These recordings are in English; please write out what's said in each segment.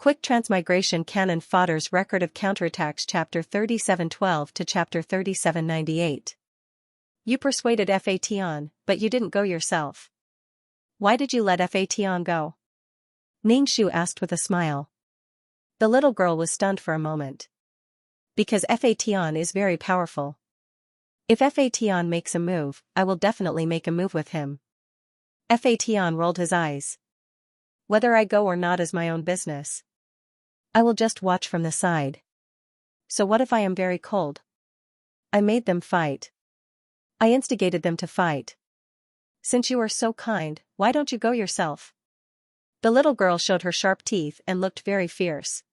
Quick Transmigration Canon Fodder's Record of Counterattacks Chapter 3712 to Chapter 3798. You persuaded Fation, but you didn't go yourself. Why did you let Fation go? Ningxu asked with a smile. The little girl was stunned for a moment. Because Fation is very powerful. If Fation makes a move, I will definitely make a move with him. Fation rolled his eyes. Whether I go or not is my own business. I will just watch from the side. So what if I am very cold? I made them fight. I instigated them to fight. Since you are so kind, why don't you go yourself? The little girl showed her sharp teeth and looked very fierce.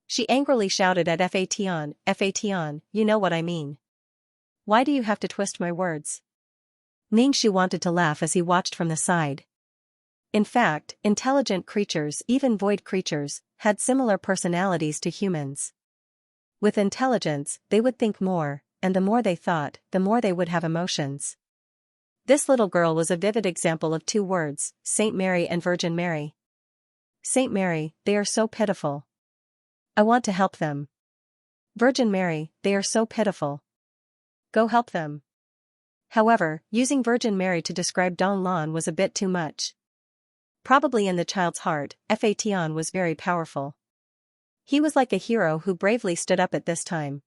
She angrily shouted at Fation, Fation, you know what I mean. Why do you have to twist my words? Ningxu wanted to laugh as he watched from the side. In fact, intelligent creatures, even void creatures, had similar personalities to humans. With intelligence, they would think more, and the more they thought, the more they would have emotions. This little girl was a vivid example of two words, Saint Mary and Virgin Mary. Saint Mary, they are so pitiful. I want to help them. Virgin Mary, they are so pitiful. Go help them. However, using Virgin Mary to describe Don Lan was a bit too much. Probably in the child's heart, Fation was very powerful. He was like a hero who bravely stood up at this time.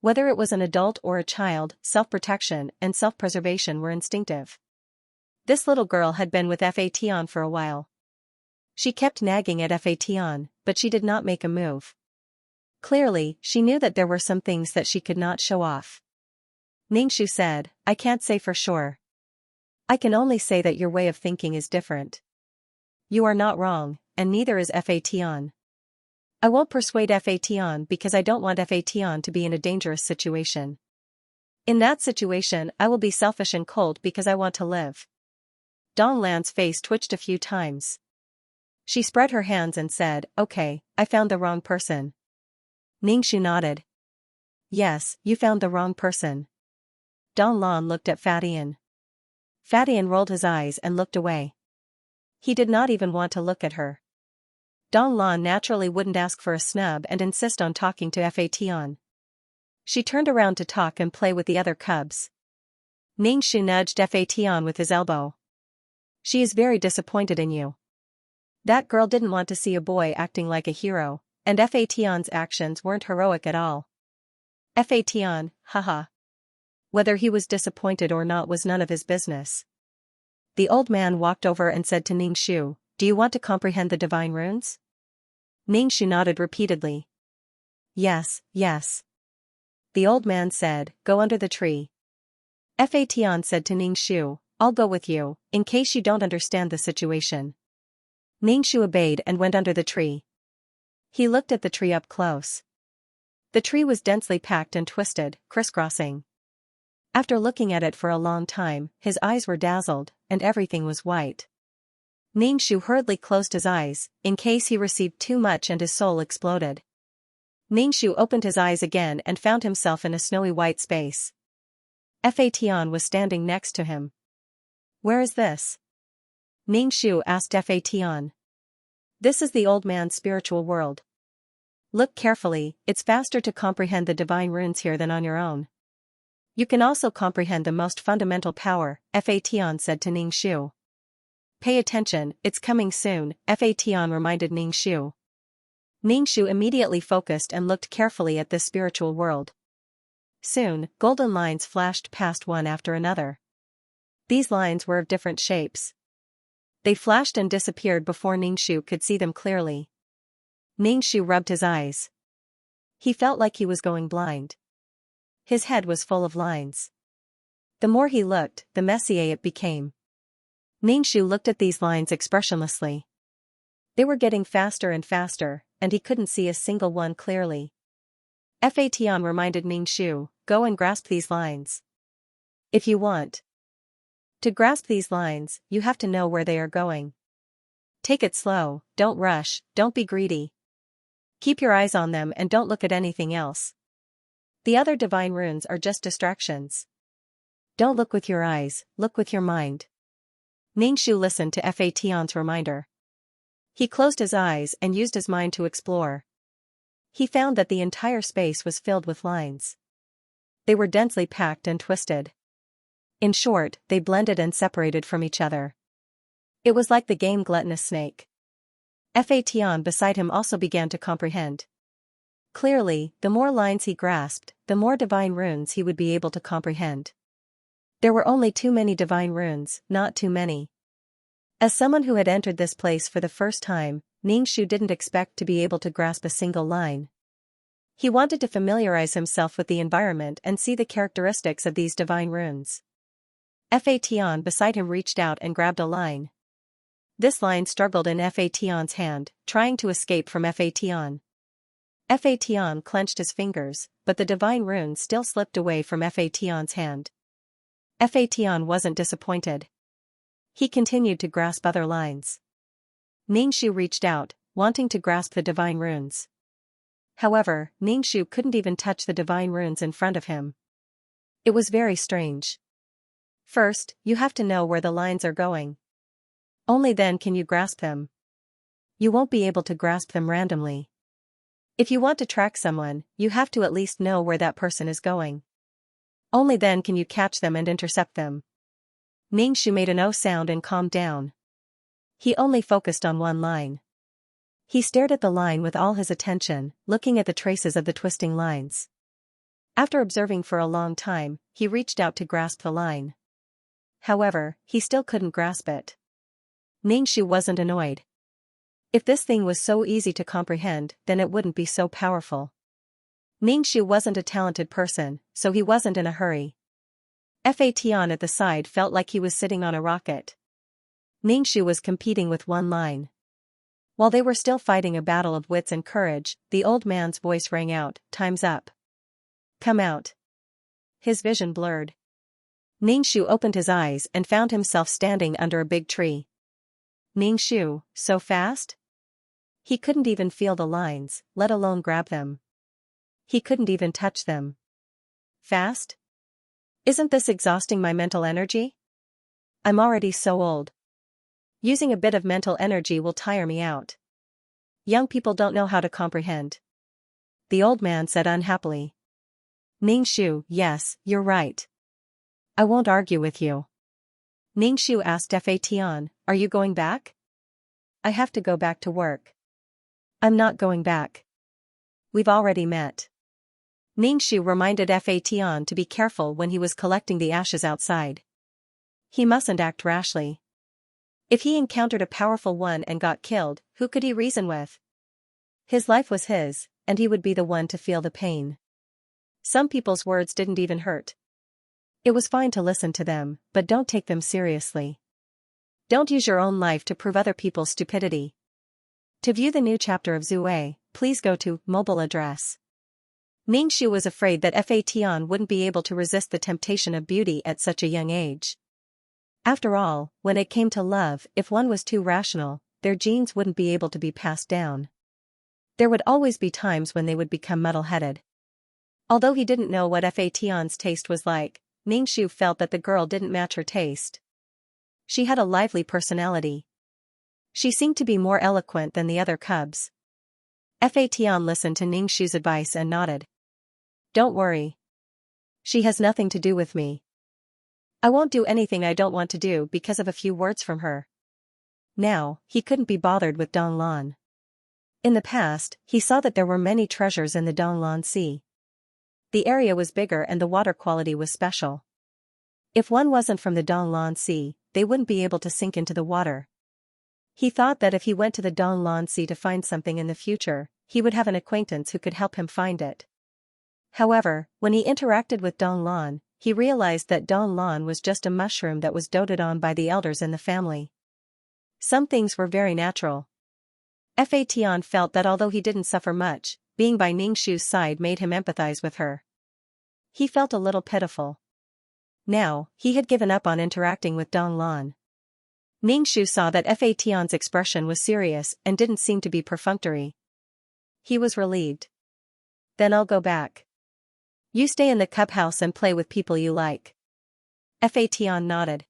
Whether it was an adult or a child, self-protection and self-preservation were instinctive. This little girl had been with Fation for a while. She kept nagging at Fation, but she did not make a move. Clearly, she knew that there were some things that she could not show off. Ningxu said, I can't say for sure. I can only say that your way of thinking is different. You are not wrong, and neither is Fation. I won't persuade Fation because I don't want Fation to be in a dangerous situation. In that situation, I will be selfish and cold because I want to live. Don Lan's face twitched a few times. She spread her hands and said, okay, I found the wrong person. Ningxu nodded. Yes, you found the wrong person. Don Lan looked at Fadian. Fadian rolled his eyes and looked away. He did not even want to look at her. Don Lan naturally wouldn't ask for a snub and insist on talking to Fation. She turned around to talk and play with the other cubs. Ningxu nudged Fation with his elbow. She is very disappointed in you. That girl didn't want to see a boy acting like a hero, and Fation's actions weren't heroic at all. Fation, haha. Whether he was disappointed or not was none of his business. The old man walked over and said to Ningxu, do you want to comprehend the divine runes? Ningxu nodded repeatedly. Yes, yes. The old man said, go under the tree. Fation said to Ningxu, I'll go with you, in case you don't understand the situation. Ningxu obeyed and went under the tree. He looked at the tree up close. The tree was densely packed and twisted, crisscrossing. After looking at it for a long time, his eyes were dazzled, and everything was white. Ningxu hurriedly closed his eyes, in case he received too much and his soul exploded. Ningxu opened his eyes again and found himself in a snowy white space. Fation was standing next to him. Where is this? Ningxu asked Fation. This is the old man's spiritual world. Look carefully, it's faster to comprehend the divine runes here than on your own. You can also comprehend the most fundamental power, Fation said to Ningxu. Pay attention, it's coming soon, Fation reminded Ningxu. Ningxu immediately focused and looked carefully at this spiritual world. Soon, golden lines flashed past one after another. These lines were of different shapes. They flashed and disappeared before Ningxu could see them clearly. Ningxu rubbed his eyes. He felt like he was going blind. His head was full of lines. The more he looked, the messier it became. Ningxu looked at these lines expressionlessly. They were getting faster and faster, and he couldn't see a single one clearly. Fation reminded Ningxu, go and grasp these lines. If you want to grasp these lines, you have to know where they are going. Take it slow, don't rush, don't be greedy. Keep your eyes on them and don't look at anything else. The other divine runes are just distractions. Don't look with your eyes, look with your mind. Ningxu listened to Fation's reminder. He closed his eyes and used his mind to explore. He found that the entire space was filled with lines. They were densely packed and twisted. In short, they blended and separated from each other. It was like the game Gluttonous Snake. Fatian beside him also began to comprehend. Clearly, the more lines he grasped, the more divine runes he would be able to comprehend. There were only too many divine runes, not too many. As someone who had entered this place for the first time, Ningxu didn't expect to be able to grasp a single line. He wanted to familiarize himself with the environment and see the characteristics of these divine runes. Fatian beside him reached out and grabbed a line. This line struggled in Fatian's hand, trying to escape from Fatian. Fatian clenched his fingers, but the divine runes still slipped away from Fatian's hand. Fatian wasn't disappointed. He continued to grasp other lines. Ningxu reached out, wanting to grasp the divine runes. However, Ningxu couldn't even touch the divine runes in front of him. It was very strange. First, you have to know where the lines are going. Only then can you grasp them. You won't be able to grasp them randomly. If you want to track someone, you have to at least know where that person is going. Only then can you catch them and intercept them. Ningxu made an O sound and calmed down. He only focused on one line. He stared at the line with all his attention, looking at the traces of the twisting lines. After observing for a long time, he reached out to grasp the line. However, he still couldn't grasp it. Ningxu wasn't annoyed. If this thing was so easy to comprehend, then it wouldn't be so powerful. Ningxu wasn't a talented person, so he wasn't in a hurry. Fatian at the side felt like he was sitting on a rocket. Ningxu was competing with one line. While they were still fighting a battle of wits and courage, the old man's voice rang out, "Time's up. Come out." His vision blurred. Ningxu opened his eyes and found himself standing under a big tree. Ningxu, so fast? He couldn't even feel the lines, let alone grab them. He couldn't even touch them. Fast? Isn't this exhausting my mental energy? I'm already so old. Using a bit of mental energy will tire me out. Young people don't know how to comprehend. The old man said unhappily. Ningxu, yes, you're right. I won't argue with you. Ningxu asked Fatian, are you going back? I have to go back to work. I'm not going back. We've already met. Ningxu reminded Fatian to be careful when he was collecting the ashes outside. He mustn't act rashly. If he encountered a powerful one and got killed, who could he reason with? His life was his, and he would be the one to feel the pain. Some people's words didn't even hurt. It was fine to listen to them, but don't take them seriously. Don't use your own life to prove other people's stupidity. To view the new chapter of Zue, please go to mobile address. Ningxu was afraid that Fatian wouldn't be able to resist the temptation of beauty at such a young age. After all, when it came to love, if one was too rational, their genes wouldn't be able to be passed down. There would always be times when they would become muddle-headed. Although he didn't know what Fatian's taste was like, Ningxu felt that the girl didn't match her taste. She had a lively personality. She seemed to be more eloquent than the other cubs. Fatian listened to Ningxu's advice and nodded. Don't worry. She has nothing to do with me. I won't do anything I don't want to do because of a few words from her. Now, he couldn't be bothered with Donglan. In the past, he saw that there were many treasures in the Donglan Sea. The area was bigger and the water quality was special. If one wasn't from the Donglan Sea, they wouldn't be able to sink into the water. He thought that if he went to the Donglan Sea to find something in the future, he would have an acquaintance who could help him find it. However, when he interacted with Donglan, he realized that Donglan was just a mushroom that was doted on by the elders in the family. Some things were very natural. Fatian felt that although he didn't suffer much, being by Ningxu's side made him empathize with her. He felt a little pitiful. Now, he had given up on interacting with Donglan. Ningxu saw that Fatian's expression was serious and didn't seem to be perfunctory. He was relieved. Then I'll go back. You stay in the cub house and play with people you like. Fatian nodded.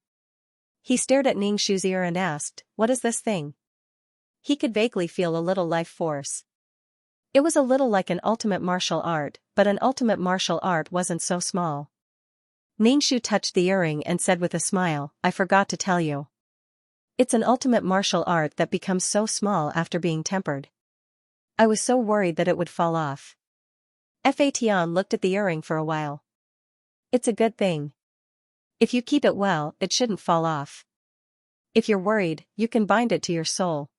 He stared at Ningxu's ear and asked, what is this thing? He could vaguely feel a little life force. It was a little like an ultimate martial art, but an ultimate martial art wasn't so small. Ningxu touched the earring and said with a smile, I forgot to tell you. It's an ultimate martial art that becomes so small after being tempered. I was so worried that it would fall off. Tian looked at the earring for a while. It's a good thing. If you keep it well, it shouldn't fall off. If you're worried, you can bind it to your soul.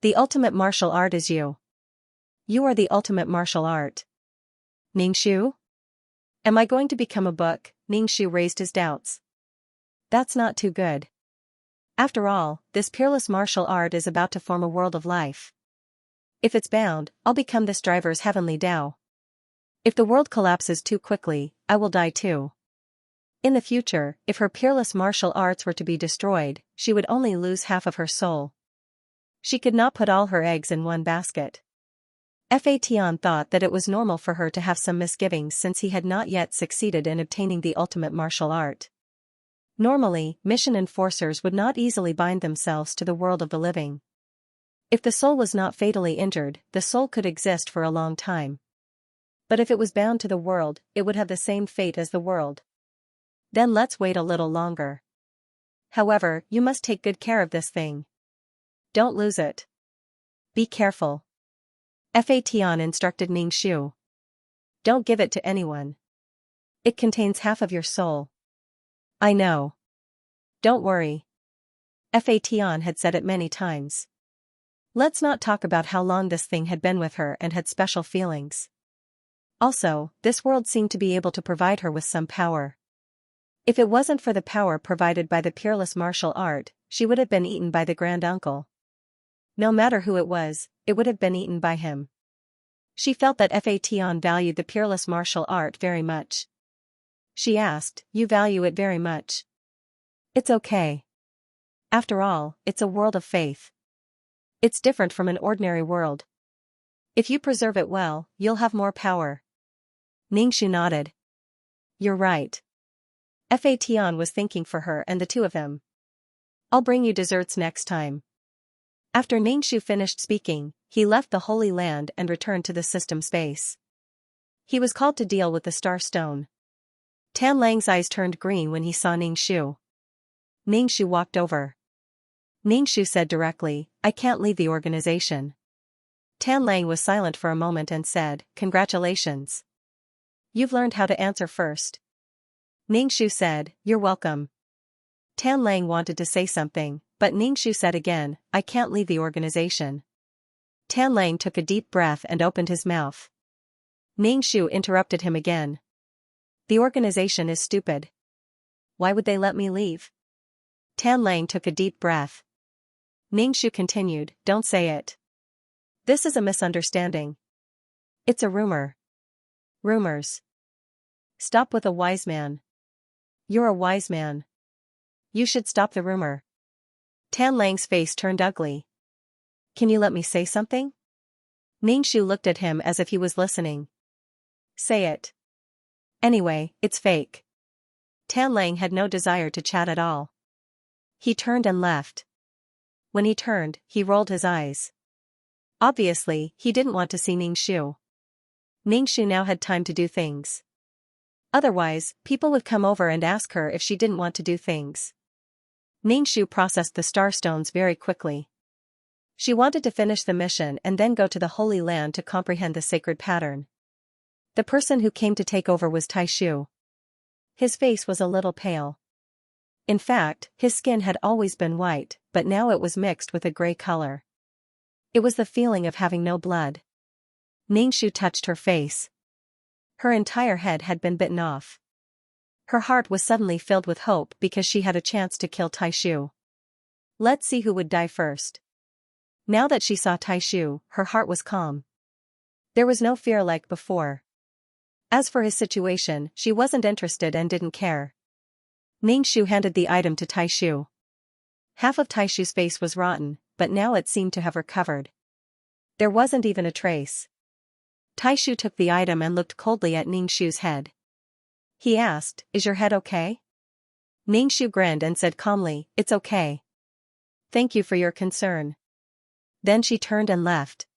The ultimate martial art is you. You are the ultimate martial art. Ningxu? Am I going to become a book? Ningxu raised his doubts. That's not too good. After all, this peerless martial art is about to form a world of life. If it's bound, I'll become this driver's heavenly Tao. If the world collapses too quickly, I will die too. In the future, if her peerless martial arts were to be destroyed, she would only lose half of her soul. She could not put all her eggs in one basket. Tian thought that it was normal for her to have some misgivings since he had not yet succeeded in obtaining the ultimate martial art. Normally, mission enforcers would not easily bind themselves to the world of the living. If the soul was not fatally injured, the soul could exist for a long time. But if it was bound to the world, it would have the same fate as the world. Then let's wait a little longer. However, you must take good care of this thing. Don't lose it. Be careful. Tian instructed Ningxu. Don't give it to anyone. It contains half of your soul. I know. Don't worry. Tian had said it many times. Let's not talk about how long this thing had been with her and had special feelings. Also, this world seemed to be able to provide her with some power. If it wasn't for the power provided by the peerless martial art, she would have been eaten by the grand uncle. No matter who it would have been eaten by him. She felt that Tian valued the peerless martial art very much. She asked, you value it very much? It's okay. After all, it's a world of faith. It's different from an ordinary world. If you preserve it well, you'll have more power. Ningxu nodded. You're right. Tian was thinking for her and the two of them. I'll bring you desserts next time. After Ningxu finished speaking, he left the Holy Land and returned to the system space. He was called to deal with the Star Stone. Tan Lang's eyes turned green when he saw Ningxu. Ningxu walked over. Ningxu said directly, I can't leave the organization. Tan Lang was silent for a moment and said, congratulations. You've learned how to answer first. Ningxu said, you're welcome. Tan Lang wanted to say something, but Ningxu said again, I can't leave the organization. Tan Lang took a deep breath and opened his mouth. Ningxu interrupted him again. The organization is stupid. Why would they let me leave? Tan Lang took a deep breath. Ningxu continued, don't say it. This is a misunderstanding. It's a rumor. Rumors. Stop with a wise man. You're a wise man. You should stop the rumor. Tan Lang's face turned ugly. Can you let me say something? Ningxu looked at him as if he was listening. Say it. Anyway, it's fake. Tan Lang had no desire to chat at all. He turned and left. When he turned, he rolled his eyes. Obviously, he didn't want to see Ningxu. Ningxu now had time to do things. Otherwise, people would come over and ask her if she didn't want to do things. Ningxu processed the starstones very quickly. She wanted to finish the mission and then go to the Holy Land to comprehend the sacred pattern. The person who came to take over was Taishu. His face was a little pale. In fact, his skin had always been white, but now it was mixed with a gray color. It was the feeling of having no blood. Ningxu touched her face. Her entire head had been bitten off. Her heart was suddenly filled with hope because she had a chance to kill Taishu. Let's see who would die first. Now that she saw Taishu, her heart was calm. There was no fear like before. As for his situation, she wasn't interested and didn't care. Ningxu handed the item to Taishu. Half of Taishu's face was rotten, but now it seemed to have recovered. There wasn't even a trace. Taishu took the item and looked coldly at Ningxu's head. He asked, is your head okay? Ningxu grinned and said calmly, it's okay. Thank you for your concern. Then she turned and left.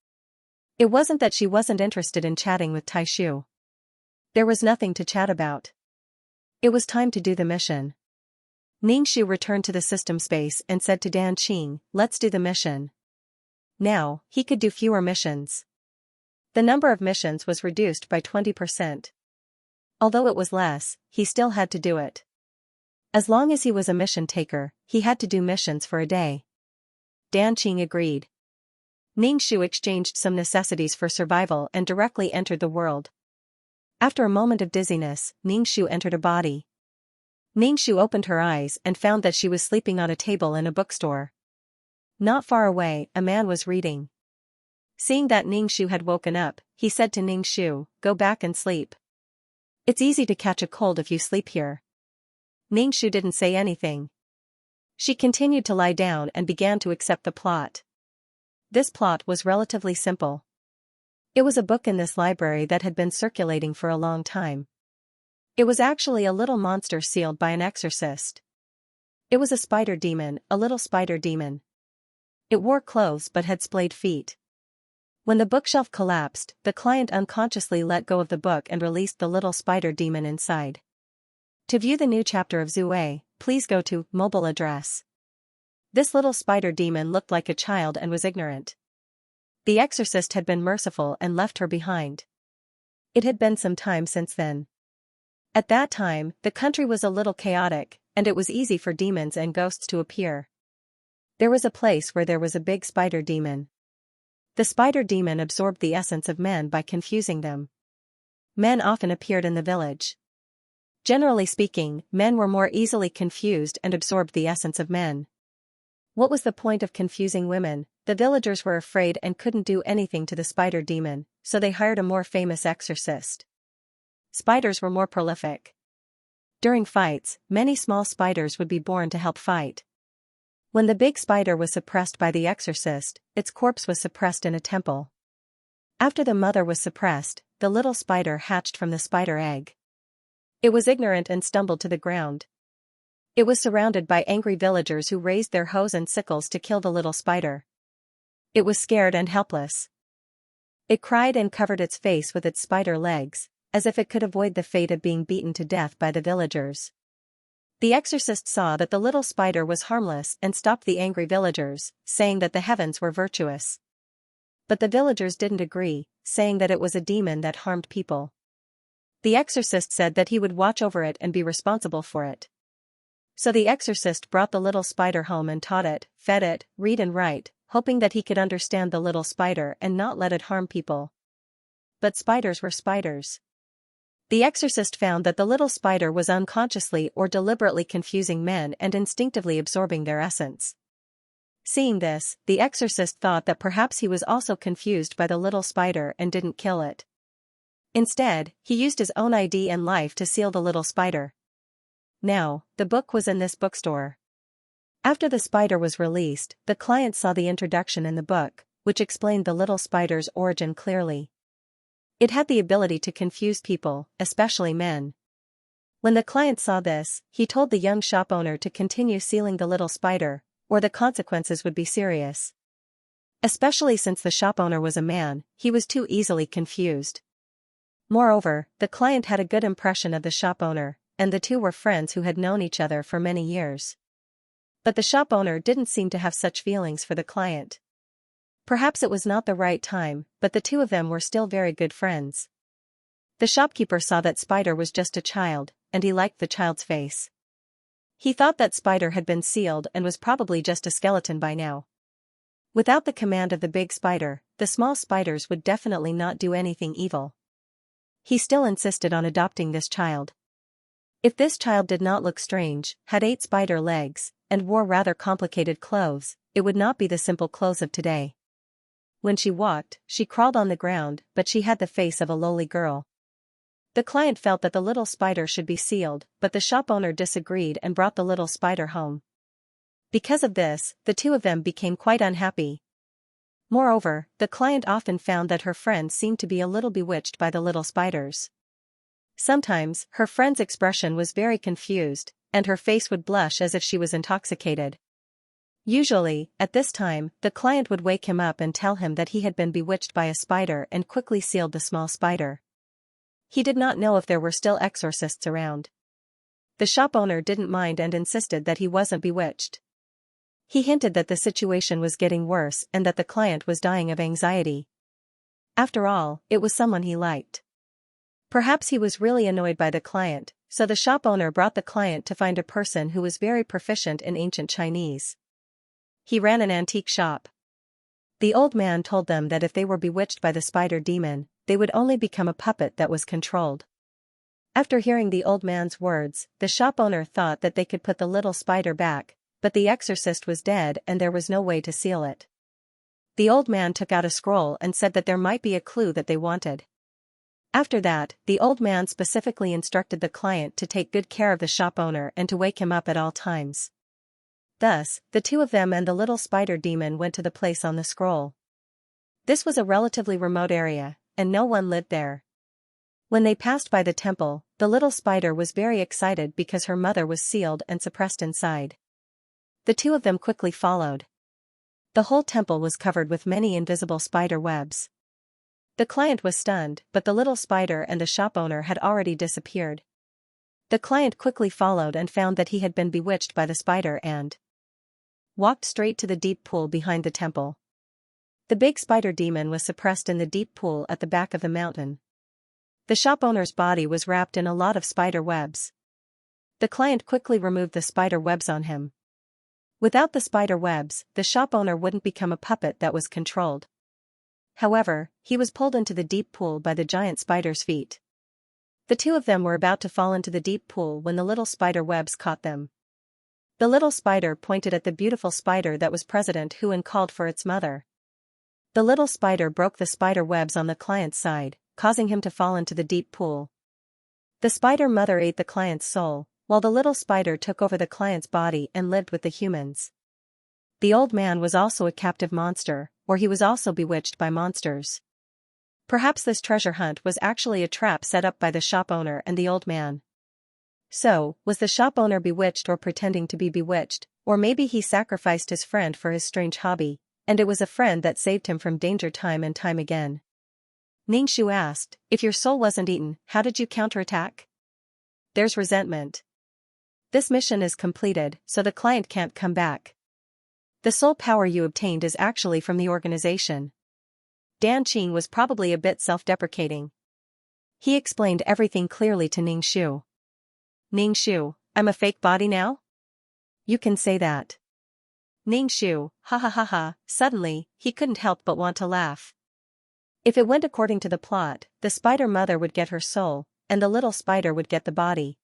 It wasn't that she wasn't interested in chatting with Taishu. There was nothing to chat about. It was time to do the mission. Ningxu returned to the system space and said to Dan Qing, "Let's do the mission." Now, he could do fewer missions. The number of missions was reduced by 20%. Although it was less, he still had to do it. As long as he was a mission taker, he had to do missions for a day. Dan Qing agreed. Ningxu exchanged some necessities for survival and directly entered the world. After a moment of dizziness, Ningxu entered a body. Ningxu opened her eyes and found that she was sleeping on a table in a bookstore. Not far away, a man was reading. Seeing that Ningxu had woken up, he said to Ningxu, "Go back and sleep. It's easy to catch a cold if you sleep here." Ningxu didn't say anything. She continued to lie down and began to accept the plot. This plot was relatively simple. It was a book in this library that had been circulating for a long time. It was actually a little monster sealed by an exorcist. It was a spider demon, a little spider demon. It wore clothes but had splayed feet. When the bookshelf collapsed, the client unconsciously let go of the book and released the little spider demon inside. To view the new chapter of Zue, please go to mobile address. This little spider demon looked like a child and was ignorant. The exorcist had been merciful and left her behind. It had been some time since then. At that time, the country was a little chaotic, and it was easy for demons and ghosts to appear. There was a place where there was a big spider demon. The spider demon absorbed the essence of men by confusing them. Men often appeared in the village. Generally speaking, men were more easily confused and absorbed the essence of men. What was the point of confusing women? The villagers were afraid and couldn't do anything to the spider demon, so they hired a more famous exorcist. Spiders were more prolific. During fights, many small spiders would be born to help fight. When the big spider was suppressed by the exorcist, its corpse was suppressed in a temple. After the mother was suppressed, the little spider hatched from the spider egg. It was ignorant and stumbled to the ground. It was surrounded by angry villagers who raised their hoes and sickles to kill the little spider. It was scared and helpless. It cried and covered its face with its spider legs, as if it could avoid the fate of being beaten to death by the villagers. The exorcist saw that the little spider was harmless and stopped the angry villagers, saying that the heavens were virtuous. But the villagers didn't agree, saying that it was a demon that harmed people. The exorcist said that he would watch over it and be responsible for it. So the exorcist brought the little spider home and taught it, fed it, read and write, hoping that he could understand the little spider and not let it harm people. But spiders were spiders. The exorcist found that the little spider was unconsciously or deliberately confusing men and instinctively absorbing their essence. Seeing this, the exorcist thought that perhaps he was also confused by the little spider and didn't kill it. Instead, he used his own ID and life to seal the little spider. Now, the book was in this bookstore. After the spider was released, the client saw the introduction in the book, which explained the little spider's origin clearly. It had the ability to confuse people, especially men. When the client saw this, he told the young shop owner to continue sealing the little spider, or the consequences would be serious. Especially since the shop owner was a man, he was too easily confused. Moreover, the client had a good impression of the shop owner, and the two were friends who had known each other for many years. But the shop owner didn't seem to have such feelings for the client. Perhaps it was not the right time, but the two of them were still very good friends. The shopkeeper saw that Spider was just a child, and he liked the child's face. He thought that Spider had been sealed and was probably just a skeleton by now. Without the command of the big spider, the small spiders would definitely not do anything evil. He still insisted on adopting this child. If this child did not look strange, had 8 spider legs, and wore rather complicated clothes, it would not be the simple clothes of today. When she walked, she crawled on the ground, but she had the face of a lowly girl. The client felt that the little spider should be sealed, but the shop owner disagreed and brought the little spider home. Because of this, the two of them became quite unhappy. Moreover, the client often found that her friends seemed to be a little bewitched by the little spiders. Sometimes, her friend's expression was very confused, and her face would blush as if she was intoxicated. Usually, at this time, the client would wake him up and tell him that he had been bewitched by a spider and quickly sealed the small spider. He did not know if there were still exorcists around. The shop owner didn't mind and insisted that he wasn't bewitched. He hinted that the situation was getting worse and that the client was dying of anxiety. After all, it was someone he liked. Perhaps he was really annoyed by the client, so the shop owner brought the client to find a person who was very proficient in ancient Chinese. He ran an antique shop. The old man told them that if they were bewitched by the spider demon, they would only become a puppet that was controlled. After hearing the old man's words, the shop owner thought that they could put the little spider back, but the exorcist was dead and there was no way to seal it. The old man took out a scroll and said that there might be a clue that they wanted. After that, the old man specifically instructed the client to take good care of the shop owner and to wake him up at all times. Thus, the two of them and the little spider demon went to the place on the scroll. This was a relatively remote area, and no one lived there. When they passed by the temple, the little spider was very excited because her mother was sealed and suppressed inside. The two of them quickly followed. The whole temple was covered with many invisible spider webs. The client was stunned, but the little spider and the shop owner had already disappeared. The client quickly followed and found that he had been bewitched by the spider and walked straight to the deep pool behind the temple. The big spider demon was suppressed in the deep pool at the back of the mountain. The shop owner's body was wrapped in a lot of spider webs. The client quickly removed the spider webs on him. Without the spider webs, the shop owner wouldn't become a puppet that was controlled. However, he was pulled into the deep pool by the giant spider's feet. The two of them were about to fall into the deep pool when the little spider webs caught them. The little spider pointed at the beautiful spider that was President Hu and called for its mother. The little spider broke the spider webs on the client's side, causing him to fall into the deep pool. The spider mother ate the client's soul, while the little spider took over the client's body and lived with the humans. The old man was also a captive monster, or he was also bewitched by monsters. Perhaps this treasure hunt was actually a trap set up by the shop owner and the old man. So, was the shop owner bewitched or pretending to be bewitched, or maybe he sacrificed his friend for his strange hobby, and it was a friend that saved him from danger time and time again? Xianxia asked, if your soul wasn't eaten, how did you counterattack? There's resentment. This mission is completed, so the client can't come back. The soul power you obtained is actually from the organization. Dan Qing was probably a bit self-deprecating. He explained everything clearly to Xianxia. Xianxia, I'm a fake body now? You can say that. Xianxia, ha ha ha ha, suddenly, he couldn't help but want to laugh. If it went according to the plot, the spider mother would get her soul, and the little spider would get the body.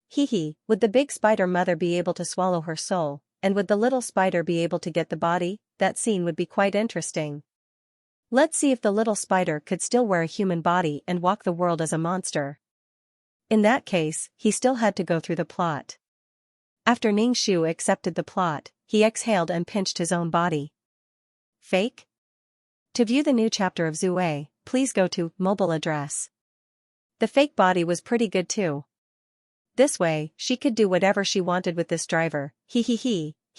Hee hee, would the big spider mother be able to swallow her soul, and would the little spider be able to get the body? That scene would be quite interesting. Let's see if the little spider could still wear a human body and walk the world as a monster. In that case, he still had to go through the plot. After Xianxia accepted the plot, he exhaled and pinched his own body. Fake? To view the new chapter of Zue, please go to mobile address. The fake body was pretty good too. This way, she could do whatever she wanted with this driver. He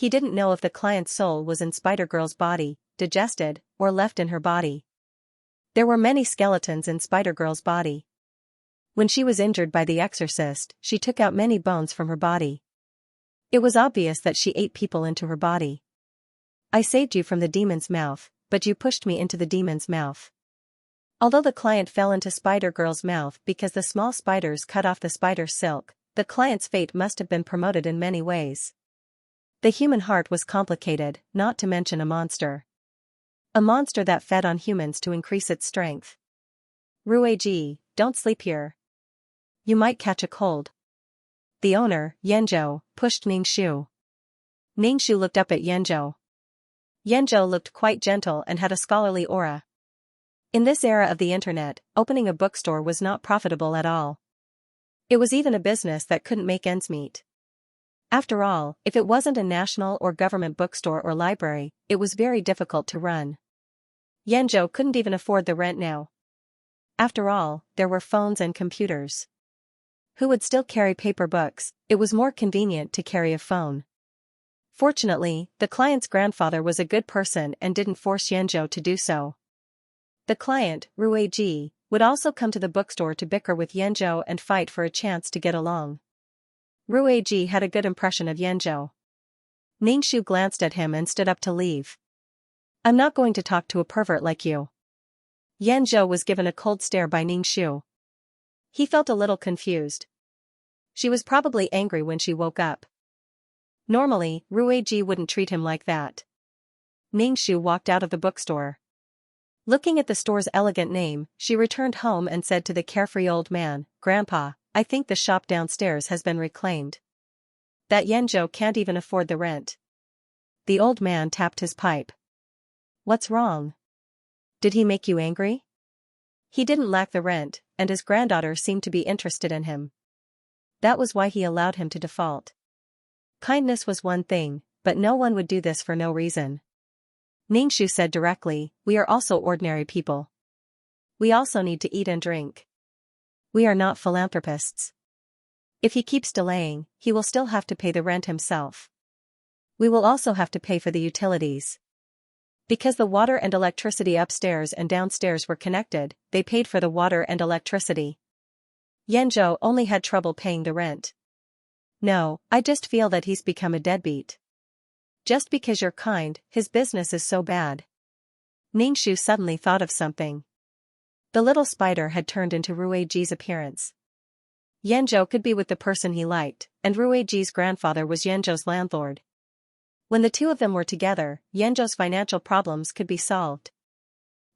didn't know if the client's soul was in Spider-Girl's body, digested, or left in her body. There were many skeletons in Spider-Girl's body. When she was injured by the exorcist, she took out many bones from her body. It was obvious that she ate people into her body. I saved you from the demon's mouth, but you pushed me into the demon's mouth. Although the client fell into Spider-Girl's mouth because the small spiders cut off the spider's silk, the client's fate must have been promoted in many ways. The human heart was complicated, not to mention a monster. A monster that fed on humans to increase its strength. Ruiji, don't sleep here. You might catch a cold. The owner, Yanzhou, pushed Xianxia. Xianxia looked up at Yanzhou. Yanzhou looked quite gentle and had a scholarly aura. In this era of the internet, opening a bookstore was not profitable at all. It was even a business that couldn't make ends meet. After all, if it wasn't a national or government bookstore or library, it was very difficult to run. Yanzhou couldn't even afford the rent now. After all, there were phones and computers. Who would still carry paper books? It was more convenient to carry a phone. Fortunately, the client's grandfather was a good person and didn't force Xianzhou to do so. The client, Ruiji, would also come to the bookstore to bicker with Xianzhou and fight for a chance to get along. Ruiji had a good impression of Xianzhou. Ningxu glanced at him and stood up to leave. I'm not going to talk to a pervert like you. Xianzhou was given a cold stare by Ningxu. He felt a little confused. She was probably angry when she woke up. Normally, Ruiji wouldn't treat him like that. Ningxu walked out of the bookstore. Looking at the store's elegant name, she returned home and said to the carefree old man, "Grandpa, I think the shop downstairs has been reclaimed. That Xianzhou can't even afford the rent." The old man tapped his pipe. "What's wrong? Did he make you angry?" He didn't lack the rent, and his granddaughter seemed to be interested in him. That was why he allowed him to default. Kindness was one thing, but no one would do this for no reason. Ningxu said directly, "We are also ordinary people. We also need to eat and drink. We are not philanthropists. If he keeps delaying, he will still have to pay the rent himself. We will also have to pay for the utilities." Because the water and electricity upstairs and downstairs were connected, they paid for the water and electricity. Xianzhou only had trouble paying the rent. "No, I just feel that he's become a deadbeat. Just because you're kind, his business is so bad." Ningxu suddenly thought of something. The little spider had turned into Ruiji's appearance. Xianzhou could be with the person he liked, and Ruiji's grandfather was Xianzhou's landlord. When the two of them were together, Xianzhou's financial problems could be solved.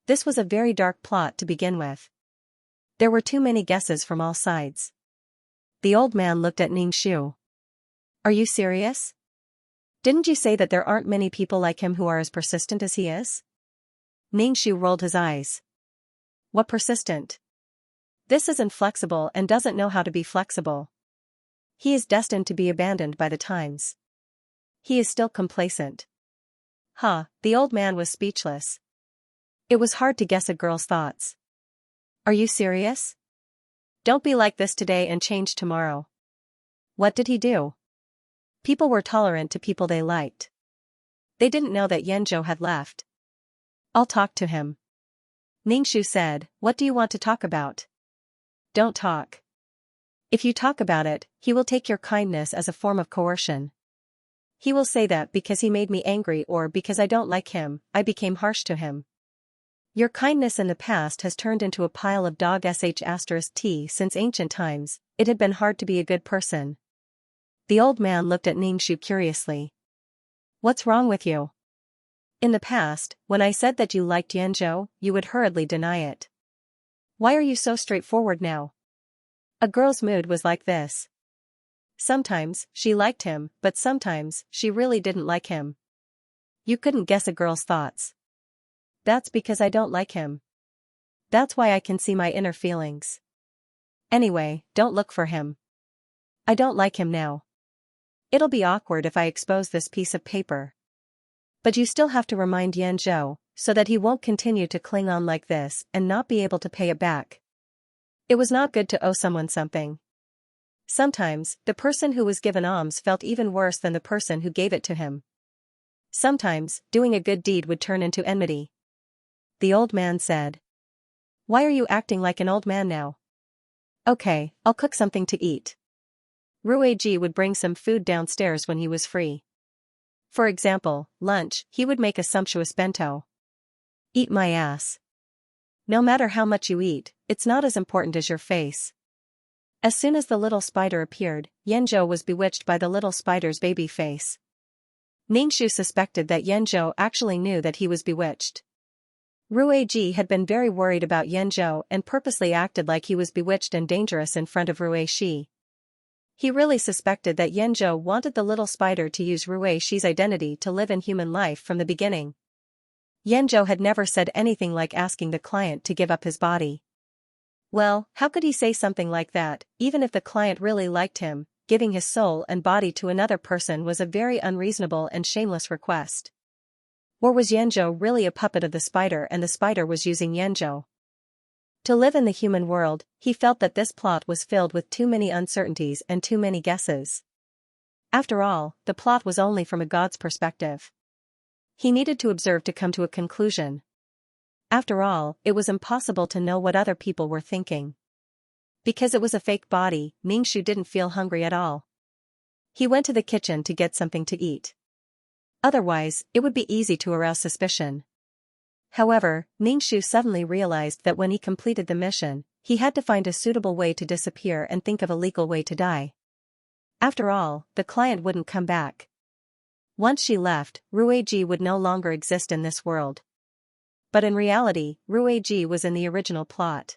This was a very dark plot to begin with. There were too many guesses from all sides. The old man looked at Ningxu. "Are you serious? Didn't you say that there aren't many people like him who are as persistent as he is?" Ningxu rolled his eyes. "What persistent? This is inflexible and doesn't know how to be flexible. He is destined to be abandoned by the times. He is still complacent." The old man was speechless. It was hard to guess a girl's thoughts. "Are you serious? Don't be like this today and change tomorrow." What did he do? People were tolerant to people they liked. They didn't know that Xianzhou had left. "I'll talk to him." Ningxu said, "What do you want to talk about?" "Don't talk. If you talk about it, he will take your kindness as a form of coercion. He will say that because he made me angry or because I don't like him, I became harsh to him. Your kindness in the past has turned into a pile of dog sh*t since ancient times. It had been hard to be a good person." The old man looked at Ningxu curiously. "What's wrong with you? In the past, when I said that you liked Xianzhou, you would hurriedly deny it. Why are you so straightforward now?" A girl's mood was like this. Sometimes, she liked him, but sometimes, she really didn't like him. You couldn't guess a girl's thoughts. "That's because I don't like him. That's why I can see my inner feelings. Anyway, don't look for him. I don't like him now. It'll be awkward if I expose this piece of paper. But you still have to remind Xianzhou, so that he won't continue to cling on like this and not be able to pay it back. It was not good to owe someone something. Sometimes, the person who was given alms felt even worse than the person who gave it to him. Sometimes, doing a good deed would turn into enmity." The old man said. "Why are you acting like an old man now?" "Okay, I'll cook something to eat." Ruiji would bring some food downstairs when he was free. For example, lunch, he would make a sumptuous bento. "Eat my ass. No matter how much you eat, it's not as important as your face." As soon as the little spider appeared, Xianzhou was bewitched by the little spider's baby face. Ningxu suspected that Xianzhou actually knew that he was bewitched. Ruiji had been very worried about Xianzhou and purposely acted like he was bewitched and dangerous in front of Ruishi. He really suspected that Xianzhou wanted the little spider to use Ruishi's identity to live in human life from the beginning. Xianzhou had never said anything like asking the client to give up his body. Well, how could he say something like that, even if the client really liked him? Giving his soul and body to another person was a very unreasonable and shameless request. Or was Xianzhou really a puppet of the spider and the spider was using Xianzhou? To live in the human world, he felt that this plot was filled with too many uncertainties and too many guesses. After all, the plot was only from a god's perspective. He needed to observe to come to a conclusion. After all, it was impossible to know what other people were thinking. Because it was a fake body, Xianxia didn't feel hungry at all. He went to the kitchen to get something to eat. Otherwise, it would be easy to arouse suspicion. However, Xianxia suddenly realized that when he completed the mission, he had to find a suitable way to disappear and think of a legal way to die. After all, the client wouldn't come back. Once she left, Ruiji would no longer exist in this world. But in reality, Ruiji was in the original plot.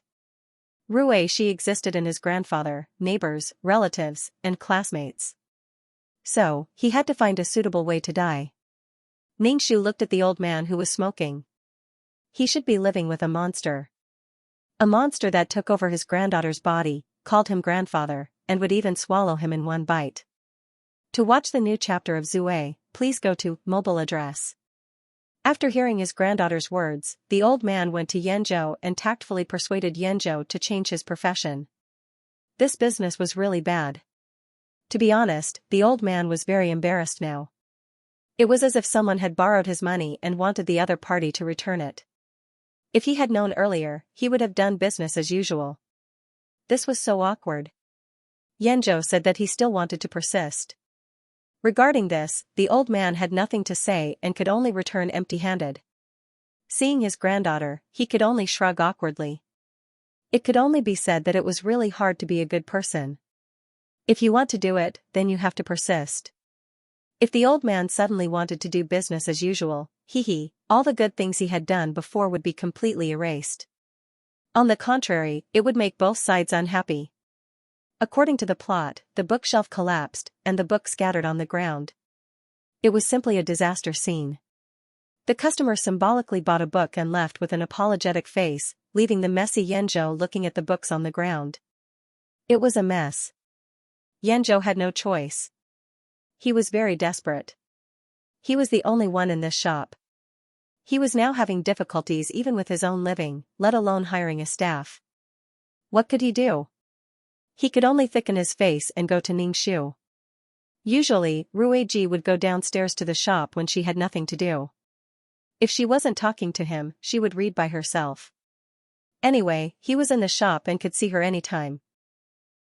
Ruiji existed in his grandfather, neighbors, relatives, and classmates. So, he had to find a suitable way to die. Xianxia looked at the old man who was smoking. He should be living with a monster. A monster that took over his granddaughter's body, called him grandfather, and would even swallow him in one bite. To watch the new chapter of Zue, please go to mobile address. After hearing his granddaughter's words, the old man went to Yanzhou and tactfully persuaded Yanzhou to change his profession. This business was really bad. To be honest, the old man was very embarrassed now. It was as if someone had borrowed his money and wanted the other party to return it. If he had known earlier, he would have done business as usual. This was so awkward. Yanzhou said that he still wanted to persist. Regarding this, the old man had nothing to say and could only return empty-handed. Seeing his granddaughter, he could only shrug awkwardly. It could only be said that it was really hard to be a good person. If you want to do it, then you have to persist. If the old man suddenly wanted to do business as usual, all the good things he had done before would be completely erased. On the contrary, it would make both sides unhappy. According to the plot, the bookshelf collapsed, and the book scattered on the ground. It was simply a disaster scene. The customer symbolically bought a book and left with an apologetic face, leaving the messy Yanzhou looking at the books on the ground. It was a mess. Yanzhou had no choice. He was very desperate. He was the only one in this shop. He was now having difficulties even with his own living, let alone hiring a staff. What could he do? He could only thicken his face and go to Xianxia. Usually, Ruiji would go downstairs to the shop when she had nothing to do. If she wasn't talking to him, she would read by herself. Anyway, he was in the shop and could see her anytime.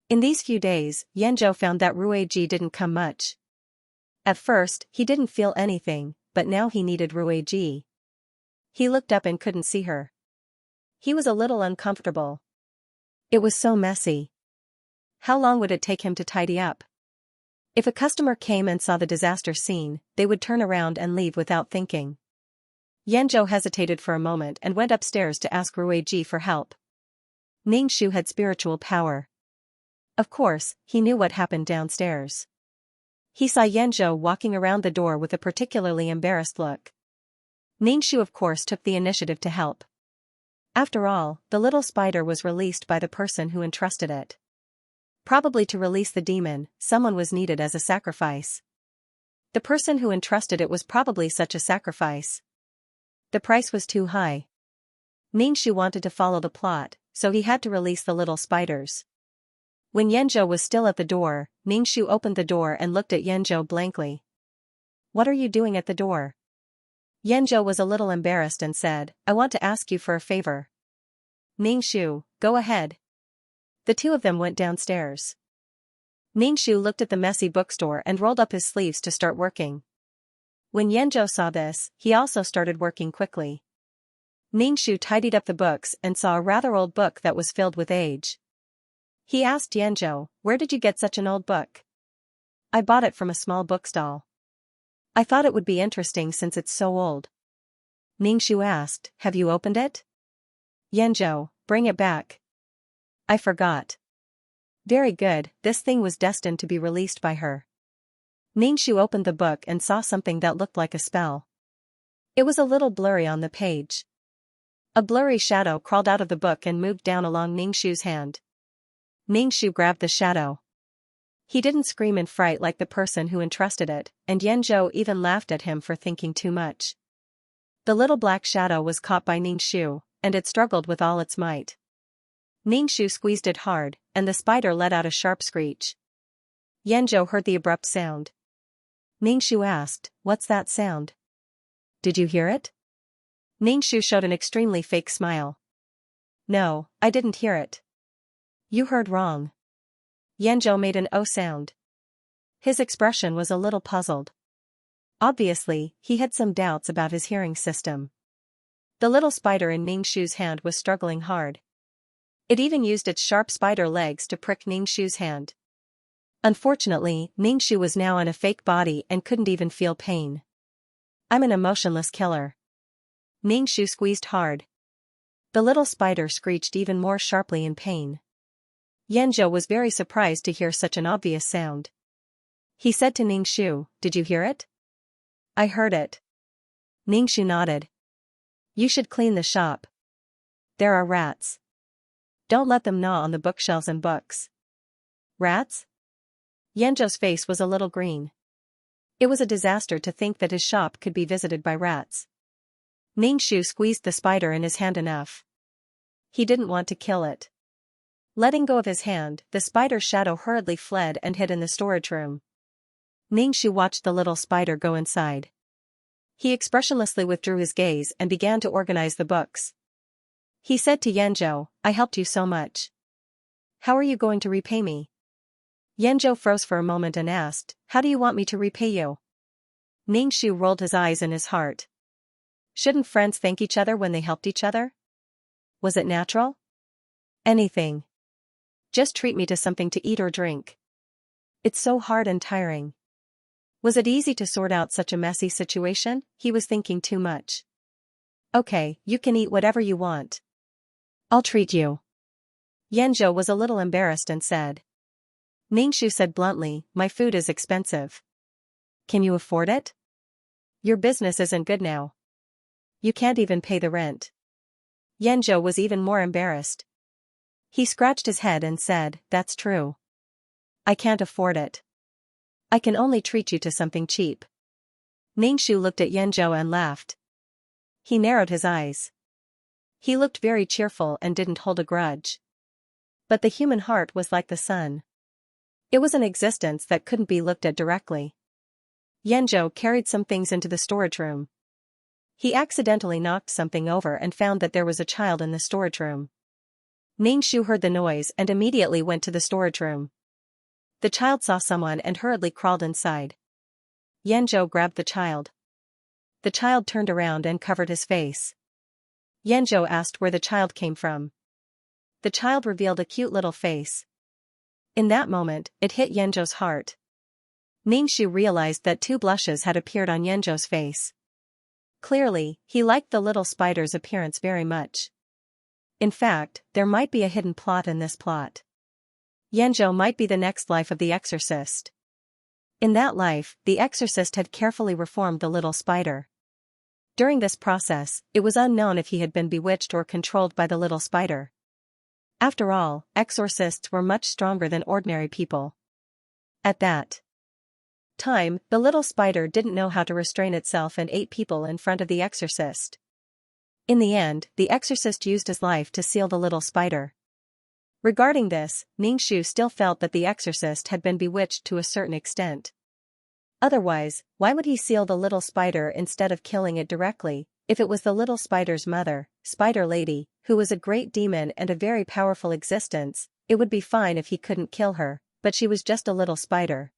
In these few days, Yanzhou found that Ruiji didn't come much. At first, he didn't feel anything, but now he needed Ruiji. He looked up and couldn't see her. He was a little uncomfortable. It was so messy. How long would it take him to tidy up? If a customer came and saw the disaster scene, they would turn around and leave without thinking. Yanzhou hesitated for a moment and went upstairs to ask Ruiji for help. Xianxia had spiritual power. Of course, he knew what happened downstairs. He saw Yanzhou walking around the door with a particularly embarrassed look. Xianxia of course took the initiative to help. After all, the little spider was released by the person who entrusted it. Probably to release the demon, someone was needed as a sacrifice. The person who entrusted it was probably such a sacrifice. The price was too high. Xianxia wanted to follow the plot, so he had to release the little spiders. When Yanzhou was still at the door, Xianxia opened the door and looked at Yanzhou blankly. "What are you doing at the door?" Yanzhou was a little embarrassed and said, "I want to ask you for a favor." "Xianxia, go ahead." The two of them went downstairs. Xianxia looked at the messy bookstore and rolled up his sleeves to start working. When Yanzhou saw this, he also started working quickly. Xianxia tidied up the books and saw a rather old book that was filled with age. He asked Yanzhou, "Where did you get such an old book?" "I bought it from a small bookstall. I thought it would be interesting since it's so old." Xianxia asked, "Have you opened it?" Yanzhou, "Bring it back." "I forgot." "Very good, this thing was destined to be released by her." Xianxia opened the book and saw something that looked like a spell. It was a little blurry on the page. A blurry shadow crawled out of the book and moved down along Xianxia's hand. Xianxia grabbed the shadow. He didn't scream in fright like the person who entrusted it, and Yanzhou even laughed at him for thinking too much. The little black shadow was caught by Xianxia, and it struggled with all its might. Xianxia squeezed it hard, and the spider let out a sharp screech. Yanzhou heard the abrupt sound. Ningshu asked, "What's that sound? Did you hear it?" Ningshu showed an extremely fake smile. "No, I didn't hear it." "You heard wrong." Yanzhou made an O sound. His expression was a little puzzled. Obviously, he had some doubts about his hearing system. The little spider in Ningshu's hand was struggling hard. It even used its sharp spider legs to prick Ningshu's hand. Unfortunately, Ningshu was now in a fake body and couldn't even feel pain. "I'm an emotionless killer." Ningshu squeezed hard. The little spider screeched even more sharply in pain. Yanzhou was very surprised to hear such an obvious sound. He said to Ningshu, "Did you hear it?" "I heard it." Ningshu nodded. "You should clean the shop. There are rats. Don't let them gnaw on the bookshelves and books." "Rats?" Yanzhou's face was a little green. It was a disaster to think that his shop could be visited by rats. Ningshu squeezed the spider in his hand enough. He didn't want to kill it. Letting go of his hand, the spider's shadow hurriedly fled and hid in the storage room. Ningshu watched the little spider go inside. He expressionlessly withdrew his gaze and began to organize the books. He said to Yanzhou, "I helped you so much. How are you going to repay me?" Yanzhou froze for a moment and asked, "How do you want me to repay you?" Ningshu rolled his eyes in his heart. Shouldn't friends thank each other when they helped each other? Was it natural? "Anything. Just treat me to something to eat or drink. It's so hard and tiring." Was it easy to sort out such a messy situation? He was thinking too much. "Okay, you can eat whatever you want. I'll treat you." Yanzhou was a little embarrassed and said. Ningshu said bluntly, "My food is expensive. Can you afford it? Your business isn't good now. You can't even pay the rent." Yanzhou was even more embarrassed. He scratched his head and said, "That's true. I can't afford it. I can only treat you to something cheap." Ningshu looked at Yanzhou and laughed. He narrowed his eyes. He looked very cheerful and didn't hold a grudge. But the human heart was like the sun. It was an existence that couldn't be looked at directly. Yanzhou carried some things into the storage room. He accidentally knocked something over and found that there was a child in the storage room. Ningshu heard the noise and immediately went to the storage room. The child saw someone and hurriedly crawled inside. Yanzhou grabbed the child. The child turned around and covered his face. Yanzhou asked where the child came from. The child revealed a cute little face. In that moment, it hit Yanzhou's heart. Ningshu realized that two blushes had appeared on Yanzhou's face. Clearly, he liked the little spider's appearance very much. In fact, there might be a hidden plot in this plot. Yanzhou might be the next life of the exorcist. In that life, the exorcist had carefully reformed the little spider. During this process, it was unknown if he had been bewitched or controlled by the little spider. After all, exorcists were much stronger than ordinary people. At that time, the little spider didn't know how to restrain itself and ate people in front of the exorcist. In the end, the exorcist used his life to seal the little spider. Regarding this, Ningshu still felt that the exorcist had been bewitched to a certain extent. Otherwise, why would he seal the little spider instead of killing it directly? If it was the little spider's mother, Spider Lady, who was a great demon and a very powerful existence, it would be fine if he couldn't kill her, but she was just a little spider.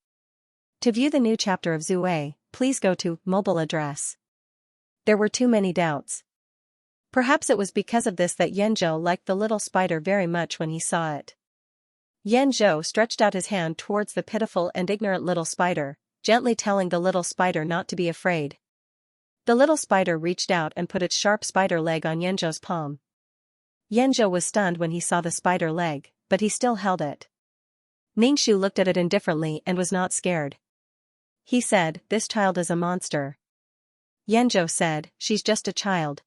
To view the new chapter of Zue, please go to mobile address. There were too many doubts. Perhaps it was because of this that Yanzhou liked the little spider very much when he saw it. Yanzhou stretched out his hand towards the pitiful and ignorant little spider, gently telling the little spider not to be afraid. The little spider reached out and put its sharp spider leg on Yanzhou's palm. Yanzhou was stunned when he saw the spider leg, but he still held it. Ningshu looked at it indifferently and was not scared. He said, "This child is a monster." Yanzhou said, "She's just a child."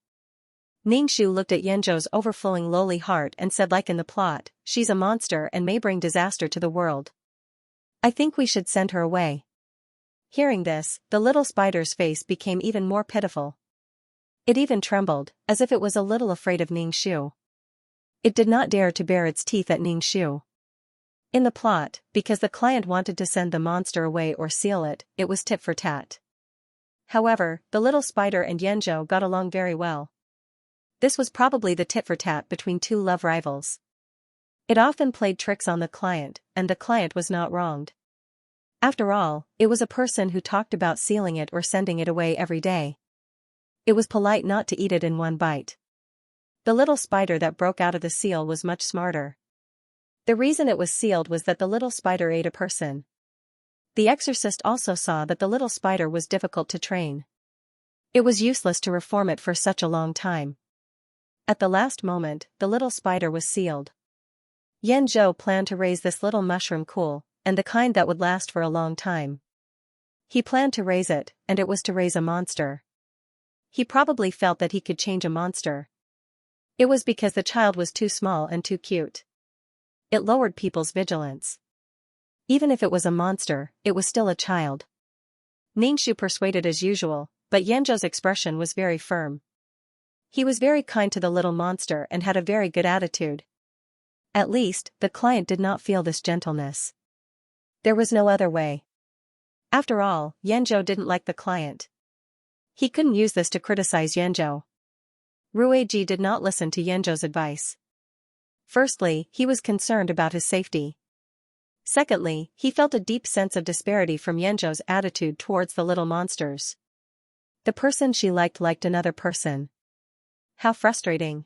Ningshu looked at Yanzhou's overflowing lowly heart and said, like in the plot, "She's a monster and may bring disaster to the world. I think we should send her away." Hearing this, the little spider's face became even more pitiful. It even trembled, as if it was a little afraid of Ningshu. It did not dare to bare its teeth at Ningshu. In the plot, because the client wanted to send the monster away or seal it, it was tit for tat. However, the little spider and Yanzhou got along very well. This was probably the tit for tat between two love rivals. It often played tricks on the client, and the client was not wronged. After all, it was a person who talked about sealing it or sending it away every day. It was polite not to eat it in one bite. The little spider that broke out of the seal was much smarter. The reason it was sealed was that the little spider ate a person. The exorcist also saw that the little spider was difficult to train. It was useless to reform it for such a long time. At the last moment, the little spider was sealed. Yanzhou planned to raise this little mushroom cool, and the kind that would last for a long time. He planned to raise it, and it was to raise a monster. He probably felt that he could change a monster. It was because the child was too small and too cute. It lowered people's vigilance. Even if it was a monster, it was still a child. Ningxu persuaded as usual, but Yanzhou's expression was very firm. He was very kind to the little monster and had a very good attitude. At least, the client did not feel this gentleness. There was no other way. After all, Yanzhou didn't like the client. He couldn't use this to criticize Yanzhou. Ruiji did not listen to Yanzhou's advice. Firstly, he was concerned about his safety. Secondly, he felt a deep sense of disparity from Yanzhou's attitude towards the little monsters. The person she liked another person. How frustrating.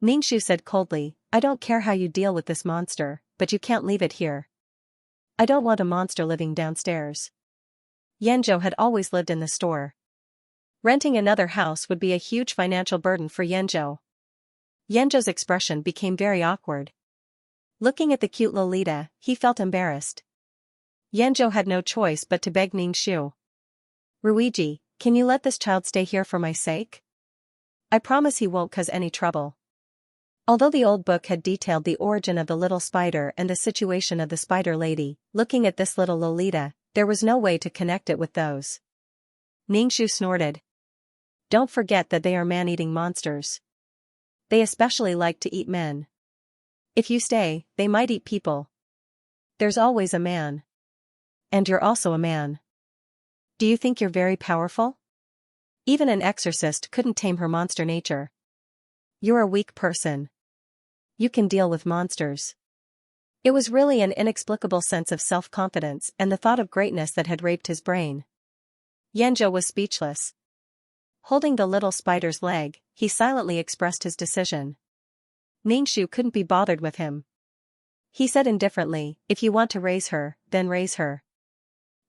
Ningxu said coldly, "I don't care how you deal with this monster, but you can't leave it here. I don't want a monster living downstairs." Yanzhou had always lived in the store. Renting another house would be a huge financial burden for Yanzhou. Yanzhou's expression became very awkward. Looking at the cute Lolita, he felt embarrassed. Yanzhou had no choice but to beg Ningxu. "Ruiji, can you let this child stay here for my sake? I promise he won't cause any trouble." Although the old book had detailed the origin of the little spider and the situation of the spider lady, looking at this little Lolita, there was no way to connect it with those. Ningxu snorted. "Don't forget that they are man-eating monsters. They especially like to eat men. If you stay, they might eat people. There's always a man. And you're also a man. Do you think you're very powerful? Even an exorcist couldn't tame her monster nature. You're a weak person. You can deal with monsters." It was really an inexplicable sense of self-confidence and the thought of greatness that had raped his brain. Yanzhou was speechless. Holding the little spider's leg, he silently expressed his decision. Ningxu couldn't be bothered with him. He said indifferently, "If you want to raise her, then raise her.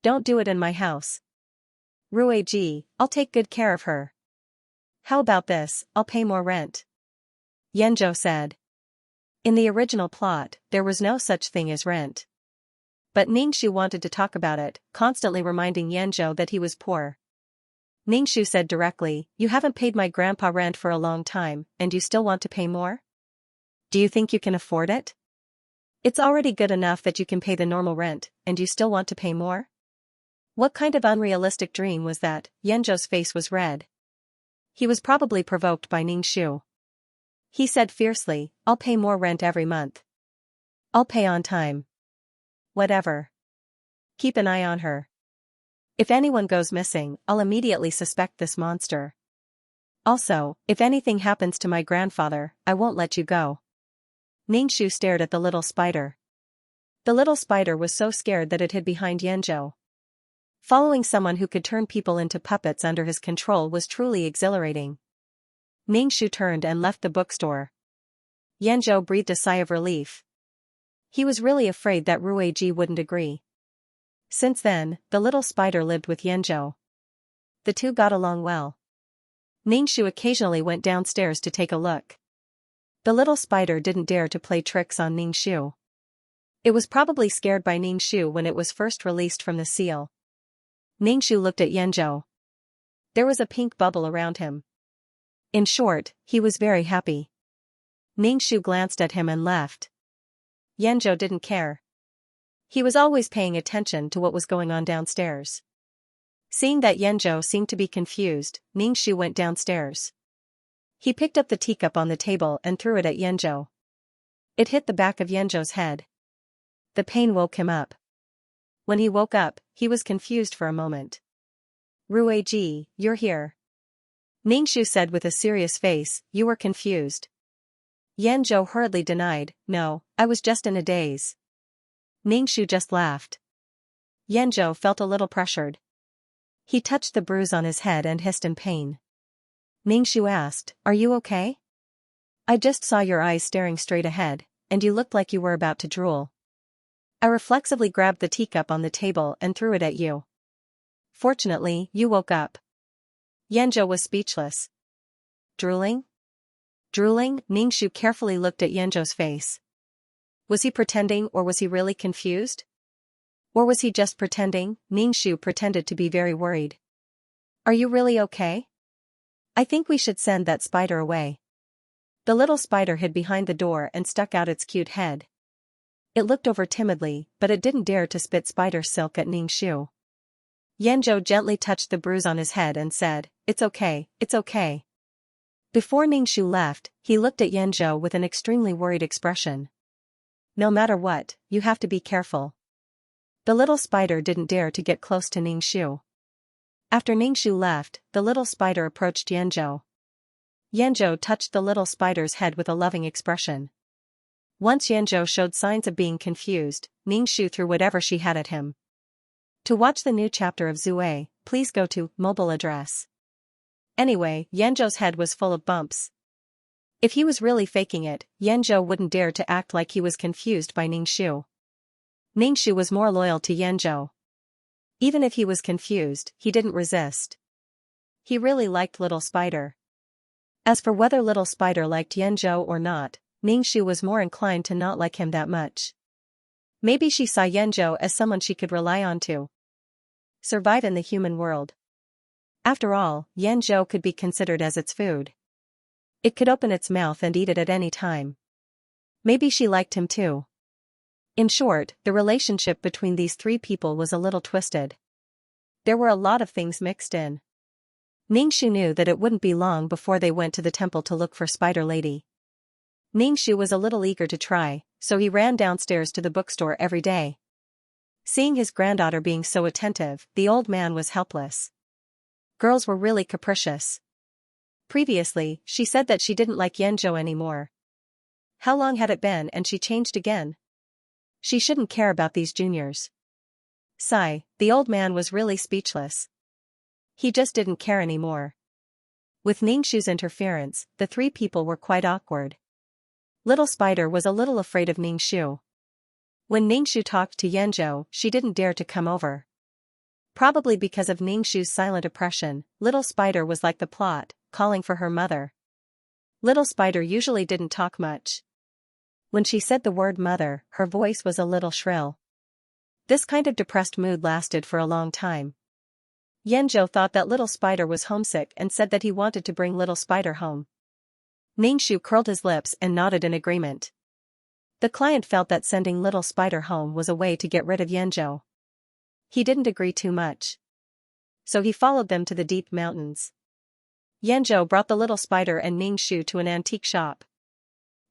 Don't do it in my house. Ruiji, I'll take good care of her. How about this, I'll pay more rent," Yanzhou said. In the original plot, there was no such thing as rent. But Ningxu wanted to talk about it, constantly reminding Yanzhou that he was poor. Ningxu said directly, "You haven't paid my grandpa rent for a long time, and you still want to pay more? Do you think you can afford it? It's already good enough that you can pay the normal rent, and you still want to pay more? What kind of unrealistic dream was that?" Yanzhou's face was red. He was probably provoked by Ningxu. He said fiercely, "I'll pay more rent every month. I'll pay on time. Whatever. Keep an eye on her. If anyone goes missing, I'll immediately suspect this monster. Also, if anything happens to my grandfather, I won't let you go." Ningxu stared at the little spider. The little spider was so scared that it hid behind Yanzhou. Following someone who could turn people into puppets under his control was truly exhilarating. Ningxu turned and left the bookstore. Yanzhou breathed a sigh of relief. He was really afraid that Ruiji wouldn't agree. Since then, the little spider lived with Yanzhou. The two got along well. Ningxu occasionally went downstairs to take a look. The little spider didn't dare to play tricks on Ningxu. It was probably scared by Ningxu when it was first released from the seal. Ningxu looked at Yanzhou. There was a pink bubble around him. In short, he was very happy. Ningxu glanced at him and left. Yanzhou didn't care. He was always paying attention to what was going on downstairs. Seeing that Yanzhou seemed to be confused, Ningxu went downstairs. He picked up the teacup on the table and threw it at Yanzhou. It hit the back of Yanzhou's head. The pain woke him up. When he woke up, he was confused for a moment. Ruiji, you're here. Ningxu said with a serious face, you were confused. Yanzhou hurriedly denied, no, I was just in a daze. Ningxu just laughed. Yanzhou felt a little pressured. He touched the bruise on his head and hissed in pain. Ningxu asked, are you okay? I just saw your eyes staring straight ahead, and you looked like you were about to drool. I reflexively grabbed the teacup on the table and threw it at you. Fortunately, you woke up. Yanzhou was speechless. Drooling? Drooling? Ningxu carefully looked at Yanzhou's face. Was he pretending or was he really confused? Or was he just pretending? Ningxu pretended to be very worried. Are you really okay? I think we should send that spider away. The little spider hid behind the door and stuck out its cute head. It looked over timidly, but it didn't dare to spit spider silk at Ningxu. Yanzhou gently touched the bruise on his head and said, it's okay, it's okay. Before Ningxu left, he looked at Yanzhou with an extremely worried expression. No matter what, you have to be careful. The little spider didn't dare to get close to Ningxu. After Ningxu left, the little spider approached Yanzhou. Yanzhou touched the little spider's head with a loving expression. Once Yanzhou showed signs of being confused, Ningxu threw whatever she had at him. To watch the new chapter of Zue, please go to mobile address. Anyway, Yanzhou's head was full of bumps. If he was really faking it, Yanzhou wouldn't dare to act like he was confused by Ningxu. Ningxu was more loyal to Yanzhou. Even if he was confused, he didn't resist. He really liked Little Spider. As for whether Little Spider liked Yanzhou or not, Ningxu was more inclined to not like him that much. Maybe she saw Yanzhou as someone she could rely on to survive in the human world. After all, Yanzhou could be considered as its food. It could open its mouth and eat it at any time. Maybe she liked him too. In short, the relationship between these three people was a little twisted. There were a lot of things mixed in. Ningxu knew that it wouldn't be long before they went to the temple to look for Spider Lady. Ningxu was a little eager to try, so he ran downstairs to the bookstore every day. Seeing his granddaughter being so attentive, the old man was helpless. Girls were really capricious. Previously, she said that she didn't like Yanzhou anymore. How long had it been and she changed again? She shouldn't care about these juniors. Sigh, the old man was really speechless. He just didn't care anymore. With Ningxu's interference, the three people were quite awkward. Little Spider was a little afraid of Ningxu. When Ningxu talked to Yanzhou, she didn't dare to come over. Probably because of Ningxu's silent oppression, Little Spider was like the plot, calling for her mother. Little Spider usually didn't talk much. When she said the word mother, her voice was a little shrill. This kind of depressed mood lasted for a long time. Yanzhou thought that Little Spider was homesick and said that he wanted to bring Little Spider home. Ningxu curled his lips and nodded in agreement. The client felt that sending Little Spider home was a way to get rid of Yanzhou. He didn't agree too much. So he followed them to the deep mountains. Yanzhou brought the Little Spider and Ningxu to an antique shop.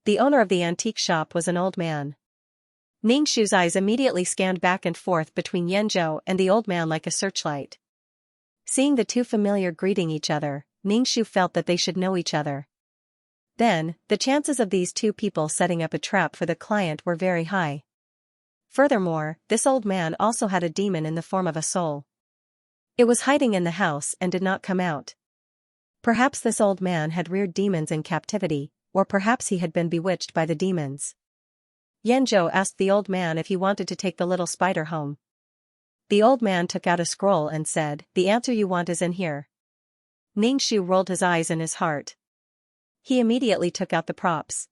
The owner of the antique shop was an old man. Ningxu's eyes immediately scanned back and forth between Yanzhou and the old man like a searchlight. Seeing the two familiar greeting each other, Ningxu felt that they should know each other. Then, the chances of these two people setting up a trap for the client were very high. Furthermore, this old man also had a demon in the form of a soul. It was hiding in the house and did not come out. Perhaps this old man had reared demons in captivity, or perhaps he had been bewitched by the demons. Yanzhou asked the old man if he wanted to take the Little Spider home. The old man took out a scroll and said, "The answer you want is in here." Ningxu rolled his eyes in his heart. He immediately took out the props.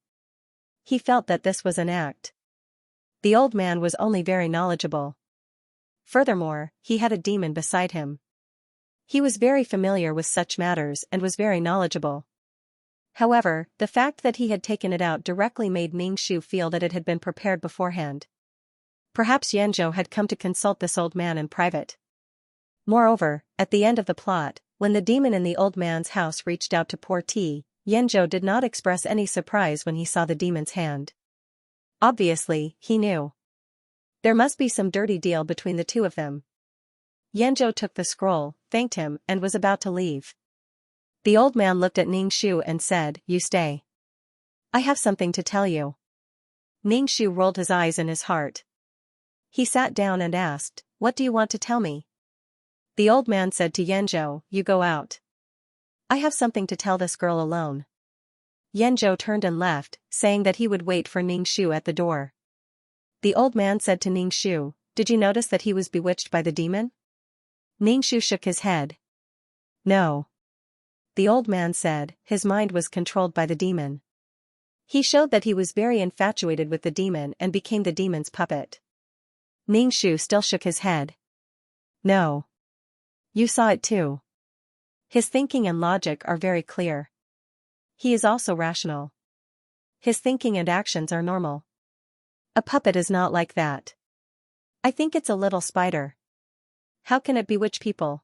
He felt that this was an act. The old man was only very knowledgeable. Furthermore, he had a demon beside him. He was very familiar with such matters and was very knowledgeable. However, the fact that he had taken it out directly made Ningxu feel that it had been prepared beforehand. Perhaps Yanzhou had come to consult this old man in private. Moreover, at the end of the plot, when the demon in the old man's house reached out to pour tea, Yanzhou did not express any surprise when he saw the demon's hand. Obviously, he knew. There must be some dirty deal between the two of them. Yanzhou took the scroll, thanked him, and was about to leave. The old man looked at Ningxu and said, "You stay. I have something to tell you." Ningxu rolled his eyes in his heart. He sat down and asked, "What do you want to tell me?" The old man said to Yanzhou, "You go out. I have something to tell this girl alone." Yanzhou turned and left, saying that he would wait for Ningxu at the door. The old man said to Ningxu, "Did you notice that he was bewitched by the demon?" Ningxu shook his head. "No." The old man said, "His mind was controlled by the demon. He showed that he was very infatuated with the demon and became the demon's puppet." Ningxu still shook his head. "No. You saw it too. His thinking and logic are very clear. He is also rational. His thinking and actions are normal. A puppet is not like that. I think it's a little spider. How can it bewitch people?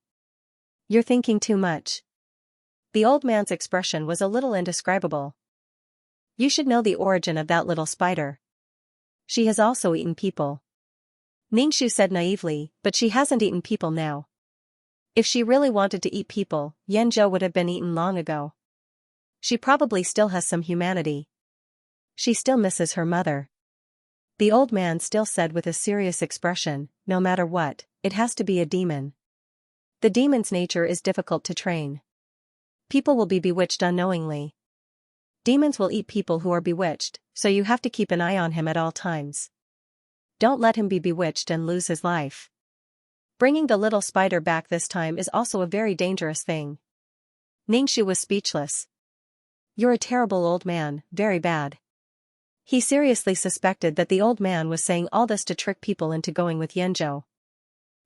You're thinking too much." The old man's expression was a little indescribable. "You should know the origin of that little spider. She has also eaten people." Ningxu said naively, "But she hasn't eaten people now. If she really wanted to eat people, Yanzhou would have been eaten long ago. She probably still has some humanity. She still misses her mother." The old man still said with a serious expression, "No matter what, it has to be a demon. The demon's nature is difficult to train. People will be bewitched unknowingly. Demons will eat people who are bewitched, so you have to keep an eye on him at all times. Don't let him be bewitched and lose his life. Bringing the little spider back this time is also a very dangerous thing." Ningxu was speechless. "You're a terrible old man, very bad." He seriously suspected that the old man was saying all this to trick people into going with Yanzhou.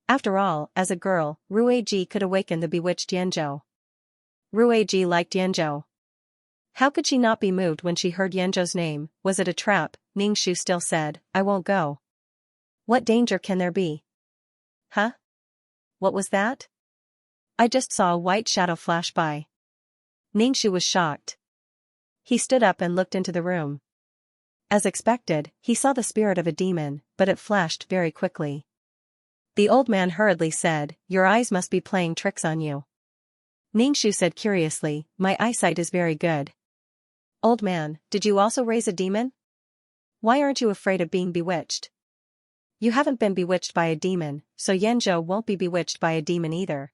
After all, as a girl, Ruiji could awaken the bewitched Yanzhou. Ruiji liked Yanzhou. How could she not be moved when she heard Yanzhou's name? Was it a trap? Ningxu still said, "I won't go." "What danger can there be?" "Huh? What was that?" "I just saw a white shadow flash by." Ningxu was shocked. He stood up and looked into the room. As expected, he saw the spirit of a demon, but it flashed very quickly. The old man hurriedly said, "Your eyes must be playing tricks on you." Ningxu said curiously, "My eyesight is very good." "Old man, did you also raise a demon? Why aren't you afraid of being bewitched?" "You haven't been bewitched by a demon, so Yanzhou won't be bewitched by a demon either."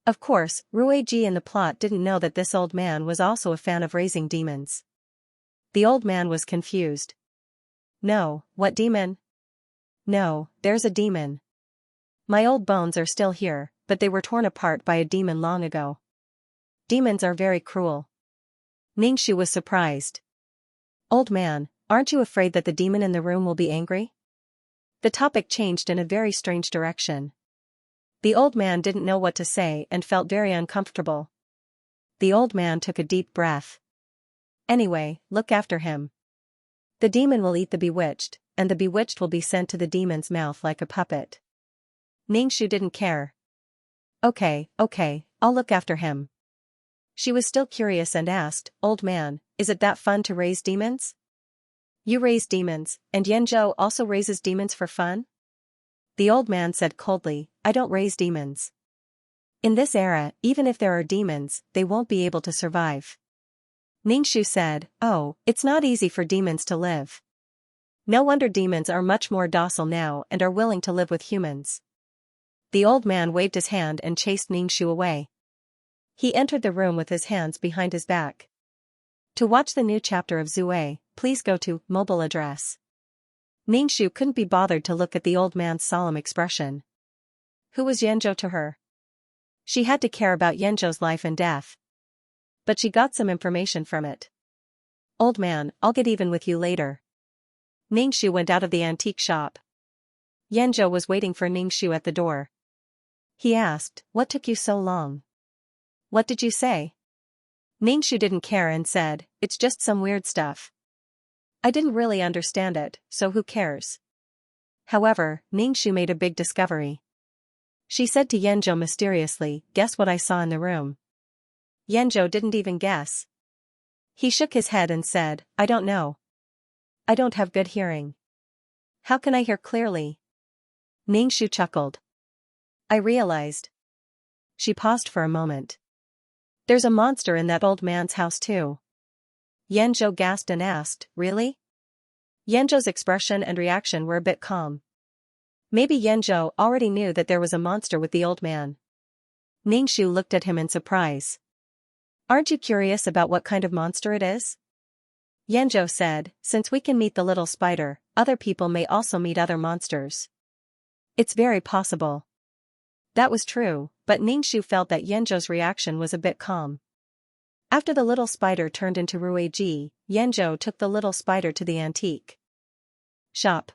Of course, Ruiji in the plot didn't know that this old man was also a fan of raising demons. The old man was confused. "No, what demon?" "No, there's a demon. My old bones are still here, but they were torn apart by a demon long ago. Demons are very cruel." Ningxu was surprised. "Old man, aren't you afraid that the demon in the room will be angry?" The topic changed in a very strange direction. The old man didn't know what to say and felt very uncomfortable. The old man took a deep breath. "Anyway, look after him. The demon will eat the bewitched, and the bewitched will be sent to the demon's mouth like a puppet." Ningxu didn't care. Okay, I'll look after him." She was still curious and asked, "Old man, is it that fun to raise demons?" "You raise demons, and Yanzhou also raises demons for fun?" The old man said coldly, "I don't raise demons. In this era, even if there are demons, they won't be able to survive." Ningxu said, "Oh, it's not easy for demons to live. No wonder demons are much more docile now and are willing to live with humans." The old man waved his hand and chased Ningxu away. He entered the room with his hands behind his back. To watch the new chapter of Zue, please go to mobile address. Ningxu couldn't be bothered to look at the old man's solemn expression. Who was Yanzhou to her? She had to care about Yanzhou's life and death. But she got some information from it. "Old man, I'll get even with you later." Ningxu went out of the antique shop. Yanzhou was waiting for Ningxu at the door. He asked, "What took you so long? What did you say?" Ningxu didn't care and said, "It's just some weird stuff. I didn't really understand it, so who cares?" However, Ningxu made a big discovery. She said to Yanzhou mysteriously, "Guess what I saw in the room?" Yanzhou didn't even guess. He shook his head and said, "I don't know. I don't have good hearing." How can I hear clearly? Ningxu chuckled. I realized. She paused for a moment. There's a monster in that old man's house too. Yanzhou gasped and asked, really? Yanzhou's expression and reaction were a bit calm. Maybe Yanzhou already knew that there was a monster with the old man. Ningxu looked at him in surprise. Aren't you curious about what kind of monster it is? Yanzhou said, since we can meet the little spider, other people may also meet other monsters. It's very possible. That was true, but Ningxu felt that Yanzhou's reaction was a bit calm. After the little spider turned into Ruiji, Yanzhou took the little spider to the antique shop.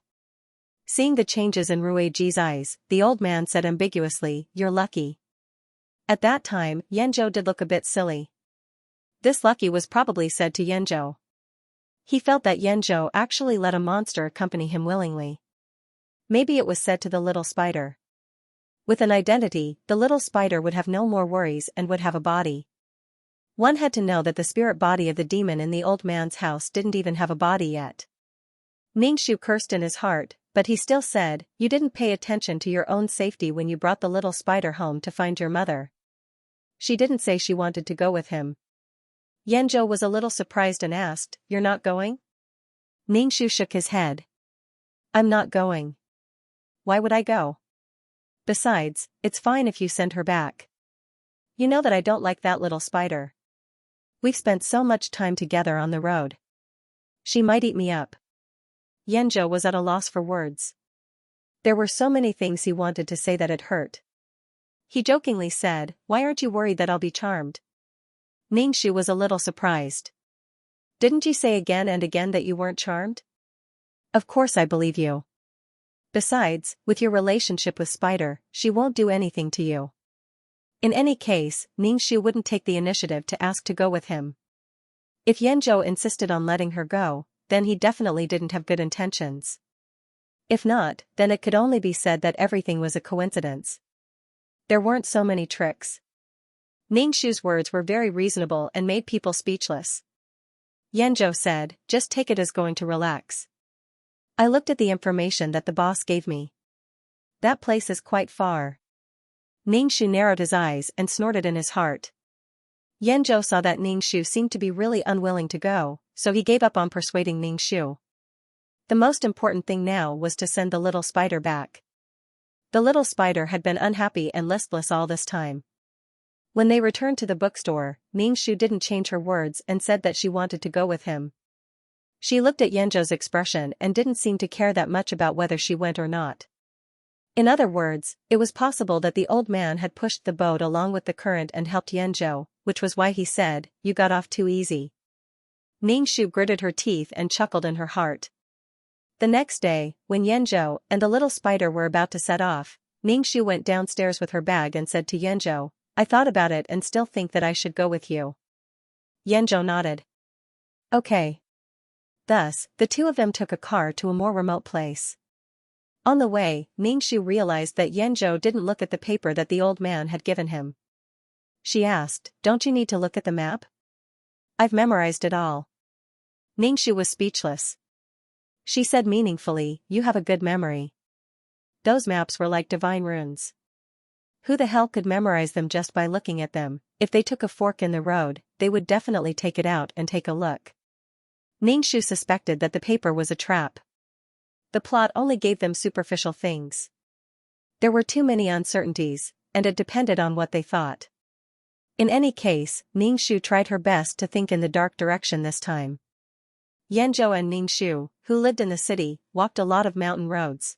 Seeing the changes in Ruiji's eyes, the old man said ambiguously, "You're lucky." At that time, Yanzhou did look a bit silly. This lucky was probably said to Yanzhou. He felt that Yanzhou actually let a monster accompany him willingly. Maybe it was said to the little spider. With an identity, the little spider would have no more worries and would have a body. One had to know that the spirit body of the demon in the old man's house didn't even have a body yet. Ningxu cursed in his heart, but he still said, "You didn't pay attention to your own safety when you brought the little spider home to find your mother." She didn't say she wanted to go with him. Yanzhou was a little surprised and asked, "You're not going?" Ningxu shook his head. "I'm not going. Why would I go? Besides, it's fine if you send her back. You know that I don't like that little spider. We've spent so much time together on the road. She might eat me up." Yanzhou was at a loss for words. There were so many things he wanted to say that it hurt. He jokingly said, "Why aren't you worried that I'll be charmed?" Ningxu was a little surprised. "Didn't you say again and again that you weren't charmed?" "Of course I believe you. Besides, with your relationship with Spider, she won't do anything to you." In any case, Ningxu wouldn't take the initiative to ask to go with him. If Yanzhou insisted on letting her go, then he definitely didn't have good intentions. If not, then it could only be said that everything was a coincidence. There weren't so many tricks. Ningxu's words were very reasonable and made people speechless. Yanzhou said, "Just take it as going to relax. I looked at the information that the boss gave me. That place is quite far." Ningxu narrowed his eyes and snorted in his heart. Yanzhou saw that Ningxu seemed to be really unwilling to go, so he gave up on persuading Ningxu. The most important thing now was to send the little spider back. The little spider had been unhappy and listless all this time. When they returned to the bookstore, Ningxu didn't change her words and said that she wanted to go with him. She looked at Yanzhou's expression and didn't seem to care that much about whether she went or not. In other words, it was possible that the old man had pushed the boat along with the current and helped Yanzhou, which was why he said, "You got off too easy." Ningxu gritted her teeth and chuckled in her heart. The next day, when Yanzhou and the little spider were about to set off, Ningxu went downstairs with her bag and said to Yanzhou, "I thought about it and still think that I should go with you." Yanzhou nodded. "Okay." Thus, the two of them took a car to a more remote place. On the way, Ningxu realized that Yanzhou didn't look at the paper that the old man had given him. She asked, "Don't you need to look at the map?" "I've memorized it all." Ningxu was speechless. She said meaningfully, "You have a good memory." Those maps were like divine runes. Who the hell could memorize them just by looking at them? If they took a fork in the road, they would definitely take it out and take a look. Ningxu suspected that the paper was a trap. The plot only gave them superficial things. There were too many uncertainties, and it depended on what they thought. In any case, Ningxu tried her best to think in the dark direction this time. Yanzhou and Ningxu, who lived in the city, walked a lot of mountain roads.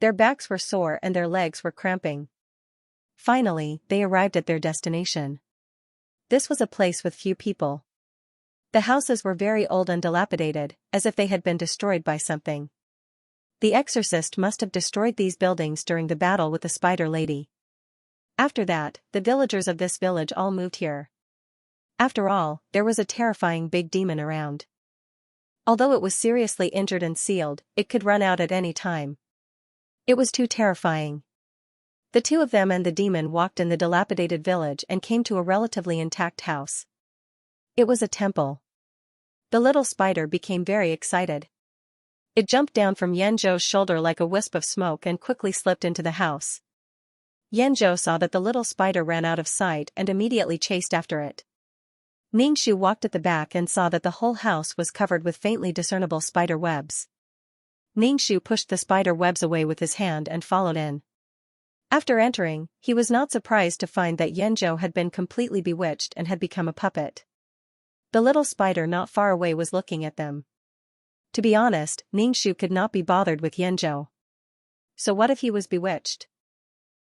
Their backs were sore and their legs were cramping. Finally, they arrived at their destination. This was a place with few people. The houses were very old and dilapidated, as if they had been destroyed by something. The exorcist must have destroyed these buildings during the battle with the Spider Lady. After that, the villagers of this village all moved here. After all, there was a terrifying big demon around. Although it was seriously injured and sealed, it could run out at any time. It was too terrifying. The two of them and the demon walked in the dilapidated village and came to a relatively intact house. It was a temple. The little spider became very excited. It jumped down from Yanzhou's shoulder like a wisp of smoke and quickly slipped into the house. Yanzhou saw that the little spider ran out of sight and immediately chased after it. Ningxu walked at the back and saw that the whole house was covered with faintly discernible spider webs. Ningxu pushed the spider webs away with his hand and followed in. After entering, he was not surprised to find that Yanzhou had been completely bewitched and had become a puppet. The little spider not far away was looking at them. To be honest, Ningxu could not be bothered with Yanzhou. So what if he was bewitched?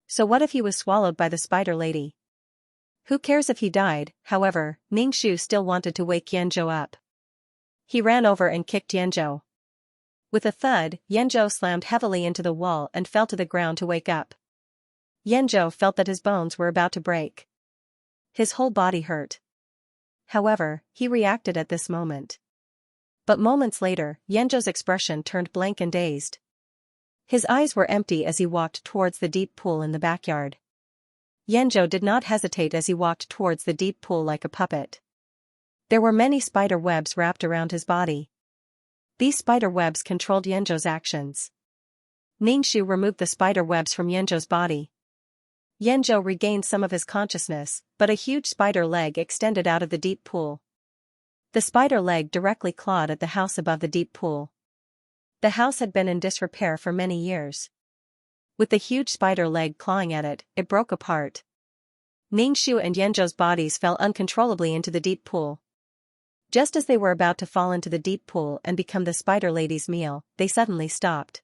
So what if he was swallowed by the spider lady? Who cares if he died? However, Ningxu still wanted to wake Yanzhou up. He ran over and kicked Yanzhou. With a thud, Yanzhou slammed heavily into the wall and fell to the ground to wake up. Yanzhou felt that his bones were about to break. His whole body hurt. However, he reacted at this moment. But moments later, Yanzhou's expression turned blank and dazed. His eyes were empty as he walked towards the deep pool in the backyard. Yanzhou did not hesitate as he walked towards the deep pool like a puppet. There were many spider webs wrapped around his body. These spider webs controlled Yanzhou's actions. Ningxu removed the spider webs from Yanzhou's body. Yanzhou regained some of his consciousness, but a huge spider leg extended out of the deep pool. The spider leg directly clawed at the house above the deep pool. The house had been in disrepair for many years. With the huge spider leg clawing at it, it broke apart. Ningxu and Yanzhou's bodies fell uncontrollably into the deep pool. Just as they were about to fall into the deep pool and become the spider lady's meal, they suddenly stopped.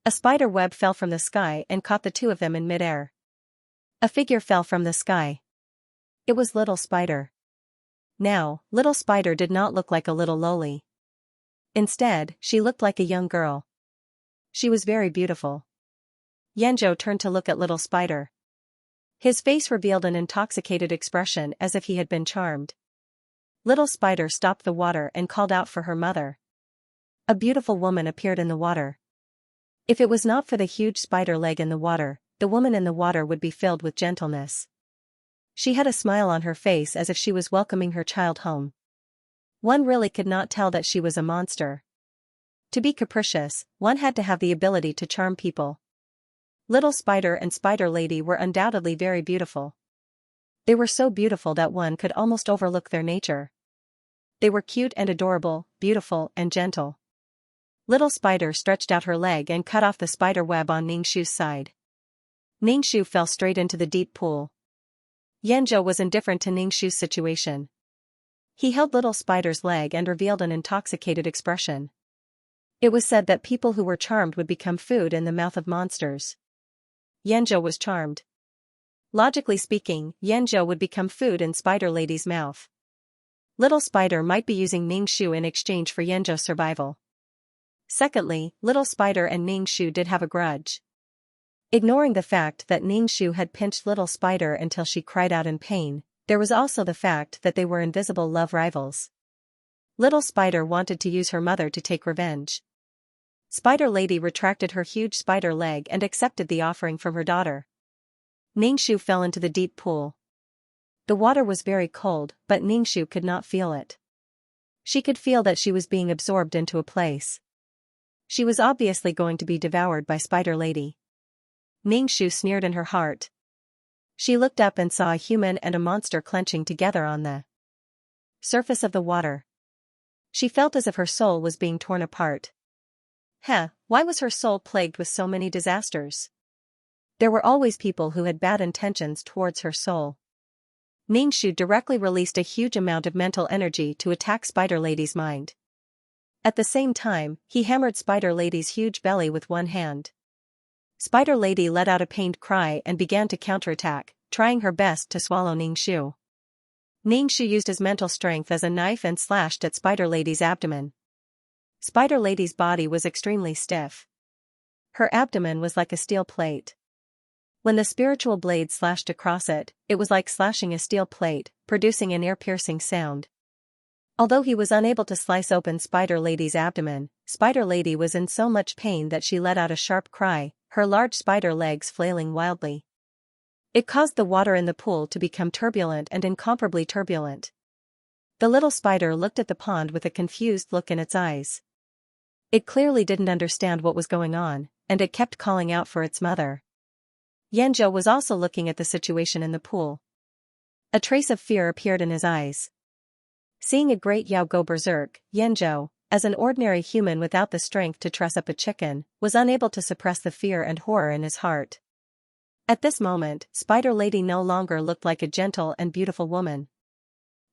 A spider web fell from the sky and caught the two of them in midair. A figure fell from the sky. It was Little Spider. Now, Little Spider did not look like a little loli. Instead, she looked like a young girl. She was very beautiful. Yanzhou turned to look at Little Spider. His face revealed an intoxicated expression as if he had been charmed. Little Spider stopped the water and called out for her mother. A beautiful woman appeared in the water. If it was not for the huge spider leg in the water, the woman in the water would be filled with gentleness. She had a smile on her face as if she was welcoming her child home. One really could not tell that she was a monster. To be capricious, one had to have the ability to charm people. Little Spider and Spider Lady were undoubtedly very beautiful. They were so beautiful that one could almost overlook their nature. They were cute and adorable, beautiful and gentle. Little Spider stretched out her leg and cut off the spider web on Ningxu's side. Ningxu fell straight into the deep pool. Yanzhou was indifferent to Ningxu's situation. He held Little Spider's leg and revealed an intoxicated expression. It was said that people who were charmed would become food in the mouth of monsters. Yanzhou was charmed. Logically speaking, Yanzhou would become food in Spider Lady's mouth. Little Spider might be using Ningxu in exchange for Yanzhou's survival. Secondly, Little Spider and Ningxu did have a grudge. Ignoring the fact that Ningxu had pinched Little Spider until she cried out in pain, there was also the fact that they were invisible love rivals. Little Spider wanted to use her mother to take revenge. Spider Lady retracted her huge spider leg and accepted the offering from her daughter. Ningxu fell into the deep pool. The water was very cold, but Ningxu could not feel it. She could feel that she was being absorbed into a place. She was obviously going to be devoured by Spider Lady. Ningxu sneered in her heart. She looked up and saw a human and a monster clenching together on the surface of the water. She felt as if her soul was being torn apart. Why was her soul plagued with so many disasters? There were always people who had bad intentions towards her soul. Ningxu directly released a huge amount of mental energy to attack Spider Lady's mind. At the same time, he hammered Spider Lady's huge belly with one hand. Spider Lady let out a pained cry and began to counterattack, trying her best to swallow Ningxu. Ningxu used his mental strength as a knife and slashed at Spider Lady's abdomen. Spider Lady's body was extremely stiff. Her abdomen was like a steel plate. When the spiritual blade slashed across it, it was like slashing a steel plate, producing an ear-piercing sound. Although he was unable to slice open Spider Lady's abdomen, Spider Lady was in so much pain that she let out a sharp cry, her large spider legs flailing wildly. It caused the water in the pool to become turbulent and incomparably turbulent. The little spider looked at the pond with a confused look in its eyes. It clearly didn't understand what was going on, and it kept calling out for its mother. Xianxia was also looking at the situation in the pool. A trace of fear appeared in his eyes. Seeing a great Yao go berserk, Xianxia, as an ordinary human without the strength to truss up a chicken, was unable to suppress the fear and horror in his heart. At this moment, Spider Lady no longer looked like a gentle and beautiful woman.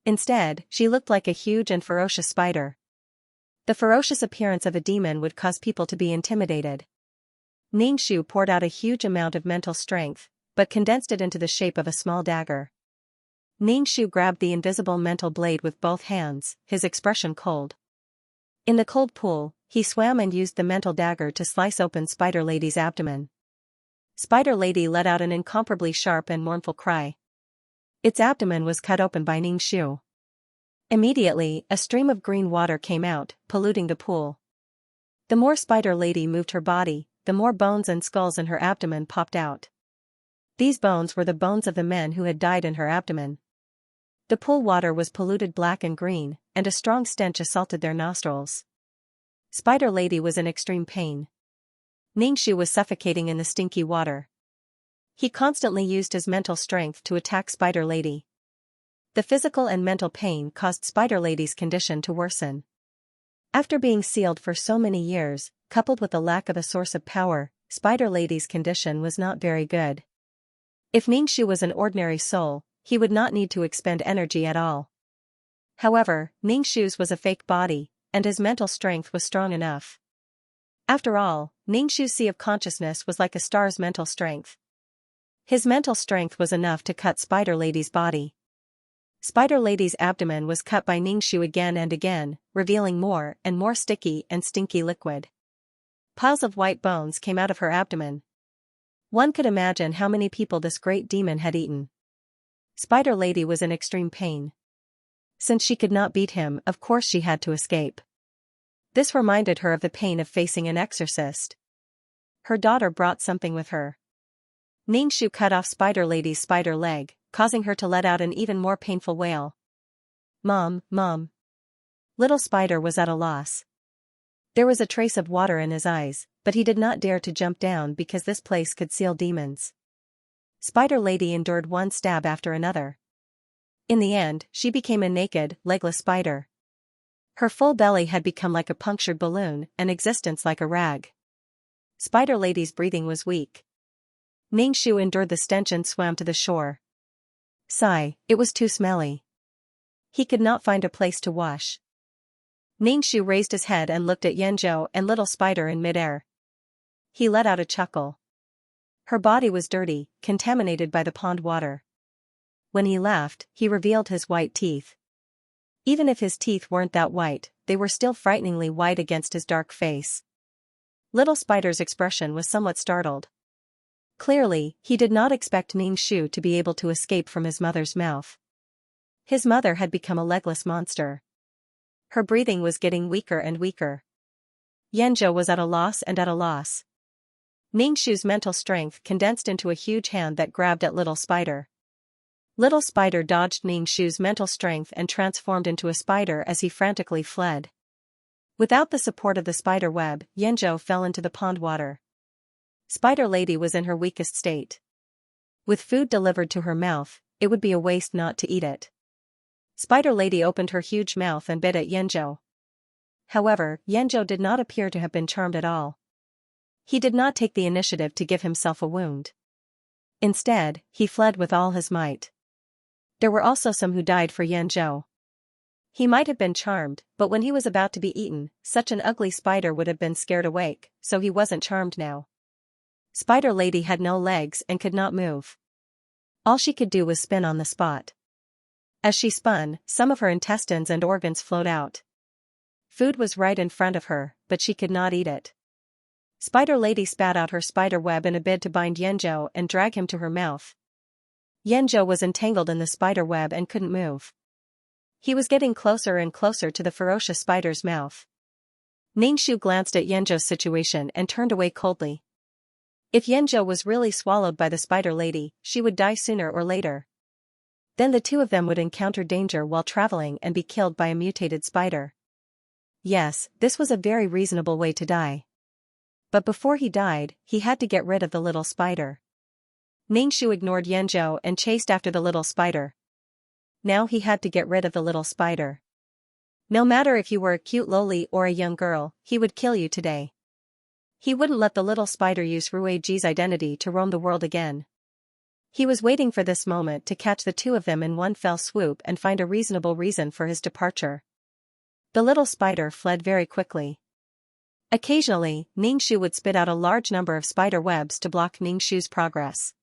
Instead, she looked like a huge and ferocious spider. The ferocious appearance of a demon would cause people to be intimidated. Ningxu poured out a huge amount of mental strength, but condensed it into the shape of a small dagger. Ningxu grabbed the invisible mental blade with both hands, his expression cold. In the cold pool, he swam and used the mental dagger to slice open Spider Lady's abdomen. Spider Lady let out an incomparably sharp and mournful cry. Its abdomen was cut open by Ningxu. Immediately, a stream of green water came out, polluting the pool. The more Spider Lady moved her body, the more bones and skulls in her abdomen popped out. These bones were the bones of the men who had died in her abdomen. The pool water was polluted black and green, and a strong stench assaulted their nostrils. Spider Lady was in extreme pain. Ningxu was suffocating in the stinky water. He constantly used his mental strength to attack Spider Lady. The physical and mental pain caused Spider Lady's condition to worsen. After being sealed for so many years, coupled with the lack of a source of power, Spider Lady's condition was not very good. If Ningxu was an ordinary soul, he would not need to expend energy at all. However, Ningxu's was a fake body, and his mental strength was strong enough. After all, Ningxu's sea of consciousness was like a star's mental strength. His mental strength was enough to cut Spider Lady's body. Spider Lady's abdomen was cut by Ningxu again and again, revealing more and more sticky and stinky liquid. Piles of white bones came out of her abdomen. One could imagine how many people this great demon had eaten. Spider Lady was in extreme pain. Since she could not beat him, of course she had to escape. This reminded her of the pain of facing an exorcist. Her daughter brought something with her. Ningxu cut off Spider Lady's spider leg, causing her to let out an even more painful wail. "Mom, Mom." Little Spider was at a loss. There was a trace of water in his eyes, but he did not dare to jump down because this place could seal demons. Spider Lady endured one stab after another. In the end, she became a naked, legless spider. Her full belly had become like a punctured balloon, and existence like a rag. Spider Lady's breathing was weak. Ningxu endured the stench and swam to the shore. Sigh, it was too smelly. He could not find a place to wash. Ningxu raised his head and looked at Xianxia and Little Spider in midair. He let out a chuckle. Her body was dirty, contaminated by the pond water. When he laughed, he revealed his white teeth. Even if his teeth weren't that white, they were still frighteningly white against his dark face. Little Spider's expression was somewhat startled. Clearly, he did not expect Ningxu to be able to escape from his mother's mouth. His mother had become a legless monster. Her breathing was getting weaker and weaker. Xianxia was at a loss and at a loss. Ningxu's mental strength condensed into a huge hand that grabbed at Little Spider. Little Spider dodged Ningxu's mental strength and transformed into a spider as he frantically fled. Without the support of the spider web, Xianxia fell into the pond water. Spider Lady was in her weakest state. With food delivered to her mouth, it would be a waste not to eat it. Spider Lady opened her huge mouth and bit at Xianxia. However, Xianxia did not appear to have been charmed at all. He did not take the initiative to give himself a wound. Instead, he fled with all his might. There were also some who died for Xianxia. He might have been charmed, but when he was about to be eaten, such an ugly spider would have been scared awake, so he wasn't charmed now. Spider Lady had no legs and could not move. All she could do was spin on the spot. As she spun, some of her intestines and organs flowed out. Food was right in front of her, but she could not eat it. Spider Lady spat out her spider web in a bid to bind Xianxia and drag him to her mouth. Xianxia was entangled in the spider web and couldn't move. He was getting closer and closer to the ferocious spider's mouth. Ningxu glanced at Xianxia's situation and turned away coldly. If Xianxia was really swallowed by the Spider Lady, she would die sooner or later. Then the two of them would encounter danger while traveling and be killed by a mutated spider. Yes, this was a very reasonable way to die. But before he died, he had to get rid of the little spider. Ningxu ignored Yanzhou and chased after the little spider. Now he had to get rid of the little spider. No matter if you were a cute loli or a young girl, he would kill you today. He wouldn't let the little spider use Ruiji's identity to roam the world again. He was waiting for this moment to catch the two of them in one fell swoop and find a reasonable reason for his departure. The little spider fled very quickly. Occasionally, Ningxu would spit out a large number of spider webs to block Ningxu's progress.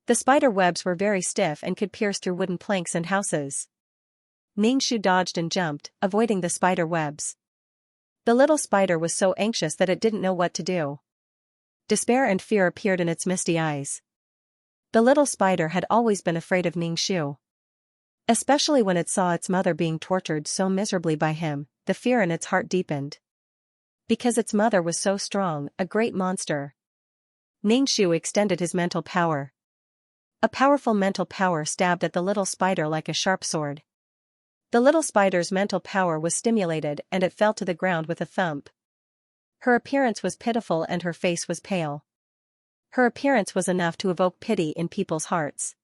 The spider webs were very stiff and could pierce through wooden planks and houses. Ningxu dodged and jumped, avoiding the spider webs. The little spider was so anxious that it didn't know what to do. Despair and fear appeared in its misty eyes. The little spider had always been afraid of Ningxu. Especially when it saw its mother being tortured so miserably by him, the fear in its heart deepened. Because its mother was so strong, a great monster. Ningxu extended his mental power. A powerful mental power stabbed at the little spider like a sharp sword. The little spider's mental power was stimulated and it fell to the ground with a thump. Her appearance was pitiful and her face was pale. Her appearance was enough to evoke pity in people's hearts.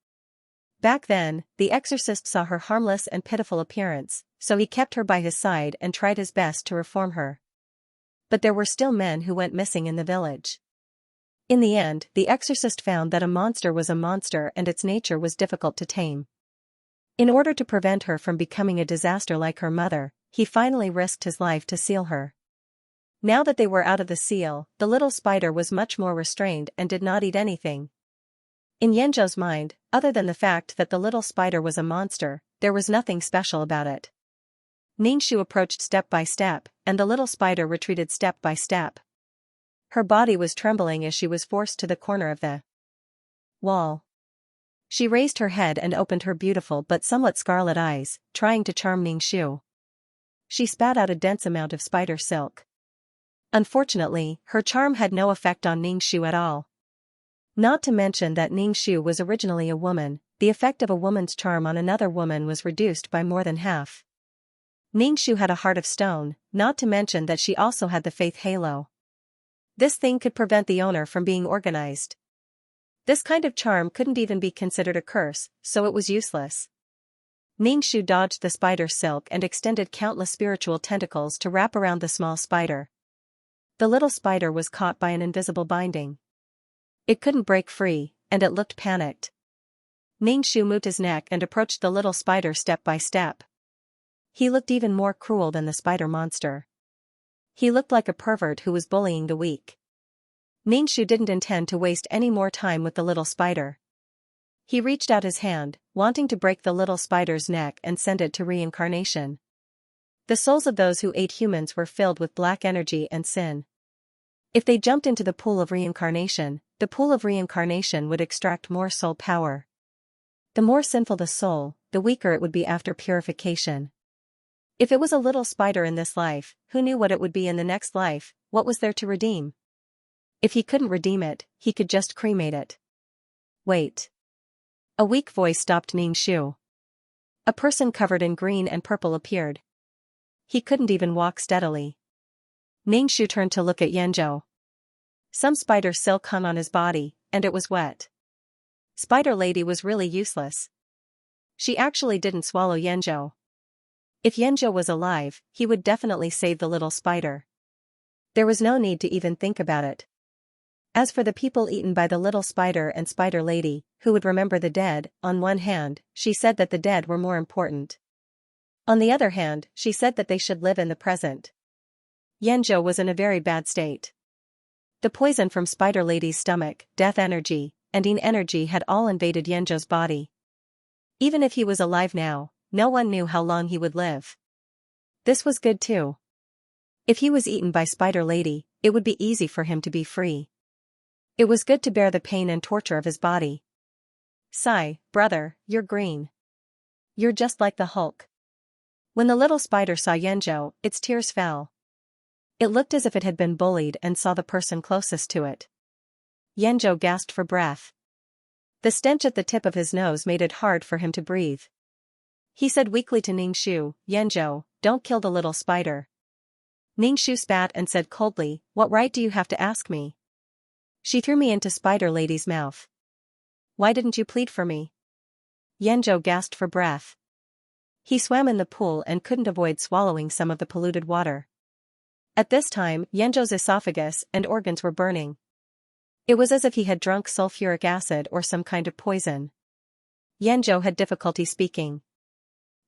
Back then, the exorcist saw her harmless and pitiful appearance, so he kept her by his side and tried his best to reform her. But there were still men who went missing in the village. In the end, the exorcist found that a monster was a monster and its nature was difficult to tame. In order to prevent her from becoming a disaster like her mother, he finally risked his life to seal her. Now that they were out of the seal, the little spider was much more restrained and did not eat anything. In Yanzhou's mind, other than the fact that the little spider was a monster, there was nothing special about it. Ningxu approached step by step, and the little spider retreated step by step. Her body was trembling as she was forced to the corner of the wall. She raised her head and opened her beautiful but somewhat scarlet eyes, trying to charm Ningxu. She spat out a dense amount of spider silk. Unfortunately, her charm had no effect on Ningxu at all. Not to mention that Ningxu was originally a woman, the effect of a woman's charm on another woman was reduced by more than half. Ningxu had a heart of stone, not to mention that she also had the faith halo. This thing could prevent the owner from being organized. This kind of charm couldn't even be considered a curse, so it was useless. Ningxu dodged the spider silk and extended countless spiritual tentacles to wrap around the small spider. The little spider was caught by an invisible binding. It couldn't break free, and it looked panicked. Ningxu moved his neck and approached the little spider step by step. He looked even more cruel than the spider monster. He looked like a pervert who was bullying the weak. Ningxu didn't intend to waste any more time with the little spider. He reached out his hand, wanting to break the little spider's neck and send it to reincarnation. The souls of those who ate humans were filled with black energy and sin. If they jumped into the pool of reincarnation, the pool of reincarnation would extract more soul power. The more sinful the soul, the weaker it would be after purification. If it was a little spider in this life, who knew what it would be in the next life? What was there to redeem? If he couldn't redeem it, he could just cremate it. Wait. A weak voice stopped Ningxu. A person covered in green and purple appeared. He couldn't even walk steadily. Ningxu turned to look at Yanzhou. Some spider silk hung on his body, and it was wet. Spider Lady was really useless. She actually didn't swallow Yanzhou. If Yanzhou was alive, he would definitely save the little spider. There was no need to even think about it. As for the people eaten by the little spider and Spider Lady, who would remember the dead, on one hand, she said that the dead were more important. On the other hand, she said that they should live in the present. Yanzhou was in a very bad state. The poison from Spider Lady's stomach, death energy, and yin energy had all invaded Yanzhou's body. Even if he was alive now, no one knew how long he would live. This was good too. If he was eaten by Spider Lady, it would be easy for him to be free. It was good to bear the pain and torture of his body. Sigh, brother, you're green. You're just like the Hulk. When the little spider saw Yanzhou, its tears fell. It looked as if it had been bullied and saw the person closest to it. Yanzhou gasped for breath. The stench at the tip of his nose made it hard for him to breathe. He said weakly to Ningxu, Yanzhou, don't kill the little spider. Ningxu spat and said coldly, "What right do you have to ask me?" "She threw me into Spider Lady's mouth." "Why didn't you plead for me?" Yanzhou gasped for breath. He swam in the pool and couldn't avoid swallowing some of the polluted water. At this time, Yanzhou's esophagus and organs were burning. It was as if he had drunk sulfuric acid or some kind of poison. Yanzhou had difficulty speaking.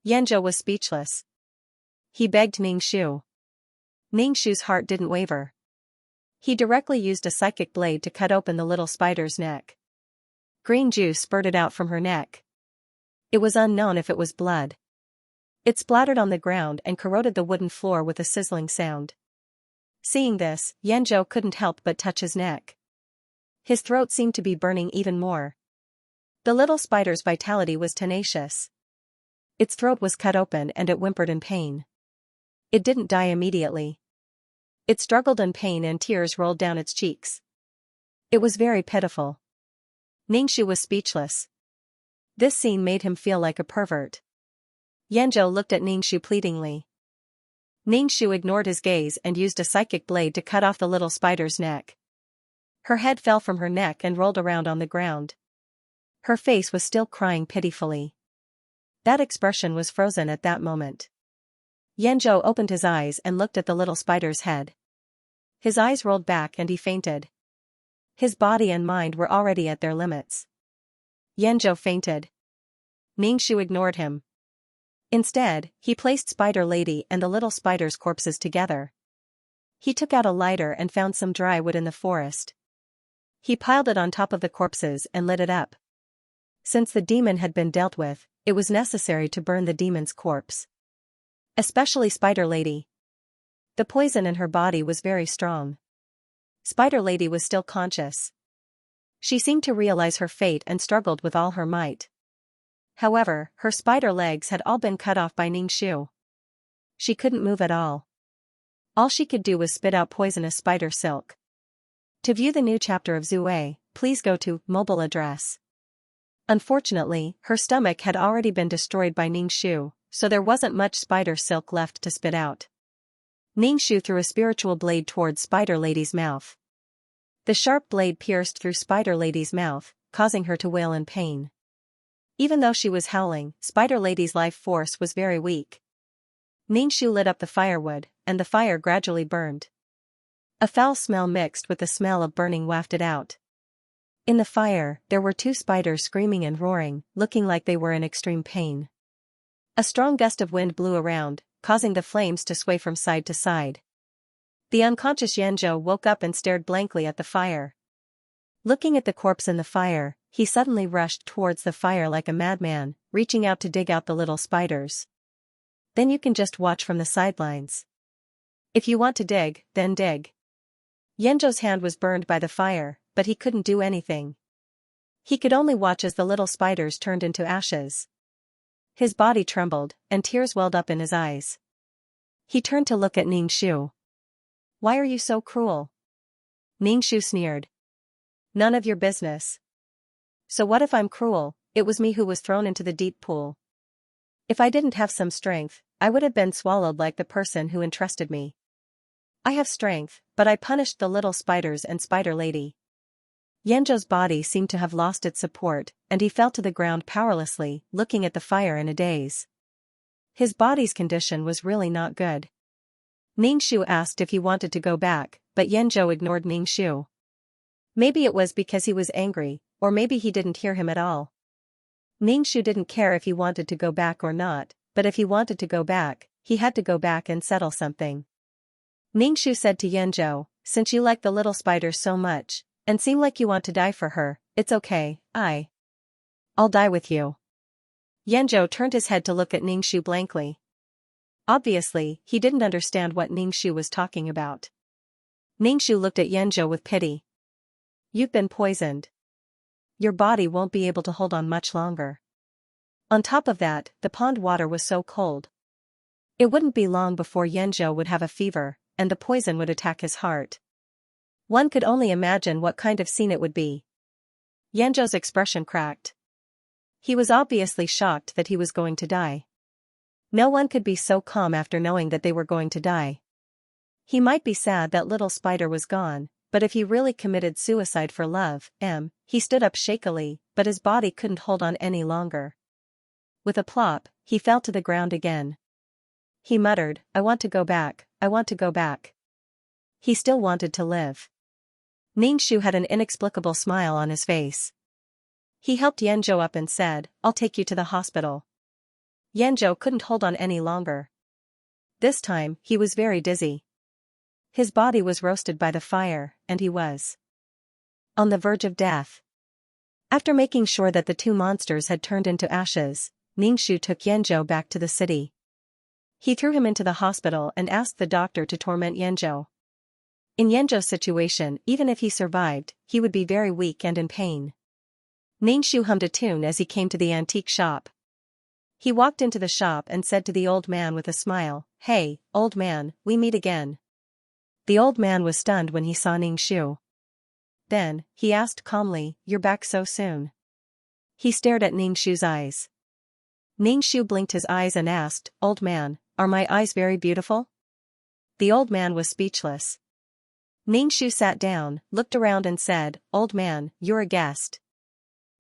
Yanzhou was speechless. He begged Ningxu. Ningxu's heart didn't waver. He directly used a psychic blade to cut open the little spider's neck. Green juice spurted out from her neck. It was unknown if it was blood. It splattered on the ground and corroded the wooden floor with a sizzling sound. Seeing this, Yanzhou couldn't help but touch his neck. His throat seemed to be burning even more. The little spider's vitality was tenacious. Its throat was cut open and it whimpered in pain. It didn't die immediately. It struggled in pain and tears rolled down its cheeks. It was very pitiful. Ningxu was speechless. This scene made him feel like a pervert. Yanzhou looked at Ningxu pleadingly. Ningxu ignored his gaze and used a psychic blade to cut off the little spider's neck. Her head fell from her neck and rolled around on the ground. Her face was still crying pitifully. That expression was frozen at that moment. Yanzhou opened his eyes and looked at the little spider's head. His eyes rolled back and he fainted. His body and mind were already at their limits. Yanzhou fainted. Ningxu ignored him. Instead, he placed Spider Lady and the little spider's corpses together. He took out a lighter and found some dry wood in the forest. He piled it on top of the corpses and lit it up. Since the demon had been dealt with, it was necessary to burn the demon's corpse. Especially Spider Lady. The poison in her body was very strong. Spider Lady was still conscious. She seemed to realize her fate and struggled with all her might. However, her spider legs had all been cut off by Ningxu. She couldn't move at all. All she could do was spit out poisonous spider silk. To view the new chapter of Zue, please go to mobile address. Unfortunately, her stomach had already been destroyed by Ningxu, so there wasn't much spider silk left to spit out. Ningxu threw a spiritual blade towards Spider Lady's mouth. The sharp blade pierced through Spider Lady's mouth, causing her to wail in pain. Even though she was howling, Spider Lady's life force was very weak. Ningxu lit up the firewood, and the fire gradually burned. A foul smell mixed with the smell of burning wafted out. In the fire, there were two spiders screaming and roaring, looking like they were in extreme pain. A strong gust of wind blew around, causing the flames to sway from side to side. The unconscious Yanzhou woke up and stared blankly at the fire. Looking at the corpse in the fire, he suddenly rushed towards the fire like a madman, reaching out to dig out the little spiders. Then you can just watch from the sidelines. If you want to dig, then dig. Yanzhou's hand was burned by the fire, but he couldn't do anything. He could only watch as the little spiders turned into ashes. His body trembled, and tears welled up in his eyes. He turned to look at Ningxu. "Why are you so cruel?" Ningxu sneered. "None of your business. So what if I'm cruel? It was me who was thrown into the deep pool. If I didn't have some strength, I would have been swallowed like the person who entrusted me. I have strength, but I punished the little spiders and Spider Lady." Yanzhou's body seemed to have lost its support, and he fell to the ground powerlessly, looking at the fire in a daze. His body's condition was really not good. Ningxu asked if he wanted to go back, but Yanzhou ignored Ningxu. Maybe it was because he was angry, or maybe he didn't hear him at all. Ningxu didn't care if he wanted to go back or not, but if he wanted to go back, he had to go back and settle something. Ningxu said to Yanzhou, "Since you like the little spider so much, and seem like you want to die for her, it's okay, I'll die with you." Yanzhou turned his head to look at Ningxu blankly. Obviously, he didn't understand what Ningxu was talking about. Ningxu looked at Yanzhou with pity. "You've been poisoned. Your body won't be able to hold on much longer. On top of that, the pond water was so cold. It wouldn't be long before Yanzhou would have a fever, and the poison would attack his heart. One could only imagine what kind of scene it would be." Yanzhou's expression cracked. He was obviously shocked that he was going to die. No one could be so calm after knowing that they were going to die. He might be sad that little spider was gone, but if he really committed suicide for love, he stood up shakily, but his body couldn't hold on any longer. With a plop, he fell to the ground again. He muttered, I want to go back, I want to go back. He still wanted to live. Ningxu had an inexplicable smile on his face. He helped Yanzhou up and said, I'll take you to the hospital. Yanzhou couldn't hold on any longer. This time, he was very dizzy. His body was roasted by the fire, and he was on the verge of death. After making sure that the two monsters had turned into ashes, Ningxu took Yanzhou back to the city. He threw him into the hospital and asked the doctor to torment Yanzhou. In Yanzhou's situation, even if he survived, he would be very weak and in pain. Ningxu hummed a tune as he came to the antique shop. He walked into the shop and said to the old man with a smile, Hey, old man, we meet again. The old man was stunned when he saw Ningxu. Then, he asked calmly, You're back so soon? He stared at Ningxu's eyes. Ningxu blinked his eyes and asked, Old man, are my eyes very beautiful? The old man was speechless. Ningxu sat down, looked around and said, Old man, you're a guest.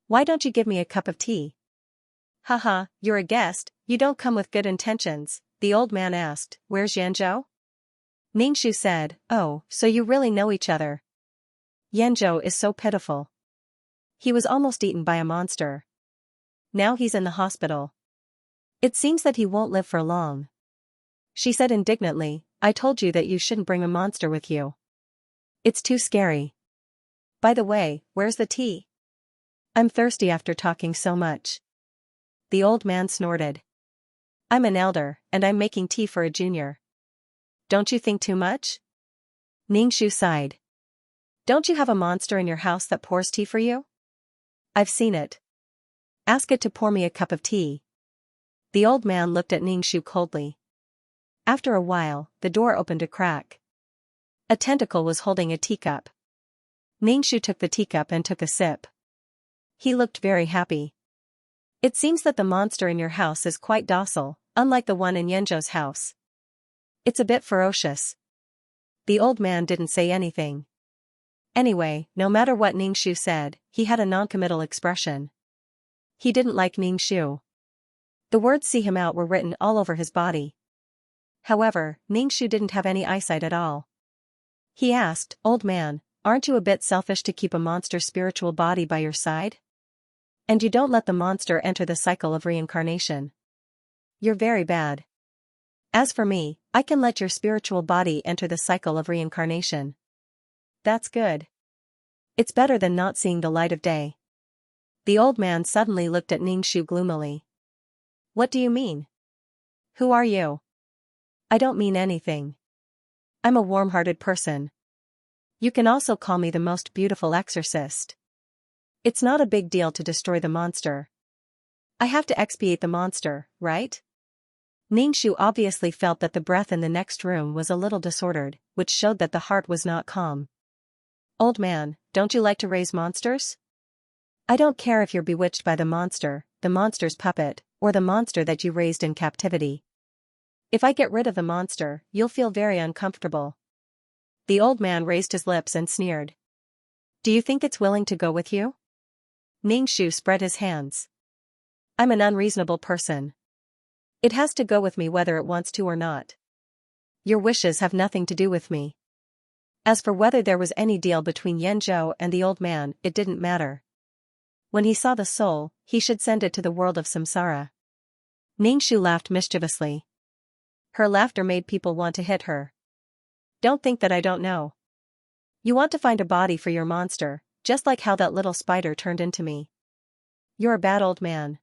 Why don't you give me a cup of tea? Haha, you're a guest, you don't come with good intentions, the old man asked, Where's Yanzhou? Ningxu said, Oh, so you really know each other. Yanzhou is so pitiful. He was almost eaten by a monster. Now he's in the hospital. It seems that he won't live for long. She said indignantly, I told you that you shouldn't bring a monster with you. It's too scary. By the way, where's the tea? I'm thirsty after talking so much. The old man snorted. I'm an elder, and I'm making tea for a junior. Don't you think too much? Ningxu sighed. Don't you have a monster in your house that pours tea for you? I've seen it. Ask it to pour me a cup of tea. The old man looked at Ningxu coldly. After a while, the door opened a crack. A tentacle was holding a teacup. Ningxu took the teacup and took a sip. He looked very happy. It seems that the monster in your house is quite docile, unlike the one in Yanzhou's house. It's a bit ferocious. The old man didn't say anything. Anyway, no matter what Ningxu said, he had a noncommittal expression. He didn't like Ningxu. The words see him out were written all over his body. However, Ningxu didn't have any eyesight at all. He asked, Old man, aren't you a bit selfish to keep a monster's spiritual body by your side? And you don't let the monster enter the cycle of reincarnation. You're very bad. As for me, I can let your spiritual body enter the cycle of reincarnation. That's good. It's better than not seeing the light of day. The old man suddenly looked at Ningxu gloomily. What do you mean? Who are you? I don't mean anything. I'm a warm-hearted person. You can also call me the most beautiful exorcist. It's not a big deal to destroy the monster. I have to expiate the monster, right? Ningxu obviously felt that the breath in the next room was a little disordered, which showed that the heart was not calm. Old man, don't you like to raise monsters? I don't care if you're bewitched by the monster's puppet, or the monster that you raised in captivity. If I get rid of the monster, you'll feel very uncomfortable. The old man raised his lips and sneered. Do you think it's willing to go with you? Ningxu spread his hands. I'm an unreasonable person. It has to go with me whether it wants to or not. Your wishes have nothing to do with me. As for whether there was any deal between Yanzhou and the old man, it didn't matter. When he saw the soul, he should send it to the world of samsara. Ningxu laughed mischievously. Her laughter made people want to hit her. Don't think that I don't know. You want to find a body for your monster, just like how that little spider turned into me. You're a bad old man.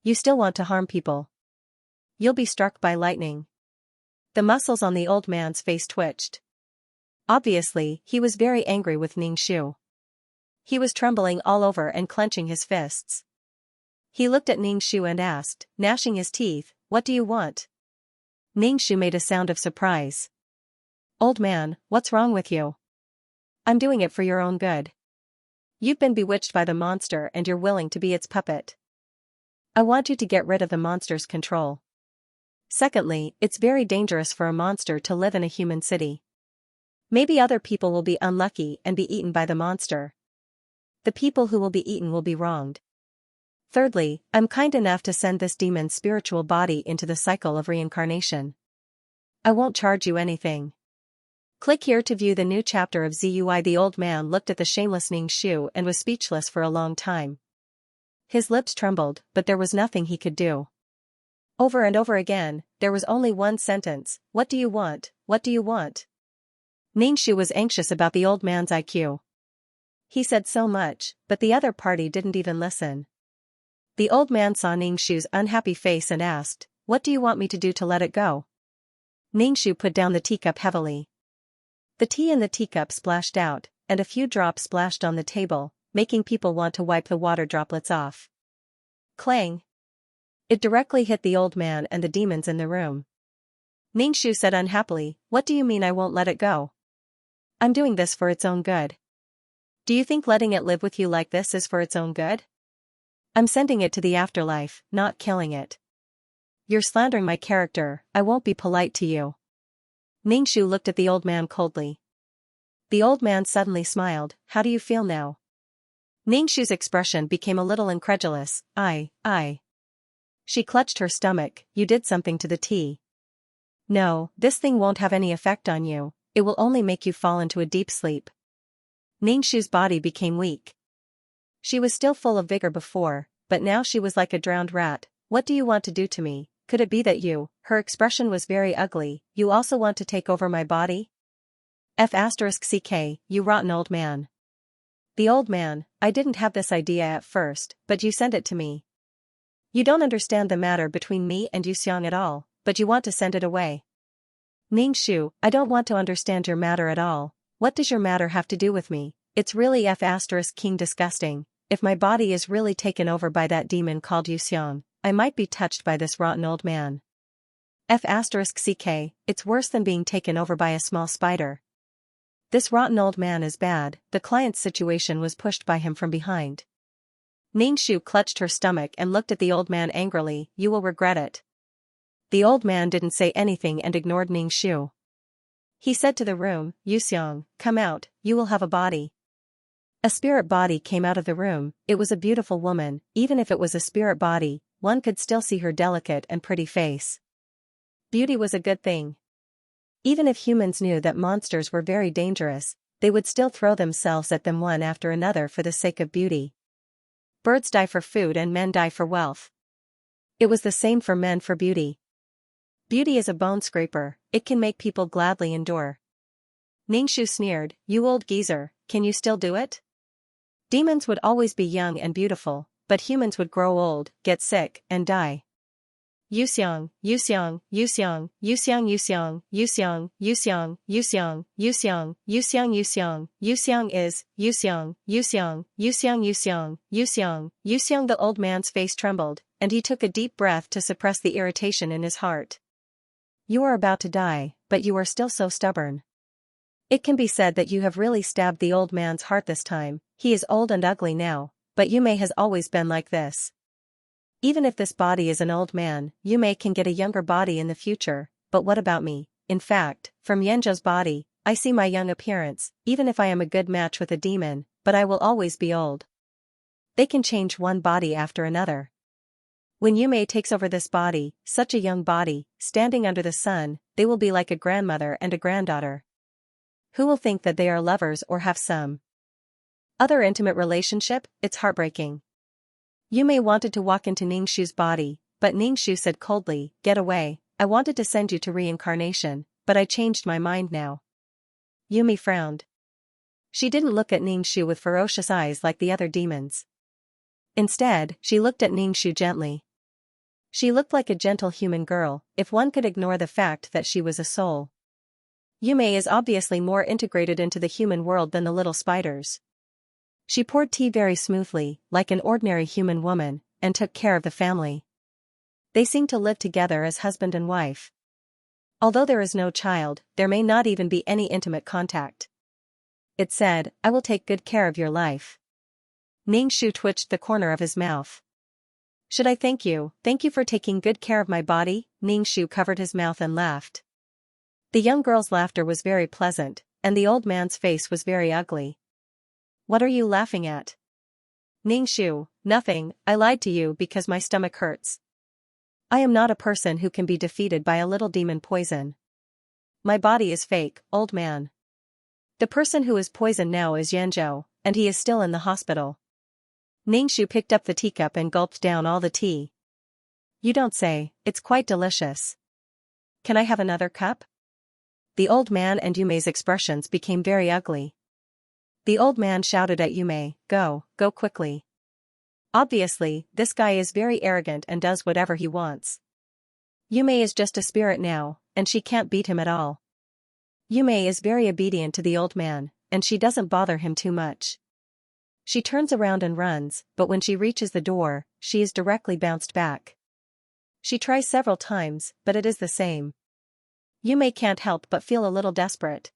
You still want to harm people. You'll be struck by lightning. The muscles on the old man's face twitched. Obviously, he was very angry with Ningxu. He was trembling all over and clenching his fists. He looked at Ningxu and asked, gnashing his teeth, What do you want? Ningxu made a sound of surprise. Old man, what's wrong with you? I'm doing it for your own good. You've been bewitched by the monster and you're willing to be its puppet. I want you to get rid of the monster's control. Secondly, it's very dangerous for a monster to live in a human city. Maybe other people will be unlucky and be eaten by the monster. The people who will be eaten will be wronged. Thirdly, I'm kind enough to send this demon's spiritual body into the cycle of reincarnation. I won't charge you anything. Click here to view the new chapter of ZUI. The old man looked at the shameless Ning Shu and was speechless for a long time. His lips trembled, but there was nothing he could do. Over and over again, there was only one sentence: "What do you want? What do you want?" Ning Shu was anxious about the old man's IQ. He said so much, but the other party didn't even listen. The old man saw Ning Shu's unhappy face and asked, "What do you want me to do to let it go?" Ning Shu put down the teacup heavily. The tea in the teacup splashed out, and a few drops splashed on the table, making people want to wipe the water droplets off. Clang! It directly hit the old man and the demons in the room. Ning Shu said unhappily, "What do you mean I won't let it go? I'm doing this for its own good. Do you think letting it live with you like this is for its own good? I'm sending it to the afterlife, not killing it. You're slandering my character, I won't be polite to you." Ning Shu looked at the old man coldly. The old man suddenly smiled. "How do you feel now?" Ning Shu's expression became a little incredulous. I. She clutched her stomach. "You did something to the tea." "No, this thing won't have any effect on you, it will only make you fall into a deep sleep." Ning Shu's body became weak. She was still full of vigor before, but now she was like a drowned rat. "What do you want to do to me? Could it be that you," her expression was very ugly, "you also want to take over my body? F***ck, you rotten old man." The old man: "I didn't have this idea at first, but you sent it to me. You don't understand the matter between me and Xianxia at all, but you want to send it away." Ning Shu: "I don't want to understand your matter at all. What does your matter have to do with me? It's really F***king disgusting. If my body is really taken over by that demon called Xianxia, I might be touched by this rotten old man. F***ck, it's worse than being taken over by a small spider. This rotten old man is bad." The client's situation was pushed by him from behind. Ning Shu clutched her stomach and looked at the old man angrily. "You will regret it." The old man didn't say anything and ignored Ning Shu. He said to the room, "Xianxia, come out, you will have a body." A spirit body came out of the room. It was a beautiful woman. Even if it was a spirit body, one could still see her delicate and pretty face. Beauty was a good thing. Even if humans knew that monsters were very dangerous, they would still throw themselves at them one after another for the sake of beauty. Birds die for food and men die for wealth. It was the same for men for beauty. Beauty is a bone scraper, it can make people gladly endure. Ning Shu sneered, "You old geezer, can you still do it?" Demons would always be young and beautiful, but humans would grow old, get sick, and die. Xianxia, Xianxia, Xianxia, Xianxia, Xianxia, Xianxia, Xianxia, Xianxia, Xianxia, Xianxia, Xianxia is, Xianxia, Xianxia, Xianxia, Xianxia, Xianxia, Xianxia. The old man's face trembled, and he took a deep breath to suppress the irritation in his heart. "You are about to die, but you are still so stubborn. It can be said that you have really stabbed the old man's heart this time. He is old and ugly now, but Yume has always been like this. Even if this body is an old man, Yume can get a younger body in the future, but what about me? In fact, from Yanzhou's body, I see my young appearance, even if I am a good match with a demon, but I will always be old. They can change one body after another. When Yume takes over this body, such a young body, standing under the sun, they will be like a grandmother and a granddaughter. Who will think that they are lovers or have some other intimate relationship? It's heartbreaking." Yume wanted to walk into Ning Shu's body, but Ning Shu said coldly, "Get away, I wanted to send you to reincarnation, but I changed my mind now." Yume frowned. She didn't look at Ning Shu with ferocious eyes like the other demons. Instead, she looked at Ning Shu gently. She looked like a gentle human girl, if one could ignore the fact that she was a soul. Yume is obviously more integrated into the human world than the little spiders. She poured tea very smoothly, like an ordinary human woman, and took care of the family. They seemed to live together as husband and wife. Although there is no child, there may not even be any intimate contact. It said, "I will take good care of your life." Ning Shu twitched the corner of his mouth. Should I thank you? Thank you for taking good care of my body. Ningxu covered his mouth and laughed. The young girl's laughter was very pleasant, and the old man's face was very ugly. What are you laughing at? Ningxu, nothing, I lied to you because my stomach hurts. I am not a person who can be defeated by a little demon poison. My body is fake, old man. The person who is poisoned now is Yanzhou, and he is still in the hospital. Ningxu picked up the teacup and gulped down all the tea. You don't say, it's quite delicious. Can I have another cup? The old man and Yumei's expressions became very ugly. The old man shouted at Yumei, go quickly. Obviously, this guy is very arrogant and does whatever he wants. Yumei is just a spirit now, and she can't beat him at all. Yumei is very obedient to the old man, and she doesn't bother him too much. She turns around and runs, but when she reaches the door, she is directly bounced back. She tries several times, but it is the same. Yumei can't help but feel a little desperate.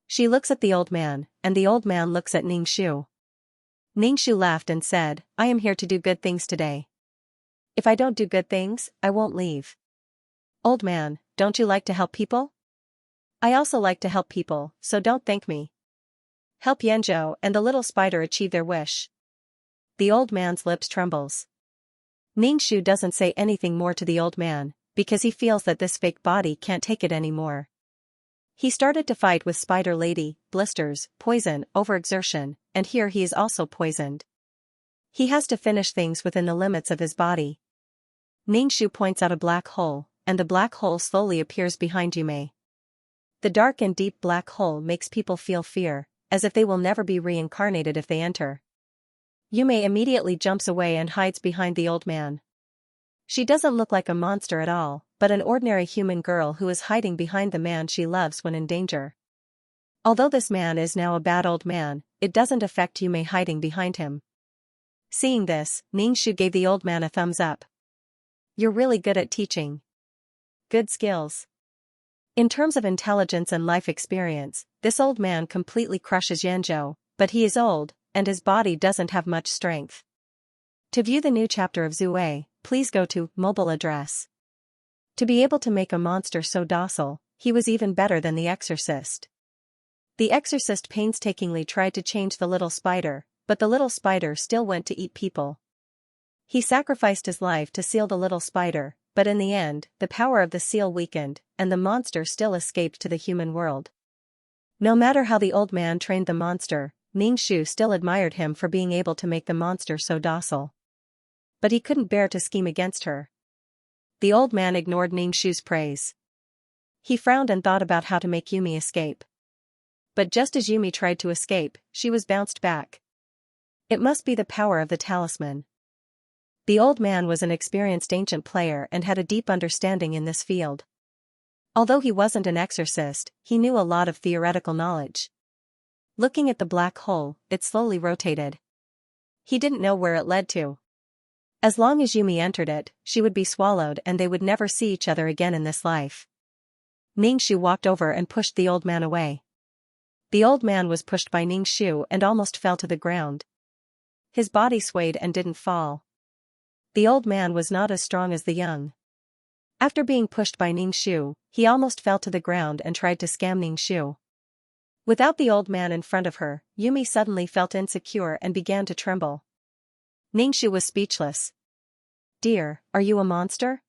She looks at the old man, and the old man looks at Ningxu. Ningxu laughed and said, I am here to do good things today. If I don't do good things, I won't leave. Old man, don't you like to help people? I also like to help people, so don't thank me. Help Yanzhou and the little spider achieve their wish. The old man's lips trembles. Ningxu doesn't say anything more to the old man, because he feels that this fake body can't take it anymore. He started to fight with Spider Lady, blisters, poison, overexertion, and here he is also poisoned. He has to finish things within the limits of his body. Ningxu points out a black hole, and the black hole slowly appears behind Yumei. The dark and deep black hole makes people feel fear, as if they will never be reincarnated if they enter. Yumei immediately jumps away and hides behind the old man. She doesn't look like a monster at all, but an ordinary human girl who is hiding behind the man she loves when in danger. Although this man is now a bad old man, it doesn't affect Yumei hiding behind him. Seeing this, Ningxu gave the old man a thumbs up. You're really good at teaching. Good skills. In terms of intelligence and life experience, this old man completely crushes Yanzhou, but he is old, and his body doesn't have much strength. To view the new chapter of Zue, please go to mobile address. To be able to make a monster so docile, he was even better than the exorcist. The exorcist painstakingly tried to change the little spider, but the little spider still went to eat people. He sacrificed his life to seal the little spider, but in the end, the power of the seal weakened, and the monster still escaped to the human world. No matter how the old man trained the monster, Ningxu still admired him for being able to make the monster so docile. But he couldn't bear to scheme against her. The old man ignored Ningxu's praise. He frowned and thought about how to make Yumi escape. But just as Yumi tried to escape, she was bounced back. It must be the power of the talisman. The old man was an experienced ancient player and had a deep understanding in this field. Although he wasn't an exorcist, he knew a lot of theoretical knowledge. Looking at the black hole, it slowly rotated. He didn't know where it led to. As long as Yumi entered it, she would be swallowed and they would never see each other again in this life. Ningxu walked over and pushed the old man away. The old man was pushed by Ningxu and almost fell to the ground. His body swayed and didn't fall. The old man was not as strong as the young. After being pushed by Ningxu, he almost fell to the ground and tried to scam Ningxu. Without the old man in front of her, Yumi suddenly felt insecure and began to tremble. Ningxu was speechless. Dear, are you a monster?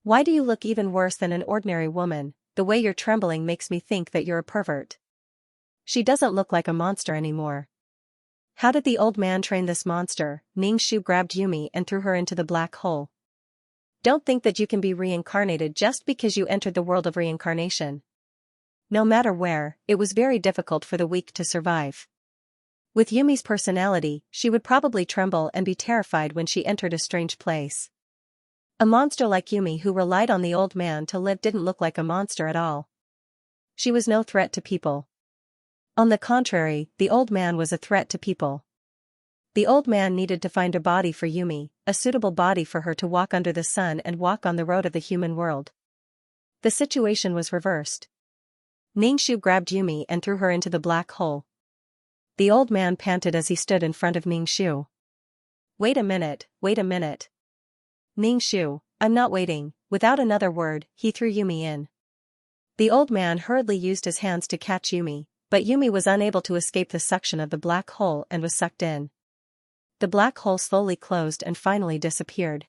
Why do you look even worse than an ordinary woman? The way you're trembling makes me think that you're a pervert. She doesn't look like a monster anymore. How did the old man train this monster? Ningxu grabbed Yumi and threw her into the black hole. Don't think that you can be reincarnated just because you entered the world of reincarnation. No matter where, it was very difficult for the weak to survive. With Yumi's personality, she would probably tremble and be terrified when she entered a strange place. A monster like Yumi who relied on the old man to live didn't look like a monster at all. She was no threat to people. On the contrary, the old man was a threat to people. The old man needed to find a body for Yumi, a suitable body for her to walk under the sun and walk on the road of the human world. The situation was reversed. Ningxu grabbed Yumi and threw her into the black hole. The old man panted as he stood in front of Ningxu. Wait a minute, Ning-shu, I'm not waiting." Without another word, he threw Yumi in. The old man hurriedly used his hands to catch Yumi, but Yumi was unable to escape the suction of the black hole and was sucked in. The black hole slowly closed and finally disappeared.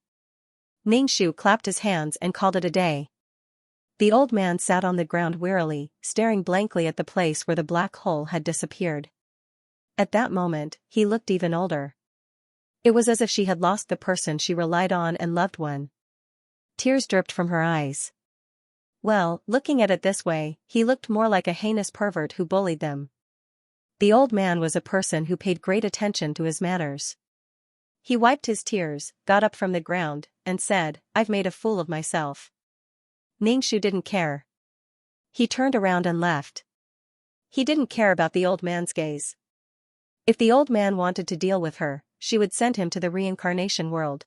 Ning-shu clapped his hands and called it a day. The old man sat on the ground wearily, staring blankly at the place where the black hole had disappeared. At that moment, he looked even older. It was as if she had lost the person she relied on and loved one. Tears dripped from her eyes. Well, looking at it this way, he looked more like a heinous pervert who bullied them. The old man was a person who paid great attention to his manners. He wiped his tears, got up from the ground, and said, "I've made a fool of myself." Ning-shu didn't care. He turned around and left. He didn't care about the old man's gaze. If the old man wanted to deal with her, she would send him to the reincarnation world.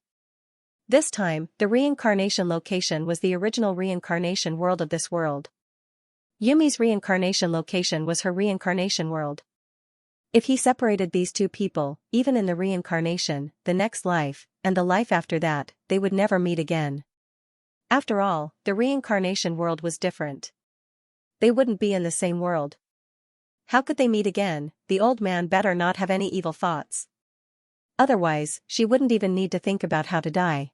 This time, the reincarnation location was the original reincarnation world of this world. Yumi's reincarnation location was her reincarnation world. If he separated these two people, even in the reincarnation, the next life, and the life after that, they would never meet again. After all, the reincarnation world was different. They wouldn't be in the same world. How could they meet again? The old man better not have any evil thoughts. Otherwise, she wouldn't even need to think about how to die.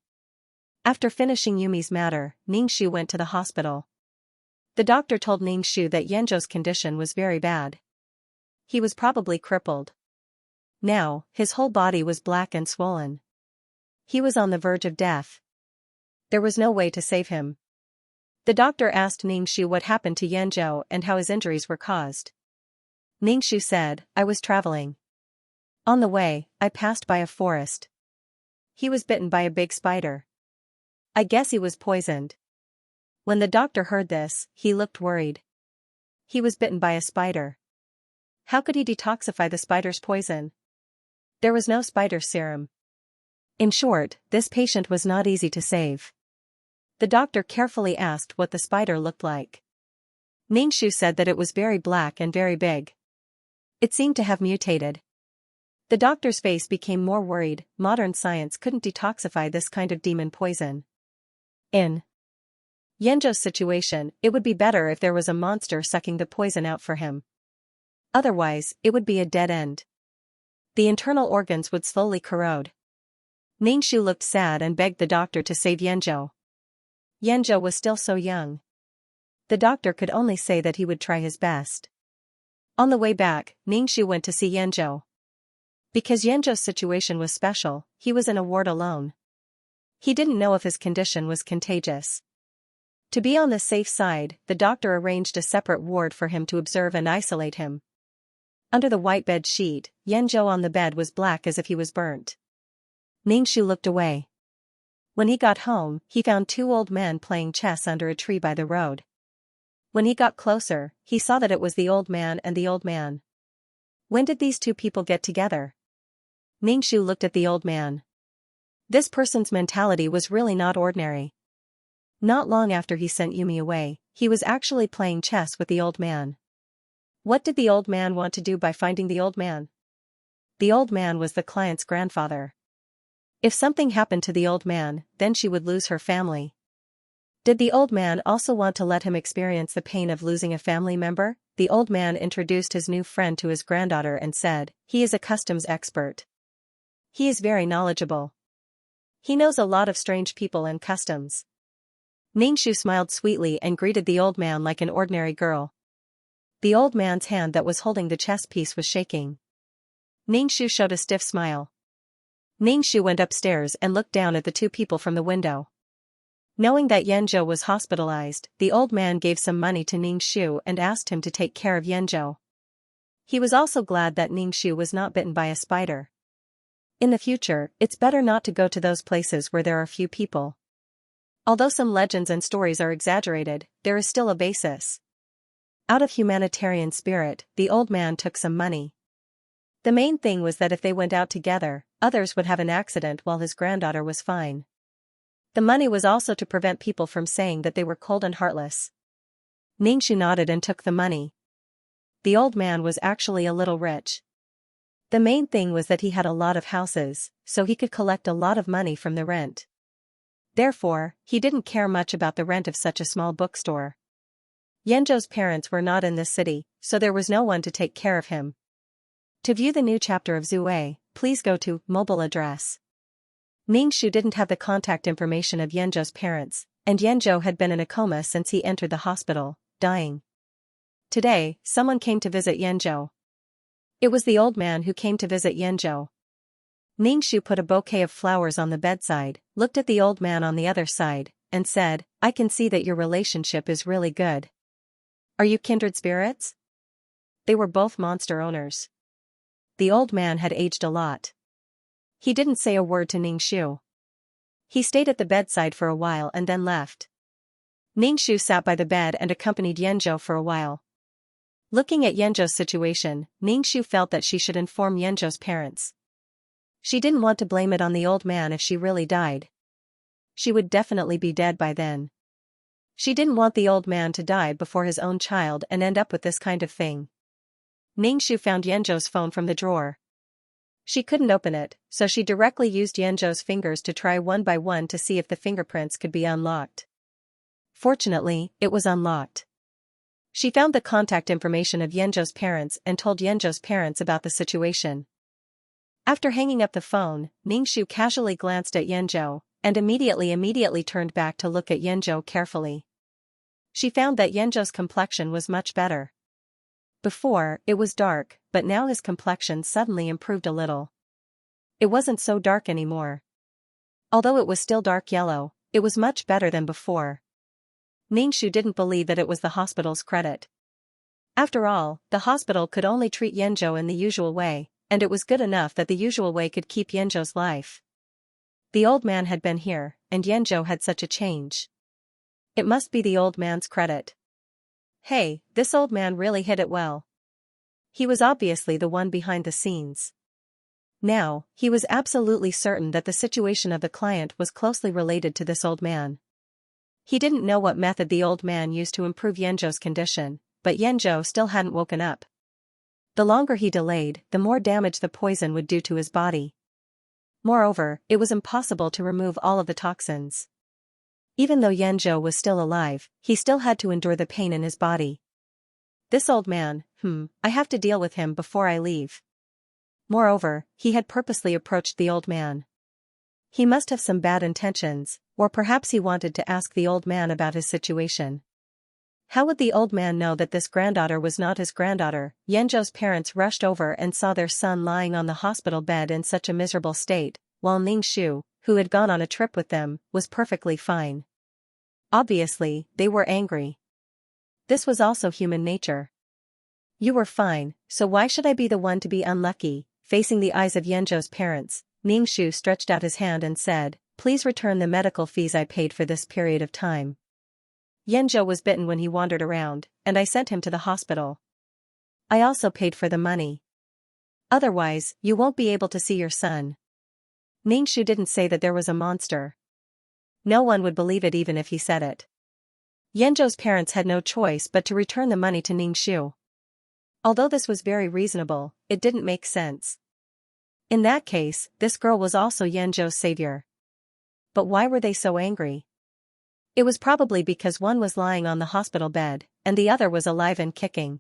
After finishing Yumi's matter, Ning-shu went to the hospital. The doctor told Ning-shu that Yanzhou's condition was very bad. He was probably crippled. Now, his whole body was black and swollen. He was on the verge of death. There was no way to save him. The doctor asked Ning-shu what happened to Yanzhou and how his injuries were caused. Ning-shu said, "I was traveling. On the way, I passed by a forest. He was bitten by a big spider. I guess he was poisoned." When the doctor heard this, he looked worried. He was bitten by a spider. How could he detoxify the spider's poison? There was no spider serum. In short, this patient was not easy to save. The doctor carefully asked what the spider looked like. Ning-shu said that it was very black and very big. It seemed to have mutated. The doctor's face became more worried. Modern science couldn't detoxify this kind of demon poison. In Yanzhou's situation, it would be better if there was a monster sucking the poison out for him. Otherwise, it would be a dead end. The internal organs would slowly corrode. Ning-shu looked sad and begged the doctor to save Yanzhou. Yanzhou was still so young. The doctor could only say that he would try his best. On the way back, Ning-shu went to see Yanzhou. Because Yanzhou's situation was special, he was in a ward alone. He didn't know if his condition was contagious. To be on the safe side, the doctor arranged a separate ward for him to observe and isolate him. Under the white bed sheet, Yanzhou on the bed was black as if he was burnt. Ning-shu looked away. When he got home, he found two old men playing chess under a tree by the road. When he got closer, he saw that it was the old man and the old man. When did these two people get together? Ning-shu looked at the old man. This person's mentality was really not ordinary. Not long after he sent Yumi away, he was actually playing chess with the old man. What did the old man want to do by finding the old man? The old man was the client's grandfather. If something happened to the old man, then she would lose her family. Did the old man also want to let him experience the pain of losing a family member? The old man introduced his new friend to his granddaughter and said, "He is a customs expert. He is very knowledgeable. He knows a lot of strange people and customs." Ning-shu smiled sweetly and greeted the old man like an ordinary girl. The old man's hand that was holding the chess piece was shaking. Ning-shu showed a stiff smile. Ning-shu went upstairs and looked down at the two people from the window. Knowing that Yanzhou was hospitalized, the old man gave some money to Ning-shu and asked him to take care of Yanzhou. He was also glad that Ning-shu was not bitten by a spider. In the future, it's better not to go to those places where there are few people. Although some legends and stories are exaggerated, there is still a basis. Out of humanitarian spirit, the old man took some money. The main thing was that if they went out together, others would have an accident while his granddaughter was fine. The money was also to prevent people from saying that they were cold and heartless. Ning-shu nodded and took the money. The old man was actually a little rich. The main thing was that he had a lot of houses, so he could collect a lot of money from the rent. Therefore, he didn't care much about the rent of such a small bookstore. Yanzhou's parents were not in this city, so there was no one to take care of him. To view the new chapter of Zue, please go to mobile address. Ningxu didn't have the contact information of Yanzhou's parents, and Yanzhou had been in a coma since he entered the hospital, dying. Today, someone came to visit Yanzhou. It was the old man who came to visit Yanzhou. Ningxu put a bouquet of flowers on the bedside, looked at the old man on the other side, and said, "I can see that your relationship is really good. Are you kindred spirits?" They were both monster owners. The old man had aged a lot. He didn't say a word to Ningxu. He stayed at the bedside for a while and then left. Ningxu sat by the bed and accompanied Yanzhou for a while. Looking at Yanzhou's situation, Ningxu felt that she should inform Yanzhou's parents. She didn't want to blame it on the old man if she really died. She would definitely be dead by then. She didn't want the old man to die before his own child and end up with this kind of thing. Ningxu found Yanzhou's phone from the drawer. She couldn't open it, so she directly used Yanzhou's fingers to try one by one to see if the fingerprints could be unlocked. Fortunately, it was unlocked. She found the contact information of Yanzhou's parents and told Yanzhou's parents about the situation. After hanging up the phone, Ningxu casually glanced at Yanzhou, and immediately turned back to look at Yanzhou carefully. She found that Yanzhou's complexion was much better. Before, it was dark, but now his complexion suddenly improved a little. It wasn't so dark anymore. Although it was still dark yellow, it was much better than before. Ningxu didn't believe that it was the hospital's credit. After all, the hospital could only treat Yanzhou in the usual way, and it was good enough that the usual way could keep Yanzhou's life. The old man had been here, and Yanzhou had such a change. It must be the old man's credit. Hey, this old man really hit it well. He was obviously the one behind the scenes. Now, he was absolutely certain that the situation of the client was closely related to this old man. He didn't know what method the old man used to improve Yanzhou's condition, but Yanzhou still hadn't woken up. The longer he delayed, the more damage the poison would do to his body. Moreover, it was impossible to remove all of the toxins. Even though Yanzhou was still alive, he still had to endure the pain in his body. This old man, I have to deal with him before I leave. Moreover, he had purposely approached the old man. He must have some bad intentions, or perhaps he wanted to ask the old man about his situation. How would the old man know that this granddaughter was not his granddaughter? Yanzhou's parents rushed over and saw their son lying on the hospital bed in such a miserable state, while Ningxu, who had gone on a trip with them, was perfectly fine. Obviously, they were angry. This was also human nature. You were fine, so why should I be the one to be unlucky? Facing the eyes of Yanzhou's parents, Ningxu stretched out his hand and said, "Please return the medical fees I paid for this period of time. Yanzhou was bitten when he wandered around, and I sent him to the hospital. I also paid for the money. Otherwise, you won't be able to see your son." Ningxu didn't say that there was a monster. No one would believe it even if he said it. Yanzhou's parents had no choice but to return the money to Ningxu. Although this was very reasonable, it didn't make sense. In that case, this girl was also Yanzhou's savior. But why were they so angry? It was probably because one was lying on the hospital bed, and the other was alive and kicking.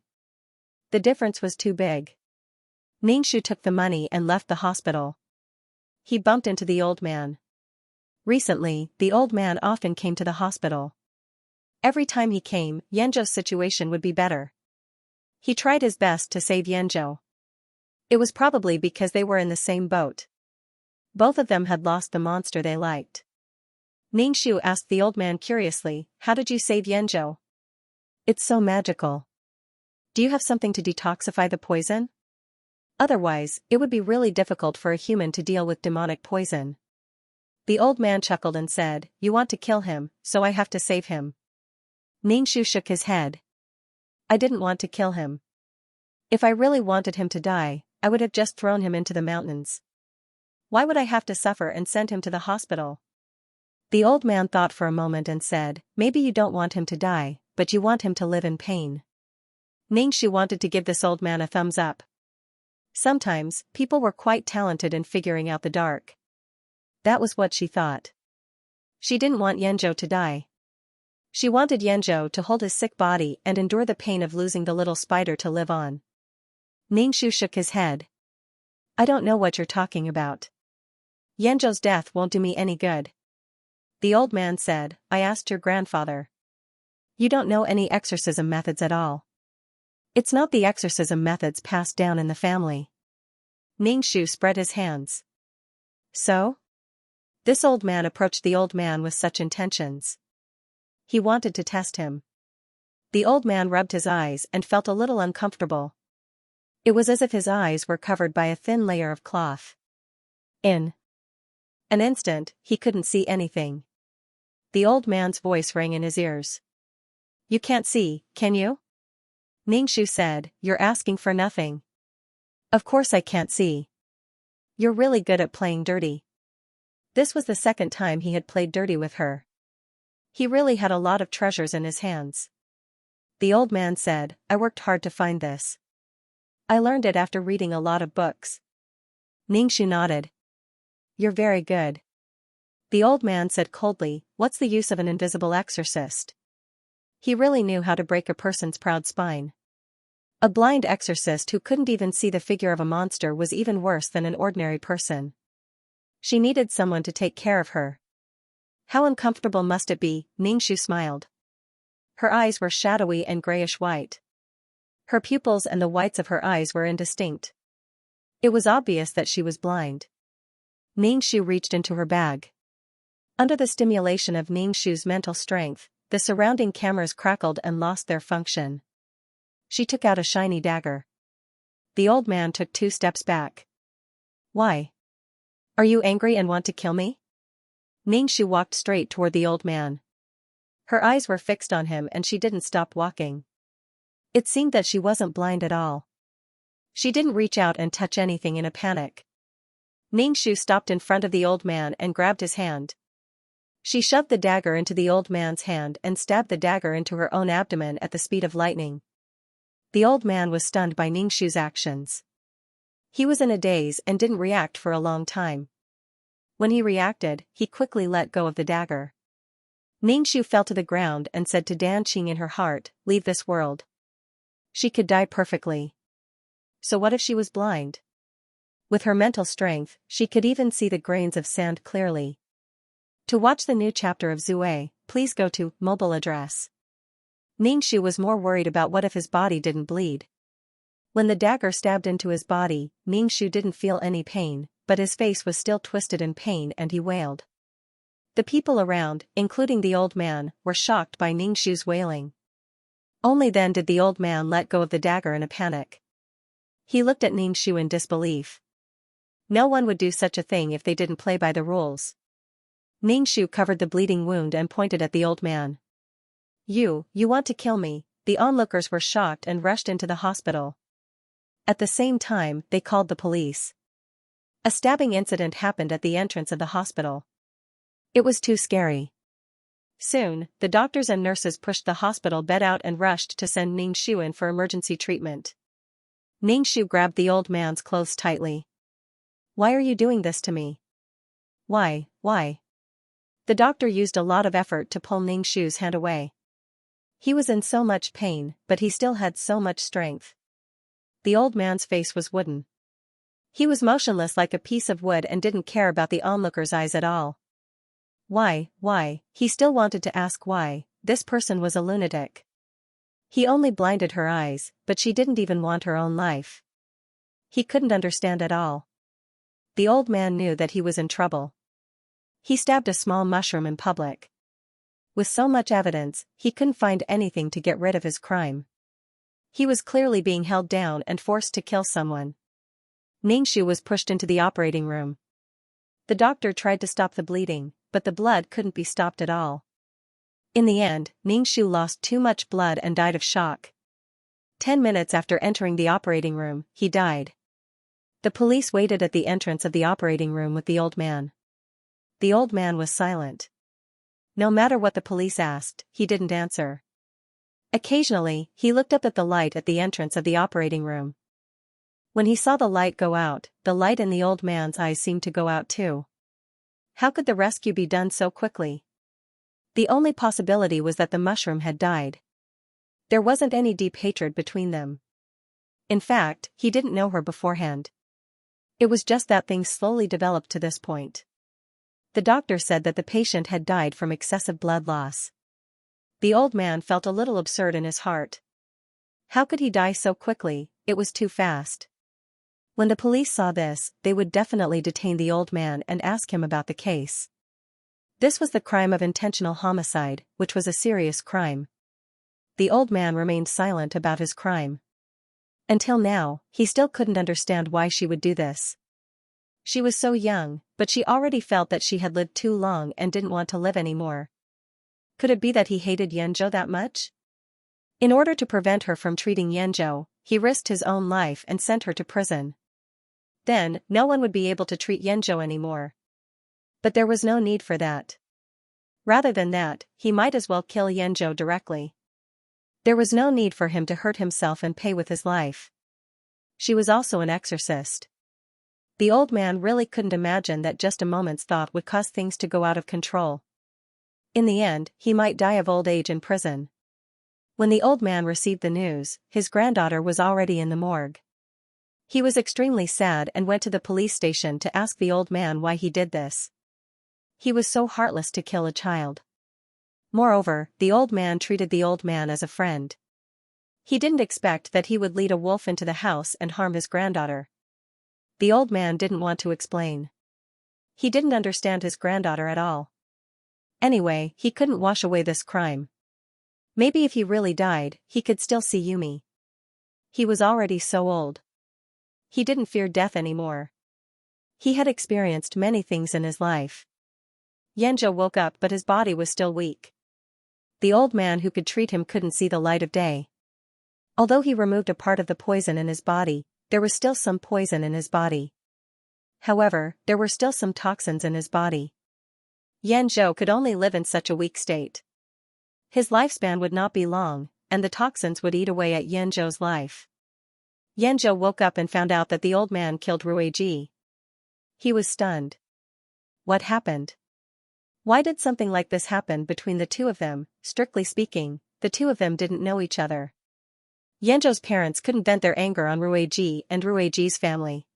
The difference was too big. Ningxu took the money and left the hospital. He bumped into the old man. Recently, the old man often came to the hospital. Every time he came, Yanzhou's situation would be better. He tried his best to save Yanzhou. It was probably because they were in the same boat. Both of them had lost the monster they liked. Ningxu asked the old man curiously, "How did you save Yanzhou?" "It's so magical." "Do you have something to detoxify the poison?" "Otherwise, it would be really difficult for a human to deal with demonic poison." The old man chuckled and said, "You want to kill him, so I have to save him." Ningxu shook his head. "I didn't want to kill him. If I really wanted him to die, I would have just thrown him into the mountains. Why would I have to suffer and send him to the hospital?" The old man thought for a moment and said, "Maybe you don't want him to die, but you want him to live in pain." Ningxu wanted to give this old man a thumbs up. Sometimes, people were quite talented in figuring out the dark. That was what she thought. She didn't want Yanzhou to die. She wanted Yanzhou to hold his sick body and endure the pain of losing the little spider to live on. Ningxu shook his head. I don't know what you're talking about. Yanzhou's death won't do me any good. The old man said, I asked your grandfather. You don't know any exorcism methods at all. It's not the exorcism methods passed down in the family. Ningxu spread his hands. So? This old man approached the old man with such intentions. He wanted to test him. The old man rubbed his eyes and felt a little uncomfortable. It was as if his eyes were covered by a thin layer of cloth. In an instant, he couldn't see anything. The old man's voice rang in his ears. You can't see, can you? Ningxu said, you're asking for nothing. Of course I can't see. You're really good at playing dirty. This was the second time he had played dirty with her. He really had a lot of treasures in his hands. The old man said, I worked hard to find this. I learned it after reading a lot of books. Ningxu nodded. You're very good. The old man said coldly, what's the use of an invisible exorcist? He really knew how to break a person's proud spine. A blind exorcist who couldn't even see the figure of a monster was even worse than an ordinary person. She needed someone to take care of her. How uncomfortable must it be, Ningxu smiled. Her eyes were shadowy and grayish-white. Her pupils and the whites of her eyes were indistinct. It was obvious that she was blind. Ningxu reached into her bag. Under the stimulation of Ningxu's mental strength, the surrounding cameras crackled and lost their function. She took out a shiny dagger. The old man took 2 steps back. Why? Are you angry and want to kill me? Ningxu walked straight toward the old man. Her eyes were fixed on him and she didn't stop walking. It seemed that she wasn't blind at all. She didn't reach out and touch anything in a panic. Ningxu stopped in front of the old man and grabbed his hand. She shoved the dagger into the old man's hand and stabbed the dagger into her own abdomen at the speed of lightning. The old man was stunned by Ningxu's actions. He was in a daze and didn't react for a long time. When he reacted, he quickly let go of the dagger. Ningxu fell to the ground and said to Danqing in her heart, leave this world. She could die perfectly. So what if she was blind? With her mental strength, she could even see the grains of sand clearly. To watch the new chapter of Zue, please go to mobile address. Ningxu was more worried about what if his body didn't bleed. When the dagger stabbed into his body, Ningxu didn't feel any pain, but his face was still twisted in pain and he wailed. The people around, including the old man, were shocked by Ningxu's wailing. Only then did the old man let go of the dagger in a panic. He looked at Ningxu in disbelief. No one would do such a thing if they didn't play by the rules. Ningxu covered the bleeding wound and pointed at the old man. You want to kill me. The onlookers were shocked and rushed into the hospital. At the same time, they called the police. A stabbing incident happened at the entrance of the hospital. It was too scary. Soon, the doctors and nurses pushed the hospital bed out and rushed to send Ningxu in for emergency treatment. Ningxu grabbed the old man's clothes tightly. Why are you doing this to me? Why? The doctor used a lot of effort to pull Ningxu's hand away. He was in so much pain, but he still had so much strength. The old man's face was wooden. He was motionless like a piece of wood and didn't care about the onlookers' eyes at all. Why? He still wanted to ask why. This person was a lunatic. He only blinded her eyes, but she didn't even want her own life. He couldn't understand at all. The old man knew that he was in trouble. He stabbed a small mushroom in public. With so much evidence, he couldn't find anything to get rid of his crime. He was clearly being held down and forced to kill someone. Ningxu was pushed into the operating room. The doctor tried to stop the bleeding, but the blood couldn't be stopped at all. In the end, Ningxu lost too much blood and died of shock. 10 minutes after entering the operating room, he died. The police waited at the entrance of the operating room with the old man. The old man was silent. No matter what the police asked, he didn't answer. Occasionally, he looked up at the light at the entrance of the operating room. When he saw the light go out, the light in the old man's eyes seemed to go out too. How could the rescue be done so quickly? The only possibility was that the mushroom had died. There wasn't any deep hatred between them. In fact, he didn't know her beforehand. It was just that things slowly developed to this point. The doctor said that the patient had died from excessive blood loss. The old man felt a little absurd in his heart. How could he die so quickly? It was too fast. When the police saw this, they would definitely detain the old man and ask him about the case. This was the crime of intentional homicide, which was a serious crime. The old man remained silent about his crime. Until now, he still couldn't understand why she would do this. She was so young, but she already felt that she had lived too long and didn't want to live anymore. Could it be that he hated Xianxia that much? In order to prevent her from treating Xianxia, he risked his own life and sent her to prison. Then, no one would be able to treat Xianxia anymore. But there was no need for that. Rather than that, he might as well kill Xianxia directly. There was no need for him to hurt himself and pay with his life. She was also an exorcist. The old man really couldn't imagine that just a moment's thought would cause things to go out of control. In the end, he might die of old age in prison. When the old man received the news, his granddaughter was already in the morgue. He was extremely sad and went to the police station to ask the old man why he did this. He was so heartless to kill a child. Moreover, the old man treated the old man as a friend. He didn't expect that he would lead a wolf into the house and harm his granddaughter. The old man didn't want to explain. He didn't understand his granddaughter at all. Anyway, he couldn't wash away this crime. Maybe if he really died, he could still see Yumi. He was already so old. He didn't fear death anymore. He had experienced many things in his life. Xianxia woke up, but his body was still weak. The old man who could treat him couldn't see the light of day. Although he removed a part of the poison in his body, there was still some poison in his body. However, there were still some toxins in his body. Xianxia could only live in such a weak state. His lifespan would not be long, and the toxins would eat away at Xianxia's life. Xianxia woke up and found out that the old man killed Ruiji. He was stunned. What happened? Why did something like this happen between the two of them? Strictly speaking, the two of them didn't know each other. Xianxia's parents couldn't vent their anger on Ruiji and Ruiji's family.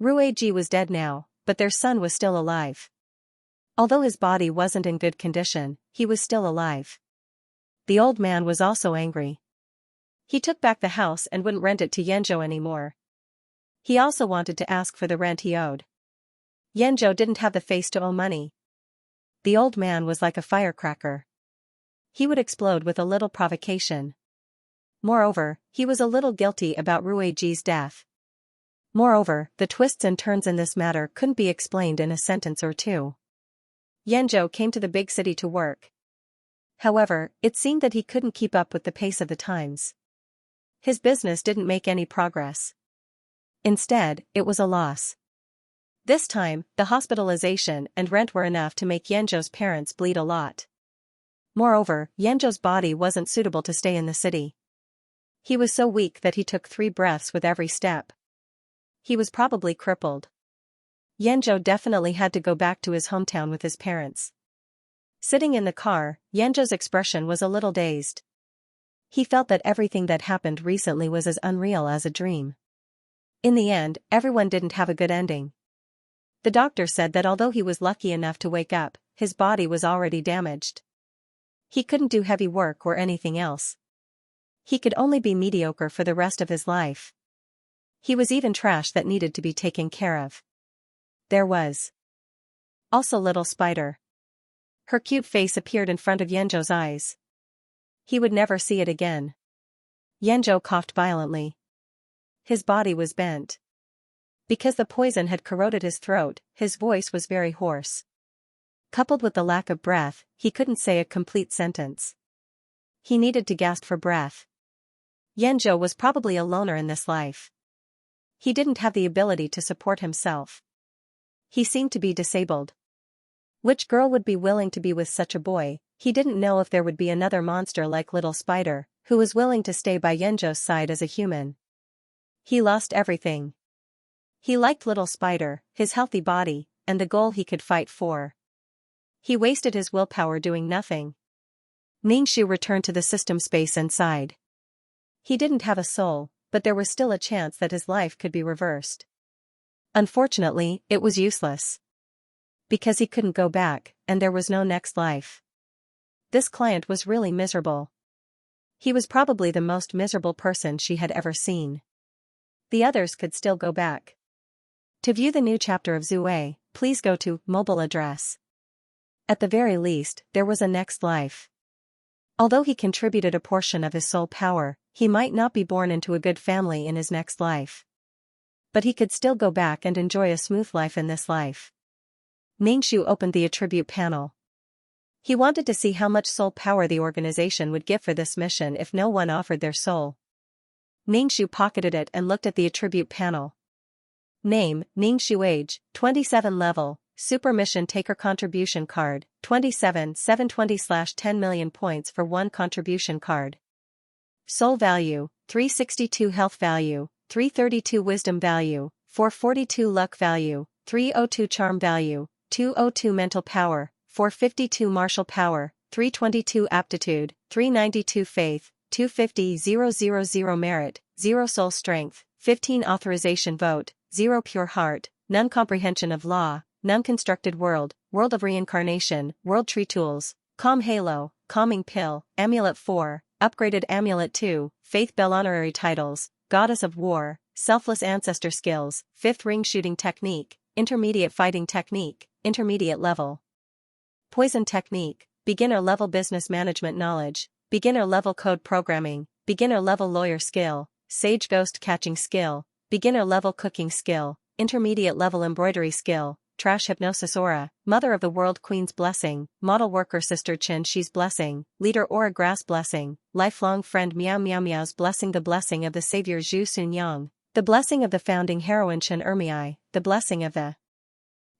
Ruiji was dead now, but their son was still alive. Although his body wasn't in good condition, he was still alive. The old man was also angry. He took back the house and wouldn't rent it to Xianxia anymore. He also wanted to ask for the rent he owed. Xianxia didn't have the face to owe money. The old man was like a firecracker. He would explode with a little provocation. Moreover, he was a little guilty about Ruiji's death. Moreover, the twists and turns in this matter couldn't be explained in a sentence or two. Xianxia came to the big city to work. However, it seemed that he couldn't keep up with the pace of the times. His business didn't make any progress. Instead, it was a loss. This time, the hospitalization and rent were enough to make Xianxia's parents bleed a lot. Moreover, Xianxia's body wasn't suitable to stay in the city. He was so weak that he took 3 breaths with every step. He was probably crippled. Xianxia definitely had to go back to his hometown with his parents. Sitting in the car, Xianxia's expression was a little dazed. He felt that everything that happened recently was as unreal as a dream. In the end, everyone didn't have a good ending. The doctor said that although he was lucky enough to wake up, his body was already damaged. He couldn't do heavy work or anything else. He could only be mediocre for the rest of his life. He was even trash that needed to be taken care of. There was also little Spider. Her cute face appeared in front of Xianxia's eyes. He would never see it again. Xianxia coughed violently. His body was bent. Because the poison had corroded his throat, his voice was very hoarse. Coupled with the lack of breath, he couldn't say a complete sentence. He needed to gasp for breath. Xianxia was probably a loner in this life. He didn't have the ability to support himself. He seemed to be disabled. Which girl would be willing to be with such a boy? He didn't know if there would be another monster like Little Spider, who was willing to stay by Xianxia's side as a human. He lost everything. He liked Little Spider, his healthy body, and the goal he could fight for. He wasted his willpower doing nothing. Ningxu returned to the system space and sighed. He didn't have a soul, but there was still a chance that his life could be reversed. Unfortunately, it was useless. Because he couldn't go back, and there was no next life. This client was really miserable. He was probably the most miserable person she had ever seen. The others could still go back. To view the new chapter of Zue, please go to mobile address. At the very least, there was a next life. Although he contributed a portion of his soul power, he might not be born into a good family in his next life. But he could still go back and enjoy a smooth life in this life. Ningxu opened the attribute panel. He wanted to see how much soul power the organization would give for this mission if no one offered their soul. Ningxu pocketed it and looked at the attribute panel. Name, Ningxu. Age, 27. Level, Super Mission Taker. Contribution card, 27 720/10 million points for 1 contribution card. Soul value, 362. Health value, 332. Wisdom value, 442. Luck value, 302. Charm value, 202. Mental power, 452. Martial power, 322. Aptitude, 392. Faith, 250. 000 Merit, 0 Soul strength, 15. Authorization vote, 0 Pure heart, none. Comprehension of law, none. Constructed world, world of reincarnation, world tree tools, calm halo, calming pill, amulet 4, upgraded amulet 2, faith bell. Honorary titles, goddess of war, selfless ancestor skills, 5th ring shooting technique, intermediate fighting technique, intermediate level. Poison technique, beginner level. Business management knowledge, beginner level. Code programming, beginner level. Lawyer skill, sage ghost catching skill, beginner level. Cooking skill, intermediate level. Embroidery skill, trash hypnosis aura, mother of the world. Queen's blessing, model worker. Sister Chin Shi's blessing, leader aura. Grass blessing, lifelong friend. Meow Meow Meow's blessing, the blessing of the savior Zhu Sun Yang, the blessing of the founding heroine Chen Ermei, the blessing of the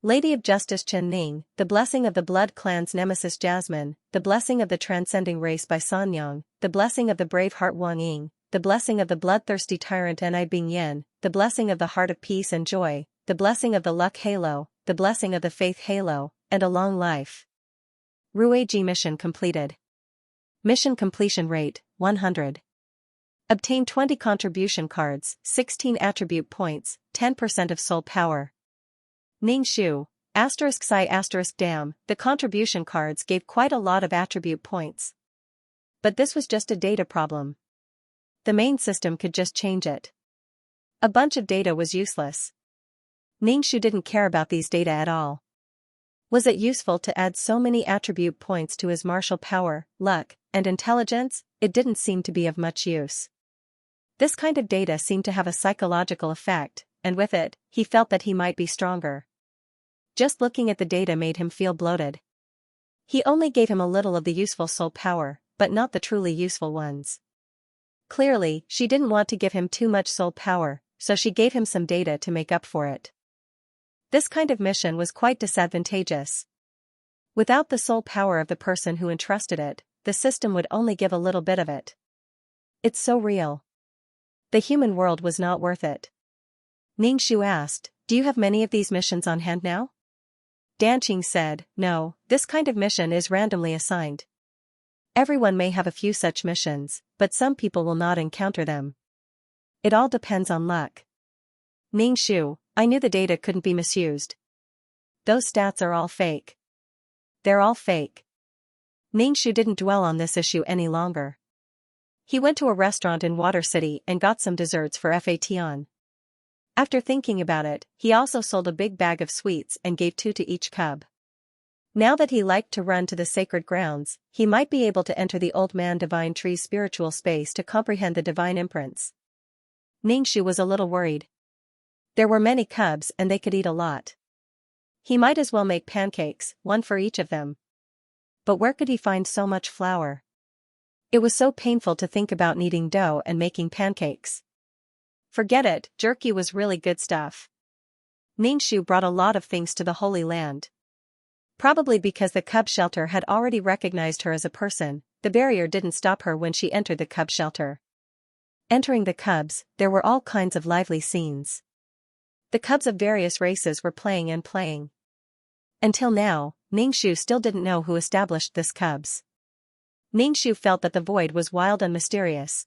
Lady of Justice Chen Ning, the blessing of the Blood Clan's nemesis Jasmine, the blessing of the transcending race by San Yang, the blessing of the brave heart Wang Ying, the blessing of the bloodthirsty tyrant Ni Bing Yen, the blessing of the heart of peace and joy, the blessing of the luck halo, the blessing of the faith halo, and a long life. Ruiji mission completed. Mission completion rate, 100. Obtain 20 contribution cards, 16 attribute points, 10% of soul power. Ningxu, *Psi*. Damn, the contribution cards gave quite a lot of attribute points. But this was just a data problem. The main system could just change it. A bunch of data was useless. Ningxu didn't care about these data at all. Was it useful to add so many attribute points to his martial power, luck, and intelligence? It didn't seem to be of much use. This kind of data seemed to have a psychological effect, and with it, he felt that he might be stronger. Just looking at the data made him feel bloated. He only gave him a little of the useful soul power, but not the truly useful ones. Clearly, she didn't want to give him too much soul power, so she gave him some data to make up for it. This kind of mission was quite disadvantageous. Without the soul power of the person who entrusted it, the system would only give a little bit of it. It's so real. The human world was not worth it. Ningxu asked, "Do you have many of these missions on hand now?" Danqing said, "No, this kind of mission is randomly assigned. Everyone may have a few such missions, but some people will not encounter them. It all depends on luck." Ningxu, I knew the data couldn't be misused. Those stats are all fake. They're all fake. Ningxu didn't dwell on this issue any longer. He went to a restaurant in Water City and got some desserts for Fation. After thinking about it, he also sold a big bag of sweets and gave 2 to each cub. Now that he liked to run to the sacred grounds, he might be able to enter the old man divine tree's spiritual space to comprehend the divine imprints. Ningxu was a little worried. There were many cubs and they could eat a lot. He might as well make pancakes, 1 for each of them. But where could he find so much flour? It was so painful to think about kneading dough and making pancakes. Forget it, jerky was really good stuff. Ningxu brought a lot of things to the Holy Land. Probably because the cub shelter had already recognized her as a person, the barrier didn't stop her when she entered the cub shelter. Entering the cubs, there were all kinds of lively scenes. The cubs of various races were playing and playing. Until now, Xianxia still didn't know who established this cubs. Xianxia felt that the void was wild and mysterious.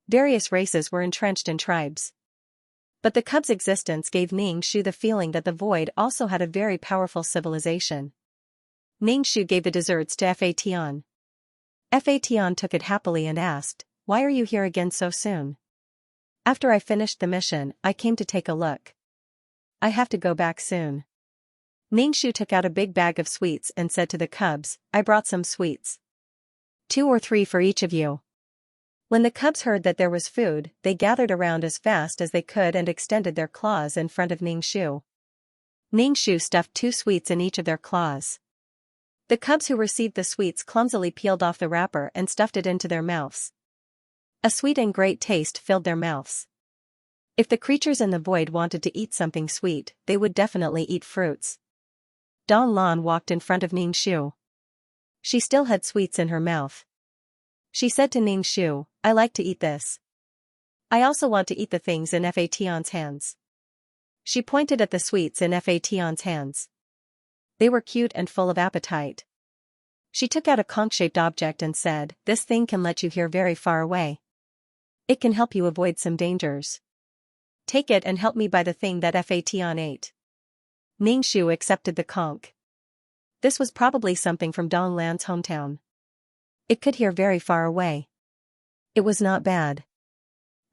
Various races were entrenched in tribes. But the cub's existence gave Xianxia the feeling that the void also had a very powerful civilization. Xianxia gave the desserts to Fatian. Fatian took it happily and asked, "Why are you here again so soon?" "After I finished the mission, I came to take a look. I have to go back soon." Xianxia took out a big bag of sweets and said to the cubs, "I brought some sweets. 2 or 3 for each of you." When the cubs heard that there was food, they gathered around as fast as they could and extended their claws in front of Xianxia. Xianxia stuffed 2 sweets in each of their claws. The cubs who received the sweets clumsily peeled off the wrapper and stuffed it into their mouths. A sweet and great taste filled their mouths. If the creatures in the void wanted to eat something sweet, they would definitely eat fruits. Don Lan walked in front of Xianxia. She still had sweets in her mouth. She said to Xianxia, "I like to eat this. I also want to eat the things in Fatian's hands." She pointed at the sweets in Fatian's hands. They were cute and full of appetite. She took out a conch-shaped object and said, "This thing can let you hear very far away. It can help you avoid some dangers. Take it and help me by the thing that Fatian ate." Xianxia accepted the conch. This was probably something from Don Lan's hometown. It could hear very far away. It was not bad.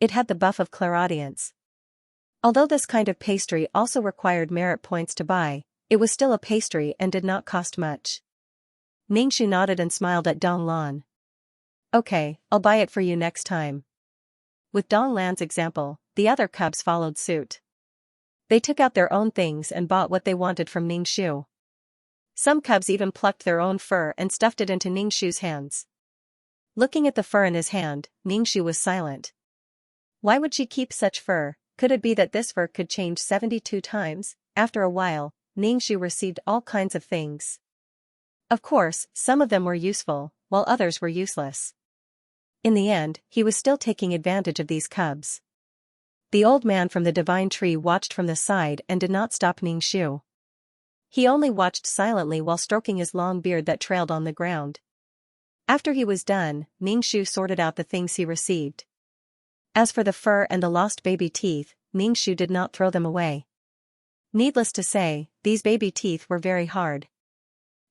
It had the buff of clairaudience. Although this kind of pastry also required merit points to buy, it was still a pastry and did not cost much. Xianxia nodded and smiled at Don Lan. "Okay, I'll buy it for you next time." With Don Lan's example, the other cubs followed suit. They took out their own things and bought what they wanted from Xianxia. Some cubs even plucked their own fur and stuffed it into Xianxia's hands. Looking at the fur in his hand, Xianxia was silent. Why would she keep such fur? Could it be that this fur could change 72 times? After a while, Xianxia received all kinds of things. Of course, some of them were useful, while others were useless. In the end, he was still taking advantage of these cubs. The old man from the divine tree watched from the side and did not stop Xianxia. He only watched silently while stroking his long beard that trailed on the ground. After he was done, Xianxia sorted out the things he received. As for the fur and the lost baby teeth, Xianxia did not throw them away. Needless to say, these baby teeth were very hard.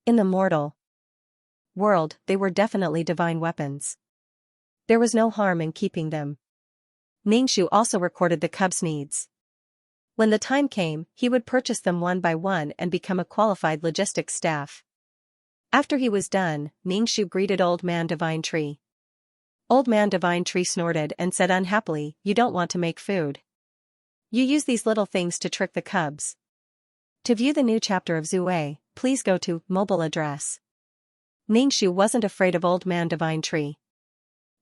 In the mortal world, they were definitely divine weapons. There was no harm in keeping them. Xianxia also recorded the cubs' needs. When the time came, he would purchase them one by one and become a qualified logistics staff. After he was done, Xianxia greeted Old Man Divine Tree. Old Man Divine Tree snorted and said unhappily, "You don't want to make food. You use these little things to trick the cubs." To view the new chapter of Zue, please go to mobile address. Xianxia wasn't afraid of Old Man Divine Tree.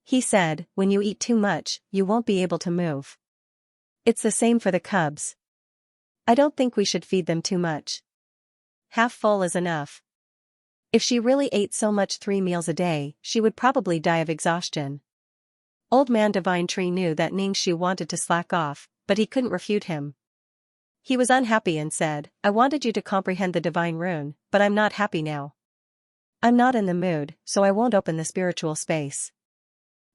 He said, "When you eat too much, you won't be able to move. It's the same for the cubs. I don't think we should feed them too much. Half full is enough." If she really ate so much 3 meals a day, she would probably die of exhaustion. Old Man Divine Tree knew that Xianxia wanted to slack off, but he couldn't refute him. He was unhappy and said, "I wanted you to comprehend the divine rune, but I'm not happy now. I'm not in the mood, so I won't open the spiritual space."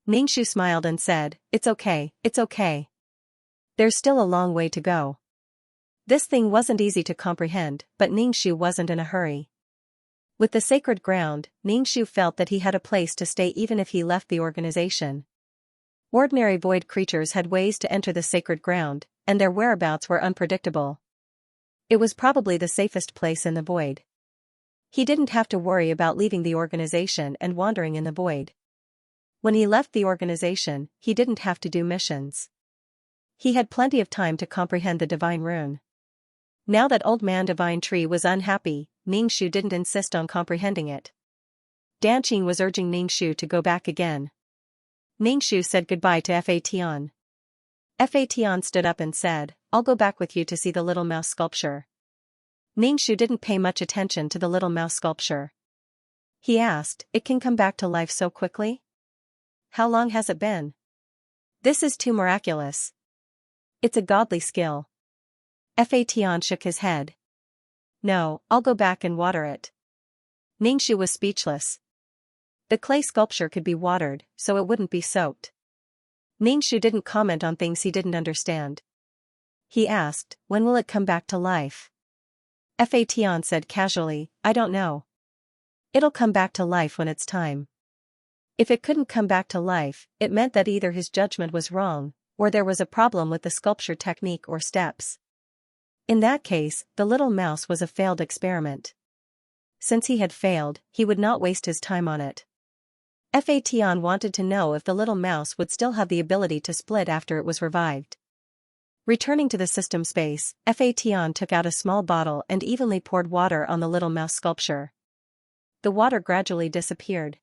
Xianxia smiled and said, it's okay. There's still a long way to go." This thing wasn't easy to comprehend, but Xianxia wasn't in a hurry. With the sacred ground, Xianxia felt that he had a place to stay even if he left the organization. Ordinary void creatures had ways to enter the sacred ground, and their whereabouts were unpredictable. It was probably the safest place in the void. He didn't have to worry about leaving the organization and wandering in the void. When he left the organization, he didn't have to do missions. He had plenty of time to comprehend the divine rune. Now that Old Man Divine Tree was unhappy, Xianxia didn't insist on comprehending it. Danqing was urging Xianxia to go back again. Xianxia said goodbye to Fatian. Fatian stood up and said, "I'll go back with you to see the little mouse sculpture." Xianxia didn't pay much attention to the little mouse sculpture. He asked, "It can come back to life so quickly? How long has it been? This is too miraculous. It's a godly skill." Fatian shook his head. "No, I'll go back and water it." Ningxu was speechless. The clay sculpture could be watered, so it wouldn't be soaked. Ningxu didn't comment on things he didn't understand. He asked, when will it come back to life? Fa Tian said casually, I don't know. It'll come back to life when it's time. If it couldn't come back to life, it meant that either his judgment was wrong, or there was a problem with the sculpture technique or steps. In that case, the little mouse was a failed experiment. Since he had failed, he would not waste his time on it. Fa Tian wanted to know if the little mouse would still have the ability to split after it was revived. Returning to the system space, Fa Tian took out a small bottle and evenly poured water on the little mouse sculpture. The water gradually disappeared.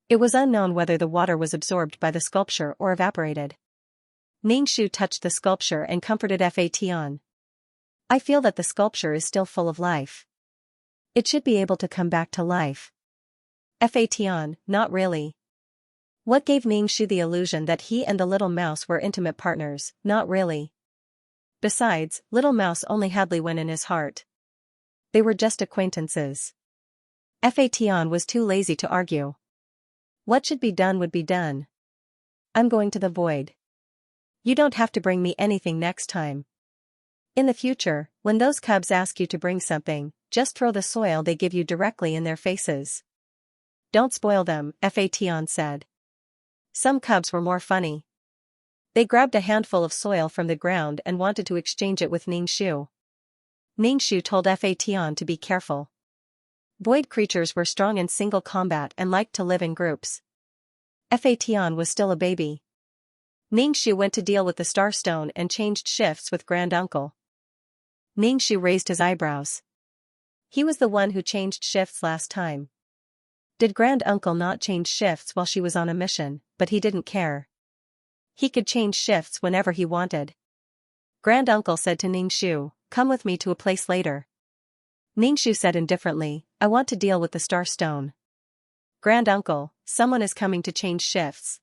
It was unknown whether the water was absorbed by the sculpture or evaporated. Ningxu touched the sculpture and comforted Fa Tian. I feel that the sculpture is still full of life. It should be able to come back to life. Fa Tian, not really. What gave Ningxu the illusion that he and the little mouse were intimate partners? Not really. Besides, little mouse only had Li Wen in his heart. They were just acquaintances. Fa Tian was too lazy to argue. What should be done would be done. I'm going to the void. You don't have to bring me anything next time. In the future, when those cubs ask you to bring something, just throw the soil they give you directly in their faces. Don't spoil them, Fa Tian said. Some cubs were more funny. They grabbed a handful of soil from the ground and wanted to exchange it with Ningxu. Ningxu told Fa Tian to be careful. Void creatures were strong in single combat and liked to live in groups. Fa Tian was still a baby. Ningxu went to deal with the Starstone and changed shifts with Grand Uncle. Ningxu raised his eyebrows. He was the one who changed shifts last time. Did Grand Uncle not change shifts while she was on a mission, but he didn't care. He could change shifts whenever he wanted. Grand Uncle said to Ningxu, come with me to a place later. Ningxu said indifferently, I want to deal with the Starstone. Grand Uncle, someone is coming to change shifts.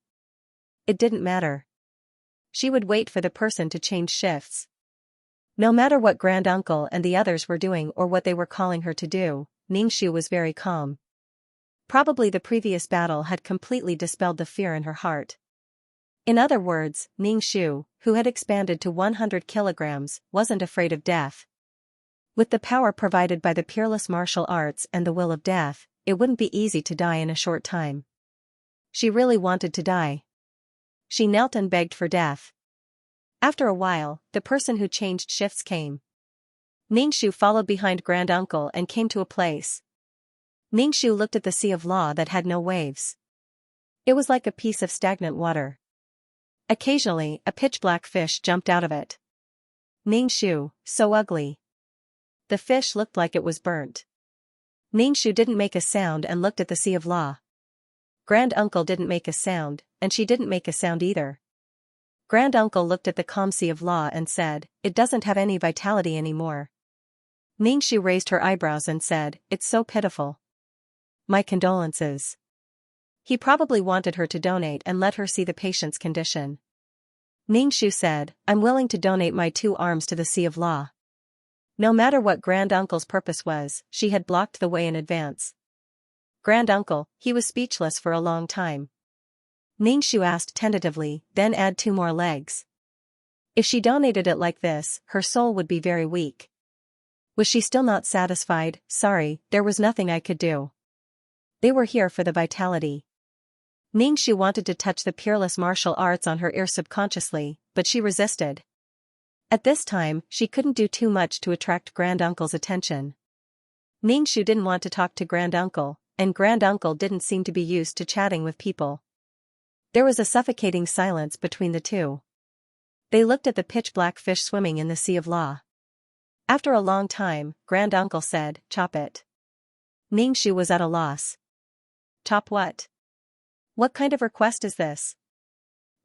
It didn't matter. She would wait for the person to change shifts. No matter what Grand Uncle and the others were doing or what they were calling her to do, Ningxu was very calm. Probably the previous battle had completely dispelled the fear in her heart. In other words, Ningxu, who had expanded to 100 kilograms, wasn't afraid of death. With the power provided by the peerless martial arts and the will of death, it wouldn't be easy to die in a short time. She really wanted to die. She knelt and begged for death. After a while, the person who changed shifts came. Ningxu followed behind Grand Uncle and came to a place. Ningxu looked at the sea of law that had no waves. It was like a piece of stagnant water. Occasionally, a pitch-black fish jumped out of it. Ningxu, so ugly. The fish looked like it was burnt. Ningxu didn't make a sound and looked at the sea of law. Grand Uncle didn't make a sound, and she didn't make a sound either. Grand Uncle looked at the calm sea of law and said, it doesn't have any vitality anymore. Ningxu raised her eyebrows and said, it's so pitiful. My condolences. He probably wanted her to donate and let her see the patient's condition. Ningxu said, I'm willing to donate my 2 arms to the sea of law. No matter what Grand Uncle's purpose was, she had blocked the way in advance. Grand Uncle, he was speechless for a long time. Ningxu asked tentatively, then add 2 more legs. If she donated it like this, her soul would be very weak. Was she still not satisfied? Sorry, there was nothing I could do. They were here for the vitality. Ningxu wanted to touch the peerless martial arts on her ear subconsciously, but she resisted. At this time, she couldn't do too much to attract Grand Uncle's attention. Ningxu didn't want to talk to Grand Uncle, and Grand Uncle didn't seem to be used to chatting with people. There was a suffocating silence between the two. They looked at the pitch-black fish swimming in the sea of law. After a long time, Grand Uncle said, chop it. Ningxu was at a loss. Chop what? What kind of request is this?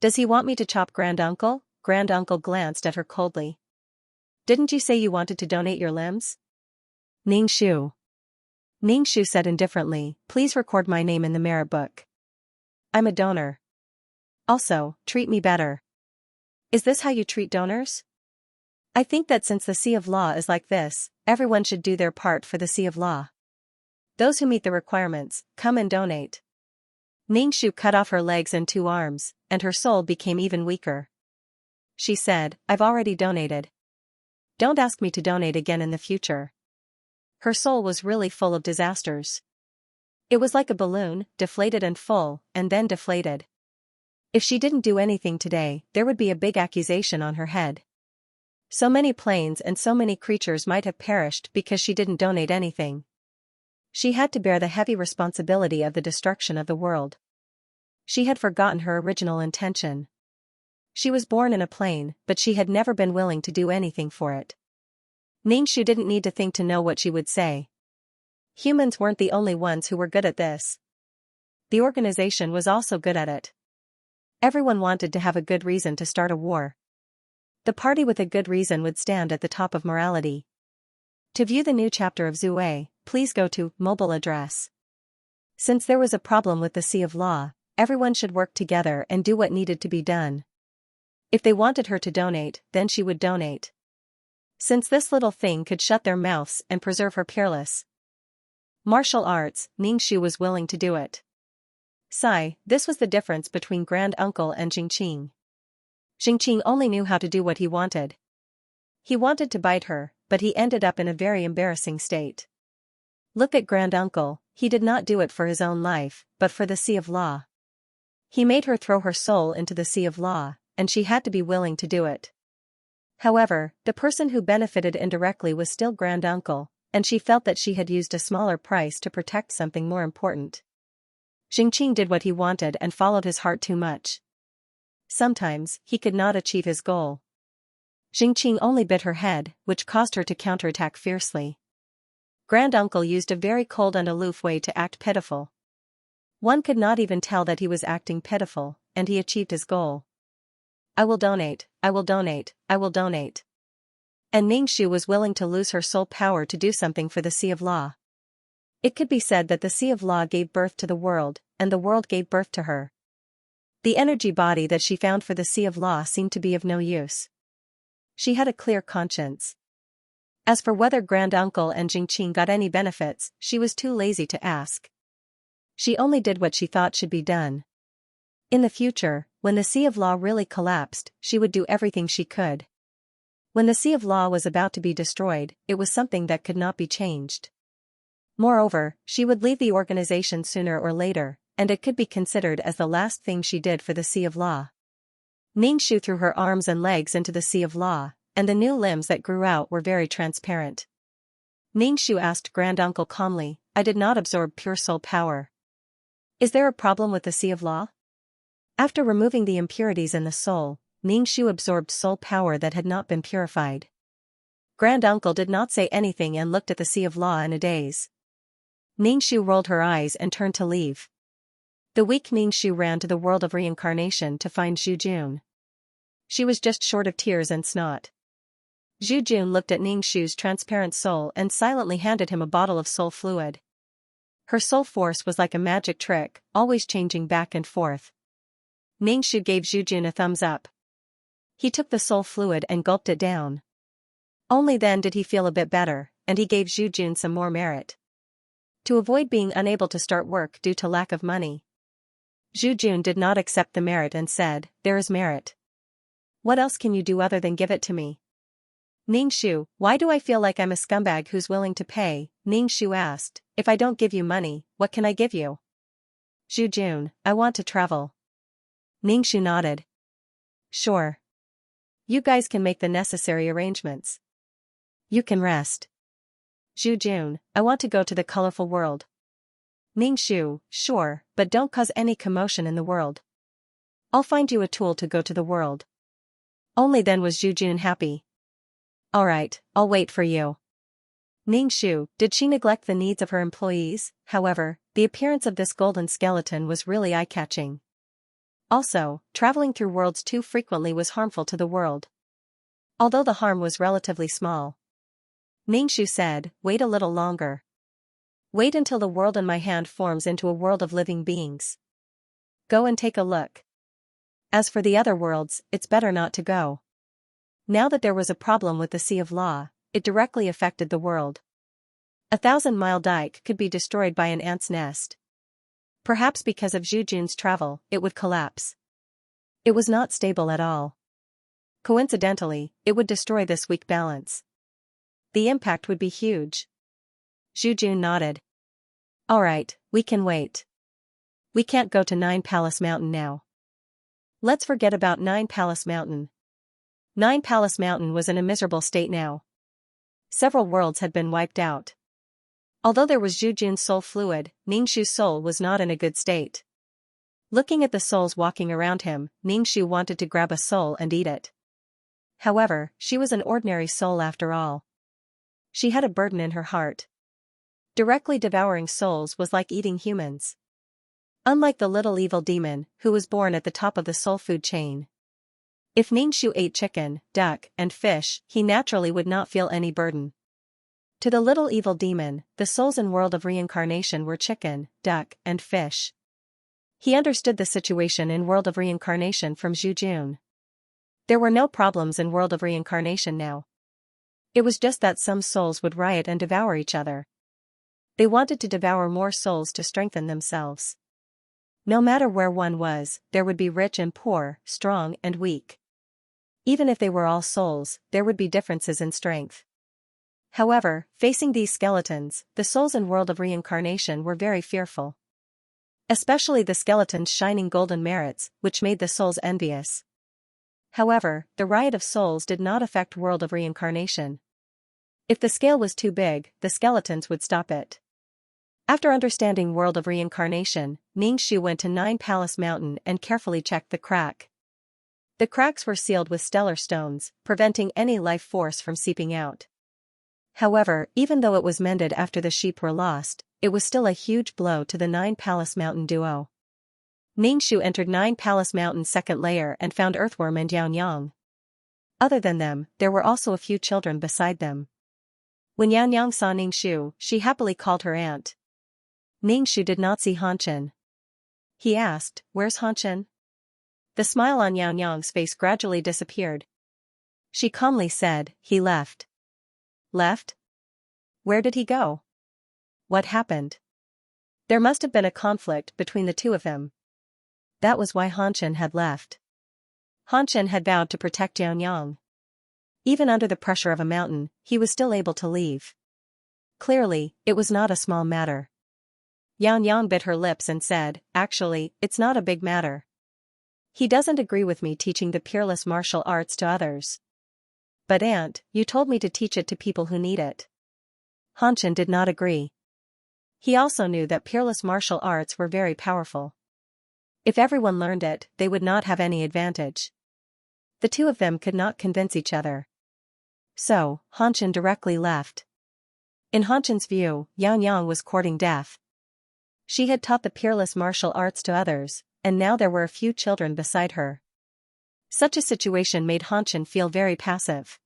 Does he want me to chop Grand Uncle? Grand Uncle glanced at her coldly. Didn't you say you wanted to donate your limbs? Ningxu. Ningxu said indifferently, please record my name in the merit book. I'm a donor. Also, treat me better. Is this how you treat donors? I think that since the sea of law is like this, everyone should do their part for the sea of law. Those who meet the requirements, come and donate. Ningxu cut off her legs and 2 arms, and her soul became even weaker. She said, I've already donated. Don't ask me to donate again in the future. Her soul was really full of disasters. It was like a balloon, deflated and full, and then deflated. If she didn't do anything today, there would be a big accusation on her head. So many planes and so many creatures might have perished because she didn't donate anything. She had to bear the heavy responsibility of the destruction of the world. She had forgotten her original intention. She was born in a plane, but she had never been willing to do anything for it. Ningxu didn't need to think to know what she would say. Humans weren't the only ones who were good at this. The organization was also good at it. Everyone wanted to have a good reason to start a war. The party with a good reason would stand at the top of morality. To view the new chapter of Zue, please go to mobile address. Since there was a problem with the Sea of Law, everyone should work together and do what needed to be done. If they wanted her to donate, then she would donate. Since this little thing could shut their mouths and preserve her peerless martial arts, Ningxu was willing to do it. Sigh, this was the difference between Grand Uncle and Jingqing. Jingqing only knew how to do what he wanted. He wanted to bite her, but he ended up in a very embarrassing state. Look at Grand Uncle, he did not do it for his own life, but for the Sea of Law. He made her throw her soul into the Sea of Law, and she had to be willing to do it. However, the person who benefited indirectly was still Grand Uncle, and she felt that she had used a smaller price to protect something more important. Jingqing did what he wanted and followed his heart too much. Sometimes, he could not achieve his goal. Jingqing only bit her head, which caused her to counterattack fiercely. Grand Uncle used a very cold and aloof way to act pitiful. One could not even tell that he was acting pitiful, and he achieved his goal. I will donate, I will donate, I will donate. And Ningxu was willing to lose her soul power to do something for the Sea of Law. It could be said that the Sea of Law gave birth to the world, and the world gave birth to her. The energy body that she found for the Sea of Law seemed to be of no use. She had a clear conscience. As for whether Grand Uncle and Jingqing got any benefits, she was too lazy to ask. She only did what she thought should be done. In the future, when the Sea of Law really collapsed, she would do everything she could. When the Sea of Law was about to be destroyed, it was something that could not be changed. Moreover, she would leave the organization sooner or later, and it could be considered as the last thing she did for the Sea of Law. Ningxu threw her arms and legs into the Sea of Law, and the new limbs that grew out were very transparent. Ningxu asked Grand Uncle calmly, I did not absorb pure soul power. Is there a problem with the Sea of Law? After removing the impurities in the soul, Ningxu absorbed soul power that had not been purified. Grand Uncle did not say anything and looked at the Sea of Law in a daze. Ningxu rolled her eyes and turned to leave. The weak Ningxu ran to the world of reincarnation to find Zhu Jun. She was just short of tears and snot. Zhu Jun looked at Ningxu's transparent soul and silently handed him a bottle of soul fluid. Her soul force was like a magic trick, always changing back and forth. Ningxu gave Zhu Jun a thumbs up. He took the soul fluid and gulped it down. Only then did he feel a bit better, and he gave Zhu Jun some more merit. To avoid being unable to start work due to lack of money, Zhu Jun did not accept the merit and said, there is merit. What else can you do other than give it to me? Ningxu, why do I feel like I'm a scumbag who's willing to pay? Ningxu asked, if I don't give you money, what can I give you? Zhu Jun, I want to travel. Ningxu nodded. Sure. You guys can make the necessary arrangements. You can rest. Zhu Jun, I want to go to the colorful world. Ningxu, sure, but don't cause any commotion in the world. I'll find you a tool to go to the world. Only then was Zhu Jun happy. Alright, I'll wait for you. Ningxu, did she neglect the needs of her employees? However, the appearance of this golden skeleton was really eye-catching. Also, traveling through worlds too frequently was harmful to the world. Although the harm was relatively small. Ningxu said, wait a little longer. Wait until the world in my hand forms into a world of living beings. Go and take a look. As for the other worlds, it's better not to go. Now that there was a problem with the Sea of Law, it directly affected the world. 1,000-mile dike could be destroyed by an ant's nest. Perhaps because of Zhu Jun's travel, it would collapse. It was not stable at all. Coincidentally, it would destroy this weak balance. The impact would be huge. Zhu Jun nodded. All right, we can wait. We can't go to Nine Palace Mountain now. Let's forget about Nine Palace Mountain. Nine Palace Mountain was in a miserable state now. Several worlds had been wiped out. Although there was Zhu Jun's soul fluid, Ningxu's soul was not in a good state. Looking at the souls walking around him, Ningxu wanted to grab a soul and eat it. However, she was an ordinary soul after all. She had a burden in her heart. Directly devouring souls was like eating humans. Unlike the little evil demon, who was born at the top of the soul food chain. If Ningxu ate chicken, duck, and fish, he naturally would not feel any burden. To the little evil demon, the souls in World of Reincarnation were chicken, duck, and fish. He understood the situation in World of Reincarnation from Zhu Jun. There were no problems in World of Reincarnation now. It was just that some souls would riot and devour each other. They wanted to devour more souls to strengthen themselves. No matter where one was, there would be rich and poor, strong and weak. Even if they were all souls, there would be differences in strength. However, facing these skeletons, the souls in World of Reincarnation were very fearful. Especially the skeleton's shining golden merits, which made the souls envious. However, the riot of souls did not affect World of Reincarnation. If the scale was too big, the skeletons would stop it. After understanding World of Reincarnation, Ningxu went to Nine Palace Mountain and carefully checked the crack. The cracks were sealed with stellar stones, preventing any life force from seeping out. However, even though it was mended after the sheep were lost, it was still a huge blow to the Nine Palace Mountain duo. Ningxu entered Nine Palace Mountain's second layer and found Earthworm and Xianxia. Other than them, there were also a few children beside them. When Xianxia saw Ningxu, she happily called her aunt. Ningxu did not see Hanchen. He asked, "Where's Hanchen?" The smile on Xianxia's face gradually disappeared. She calmly said, "He left." Left? Where did he go? What happened? There must have been a conflict between the two of them. That was why Hanchen had left. Hanchen had vowed to protect Xianxia. Even under the pressure of a mountain, he was still able to leave. Clearly, it was not a small matter. Xianxia bit her lips and said, "Actually, it's not a big matter. He doesn't agree with me teaching the peerless martial arts to others. But aunt, you told me to teach it to people who need it." Hanchen did not agree. He also knew that peerless martial arts were very powerful. If everyone learned it, they would not have any advantage. The two of them could not convince each other. So, Hanchen directly left. In Hanchen's view, Xianxia was courting death. She had taught the peerless martial arts to others, and now there were a few children beside her. Such a situation made Hanchen feel very passive.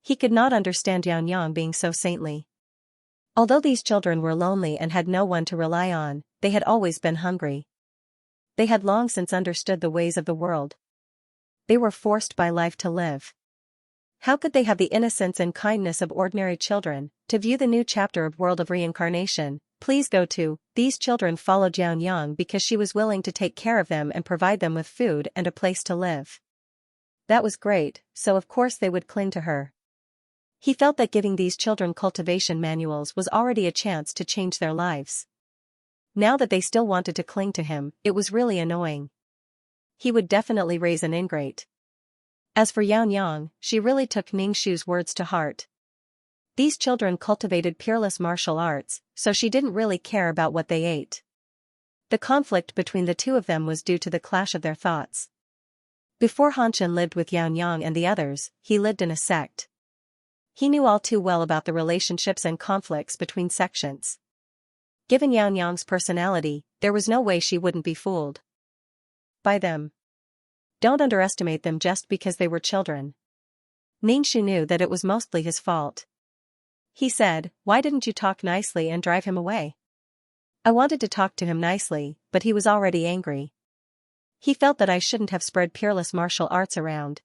He could not understand Xianxia being so saintly. Although these children were lonely and had no one to rely on, they had always been hungry. They had long since understood the ways of the world. They were forced by life to live. How could they have the innocence and kindness of ordinary children? To view the new chapter of World of Reincarnation, please go to, these children followed Xianxia because she was willing to take care of them and provide them with food and a place to live. That was great, so of course they would cling to her. He felt that giving these children cultivation manuals was already a chance to change their lives. Now that they still wanted to cling to him, it was really annoying. He would definitely raise an ingrate. As for Xianxia, she really took Ningxu's words to heart. These children cultivated peerless martial arts, so she didn't really care about what they ate. The conflict between the two of them was due to the clash of their thoughts. Before Hanchen lived with Xianxia and the others, he lived in a sect. He knew all too well about the relationships and conflicts between sections. Given Xianxia's personality, there was no way she wouldn't be fooled by them. Don't underestimate them just because they were children. Ningxu knew that it was mostly his fault. He said, "Why didn't you talk nicely and drive him away?" I wanted to talk to him nicely, but he was already angry. He felt that I shouldn't have spread peerless martial arts around.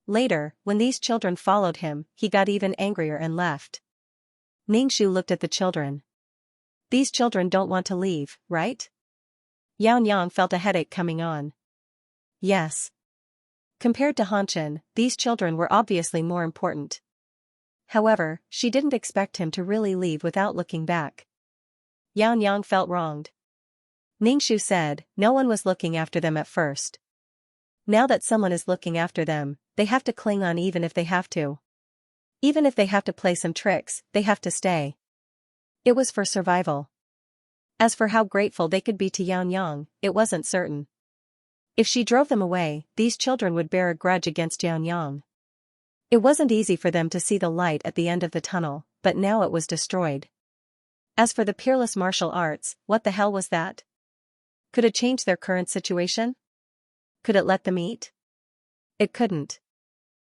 Later, when these children followed him, he got even angrier and left. Ningshu looked at the children. These children don't want to leave, right? Xianxia felt a headache coming on. Yes. Compared to Hanchen, these children were obviously more important. However, she didn't expect him to really leave without looking back. Xianxia felt wronged. Ningshu said, no one was looking after them at first. Now that someone is looking after them, they have to cling on even if they have to. Even if they have to play some tricks, they have to stay. It was for survival. As for how grateful they could be to Xianxia, it wasn't certain. If she drove them away, these children would bear a grudge against Xianxia. It wasn't easy for them to see the light at the end of the tunnel, but now it was destroyed. As for the peerless martial arts, what the hell was that? Could it change their current situation? Could it let them eat? It couldn't.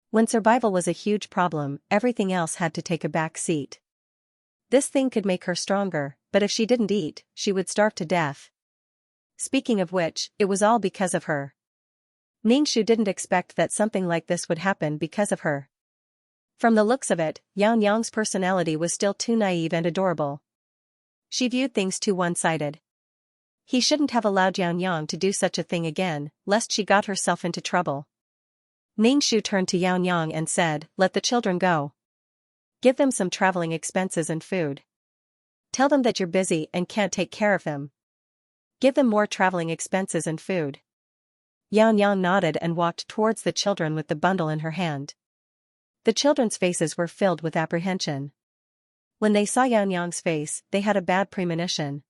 When survival was a huge problem, everything else had to take a back seat. This thing could make her stronger, but if she didn't eat, she would starve to death. Speaking of which, it was all because of her. Ningshu didn't expect that something like this would happen because of her. From the looks of it, Xianxia's personality was still too naive and adorable. She viewed things too one-sided. He shouldn't have allowed Xianxia to do such a thing again, lest she got herself into trouble. Ningshu turned to Xianxia and said, let the children go. Give them some traveling expenses and food. Tell them that you're busy and can't take care of them. Give them more traveling expenses and food. Xianxia nodded and walked towards the children with the bundle in her hand. The children's faces were filled with apprehension. When they saw Xianxia's face, they had a bad premonition.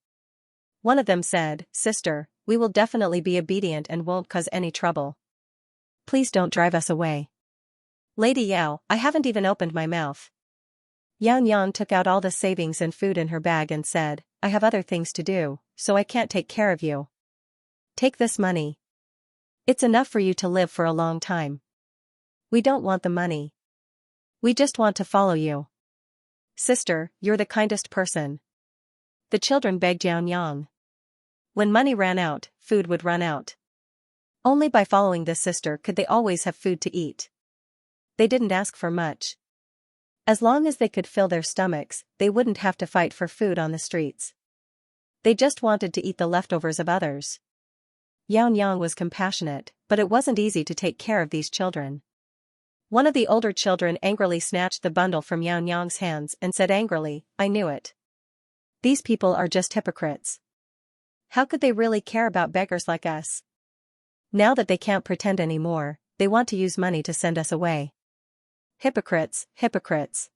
One of them said, Sister, we will definitely be obedient and won't cause any trouble. Please don't drive us away. Lady Yao, I haven't even opened my mouth. Xianxia took out all the savings and food in her bag and said, I have other things to do, so I can't take care of you. Take this money. It's enough for you to live for a long time. We don't want the money. We just want to follow you. Sister, you're the kindest person. The children begged Xianxia. When money ran out, food would run out. Only by following this sister could they always have food to eat. They didn't ask for much. As long as they could fill their stomachs, they wouldn't have to fight for food on the streets. They just wanted to eat the leftovers of others. Xianxia was compassionate, but it wasn't easy to take care of these children. One of the older children angrily snatched the bundle from Xianxia's hands and said angrily, I knew it. These people are just hypocrites. How could they really care about beggars like us? Now that they can't pretend anymore, they want to use money to send us away. Hypocrites, hypocrites.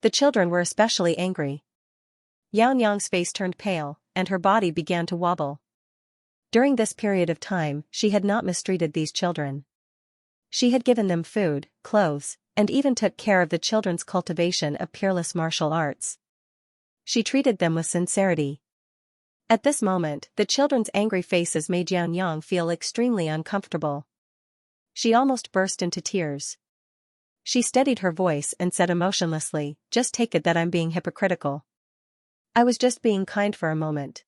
The children were especially angry. Xianxia's face turned pale, and her body began to wobble. During this period of time, she had not mistreated these children. She had given them food, clothes, and even took care of the children's cultivation of peerless martial arts. She treated them with sincerity. At this moment, the children's angry faces made Xianxia feel extremely uncomfortable. She almost burst into tears. She steadied her voice and said emotionlessly, just take it that I'm being hypocritical. I was just being kind for a moment.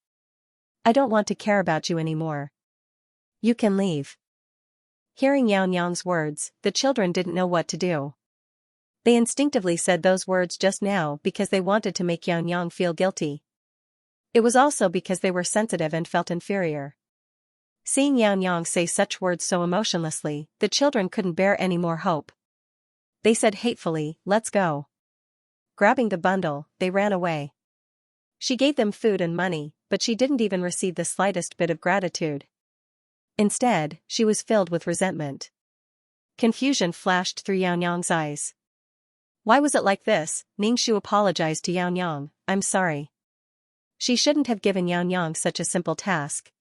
I don't want to care about you anymore. You can leave. Hearing Xianxia's words, the children didn't know what to do. They instinctively said those words just now because they wanted to make Xianxia feel guilty. It was also because they were sensitive and felt inferior. Seeing Xianxia say such words so emotionlessly, the children couldn't bear any more hope. They said hatefully, let's go. Grabbing the bundle, they ran away. She gave them food and money, but she didn't even receive the slightest bit of gratitude. Instead, she was filled with resentment. Confusion flashed through Xianxia's eyes. Why was it like this? Ningshu apologized to Xianxia, I'm sorry. She shouldn't have given Xianxia such a simple task.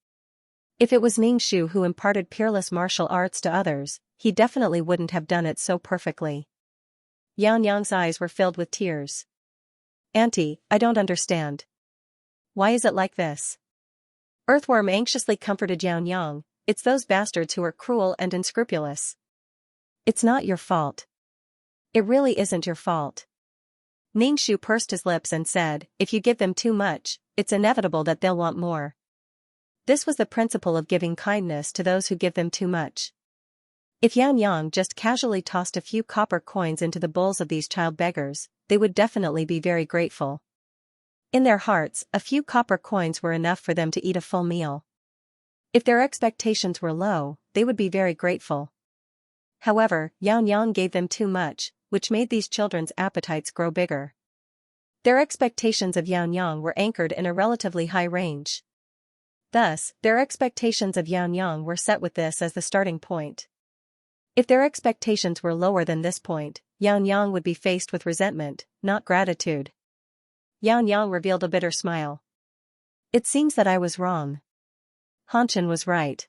If it was Ningshu who imparted peerless martial arts to others, he definitely wouldn't have done it so perfectly. Xianxia's eyes were filled with tears. Auntie, I don't understand. Why is it like this? Earthworm anxiously comforted Xianxia, it's those bastards who are cruel and unscrupulous. It's not your fault. It really isn't your fault. Ningshu pursed his lips and said, if you give them too much, it's inevitable that they'll want more. This was the principle of giving kindness to those who give them too much. If Xianxia just casually tossed a few copper coins into the bowls of these child beggars, they would definitely be very grateful. In their hearts, a few copper coins were enough for them to eat a full meal. If their expectations were low, they would be very grateful. However, Xianxia gave them too much, which made these children's appetites grow bigger. Their expectations of Xianxia were anchored in a relatively high range. Thus, their expectations of Xianxia were set with this as the starting point. If their expectations were lower than this point, Xianxia would be faced with resentment, not gratitude. Xianxia revealed a bitter smile. It seems that I was wrong. Hanshan was right.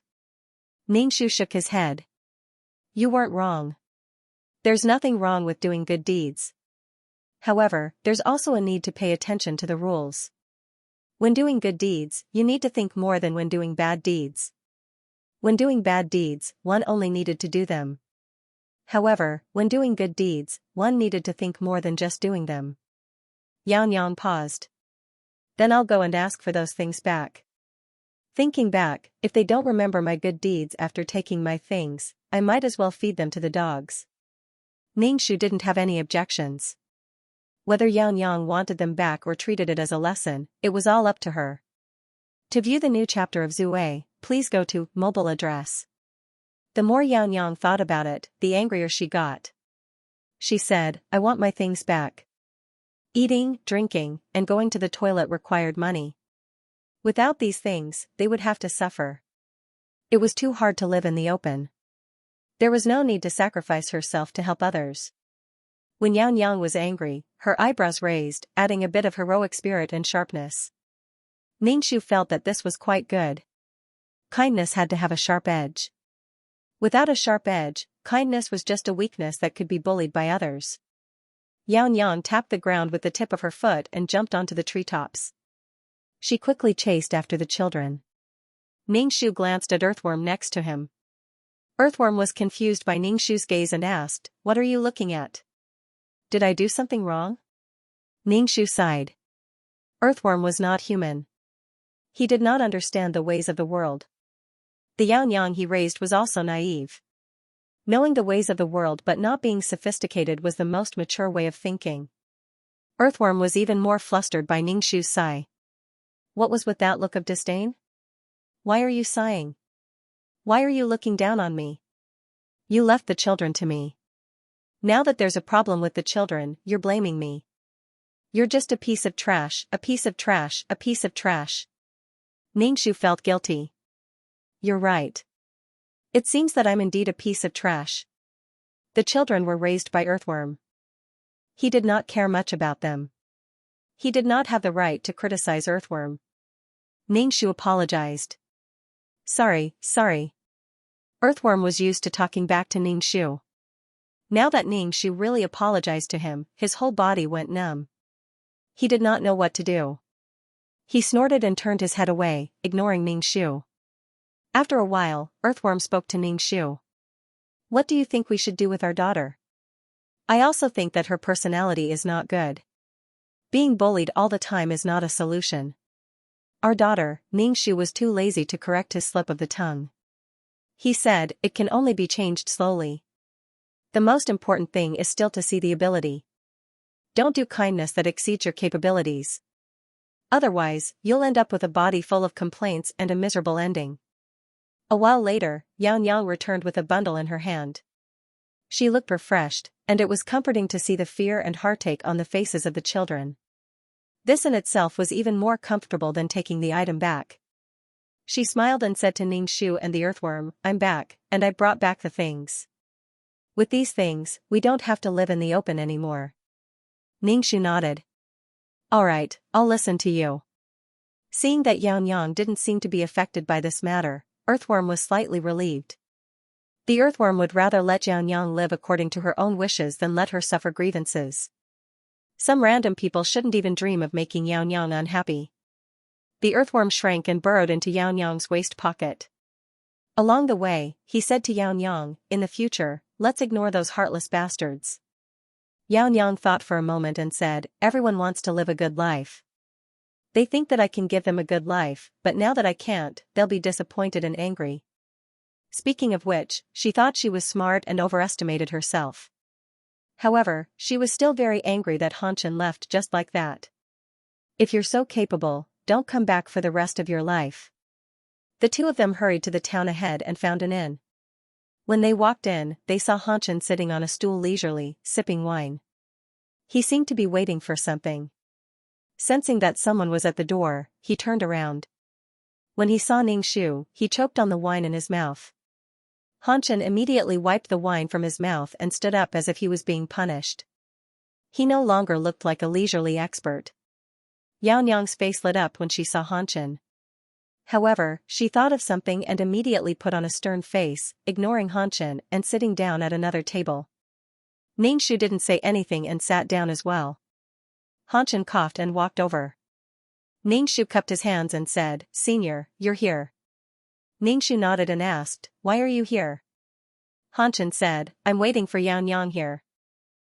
Ningxu shook his head. You weren't wrong. There's nothing wrong with doing good deeds. However, there's also a need to pay attention to the rules. When doing good deeds, you need to think more than when doing bad deeds. When doing bad deeds, one only needed to do them. However, when doing good deeds, one needed to think more than just doing them. Xianxia paused. Then I'll go and ask for those things back. Thinking back, if they don't remember my good deeds after taking my things, I might as well feed them to the dogs. Ningxu didn't have any objections. Whether Xianxia wanted them back or treated it as a lesson, it was all up to her. To view the new chapter of Zue, please go to mobile address. The more Xianxia thought about it, the angrier she got. She said, I want my things back. Eating, drinking, and going to the toilet required money. Without these things, they would have to suffer. It was too hard to live in the open. There was no need to sacrifice herself to help others. When Xianxia was angry, her eyebrows raised, adding a bit of heroic spirit and sharpness. Ningxu felt that this was quite good. Kindness had to have a sharp edge. Without a sharp edge, kindness was just a weakness that could be bullied by others. Xianxia tapped the ground with the tip of her foot and jumped onto the treetops. She quickly chased after the children. Ningxu glanced at Earthworm next to him. Earthworm was confused by Ningxu's gaze and asked, What are you looking at? Did I do something wrong? Ningxu sighed. Earthworm was not human. He did not understand the ways of the world. The Xianxia he raised was also naive. Knowing the ways of the world but not being sophisticated was the most mature way of thinking. Earthworm was even more flustered by Ningxu's sigh. What was with that look of disdain? Why are you sighing? Why are you looking down on me? You left the children to me. Now that there's a problem with the children, you're blaming me. You're just a piece of trash, a piece of trash, a piece of trash. Ningxu felt guilty. You're right. It seems that I'm indeed a piece of trash. The children were raised by Earthworm. He did not care much about them. He did not have the right to criticize Earthworm. Ningxu apologized. Sorry. Earthworm was used to talking back to Ningxu. Now that Ningxu really apologized to him, his whole body went numb. He did not know what to do. He snorted and turned his head away, ignoring Ningxu. After a while, Earthworm spoke to Ningxu. What do you think we should do with our daughter? I also think that her personality is not good. Being bullied all the time is not a solution. Our daughter, Ningxu was too lazy to correct his slip of the tongue. He said, it can only be changed slowly. The most important thing is still to see the ability. Don't do kindness that exceeds your capabilities. Otherwise, you'll end up with a body full of complaints and a miserable ending. A while later, Xianxia returned with a bundle in her hand. She looked refreshed, and it was comforting to see the fear and heartache on the faces of the children. This in itself was even more comfortable than taking the item back. She smiled and said to Ningxu and the Earthworm, I'm back, and I brought back the things. With these things, we don't have to live in the open anymore. Ningxu nodded. Alright, I'll listen to you. Seeing that Xianxia didn't seem to be affected by this matter, Earthworm was slightly relieved. The Earthworm would rather let Xianxia live according to her own wishes than let her suffer grievances. Some random people shouldn't even dream of making Xianxia unhappy. The Earthworm shrank and burrowed into Xianxia's waist pocket. Along the way, he said to Xianxia, in the future, let's ignore those heartless bastards. Xianxia thought for a moment and said, everyone wants to live a good life. They think that I can give them a good life, but now that I can't, they'll be disappointed and angry. Speaking of which, she thought she was smart and overestimated herself. However, she was still very angry that Hanshin left just like that. If you're so capable, don't come back for the rest of your life. The two of them hurried to the town ahead and found an inn. When they walked in, they saw Hanshin sitting on a stool leisurely, sipping wine. He seemed to be waiting for something. Sensing that someone was at the door, he turned around. When he saw Ningxu, he choked on the wine in his mouth. Hanshin immediately wiped the wine from his mouth and stood up as if he was being punished. He no longer looked like a leisurely expert. Xianxia's face lit up when she saw Hanshin. However, she thought of something and immediately put on a stern face, ignoring Hanshin and sitting down at another table. Ningxu didn't say anything and sat down as well. Hanshin coughed and walked over. Ningxu cupped his hands and said, "Senior, you're here." Ningxu nodded and asked, "Why are you here?" Hanshin said, "I'm waiting for Xianxia here.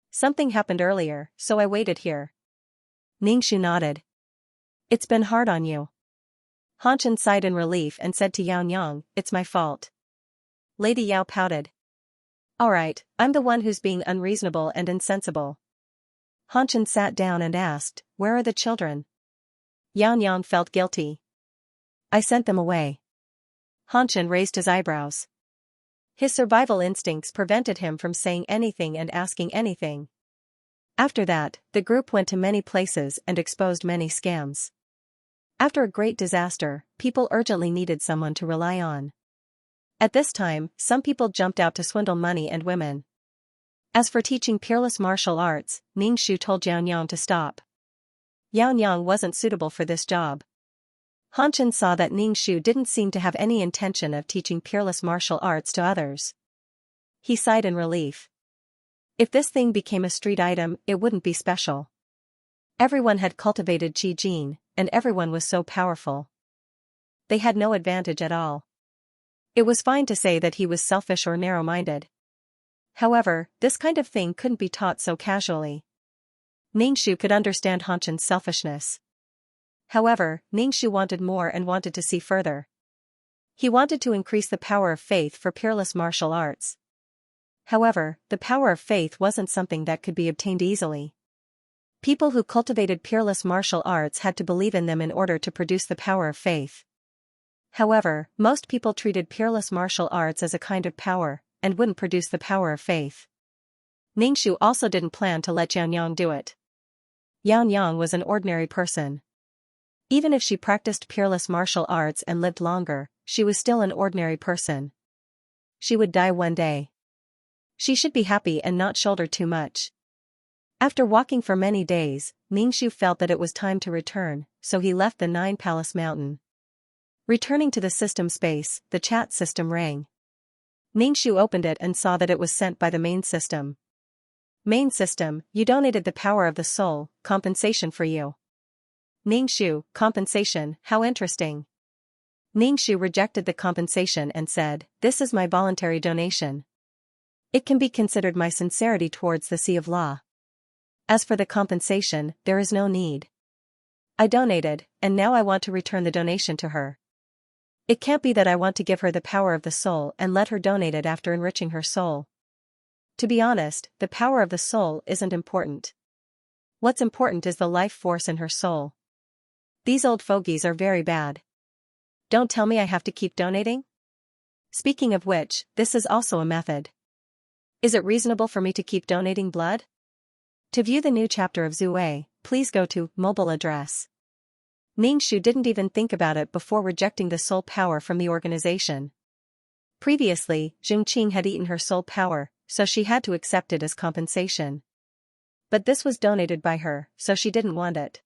Something happened earlier, so I waited here." Ningxu nodded. "It's been hard on you." Hanshin sighed in relief and said to Xianxia, "It's my fault." Lady Yao pouted. "Alright, I'm the one who's being unreasonable and insensible." Hanshin sat down and asked, "Where are the children?" Xianxia felt guilty. "I sent them away." Hanshin raised his eyebrows. His survival instincts prevented him from saying anything and asking anything. After that, the group went to many places and exposed many scams. After a great disaster, people urgently needed someone to rely on. At this time, some people jumped out to swindle money and women. As for teaching peerless martial arts, Ningxu told Xianxia to stop. Xianxia wasn't suitable for this job. Hanshin saw that Ningxu didn't seem to have any intention of teaching peerless martial arts to others. He sighed in relief. If this thing became a street item, it wouldn't be special. Everyone had cultivated Qi Jin, and everyone was so powerful. They had no advantage at all. It was fine to say that he was selfish or narrow-minded. However, this kind of thing couldn't be taught so casually. Ningxu could understand Hanshin's selfishness. However, Ningxu wanted more and wanted to see further. He wanted to increase the power of faith for peerless martial arts. However, the power of faith wasn't something that could be obtained easily. People who cultivated peerless martial arts had to believe in them in order to produce the power of faith. However, most people treated peerless martial arts as a kind of power, and wouldn't produce the power of faith. Ningxu also didn't plan to let Xianxia do it. Xianxia was an ordinary person. Even if she practiced peerless martial arts and lived longer, she was still an ordinary person. She would die one day. She should be happy and not shoulder too much. After walking for many days, Ningxu felt that it was time to return, so he left the Nine Palace Mountain. Returning to the system space, the chat system rang. Ningxu opened it and saw that it was sent by the main system. Main system, you donated the power of the soul, compensation for you. Ningxu, compensation, how interesting. Ningxu rejected the compensation and said, "This is my voluntary donation. It can be considered my sincerity towards the Sea of Law. As for the compensation, there is no need. I donated, and now I want to return the donation to her. It can't be that I want to give her the power of the soul and let her donate it after enriching her soul. To be honest, the power of the soul isn't important. What's important is the life force in her soul. These old fogies are very bad. Don't tell me I have to keep donating? Speaking of which, this is also a method. Is it reasonable for me to keep donating blood? To view the new chapter of Zue, please go to mobile address. Ningxu didn't even think about it before rejecting the soul power from the organization. Previously, Zhongqing had eaten her soul power, so she had to accept it as compensation. But this was donated by her, so she didn't want it.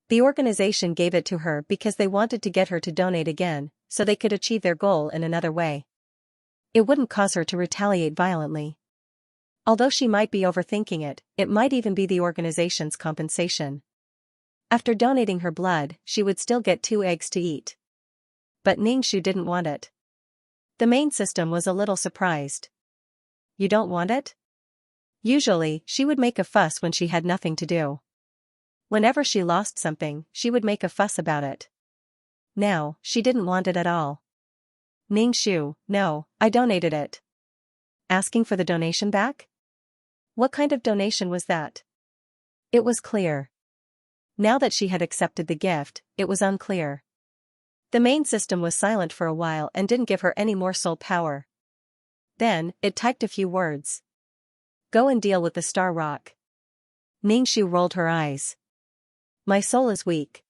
The organization gave it to her because they wanted to get her to donate again, so they could achieve their goal in another way. It wouldn't cause her to retaliate violently. Although she might be overthinking it, it might even be the organization's compensation. After donating her blood, she would still get 2 eggs to eat. But Ningxu didn't want it. The main system was a little surprised. You don't want it? Usually, she would make a fuss when she had nothing to do. Whenever she lost something, she would make a fuss about it. Now, she didn't want it at all. Ningxu, no, I donated it. Asking for the donation back? What kind of donation was that? It was clear. Now that she had accepted the gift, it was unclear. The main system was silent for a while and didn't give her any more soul power. Then, it typed a few words. Go and deal with the star rock. Ningxu rolled her eyes. My soul is weak.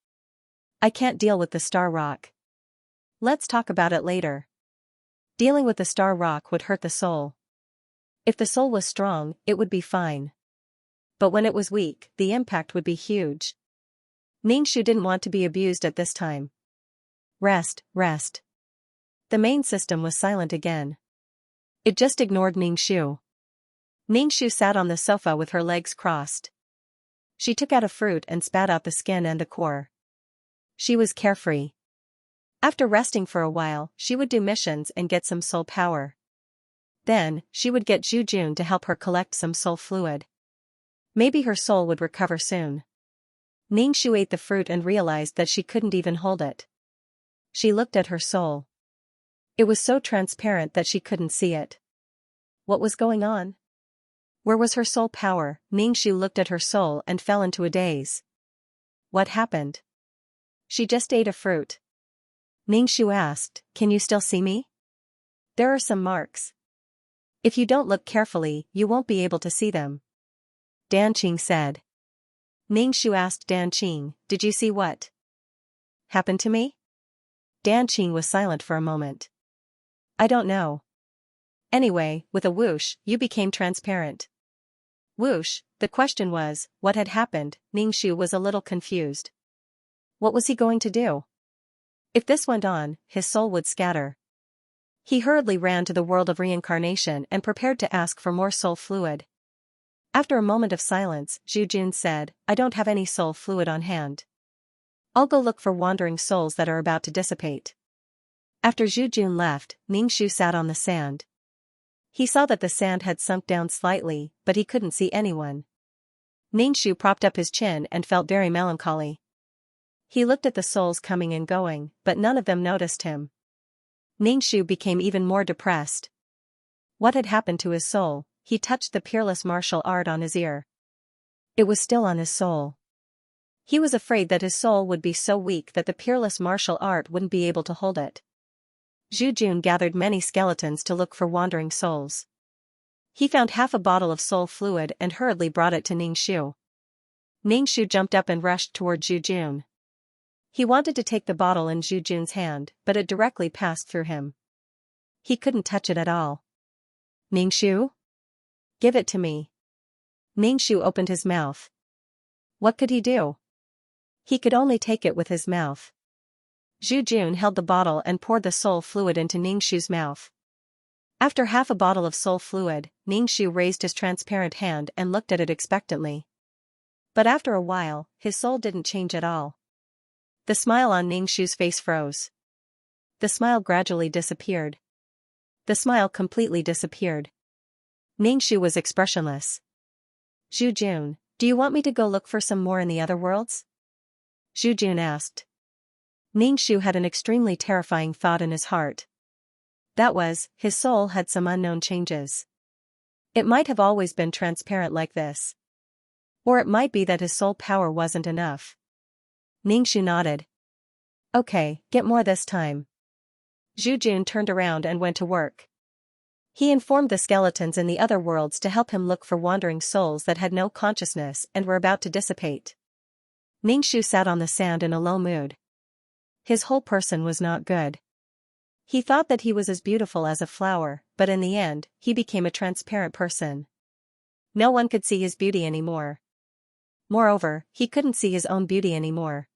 I can't deal with the star rock. Let's talk about it later. Dealing with the star rock would hurt the soul. If the soul was strong, it would be fine. But when it was weak, the impact would be huge. Ningxu didn't want to be abused at this time. Rest, rest. The main system was silent again. It just ignored Ningxu. Ningxu sat on the sofa with her legs crossed. She took out a fruit and spat out the skin and the core. She was carefree. After resting for a while, she would do missions and get some soul power. Then, she would get Zhu Jun to help her collect some soul fluid. Maybe her soul would recover soon. Ningxu ate the fruit and realized that she couldn't even hold it. She looked at her soul. It was so transparent that she couldn't see it. What was going on? Where was her soul power? Ningxu looked at her soul and fell into a daze. What happened? She just ate a fruit. Ningxu asked, Can you still see me? There are some marks. If you don't look carefully, you won't be able to see them. Danqing said. Ningxu asked Danqing, Did you see what happened to me? Danqing was silent for a moment. I don't know. Anyway, with a whoosh, you became transparent. Whoosh, the question was, what had happened? Ningxu was a little confused. What was he going to do? If this went on, his soul would scatter. He hurriedly ran to the world of reincarnation and prepared to ask for more soul fluid. After a moment of silence, Zhu Jun said, I don't have any soul fluid on hand. I'll go look for wandering souls that are about to dissipate. After Zhu Jun left, Ningxu sat on the sand. He saw that the sand had sunk down slightly, but he couldn't see anyone. Ningxu propped up his chin and felt very melancholy. He looked at the souls coming and going, but none of them noticed him. Ningxu became even more depressed. What had happened to his soul? He touched the peerless martial art on his ear. It was still on his soul. He was afraid that his soul would be so weak that the peerless martial art wouldn't be able to hold it. Zhu Jun gathered many skeletons to look for wandering souls. He found half a bottle of soul fluid and hurriedly brought it to Ningxu. Ningxu jumped up and rushed toward Zhu Jun. He wanted to take the bottle in Zhu Jun's hand, but it directly passed through him. He couldn't touch it at all. Ningxu? Give it to me. Ningxu opened his mouth. What could he do? He could only take it with his mouth. Zhu Jun held the bottle and poured the soul fluid into Ningxu's mouth. After half a bottle of soul fluid, Ningxu raised his transparent hand and looked at it expectantly. But after a while, his soul didn't change at all. The smile on Ningxu's face froze. The smile gradually disappeared. The smile completely disappeared. Ningxu was expressionless. Zhu Jun, do you want me to go look for some more in the other worlds? Zhu Jun asked. Ningxu had an extremely terrifying thought in his heart. That was, his soul had some unknown changes. It might have always been transparent like this. Or it might be that his soul power wasn't enough. Ningxu nodded. Okay, get more this time. Zhu Jun turned around and went to work. He informed the skeletons in the other worlds to help him look for wandering souls that had no consciousness and were about to dissipate. Ningxu sat on the sand in a low mood. His whole person was not good. He thought that he was as beautiful as a flower, but in the end, he became a transparent person. No one could see his beauty anymore. Moreover, he couldn't see his own beauty anymore.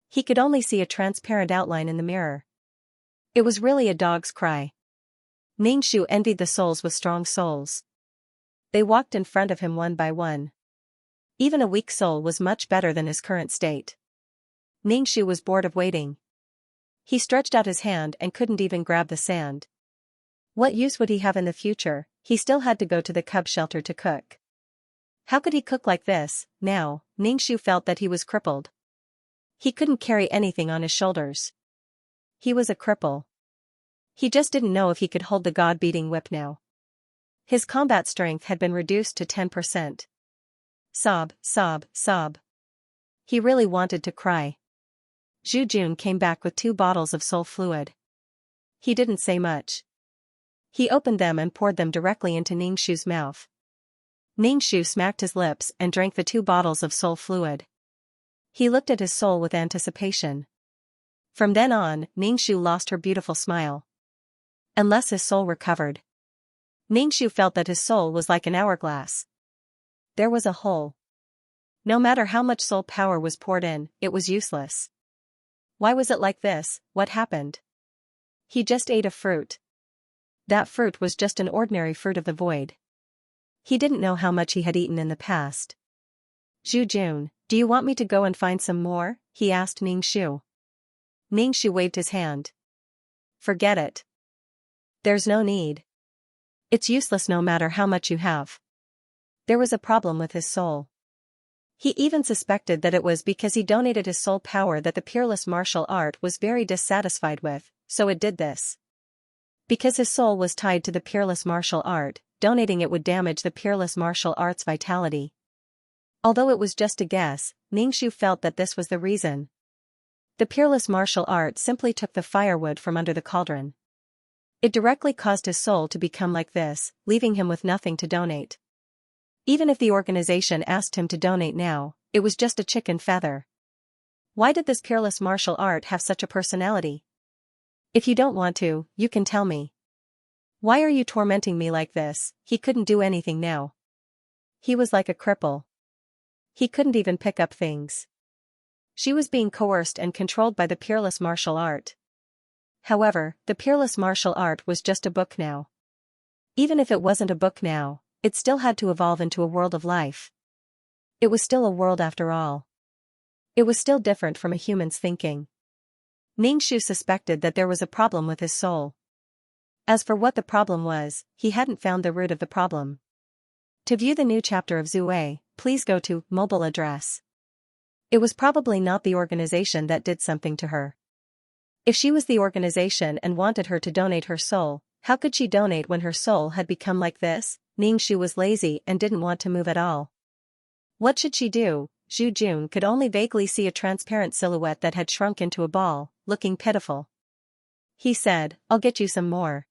He could only see a transparent outline in the mirror. It was really a dog's cry. Ningxu envied the souls with strong souls. They walked in front of him one by one. Even a weak soul was much better than his current state. Ningxu was bored of waiting. He stretched out his hand and couldn't even grab the sand. What use would he have in the future? He still had to go to the cub shelter to cook. How could he cook like this? Now, Ningxu felt that he was crippled. He couldn't carry anything on his shoulders. He was a cripple. He just didn't know if he could hold the god-beating whip now. His combat strength had been reduced to 10%. Sob, sob, sob. He really wanted to cry. Zhu Jun came back with 2 bottles of soul fluid. He didn't say much. He opened them and poured them directly into Ningxu's mouth. Ningxu smacked his lips and drank the 2 bottles of soul fluid. He looked at his soul with anticipation. From then on, Ningxu lost her beautiful smile. Unless his soul recovered. Ningxu felt that his soul was like an hourglass. There was a hole. No matter how much soul power was poured in, it was useless. Why was it like this? What happened? He just ate a fruit. That fruit was just an ordinary fruit of the void. He didn't know how much he had eaten in the past. Zhu Jun, do you want me to go and find some more? He asked Ningxu. Ningxu waved his hand. Forget it. There's no need. It's useless no matter how much you have. There was a problem with his soul. He even suspected that it was because he donated his soul power that the peerless martial art was very dissatisfied with, so it did this. Because his soul was tied to the peerless martial art, donating it would damage the peerless martial art's vitality. Although it was just a guess, Ningxu felt that this was the reason. The peerless martial art simply took the firewood from under the cauldron. It directly caused his soul to become like this, leaving him with nothing to donate. Even if the organization asked him to donate now, it was just a chicken feather. Why did this peerless martial art have such a personality? If you don't want to, you can tell me. Why are you tormenting me like this? He couldn't do anything now. He was like a cripple. He couldn't even pick up things. She was being coerced and controlled by the peerless martial art. However, the peerless martial art was just a book now. Even if it wasn't a book now, it still had to evolve into a world of life. It was still a world after all. It was still different from a human's thinking. Ningxu suspected that there was a problem with his soul. As for what the problem was, he hadn't found the root of the problem. To view the new chapter of Zue, please go to mobile address. It was probably not the organization that did something to her. If she was the organization and wanted her to donate her soul, how could she donate when her soul had become like this? Ningxu was lazy and didn't want to move at all. What should she do? Zhu Jun could only vaguely see a transparent silhouette that had shrunk into a ball, looking pitiful. He said, I'll get you some more.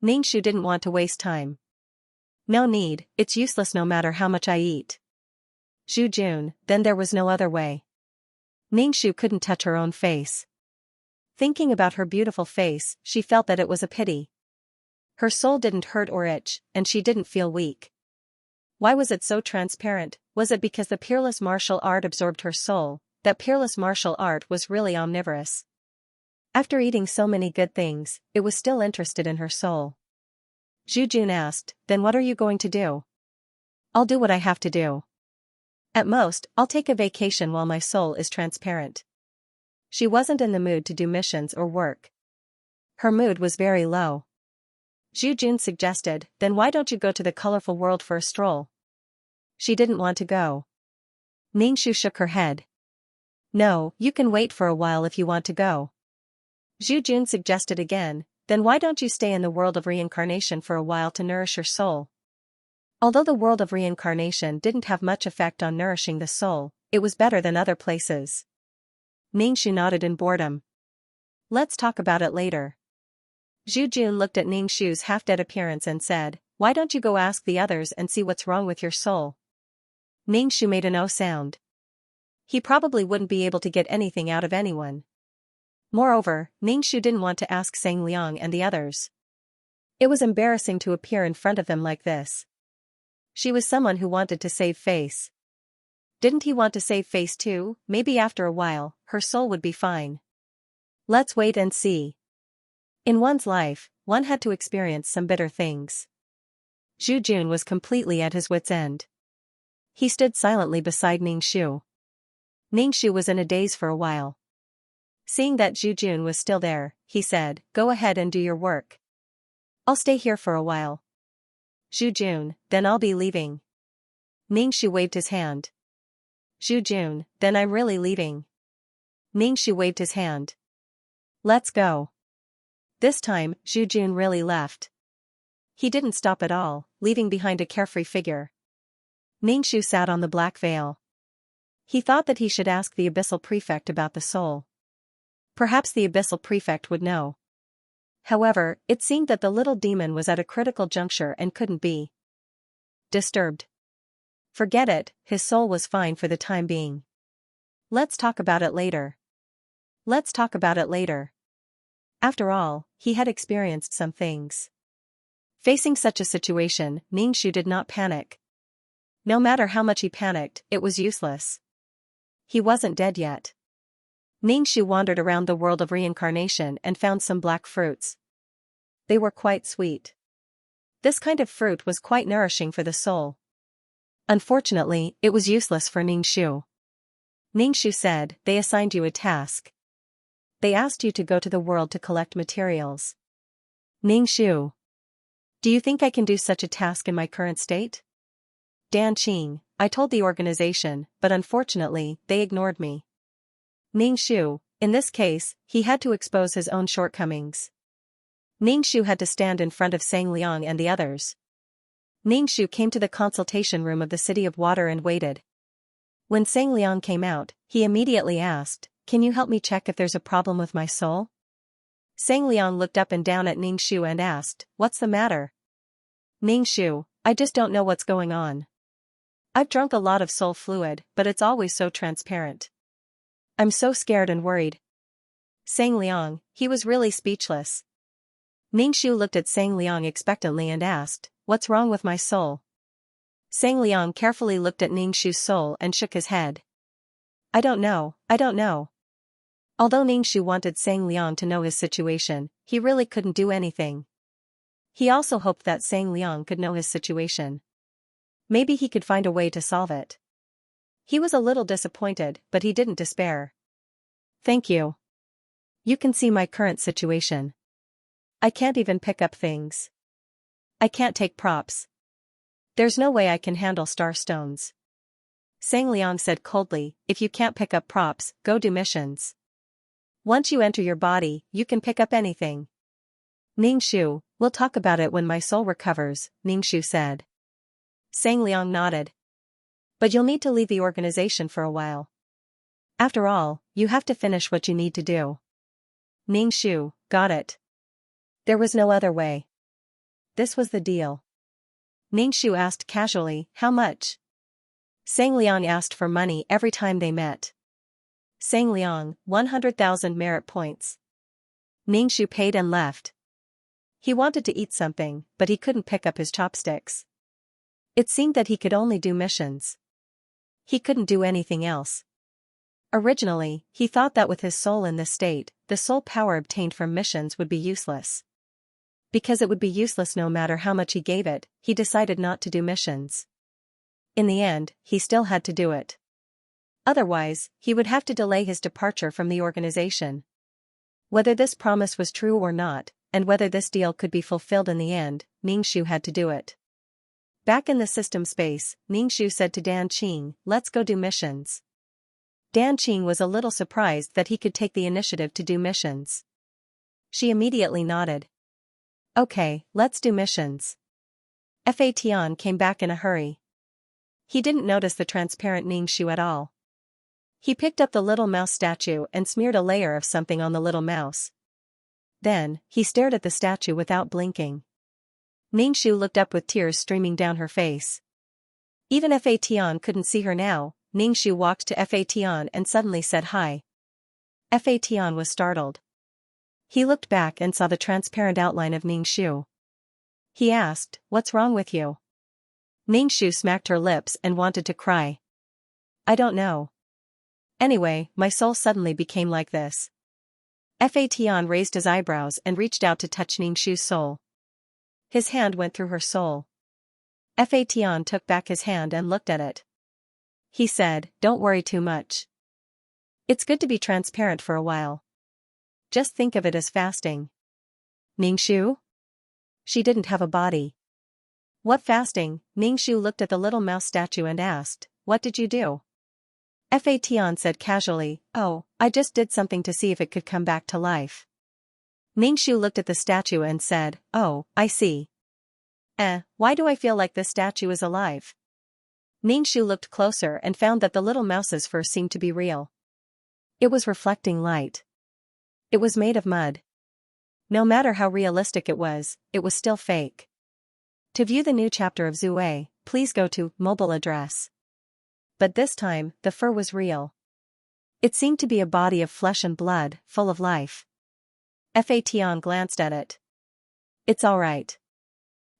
Ningxu didn't want to waste time. No need, it's useless no matter how much I eat. Zhu Jun, then there was no other way. Ningxu couldn't touch her own face. Thinking about her beautiful face, she felt that it was a pity. Her soul didn't hurt or itch, and she didn't feel weak. Why was it so transparent? Was it because the peerless martial art absorbed her soul? That peerless martial art was really omnivorous. After eating so many good things, it was still interested in her soul. Zhu Jun asked, then what are you going to do? I'll do what I have to do. At most, I'll take a vacation while my soul is transparent. She wasn't in the mood to do missions or work. Her mood was very low. Zhu Jun suggested, then why don't you go to the colorful world for a stroll? She didn't want to go. Ningxu shook her head. No, you can wait for a while if you want to go. Zhu Jun suggested again, then why don't you stay in the world of reincarnation for a while to nourish your soul? Although the world of reincarnation didn't have much effect on nourishing the soul, it was better than other places. Ningxu nodded in boredom. Let's talk about it later. Zhu Jun looked at Ningxu's half-dead appearance and said, why don't you go ask the others and see what's wrong with your soul? Ningxu made a no sound. He probably wouldn't be able to get anything out of anyone. Moreover, Ningxu didn't want to ask Sang Liang and the others. It was embarrassing to appear in front of them like this. She was someone who wanted to save face. Didn't he want to save face too? Maybe after a while, her soul would be fine. Let's wait and see. In one's life, one had to experience some bitter things. Zhu Jun was completely at his wit's end. He stood silently beside Ningxu. Ningxu was in a daze for a while. Seeing that Zhu Jun was still there, he said, go ahead and do your work. I'll stay here for a while. Zhu Jun, then I'll be leaving. Ningxu waved his hand. Zhu Jun, then I'm really leaving. Ningxu waved his hand. Let's go. This time, Zhu Jun really left. He didn't stop at all, leaving behind a carefree figure. Ningxu sat on the black veil. He thought that he should ask the Abyssal Prefect about the soul. Perhaps the Abyssal Prefect would know. However, it seemed that the little demon was at a critical juncture and couldn't be disturbed. Forget it, his soul was fine for the time being. Let's talk about it later. Let's talk about it later. After all, he had experienced some things. Facing such a situation, Ningxu did not panic. No matter how much he panicked, it was useless. He wasn't dead yet. Ningxu wandered around the world of reincarnation and found some black fruits. They were quite sweet. This kind of fruit was quite nourishing for the soul. Unfortunately, it was useless for Ningxu. Ningxu said, "They assigned you a task. They asked you to go to the world to collect materials." Ningxu. Do you think I can do such a task in my current state? Dan Qing, I told the organization, but unfortunately, they ignored me. Ningxu, in this case, he had to expose his own shortcomings. Ningxu had to stand in front of Sang Liang and the others. Ningxu came to the consultation room of the City of Water and waited. When Sang Liang came out, he immediately asked, "Can you help me check if there's a problem with my soul?" Sang Liang looked up and down at Ningxu and asked, "What's the matter?" Ningxu, I just don't know what's going on. I've drunk a lot of soul fluid, but it's always so transparent. I'm so scared and worried. Sang Liang, he was really speechless. Ningxu looked at Sang Liang expectantly and asked, "What's wrong with my soul?" Sang Liang carefully looked at Ningxu's soul and shook his head. I don't know. Although Ningxu wanted Sang Liang to know his situation, he really couldn't do anything. He also hoped that Sang Liang could know his situation. Maybe he could find a way to solve it. He was a little disappointed, but he didn't despair. Thank you. You can see my current situation. I can't even pick up things. I can't take props. There's no way I can handle star stones. Sang Liang said coldly, "If you can't pick up props, go do missions. Once you enter your body, you can pick up anything." Ningxu, we'll talk about it when my soul recovers, Ningxu said. Sang Liang nodded. But you'll need to leave the organization for a while. After all, you have to finish what you need to do. Ningxu, got it. There was no other way. This was the deal. Ningxu asked casually, "How much?" Sang Liang asked for money every time they met. Sang Liang, 100,000 merit points. Ningxu paid and left. He wanted to eat something, but he couldn't pick up his chopsticks. It seemed that he could only do missions. He couldn't do anything else. Originally, he thought that with his soul in this state, the soul power obtained from missions would be useless. Because it would be useless no matter how much he gave it, he decided not to do missions. In the end, he still had to do it. Otherwise, he would have to delay his departure from the organization. Whether this promise was true or not, and whether this deal could be fulfilled in the end, Ningxu had to do it. Back in the system space, Ningxu said to Dan Qing, "Let's go do missions." Dan Qing was a little surprised that he could take the initiative to do missions. She immediately nodded. Okay, let's do missions. Fa Tian came back in a hurry. He didn't notice the transparent Ningxu at all. He picked up the little mouse statue and smeared a layer of something on the little mouse. Then, he stared at the statue without blinking. Ningxu looked up with tears streaming down her face. Even Fa Tian couldn't see her now. Ningxu walked to Fa Tian and suddenly said hi. Fa Tian was startled. He looked back and saw the transparent outline of Ningxu. He asked, "What's wrong with you?" Ningxu smacked her lips and wanted to cry. "I don't know. Anyway, my soul suddenly became like this." Fa Tian raised his eyebrows and reached out to touch Ningxu's soul. His hand went through her soul. Fa Tian took back his hand and looked at it. He said, "Don't worry too much. It's good to be transparent for a while. Just think of it as fasting." Ningxu? She didn't have a body. What fasting? Ningxu looked at the little mouse statue and asked, "What did you do?" Fa Tian said casually, "Oh, I just did something to see if it could come back to life." Ningxu looked at the statue and said, "Oh, I see. Why do I feel like this statue is alive?" Ningxu looked closer and found that the little mouse's fur seemed to be real. It was reflecting light. It was made of mud. No matter how realistic it was still fake. To view the new chapter of Zue, please go to mobile address. But this time, the fur was real. It seemed to be a body of flesh and blood, full of life. Fatian glanced at it. "It's all right.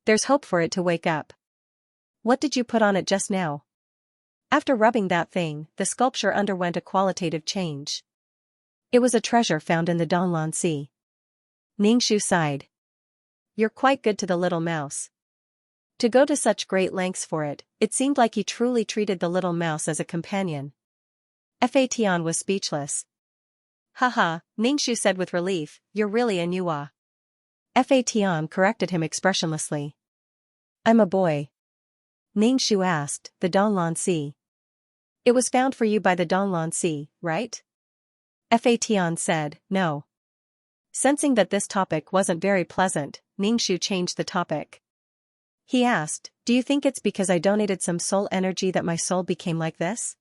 There's hope for it to wake up." "What did you put on it just now?" After rubbing that thing, the sculpture underwent a qualitative change. It was a treasure found in the Donglan Sea. Ningxu sighed. "You're quite good to the little mouse. To go to such great lengths for it, it seemed like he truly treated the little mouse as a companion." Fatian was speechless. "Haha," Ningxu said with relief, "you're really a Nuwa." Fatian corrected him expressionlessly. "I'm a boy." Ningxu asked, "The Donglan Sea. It was found for you by the Donglan Sea, right?" Fatian said, "No." Sensing that this topic wasn't very pleasant, Ningxu changed the topic. He asked, "Do you think it's because I donated some soul energy that my soul became like this?"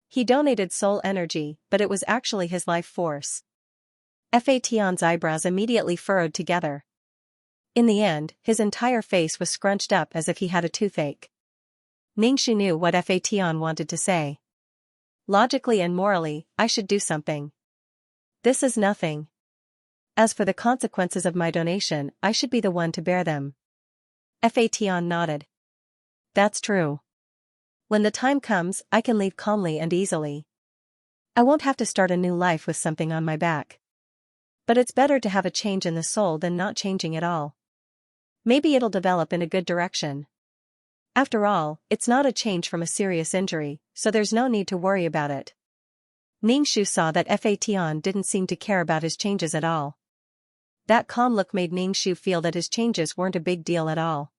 He donated soul energy, but it was actually his life force. Fatian's eyebrows immediately furrowed together. In the end, his entire face was scrunched up as if he had a toothache. Ningxu knew what Fatian wanted to say. "Logically and morally, I should do something. This is nothing. As for the consequences of my donation, I should be the one to bear them." Fatian nodded. "That's true. When the time comes, I can leave calmly and easily. I won't have to start a new life with something on my back. But it's better to have a change in the soul than not changing at all. Maybe it'll develop in a good direction. After all, it's not a change from a serious injury, so there's no need to worry about it." Ningxu saw that Fatian didn't seem to care about his changes at all. That calm look made Ningxu feel that his changes weren't a big deal at all.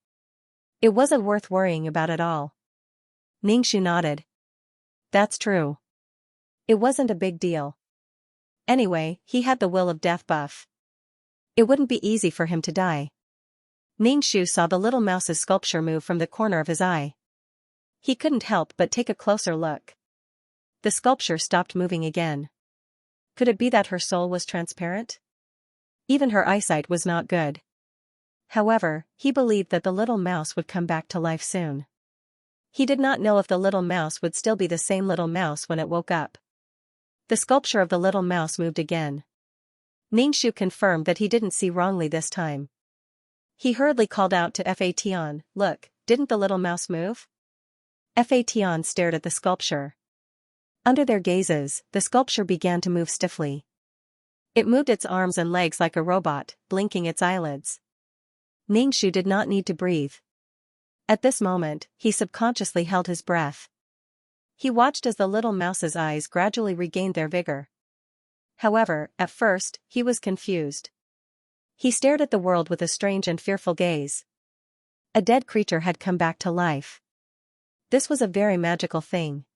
It wasn't worth worrying about at all. Ningxu nodded. "That's true. It wasn't a big deal. Anyway, he had the will of death buff. It wouldn't be easy for him to die." Ningxu saw the little mouse's sculpture move from the corner of his eye. He couldn't help but take a closer look. The sculpture stopped moving again. Could it be that her soul was transparent? Even her eyesight was not good. However, he believed that the little mouse would come back to life soon. He did not know if the little mouse would still be the same little mouse when it woke up. The sculpture of the little mouse moved again. Ningxu confirmed that he didn't see wrongly this time. He hurriedly called out to Fatian, "Look, didn't the little mouse move?" Fatian stared at the sculpture. Under their gazes, the sculpture began to move stiffly. It moved its arms and legs like a robot, blinking its eyelids. Ningxu did not need to breathe. At this moment, he subconsciously held his breath. He watched as the little mouse's eyes gradually regained their vigor. However, at first, he was confused. He stared at the world with a strange and fearful gaze. A dead creature had come back to life. This was a very magical thing.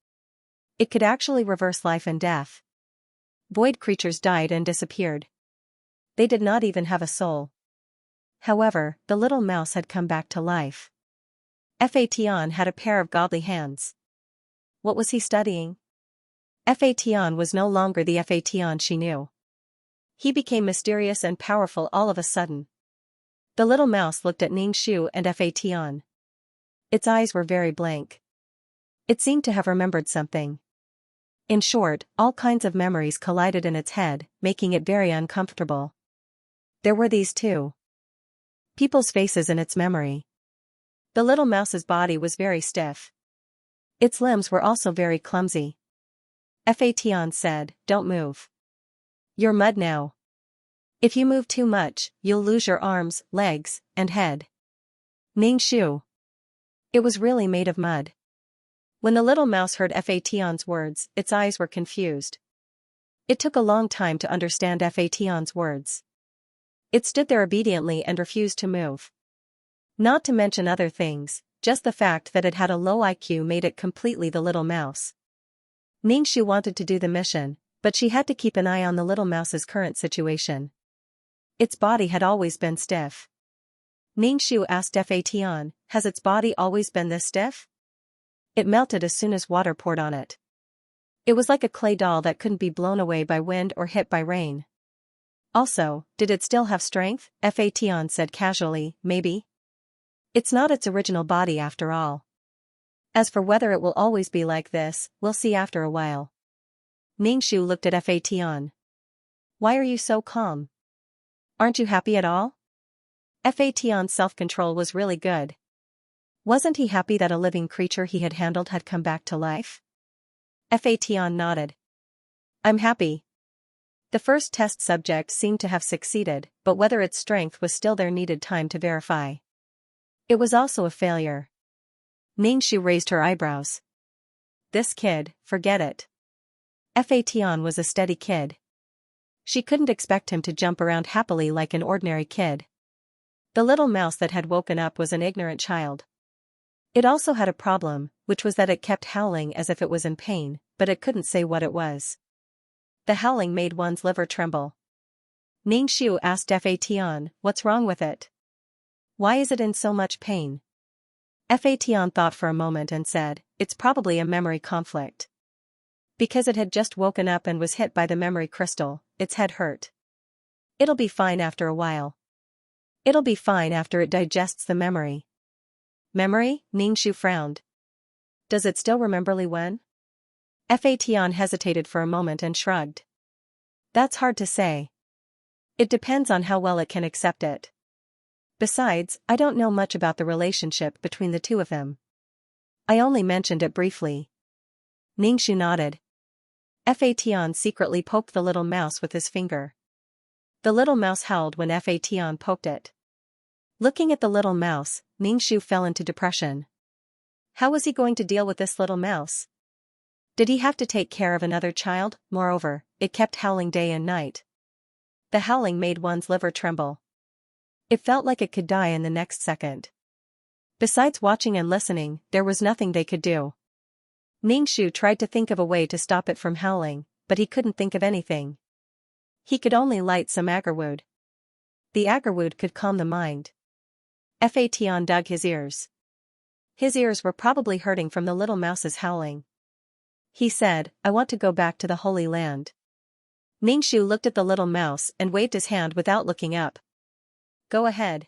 It could actually reverse life and death. Void creatures died and disappeared. They did not even have a soul. However, the little mouse had come back to life. Fatian had a pair of godly hands. What was he studying? Fatian was no longer the Fatian she knew. He became mysterious and powerful all of a sudden. The little mouse looked at Ningxu and Fatian. Its eyes were very blank. It seemed to have remembered something. In short, all kinds of memories collided in its head, making it very uncomfortable. There were these two people's faces in its memory. The little mouse's body was very stiff. Its limbs were also very clumsy. Fatian said, "Don't move. You're mud now. If you move too much, you'll lose your arms, legs, and head." Ningxu. It was really made of mud. When the little mouse heard Fatian's words, its eyes were confused. It took a long time to understand Fatian's words. It stood there obediently and refused to move. Not to mention other things, just the fact that it had a low IQ made it completely the little mouse. Ningxu wanted to do the mission, but she had to keep an eye on the little mouse's current situation. Its body had always been stiff. Ningxu asked Fatian, has its body always been this stiff? It melted as soon as water poured on it. It was like a clay doll that couldn't be blown away by wind or hit by rain. Also, did it still have strength? Fatian said casually, maybe. It's not its original body after all. As for whether it will always be like this, we'll see after a while. Ningxu looked at Fatian. Why are you so calm? Aren't you happy at all? Fatian's self-control was really good. Wasn't he happy that a living creature he had handled had come back to life? Fatian nodded. I'm happy. The first test subject seemed to have succeeded, but whether its strength was still there needed time to verify. It was also a failure. Ningxu raised her eyebrows. This kid, forget it. Fatian was a steady kid. She couldn't expect him to jump around happily like an ordinary kid. The little mouse that had woken up was an ignorant child. It also had a problem, which was that it kept howling as if it was in pain, but it couldn't say what it was. The howling made one's liver tremble. Ningxu asked Fatian, what's wrong with it? Why is it in so much pain? Fatian thought for a moment and said, it's probably a memory conflict. Because it had just woken up and was hit by the memory crystal, its head hurt. It'll be fine after a while. It'll be fine after it digests the memory. Memory? Ningxu frowned. Does it still remember Li Wen? Fatian hesitated for a moment and shrugged. That's hard to say. It depends on how well it can accept it. Besides, I don't know much about the relationship between the two of them. I only mentioned it briefly. Ningxu nodded. Fatian secretly poked the little mouse with his finger. The little mouse howled when Fatian poked it. Looking at the little mouse, Ningxu fell into depression. How was he going to deal with this little mouse? Did he have to take care of another child? Moreover, it kept howling day and night. The howling made one's liver tremble. It felt like it could die in the next second. Besides watching and listening, there was nothing they could do. Ningxu tried to think of a way to stop it from howling, but he couldn't think of anything. He could only light some agarwood. The agarwood could calm the mind. Fatian dug his ears. His ears were probably hurting from the little mouse's howling. He said, I want to go back to the Holy Land. Ningxu looked at the little mouse and waved his hand without looking up. Go ahead.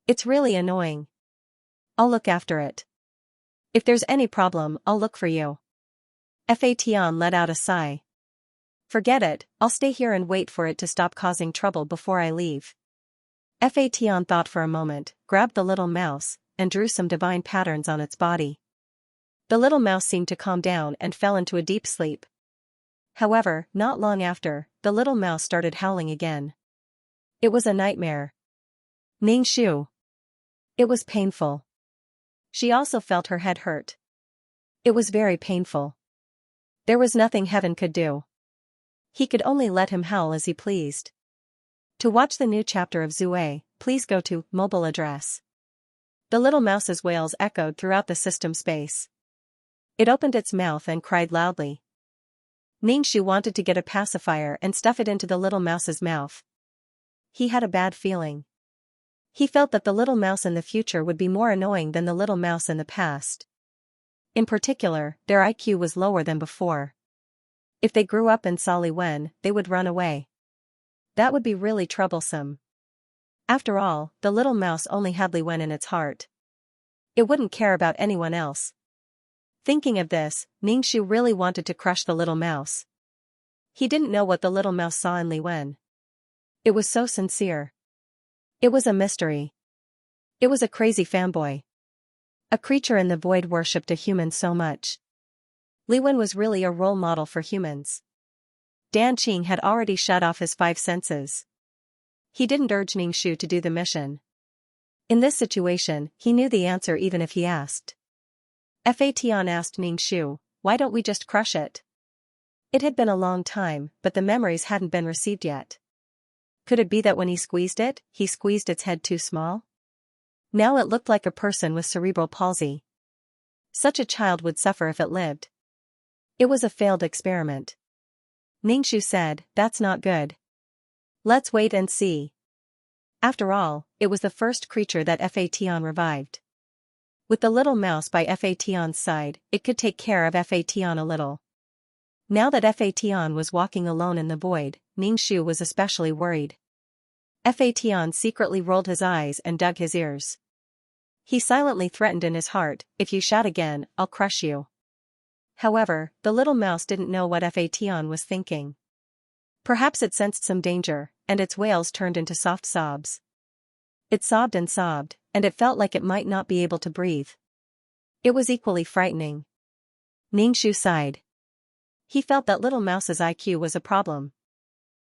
It's really annoying. I'll look after it. If there's any problem, I'll look for you. Fatian let out a sigh. Forget it, I'll stay here and wait for it to stop causing trouble before I leave. Fatian thought for a moment, grabbed the little mouse, and drew some divine patterns on its body. The little mouse seemed to calm down and fell into a deep sleep. However, not long after, the little mouse started howling again. It was a nightmare. Ningxu. It was painful. She also felt her head hurt. It was very painful. There was nothing heaven could do. He could only let him howl as he pleased. To watch the new chapter of Zue, please go to mobile address. The little mouse's wails echoed throughout the system space. It opened its mouth and cried loudly. Ningxu wanted to get a pacifier and stuff it into the little mouse's mouth. He had a bad feeling. He felt that the little mouse in the future would be more annoying than the little mouse in the past. In particular, their IQ was lower than before. If they grew up and saw Li Wen, they would run away. That would be really troublesome. After all, the little mouse only had Li Wen in its heart. It wouldn't care about anyone else. Thinking of this, Ningxu really wanted to crush the little mouse. He didn't know what the little mouse saw in Li Wen. It was so sincere. It was a mystery. It was a crazy fanboy. A creature in the void worshipped a human so much. Li Wen was really a role model for humans. Dan Qing had already shut off his 5 senses. He didn't urge Ningxu to do the mission. In this situation, he knew the answer even if he asked. Fatian asked Ningxu, why don't we just crush it? It had been a long time, but the memories hadn't been received yet. Could it be that when he squeezed its head too small? Now it looked like a person with cerebral palsy. Such a child would suffer if it lived. It was a failed experiment. Ningxu said, that's not good. Let's wait and see. After all, it was the first creature that Fation revived. With the little mouse by Fation's side, it could take care of Fation a little. Now that Fation was walking alone in the void, Ningxu was especially worried. Fation secretly rolled his eyes and dug his ears. He silently threatened in his heart, "If you shout again, I'll crush you." However, the little mouse didn't know what Fation was thinking. Perhaps it sensed some danger, and its wails turned into soft sobs. It sobbed, and it felt like it might not be able to breathe. It was equally frightening. Ningxu sighed. He felt that little mouse's IQ was a problem.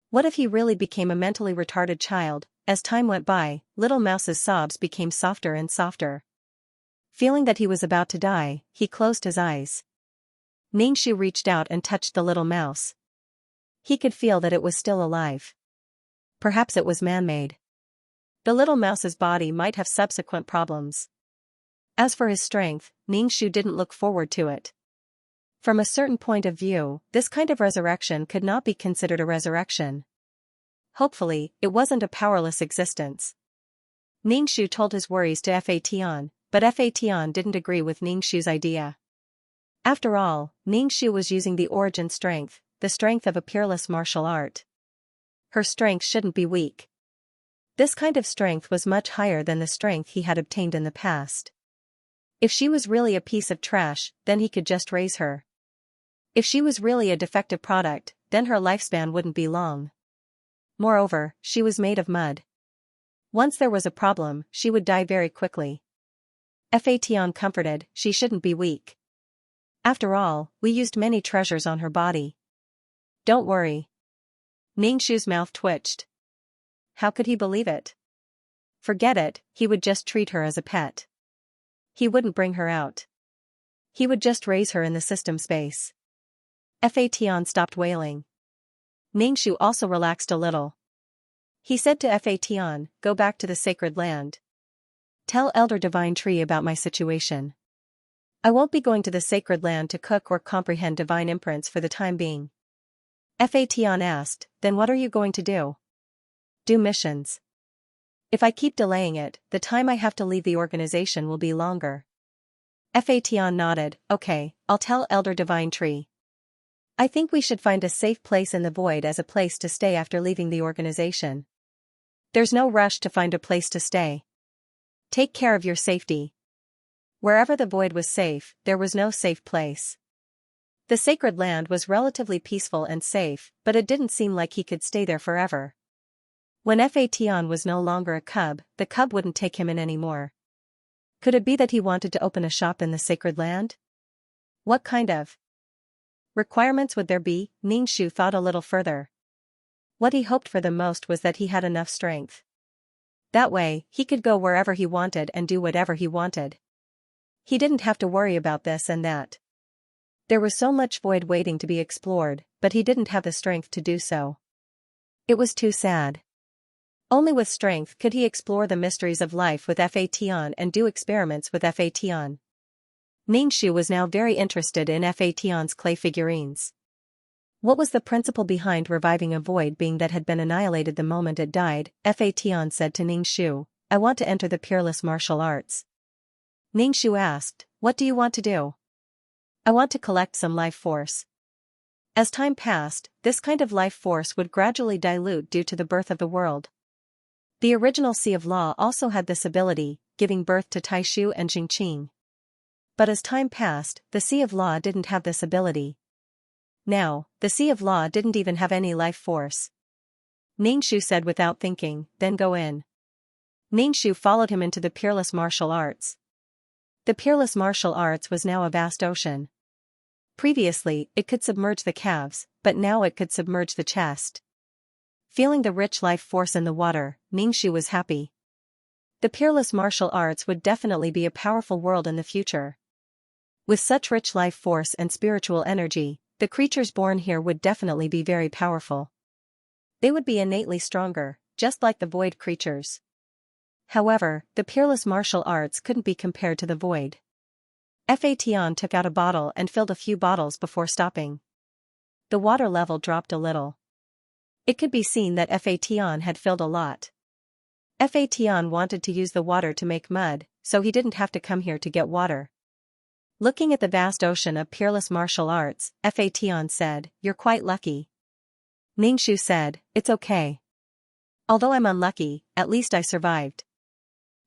What if he really became a mentally retarded child? As time went by, little mouse's sobs became softer and softer. Feeling that he was about to die, he closed his eyes. Ningxu reached out and touched the little mouse. He could feel that it was still alive. Perhaps it was man-made. The little mouse's body might have subsequent problems. As for his strength, Ningxu didn't look forward to it. From a certain point of view, this kind of resurrection could not be considered a resurrection. Hopefully, it wasn't a powerless existence. Ningxu told his worries to Fation, but Fation didn't agree with Ningxu's idea. After all, Ningxu was using the origin strength, the strength of a peerless martial art. Her strength shouldn't be weak. This kind of strength was much higher than the strength he had obtained in the past. If she was really a piece of trash, then he could just raise her. If she was really a defective product, then her lifespan wouldn't be long. Moreover, she was made of mud. Once there was a problem, she would die very quickly. Fation comforted, "She shouldn't be weak. After all, we used many treasures on her body. Don't worry." Ningxu's mouth twitched. How could he believe it? Forget it, he would just treat her as a pet. He wouldn't bring her out. He would just raise her in the system space. Fation stopped wailing. Ningxu also relaxed a little. He said to Fation, "Go back to the sacred land. Tell Elder Divine Tree about my situation. I won't be going to the sacred land to cook or comprehend divine imprints for the time being." Fation asked, "Then what are you going to do?" "Do missions. If I keep delaying it, the time I have to leave the organization will be longer." Fation nodded, "Okay, I'll tell Elder Divine Tree. I think we should find a safe place in the void as a place to stay after leaving the organization. There's no rush to find a place to stay. Take care of your safety." Wherever the void was safe, there was no safe place. The sacred land was relatively peaceful and safe, but it didn't seem like he could stay there forever. When Fation was no longer a cub, the cub wouldn't take him in anymore. Could it be that he wanted to open a shop in the sacred land? What kind of requirements would there be? Ningxu thought a little further. What he hoped for the most was that he had enough strength. That way, he could go wherever he wanted and do whatever he wanted. He didn't have to worry about this and that. There was so much void waiting to be explored, but he didn't have the strength to do so. It was too sad. Only with strength could he explore the mysteries of life with Fation and do experiments with Fation. Ningxu was now very interested in Fation's clay figurines. What was the principle behind reviving a void being that had been annihilated the moment it died? Fation said to Ningxu, "I want to enter the peerless martial arts." Ningxu asked, "What do you want to do?" "I want to collect some life force." As time passed, this kind of life force would gradually dilute due to the birth of the world. The original Sea of Law also had this ability, giving birth to Taishu and Jingqing. But as time passed, the Sea of Law didn't have this ability. Now, the Sea of Law didn't even have any life force. Ningxu said without thinking, "Then go in." Ningxu followed him into the peerless martial arts. The peerless martial arts was now a vast ocean. Previously, it could submerge the calves, but now it could submerge the chest. Feeling the rich life force in the water, Ningxu was happy. The peerless martial arts would definitely be a powerful world in the future. With such rich life force and spiritual energy, the creatures born here would definitely be very powerful. They would be innately stronger, just like the void creatures. However, the peerless martial arts couldn't be compared to the void. Fation took out a bottle and filled a few bottles before stopping. The water level dropped a little. It could be seen that Fation had filled a lot. Fation wanted to use the water to make mud, so he didn't have to come here to get water. Looking at the vast ocean of peerless martial arts, Fation said, "You're quite lucky." Ningxu said, "It's okay. Although I'm unlucky, at least I survived."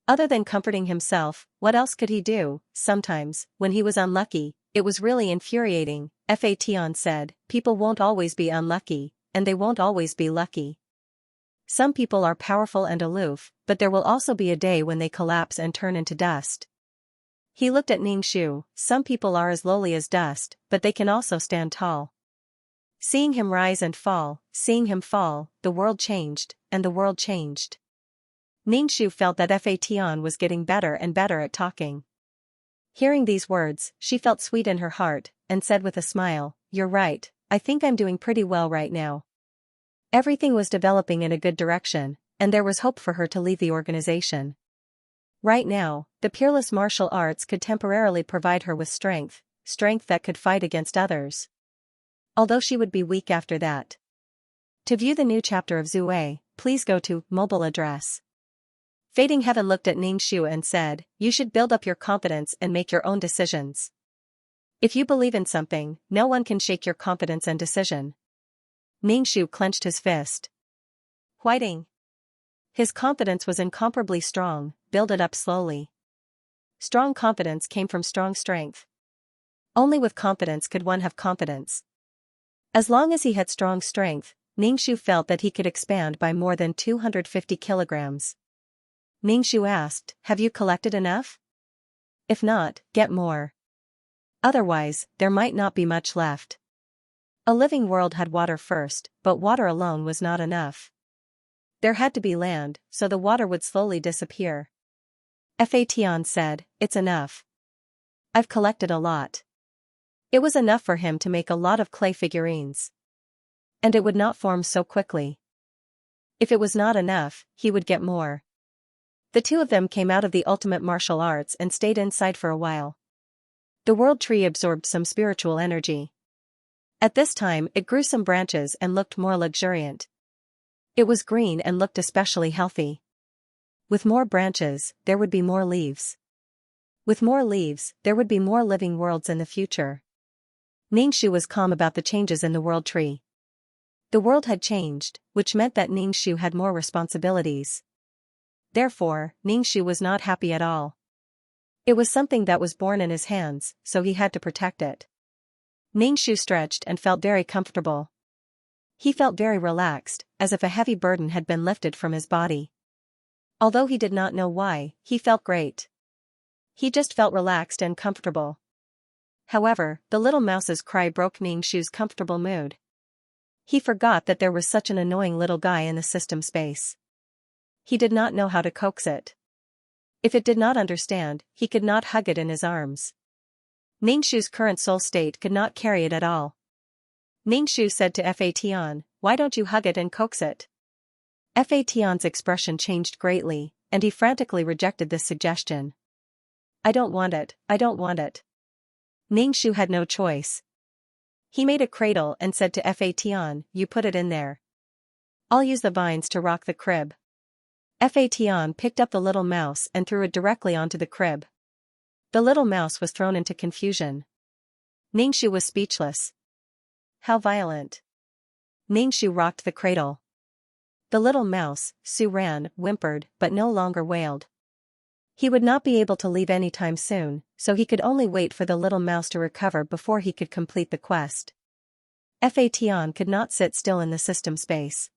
Other than comforting himself, what else could he do? Sometimes, when he was unlucky, it was really infuriating. Fation said, "People won't always be unlucky, and they won't always be lucky. Some people are powerful and aloof, but there will also be a day when they collapse and turn into dust." He looked at Ningxu. Some people are as lowly as dust, but they can also stand tall. Seeing him rise and fall, seeing him fall, the world changed, and the world changed. Ningxu felt that Fation was getting better and better at talking. Hearing these words, she felt sweet in her heart, and said with a smile, "You're right, I think I'm doing pretty well right now." Everything was developing in a good direction, and there was hope for her to leave the organization. Right now, the peerless martial arts could temporarily provide her with strength that could fight against others. Although she would be weak after that. To view the new chapter of Zue, please go to mobile address. Fading Heaven looked at Ningxu and said, "You should build up your confidence and make your own decisions. If you believe in something, no one can shake your confidence and decision." Ningxu clenched his fist. Whiting. His confidence was incomparably strong. Build it up slowly. Strong confidence came from strong strength. Only with confidence could one have confidence. As long as he had strong strength, Ningxu felt that he could expand by more than 250 kilograms. Ningxu asked, "Have you collected enough? If not, get more. Otherwise, there might not be much left." A living world had water first, but water alone was not enough. There had to be land, so the water would slowly disappear. Fation said, "It's enough. I've collected a lot." It was enough for him to make a lot of clay figurines. And it would not form so quickly. If it was not enough, he would get more. The two of them came out of the ultimate martial arts and stayed inside for a while. The world tree absorbed some spiritual energy. At this time it grew some branches and looked more luxuriant. It was green and looked especially healthy. With more branches, there would be more leaves. With more leaves, there would be more living worlds in the future. Ningxu was calm about the changes in the world tree. The world had changed, which meant that Ningxu had more responsibilities. Therefore, Ningxu was not happy at all. It was something that was born in his hands, so he had to protect it. Ningxu stretched and felt very comfortable. He felt very relaxed, as if a heavy burden had been lifted from his body. Although he did not know why, he felt great. He just felt relaxed and comfortable. However, the little mouse's cry broke Ningxu's comfortable mood. He forgot that there was such an annoying little guy in the system space. He did not know how to coax it. If it did not understand, he could not hug it in his arms. Ningxu's current soul state could not carry it at all. Ningxu said to Fation, "Why don't you hug it and coax it?" Fation's expression changed greatly, and he frantically rejected this suggestion. "I don't want it, I don't want it." Ningxu had no choice. He made a cradle and said to Fation, "You put it in there. I'll use the vines to rock the crib." Fation picked up the little mouse and threw it directly onto the crib. The little mouse was thrown into confusion. Ningxu was speechless. How violent. Ningxu rocked the cradle. The little mouse, Su ran, whimpered, but no longer wailed. He would not be able to leave any time soon, so he could only wait for the little mouse to recover before he could complete the quest. Fation could not sit still in the system space.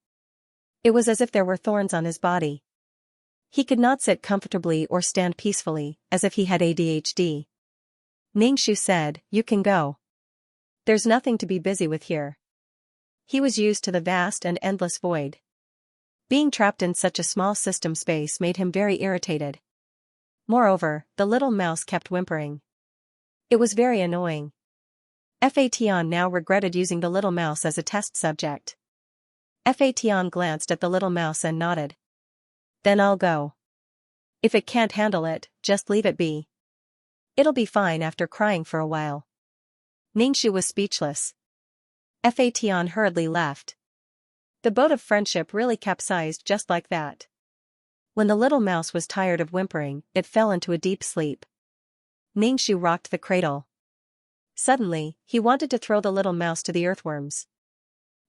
It was as if there were thorns on his body. He could not sit comfortably or stand peacefully, as if he had ADHD. Ningxu said, "You can go. There's nothing to be busy with here." He was used to the vast and endless void. Being trapped in such a small system space made him very irritated. Moreover, the little mouse kept whimpering. It was very annoying. Fation now regretted using the little mouse as a test subject. Fation glanced at the little mouse and nodded. "Then I'll go. If it can't handle it, just leave it be. It'll be fine after crying for a while." Ningxu was speechless. Fation hurriedly left. The boat of friendship really capsized just like that. When the little mouse was tired of whimpering, it fell into a deep sleep. Ningxu rocked the cradle. Suddenly, he wanted to throw the little mouse to the earthworms.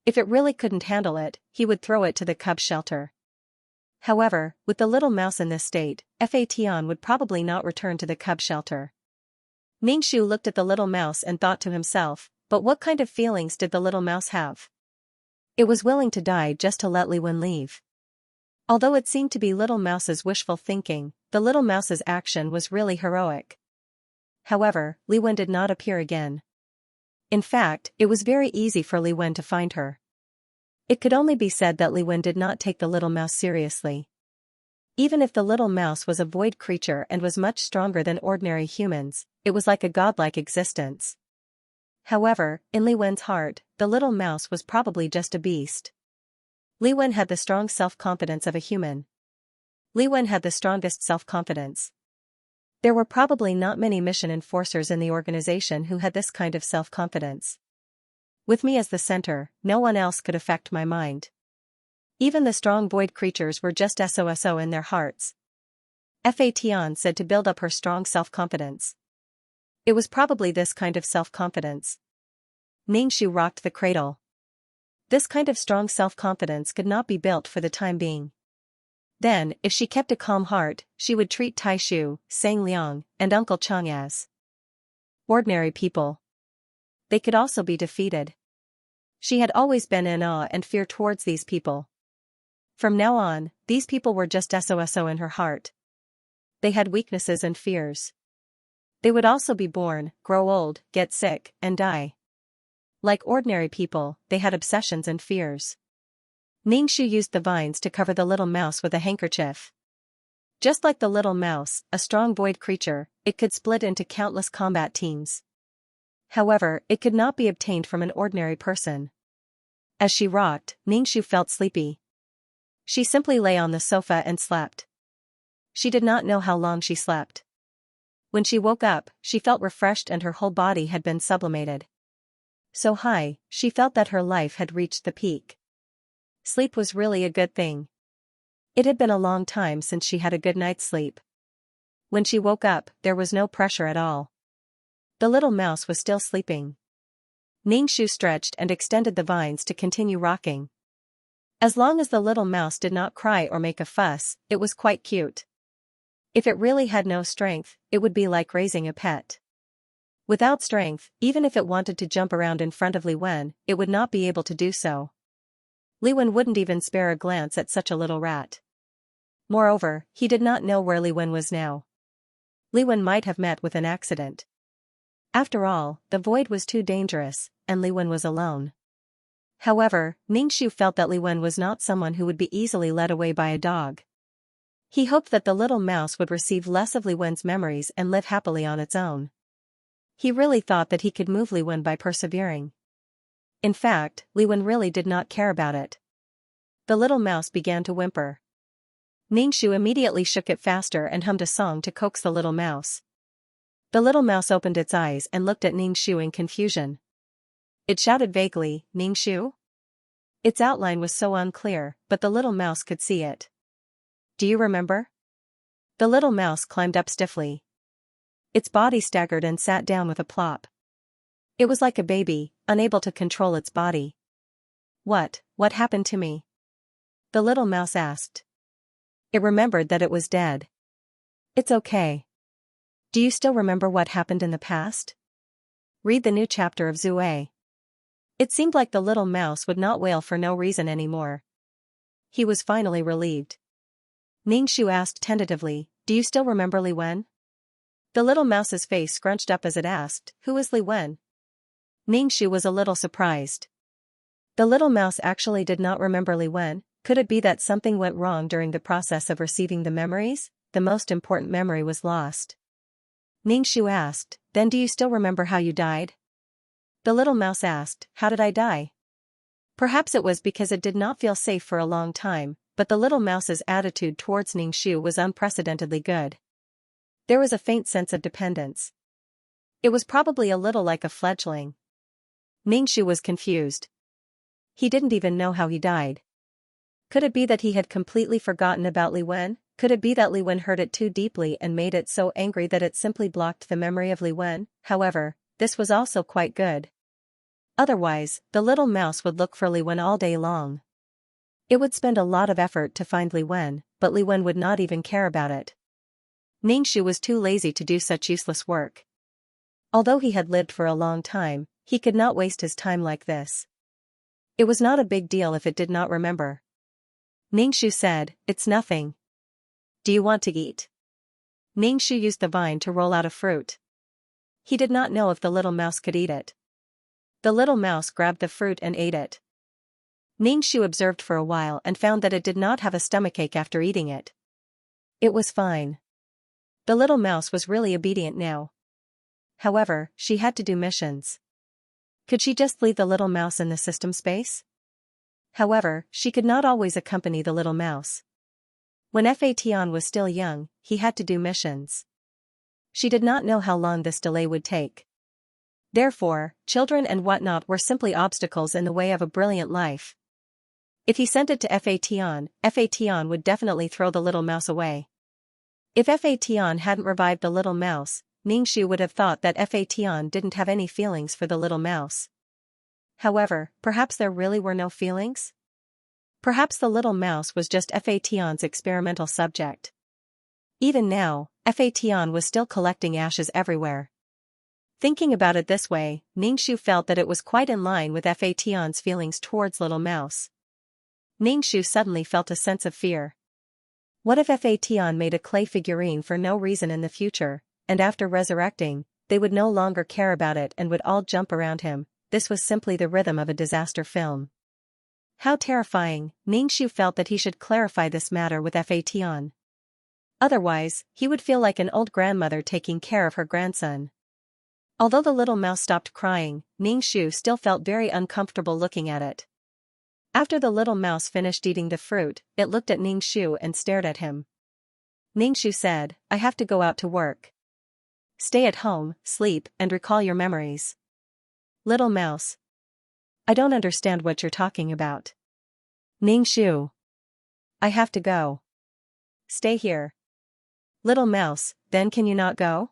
If it really couldn't handle it, he would throw it to the cub shelter. However, with the little mouse in this state, Fatian would probably not return to the cub shelter. Ningxu looked at the little mouse and thought to himself, but what kind of feelings did the little mouse have? It was willing to die just to let Li Wen leave. Although it seemed to be little mouse's wishful thinking, the little mouse's action was really heroic. However, Li Wen did not appear again. In fact, it was very easy for Li Wen to find her. It could only be said that Li Wen did not take the little mouse seriously. Even if the little mouse was a void creature and was much stronger than ordinary humans, it was like a godlike existence. However, in Li Wen's heart, the little mouse was probably just a beast. Li Wen had the strong self-confidence of a human. Li Wen had the strongest self-confidence. There were probably not many mission enforcers in the organization who had this kind of self-confidence. With me as the center, no one else could affect my mind. Even the strong void creatures were just SOSO in their hearts. Fatian said to build up her strong self-confidence. It was probably this kind of self-confidence. Ningxu rocked the cradle. This kind of strong self-confidence could not be built for the time being. Then, if she kept a calm heart, she would treat Taishu, Sang Liang, and Uncle Chang as ordinary people. They could also be defeated. She had always been in awe and fear towards these people. From now on, these people were just SOSO in her heart. They had weaknesses and fears. They would also be born, grow old, get sick, and die. Like ordinary people, they had obsessions and fears. Ningxu used the vines to cover the little mouse with a handkerchief. Just like the little mouse, a strong void creature, it could split into countless combat teams. However, it could not be obtained from an ordinary person. As she rocked, Ningxu felt sleepy. She simply lay on the sofa and slept. She did not know how long she slept. When she woke up, she felt refreshed and her whole body had been sublimated. So high, she felt that her life had reached the peak. Sleep was really a good thing. It had been a long time since she had a good night's sleep. When she woke up, there was no pressure at all. The little mouse was still sleeping. Ningxu stretched and extended the vines to continue rocking. As long as the little mouse did not cry or make a fuss, it was quite cute. If it really had no strength, it would be like raising a pet. Without strength, even if it wanted to jump around in front of Li Wen, it would not be able to do so. Li Wen wouldn't even spare a glance at such a little rat. Moreover, he did not know where Li Wen was now. Li Wen might have met with an accident. After all, the void was too dangerous, and Li Wen was alone. However, Ningxu felt that Li Wen was not someone who would be easily led away by a dog. He hoped that the little mouse would receive less of Li Wen's memories and live happily on its own. He really thought that he could move Li Wen by persevering. In fact, Li Wen really did not care about it. The little mouse began to whimper. Ningxu immediately shook it faster and hummed a song to coax the little mouse. The little mouse opened its eyes and looked at Ningxu in confusion. It shouted vaguely, "Ningxu?" Its outline was so unclear, but the little mouse could see it. "Do you remember?" The little mouse climbed up stiffly. Its body staggered and sat down with a plop. It was like a baby, unable to control its body. What happened to me?" the little mouse asked. It remembered that it was dead. "It's okay. Do you still remember what happened in the past? Read the new chapter of Zue." It seemed like the little mouse would not wail for no reason anymore. He was finally relieved. Ningxu asked tentatively, "Do you still remember Li Wen?" The little mouse's face scrunched up as it asked, "Who is Li Wen?" Ningxu was a little surprised. The little mouse actually did not remember Li Wen. Could it be that something went wrong during the process of receiving the memories? The most important memory was lost. Ningxu asked, "Then do you still remember how you died?" The little mouse asked, "How did I die?" Perhaps it was because it did not feel safe for a long time, but the little mouse's attitude towards Ningxu was unprecedentedly good. There was a faint sense of dependence. It was probably a little like a fledgling. Ningxu was confused. He didn't even know how he died. Could it be that he had completely forgotten about Li Wen, Could it be that Li Wen hurt it too deeply and made it so angry that it simply blocked the memory of Li Wen? However, this was also quite good. Otherwise, the little mouse would look for Li Wen all day long. It would spend a lot of effort to find Li Wen, but Li Wen would not even care about it. Ningxu was too lazy to do such useless work. Although he had lived for a long time, he could not waste his time like this. It was not a big deal if it did not remember. Ningxu said, "It's nothing. Do you want to eat?" Ningxu used the vine to roll out a fruit. He did not know if the little mouse could eat it. The little mouse grabbed the fruit and ate it. Ningxu observed for a while and found that it did not have a stomachache after eating it. It was fine. The little mouse was really obedient now. However, she had to do missions. Could she just leave the little mouse in the system space? However, she could not always accompany the little mouse. When Fatian was still young, he had to do missions. She did not know how long this delay would take. Therefore, children and whatnot were simply obstacles in the way of a brilliant life. If he sent it to Fatian would definitely throw the little mouse away. If Fatian hadn't revived the little mouse, Ningxu would have thought that Fatian didn't have any feelings for the little mouse. However, perhaps there really were no feelings? Perhaps the little mouse was just Fatian's experimental subject. Even now, Fatian was still collecting ashes everywhere. Thinking about it this way, Ningxu felt that it was quite in line with Fatian's feelings towards little mouse. Ningxu suddenly felt a sense of fear. What if Fatian made a clay figurine for no reason in the future, and after resurrecting, they would no longer care about it and would all jump around him? This was simply the rhythm of a disaster film. How terrifying! Ningxu felt that he should clarify this matter with Fatian. Otherwise, he would feel like an old grandmother taking care of her grandson. Although the little mouse stopped crying, Ningxu still felt very uncomfortable looking at it. After the little mouse finished eating the fruit, it looked at Ningxu and stared at him. Ningxu said, "I have to go out to work. Stay at home, sleep, and recall your memories." Little mouse. I don't understand what you're talking about. Ningxu. I have to go. Stay here. Little mouse, then can you not go?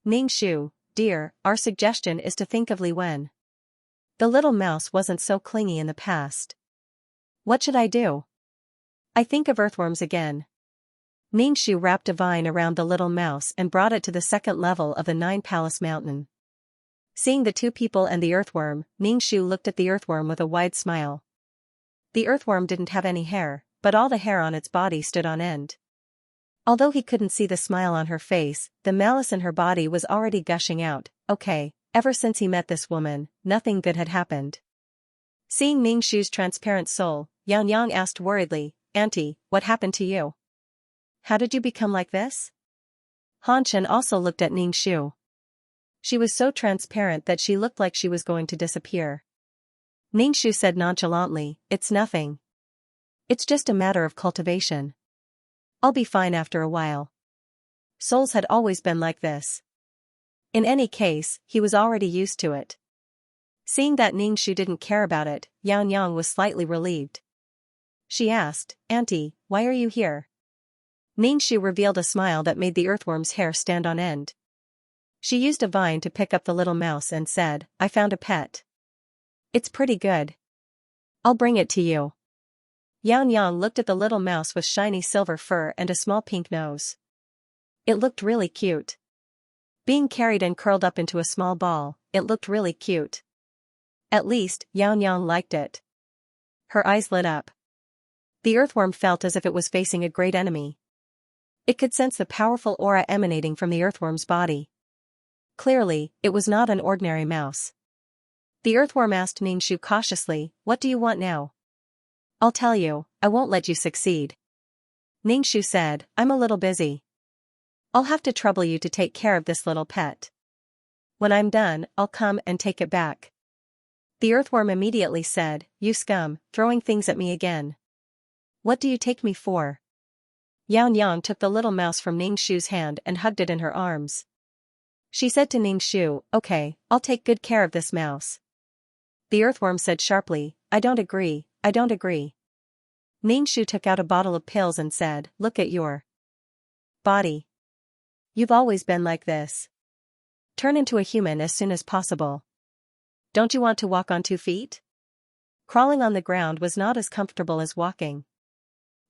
Ningxu, dear, our suggestion is to think of Li Wen. The little mouse wasn't so clingy in the past. What should I do? I think of earthworms again. Ningxu wrapped a vine around the little mouse and brought it to the second level of the Nine Palace Mountain. Seeing the two people and the earthworm, Ningxu looked at the earthworm with a wide smile. The earthworm didn't have any hair, but all the hair on its body stood on end. Although he couldn't see the smile on her face, the malice in her body was already gushing out. Okay, ever since he met this woman, nothing good had happened. Seeing Ningxu's transparent soul, Xianxia asked worriedly, "Auntie, what happened to you? How did you become like this?" Han Chen also looked at Ningxu. She was so transparent that she looked like she was going to disappear. Ningxu said nonchalantly, "It's nothing. It's just a matter of cultivation. I'll be fine after a while." Souls had always been like this. In any case, he was already used to it. Seeing that Ningxu didn't care about it, Xianxia was slightly relieved. She asked, "Auntie, why are you here?" Ningxu revealed a smile that made the earthworm's hair stand on end. She used a vine to pick up the little mouse and said, "I found a pet. It's pretty good. I'll bring it to you." Xianxia looked at the little mouse with shiny silver fur and a small pink nose. It looked really cute. Being carried and curled up into a small ball, it looked really cute. At least, Xianxia liked it. Her eyes lit up. The earthworm felt as if it was facing a great enemy. It could sense the powerful aura emanating from the earthworm's body. Clearly, it was not an ordinary mouse. The earthworm asked Ningxu cautiously, "What do you want now?" "I'll tell you, I won't let you succeed." Ningxu said, "I'm a little busy. I'll have to trouble you to take care of this little pet. When I'm done, I'll come and take it back." The earthworm immediately said, "You scum, throwing things at me again. What do you take me for?" Xianxia took the little mouse from Ningxu's hand and hugged it in her arms. She said to Ningxu, "Okay, I'll take good care of this mouse." The earthworm said sharply, I don't agree. Xianxia took out a bottle of pills and said, "Look at your body. You've always been like this. Turn into a human as soon as possible. Don't you want to walk on 2 feet?" Crawling on the ground was not as comfortable as walking.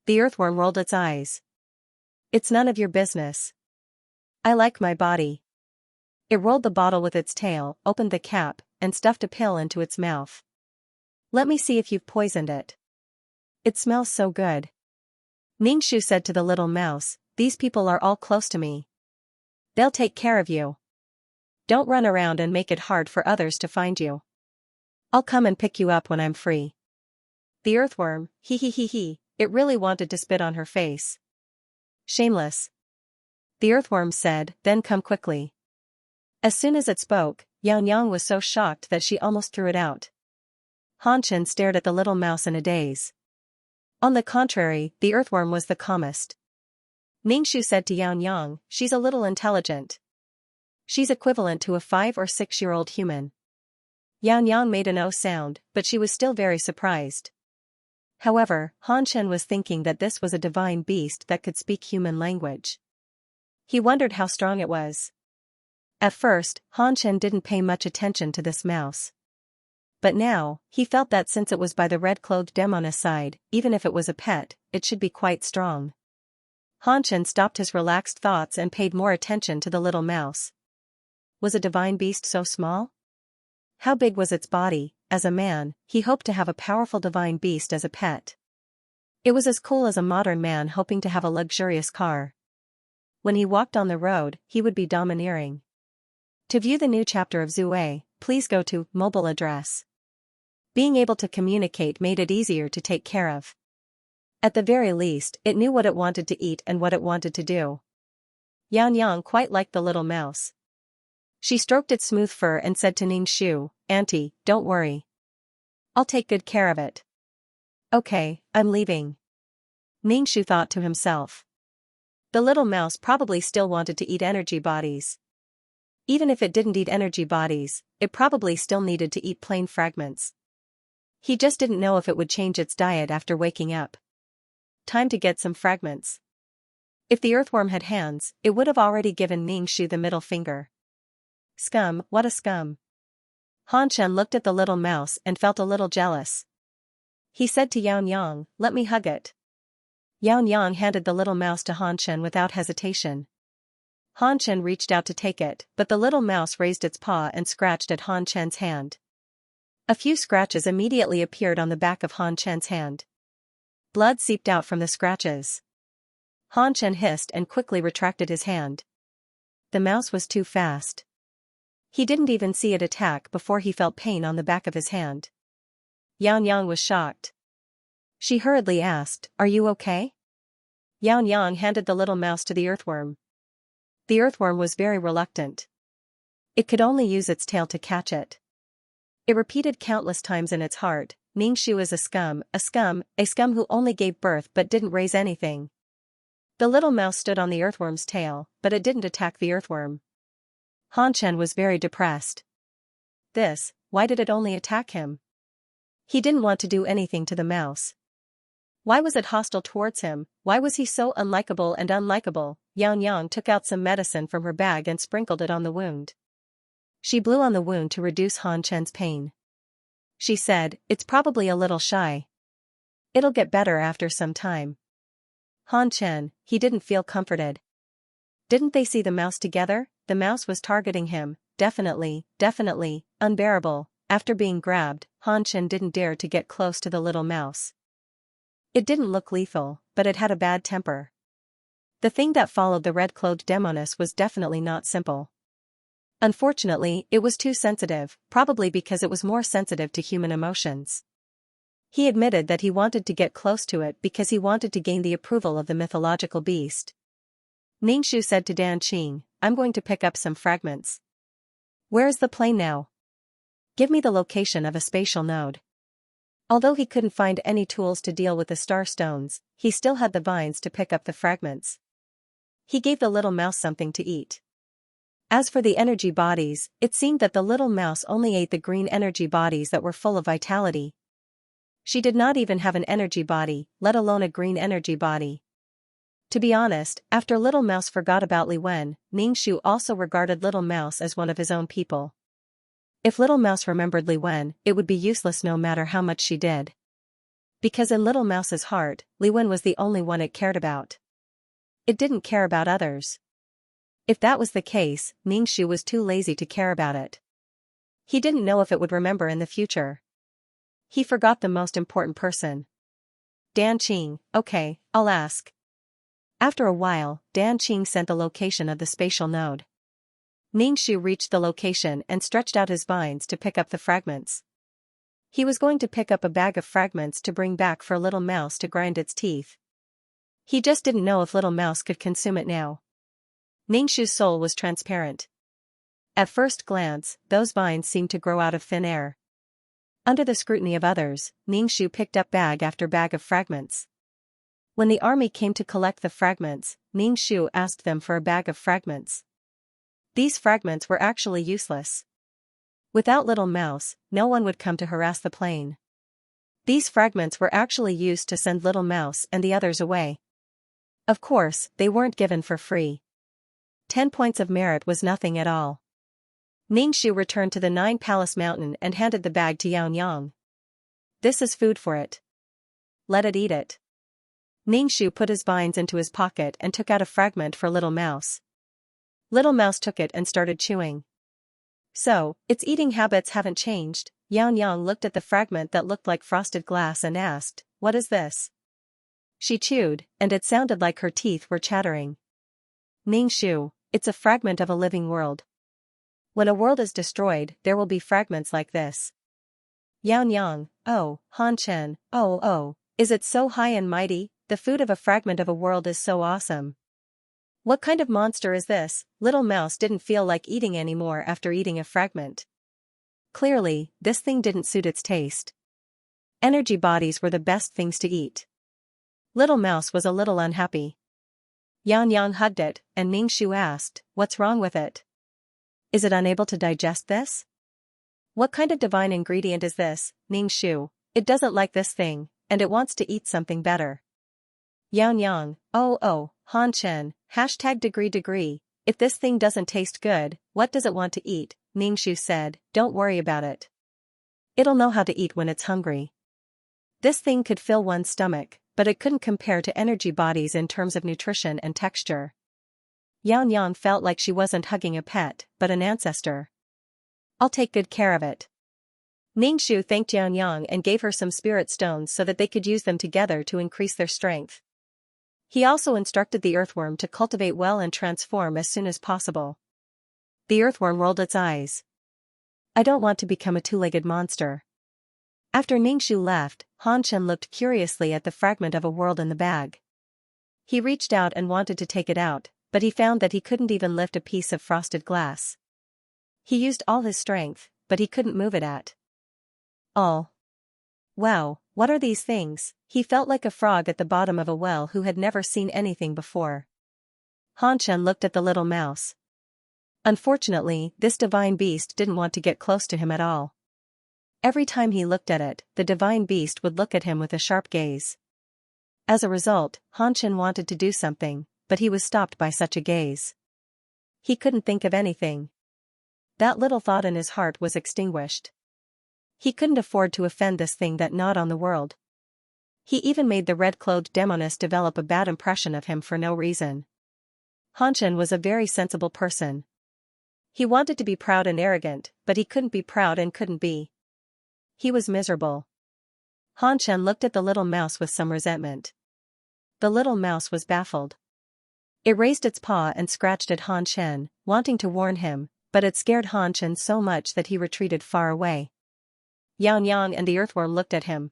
The earthworm rolled its eyes. "It's none of your business. I like my body." It rolled the bottle with its tail, opened the cap, and stuffed a pill into its mouth. "Let me see if you've poisoned it. It smells so good." Xianxia said to the little mouse, "These people are all close to me. They'll take care of you. Don't run around and make it hard for others to find you. I'll come and pick you up when I'm free." The earthworm, it really wanted to spit on her face. "Shameless." The earthworm said, "Then come quickly." As soon as it spoke, Xianxia was so shocked that she almost threw it out. Xianxia stared at the little mouse in a daze. On the contrary, the earthworm was the calmest. Xianxia said to Xianxia, "She's a little intelligent. She's equivalent to a 5 or 6-year-old human." Xianxia made an "oh" sound, but she was still very surprised. However, Xianxia was thinking that this was a divine beast that could speak human language. He wondered how strong it was. At first, Xianxia didn't pay much attention to this mouse. But now, he felt that since it was by the red-clothed demoness side, even if it was a pet, it should be quite strong. Xianxia stopped his relaxed thoughts and paid more attention to the little mouse. Was a divine beast so small? How big was its body? As a man, he hoped to have a powerful divine beast as a pet. It was as cool as a modern man hoping to have a luxurious car. When he walked on the road, he would be domineering. To view the new chapter of Zue, please go to mobile address. Being able to communicate made it easier to take care of. At the very least, it knew what it wanted to eat and what it wanted to do. Xianxia quite liked the little mouse. She stroked its smooth fur and said to Xianxia, "Auntie, don't worry. I'll take good care of it." "Okay, I'm leaving." Xianxia thought to himself. The little mouse probably still wanted to eat energy bodies. Even if it didn't eat energy bodies, it probably still needed to eat plain fragments. He just didn't know if it would change its diet after waking up. Time to get some fragments. If the earthworm had hands, it would have already given Xianxia the middle finger. Scum, what a scum. Xianxia looked at the little mouse and felt a little jealous. He said to Xianxia, "Let me hug it." Xianxia handed the little mouse to Xianxia without hesitation. Xianxia reached out to take it, but the little mouse raised its paw and scratched at Xianxia's hand. A few scratches immediately appeared on the back of Xianxia's hand. Blood seeped out from the scratches. Xianxia hissed and quickly retracted his hand. The mouse was too fast. He didn't even see it attack before he felt pain on the back of his hand. Xianxia was shocked. She hurriedly asked, "Are you okay?" Xianxia handed the little mouse to the earthworm. The earthworm was very reluctant. It could only use its tail to catch it. It repeated countless times in its heart, "Xianxia is a scum, a scum, a scum who only gave birth but didn't raise anything." The little mouse stood on the earthworm's tail, but it didn't attack the earthworm. Xianxia was very depressed. Why did it only attack him? He didn't want to do anything to the mouse. Why was it hostile towards him? Why was he so unlikable and unlikable? Xianxia took out some medicine from her bag and sprinkled it on the wound. She blew on the wound to reduce Xianxia's pain. She said, "It's probably a little shy. It'll get better after some time." Xianxia, he didn't feel comforted. Didn't they see the mouse together? The mouse was targeting him, definitely, unbearable. After being grabbed, Xianxia didn't dare to get close to the little mouse. It didn't look lethal, but it had a bad temper. The thing that followed the red-clothed demoness was definitely not simple. Unfortunately, it was too sensitive, probably because it was more sensitive to human emotions. He admitted that he wanted to get close to it because he wanted to gain the approval of the mythological beast. Xianxia said to Dan Qing, "I'm going to pick up some fragments." "Where is the plane now?" "Give me the location of a spatial node." Although he couldn't find any tools to deal with the star stones, he still had the vines to pick up the fragments. He gave the little mouse something to eat. As for the energy bodies, it seemed that the little mouse only ate the green energy bodies that were full of vitality. She did not even have an energy body, let alone a green energy body. To be honest, after Little Mouse forgot about Li Wen, Ningxu also regarded Little Mouse as one of his own people. If Little Mouse remembered Li Wen, it would be useless no matter how much she did. Because in Little Mouse's heart, Li Wen was the only one it cared about. It didn't care about others. If that was the case, Ningxu was too lazy to care about it. He didn't know if it would remember in the future. He forgot the most important person. Dan Qing, okay, I'll ask. After a while, Dan Qing sent the location of the spatial node. Ningxu reached the location and stretched out his vines to pick up the fragments. He was going to pick up a bag of fragments to bring back for Little Mouse to grind its teeth. He just didn't know if Little Mouse could consume it now. Ningxu's soul was transparent. At first glance, those vines seemed to grow out of thin air. Under the scrutiny of others, Ningxu picked up bag after bag of fragments. When the army came to collect the fragments, Ningxu asked them for a bag of fragments. These fragments were actually useless. Without Little Mouse, no one would come to harass the plane. These fragments were actually used to send Little Mouse and the others away. Of course, they weren't given for free. 10 points of merit was nothing at all. Ningxu returned to the 9 Palace Mountain and handed the bag to Xianxia. This is food for it. Let it eat it. Ningxu put his vines into his pocket and took out a fragment for Little Mouse. Little Mouse took it and started chewing. So, its eating habits haven't changed. Xianxia looked at the fragment that looked like frosted glass and asked, "What is this?" She chewed, and it sounded like her teeth were chattering. Ningxu, it's a fragment of a living world. When a world is destroyed, there will be fragments like this. Xianxia, oh, Han Chen, oh, is it so high and mighty? The food of a fragment of a world is so awesome. What kind of monster is this? Little Mouse didn't feel like eating anymore after eating a fragment. Clearly, this thing didn't suit its taste. Energy bodies were the best things to eat. Little Mouse was a little unhappy. Xianxia hugged it, and Ningxu asked, "What's wrong with it? Is it unable to digest this? What kind of divine ingredient is this, Ningxu? It doesn't like this thing, and it wants to eat something better." Xianxia, oh, Han Chen, #degree. If this thing doesn't taste good, what does it want to eat? Ningxu said, "Don't worry about it. It'll know how to eat when it's hungry." This thing could fill one's stomach, but it couldn't compare to energy bodies in terms of nutrition and texture. Xianxia felt like she wasn't hugging a pet, but an ancestor. "I'll take good care of it." Ningxu thanked Xianxia and gave her some spirit stones so that they could use them together to increase their strength. He also instructed the earthworm to cultivate well and transform as soon as possible. The earthworm rolled its eyes. "I don't want to become a two-legged monster." After Ningxu left, Han Chen looked curiously at the fragment of a world in the bag. He reached out and wanted to take it out, but he found that he couldn't even lift a piece of frosted glass. He used all his strength, but he couldn't move it at all. Wow, what are these things? He felt like a frog at the bottom of a well who had never seen anything before. Han Chen looked at the Little Mouse. Unfortunately, this divine beast didn't want to get close to him at all. Every time he looked at it, the divine beast would look at him with a sharp gaze. As a result, Han Chen wanted to do something, but he was stopped by such a gaze. He couldn't think of anything. That little thought in his heart was extinguished. He couldn't afford to offend this thing that gnawed on the world. He even made the red-clothed demoness develop a bad impression of him for no reason. Han Chen was a very sensible person. He wanted to be proud and arrogant, but he couldn't be proud and couldn't be. He was miserable. Han Chen looked at the Little Mouse with some resentment. The Little Mouse was baffled. It raised its paw and scratched at Han Chen, wanting to warn him, but it scared Han Chen so much that he retreated far away. Xianxia and the earthworm looked at him.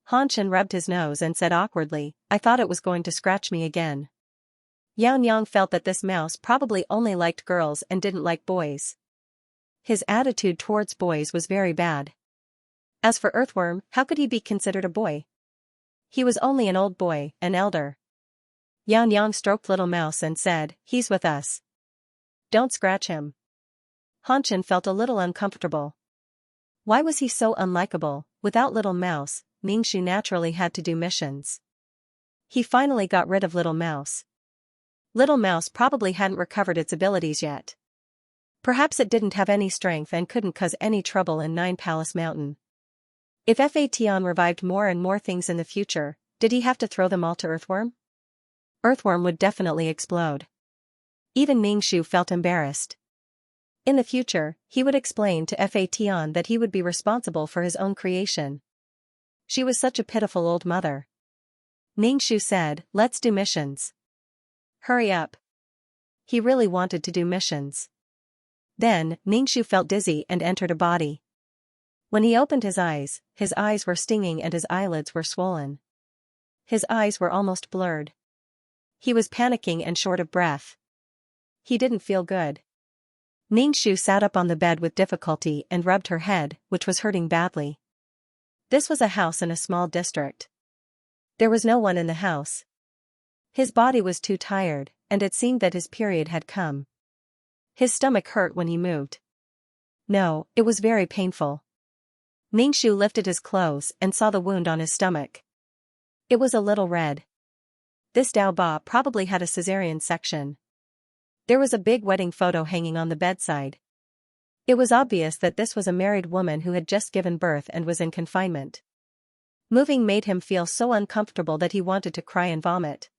Han Chen rubbed his nose and said awkwardly, "I thought it was going to scratch me again." Xianxia felt that this mouse probably only liked girls and didn't like boys. His attitude towards boys was very bad. As for Earthworm, how could he be considered a boy? He was only an old boy, an elder. Xianxia stroked Little Mouse and said, "He's with us. Don't scratch him." Han Chen felt a little uncomfortable. Why was he so unlikable? Without Little Mouse, Ningxu naturally had to do missions. He finally got rid of Little Mouse. Little Mouse probably hadn't recovered its abilities yet. Perhaps it didn't have any strength and couldn't cause any trouble in Nine Palace Mountain. If Fation revived more and more things in the future, did he have to throw them all to Earthworm? Earthworm would definitely explode. Even Ningxu felt embarrassed. In the future, he would explain to Fation that he would be responsible for his own creation. She was such a pitiful old mother. Ningxu said, "Let's do missions." Hurry up. He really wanted to do missions. Then, Ningxu felt dizzy and entered a body. When he opened his eyes were stinging and his eyelids were swollen. His eyes were almost blurred. He was panicking and short of breath. He didn't feel good. Ningxu sat up on the bed with difficulty and rubbed her head, which was hurting badly. This was a house in a small district. There was no one in the house. His body was too tired, and it seemed that his period had come. His stomach hurt when he moved. No, it was very painful. Ningxu lifted his clothes and saw the wound on his stomach. It was a little red. This Dao Ba probably had a cesarean section. There was a big wedding photo hanging on the bedside. It was obvious that this was a married woman who had just given birth and was in confinement. Moving made him feel so uncomfortable that he wanted to cry and vomit.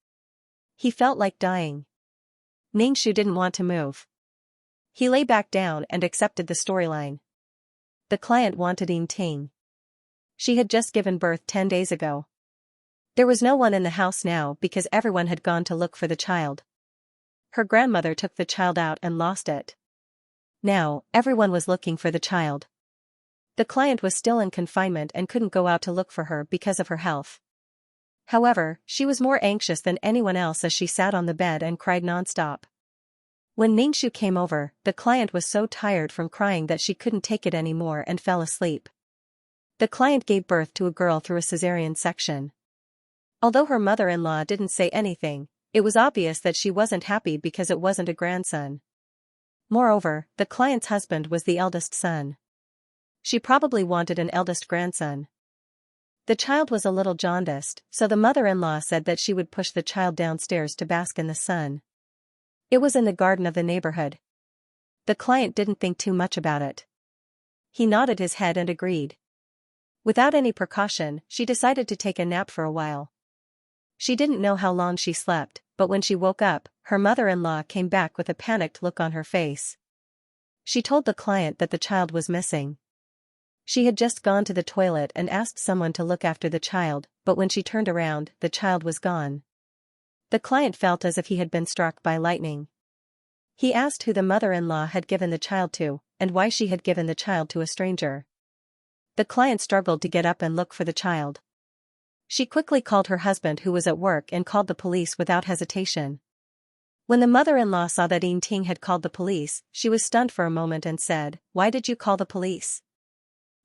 He felt like dying. Ningxu didn't want to move. He lay back down and accepted the storyline. The client wanted Ting. She had just given birth 10 days ago. There was no one in the house now because everyone had gone to look for the child. Her grandmother took the child out and lost it. Now, everyone was looking for the child. The client was still in confinement and couldn't go out to look for her because of her health. However, she was more anxious than anyone else as she sat on the bed and cried nonstop. When Ningxu came over, the client was so tired from crying that she couldn't take it anymore and fell asleep. The client gave birth to a girl through a cesarean section. Although her mother-in-law didn't say anything, it was obvious that she wasn't happy because it wasn't a grandson. Moreover, the client's husband was the eldest son. She probably wanted an eldest grandson. The child was a little jaundiced, so the mother-in-law said that she would push the child downstairs to bask in the sun. It was in the garden of the neighborhood. The client didn't think too much about it. He nodded his head and agreed. Without any precaution, she decided to take a nap for a while. She didn't know how long she slept, but when she woke up, her mother-in-law came back with a panicked look on her face. She told the client that the child was missing. She had just gone to the toilet and asked someone to look after the child, but when she turned around, the child was gone. The client felt as if he had been struck by lightning. He asked who the mother-in-law had given the child to, and why she had given the child to a stranger. The client struggled to get up and look for the child. She quickly called her husband who was at work and called the police without hesitation. When the mother-in-law saw that Ting had called the police, she was stunned for a moment and said, "Why did you call the police?"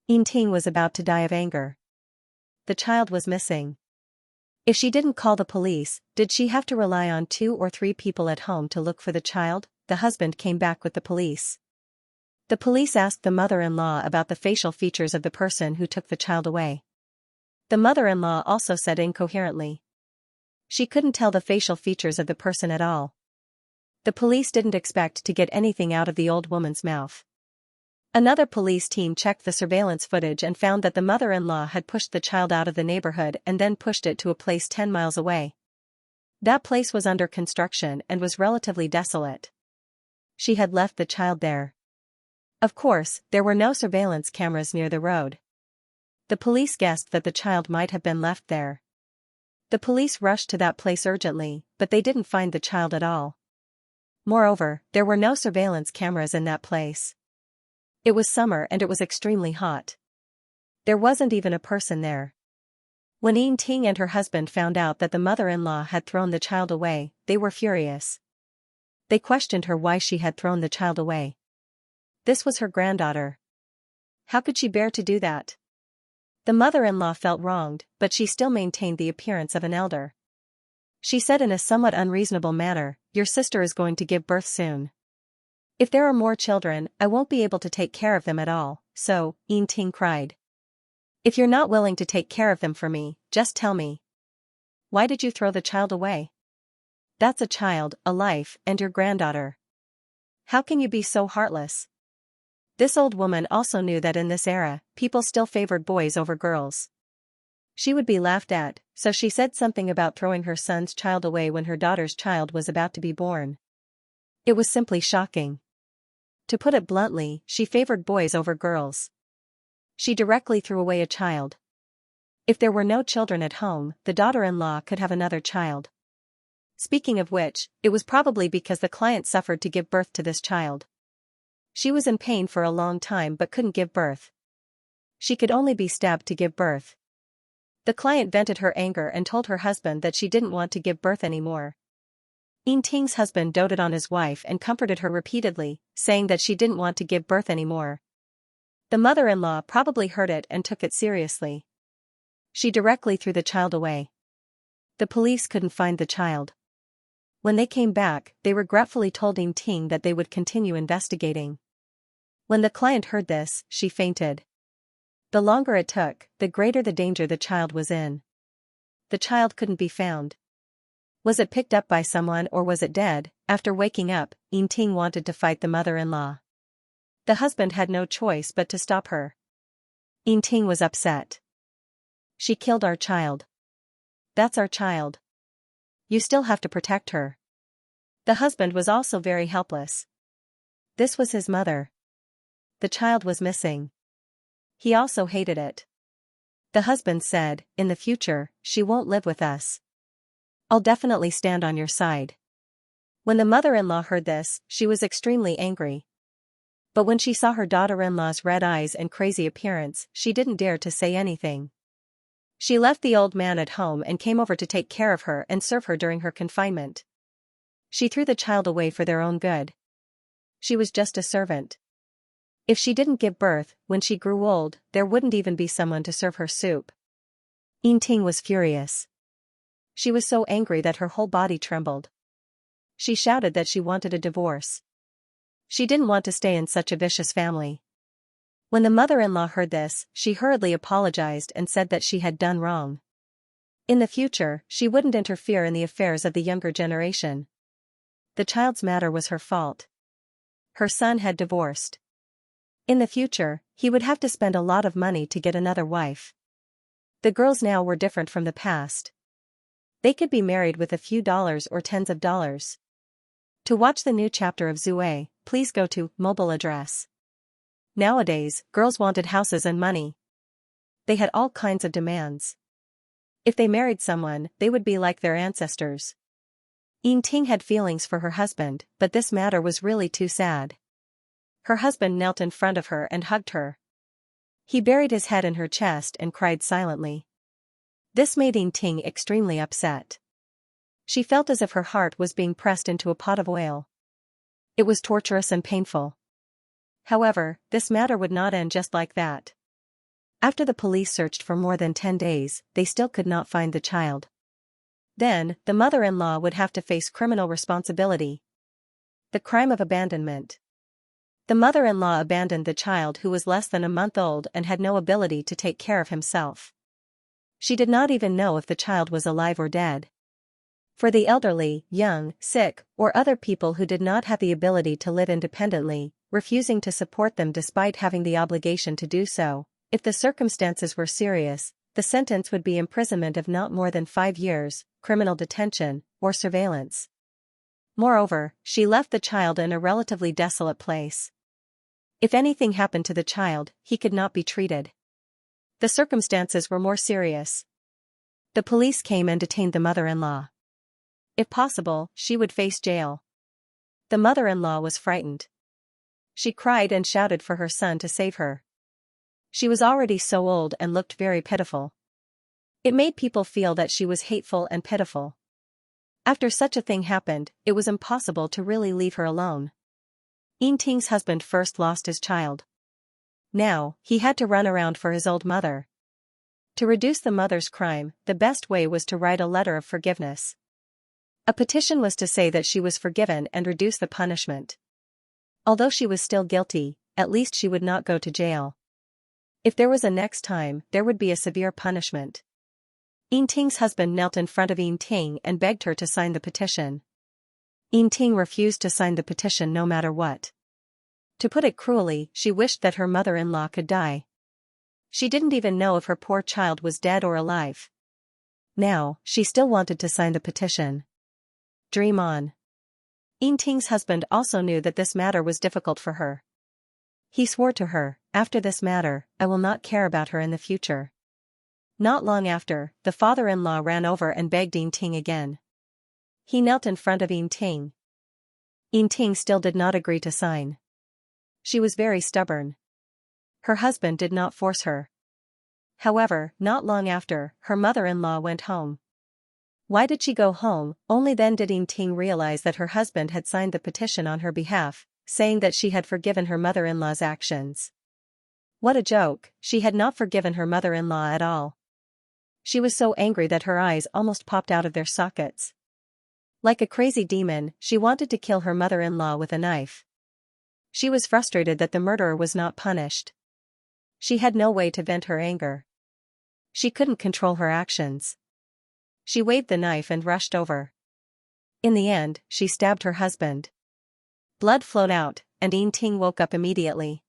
Ting was about to die of anger. The child was missing. If she didn't call the police, did she have to rely on 2 or 3 people at home to look for the child? The husband came back with the police. The police asked the mother-in-law about the facial features of the person who took the child away. The mother-in-law also said incoherently. She couldn't tell the facial features of the person at all. The police didn't expect to get anything out of the old woman's mouth. Another police team checked the surveillance footage and found that the mother-in-law had pushed the child out of the neighborhood and then pushed it to a place 10 miles away. That place was under construction and was relatively desolate. She had left the child there. Of course, there were no surveillance cameras near the road. The police guessed that the child might have been left there. The police rushed to that place urgently, but they didn't find the child at all. Moreover, there were no surveillance cameras in that place. It was summer and it was extremely hot. There wasn't even a person there. When Ting and her husband found out that the mother-in-law had thrown the child away, they were furious. They questioned her why she had thrown the child away. This was her granddaughter. How could she bear to do that? The mother-in-law felt wronged, but she still maintained the appearance of an elder. She said in a somewhat unreasonable manner, "Your sister is going to give birth soon. If there are more children, I won't be able to take care of them at all," so, Ting cried. If you're not willing to take care of them for me, just tell me. Why did you throw the child away? That's a child, a life, and your granddaughter. How can you be so heartless? This old woman also knew that in this era, people still favored boys over girls. She would be laughed at, so she said something about throwing her son's child away when her daughter's child was about to be born. It was simply shocking. To put it bluntly, she favored boys over girls. She directly threw away a child. If there were no children at home, the daughter-in-law could have another child. Speaking of which, it was probably because the client suffered to give birth to this child. She was in pain for a long time but couldn't give birth. She could only be stabbed to give birth. The client vented her anger and told her husband that she didn't want to give birth anymore. Yin Ting's husband doted on his wife and comforted her repeatedly, saying that she didn't want to give birth anymore. The mother-in-law probably heard it and took it seriously. She directly threw the child away. The police couldn't find the child. When they came back, they regretfully told Yin Ting that they would continue investigating. When the client heard this, she fainted. The longer it took, the greater the danger the child was in. The child couldn't be found. Was it picked up by someone or was it dead? After waking up, Yin Ting wanted to fight the mother-in-law. The husband had no choice but to stop her. Yin Ting was upset. She killed our child. That's our child. You still have to protect her. The husband was also very helpless. This was his mother. The child was missing. He also hated it. The husband said, in the future, she won't live with us. I'll definitely stand on your side. When the mother-in-law heard this, she was extremely angry. But when she saw her daughter-in-law's red eyes and crazy appearance, she didn't dare to say anything. She left the old man at home and came over to take care of her and serve her during her confinement. She threw the child away for their own good. She was just a servant. If she didn't give birth, when she grew old, there wouldn't even be someone to serve her soup. Yin Ting was furious. She was so angry that her whole body trembled. She shouted that she wanted a divorce. She didn't want to stay in such a vicious family. When the mother-in-law heard this, she hurriedly apologized and said that she had done wrong. In the future, she wouldn't interfere in the affairs of the younger generation. The child's matter was her fault. Her son had divorced. In the future, he would have to spend a lot of money to get another wife. The girls now were different from the past. They could be married with a few dollars or tens of dollars. To watch the new chapter of Zue, please go to mobile address. Nowadays, girls wanted houses and money. They had all kinds of demands. If they married someone, they would be like their ancestors. Yin Ting had feelings for her husband, but this matter was really too sad. Her husband knelt in front of her and hugged her. He buried his head in her chest and cried silently. This made Yin Ting extremely upset. She felt as if her heart was being pressed into a pot of oil. It was torturous and painful. However, this matter would not end just like that. After the police searched for more than 10 days, they still could not find the child. Then, the mother-in-law would have to face criminal responsibility. The crime of abandonment. The mother-in-law abandoned the child who was less than a month old and had no ability to take care of himself. She did not even know if the child was alive or dead. For the elderly, young, sick, or other people who did not have the ability to live independently, refusing to support them despite having the obligation to do so, if the circumstances were serious, the sentence would be imprisonment of not more than 5 years, criminal detention, or surveillance. Moreover, she left the child in a relatively desolate place. If anything happened to the child, he could not be treated. The circumstances were more serious. The police came and detained the mother-in-law. If possible, she would face jail. The mother-in-law was frightened. She cried and shouted for her son to save her. She was already so old and looked very pitiful. It made people feel that she was hateful and pitiful. After such a thing happened, it was impossible to really leave her alone. Yin Ting's husband first lost his child. Now, he had to run around for his old mother. To reduce the mother's crime, the best way was to write a letter of forgiveness. A petition was to say that she was forgiven and reduce the punishment. Although she was still guilty, at least she would not go to jail. If there was a next time, there would be a severe punishment. Yin Ting's husband knelt in front of Yin Ting and begged her to sign the petition. Yin Ting refused to sign the petition no matter what. To put it cruelly, she wished that her mother-in-law could die. She didn't even know if her poor child was dead or alive. Now, she still wanted to sign the petition. Dream on. Yin Ting's husband also knew that this matter was difficult for her. He swore to her, after this matter, I will not care about her in the future. Not long after, the father-in-law ran over and begged Yin Ting again. He knelt in front of Yin Ting. Yin Ting still did not agree to sign. She was very stubborn. Her husband did not force her. However, not long after, her mother-in-law went home. Why did she go home? Only then did Yin Ting realize that her husband had signed the petition on her behalf, saying that she had forgiven her mother-in-law's actions. What a joke, she had not forgiven her mother-in-law at all. She was so angry that her eyes almost popped out of their sockets. Like a crazy demon, she wanted to kill her mother-in-law with a knife. She was frustrated that the murderer was not punished. She had no way to vent her anger. She couldn't control her actions. She waved the knife and rushed over. In the end, she stabbed her husband. Blood flowed out, and Yin Ting woke up immediately.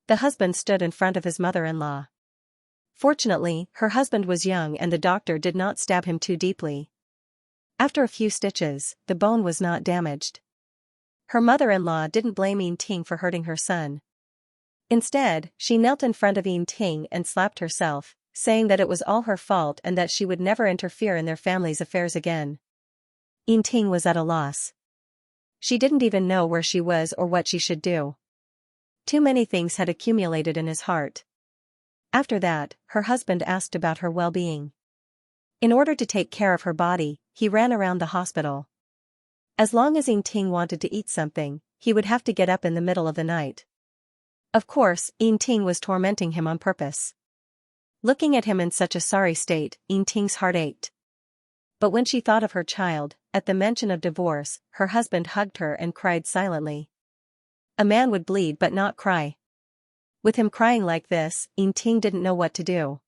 The husband stood in front of his mother-in-law. Fortunately, her husband was young and the doctor did not stab him too deeply. After a few stitches, the bone was not damaged. Her mother-in-law didn't blame Yin Ting for hurting her son. Instead, she knelt in front of Yin Ting and slapped herself, saying that it was all her fault and that she would never interfere in their family's affairs again. Yin Ting was at a loss. She didn't even know where she was or what she should do. Too many things had accumulated in his heart. After that, her husband asked about her well-being. In order to take care of her body, he ran around the hospital. As long as Yin Ting wanted to eat something, he would have to get up in the middle of the night. Of course, Yin Ting was tormenting him on purpose. Looking at him in such a sorry state, Yin Ting's heart ached. But when she thought of her child, at the mention of divorce, her husband hugged her and cried silently. A man would bleed but not cry. With him crying like this, Yin Ting didn't know what to do.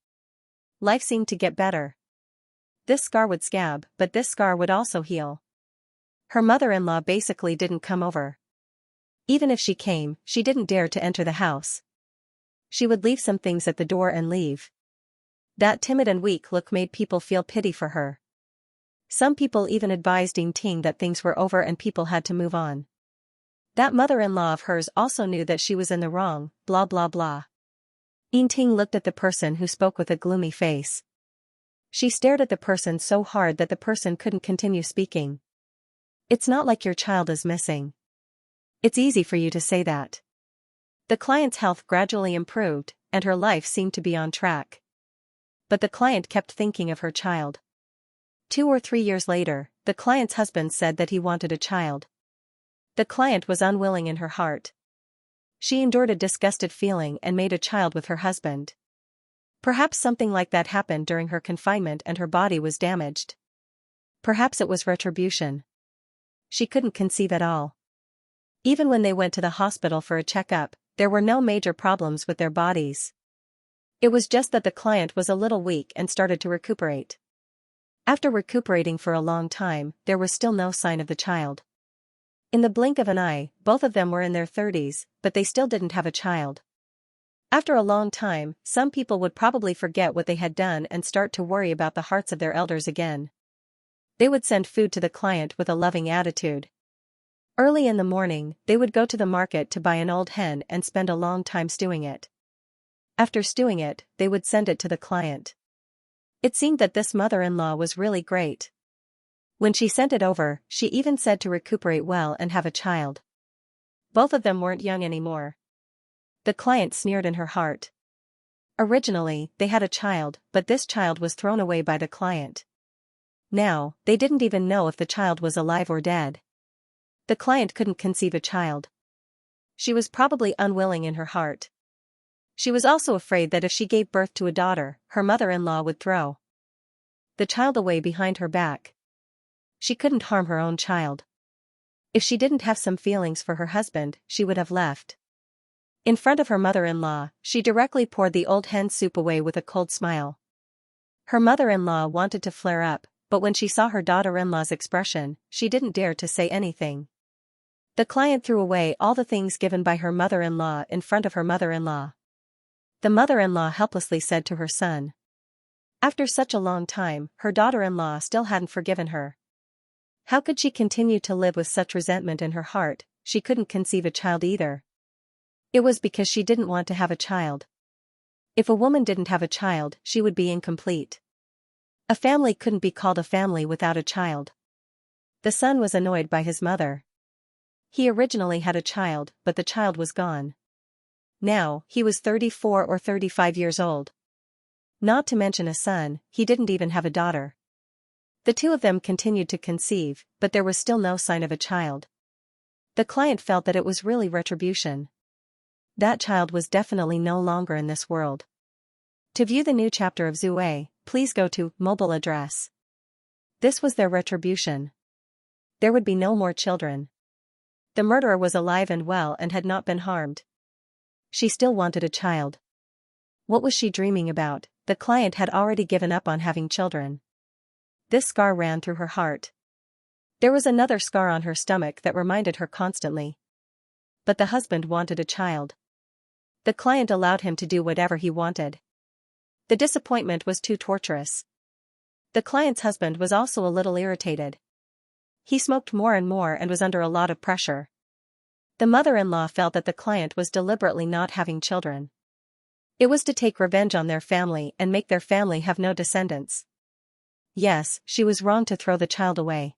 Life seemed to get better. This scar would scab, but this scar would also heal. Her mother-in-law basically didn't come over. Even if she came, she didn't dare to enter the house. She would leave some things at the door and leave. That timid and weak look made people feel pity for her. Some people even advised Yin Ting that things were over and people had to move on. That mother-in-law of hers also knew that she was in the wrong, blah blah blah. Yin Ting looked at the person who spoke with a gloomy face. She stared at the person so hard that the person couldn't continue speaking. It's not like your child is missing. It's easy for you to say that. The client's health gradually improved, and her life seemed to be on track. But the client kept thinking of her child. 2 or 3 years later, the client's husband said that he wanted a child. The client was unwilling in her heart. She endured a disgusted feeling and made a child with her husband. Perhaps something like that happened during her confinement and her body was damaged. Perhaps it was retribution. She couldn't conceive at all. Even when they went to the hospital for a checkup, there were no major problems with their bodies. It was just that the client was a little weak and started to recuperate. After recuperating for a long time, there was still no sign of the child. In the blink of an eye, both of them were in their 30s, but they still didn't have a child. After a long time, some people would probably forget what they had done and start to worry about the hearts of their elders again. They would send food to the client with a loving attitude. Early in the morning, they would go to the market to buy an old hen and spend a long time stewing it. After stewing it, they would send it to the client. It seemed that this mother-in-law was really great. When she sent it over, she even said to recuperate well and have a child. Both of them weren't young anymore. The client sneered in her heart. Originally, they had a child, but this child was thrown away by the client. Now, they didn't even know if the child was alive or dead. The client couldn't conceive a child. She was probably unwilling in her heart. She was also afraid that if she gave birth to a daughter, her mother-in-law would throw the child away behind her back. She couldn't harm her own child. If she didn't have some feelings for her husband, she would have left. In front of her mother-in-law, she directly poured the old hen soup away with a cold smile. Her mother-in-law wanted to flare up, but when she saw her daughter-in-law's expression, she didn't dare to say anything. The client threw away all the things given by her mother-in-law in front of her mother-in-law. The mother-in-law helplessly said to her son. After such a long time, her daughter-in-law still hadn't forgiven her. How could she continue to live with such resentment in her heart? She couldn't conceive a child either. It was because she didn't want to have a child. If a woman didn't have a child, she would be incomplete. A family couldn't be called a family without a child. The son was annoyed by his mother. He originally had a child, but the child was gone. Now, he was 34 or 35 years old. Not to mention a son, he didn't even have a daughter. The two of them continued to conceive, but there was still no sign of a child. The client felt that it was really retribution. That child was definitely no longer in this world. To view the new chapter of Zue, please go to mobile address. This was their retribution. There would be no more children. The murderer was alive and well and had not been harmed. She still wanted a child. What was she dreaming about? The client had already given up on having children. This scar ran through her heart. There was another scar on her stomach that reminded her constantly. But the husband wanted a child. The client allowed him to do whatever he wanted. The disappointment was too torturous. The client's husband was also a little irritated. He smoked more and more and was under a lot of pressure. The mother-in-law felt that the client was deliberately not having children. It was to take revenge on their family and make their family have no descendants. Yes, she was wrong to throw the child away.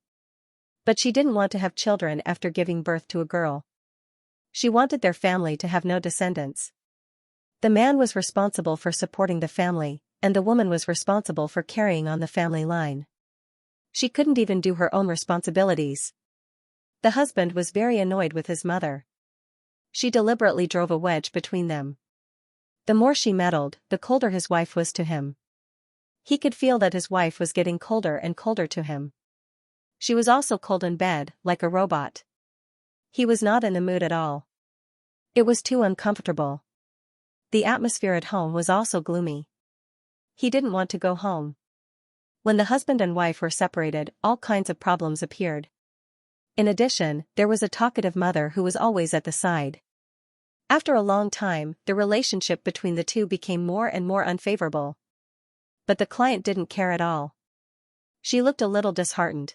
But she didn't want to have children after giving birth to a girl. She wanted their family to have no descendants. The man was responsible for supporting the family, and the woman was responsible for carrying on the family line. She couldn't even do her own responsibilities. The husband was very annoyed with his mother. She deliberately drove a wedge between them. The more she meddled, the colder his wife was to him. He could feel that his wife was getting colder and colder to him. She was also cold in bed, like a robot. He was not in the mood at all. It was too uncomfortable. The atmosphere at home was also gloomy. He didn't want to go home. When the husband and wife were separated, all kinds of problems appeared. In addition, there was a talkative mother who was always at the side. After a long time, the relationship between the two became more and more unfavorable. But the client didn't care at all. She looked a little disheartened.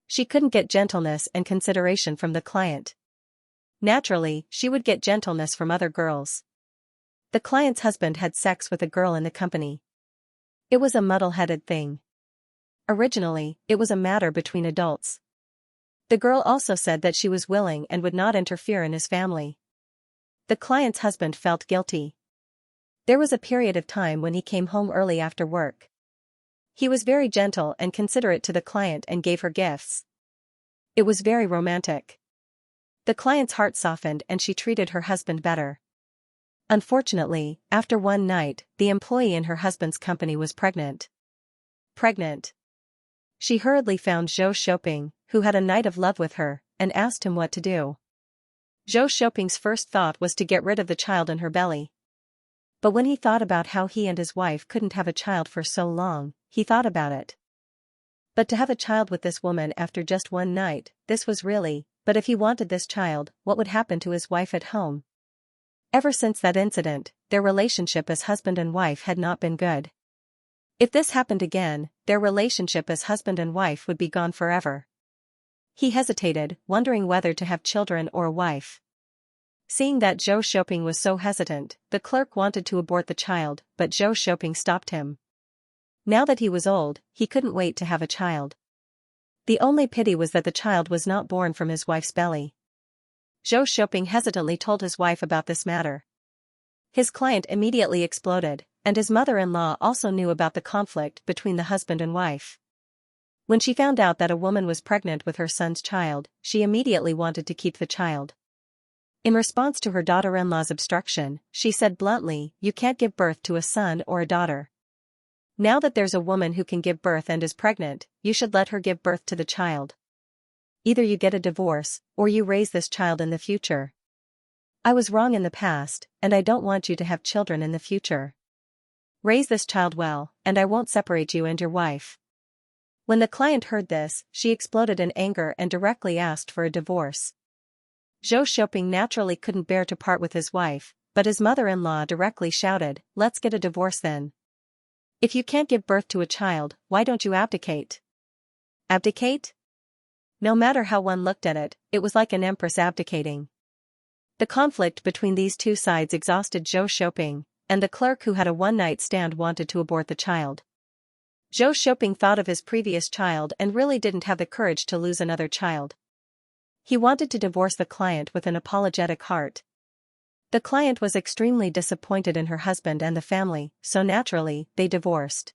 She couldn't get gentleness and consideration from the client. Naturally, she would get gentleness from other girls. The client's husband had sex with a girl in the company. It was a muddle-headed thing. Originally, it was a matter between adults. The girl also said that she was willing and would not interfere in his family. The client's husband felt guilty. There was a period of time when he came home early after work. He was very gentle and considerate to the client and gave her gifts. It was very romantic. The client's heart softened and she treated her husband better. Unfortunately, after one night, the employee in her husband's company was pregnant. Pregnant. She hurriedly found Zhou Shouping, who had a night of love with her, and asked him what to do. Zhou Shouping's first thought was to get rid of the child in her belly. But when he thought about how he and his wife couldn't have a child for so long, he thought about it. But to have a child with this woman after just one night, this was really, but if he wanted this child, what would happen to his wife at home? Ever since that incident, their relationship as husband and wife had not been good. If this happened again, their relationship as husband and wife would be gone forever. He hesitated, wondering whether to have children or a wife. Seeing that Zhou Shouping was so hesitant, the clerk wanted to abort the child, but Zhou Shouping stopped him. Now that he was old, he couldn't wait to have a child. The only pity was that the child was not born from his wife's belly. Zhou Shouping hesitantly told his wife about this matter. His client immediately exploded, and his mother-in-law also knew about the conflict between the husband and wife. When she found out that a woman was pregnant with her son's child, she immediately wanted to keep the child. In response to her daughter-in-law's obstruction, she said bluntly, "You can't give birth to a son or a daughter. Now that there's a woman who can give birth and is pregnant, you should let her give birth to the child. Either you get a divorce, or you raise this child in the future." I was wrong in the past, and I don't want you to have children in the future. Raise this child well, and I won't separate you and your wife. When the client heard this, she exploded in anger and directly asked for a divorce. Zhou Xiaoping naturally couldn't bear to part with his wife, but his mother-in-law directly shouted, "Let's get a divorce then. If you can't give birth to a child, why don't you abdicate?" Abdicate? No matter how one looked at it, it was like an empress abdicating. The conflict between these two sides exhausted Zhou Xiaoping, and the clerk who had a one-night stand wanted to abort the child. Zhou Xiaoping thought of his previous child and really didn't have the courage to lose another child. He wanted to divorce the client with an apologetic heart. The client was extremely disappointed in her husband and the family, so naturally, they divorced.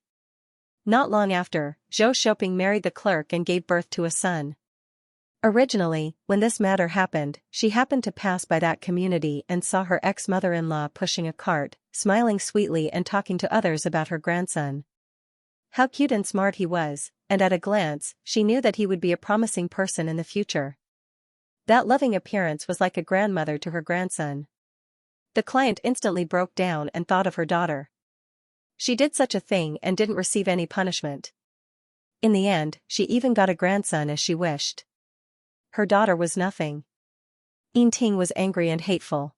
Not long after, Zhou Xiaoping married the clerk and gave birth to a son. Originally, when this matter happened, she happened to pass by that community and saw her ex-mother-in-law pushing a cart, smiling sweetly and talking to others about her grandson. How cute and smart he was, and at a glance, she knew that he would be a promising person in the future. That loving appearance was like a grandmother to her grandson. The client instantly broke down and thought of her daughter. She did such a thing and didn't receive any punishment. In the end, she even got a grandson as she wished. Her daughter was nothing. Yinting was angry and hateful.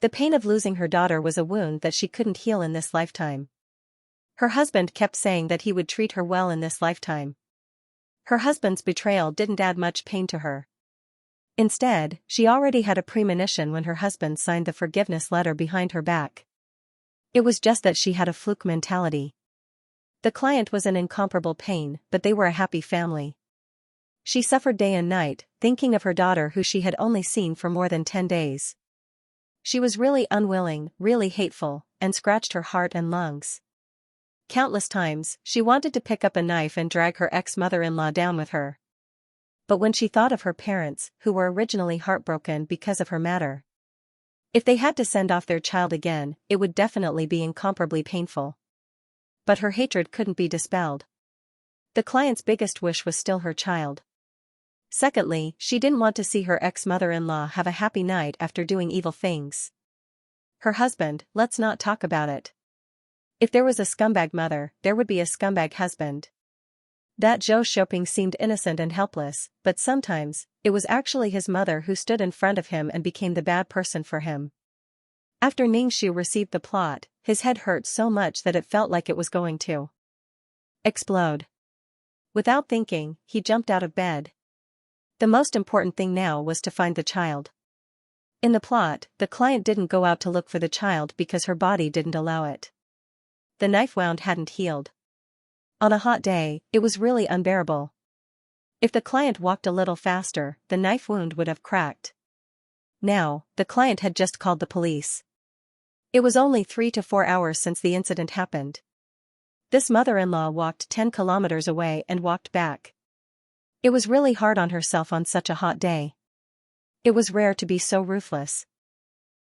The pain of losing her daughter was a wound that she couldn't heal in this lifetime. Her husband kept saying that he would treat her well in this lifetime. Her husband's betrayal didn't add much pain to her. Instead, she already had a premonition when her husband signed the forgiveness letter behind her back. It was just that she had a fluke mentality. The client was in incomparable pain, but they were a happy family. She suffered day and night, thinking of her daughter who she had only seen for more than 10 days. She was really unwilling, really hateful, and scratched her heart and lungs. Countless times, she wanted to pick up a knife and drag her ex-mother-in-law down with her. But when she thought of her parents, who were originally heartbroken because of her matter, if they had to send off their child again, it would definitely be incomparably painful. But her hatred couldn't be dispelled. The client's biggest wish was still her child. Secondly, she didn't want to see her ex-mother-in-law have a happy night after doing evil things. Her husband, let's not talk about it. If there was a scumbag mother, there would be a scumbag husband. That Zhou Xiaoping seemed innocent and helpless, but sometimes, it was actually his mother who stood in front of him and became the bad person for him. After Ningxu received the plot, his head hurt so much that it felt like it was going to explode. Without thinking, he jumped out of bed. The most important thing now was to find the child. In the plot, the client didn't go out to look for the child because her body didn't allow it. The knife wound hadn't healed. On a hot day, it was really unbearable. If the client walked a little faster, the knife wound would have cracked. Now, the client had just called the police. It was only 3 to 4 hours since the incident happened. This mother-in-law walked 10 kilometers away and walked back. It was really hard on herself on such a hot day. It was rare to be so ruthless.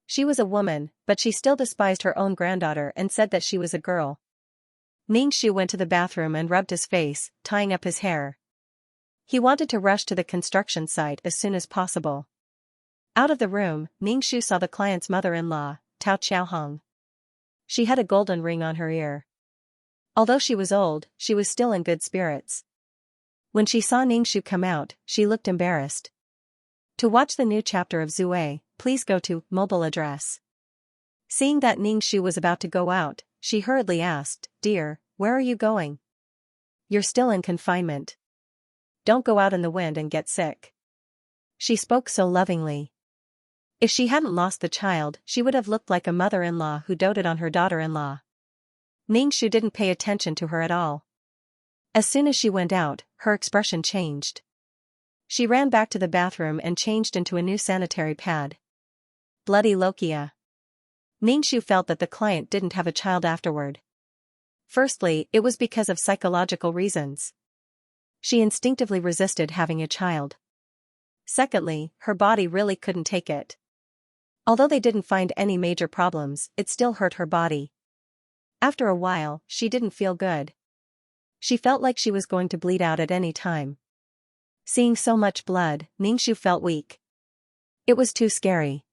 She was a woman, but she still despised her own granddaughter and said that she was a girl. Ningxu went to the bathroom and rubbed his face, tying up his hair. He wanted to rush to the construction site as soon as possible. Out of the room, Ningxu saw the client's mother-in-law, Tao Qiaohong. She had a golden ring on her ear. Although she was old, she was still in good spirits. When she saw Ningxu come out, she looked embarrassed. To watch the new chapter of Zue, please go to mobile address. Seeing that Ningxu was about to go out, she hurriedly asked, "Dear, where are you going? You're still in confinement. Don't go out in the wind and get sick." She spoke so lovingly. If she hadn't lost the child, she would have looked like a mother-in-law who doted on her daughter-in-law. Ningxu didn't pay attention to her at all. As soon as she went out, her expression changed. She ran back to the bathroom and changed into a new sanitary pad. Bloody Lokia. Ningxu felt that the client didn't have a child afterward. Firstly, it was because of psychological reasons. She instinctively resisted having a child. Secondly, her body really couldn't take it. Although they didn't find any major problems, it still hurt her body. After a while, she didn't feel good. She felt like she was going to bleed out at any time. Seeing so much blood, Ningxu felt weak. It was too scary.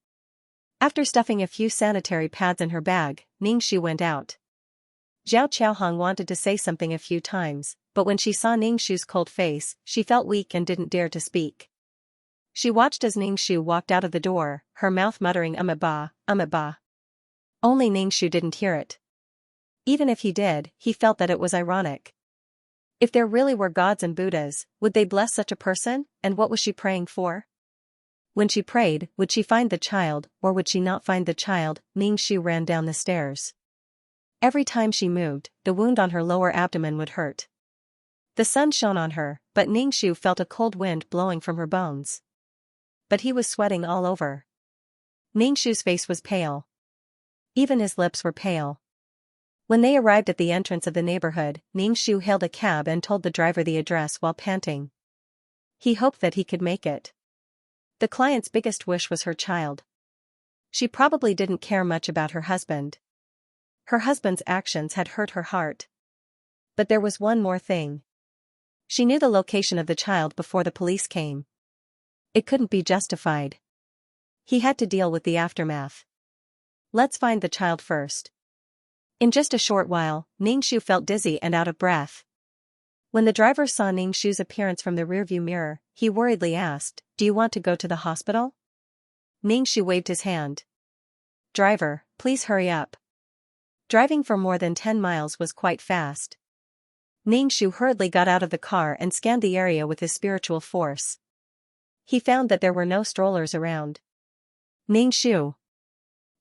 After stuffing a few sanitary pads in her bag, Ningxu went out. Zhao Qiaohong wanted to say something a few times, but when she saw Ningxu's cold face, she felt weak and didn't dare to speak. She watched as Ningxu walked out of the door, her mouth muttering ba. Only Ningxu didn't hear it. Even if he did, he felt that it was ironic. If there really were gods and Buddhas, would they bless such a person, and what was she praying for? When she prayed, would she find the child, or would she not find the child? Ningxu ran down the stairs. Every time she moved, the wound on her lower abdomen would hurt. The sun shone on her, but Ningxu felt a cold wind blowing from her bones. But he was sweating all over. Ningxu's face was pale. Even his lips were pale. When they arrived at the entrance of the neighborhood, Ningxu hailed a cab and told the driver the address while panting. He hoped that he could make it. The client's biggest wish was her child. She probably didn't care much about her husband. Her husband's actions had hurt her heart. But there was one more thing. She knew the location of the child before the police came. It couldn't be justified. He had to deal with the aftermath. Let's find the child first. In just a short while, Ningxu felt dizzy and out of breath. When the driver saw Ningxu's appearance from the rearview mirror, he worriedly asked, "Do you want to go to the hospital?" Ningxu waved his hand. "Driver, please hurry up." Driving for more than 10 miles was quite fast. Ningxu hurriedly got out of the car and scanned the area with his spiritual force. He found that there were no strollers around. Ningxu.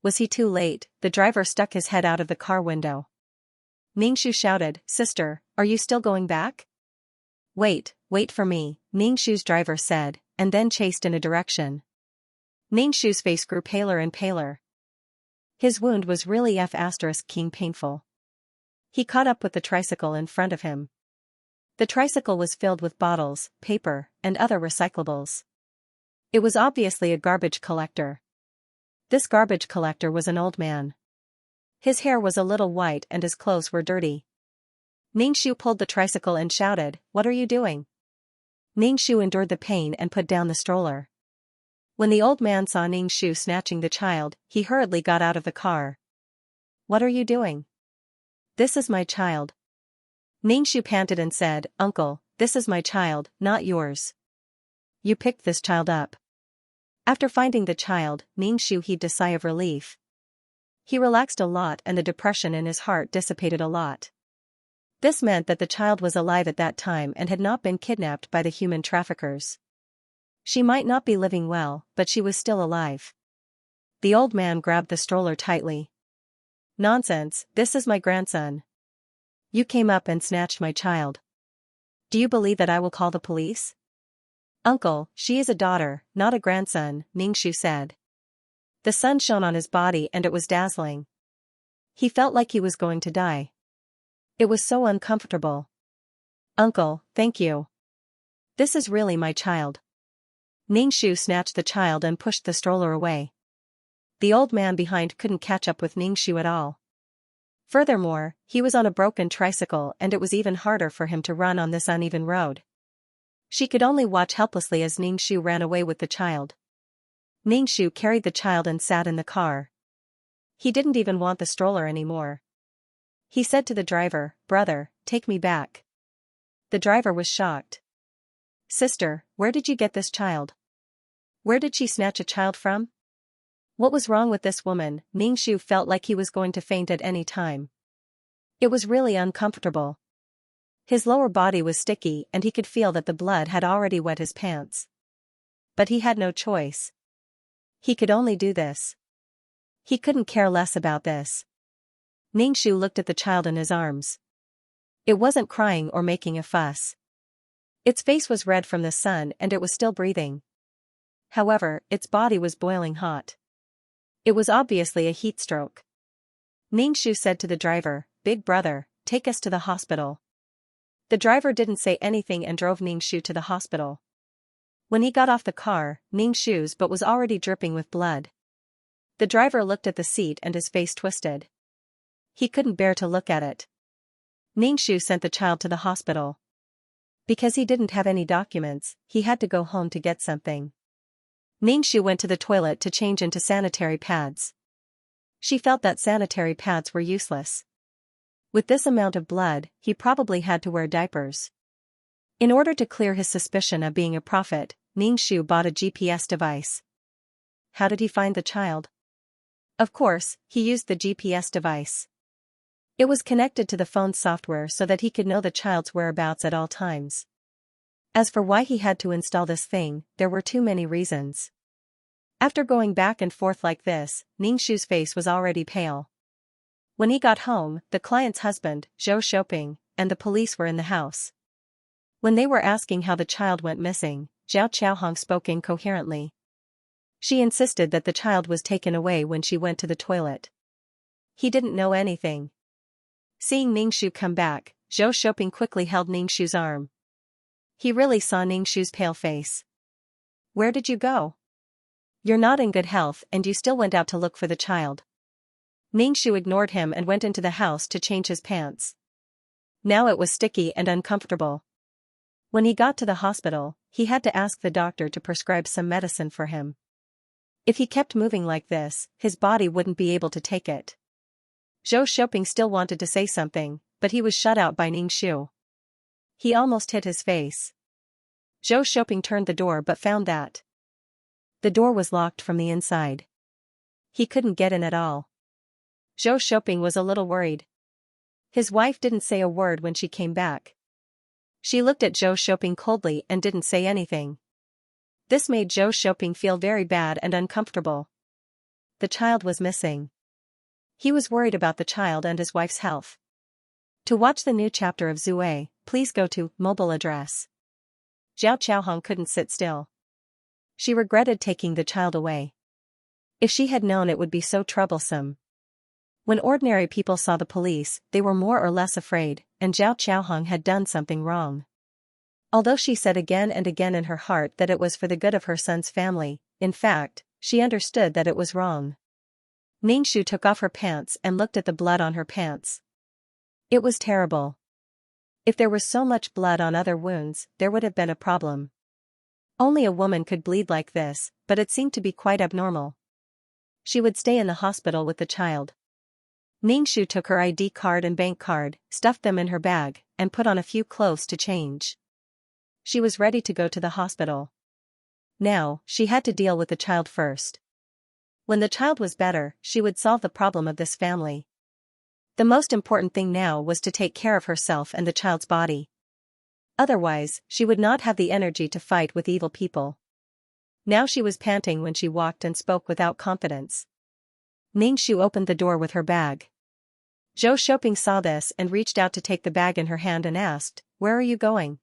Was he too late? The driver stuck his head out of the car window. Ningxu shouted, "Sister, are you still going back?" Wait for me," Ningxu's driver said, and then chased in a direction. Ningxu's face grew paler and paler. His wound was really painful. He caught up with the tricycle in front of him. The tricycle was filled with bottles, paper, and other recyclables. It was obviously a garbage collector. This garbage collector was an old man. His hair was a little white and his clothes were dirty. Ningxu pulled the tricycle and shouted, "What are you doing?" Ningxu endured the pain and put down the stroller. When the old man saw Ningxu snatching the child, he hurriedly got out of the car. "What are you doing?" "This is my child." Ningxu panted and said, "Uncle, this is my child, not yours. You picked this child up." After finding the child, Ningxu heaved a sigh of relief. He relaxed a lot and the depression in his heart dissipated a lot. This meant that the child was alive at that time and had not been kidnapped by the human traffickers. She might not be living well, but she was still alive. The old man grabbed the stroller tightly. "Nonsense, this is my grandson. You came up and snatched my child. Do you believe that I will call the police?" "Uncle, she is a daughter, not a grandson," Ningxu said. The sun shone on his body and it was dazzling. He felt like he was going to die. It was so uncomfortable. "Uncle, thank you. This is really my child." Ningxu snatched the child and pushed the stroller away. The old man behind couldn't catch up with Ningxu at all. Furthermore, he was on a broken tricycle and it was even harder for him to run on this uneven road. She could only watch helplessly as Ningxu ran away with the child. Ningxu carried the child and sat in the car. He didn't even want the stroller anymore. He said to the driver, "Brother, take me back." The driver was shocked. "Sister, where did you get this child? Where did she snatch a child from? What was wrong with this woman?" Ningxu felt like he was going to faint at any time. It was really uncomfortable. His lower body was sticky and he could feel that the blood had already wet his pants. But he had no choice. He could only do this. He couldn't care less about this. Ningxu looked at the child in his arms. It wasn't crying or making a fuss. Its face was red from the sun and it was still breathing. However, its body was boiling hot. It was obviously a heat stroke. Ningxu said to the driver, "Big brother, take us to the hospital." The driver didn't say anything and drove Ningxu to the hospital. When he got off the car, Ningxu's butt was already dripping with blood. The driver looked at the seat and his face twisted. He couldn't bear to look at it. Ningxu sent the child to the hospital. Because he didn't have any documents, he had to go home to get something. Ningxu went to the toilet to change into sanitary pads. She felt that sanitary pads were useless. With this amount of blood, he probably had to wear diapers. In order to clear his suspicion of being a prophet, Ningxu bought a GPS device. How did he find the child? Of course, he used the GPS device. It was connected to the phone's software so that he could know the child's whereabouts at all times. As for why he had to install this thing, there were too many reasons. After going back and forth like this, Ningxu's face was already pale. When he got home, the client's husband, Zhou Shouping, and the police were in the house. When they were asking how the child went missing, Zhao Qiaohong spoke incoherently. She insisted that the child was taken away when she went to the toilet. He didn't know anything. Seeing Ningxu come back, Zhou Shouping quickly held Ningxu's arm. He really saw Ningxu's pale face. Where did you go? You're not in good health and you still went out to look for the child. Ningxu ignored him and went into the house to change his pants. Now it was sticky and uncomfortable. When he got to the hospital, he had to ask the doctor to prescribe some medicine for him. If he kept moving like this, his body wouldn't be able to take it. Zhou Shouping still wanted to say something, but he was shut out by Ningxu. He almost hit his face. Zhou Shouping turned the door but found that the door was locked from the inside. He couldn't get in at all. Zhou Shouping was a little worried. His wife didn't say a word when she came back. She looked at Zhou Shouping coldly and didn't say anything. This made Zhou Shouping feel very bad and uncomfortable. The child was missing. He was worried about the child and his wife's health. To watch the new chapter of Zue, please go to mobile address. Zhao Qiaohong couldn't sit still. She regretted taking the child away. If she had known it would be so troublesome. When ordinary people saw the police, they were more or less afraid, and Zhao Qiaohong had done something wrong. Although she said again and again in her heart that it was for the good of her son's family, in fact, she understood that it was wrong. Ningxu took off her pants and looked at the blood on her pants. It was terrible. If there was so much blood on other wounds, there would have been a problem. Only a woman could bleed like this, but it seemed to be quite abnormal. She would stay in the hospital with the child. Ningxu took her ID card and bank card, stuffed them in her bag, and put on a few clothes to change. She was ready to go to the hospital. Now, she had to deal with the child first. When the child was better, she would solve the problem of this family. The most important thing now was to take care of herself and the child's body. Otherwise, she would not have the energy to fight with evil people. Now she was panting when she walked and spoke without confidence. Ningxu opened the door with her bag. Zhou Shouping saw this and reached out to take the bag in her hand and asked, "Where are you going?"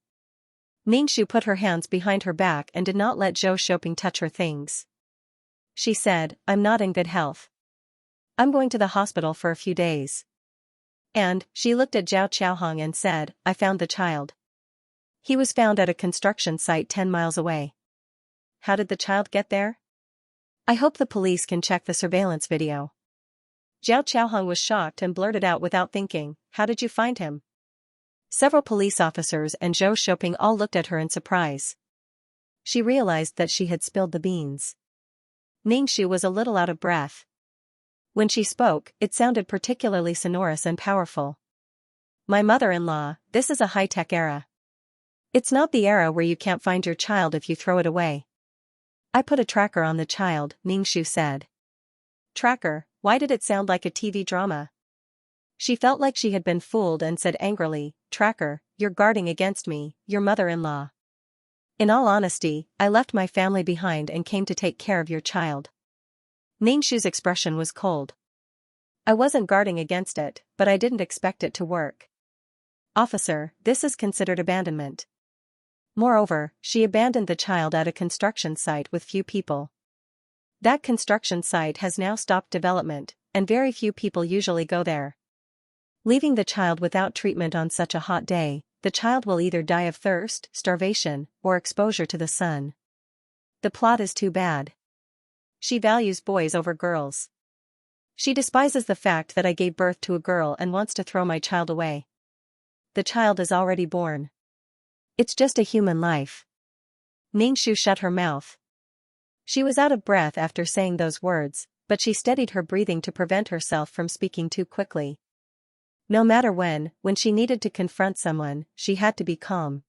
Ningxu put her hands behind her back and did not let Zhou Shouping touch her things. She said, "I'm not in good health. I'm going to the hospital for a few days." And, she looked at Zhao Qiaohong and said, "I found the child. He was found at a construction site 10 miles away." How did the child get there? I hope the police can check the surveillance video. Zhao Qiaohong was shocked and blurted out without thinking, "How did you find him?" Several police officers and Zhou Shouping all looked at her in surprise. She realized that she had spilled the beans. Ningxu was a little out of breath. When she spoke, it sounded particularly sonorous and powerful. "My mother-in-law, this is a high-tech era. It's not the era where you can't find your child if you throw it away." "I put a tracker on the child," Ningxu said. "Tracker, why did it sound like a TV drama?" She felt like she had been fooled and said angrily, "Tracker, you're guarding against me, your mother-in-law. In all honesty, I left my family behind and came to take care of your child." Ningxu's expression was cold. "I wasn't guarding against it, but I didn't expect it to work. Officer, this is considered abandonment." Moreover, she abandoned the child at a construction site with few people. That construction site has now stopped development, and very few people usually go there. Leaving the child without treatment on such a hot day, the child will either die of thirst, starvation, or exposure to the sun. The plot is too bad. She values boys over girls. She despises the fact that I gave birth to a girl and wants to throw my child away. The child is already born. It's just a human life. Ningxu shut her mouth. She was out of breath after saying those words, but she steadied her breathing to prevent herself from speaking too quickly. No matter when she needed to confront someone, she had to be calm.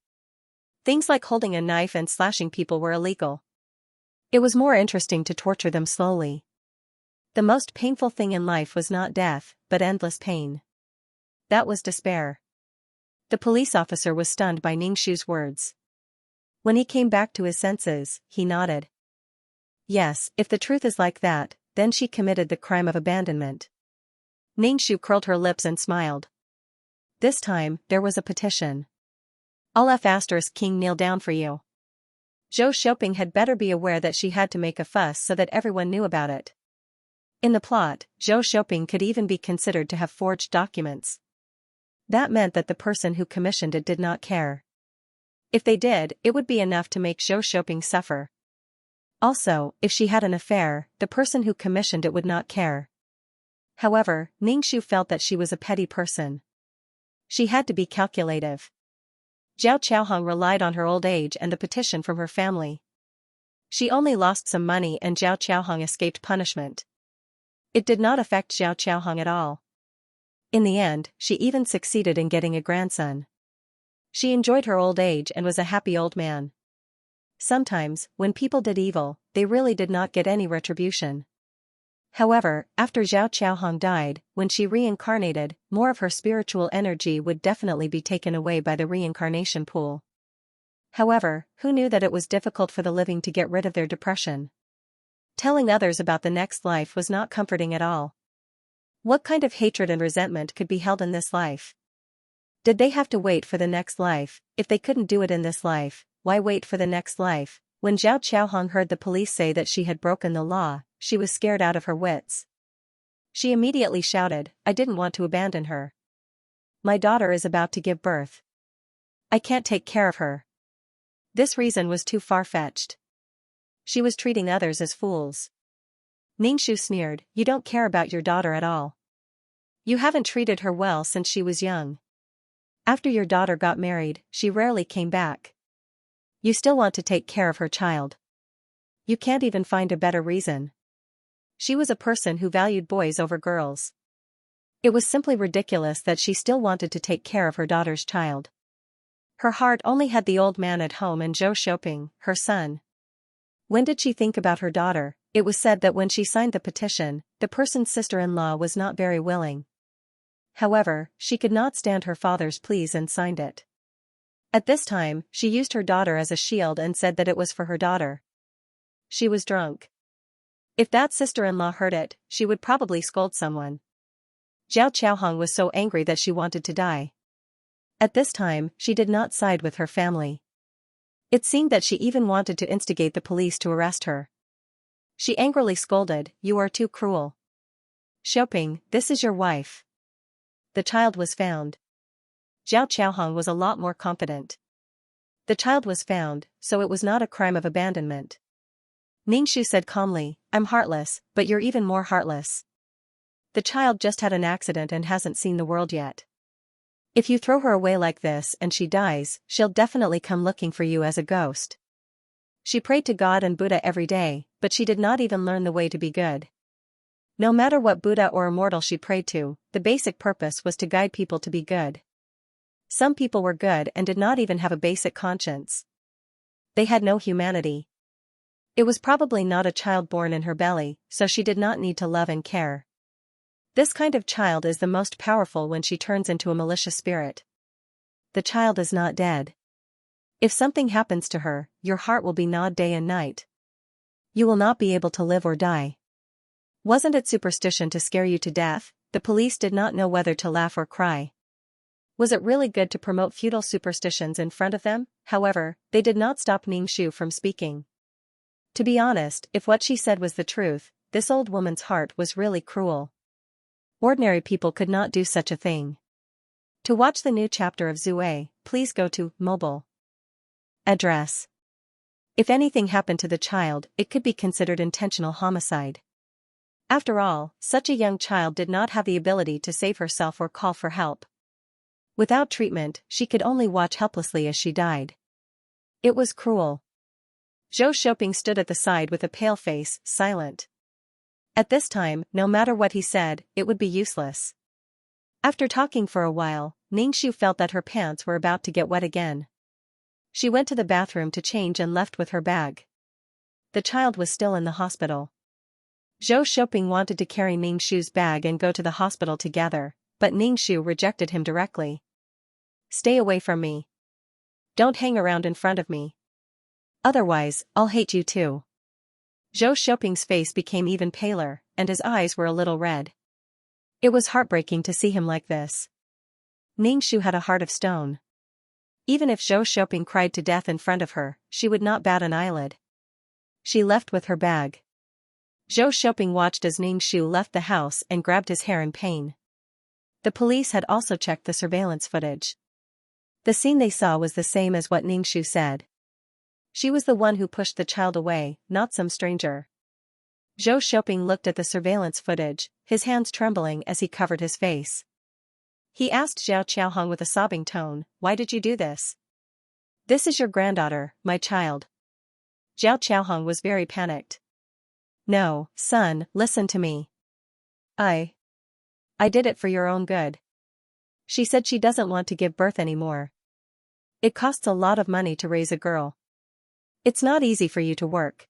Things like holding a knife and slashing people were illegal. It was more interesting to torture them slowly. The most painful thing in life was not death, but endless pain. That was despair. The police officer was stunned by Ningxu's words. When he came back to his senses, he nodded. Yes, if the truth is like that, then she committed the crime of abandonment. Ningxu curled her lips and smiled. This time, there was a petition. I'll F** King kneel down for you. Zhou Shouping had better be aware that she had to make a fuss so that everyone knew about it. In the plot, Zhou Shouping could even be considered to have forged documents. That meant that the person who commissioned it did not care. If they did, it would be enough to make Zhou Shouping suffer. Also, if she had an affair, the person who commissioned it would not care. However, Ningxu felt that she was a petty person. She had to be calculative. Zhao Qiaohong relied on her old age and the petition from her family. She only lost some money and Zhao Qiaohong escaped punishment. It did not affect Zhao Qiaohong at all. In the end, she even succeeded in getting a grandson. She enjoyed her old age and was a happy old man. Sometimes, when people did evil, they really did not get any retribution. However, after Zhao Qiaohong died, when she reincarnated, more of her spiritual energy would definitely be taken away by the reincarnation pool. However, who knew that it was difficult for the living to get rid of their depression? Telling others about the next life was not comforting at all. What kind of hatred and resentment could be held in this life? Did they have to wait for the next life? If they couldn't do it in this life, why wait for the next life? When Zhao Qiaohong heard the police say that she had broken the law, she was scared out of her wits. She immediately shouted, I didn't want to abandon her. My daughter is about to give birth. I can't take care of her. This reason was too far-fetched. She was treating others as fools. Ningxu sneered, you don't care about your daughter at all. You haven't treated her well since she was young. After your daughter got married, she rarely came back. You still want to take care of her child. You can't even find a better reason. She was a person who valued boys over girls. It was simply ridiculous that she still wanted to take care of her daughter's child. Her heart only had the old man at home and Zhou Shouping, her son. When did she think about her daughter? It was said that when she signed the petition, the person's sister-in-law was not very willing. However, she could not stand her father's pleas and signed it. At this time, she used her daughter as a shield and said that it was for her daughter. She was drunk. If that sister-in-law heard it, she would probably scold someone. Zhao Qiaohong was so angry that she wanted to die. At this time, she did not side with her family. It seemed that she even wanted to instigate the police to arrest her. She angrily scolded, you are too cruel. Shouping, this is your wife. The child was found. Zhao Qiaohong was a lot more confident. The child was found, so it was not a crime of abandonment. Ningxu said calmly, I'm heartless, but you're even more heartless. The child just had an accident and hasn't seen the world yet. If you throw her away like this and she dies, she'll definitely come looking for you as a ghost. She prayed to God and Buddha every day, but she did not even learn the way to be good. No matter what Buddha or immortal she prayed to, the basic purpose was to guide people to be good. Some people were good and did not even have a basic conscience. They had no humanity. It was probably not a child born in her belly, so she did not need to love and care. This kind of child is the most powerful when she turns into a malicious spirit. The child is not dead. If something happens to her, your heart will be gnawed day and night. You will not be able to live or die. Wasn't it superstition to scare you to death? The police did not know whether to laugh or cry. Was it really good to promote feudal superstitions in front of them? However, they did not stop Ningxu from speaking. To be honest, if what she said was the truth, this old woman's heart was really cruel. Ordinary people could not do such a thing. To watch the new chapter of Zue, please go to mobile address. If anything happened to the child, it could be considered intentional homicide. After all, such a young child did not have the ability to save herself or call for help. Without treatment, she could only watch helplessly as she died. It was cruel. Zhou Shouping stood at the side with a pale face, silent. At this time, no matter what he said, it would be useless. After talking for a while, Ningxu felt that her pants were about to get wet again. She went to the bathroom to change and left with her bag. The child was still in the hospital. Zhou Shouping wanted to carry Ningxu's bag and go to the hospital together, but Ningxu rejected him directly. "Stay away from me. Don't hang around in front of me. Otherwise, I'll hate you too." Zhou Shouping's face became even paler, and his eyes were a little red. It was heartbreaking to see him like this. Ningxu had a heart of stone. Even if Zhou Shouping cried to death in front of her, she would not bat an eyelid. She left with her bag. Zhou Shouping watched as Ningxu left the house and grabbed his hair in pain. The police had also checked the surveillance footage. The scene they saw was the same as what Ningxu said. She was the one who pushed the child away, not some stranger. Zhou Shouping looked at the surveillance footage, his hands trembling as he covered his face. He asked Zhao Qiaohong with a sobbing tone, "Why did you do this?" "This is your granddaughter, my child." Zhao Qiaohong was very panicked. "No, son, listen to me. I did it for your own good. She said she doesn't want to give birth anymore. It costs a lot of money to raise a girl. It's not easy for you to work."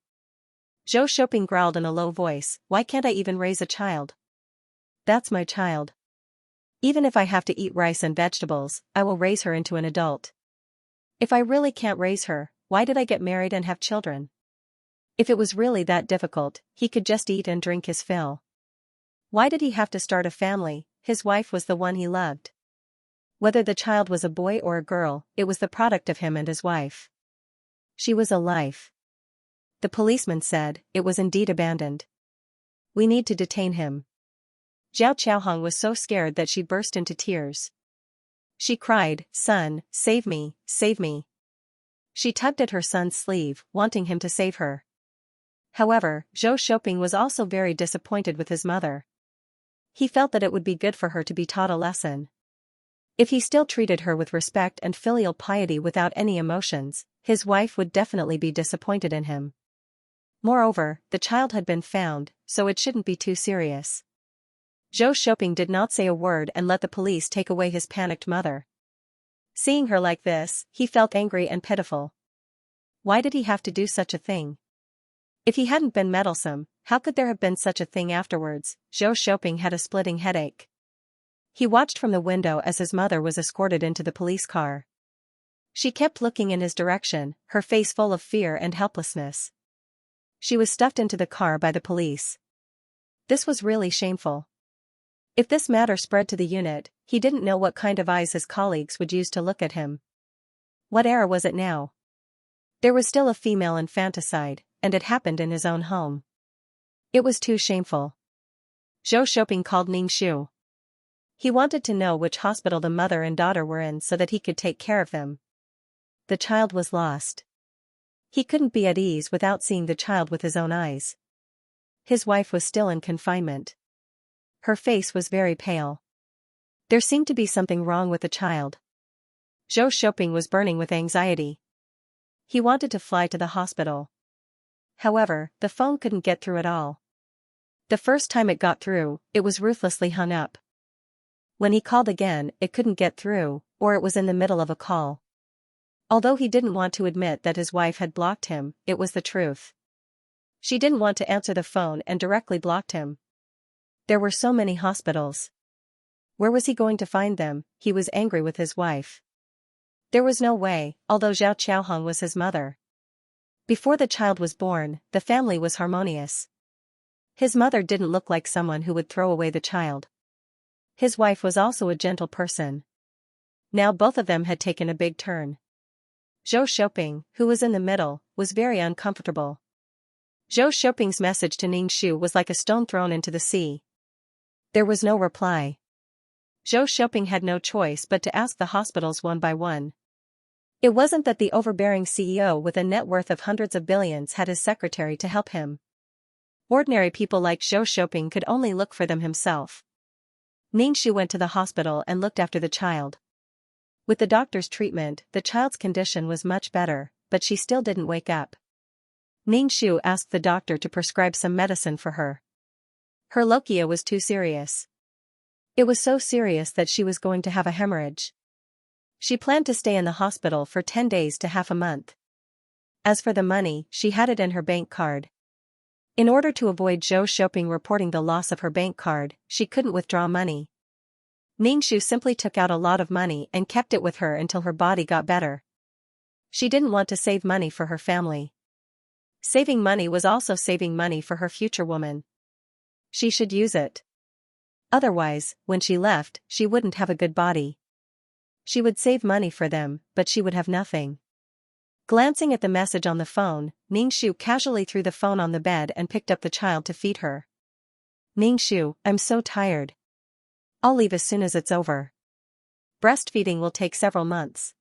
Zhou Shouping growled in a low voice, "Why can't I even raise a child? That's my child. Even if I have to eat rice and vegetables, I will raise her into an adult. If I really can't raise her, why did I get married and have children? If it was really that difficult, he could just eat and drink his fill. Why did he have to start a family? His wife was the one he loved. Whether the child was a boy or a girl, it was the product of him and his wife. She was a life." The policeman said, "It was indeed abandoned. We need to detain him." Zhao Qiaohong was so scared that she burst into tears. She cried, "Son, save me, save me." She tugged at her son's sleeve, wanting him to save her. However, Zhou Shouping was also very disappointed with his mother. He felt that it would be good for her to be taught a lesson. If he still treated her with respect and filial piety without any emotions, his wife would definitely be disappointed in him. Moreover, the child had been found, so it shouldn't be too serious. Zhou Shouping did not say a word and let the police take away his panicked mother. Seeing her like this, he felt angry and pitiful. Why did he have to do such a thing? If he hadn't been meddlesome, how could there have been such a thing afterwards? Zhou Shouping had a splitting headache. He watched from the window as his mother was escorted into the police car. She kept looking in his direction, her face full of fear and helplessness. She was stuffed into the car by the police. This was really shameful. If this matter spread to the unit, he didn't know what kind of eyes his colleagues would use to look at him. What era was it now? There was still a female infanticide, and it happened in his own home. It was too shameful. Zhou Shouping called Ningxu. He wanted to know which hospital the mother and daughter were in so that he could take care of them. The child was lost. He couldn't be at ease without seeing the child with his own eyes. His wife was still in confinement. Her face was very pale. There seemed to be something wrong with the child. Zhou Shouping was burning with anxiety. He wanted to fly to the hospital. However, the phone couldn't get through at all. The first time it got through, it was ruthlessly hung up. When he called again, it couldn't get through, or it was in the middle of a call. Although he didn't want to admit that his wife had blocked him, it was the truth. She didn't want to answer the phone and directly blocked him. There were so many hospitals. Where was he going to find them? He was angry with his wife. There was no way, although Zhao Qiaohong was his mother. Before the child was born, the family was harmonious. His mother didn't look like someone who would throw away the child. His wife was also a gentle person. Now both of them had taken a big turn. Zhou Shouping, who was in the middle, was very uncomfortable. Zhou Shouping's message to Ningxu was like a stone thrown into the sea. There was no reply. Zhou Shouping had no choice but to ask the hospitals one by one. It wasn't that the overbearing CEO with a net worth of hundreds of billions had his secretary to help him. Ordinary people like Zhou Shouping could only look for them himself. Ningxu went to the hospital and looked after the child. With the doctor's treatment, the child's condition was much better, but she still didn't wake up. Ning Shu asked the doctor to prescribe some medicine for her. Her lochia was too serious. It was so serious that she was going to have a hemorrhage. She planned to stay in the hospital for 10 days to half a month. As for the money, she had it in her bank card. In order to avoid Zhou Shouping reporting the loss of her bank card, she couldn't withdraw money. Ning Shu simply took out a lot of money and kept it with her until her body got better. She didn't want to save money for her family. Saving money was also saving money for her future woman. She should use it. Otherwise, when she left, she wouldn't have a good body. She would save money for them, but she would have nothing. Glancing at the message on the phone, Ning Shu casually threw the phone on the bed and picked up the child to feed her. Ning Shu, I'm so tired. I'll leave as soon as it's over. Breastfeeding will take several months.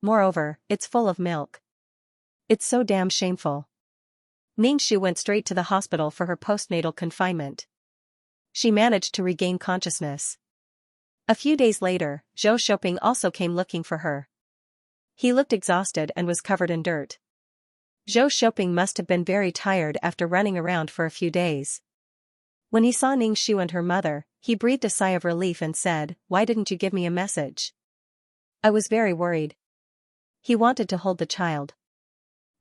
Moreover, it's full of milk. It's so damn shameful. Ning Shu went straight to the hospital for her postnatal confinement. She managed to regain consciousness. A few days later, Zhou Shouping also came looking for her. He looked exhausted and was covered in dirt. Zhou Shouping must have been very tired after running around for a few days. When he saw Ning Shu and her mother, he breathed a sigh of relief and said, "Why didn't you give me a message? I was very worried." He wanted to hold the child.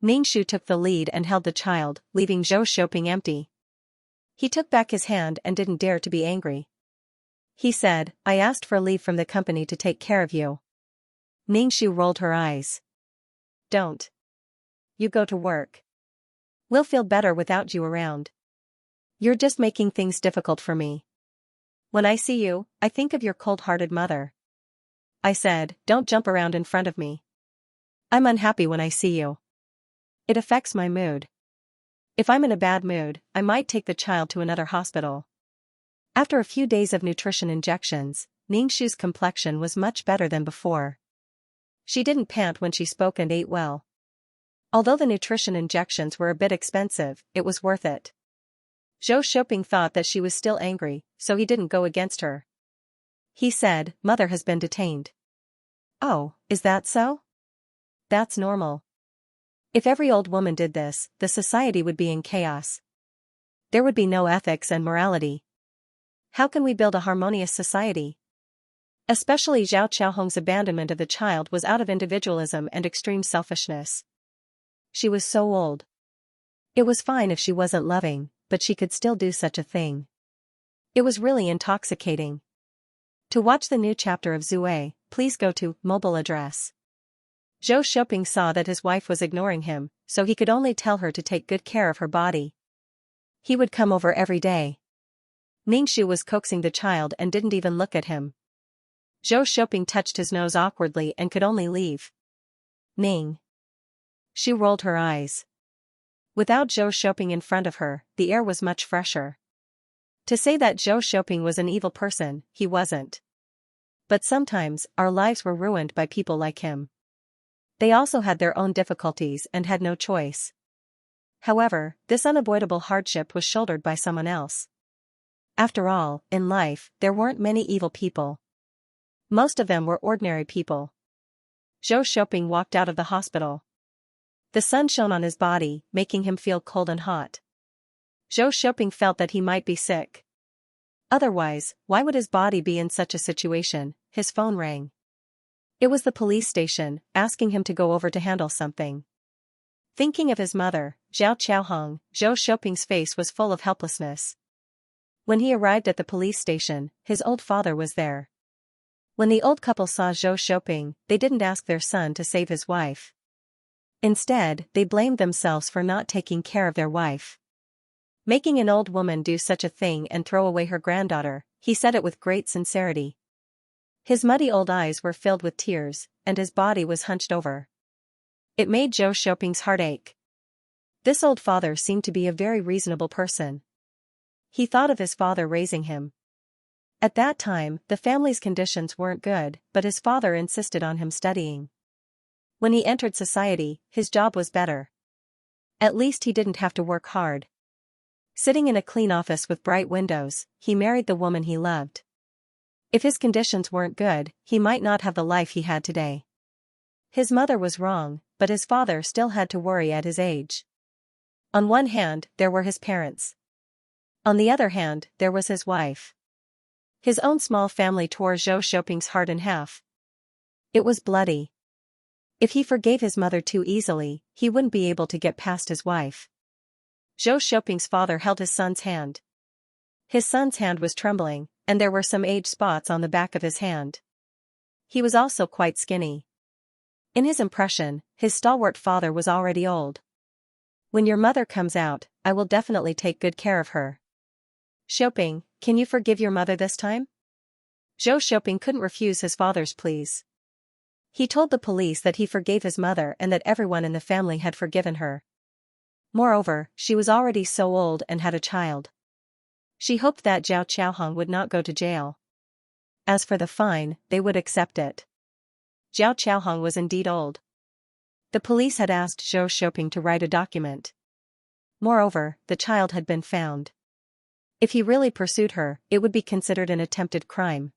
Ning Shu took the lead and held the child, leaving Zhou Shouping empty. He took back his hand and didn't dare to be angry. He said, "I asked for leave from the company to take care of you." Ning Shu rolled her eyes. "Don't. You go to work. We'll feel better without you around. You're just making things difficult for me. When I see you, I think of your cold-hearted mother." I said, "Don't jump around in front of me. I'm unhappy when I see you. It affects my mood. If I'm in a bad mood, I might take the child to another hospital." After a few days of nutrition injections, Ning Shu's complexion was much better than before. She didn't pant when she spoke and ate well. Although the nutrition injections were a bit expensive, it was worth it. Zhou Shouping thought that she was still angry, so he didn't go against her. He said, "Mother has been detained." "Oh, is that so? That's normal. If every old woman did this, the society would be in chaos. There would be no ethics and morality. How can we build a harmonious society?" Especially Zhao Qiaohong's abandonment of the child was out of individualism and extreme selfishness. She was so old. It was fine if she wasn't loving, but she could still do such a thing. It was really intoxicating. To watch the new chapter of Zue, please go to mobile address. Zhou Shouping saw that his wife was ignoring him, so he could only tell her to take good care of her body. He would come over every day. Ning Shu was coaxing the child and didn't even look at him. Zhou Shouping touched his nose awkwardly and could only leave. Ning. She rolled her eyes. Without Zhou Shouping in front of her, the air was much fresher. To say that Zhou Shouping was an evil person, he wasn't. But sometimes, our lives were ruined by people like him. They also had their own difficulties and had no choice. However, this unavoidable hardship was shouldered by someone else. After all, in life, there weren't many evil people. Most of them were ordinary people. Zhou Shouping walked out of the hospital. The sun shone on his body, making him feel cold and hot. Zhou Shouping felt that he might be sick. Otherwise, why would his body be in such a situation? His phone rang. It was the police station, asking him to go over to handle something. Thinking of his mother, Zhao Qiaohong, Zhou Shouping's face was full of helplessness. When he arrived at the police station, his old father was there. When the old couple saw Zhou Shouping, they didn't ask their son to save his wife. Instead, they blamed themselves for not taking care of their wife. Making an old woman do such a thing and throw away her granddaughter, he said it with great sincerity. His muddy old eyes were filled with tears, and his body was hunched over. It made Zhou Shouping's heart ache. This old father seemed to be a very reasonable person. He thought of his father raising him. At that time, the family's conditions weren't good, but his father insisted on him studying. When he entered society, his job was better. At least he didn't have to work hard. Sitting in a clean office with bright windows, he married the woman he loved. If his conditions weren't good, he might not have the life he had today. His mother was wrong, but his father still had to worry at his age. On one hand, there were his parents. On the other hand, there was his wife. His own small family tore Zhou Shouping's heart in half. It was bloody. If he forgave his mother too easily, he wouldn't be able to get past his wife. Zhou Shouping's father held his son's hand. His son's hand was trembling, and there were some age spots on the back of his hand. He was also quite skinny. In his impression, his stalwart father was already old. When your mother comes out, I will definitely take good care of her. Shouping, can you forgive your mother this time? Zhou Shouping couldn't refuse his father's pleas. He told the police that he forgave his mother and that everyone in the family had forgiven her. Moreover, she was already so old and had a child. She hoped that Zhao Qiaohong would not go to jail. As for the fine, they would accept it. Zhao Qiaohong was indeed old. The police had asked Zhou Shouping to write a document. Moreover, the child had been found. If he really pursued her, it would be considered an attempted crime.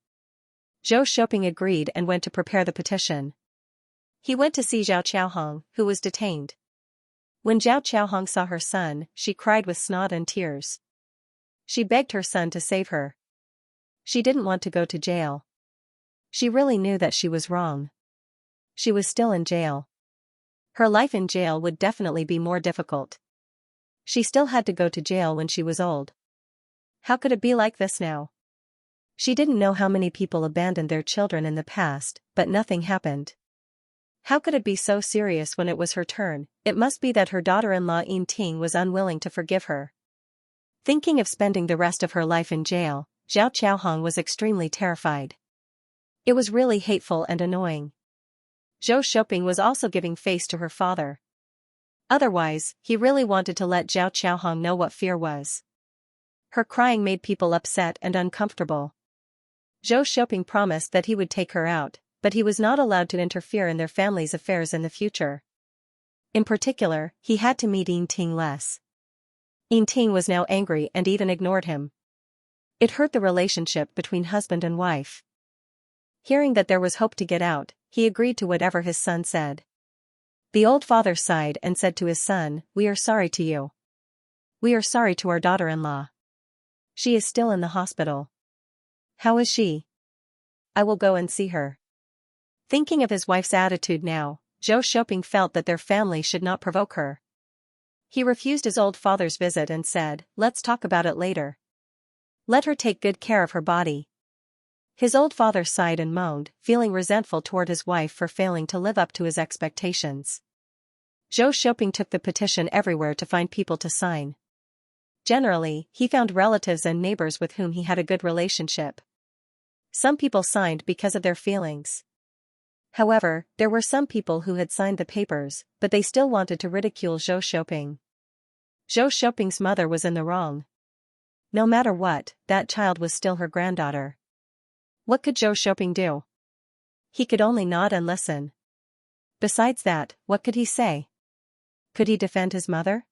Zhou Shouping agreed and went to prepare the petition. He went to see Zhao Qiaohong, who was detained. When Zhao Qiaohong saw her son, she cried with snot and tears. She begged her son to save her. She didn't want to go to jail. She really knew that she was wrong. She was still in jail. Her life in jail would definitely be more difficult. She still had to go to jail when she was old. How could it be like this now? She didn't know how many people abandoned their children in the past, but nothing happened. How could it be so serious when it was her turn? It must be that her daughter-in-law Yin Ting was unwilling to forgive her. Thinking of spending the rest of her life in jail, Zhao Qiaohong was extremely terrified. It was really hateful and annoying. Zhou Shouping was also giving face to her father. Otherwise, he really wanted to let Zhao Qiaohong know what fear was. Her crying made people upset and uncomfortable. Zhou Shouping promised that he would take her out, but he was not allowed to interfere in their family's affairs in the future. In particular, he had to meet Yin Ting less. Yin Ting was now angry and even ignored him. It hurt the relationship between husband and wife. Hearing that there was hope to get out, he agreed to whatever his son said. The old father sighed and said to his son, "We are sorry to you. We are sorry to our daughter-in-law. She is still in the hospital." "How is she?" "I will go and see her." Thinking of his wife's attitude now, Zhou Shouping felt that their family should not provoke her. He refused his old father's visit and said, "Let's talk about it later. Let her take good care of her body." His old father sighed and moaned, feeling resentful toward his wife for failing to live up to his expectations. Zhou Shouping took the petition everywhere to find people to sign. Generally, he found relatives and neighbors with whom he had a good relationship. Some people signed because of their feelings. However, there were some people who had signed the papers, but they still wanted to ridicule Zhou Shouping. Zhou Shouping's mother was in the wrong. No matter what, that child was still her granddaughter. What could Zhou Shouping do? He could only nod and listen. Besides that, what could he say? Could he defend his mother?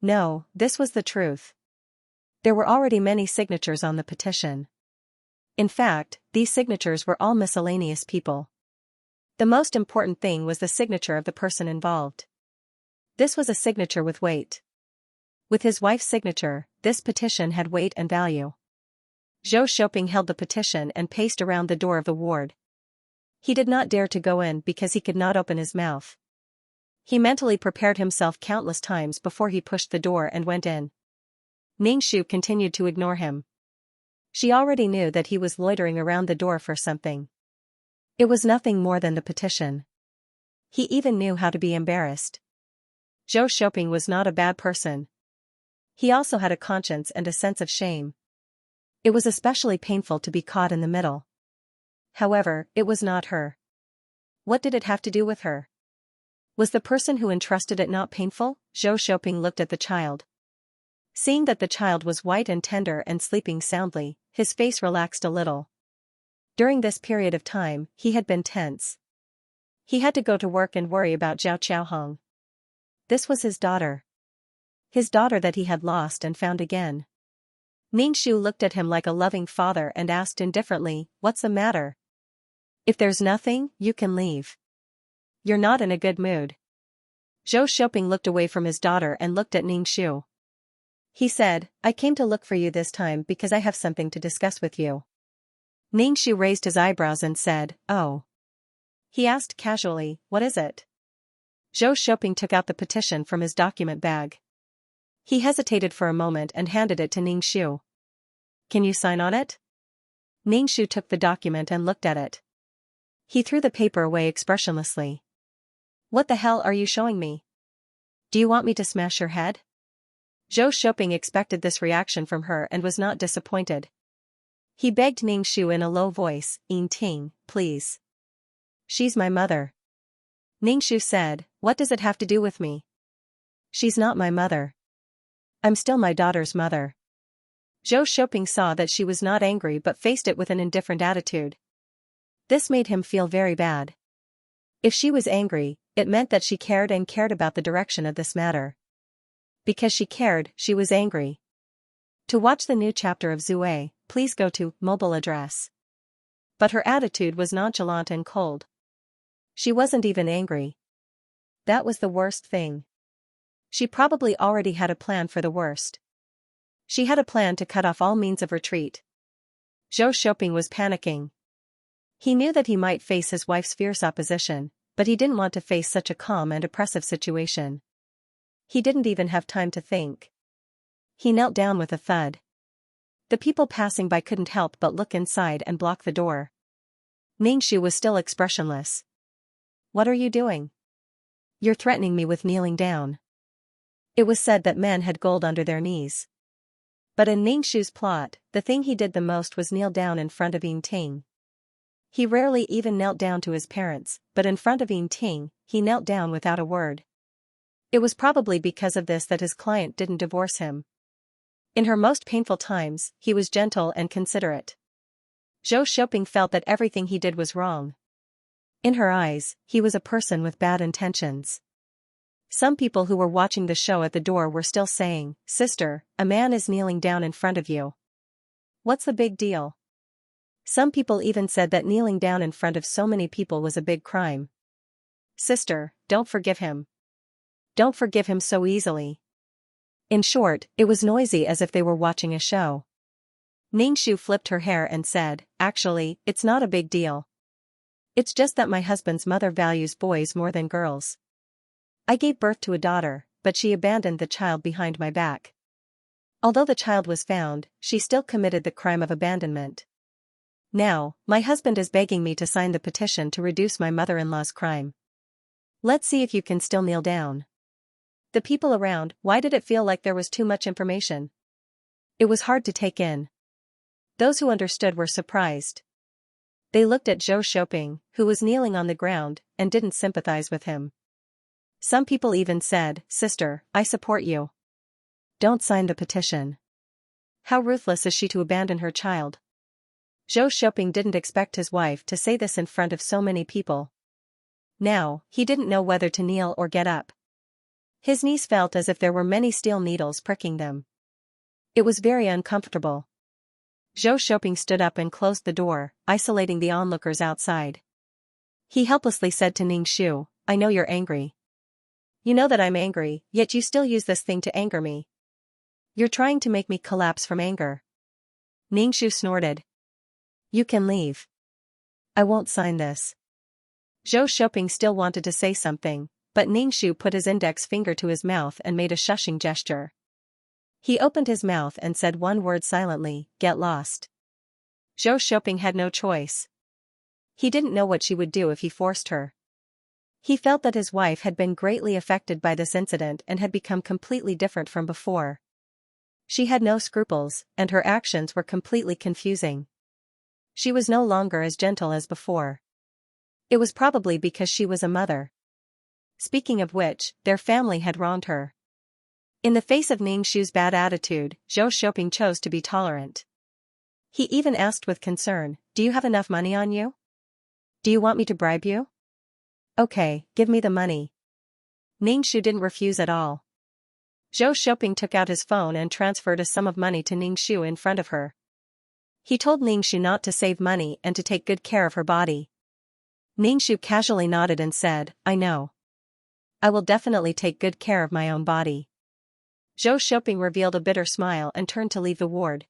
No, this was the truth. There were already many signatures on the petition. In fact, these signatures were all miscellaneous people. The most important thing was the signature of the person involved. This was a signature with weight. With his wife's signature, this petition had weight and value. Zhou Shouping held the petition and paced around the door of the ward. He did not dare to go in because he could not open his mouth. He mentally prepared himself countless times before he pushed the door and went in. Ningshu continued to ignore him. She already knew that he was loitering around the door for something. It was nothing more than the petition. He even knew how to be embarrassed. Zhou Shouping was not a bad person. He also had a conscience and a sense of shame. It was especially painful to be caught in the middle. However, it was not her. What did it have to do with her? Was the person who entrusted it not painful? Zhou Shouping looked at the child. Seeing that the child was white and tender and sleeping soundly, his face relaxed a little. During this period of time, he had been tense. He had to go to work and worry about Zhao Qiaohong. This was his daughter. His daughter that he had lost and found again. Ningshu looked at him like a loving father and asked indifferently, "What's the matter? If there's nothing, you can leave. You're not in a good mood." Zhou Shouping looked away from his daughter and looked at Ningxu. He said, I came to look for you this time because I have something to discuss with you. Ningxu raised his eyebrows and said, oh. He asked casually, what is it? Zhou Shouping took out the petition from his document bag. He hesitated for a moment and handed it to Ningxu. Can you sign on it? Ningxu took the document and looked at it. He threw the paper away expressionlessly. What the hell are you showing me? Do you want me to smash your head? Zhou Shouping expected this reaction from her and was not disappointed. He begged Ningxu in a low voice, Yin Ting, please. She's my mother. Ningxu said, what does it have to do with me? She's not my mother. I'm still my daughter's mother. Zhou Shouping saw that she was not angry but faced it with an indifferent attitude. This made him feel very bad. If she was angry, it meant that she cared and cared about the direction of this matter. Because she cared, she was angry. To watch the new chapter of Zue, please go to mobile address. But her attitude was nonchalant and cold. She wasn't even angry. That was the worst thing. She probably already had a plan for the worst. She had a plan to cut off all means of retreat. Zhou Shouping was panicking. He knew that he might face his wife's fierce opposition, but he didn't want to face such a calm and oppressive situation. He didn't even have time to think. He knelt down with a thud. The people passing by couldn't help but look inside and block the door. Ningxu was still expressionless. What are you doing? You're threatening me with kneeling down. It was said that men had gold under their knees. But in Ningxu's plot, the thing he did the most was kneel down in front of Yin Ting. He rarely even knelt down to his parents, but in front of Yin Ting, he knelt down without a word. It was probably because of this that his client didn't divorce him. In her most painful times, he was gentle and considerate. Zhou Shouping felt that everything he did was wrong. In her eyes, he was a person with bad intentions. Some people who were watching the show at the door were still saying, Sister, a man is kneeling down in front of you. What's the big deal? Some people even said that kneeling down in front of so many people was a big crime. Sister, don't forgive him. Don't forgive him so easily. In short, it was noisy as if they were watching a show. Ningxu flipped her hair and said, actually, it's not a big deal. It's just that my husband's mother values boys more than girls. I gave birth to a daughter, but she abandoned the child behind my back. Although the child was found, she still committed the crime of abandonment. Now, my husband is begging me to sign the petition to reduce my mother-in-law's crime. Let's see if you can still kneel down. The people around, why did it feel like there was too much information? It was hard to take in. Those who understood were surprised. They looked at Zhou Shouping, who was kneeling on the ground, and didn't sympathize with him. Some people even said, Sister, I support you. Don't sign the petition. How ruthless is she to abandon her child? Zhou Shouping didn't expect his wife to say this in front of so many people. Now, he didn't know whether to kneel or get up. His knees felt as if there were many steel needles pricking them. It was very uncomfortable. Zhou Shouping stood up and closed the door, isolating the onlookers outside. He helplessly said to Ningxu, I know you're angry. You know that I'm angry, yet you still use this thing to anger me. You're trying to make me collapse from anger. Ningxu snorted. You can leave. I won't sign this. Zhou Shouping still wanted to say something, but Ningxu put his index finger to his mouth and made a shushing gesture. He opened his mouth and said one word silently, get lost. Zhou Shouping had no choice. He didn't know what she would do if he forced her. He felt that his wife had been greatly affected by this incident and had become completely different from before. She had no scruples, and her actions were completely confusing. She was no longer as gentle as before. It was probably because she was a mother. Speaking of which, their family had wronged her. In the face of Ningxu's bad attitude, Zhou Shouping chose to be tolerant. He even asked with concern, do you have enough money on you? Do you want me to bribe you? Okay, give me the money. Ningxu didn't refuse at all. Zhou Shouping took out his phone and transferred a sum of money to Ningxu in front of her. He told Ningxu not to save money and to take good care of her body. Ningxu casually nodded and said, I know. I will definitely take good care of my own body. Zhou Shouping revealed a bitter smile and turned to leave the ward.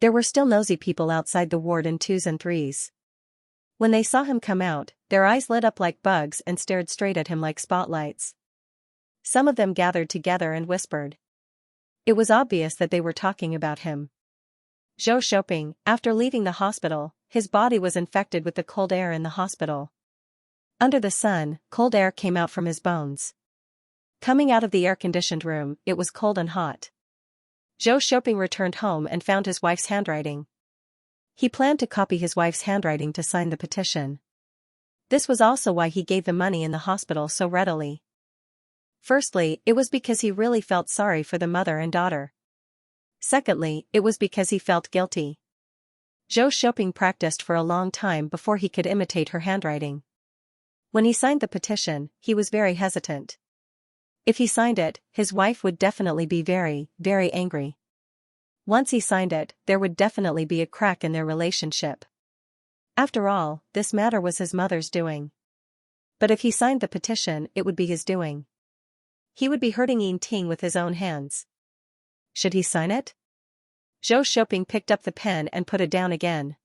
There were still nosy people outside the ward in twos and threes. When they saw him come out, their eyes lit up like bugs and stared straight at him like spotlights. Some of them gathered together and whispered. It was obvious that they were talking about him. Zhou Shouping, after leaving the hospital, his body was infected with the cold air in the hospital. Under the sun, cold air came out from his bones. Coming out of the air-conditioned room, it was cold and hot. Zhou Shouping returned home and found his wife's handwriting. He planned to copy his wife's handwriting to sign the petition. This was also why he gave the money in the hospital so readily. Firstly, it was because he really felt sorry for the mother and daughter. Secondly, it was because he felt guilty. Zhou Shouping practiced for a long time before he could imitate her handwriting. When he signed the petition, he was very hesitant. If he signed it, his wife would definitely be very, very angry. Once he signed it, there would definitely be a crack in their relationship. After all, this matter was his mother's doing. But if he signed the petition, it would be his doing. He would be hurting Yin Ting with his own hands. Should he sign it? Zhou Shouping picked up the pen and put it down again.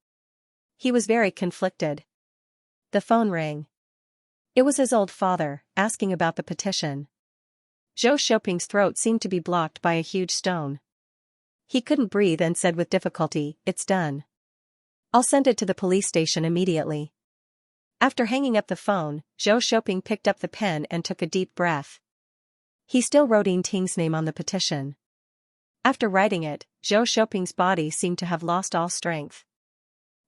He was very conflicted. The phone rang. It was his old father, asking about the petition. Zhou Shouping's throat seemed to be blocked by a huge stone. He couldn't breathe and said with difficulty, "It's done. I'll send it to the police station immediately." After hanging up the phone, Zhou Shouping picked up the pen and took a deep breath. He still wrote Yin Ting's name on the petition. After writing it, Zhou Shouping's body seemed to have lost all strength.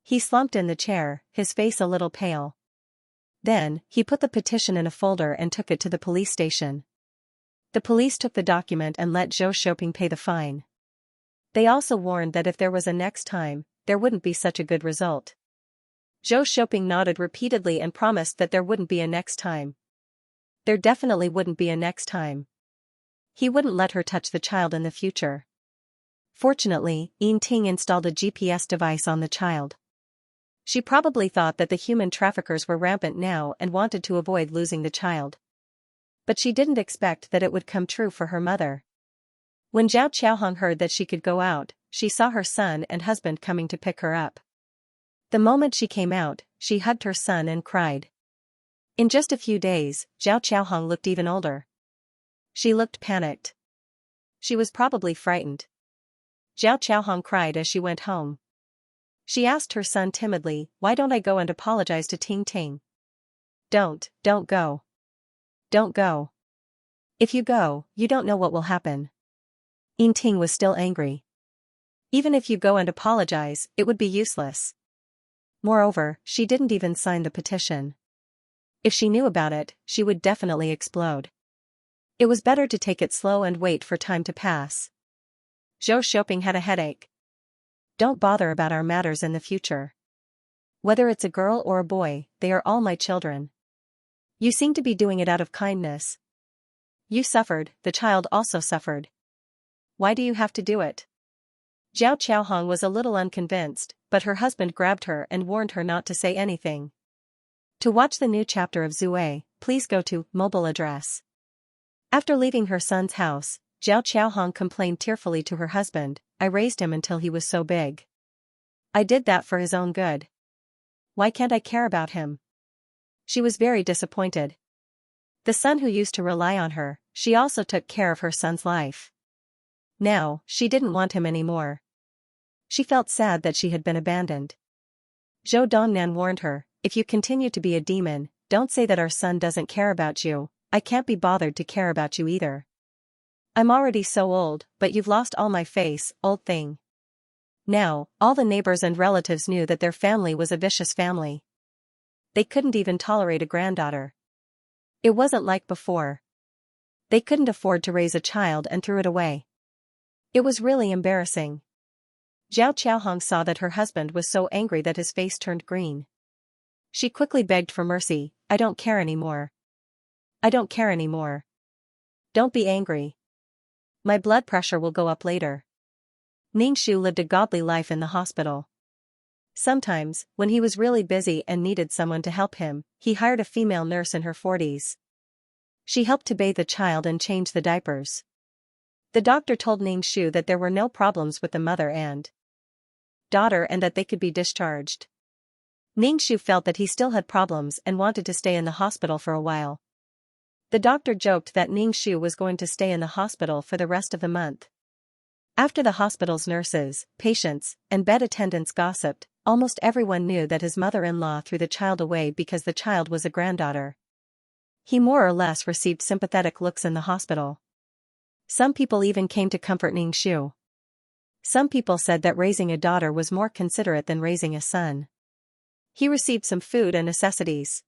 He slumped in the chair, his face a little pale. Then, he put the petition in a folder and took it to the police station. The police took the document and let Zhou Shouping pay the fine. They also warned that if there was a next time, there wouldn't be such a good result. Zhou Shouping nodded repeatedly and promised that there wouldn't be a next time. There definitely wouldn't be a next time. He wouldn't let her touch the child in the future. Fortunately, Yin Ting installed a GPS device on the child. She probably thought that the human traffickers were rampant now and wanted to avoid losing the child. But she didn't expect that it would come true for her mother. When Zhao Qiaohong heard that she could go out, she saw her son and husband coming to pick her up. The moment she came out, she hugged her son and cried. In just a few days, Zhao Qiaohong looked even older. She looked panicked. She was probably frightened. Zhao Qiaohong cried as she went home. She asked her son timidly, "Why don't I go and apologize to Ting Ting?" Don't go. Don't go. If you go, you don't know what will happen." Yin Ting was still angry. Even if you go and apologize, it would be useless. Moreover, she didn't even sign the petition. If she knew about it, she would definitely explode. It was better to take it slow and wait for time to pass. Zhou Shouping had a headache. Don't bother about our matters in the future. Whether it's a girl or a boy, they are all my children. You seem to be doing it out of kindness. You suffered, the child also suffered. Why do you have to do it? Zhao Qiaohong was a little unconvinced, but her husband grabbed her and warned her not to say anything. To watch the new chapter of Zue, please go to mobile address. After leaving her son's house, Zhao Qiaohong complained tearfully to her husband, "I raised him until he was so big. I did that for his own good. Why can't I care about him?" She was very disappointed. The son who used to rely on her, she also took care of her son's life. Now, she didn't want him anymore. She felt sad that she had been abandoned. Zhou Dongnan warned her, "If you continue to be a demon, don't say that our son doesn't care about you. I can't be bothered to care about you either. I'm already so old, but you've lost all my face, old thing." Now, all the neighbors and relatives knew that their family was a vicious family. They couldn't even tolerate a granddaughter. It wasn't like before. They couldn't afford to raise a child and threw it away. It was really embarrassing. Zhao Qiaohong saw that her husband was so angry that his face turned green. She quickly begged for mercy, "I don't care anymore. I don't care anymore. Don't be angry. My blood pressure will go up later." Ningshu lived a godly life in the hospital. Sometimes, when he was really busy and needed someone to help him, he hired a female nurse in her 40s. She helped to bathe the child and change the diapers. The doctor told Ning Shu that there were no problems with the mother and daughter and that they could be discharged. Ning Shu felt that he still had problems and wanted to stay in the hospital for a while. The doctor joked that Ning Shu was going to stay in the hospital for the rest of the month. After the hospital's nurses, patients, and bed attendants gossiped, almost everyone knew that his mother-in-law threw the child away because the child was a granddaughter. He more or less received sympathetic looks in the hospital. Some people even came to comfort Ning Shu. Some people said that raising a daughter was more considerate than raising a son. He received some food and necessities.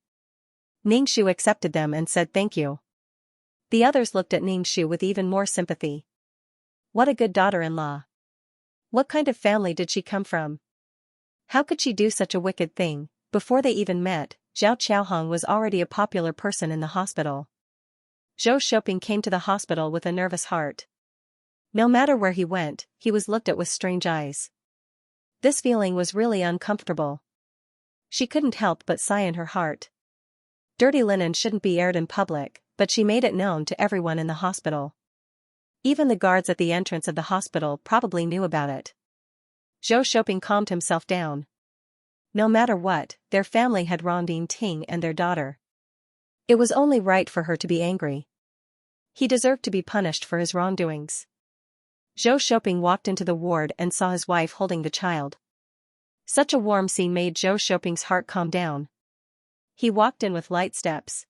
Ning Shu accepted them and said thank you. The others looked at Ning Shu with even more sympathy. What a good daughter-in-law. What kind of family did she come from? How could she do such a wicked thing? Before they even met, Zhao Qiaohong was already a popular person in the hospital. Zhou Shouping came to the hospital with a nervous heart. No matter where he went, he was looked at with strange eyes. This feeling was really uncomfortable. She couldn't help but sigh in her heart. Dirty linen shouldn't be aired in public, but she made it known to everyone in the hospital. Even the guards at the entrance of the hospital probably knew about it. Zhou Shouping calmed himself down. No matter what, their family had wronged Ying Ting and their daughter. It was only right for her to be angry. He deserved to be punished for his wrongdoings. Zhou Shouping walked into the ward and saw his wife holding the child. Such a warm scene made Zhou Shouping's heart calm down. He walked in with light steps.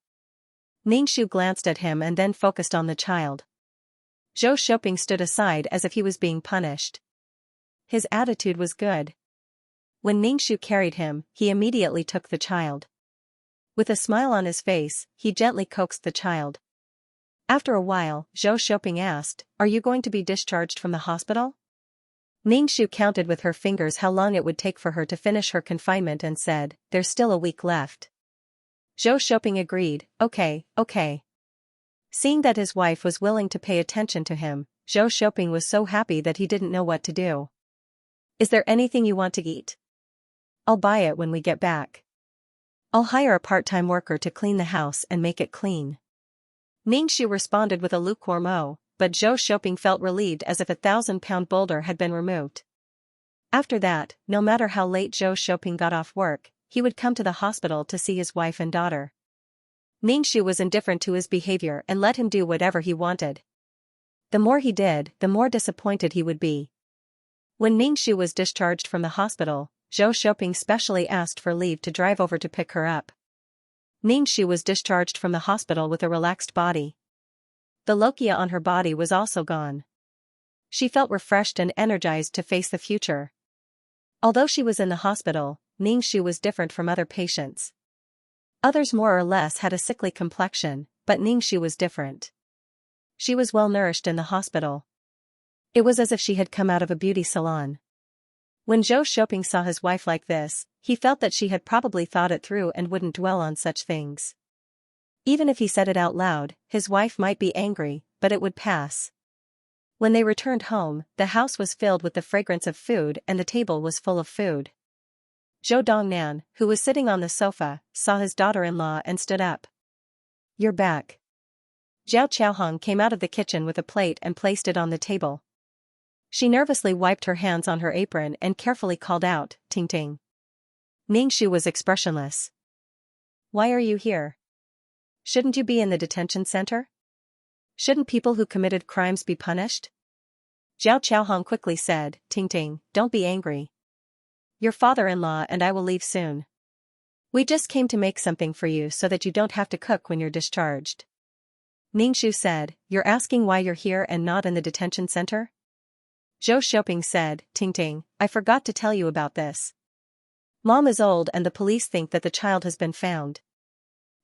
Ning Shu glanced at him and then focused on the child. Zhou Shouping stood aside as if he was being punished. His attitude was good. When Ning Shu carried him, he immediately took the child. With a smile on his face, he gently coaxed the child. After a while, Zhou Shouping asked, "Are you going to be discharged from the hospital?" Ning Shu counted with her fingers how long it would take for her to finish her confinement and said, "There's still a week left." Zhou Shouping agreed, okay. Seeing that his wife was willing to pay attention to him, Zhou Shouping was so happy that he didn't know what to do. "Is there anything you want to eat? I'll buy it when we get back. I'll hire a part-time worker to clean the house and make it clean." Ning Shu responded with a lukewarm "Oh," but Zhou Shouping felt relieved as if a 1,000-pound boulder had been removed. After that, no matter how late Zhou Shouping got off work, he would come to the hospital to see his wife and daughter. Ning Shu was indifferent to his behavior and let him do whatever he wanted. The more he did, the more disappointed he would be. When Ning Shu was discharged from the hospital, Zhou Shouping specially asked for leave to drive over to pick her up. Ning Shu was discharged from the hospital with a relaxed body. The lochia on her body was also gone. She felt refreshed and energized to face the future. Although she was in the hospital, Ning Shu was different from other patients. Others more or less had a sickly complexion, but Ning Shu was different. She was well nourished in the hospital. It was as if she had come out of a beauty salon. When Zhou Shouping saw his wife like this, he felt that she had probably thought it through and wouldn't dwell on such things. Even if he said it out loud, his wife might be angry, but it would pass. When they returned home, the house was filled with the fragrance of food and the table was full of food. Zhou Dongnan, who was sitting on the sofa, saw his daughter-in-law and stood up. "You're back." Zhao Qiaohong came out of the kitchen with a plate and placed it on the table. She nervously wiped her hands on her apron and carefully called out, "Ting Ting." Ning Shu was expressionless. "Why are you here? Shouldn't you be in the detention center? Shouldn't people who committed crimes be punished?" Zhao Qiaohong quickly said, "Ting Ting, don't be angry. Your father-in-law and I will leave soon. We just came to make something for you so that you don't have to cook when you're discharged." Ning Shu said, "You're asking why you're here and not in the detention center?" Zhou Shouping said, "Ting Ting, I forgot to tell you about this. Mom is old and the police think that the child has been found."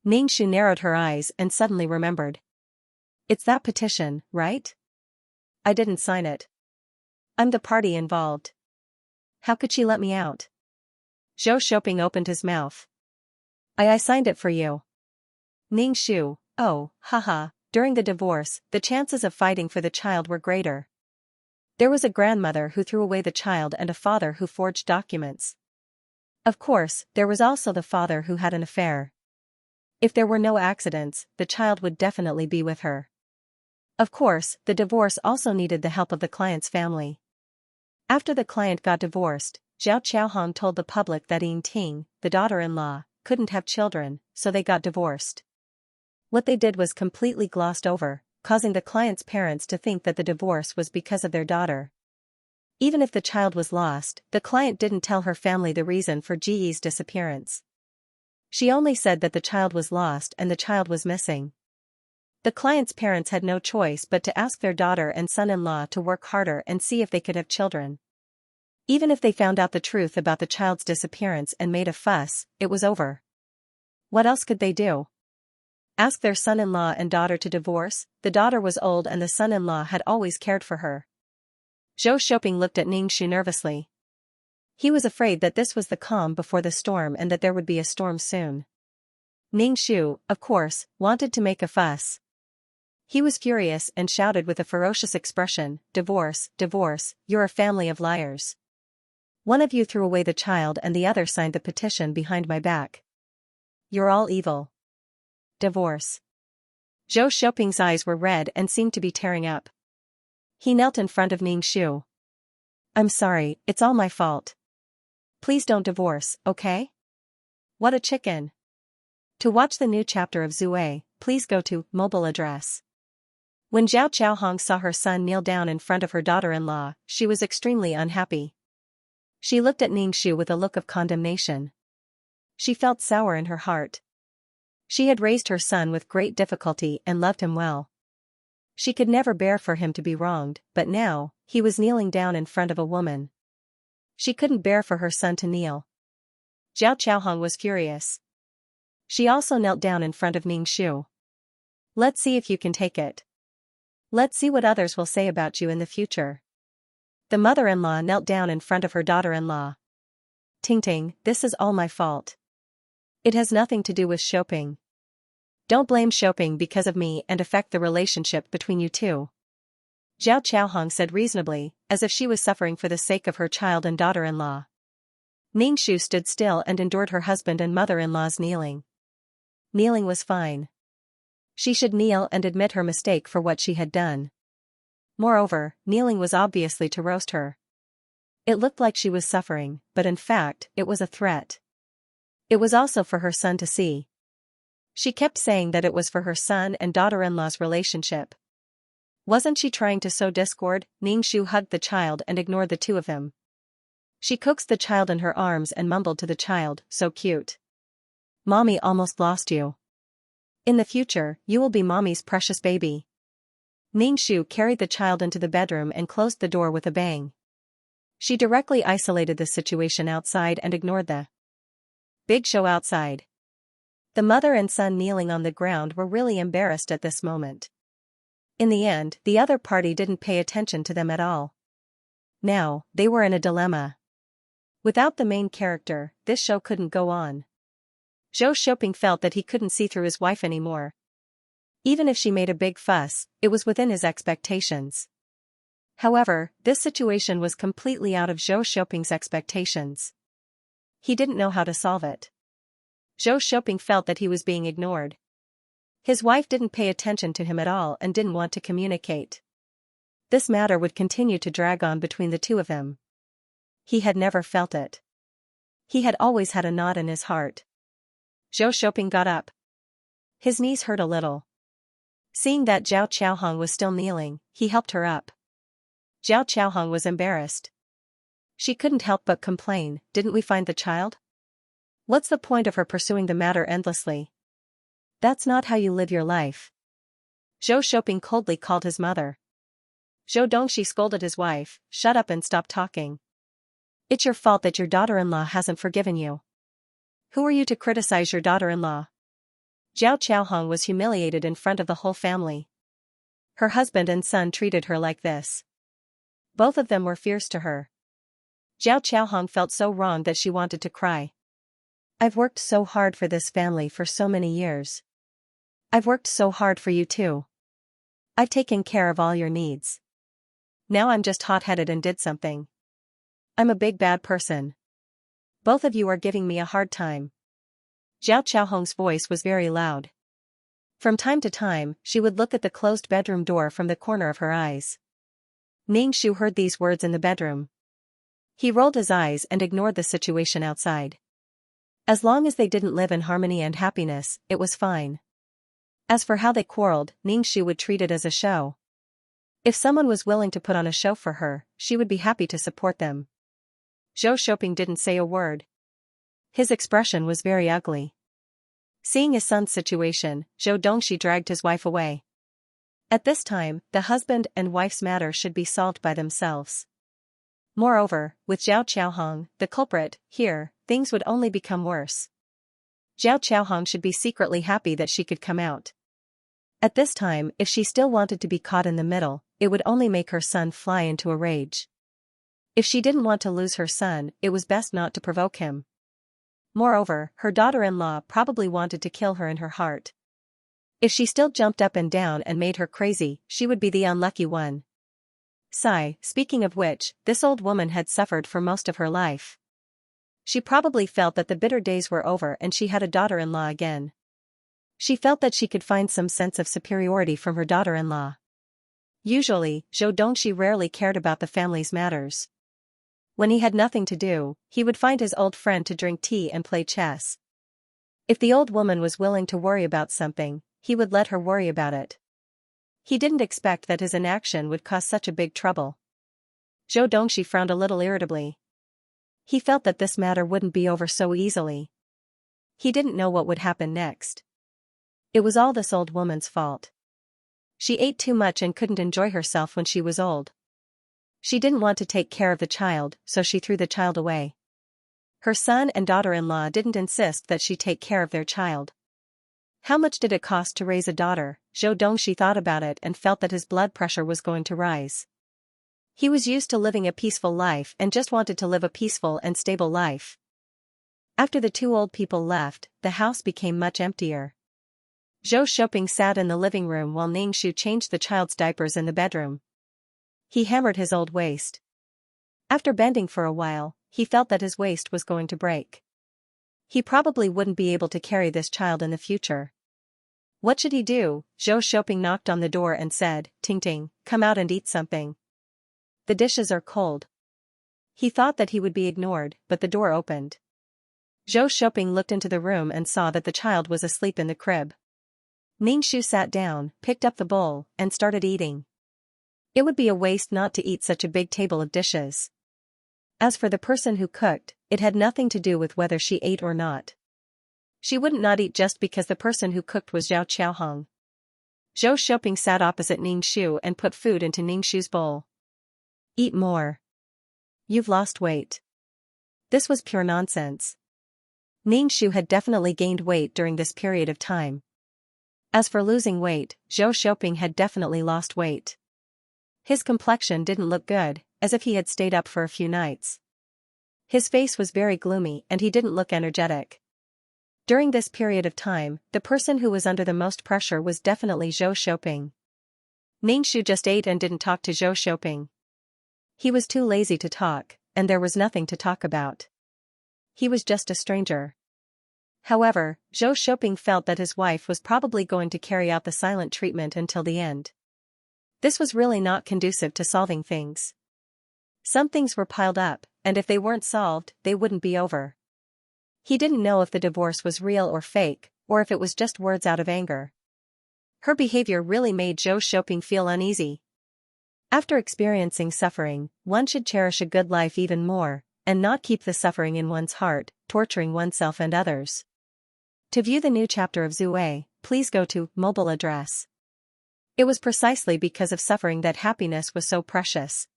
Ning Shu narrowed her eyes and suddenly remembered. "It's that petition, right? I didn't sign it. I'm the party involved. How could she let me out?" Zhou Shouping opened his mouth. I signed it for you." Ning Shu, "Oh, haha, during the divorce, the chances of fighting for the child were greater. There was a grandmother who threw away the child and a father who forged documents. Of course, there was also the father who had an affair. If there were no accidents, the child would definitely be with her. Of course, the divorce also needed the help of the client's family. After the client got divorced, Zhao Qiaohong told the public that Ying Ting, the daughter-in-law, couldn't have children, so they got divorced. What they did was completely glossed over, causing the client's parents to think that the divorce was because of their daughter. Even if the child was lost, the client didn't tell her family the reason for Ji Yi's disappearance. She only said that the child was lost and the child was missing. The client's parents had no choice but to ask their daughter and son-in-law to work harder and see if they could have children. Even if they found out the truth about the child's disappearance and made a fuss, it was over. What else could they do? Ask their son-in-law and daughter to divorce? The daughter was old and the son-in-law had always cared for her. Zhou Shouping looked at Ning Xu nervously. He was afraid that this was the calm before the storm and that there would be a storm soon. Ning Xu, of course, wanted to make a fuss. He was furious and shouted with a ferocious expression, "Divorce, divorce, you're a family of liars. One of you threw away the child and the other signed the petition behind my back. You're all evil. Divorce." Zhou Shouping's eyes were red and seemed to be tearing up. He knelt in front of Ning Xu. "I'm sorry, it's all my fault. Please don't divorce, okay? What a chicken." To watch the new chapter of Zue, please go to mobile address. When Zhao Qiaohong saw her son kneel down in front of her daughter-in-law, she was extremely unhappy. She looked at Ning Xu with a look of condemnation. She felt sour in her heart. She had raised her son with great difficulty and loved him well. She could never bear for him to be wronged, but now, he was kneeling down in front of a woman. She couldn't bear for her son to kneel. Zhao Qiaohong was furious. She also knelt down in front of Ning Xu. "Let's see if you can take it. Let's see what others will say about you in the future." The mother-in-law knelt down in front of her daughter-in-law. "Ting Ting, this is all my fault. It has nothing to do with Shouping. Don't blame Shouping because of me and affect the relationship between you two." Zhao Qiaohong said reasonably, as if she was suffering for the sake of her child and daughter-in-law. Ning Xu stood still and endured her husband and mother-in-law's kneeling. Kneeling was fine. She should kneel and admit her mistake for what she had done. Moreover, kneeling was obviously to roast her. It looked like she was suffering, but in fact, it was a threat. It was also for her son to see. She kept saying that it was for her son and daughter-in-law's relationship. Wasn't she trying to sow discord? Ning Xu hugged the child and ignored the two of them. She coaxed the child in her arms and mumbled to the child, "So cute. Mommy almost lost you. In the future, you will be Mommy's precious baby." Ning Xu carried the child into the bedroom and closed the door with a bang. She directly isolated the situation outside and ignored the big show outside. The mother and son kneeling on the ground were really embarrassed at this moment. In the end, the other party didn't pay attention to them at all. Now, they were in a dilemma. Without the main character, this show couldn't go on. Zhou Shouping felt that he couldn't see through his wife anymore. Even if she made a big fuss, it was within his expectations. However, this situation was completely out of Zhou Shouping's expectations. He didn't know how to solve it. Zhou Shouping felt that he was being ignored. His wife didn't pay attention to him at all and didn't want to communicate. This matter would continue to drag on between the two of them. He had never felt it. He had always had a knot in his heart. Zhou Shouping got up. His knees hurt a little. Seeing that Zhao Qiaohong was still kneeling, he helped her up. Zhao Qiaohong was embarrassed. She couldn't help but complain, "Didn't we find the child? What's the point of her pursuing the matter endlessly? That's not how you live your life." Zhou Shouping coldly called his mother. Zhou Dongxi scolded his wife, "Shut up and stop talking. It's your fault that your daughter-in-law hasn't forgiven you. Who are you to criticize your daughter-in-law?" Zhao Qiaohong was humiliated in front of the whole family. Her husband and son treated her like this. Both of them were fierce to her. Zhao Qiaohong felt so wrong that she wanted to cry. "I've worked so hard for this family for so many years. I've worked so hard for you too. I've taken care of all your needs. Now I'm just hot-headed and did something. I'm a big bad person. Both of you are giving me a hard time." Zhao Qiaohong's voice was very loud. From time to time, she would look at the closed bedroom door from the corner of her eyes. Ningxu heard these words in the bedroom. He rolled his eyes and ignored the situation outside. As long as they didn't live in harmony and happiness, it was fine. As for how they quarreled, Ningxu would treat it as a show. If someone was willing to put on a show for her, she would be happy to support them. Zhou Shouping didn't say a word. His expression was very ugly. Seeing his son's situation, Zhou Dongxi dragged his wife away. At this time, the husband and wife's matter should be solved by themselves. Moreover, with Zhao Qiaohong, the culprit, here, things would only become worse. Zhao Qiaohong should be secretly happy that she could come out. At this time, if she still wanted to be caught in the middle, it would only make her son fly into a rage. If she didn't want to lose her son, it was best not to provoke him. Moreover, her daughter-in-law probably wanted to kill her in her heart. If she still jumped up and down and made her crazy, she would be the unlucky one. Speaking of which, this old woman had suffered for most of her life. She probably felt that the bitter days were over and she had a daughter-in-law again. She felt that she could find some sense of superiority from her daughter-in-law. Usually, Zhou Dongxi rarely cared about the family's matters. When he had nothing to do, he would find his old friend to drink tea and play chess. If the old woman was willing to worry about something, he would let her worry about it. He didn't expect that his inaction would cause such a big trouble. Zhou Dongxi frowned a little irritably. He felt that this matter wouldn't be over so easily. He didn't know what would happen next. It was all this old woman's fault. She ate too much and couldn't enjoy herself when she was old. She didn't want to take care of the child, so she threw the child away. Her son and daughter-in-law didn't insist that she take care of their child. How much did it cost to raise a daughter? Zhou Dongxi thought about it and felt that his blood pressure was going to rise. He was used to living a peaceful life and just wanted to live a peaceful and stable life. After the two old people left, the house became much emptier. Zhou Shouping sat in the living room while Ningxu changed the child's diapers in the bedroom. He hammered his old waist. After bending for a while, he felt that his waist was going to break. He probably wouldn't be able to carry this child in the future. What should he do? Zhou Shouping knocked on the door and said, "Ting Ting, come out and eat something. The dishes are cold." He thought that he would be ignored, but the door opened. Zhou Shouping looked into the room and saw that the child was asleep in the crib. Ningxu sat down, picked up the bowl, and started eating. It would be a waste not to eat such a big table of dishes. As for the person who cooked, it had nothing to do with whether she ate or not. She wouldn't not eat just because the person who cooked was Zhao Qiaohong. Zhou Shouping sat opposite Ningxu and put food into Ningxu's bowl. "Eat more. You've lost weight." This was pure nonsense. Ningxu had definitely gained weight during this period of time. As for losing weight, Zhou Shouping had definitely lost weight. His complexion didn't look good, as if he had stayed up for a few nights. His face was very gloomy and he didn't look energetic. During this period of time, the person who was under the most pressure was definitely Zhou Shouping. Ningxu just ate and didn't talk to Zhou Shouping. He was too lazy to talk, and there was nothing to talk about. He was just a stranger. However, Zhou Shouping felt that his wife was probably going to carry out the silent treatment until the end. This was really not conducive to solving things. Some things were piled up, and if they weren't solved, they wouldn't be over. He didn't know if the divorce was real or fake, or if it was just words out of anger. Her behavior really made Zhou Shouping feel uneasy. After experiencing suffering, one should cherish a good life even more, and not keep the suffering in one's heart, torturing oneself and others. To view the new chapter of Zue, please go to mobile address. It was precisely because of suffering that happiness was so precious.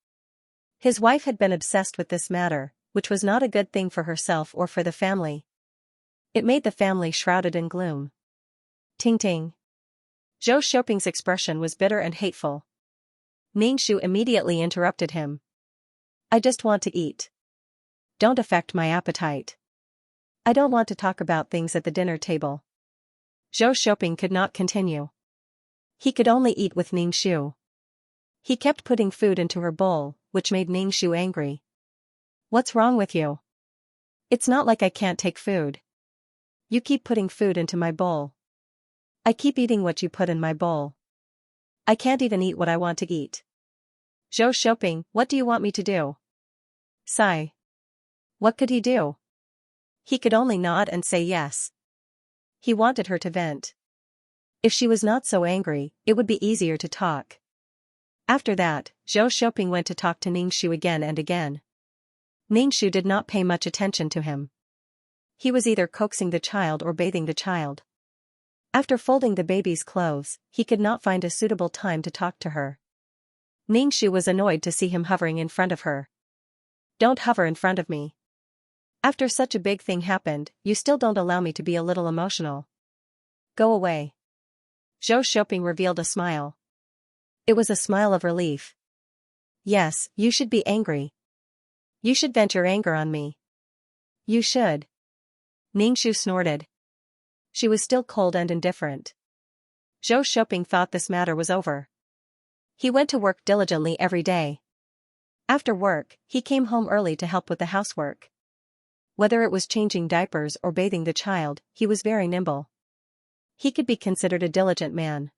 His wife had been obsessed with this matter, which was not a good thing for herself or for the family. It made the family shrouded in gloom. Ting Ting. Zhou Shouping's expression was bitter and hateful. Ningxu immediately interrupted him. "I just want to eat. Don't affect my appetite. I don't want to talk about things at the dinner table." Zhou Shouping could not continue. He could only eat with Ningxu. He kept putting food into her bowl, which made Ningxu angry. "What's wrong with you? It's not like I can't take food." You keep putting food into my bowl. I keep eating what you put in my bowl. I can't even eat what I want to eat. Zhou Shouping, what do you want me to do? Sigh. What could he do? He could only nod and say yes. He wanted her to vent. If she was not so angry, it would be easier to talk. After that, Zhou Shouping went to talk to Ningxu again and again. Ningxu did not pay much attention to him. He was either coaxing the child or bathing the child. After folding the baby's clothes, he could not find a suitable time to talk to her. Ningxu was annoyed to see him hovering in front of her. Don't hover in front of me. After such a big thing happened, you still don't allow me to be a little emotional. Go away. Zhou Shouping revealed a smile. It was a smile of relief. Yes, you should be angry. You should vent your anger on me. You should. Ningxu snorted. She was still cold and indifferent. Zhou Shouping thought this matter was over. He went to work diligently every day. After work, he came home early to help with the housework. Whether it was changing diapers or bathing the child, he was very nimble. He could be considered a diligent man.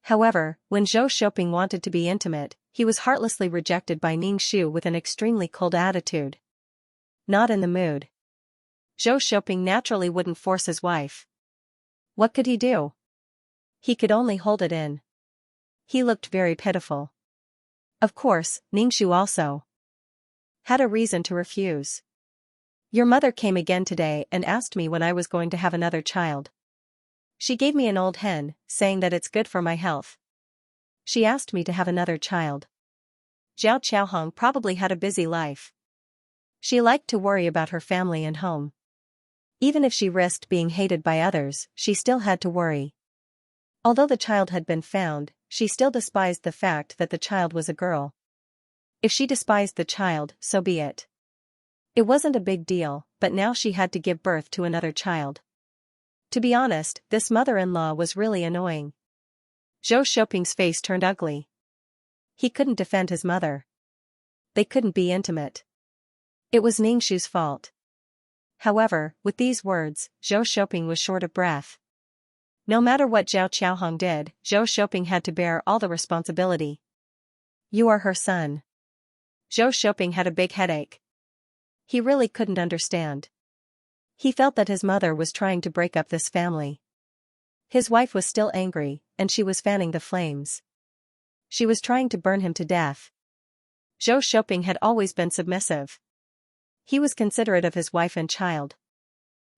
However, when Zhou Shouping wanted to be intimate, he was heartlessly rejected by Ningxu with an extremely cold attitude. Not in the mood. Zhou Shouping naturally wouldn't force his wife. What could he do? He could only hold it in. He looked very pitiful. Of course, Ningxu also had a reason to refuse. Your mother came again today and asked me when I was going to have another child. She gave me an old hen, saying that it's good for my health. She asked me to have another child. Zhao Qiaohong probably had a busy life. She liked to worry about her family and home. Even if she risked being hated by others, she still had to worry. Although the child had been found, she still despised the fact that the child was a girl. If she despised the child, so be it. It wasn't a big deal, but now she had to give birth to another child. To be honest, this mother-in-law was really annoying. Zhou Shouping's face turned ugly. He couldn't defend his mother. They couldn't be intimate. It was Ningxu's fault. However, with these words, Zhou Shouping was short of breath. No matter what Zhao Qiaohong did, Zhou Shouping had to bear all the responsibility. You are her son. Zhou Shouping had a big headache. He really couldn't understand. He felt that his mother was trying to break up this family. His wife was still angry, and she was fanning the flames. She was trying to burn him to death. Zhou Shouping had always been submissive. He was considerate of his wife and child.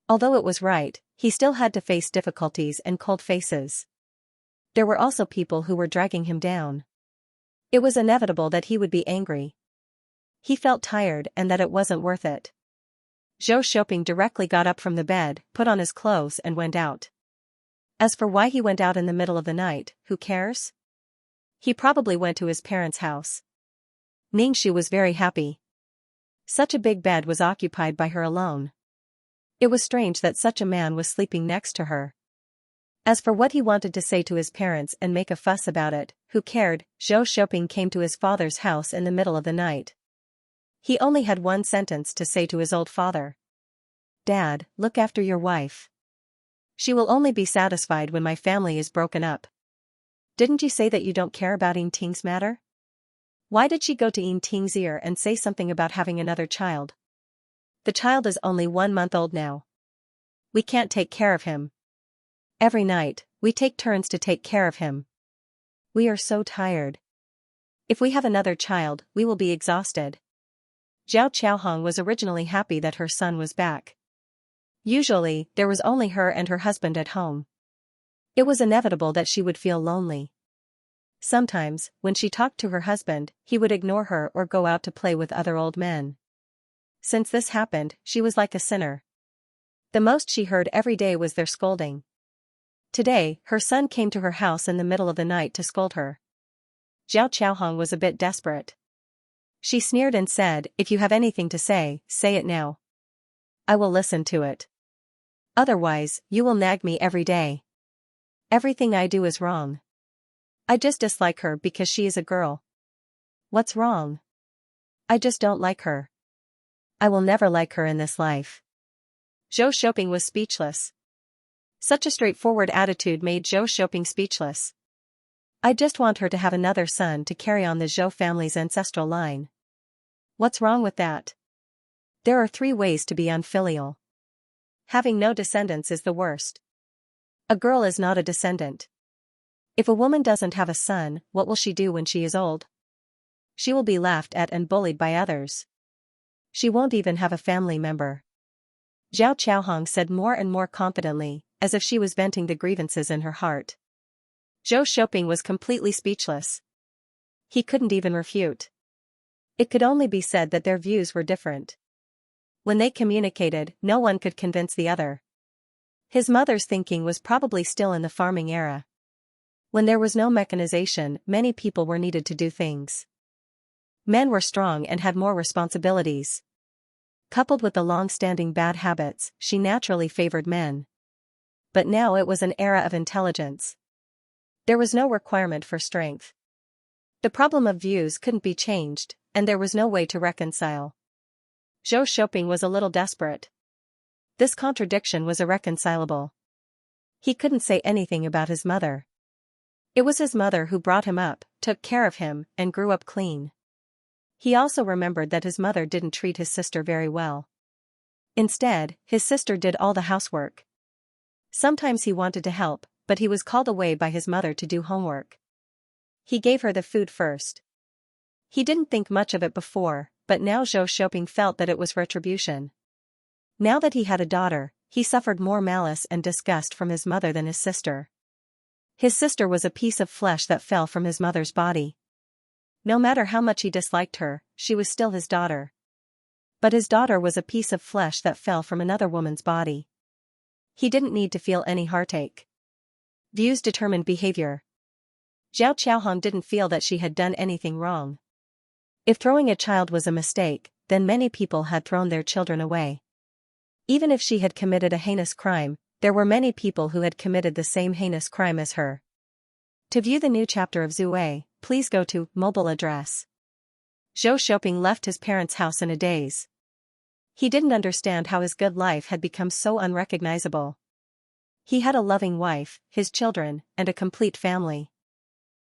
Although it was right, he still had to face difficulties and cold faces. There were also people who were dragging him down. It was inevitable that he would be angry. He felt tired and that it wasn't worth it. Zhou Shouping directly got up from the bed, put on his clothes and went out. As for why he went out in the middle of the night, who cares? He probably went to his parents' house. Ningxu was very happy. Such a big bed was occupied by her alone. It was strange that such a man was sleeping next to her. As for what he wanted to say to his parents and make a fuss about it, who cared? Zhou Shouping came to his father's house in the middle of the night. He only had one sentence to say to his old father. Dad, look after your wife. She will only be satisfied when my family is broken up. Didn't you say that you don't care about Yin Ting's matter? Why did she go to Yin Ting's ear and say something about having another child? The child is only 1 month old now. We can't take care of him. Every night, we take turns to take care of him. We are so tired. If we have another child, we will be exhausted. Zhao Qiaohong was originally happy that her son was back. Usually, there was only her and her husband at home. It was inevitable that she would feel lonely. Sometimes, when she talked to her husband, he would ignore her or go out to play with other old men. Since this happened, she was like a sinner. The most she heard every day was their scolding. Today, her son came to her house in the middle of the night to scold her. Zhao Qiaohong was a bit desperate. She sneered and said, if you have anything to say, say it now. I will listen to it. Otherwise, you will nag me every day. Everything I do is wrong. I just dislike her because she is a girl. What's wrong? I just don't like her. I will never like her in this life. Zhou Shouping was speechless. Such a straightforward attitude made Zhou Shouping speechless. I just want her to have another son to carry on the Zhou family's ancestral line. What's wrong with that? There are 3 ways to be unfilial. Having no descendants is the worst. A girl is not a descendant. If a woman doesn't have a son, what will she do when she is old? She will be laughed at and bullied by others. She won't even have a family member. Zhao Qiaohong said more and more confidently, as if she was venting the grievances in her heart. Zhou Shouping was completely speechless. He couldn't even refute. It could only be said that their views were different. When they communicated, no one could convince the other. His mother's thinking was probably still in the farming era. When there was no mechanization, many people were needed to do things. Men were strong and had more responsibilities. Coupled with the long-standing bad habits, she naturally favored men. But now it was an era of intelligence. There was no requirement for strength. The problem of views couldn't be changed, and there was no way to reconcile. Zhou Shouping was a little desperate. This contradiction was irreconcilable. He couldn't say anything about his mother. It was his mother who brought him up, took care of him, and grew up clean. He also remembered that his mother didn't treat his sister very well. Instead, his sister did all the housework. Sometimes he wanted to help, but he was called away by his mother to do homework. He gave her the food first. He didn't think much of it before, but now Zhou Shouping felt that it was retribution. Now that he had a daughter, he suffered more malice and disgust from his mother than his sister. His sister was a piece of flesh that fell from his mother's body. No matter how much he disliked her, she was still his daughter. But his daughter was a piece of flesh that fell from another woman's body. He didn't need to feel any heartache. Views determined behavior. Zhao Qiaohong didn't feel that she had done anything wrong. If throwing a child was a mistake, then many people had thrown their children away. Even if she had committed a heinous crime, there were many people who had committed the same heinous crime as her. To view the new chapter of Zhuwei, please go to mobile address. Zhou Shouping left his parents' house in a daze. He didn't understand how his good life had become so unrecognizable. He had a loving wife, his children, and a complete family.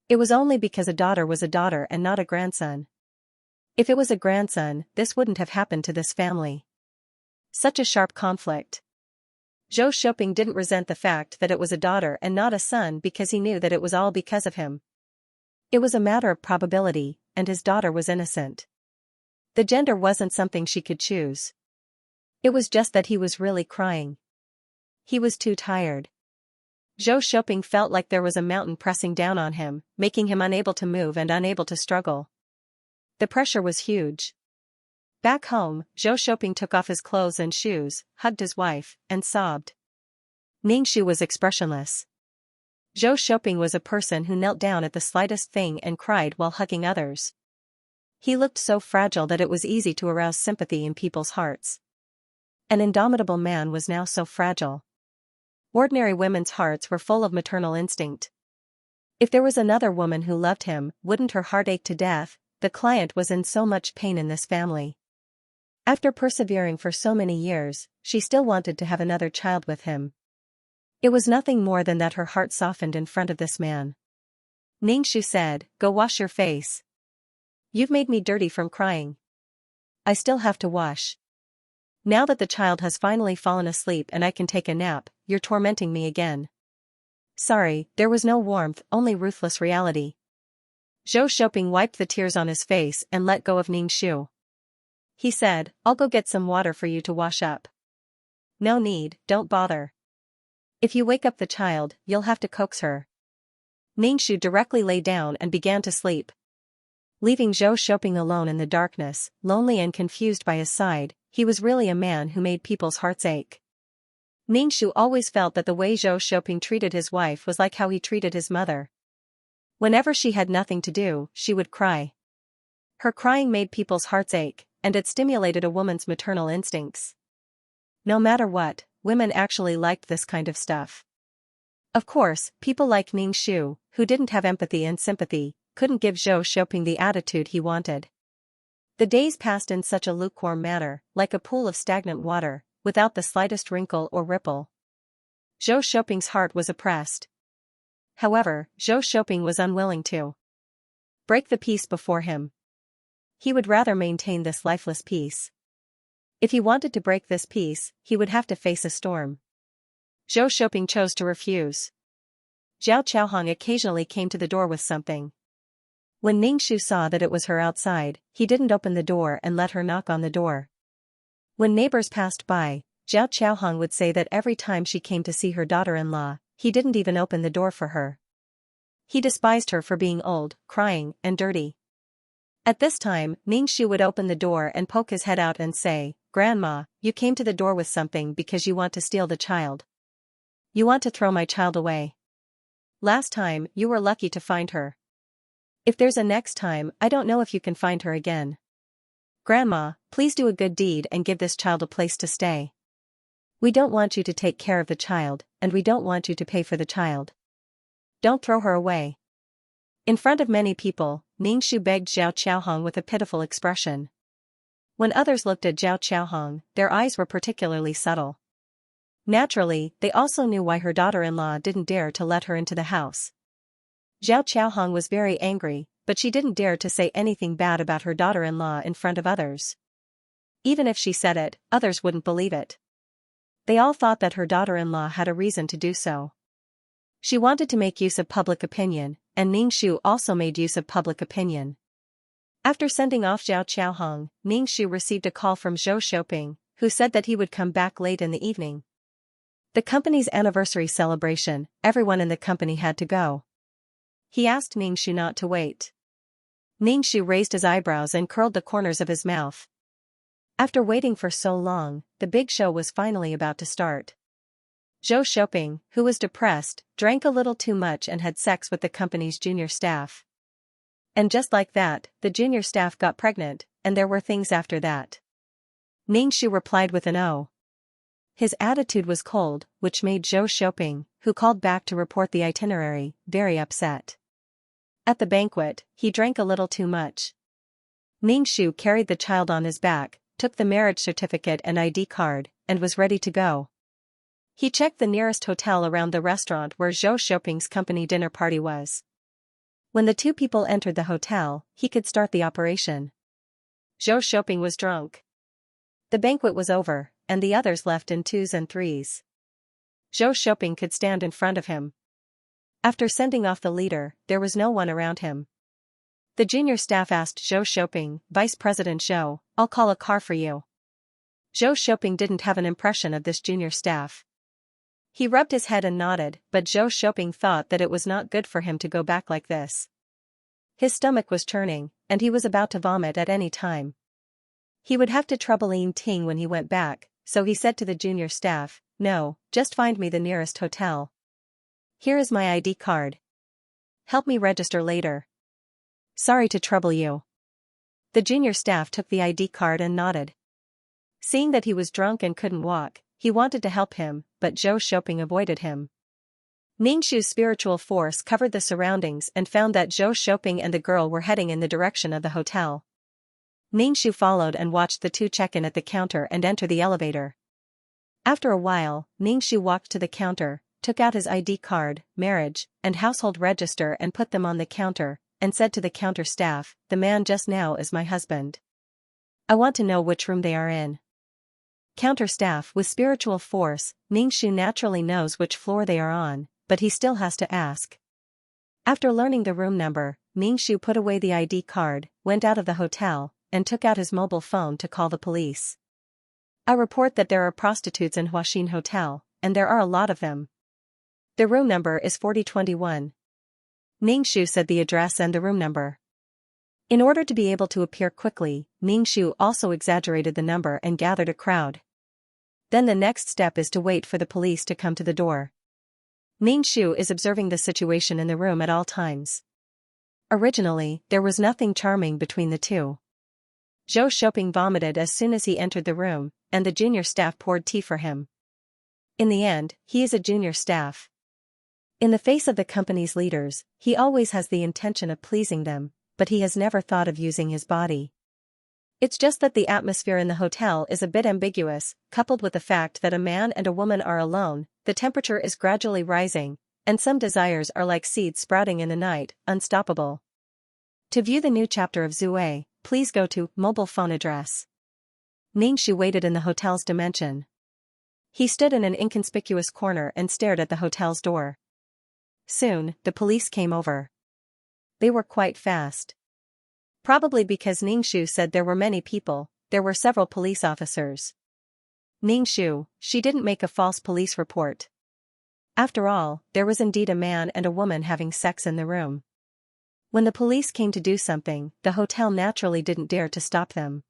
It was only because a daughter was a daughter and not a grandson. If it was a grandson, this wouldn't have happened to this family. Such a sharp conflict. Zhou Shouping didn't resent the fact that it was a daughter and not a son because he knew that it was all because of him. It was a matter of probability, and his daughter was innocent. The gender wasn't something she could choose. It was just that he was really crying. He was too tired. Zhou Shouping felt like there was a mountain pressing down on him, making him unable to move and unable to struggle. The pressure was huge. Back home, Zhou Shouping took off his clothes and shoes, hugged his wife, and sobbed. Ningxu was expressionless. Zhou Shouping was a person who knelt down at the slightest thing and cried while hugging others. He looked so fragile that it was easy to arouse sympathy in people's hearts. An indomitable man was now so fragile. Ordinary women's hearts were full of maternal instinct. If there was another woman who loved him, wouldn't her heart ache to death? The client was in so much pain in this family. After persevering for so many years, she still wanted to have another child with him. It was nothing more than that her heart softened in front of this man. Ningxu said, "Go wash your face. You've made me dirty from crying. I still have to wash. Now that the child has finally fallen asleep and I can take a nap, you're tormenting me again." Sorry, there was no warmth, only ruthless reality. Zhou Shouping wiped the tears on his face and let go of Ningxu. He said, "I'll go get some water for you to wash up." "No need, don't bother. If you wake up the child, you'll have to coax her." Ningxu directly lay down and began to sleep. Leaving Zhou Shouping alone in the darkness, lonely and confused by his side, he was really a man who made people's hearts ache. Ningxu always felt that the way Zhou Shouping treated his wife was like how he treated his mother. Whenever she had nothing to do, she would cry. Her crying made people's hearts ache, and it stimulated a woman's maternal instincts. No matter what, women actually liked this kind of stuff. Of course, people like Ningxu, who didn't have empathy and sympathy, couldn't give Zhou Shouping the attitude he wanted. The days passed in such a lukewarm manner, like a pool of stagnant water, without the slightest wrinkle or ripple. Zhou Shouping's heart was oppressed. However, Zhou Shouping was unwilling to break the peace before him. He would rather maintain this lifeless peace. If he wanted to break this peace, he would have to face a storm. Zhou Shouping chose to refuse. Zhao Qiaohong occasionally came to the door with something. When Ningxu saw that it was her outside, he didn't open the door and let her knock on the door. When neighbors passed by, Zhao Qiaohong would say that every time she came to see her daughter-in-law, he didn't even open the door for her. He despised her for being old, crying, and dirty. At this time, Ningxu would open the door and poke his head out and say, "Grandma, you came to the door with something because you want to steal the child. You want to throw my child away. Last time, you were lucky to find her. If there's a next time, I don't know if you can find her again. Grandma, please do a good deed and give this child a place to stay. We don't want you to take care of the child, and we don't want you to pay for the child. Don't throw her away." In front of many people, Ningxu begged Zhao Qiaohong with a pitiful expression. When others looked at Zhao Qiaohong, their eyes were particularly subtle. Naturally, they also knew why her daughter-in-law didn't dare to let her into the house. Zhao Qiaohong was very angry, but she didn't dare to say anything bad about her daughter-in-law in front of others. Even if she said it, others wouldn't believe it. They all thought that her daughter-in-law had a reason to do so. She wanted to make use of public opinion, and Ningxu also made use of public opinion. After sending off Zhao Qiaohong, Ningxu received a call from Zhou Shouping, who said that he would come back late in the evening. The company's anniversary celebration, everyone in the company had to go. He asked Ningxu not to wait. Ningxu raised his eyebrows and curled the corners of his mouth. After waiting for so long, the big show was finally about to start. Zhou Shouping, who was depressed, drank a little too much and had sex with the company's junior staff. And just like that, the junior staff got pregnant, and there were things after that. Ningxu replied with an "oh." His attitude was cold, which made Zhou Shouping, who called back to report the itinerary, very upset. At the banquet, he drank a little too much. Ningxu carried the child on his back, took the marriage certificate and ID card, and was ready to go. He checked the nearest hotel around the restaurant where Zhou Shouping's company dinner party was. When the two people entered the hotel, he could start the operation. Zhou Shouping was drunk. The banquet was over, and the others left in twos and threes. Zhou Shouping could stand in front of him. After sending off the leader, there was no one around him. The junior staff asked Zhou Shouping, "Vice President Zhou, I'll call a car for you." Zhou Shouping didn't have an impression of this junior staff. He rubbed his head and nodded, but Zhou Shouping thought that it was not good for him to go back like this. His stomach was churning, and he was about to vomit at any time. He would have to trouble Ting when he went back, so he said to the junior staff, "No, just find me the nearest hotel. Here is my ID card. Help me register later. Sorry to trouble you." The junior staff took the ID card and nodded. Seeing that he was drunk and couldn't walk, he wanted to help him, but Zhou Shouping avoided him. Ningxu's spiritual force covered the surroundings and found that Zhou Shouping and the girl were heading in the direction of the hotel. Ningxu followed and watched the two check in at the counter and enter the elevator. After a while, Ningxu walked to the counter, took out his ID card, marriage, and household register and put them on the counter, and said to the counter staff, "The man just now is my husband. I want to know which room they are in." Counter staff with spiritual force, Ningxu naturally knows which floor they are on, but he still has to ask. After learning the room number, Ningxu put away the ID card, went out of the hotel, and took out his mobile phone to call the police. "I report that there are prostitutes in Huaxin Hotel, and there are a lot of them. The room number is 4021. Ningxu said the address and the room number. In order to be able to appear quickly, Ningxu also exaggerated the number and gathered a crowd. Then the next step is to wait for the police to come to the door. Ningxu is observing the situation in the room at all times. Originally, there was nothing charming between the two. Zhou Shouping vomited as soon as he entered the room, and the junior staff poured tea for him. In the end, he is a junior staff. In the face of the company's leaders, he always has the intention of pleasing them, but he has never thought of using his body. It's just that the atmosphere in the hotel is a bit ambiguous, coupled with the fact that a man and a woman are alone, the temperature is gradually rising, and some desires are like seeds sprouting in the night, unstoppable. To view the new chapter of Zue, please go to mobile phone address. Ningxu waited in the hotel's dimension. He stood in an inconspicuous corner and stared at the hotel's door. Soon, the police came over. They were quite fast. Probably because Ningxu said there were many people, there were several police officers. Ningxu, she didn't make a false police report. After all, there was indeed a man and a woman having sex in the room. When the police came to do something, the hotel naturally didn't dare to stop them.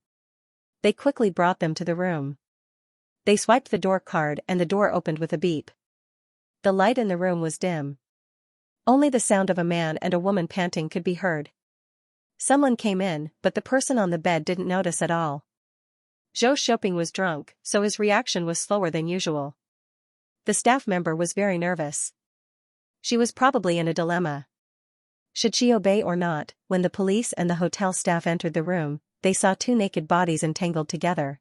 They quickly brought them to the room. They swiped the door card and the door opened with a beep. The light in the room was dim. Only the sound of a man and a woman panting could be heard. Someone came in, but the person on the bed didn't notice at all. Zhou Shouping was drunk, so his reaction was slower than usual. The staff member was very nervous. She was probably in a dilemma. Should she obey or not? When the police and the hotel staff entered the room, they saw two naked bodies entangled together.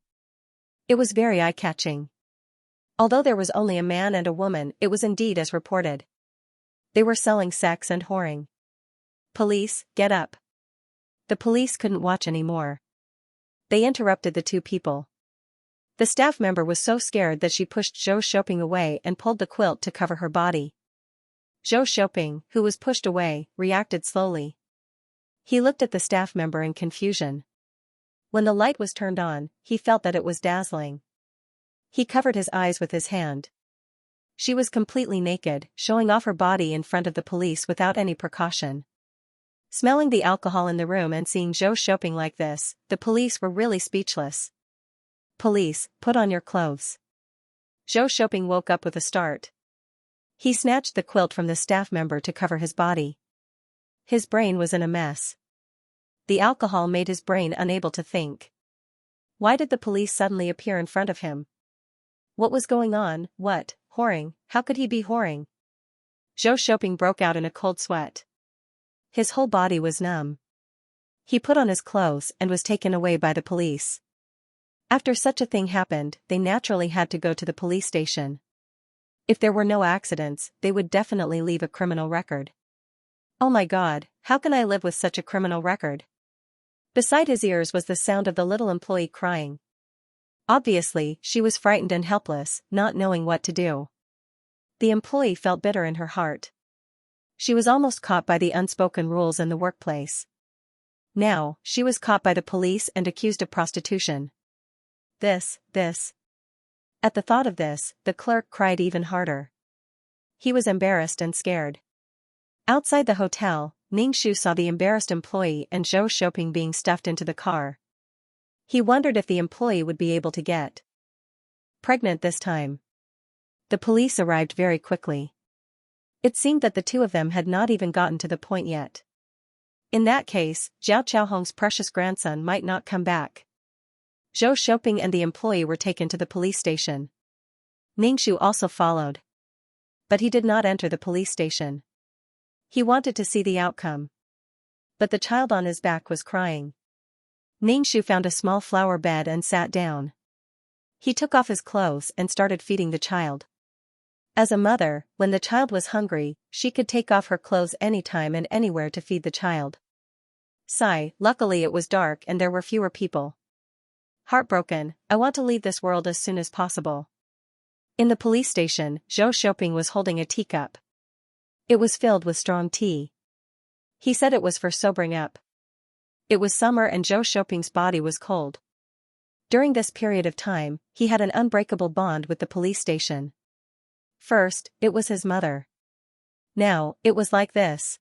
It was very eye-catching. Although there was only a man and a woman, it was indeed as reported. They were selling sex and whoring. Police, get up. The police couldn't watch anymore. They interrupted the two people. The staff member was so scared that she pushed Zhou Shouping away and pulled the quilt to cover her body. Zhou Shouping, who was pushed away, reacted slowly. He looked at the staff member in confusion. When the light was turned on, he felt that it was dazzling. He covered his eyes with his hand. She was completely naked, showing off her body in front of the police without any precaution. Smelling the alcohol in the room and seeing Zhou Shouping like this, the police were really speechless. Police, put on your clothes. Zhou Shouping woke up with a start. He snatched the quilt from the staff member to cover his body. His brain was in a mess. The alcohol made his brain unable to think. Why did the police suddenly appear in front of him? What was going on? What? Whoring? How could he be whoring? Zhou Shouping broke out in a cold sweat. His whole body was numb. He put on his clothes and was taken away by the police. After such a thing happened, they naturally had to go to the police station. If there were no accidents, they would definitely leave a criminal record. Oh my God, how can I live with such a criminal record? Beside his ears was the sound of the little employee crying. Obviously, she was frightened and helpless, not knowing what to do. The employee felt bitter in her heart. She was almost caught by the unspoken rules in the workplace. Now, she was caught by the police and accused of prostitution. This. At the thought of this, the clerk cried even harder. He was embarrassed and scared. Outside the hotel, Ningxu saw the embarrassed employee and Zhou Shouping being stuffed into the car. He wondered if the employee would be able to get pregnant this time. The police arrived very quickly. It seemed that the two of them had not even gotten to the point yet. In that case, Zhao Chaohong's precious grandson might not come back. Zhou Shouping and the employee were taken to the police station. Ningxu also followed. But he did not enter the police station. He wanted to see the outcome. But the child on his back was crying. Ningxu found a small flower bed and sat down. He took off his clothes and started feeding the child. As a mother, when the child was hungry, she could take off her clothes anytime and anywhere to feed the child. Sigh, luckily it was dark and there were fewer people. Heartbroken, I want to leave this world as soon as possible. In the police station, Zhou Shouping was holding a teacup. It was filled with strong tea. He said it was for sobering up. It was summer and Zhou Shouping's body was cold. During this period of time, he had an unbreakable bond with the police station. First, it was his mother. Now, it was like this.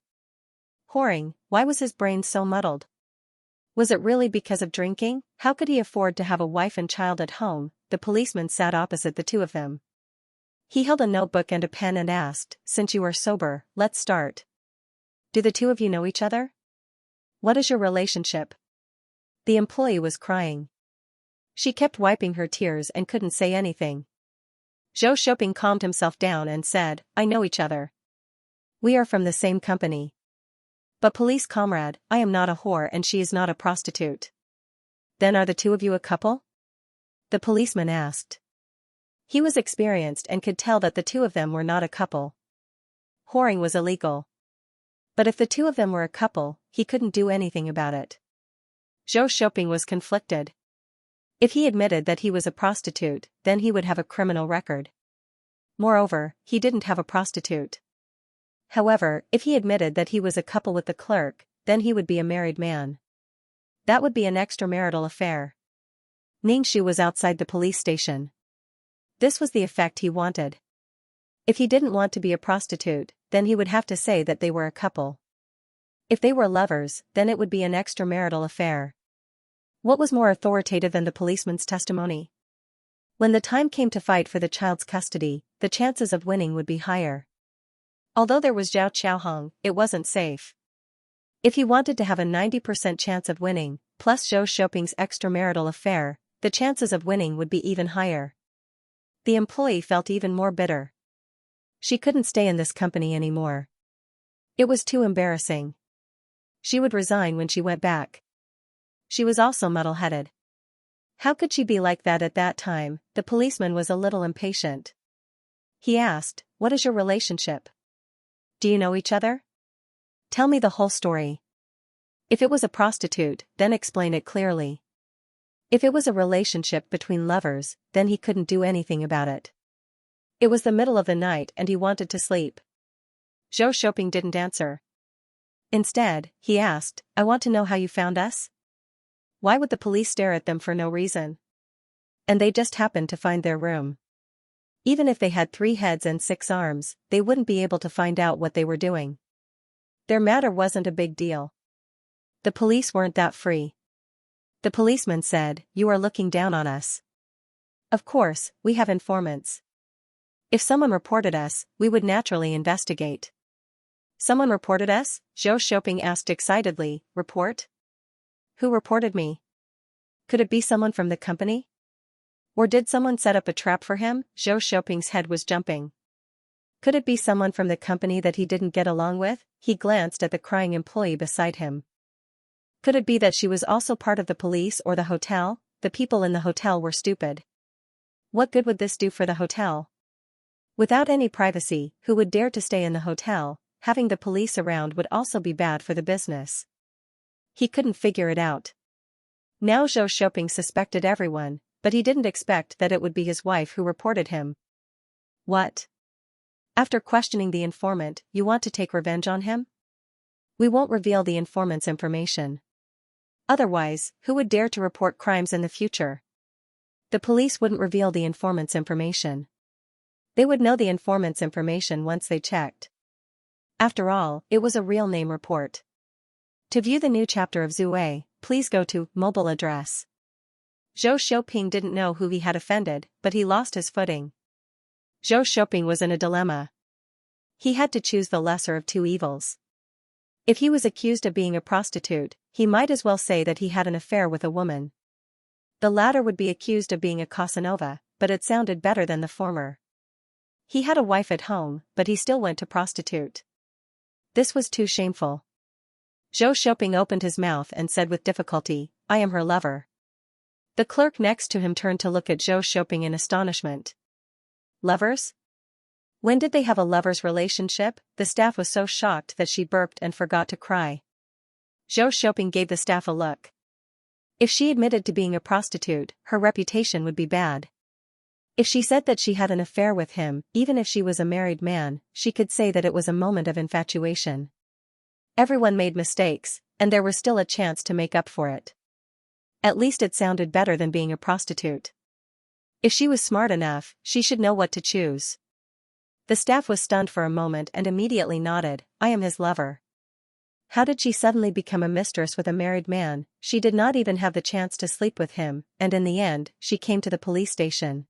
Whoring, why was his brain so muddled? Was it really because of drinking? How could he afford to have a wife and child at home? The policeman sat opposite the two of them. He held a notebook and a pen and asked, "Since you are sober, let's start. Do the two of you know each other? What is your relationship?" The employee was crying. She kept wiping her tears and couldn't say anything. Zhou Shouping calmed himself down and said, "I know each other. We are from the same company. But police comrade, I am not a whore and she is not a prostitute." Then are the two of you a couple? The policeman asked. He was experienced and could tell that the two of them were not a couple. Whoring was illegal. But if the two of them were a couple, he couldn't do anything about it. Zhou Shouping was conflicted. If he admitted that he was a prostitute, then he would have a criminal record. Moreover, he didn't have a prostitute. However, if he admitted that he was a couple with the clerk, then he would be a married man. That would be an extramarital affair. Ningxu was outside the police station. This was the effect he wanted. If he didn't want to be a prostitute, then he would have to say that they were a couple. If they were lovers, then it would be an extramarital affair. What was more authoritative than the policeman's testimony? When the time came to fight for the child's custody, the chances of winning would be higher. Although there was Zhao Qiaohong, it wasn't safe. If he wanted to have a 90% chance of winning, plus Zhou Shouping's extramarital affair, the chances of winning would be even higher. The employee felt even more bitter. She couldn't stay in this company anymore. It was too embarrassing. She would resign when she went back. She was also muddle-headed. How could she be like that at that time? The policeman was a little impatient. He asked, "What is your relationship? Do you know each other? Tell me the whole story. If it was a prostitute, then explain it clearly. If it was a relationship between lovers, then he couldn't do anything about it." It was the middle of the night and he wanted to sleep. Zhou Shouping didn't answer. Instead, he asked, "I want to know how you found us?" Why would the police stare at them for no reason? And they just happened to find their room. Even if they had 3 heads and 6 arms, they wouldn't be able to find out what they were doing. Their matter wasn't a big deal. The police weren't that free. The policeman said, "You are looking down on us." Of course, we have informants. If someone reported us, we would naturally investigate. Someone reported us? Zhou Shouping asked excitedly. Report? Who reported me? Could it be someone from the company? Or did someone set up a trap for him? Zhou Shouping's head was jumping. Could it be someone from the company that he didn't get along with? He glanced at the crying employee beside him. Could it be that she was also part of the police or the hotel? The people in the hotel were stupid. What good would this do for the hotel? Without any privacy, who would dare to stay in the hotel? Having the police around would also be bad for the business. He couldn't figure it out. Now Zhou Shouping suspected everyone, but he didn't expect that it would be his wife who reported him. What? After questioning the informant, you want to take revenge on him? We won't reveal the informant's information. Otherwise, who would dare to report crimes in the future? The police wouldn't reveal the informant's information. They would know the informant's information once they checked. After all, it was a real name report. To view the new chapter of Zue, please go to mobile address. Zhou Shouping didn't know who he had offended, but he lost his footing. Zhou Shouping was in a dilemma. He had to choose the lesser of two evils. If he was accused of being a prostitute, he might as well say that he had an affair with a woman. The latter would be accused of being a Casanova, but it sounded better than the former. He had a wife at home, but he still went to prostitute. This was too shameful. Zhou Shouping opened his mouth and said with difficulty, "I am her lover." The clerk next to him turned to look at Zhou Shouping in astonishment. Lovers? When did they have a lover's relationship? The staff was so shocked that she burped and forgot to cry. Zhou Shouping gave the staff a look. If she admitted to being a prostitute, her reputation would be bad. If she said that she had an affair with him, even if she was a married man, she could say that it was a moment of infatuation. Everyone made mistakes, and there was still a chance to make up for it. At least it sounded better than being a prostitute. If she was smart enough, she should know what to choose. The staff was stunned for a moment and immediately nodded, "I am his lover." How did she suddenly become a mistress with a married man? She did not even have the chance to sleep with him, and in the end, she came to the police station.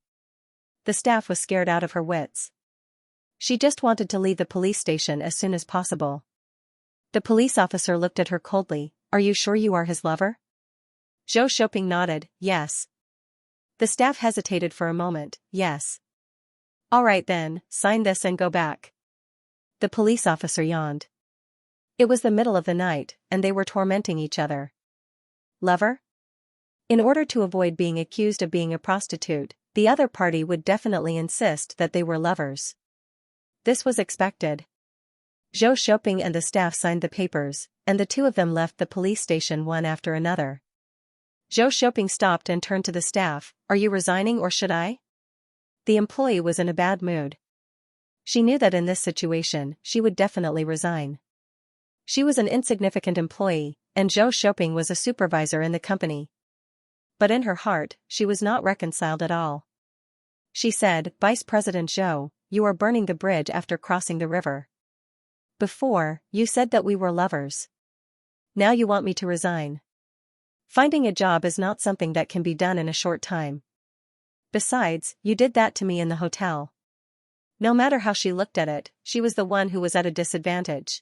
The staff was scared out of her wits. She just wanted to leave the police station as soon as possible. The police officer looked at her coldly. "Are you sure you are his lover?" Zhou Shouping nodded, "Yes." The staff hesitated for a moment. "Yes. All right then, sign this and go back." The police officer yawned. It was the middle of the night, and they were tormenting each other. Lover? In order to avoid being accused of being a prostitute, the other party would definitely insist that they were lovers. This was expected. Zhou Shouping and the staff signed the papers, and the two of them left the police station one after another. Zhou Shouping stopped and turned to the staff. Are you resigning or should I? The employee was in a bad mood. She knew that in this situation, she would definitely resign. She was an insignificant employee, and Zhou Shouping was a supervisor in the company. But in her heart, she was not reconciled at all. She said, Vice President Zhou, you are burning the bridge after crossing the river. Before, you said that we were lovers. Now you want me to resign. Finding a job is not something that can be done in a short time. Besides, you did that to me in the hotel. No matter how she looked at it, she was the one who was at a disadvantage.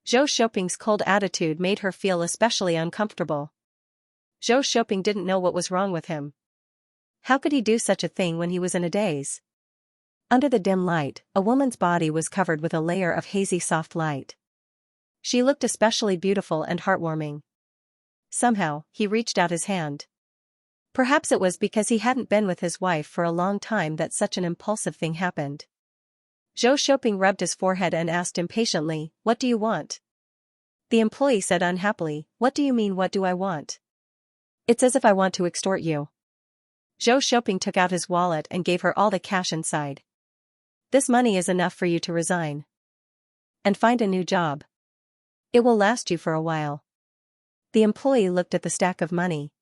Zhou Shouping's cold attitude made her feel especially uncomfortable. Zhou Shouping didn't know what was wrong with him. How could he do such a thing when he was in a daze? Under the dim light, a woman's body was covered with a layer of hazy soft light. She looked especially beautiful and heartwarming. Somehow, he reached out his hand. Perhaps it was because he hadn't been with his wife for a long time that such an impulsive thing happened. Zhou Shouping rubbed his forehead and asked impatiently, What do you want? The employee said unhappily, What do you mean what do I want? It's as if I want to extort you. Zhou Shouping took out his wallet and gave her all the cash inside. This money is enough for you to resign. And find a new job. It will last you for a while. The employee looked at the stack of money.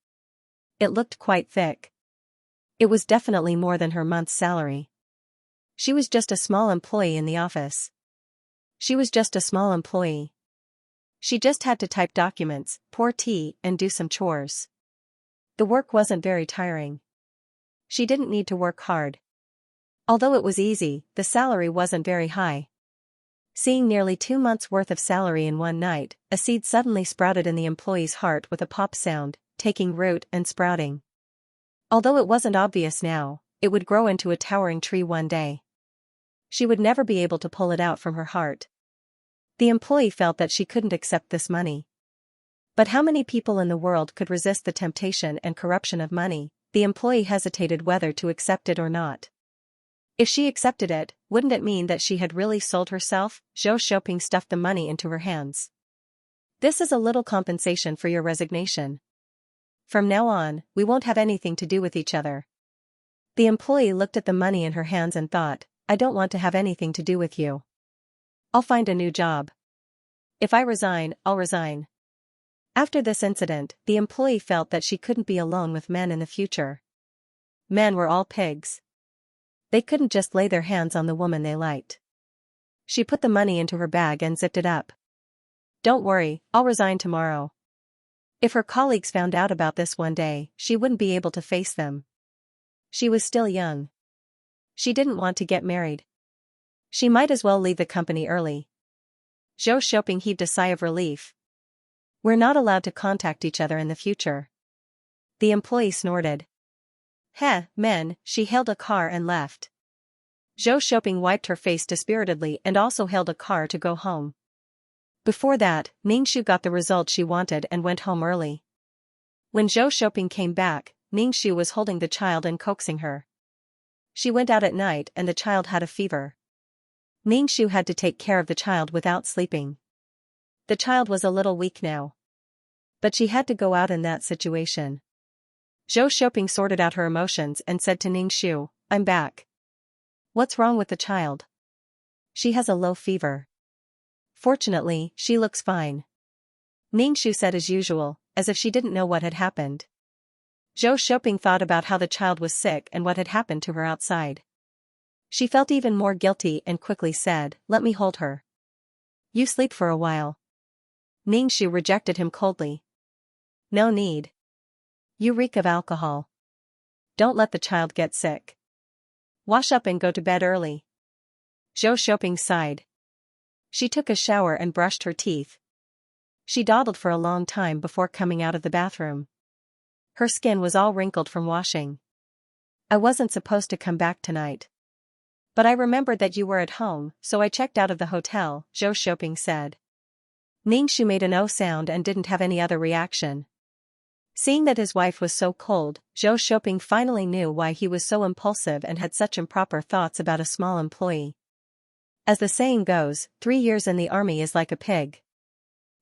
It looked quite thick. It was definitely more than her month's salary. She was just a small employee in the office. She was just a small employee. She just had to type documents, pour tea, and do some chores. The work wasn't very tiring. She didn't need to work hard. Although it was easy, the salary wasn't very high. Seeing nearly 2 months' worth of salary in one night, a seed suddenly sprouted in the employee's heart with a pop sound, taking root and sprouting. Although it wasn't obvious now, it would grow into a towering tree one day. She would never be able to pull it out from her heart. The employee felt that she couldn't accept this money. But how many people in the world could resist the temptation and corruption of money? The employee hesitated whether to accept it or not. If she accepted it, wouldn't it mean that she had really sold herself? Zhou Shouping stuffed the money into her hands. This is a little compensation for your resignation. From now on, we won't have anything to do with each other. The employee looked at the money in her hands and thought, I don't want to have anything to do with you. I'll find a new job. If I resign, I'll resign. After this incident, the employee felt that she couldn't be alone with men in the future. Men were all pigs. They couldn't just lay their hands on the woman they liked. She put the money into her bag and zipped it up. Don't worry, I'll resign tomorrow. If her colleagues found out about this one day, she wouldn't be able to face them. She was still young. She didn't want to get married. She might as well leave the company early. Zhou Shouping heaved a sigh of relief. We're not allowed to contact each other in the future. The employee snorted. Men, she hailed a car and left. Zhou Shouping wiped her face dispiritedly and also hailed a car to go home. Before that, Ningxu got the result she wanted and went home early. When Zhou Shouping came back, Ningxu was holding the child and coaxing her. She went out at night and the child had a fever. Ningxu had to take care of the child without sleeping. The child was a little weak now. But she had to go out in that situation. Zhou Shouping sorted out her emotions and said to Ningxu, I'm back. What's wrong with the child? She has a low fever. Fortunately, she looks fine. Ningxu said as usual, as if she didn't know what had happened. Zhou Shouping thought about how the child was sick and what had happened to her outside. She felt even more guilty and quickly said, Let me hold her. You sleep for a while. Ningxu rejected him coldly. No need. You reek of alcohol. Don't let the child get sick. Wash up and go to bed early. Zhou Shouping sighed. She took a shower and brushed her teeth. She dawdled for a long time before coming out of the bathroom. Her skin was all wrinkled from washing. I wasn't supposed to come back tonight. But I remembered that you were at home, so I checked out of the hotel, Zhou Shouping said. Ningxu made an O sound and didn't have any other reaction. Seeing that his wife was so cold, Zhou Shouping finally knew why he was so impulsive and had such improper thoughts about a small employee. As the saying goes, 3 years in the army is like a pig.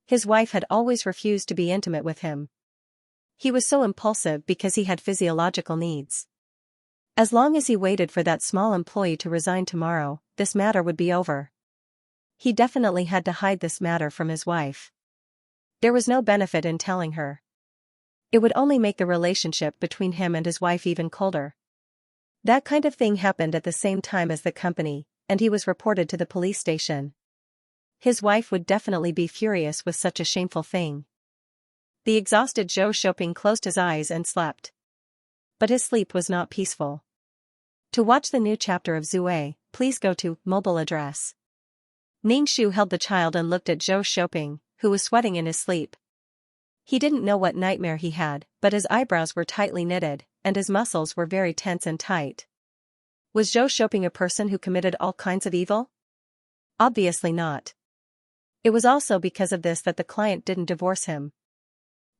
His wife had always refused to be intimate with him. He was so impulsive because he had physiological needs. As long as he waited for that small employee to resign tomorrow, this matter would be over. He definitely had to hide this matter from his wife. There was no benefit in telling her. It would only make the relationship between him and his wife even colder. That kind of thing happened at the same time as the company, and he was reported to the police station. His wife would definitely be furious with such a shameful thing. The exhausted Zhou Shouping closed his eyes and slept. But his sleep was not peaceful. To watch the new chapter of Zue, please go to mobile address. Ningshu held the child and looked at Zhou Shouping, who was sweating in his sleep. He didn't know what nightmare he had, but his eyebrows were tightly knitted, and his muscles were very tense and tight. Was Zhou Shouping a person who committed all kinds of evil? Obviously not. It was also because of this that the client didn't divorce him.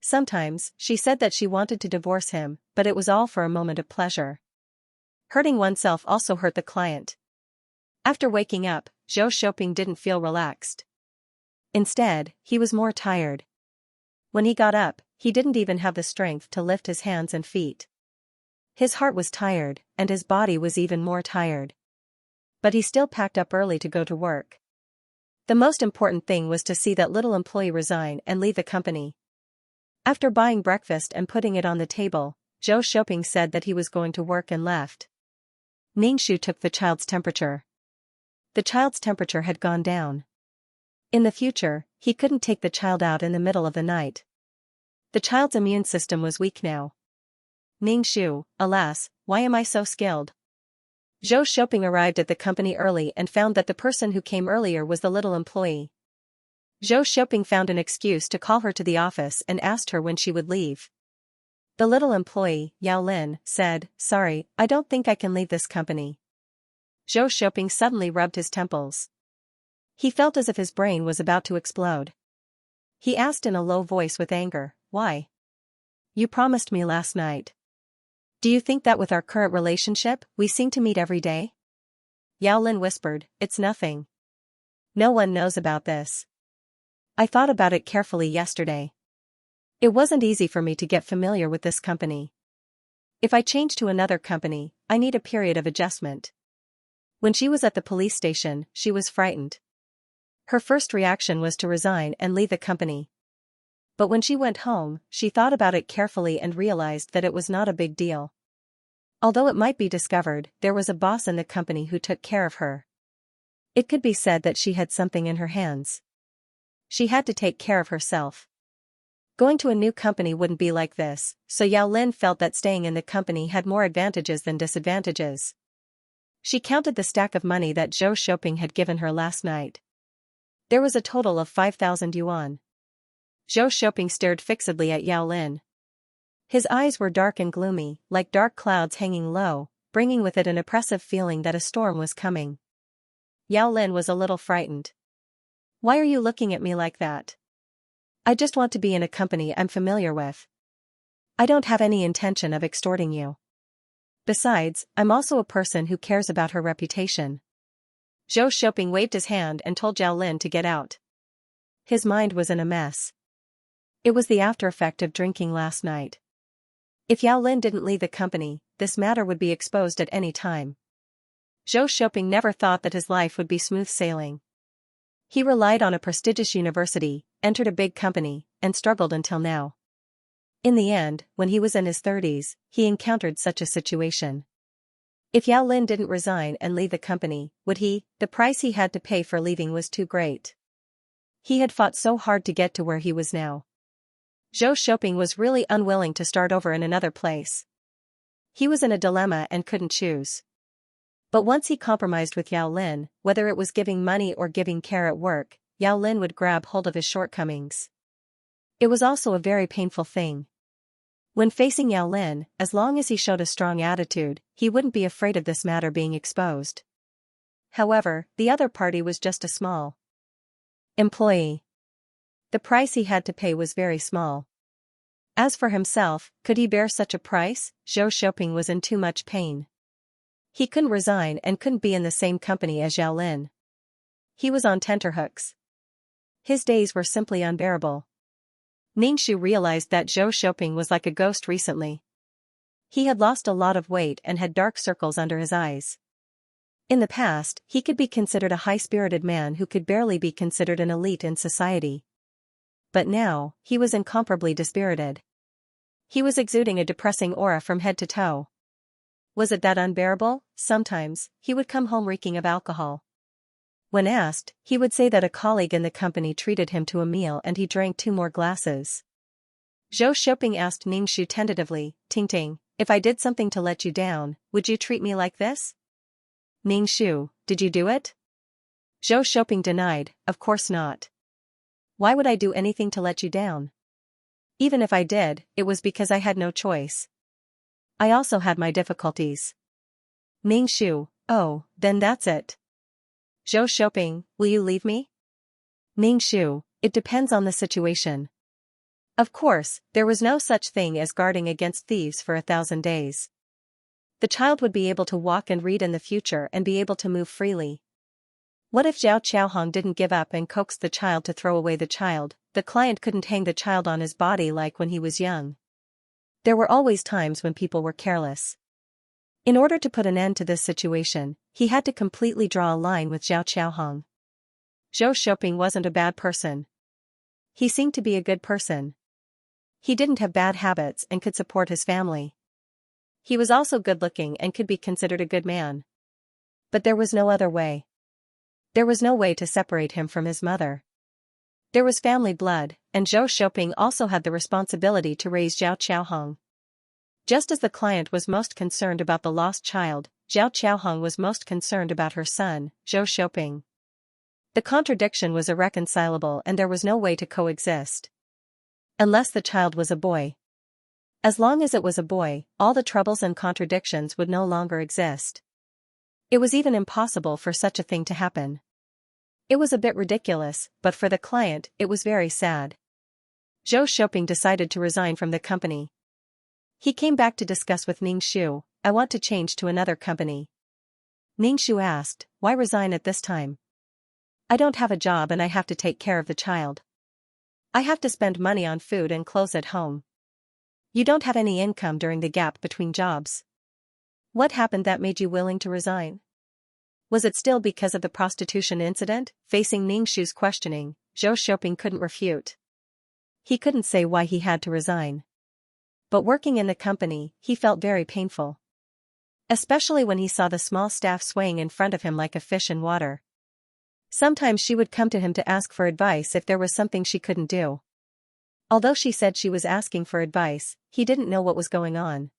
Sometimes, she said that she wanted to divorce him, but it was all for a moment of pleasure. Hurting oneself also hurt the client. After waking up, Zhou Shouping didn't feel relaxed. Instead, he was more tired. When he got up, he didn't even have the strength to lift his hands and feet. His heart was tired, and his body was even more tired. But he still packed up early to go to work. The most important thing was to see that little employee resign and leave the company. After buying breakfast and putting it on the table, Zhou Shouping said that he was going to work and left. Ningshu took the child's temperature. The child's temperature had gone down. In the future, he couldn't take the child out in the middle of the night. The child's immune system was weak now. Ningshu, alas, why am I so skilled? Zhou Shouping arrived at the company early and found that the person who came earlier was the little employee. Zhou Shouping found an excuse to call her to the office and asked her when she would leave. The little employee, Yao Lin, said, "Sorry, I don't think I can leave this company." Zhou Shouping suddenly rubbed his temples. He felt as if his brain was about to explode. He asked in a low voice with anger, "Why? You promised me last night. Do you think that with our current relationship, we seem to meet every day?" Yao Lin whispered, "It's nothing. No one knows about this. I thought about it carefully yesterday. It wasn't easy for me to get familiar with this company. If I change to another company, I need a period of adjustment." When she was at the police station, she was frightened. Her first reaction was to resign and leave the company. But when she went home, she thought about it carefully and realized that it was not a big deal. Although it might be discovered, there was a boss in the company who took care of her. It could be said that she had something in her hands. She had to take care of herself. Going to a new company wouldn't be like this, so Yao Lin felt that staying in the company had more advantages than disadvantages. She counted the stack of money that Zhou Shouping had given her last night. There was a total of 5,000 yuan. Zhou Shouping stared fixedly at Yao Lin. His eyes were dark and gloomy, like dark clouds hanging low, bringing with it an oppressive feeling that a storm was coming. Yao Lin was a little frightened. "Why are you looking at me like that? I just want to be in a company I'm familiar with. I don't have any intention of extorting you. Besides, I'm also a person who cares about her reputation." Zhou Shouping waved his hand and told Yao Lin to get out. His mind was in a mess. It was the after effect of drinking last night. If Yao Lin didn't leave the company, this matter would be exposed at any time. Zhou Shouping never thought that his life would be smooth sailing. He relied on a prestigious university, entered a big company, and struggled until now. In the end, when he was in his 30s, he encountered such a situation. If Yao Lin didn't resign and leave the company, would he? The price he had to pay for leaving was too great. He had fought so hard to get to where he was now. Zhou Shouping was really unwilling to start over in another place. He was in a dilemma and couldn't choose. But once he compromised with Yao Lin, whether it was giving money or giving care at work, Yao Lin would grab hold of his shortcomings. It was also a very painful thing. When facing Yao Lin, as long as he showed a strong attitude, he wouldn't be afraid of this matter being exposed. However, the other party was just a small employee. The price he had to pay was very small. As for himself, could he bear such a price? Zhou Shouping was in too much pain. He couldn't resign and couldn't be in the same company as Zhao Lin. He was on tenterhooks. His days were simply unbearable. Ningxu realized that Zhou Shouping was like a ghost recently. He had lost a lot of weight and had dark circles under his eyes. In the past, he could be considered a high-spirited man who could barely be considered an elite in society. But now, he was incomparably dispirited. He was exuding a depressing aura from head to toe. Was it that unbearable? Sometimes, he would come home reeking of alcohol. When asked, he would say that a colleague in the company treated him to a meal and he drank 2 more glasses. Zhou Shouping asked Ningxu tentatively, "Ting, if I did something to let you down, would you treat me like this?" "Ningxu, did you do it?" Zhou Shouping denied, "Of course not. Why would I do anything to let you down? Even if I did, it was because I had no choice. I also had my difficulties." Ningxu, "Oh, then that's it. Zhou Shouping, will you leave me?" Ningxu, "It depends on the situation." Of course, there was no such thing as guarding against thieves for 1,000 days. The child would be able to walk and read in the future and be able to move freely. What if Zhao Qiaohong didn't give up and coaxed the child to throw away the child? The client couldn't hang the child on his body like when he was young. There were always times when people were careless. In order to put an end to this situation, he had to completely draw a line with Zhao Qiaohong. Zhou Shouping wasn't a bad person. He seemed to be a good person. He didn't have bad habits and could support his family. He was also good-looking and could be considered a good man. But there was no other way. There was no way to separate him from his mother. There was family blood, and Zhou Shouping also had the responsibility to raise Zhao Qiaohong. Just as the client was most concerned about the lost child, Zhao Qiaohong was most concerned about her son, Zhou Shouping. The contradiction was irreconcilable and there was no way to coexist. Unless the child was a boy. As long as it was a boy, all the troubles and contradictions would no longer exist. It was even impossible for such a thing to happen. It was a bit ridiculous, but for the client, it was very sad. Zhou Shouping decided to resign from the company. He came back to discuss with Ningxu, "I want to change to another company." Ningxu asked, "Why resign at this time?" "I don't have a job and I have to take care of the child. I have to spend money on food and clothes at home. You don't have any income during the gap between jobs. What happened that made you willing to resign? Was it still because of the prostitution incident?" Facing Ningxu's questioning, Zhou Shouping couldn't refute. He couldn't say why he had to resign. But working in the company, he felt very painful. Especially when he saw the small staff swaying in front of him like a fish in water. Sometimes she would come to him to ask for advice if there was something she couldn't do. Although she said she was asking for advice, he didn't know what was going on.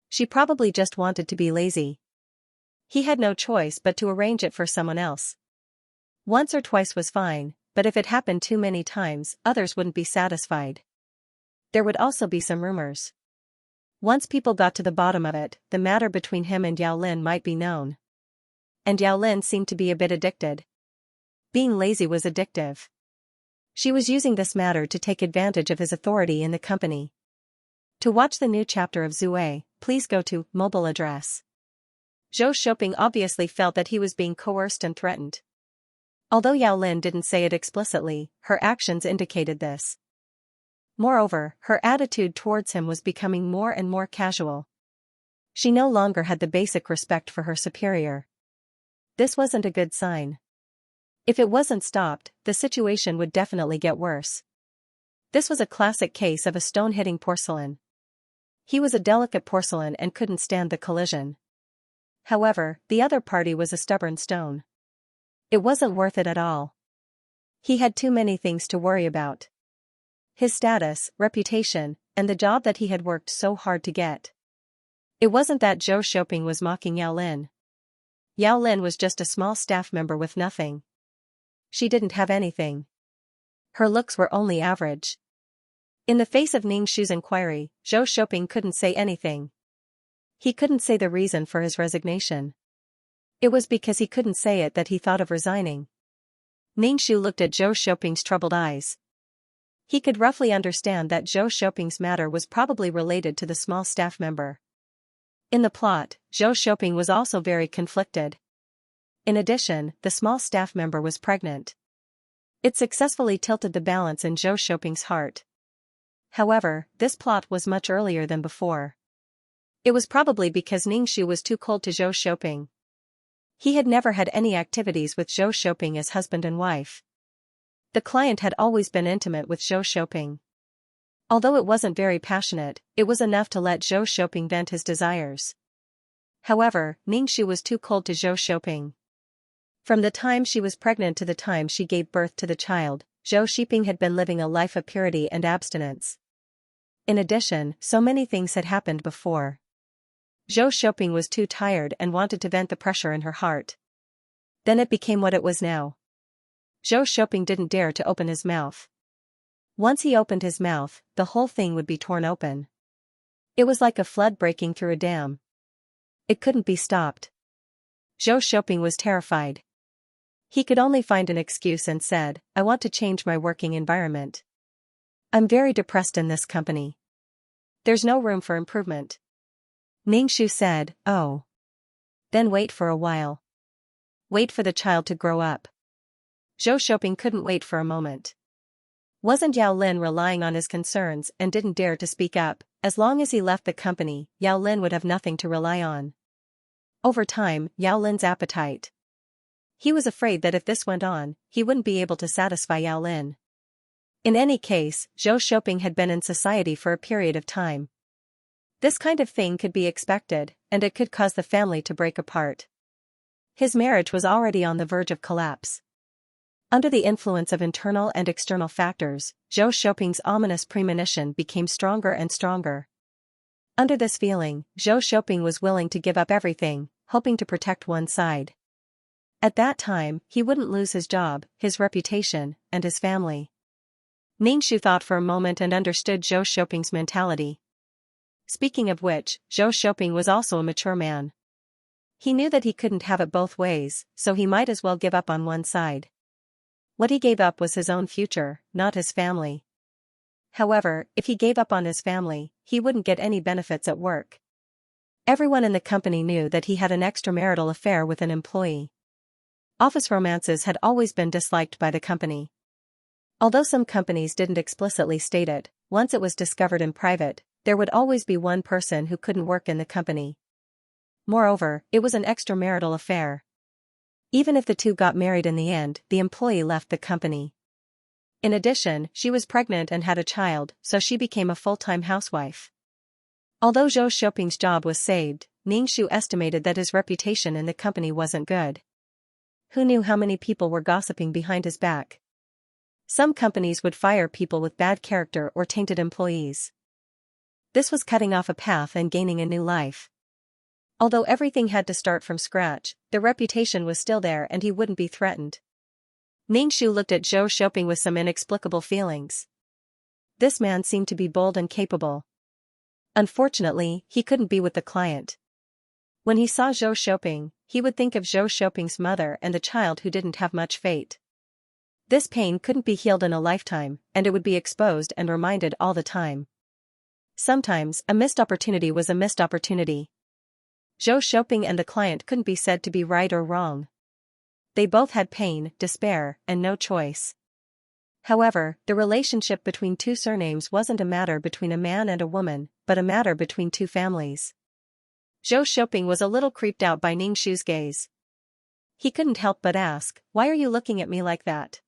She probably just wanted to be lazy. He had no choice but to arrange it for someone else. Once or twice was fine, but if it happened too many times, others wouldn't be satisfied. There would also be some rumors. Once people got to the bottom of it, the matter between him and Yao Lin might be known. And Yao Lin seemed to be a bit addicted. Being lazy was addictive. She was using this matter to take advantage of his authority in the company. To watch the new chapter of Zue, please go to mobile address. Zhou Shouping obviously felt that he was being coerced and threatened. Although Yao Lin didn't say it explicitly, her actions indicated this. Moreover, her attitude towards him was becoming more and more casual. She no longer had the basic respect for her superior. This wasn't a good sign. If it wasn't stopped, the situation would definitely get worse. This was a classic case of a stone hitting porcelain. He was a delicate porcelain and couldn't stand the collision. However, the other party was a stubborn stone. It wasn't worth it at all. He had too many things to worry about. His status, reputation, and the job that he had worked so hard to get. It wasn't that Zhou Shouping was mocking Yao Lin. Yao Lin was just a small staff member with nothing. She didn't have anything. Her looks were only average. In the face of Ningxu's inquiry, Zhou Shouping couldn't say anything. He couldn't say the reason for his resignation. It was because he couldn't say it that he thought of resigning. Ningxu looked at Zhou Shouping's troubled eyes. He could roughly understand that Zhou Shouping's matter was probably related to the small staff member. In the plot, Zhou Shouping was also very conflicted. In addition, the small staff member was pregnant. It successfully tilted the balance in Zhou Shouping's heart. However, this plot was much earlier than before. It was probably because Ningxu was too cold to Zhou Shouping. He had never had any activities with Zhou Shouping as husband and wife. The client had always been intimate with Zhou Shouping. Although it wasn't very passionate, it was enough to let Zhou Shouping vent his desires. However, Ningxu was too cold to Zhou Shouping. From the time she was pregnant to the time she gave birth to the child, Zhou Shouping had been living a life of purity and abstinence. In addition, so many things had happened before. Zhou Shouping was too tired and wanted to vent the pressure in her heart. Then it became what it was now. Zhou Shouping didn't dare to open his mouth. Once he opened his mouth, the whole thing would be torn open. It was like a flood breaking through a dam. It couldn't be stopped. Zhou Shouping was terrified. He could only find an excuse and said, "I want to change my working environment. I'm very depressed in this company. There's no room for improvement." Ningxu said, "Oh. Then wait for a while. Wait for the child to grow up." Zhou Shouping couldn't wait for a moment. Wasn't Yao Lin relying on his concerns and didn't dare to speak up? As long as he left the company, Yao Lin would have nothing to rely on. Over time, Yao Lin's appetite. He was afraid that if this went on, he wouldn't be able to satisfy Yao Lin. In any case, Zhou Shouping had been in society for a period of time. This kind of thing could be expected, and it could cause the family to break apart. His marriage was already on the verge of collapse. Under the influence of internal and external factors, Zhou Shouping's ominous premonition became stronger and stronger. Under this feeling, Zhou Shouping was willing to give up everything, hoping to protect one side. At that time, he wouldn't lose his job, his reputation, and his family. Ningxu thought for a moment and understood Zhou Shouping's mentality. Speaking of which, Zhou Shouping was also a mature man. He knew that he couldn't have it both ways, so he might as well give up on one side. What he gave up was his own future, not his family. However, if he gave up on his family, he wouldn't get any benefits at work. Everyone in the company knew that he had an extramarital affair with an employee. Office romances had always been disliked by the company. Although some companies didn't explicitly state it, once it was discovered in private, there would always be one person who couldn't work in the company. Moreover, it was an extramarital affair. Even if the two got married in the end, the employee left the company. In addition, she was pregnant and had a child, so she became a full-time housewife. Although Zhou Shouping's job was saved, Ningxu estimated that his reputation in the company wasn't good. Who knew how many people were gossiping behind his back? Some companies would fire people with bad character or tainted employees. This was cutting off a path and gaining a new life. Although everything had to start from scratch, the reputation was still there and he wouldn't be threatened. Ningxu looked at Zhou Shouping with some inexplicable feelings. This man seemed to be bold and capable. Unfortunately, he couldn't be with the client. When he saw Zhou Shouping, he would think of Zhou Shouping's mother and the child who didn't have much fate. This pain couldn't be healed in a lifetime, and it would be exposed and reminded all the time. Sometimes, a missed opportunity was a missed opportunity. Zhou Shouping and the client couldn't be said to be right or wrong. They both had pain, despair, and no choice. However, the relationship between two surnames wasn't a matter between a man and a woman, but a matter between two families. Zhou Shouping was a little creeped out by Ningxu's gaze. He couldn't help but ask, "Why are you looking at me like that?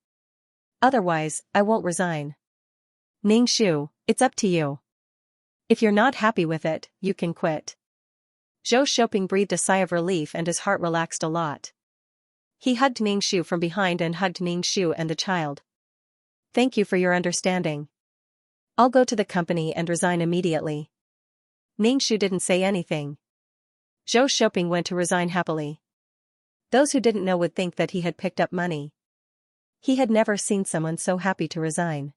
Otherwise, I won't resign." "Ningxu, it's up to you. If you're not happy with it, you can quit." Zhou Shouping breathed a sigh of relief and his heart relaxed a lot. He hugged Ningxu from behind and hugged Ningxu and the child. "Thank you for your understanding. I'll go to the company and resign immediately." Ningxu didn't say anything. Zhou Shouping went to resign happily. Those who didn't know would think that he had picked up money. He had never seen someone so happy to resign.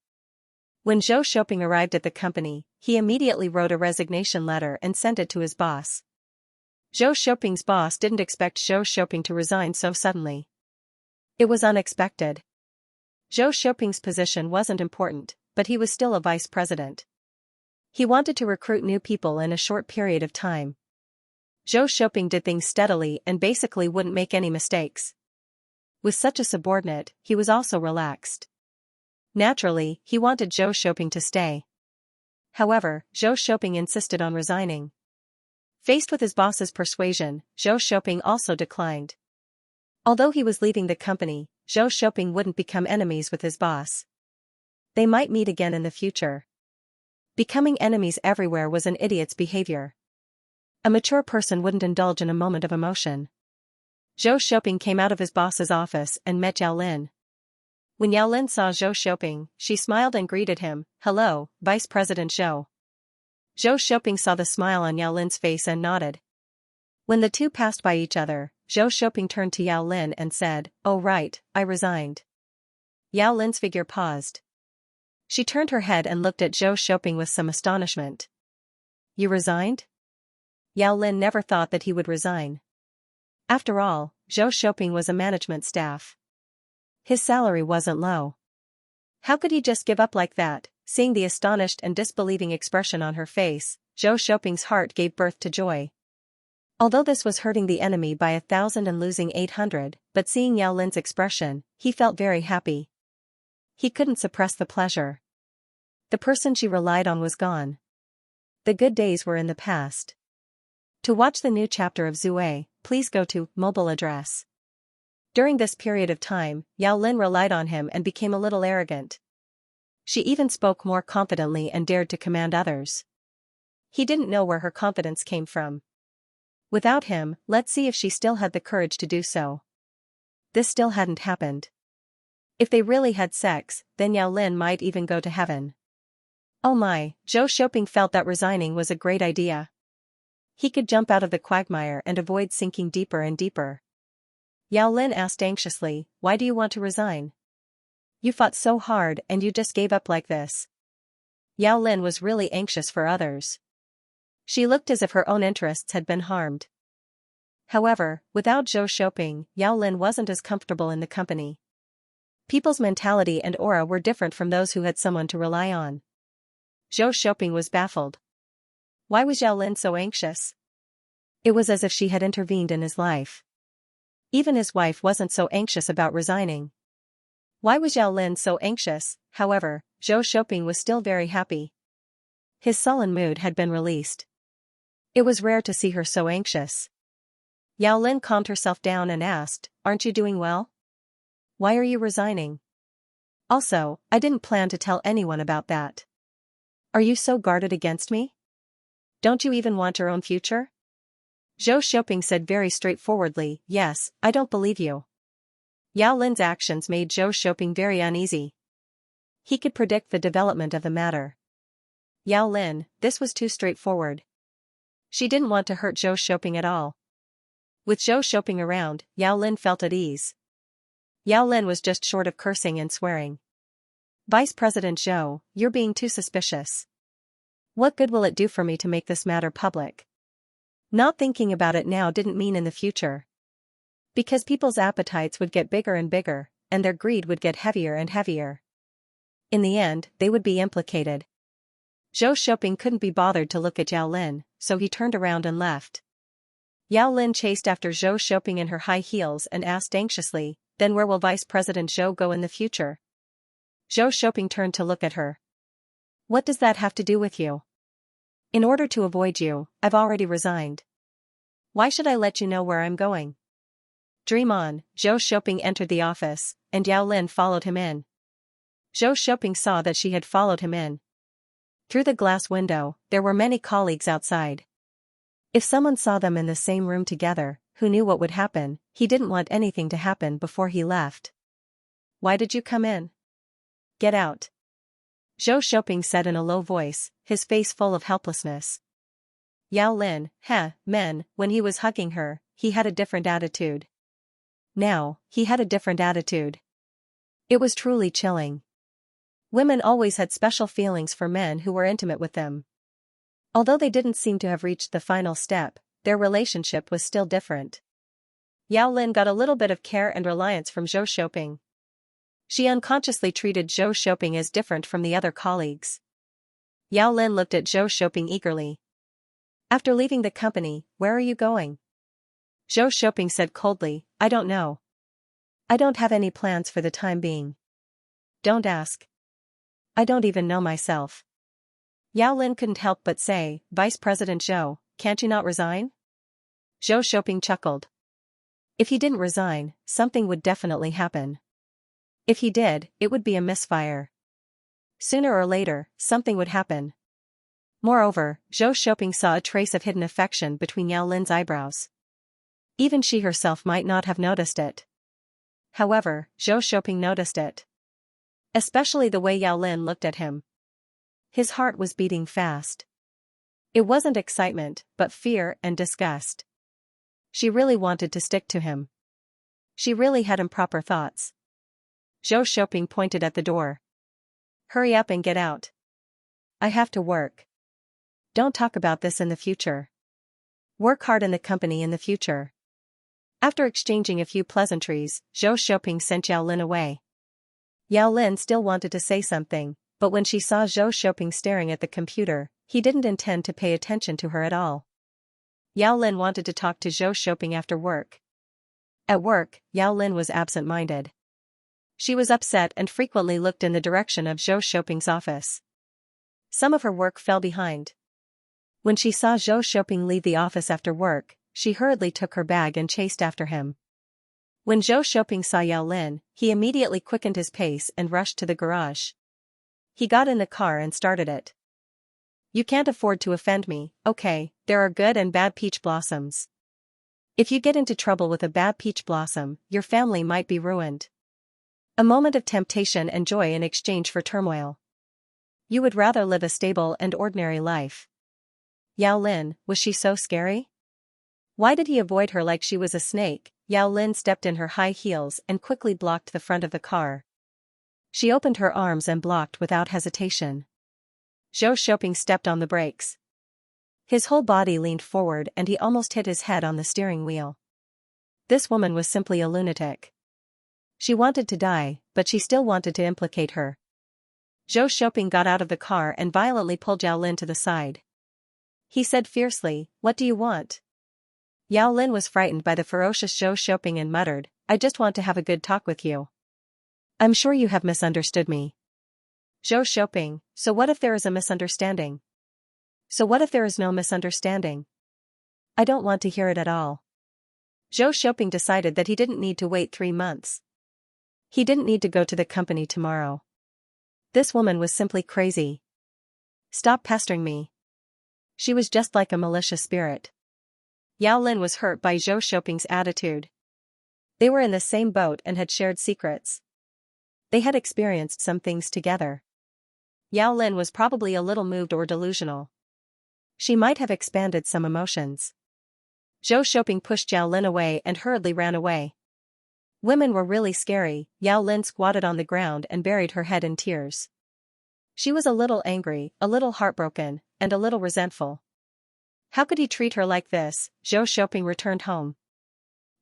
When Zhou Shouping arrived at the company, he immediately wrote a resignation letter and sent it to his boss. Zhou Shouping's boss didn't expect Zhou Shouping to resign so suddenly. It was unexpected. Zhou Shouping's position wasn't important, but he was still a vice president. He wanted to recruit new people in a short period of time. Zhou Xiaoping did things steadily and basically wouldn't make any mistakes. With such a subordinate, he was also relaxed. Naturally, he wanted Zhou Xiaoping to stay. However, Zhou Xiaoping insisted on resigning. Faced with his boss's persuasion, Zhou Xiaoping also declined. Although he was leaving the company, Zhou Xiaoping wouldn't become enemies with his boss. They might meet again in the future. Becoming enemies everywhere was an idiot's behavior. A mature person wouldn't indulge in a moment of emotion. Zhou Xiaoping came out of his boss's office and met Yao Lin. When Yao Lin saw Zhou Xiaoping, she smiled and greeted him, "Hello, Vice President Zhou." Zhou Xiaoping saw the smile on Yao Lin's face and nodded. When the two passed by each other, Zhou Xiaoping turned to Yao Lin and said, "Oh right, I resigned." Yao Lin's figure paused. She turned her head and looked at Zhou Xiaoping with some astonishment. "You resigned?" Yao Lin never thought that he would resign. After all, Zhou Xiaoping was a management staff. His salary wasn't low. How could he just give up like that? Seeing the astonished and disbelieving expression on her face, Zhou Xiaoping's heart gave birth to joy. Although this was hurting the enemy by 1,000 and losing 800, but seeing Yao Lin's expression, he felt very happy. He couldn't suppress the pleasure. The person she relied on was gone. The good days were in the past. To watch the new chapter of Zue, please go to mobile address. During this period of time, Yao Lin relied on him and became a little arrogant. She even spoke more confidently and dared to command others. He didn't know where her confidence came from. Without him, let's see if she still had the courage to do so. This still hadn't happened. If they really had sex, then Yao Lin might even go to heaven. Oh my, Zhou Xiaoping felt that resigning was a great idea. He could jump out of the quagmire and avoid sinking deeper and deeper. Yao Lin asked anxiously, "Why do you want to resign? You fought so hard and you just gave up like this." Yao Lin was really anxious for others. She looked as if her own interests had been harmed. However, without Zhou Xiaoping, Yao Lin wasn't as comfortable in the company. People's mentality and aura were different from those who had someone to rely on. Zhou Xiaoping was baffled. Why was Yao Lin so anxious? It was as if she had intervened in his life. Even his wife wasn't so anxious about resigning. Why was Yao Lin so anxious? However, Zhou Xiaoping was still very happy. His sullen mood had been released. It was rare to see her so anxious. Yao Lin calmed herself down and asked, "Aren't you doing well? Why are you resigning? Also, I didn't plan to tell anyone about that. Are you so guarded against me? Don't you even want your own future?" Zhou Xiaoping said very straightforwardly, "Yes, I don't believe you." Yao Lin's actions made Zhou Xiaoping very uneasy. He could predict the development of the matter. Yao Lin, this was too straightforward. She didn't want to hurt Zhou Xiaoping at all. With Zhou Xiaoping around, Yao Lin felt at ease. Yao Lin was just short of cursing and swearing. "Vice President Zhou, you're being too suspicious. What good will it do for me to make this matter public? Not thinking about it now didn't mean in the future. Because people's appetites would get bigger and bigger, and their greed would get heavier and heavier. In the end, they would be implicated." Zhou Xiaoping couldn't be bothered to look at Yao Lin, so he turned around and left. Yao Lin chased after Zhou Xiaoping in her high heels and asked anxiously, "Then where will Vice President Zhou go in the future?" Zhou Xiaoping turned to look at her. "What does that have to do with you? In order to avoid you, I've already resigned. Why should I let you know where I'm going?" Dream on. Zhou Xiaoping entered the office, and Yao Lin followed him in. Zhou Xiaoping saw that she had followed him in. Through the glass window, there were many colleagues outside. If someone saw them in the same room together, who knew what would happen, he didn't want anything to happen before he left. "Why did you come in? Get out," Zhou Xiaoping said in a low voice, his face full of helplessness. Yao Lin, men, when he was hugging her, he had a different attitude. Now, he had a different attitude. It was truly chilling. Women always had special feelings for men who were intimate with them. Although they didn't seem to have reached the final step, their relationship was still different. Yao Lin got a little bit of care and reliance from Zhou Xiaoping. She unconsciously treated Zhou Shouping as different from the other colleagues. Yao Lin looked at Zhou Shouping eagerly. After leaving the company, where are you going? Zhou Shouping said coldly, I don't know. I don't have any plans for the time being. Don't ask. I don't even know myself. Yao Lin couldn't help but say, Vice President Zhou, can't you not resign? Zhou Shouping chuckled. If he didn't resign, something would definitely happen. If he did, it would be a misfire. Sooner or later, something would happen. Moreover, Zhou Shouping saw a trace of hidden affection between Yao Lin's eyebrows. Even she herself might not have noticed it. However, Zhou Shouping noticed it. Especially the way Yao Lin looked at him. His heart was beating fast. It wasn't excitement, but fear and disgust. She really wanted to stick to him. She really had improper thoughts. Zhou Shouping pointed at the door. Hurry up and get out. I have to work. Don't talk about this in the future. Work hard in the company in the future. After exchanging a few pleasantries, Zhou Shouping sent Yao Lin away. Yao Lin still wanted to say something, but when she saw Zhou Shouping staring at the computer, he didn't intend to pay attention to her at all. Yao Lin wanted to talk to Zhou Shouping after work. At work, Yao Lin was absent-minded. She was upset and frequently looked in the direction of Zhou Shouping's office. Some of her work fell behind. When she saw Zhou Shouping leave the office after work, she hurriedly took her bag and chased after him. When Zhou Shouping saw Yao Lin, he immediately quickened his pace and rushed to the garage. He got in the car and started it. You can't afford to offend me, okay? There are good and bad peach blossoms. If you get into trouble with a bad peach blossom, your family might be ruined. A moment of temptation and joy in exchange for turmoil. You would rather live a stable and ordinary life. Yao Lin, was she so scary? Why did he avoid her like she was a snake? Yao Lin stepped in her high heels and quickly blocked the front of the car. She opened her arms and blocked without hesitation. Zhou Shouping stepped on the brakes. His whole body leaned forward and he almost hit his head on the steering wheel. This woman was simply a lunatic. She wanted to die, but she still wanted to implicate her. Zhou Shouping got out of the car and violently pulled Yao Lin to the side. He said fiercely, What do you want? Yao Lin was frightened by the ferocious Zhou Shouping and muttered, I just want to have a good talk with you. I'm sure you have misunderstood me. Zhou Shouping, so what if there is a misunderstanding? So what if there is no misunderstanding? I don't want to hear it at all. Zhou Shouping decided that he didn't need to wait 3 months. He didn't need to go to the company tomorrow. This woman was simply crazy. Stop pestering me. She was just like a malicious spirit. Yao Lin was hurt by Zhou Shouping's attitude. They were in the same boat and had shared secrets. They had experienced some things together. Yao Lin was probably a little moved or delusional. She might have expanded some emotions. Zhou Shouping pushed Yao Lin away and hurriedly ran away. Women were really scary. Yao Lin squatted on the ground and buried her head in tears. She was a little angry, a little heartbroken, and a little resentful. How could he treat her like this? Zhou Shouping returned home.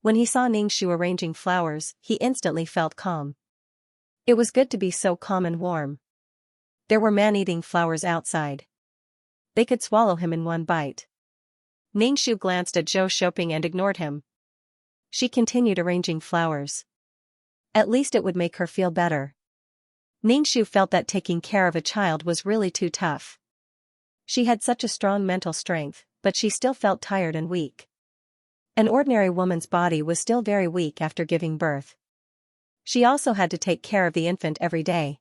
When he saw Ningxu arranging flowers, he instantly felt calm. It was good to be so calm and warm. There were man-eating flowers outside. They could swallow him in one bite. Ningxu glanced at Zhou Shouping and ignored him. She continued arranging flowers. At least it would make her feel better. Ningxu felt that taking care of a child was really too tough. She had such a strong mental strength, but she still felt tired and weak. An ordinary woman's body was still very weak after giving birth. She also had to take care of the infant every day.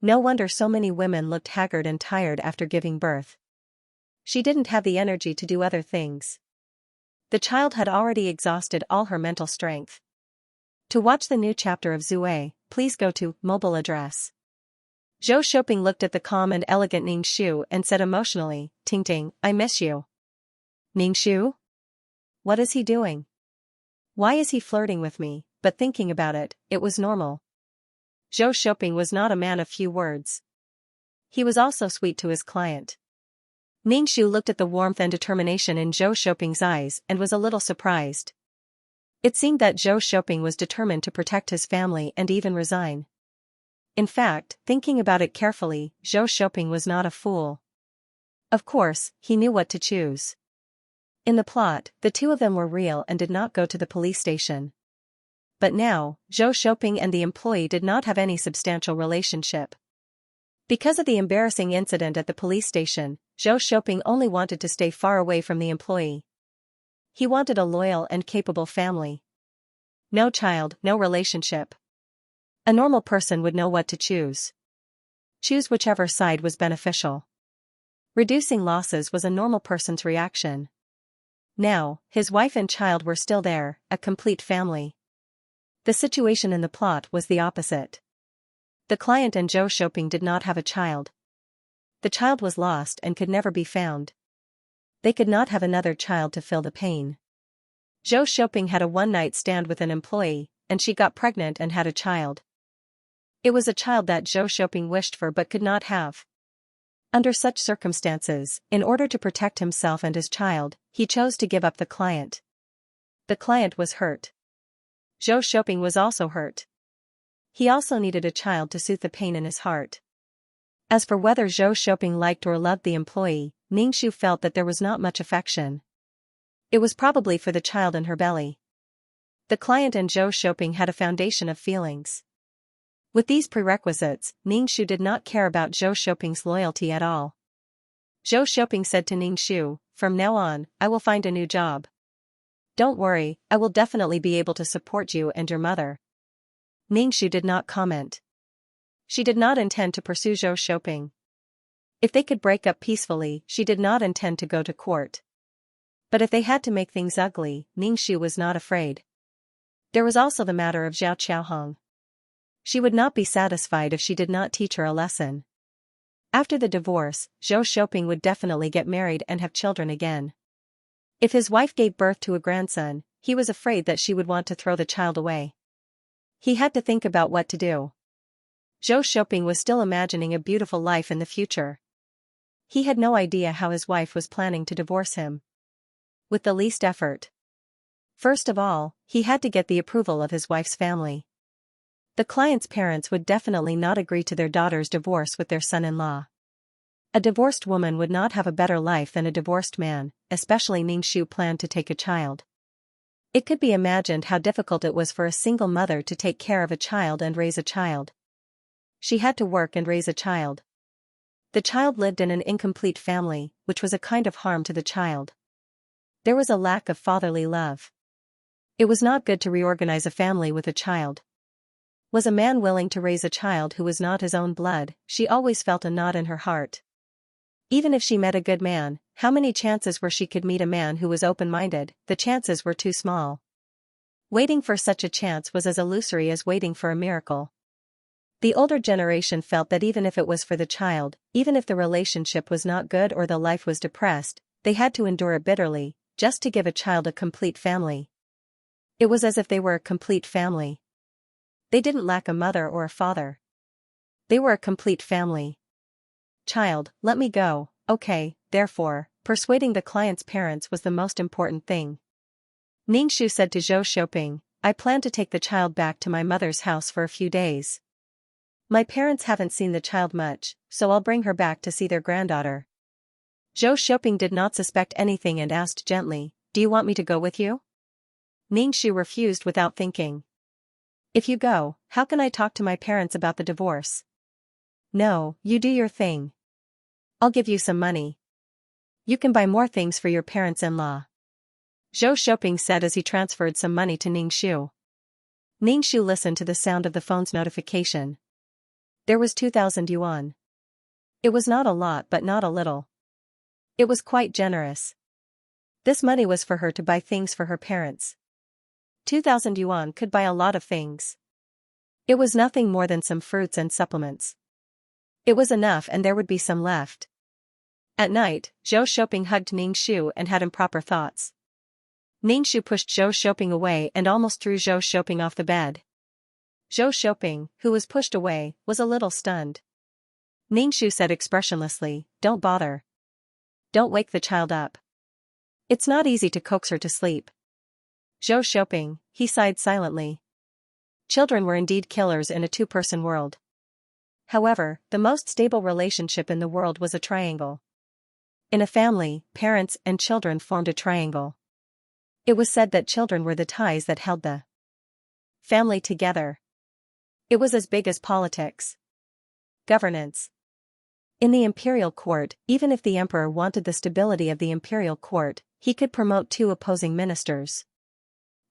No wonder so many women looked haggard and tired after giving birth. She didn't have the energy to do other things. The child had already exhausted all her mental strength. To watch the new chapter of Zue, please go to mobile address. Zhou Shouping looked at the calm and elegant Ningxu and said emotionally, Ting Ting, I miss you. Ningxu? What is he doing? Why is he flirting with me? But thinking about it, it was normal. Zhou Shouping was not a man of few words. He was also sweet to his client. Ningxu looked at the warmth and determination in Zhou Shouping's eyes and was a little surprised. It seemed that Zhou Shouping was determined to protect his family and even resign. In fact, thinking about it carefully, Zhou Shouping was not a fool. Of course, he knew what to choose. In the plot, the two of them were real and did not go to the police station. But now, Zhou Shouping and the employee did not have any substantial relationship. Because of the embarrassing incident at the police station, Zhou Shouping only wanted to stay far away from the employee. He wanted a loyal and capable family. No child, no relationship. A normal person would know what to choose. Choose whichever side was beneficial. Reducing losses was a normal person's reaction. Now, his wife and child were still there, a complete family. The situation in the plot was the opposite. The client and Zhou Shouping did not have a child. The child was lost and could never be found. They could not have another child to fill the pain. Zhou Shouping had a one-night stand with an employee, and she got pregnant and had a child. It was a child that Zhou Shouping wished for but could not have. Under such circumstances, in order to protect himself and his child, he chose to give up the client. The client was hurt. Zhou Shouping was also hurt. He also needed a child to soothe the pain in his heart. As for whether Zhou Shouping liked or loved the employee, Xianxia felt that there was not much affection. It was probably for the child in her belly. The client and Zhou Shouping had a foundation of feelings. With these prerequisites, Xianxia did not care about Zhou Shouping's loyalty at all. Zhou Shouping said to Xianxia, "From now on, I will find a new job. Don't worry, I will definitely be able to support you and your mother." Xianxia did not comment. She did not intend to pursue Zhou Shouping. If they could break up peacefully, she did not intend to go to court. But if they had to make things ugly, Xianxia was not afraid. There was also the matter of Zhao Qiaohong. She would not be satisfied if she did not teach her a lesson. After the divorce, Zhou Shouping would definitely get married and have children again. If his wife gave birth to a grandson, he was afraid that she would want to throw the child away. He had to think about what to do. Zhou Shouping was still imagining a beautiful life in the future. He had no idea how his wife was planning to divorce him. With the least effort. First of all, he had to get the approval of his wife's family. The client's parents would definitely not agree to their daughter's divorce with their son-in-law. A divorced woman would not have a better life than a divorced man, especially Xianxia planned to take a child. It could be imagined how difficult it was for a single mother to take care of a child and raise a child. She had to work and raise a child. The child lived in an incomplete family, which was a kind of harm to the child. There was a lack of fatherly love. It was not good to reorganize a family with a child. Was a man willing to raise a child who was not his own blood? She always felt a knot in her heart. Even if she met a good man, how many chances were she could meet a man who was open-minded? The chances were too small. Waiting for such a chance was as illusory as waiting for a miracle. The older generation felt that even if it was for the child, even if the relationship was not good or the life was depressed, they had to endure it bitterly, just to give a child a complete family. It was as if they were a complete family. They didn't lack a mother or a father. They were a complete family. "Child, let me go." Okay, therefore, persuading the client's parents was the most important thing. Xianxia said to Zhou Shouping, "I plan to take the child back to my mother's house for a few days. My parents haven't seen the child much, so I'll bring her back to see their granddaughter." Zhou Shouping did not suspect anything and asked gently, "Do you want me to go with you?" Xianxia refused without thinking. "If you go, how can I talk to my parents about the divorce?" "No, you do your thing. I'll give you some money. You can buy more things for your parents-in-law," Zhou Shouping said as he transferred some money to Xianxia. Xianxia listened to the sound of the phone's notification. There was 2,000 yuan. It was not a lot but not a little. It was quite generous. This money was for her to buy things for her parents. 2,000 yuan could buy a lot of things. It was nothing more than some fruits and supplements. It was enough and there would be some left. At night, Zhou Shouping hugged Xianxia and had improper thoughts. Xianxia pushed Zhou Shouping away and almost threw Zhou Shouping off the bed. Zhou Shouping, who was pushed away, was a little stunned. Xianxia said expressionlessly, "Don't bother. Don't wake the child up. It's not easy to coax her to sleep." Zhou Shouping, he sighed silently. Children were indeed killers in a two-person world. However, the most stable relationship in the world was a triangle. In a family, parents and children formed a triangle. It was said that children were the ties that held the family together. It was as big as politics. Governance. In the imperial court, even if the emperor wanted the stability of the imperial court, he could promote two opposing ministers.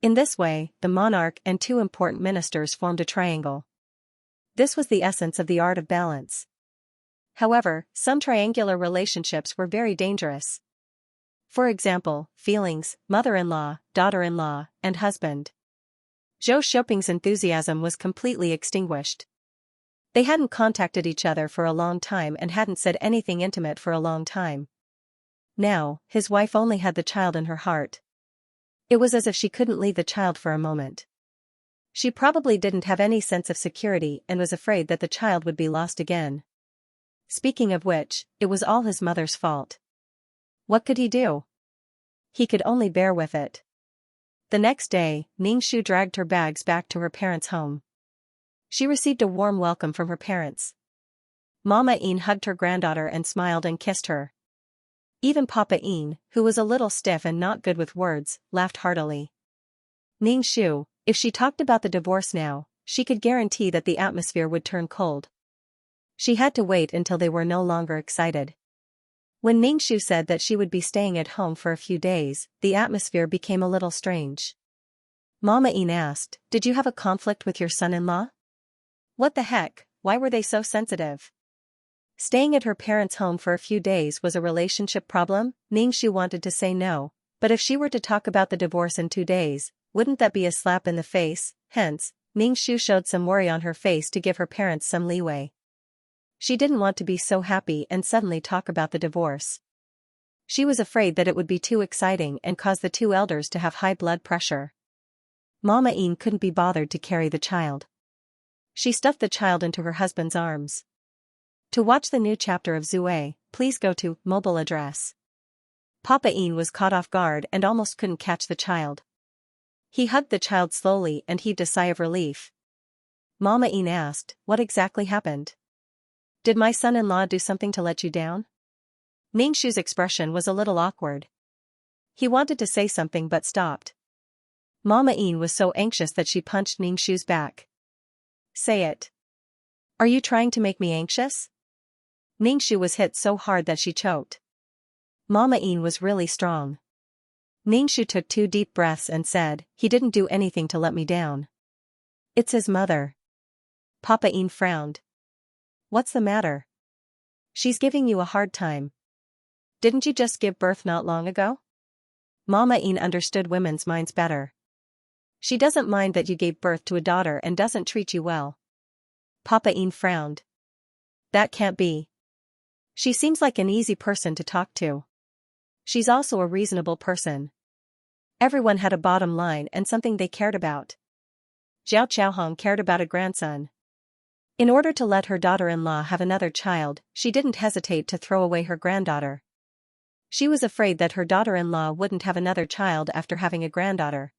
In this way, the monarch and two important ministers formed a triangle. This was the essence of the art of balance. However, some triangular relationships were very dangerous. For example, feelings, mother-in-law, daughter-in-law, and husband. Zhou Shouping's enthusiasm was completely extinguished. They hadn't contacted each other for a long time and hadn't said anything intimate for a long time. Now, his wife only had the child in her heart. It was as if she couldn't leave the child for a moment. She probably didn't have any sense of security and was afraid that the child would be lost again. Speaking of which, it was all his mother's fault. What could he do? He could only bear with it. The next day, Ningxu dragged her bags back to her parents' home. She received a warm welcome from her parents. Mama Yin hugged her granddaughter and smiled and kissed her. Even Papa Yin, who was a little stiff and not good with words, laughed heartily. Ningxu, if she talked about the divorce now, she could guarantee that the atmosphere would turn cold. She had to wait until they were no longer excited. When Ningxu said that she would be staying at home for a few days, the atmosphere became a little strange. Mama Yin asked, "Did you have a conflict with your son-in-law?" What the heck, why were they so sensitive? Staying at her parents' home for a few days was a relationship problem? Ningxu wanted to say no, but if she were to talk about the divorce in 2 days, wouldn't that be a slap in the face? Hence, Ningxu showed some worry on her face to give her parents some leeway. She didn't want to be so happy and suddenly talk about the divorce. She was afraid that it would be too exciting and cause the two elders to have high blood pressure. Mama Yin couldn't be bothered to carry the child. She stuffed the child into her husband's arms. To watch the new chapter of Zue, please go to mobile address. Papa Yin was caught off guard and almost couldn't catch the child. He hugged the child slowly and heaved a sigh of relief. Mama Yin asked, "What exactly happened? Did my son-in-law do something to let you down?" Ningxu's expression was a little awkward. He wanted to say something but stopped. Mama Yin was so anxious that she punched Ningxu's back. "Say it. Are you trying to make me anxious?" Ningxu was hit so hard that she choked. Mama Yin was really strong. Ningxu took 2 deep breaths and said, "He didn't do anything to let me down. It's his mother." Papa Yin frowned. "What's the matter? She's giving you a hard time. Didn't you just give birth not long ago?" Mama Yin understood women's minds better. "She doesn't mind that you gave birth to a daughter and doesn't treat you well." Papa Yin frowned. "That can't be. She seems like an easy person to talk to. She's also a reasonable person." Everyone had a bottom line and something they cared about. Zhao Qiaohong cared about a grandson. In order to let her daughter-in-law have another child, she didn't hesitate to throw away her granddaughter. She was afraid that her daughter-in-law wouldn't have another child after having a granddaughter.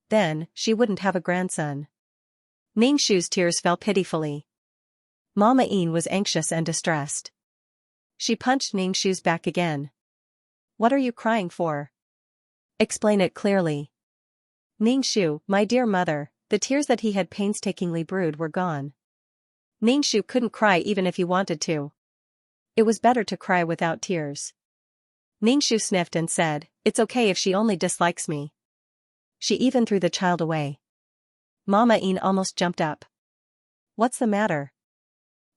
Then, she wouldn't have a grandson. Ningxu's tears fell pitifully. Mama Yin was anxious and distressed. She punched Ningxu's back again. "What are you crying for? Explain it clearly." "Ningxu, my dear mother," the tears that he had painstakingly brewed were gone. Ningxu couldn't cry even if he wanted to. It was better to cry without tears. Ningxu sniffed and said, "It's okay if she only dislikes me." She even threw the child away. Mama Yin almost jumped up. "What's the matter?"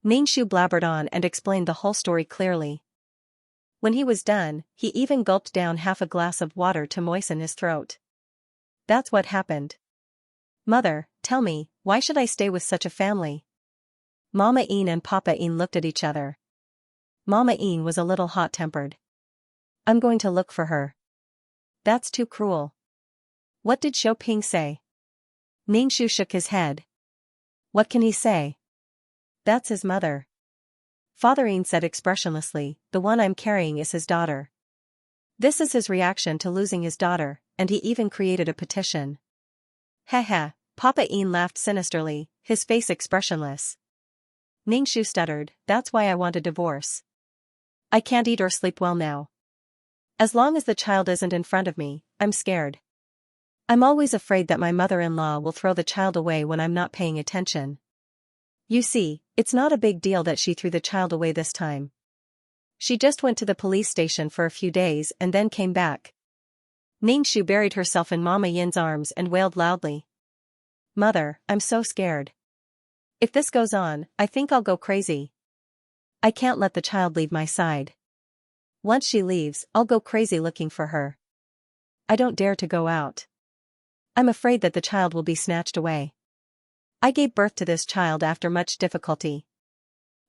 Ningxu blabbered on and explained the whole story clearly. When he was done, he even gulped down half a glass of water to moisten his throat. "That's what happened. Mother, tell me, why should I stay with such a family?" Mama Yin and Papa Yin looked at each other. Mama Yin was a little hot-tempered. "I'm going to look for her." "That's too cruel." "What did Shouping say?" Ningxu shook his head. "What can he say? That's his mother." Fodder said expressionlessly, "The one I'm carrying is his daughter." This is his reaction to losing his daughter, and he even created a petition. Haha, Papa Ian laughed sinisterly, his face expressionless. Ningxu stuttered, that's why I want a divorce. I can't eat or sleep well now. As long as the child isn't in front of me, I'm scared. I'm always afraid that my mother-in-law will throw the child away when I'm not paying attention. You see, it's not a big deal that she threw the child away this time. She just went to the police station for a few days and then came back. Ningxu buried herself in Mama Yin's arms and wailed loudly. Mother, I'm so scared. If this goes on, I think I'll go crazy. I can't let the child leave my side. Once she leaves, I'll go crazy looking for her. I don't dare to go out. I'm afraid that the child will be snatched away. I gave birth to this child after much difficulty.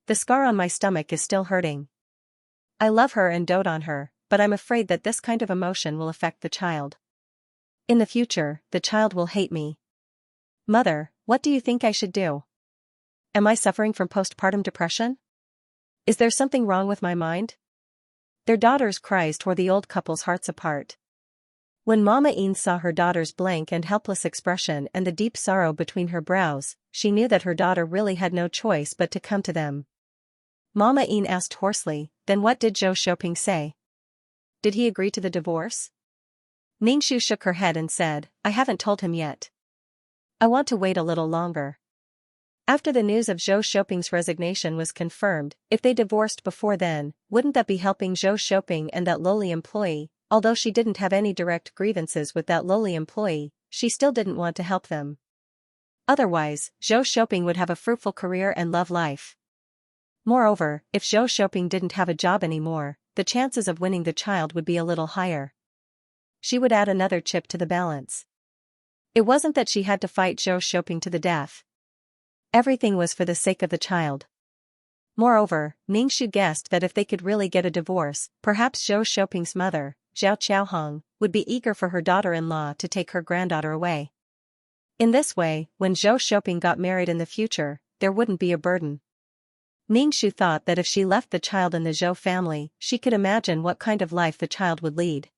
The scar on my stomach is still hurting. I love her and dote on her, but I'm afraid that this kind of emotion will affect the child. In the future, the child will hate me. Mother, what do you think I should do? Am I suffering from postpartum depression? Is there something wrong with my mind? Their daughter's cries tore the old couple's hearts apart. When Mama Ian saw her daughter's blank and helpless expression and the deep sorrow between her brows, she knew that her daughter really had no choice but to come to them. Mama Ian asked hoarsely, then what did Zhou Shouping say? Did he agree to the divorce? Ningxu shook her head and said, I haven't told him yet. I want to wait a little longer. After the news of Zhou Shouping's resignation was confirmed, if they divorced before then, wouldn't that be helping Zhou Shouping and that lowly employee? Although she didn't have any direct grievances with that lowly employee, she still didn't want to help them. Otherwise, Zhou Shouping would have a fruitful career and love life. Moreover, if Zhou Shouping didn't have a job anymore, the chances of winning the child would be a little higher. She would add another chip to the balance. It wasn't that she had to fight Zhou Shouping to the death. Everything was for the sake of the child. Moreover, Ningxu guessed that if they could really get a divorce, perhaps Zhou Shouping's mother, Zhao Qiaohong, would be eager for her daughter-in-law to take her granddaughter away. In this way, when Zhou Shouping got married in the future, there wouldn't be a burden. Ningxu thought that if she left the child in the Zhou family, she could imagine what kind of life the child would lead.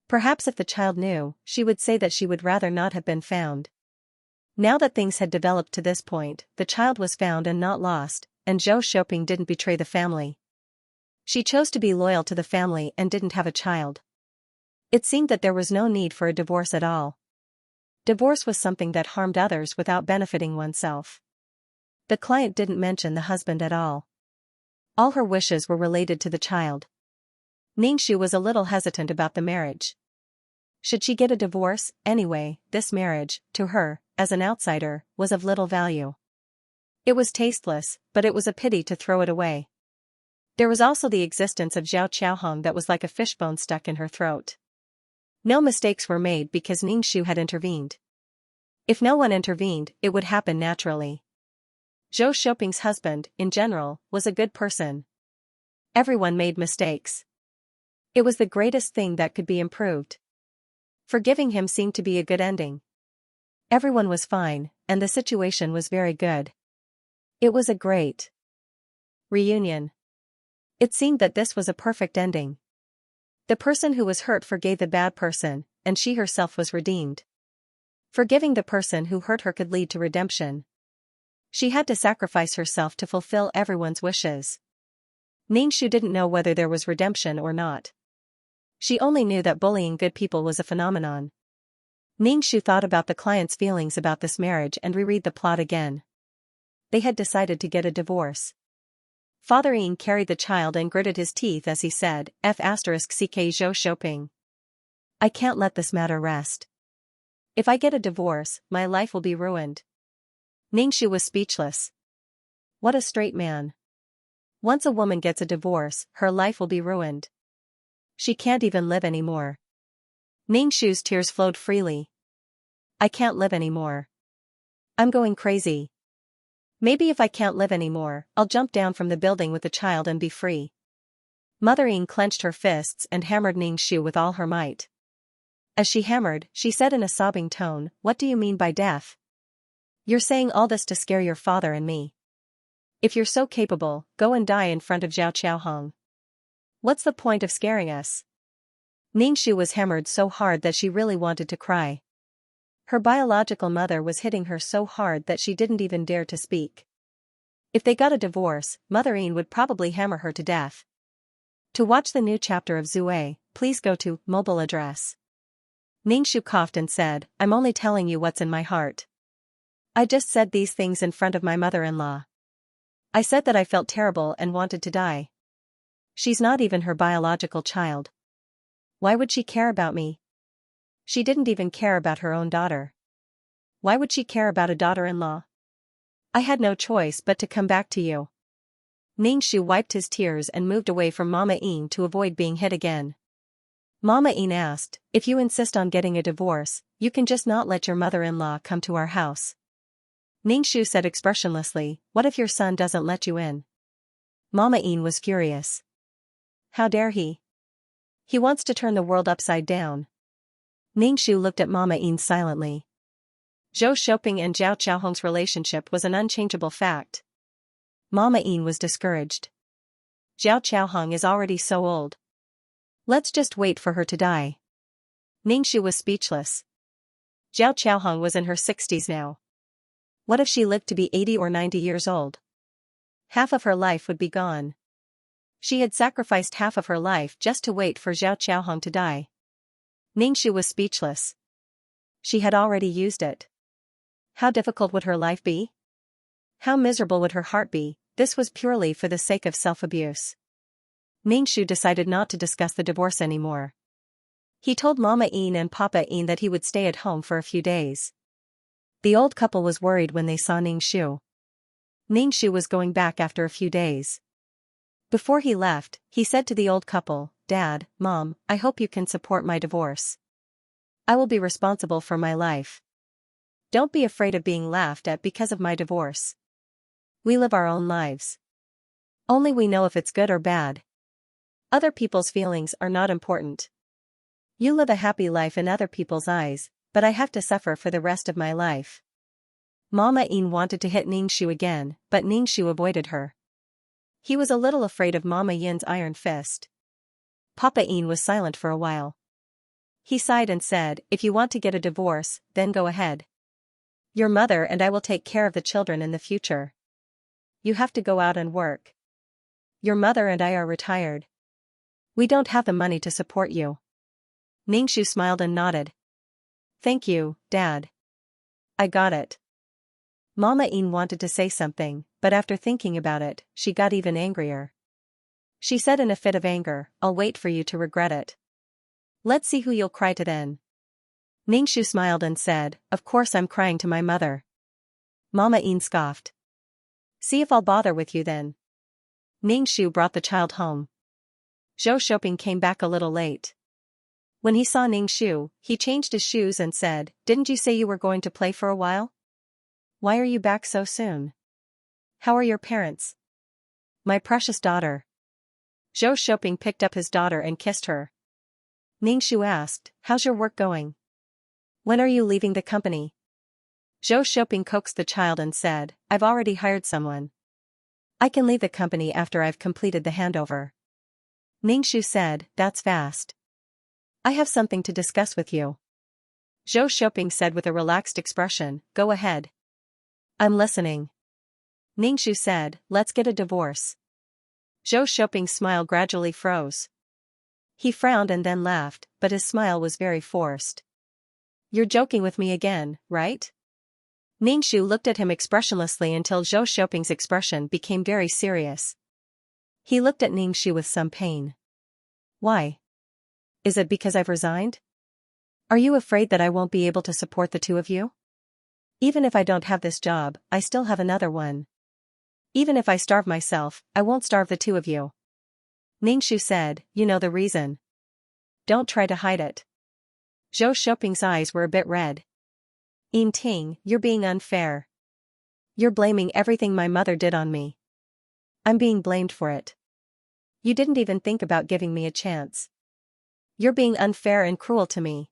Perhaps if the child knew, she would say that she would rather not have been found. Now that things had developed to this point, the child was found and not lost, and Zhou Shouping didn't betray the family. She chose to be loyal to the family and didn't have a child. It seemed that there was no need for a divorce at all. Divorce was something that harmed others without benefiting oneself. The client didn't mention the husband at all. All her wishes were related to the child. Ningxu was a little hesitant about the marriage. Should she get a divorce? Anyway, this marriage, to her, as an outsider, was of little value. It was tasteless, but it was a pity to throw it away. There was also the existence of Zhao Qiaohong that was like a fishbone stuck in her throat. No mistakes were made because Ningxu had intervened. If no one intervened, it would happen naturally. Zhou Shouping's husband, in general, was a good person. Everyone made mistakes. It was the greatest thing that could be improved. Forgiving him seemed to be a good ending. Everyone was fine, and the situation was very good. It was a great reunion. It seemed that this was a perfect ending. The person who was hurt forgave the bad person, and she herself was redeemed. Forgiving the person who hurt her could lead to redemption. She had to sacrifice herself to fulfill everyone's wishes. Ningxu didn't know whether there was redemption or not. She only knew that bullying good people was a phenomenon. Ningxu thought about the client's feelings about this marriage and reread the plot again. They had decided to get a divorce. Father Ian carried the child and gritted his teeth as he said, F*** CK Zhou Shouping. I can't let this matter rest. If I get a divorce, my life will be ruined. Ningxu was speechless. What a straight man. Once a woman gets a divorce, her life will be ruined. She can't even live anymore. Ningxu's tears flowed freely. I can't live anymore. I'm going crazy. Maybe if I can't live anymore, I'll jump down from the building with the child and be free. Mother Ian clenched her fists and hammered Ningxu with all her might. As she hammered, she said in a sobbing tone, What do you mean by death? You're saying all this to scare your father and me. If you're so capable, go and die in front of Zhao Qiaohong. What's the point of scaring us? Ningxu was hammered so hard that she really wanted to cry. Her biological mother was hitting her so hard that she didn't even dare to speak. If they got a divorce, Mother Yin would probably hammer her to death. To watch the new chapter of Zue, please go to mobile address. Ningxu coughed and said, I'm only telling you what's in my heart. I just said these things in front of my mother-in-law. I said that I felt terrible and wanted to die. She's not even her biological child. Why would she care about me? She didn't even care about her own daughter. Why would she care about a daughter-in-law? I had no choice but to come back to you. Ningxu wiped his tears and moved away from Mama Yin to avoid being hit again. Mama Yin asked, if you insist on getting a divorce, you can just not let your mother-in-law come to our house. Ningxu said expressionlessly, what if your son doesn't let you in? Mama Yin was furious. How dare he? He wants to turn the world upside down. Ningxu looked at Mama Yin silently. Zhou Shouping and Zhao Qiaohong's relationship was an unchangeable fact. Mama Yin was discouraged. Zhao Qiaohong is already so old. Let's just wait for her to die. Ningxu was speechless. Zhao Qiaohong was in her 60s now. What if she lived to be 80 or 90 years old? Half of her life would be gone. She had sacrificed half of her life just to wait for Zhao Qiaohong to die. Ningxu was speechless. She had already used it. How difficult would her life be? How miserable would her heart be? This was purely for the sake of self-abuse. Ningxu decided not to discuss the divorce anymore. He told Mama Yin and Papa Yin that he would stay at home for a few days. The old couple was worried when they saw Ningxu. Ningxu was going back after a few days. Before he left, he said to the old couple, Dad, Mom, I hope you can support my divorce. I will be responsible for my life. Don't be afraid of being laughed at because of my divorce. We live our own lives. Only we know if it's good or bad. Other people's feelings are not important. You live a happy life in other people's eyes, but I have to suffer for the rest of my life. Mama Yin wanted to hit Ningxu again, but Ningxu avoided her. He was a little afraid of Mama Yin's iron fist. Papa Yin was silent for a while. He sighed and said, if you want to get a divorce, then go ahead. Your mother and I will take care of the children in the future. You have to go out and work. Your mother and I are retired. We don't have the money to support you. Ningxu smiled and nodded. Thank you, Dad. I got it. Mama Yin wanted to say something, but after thinking about it, she got even angrier. She said in a fit of anger, I'll wait for you to regret it. Let's see who you'll cry to then. Ningxu smiled and said, of course I'm crying to my mother. Mama Yin scoffed. See if I'll bother with you then. Ningxu brought the child home. Zhou Shouping came back a little late. When he saw Ningxu, he changed his shoes and said, didn't you say you were going to play for a while? Why are you back so soon? How are your parents? My precious daughter. Zhou Shouping picked up his daughter and kissed her. Ningxu asked, how's your work going? When are you leaving the company? Zhou Shouping coaxed the child and said, I've already hired someone. I can leave the company after I've completed the handover. Ningxu said, that's fast. I have something to discuss with you. Zhou Shouping said with a relaxed expression, go ahead. I'm listening. Ningxu said, let's get a divorce. Zhou Shouping's smile gradually froze. He frowned and then laughed, but his smile was very forced. You're joking with me again, right? Ningxu looked at him expressionlessly until Zhou Shouping's expression became very serious. He looked at Ningxu with some pain. Why? Is it because I've resigned? Are you afraid that I won't be able to support the two of you? Even if I don't have this job, I still have another one. Even if I starve myself, I won't starve the two of you. Ningxu said, you know the reason. Don't try to hide it. Zhou Shouping's eyes were a bit red. Yin Ting, you're being unfair. You're blaming everything my mother did on me. I'm being blamed for it. You didn't even think about giving me a chance. You're being unfair and cruel to me.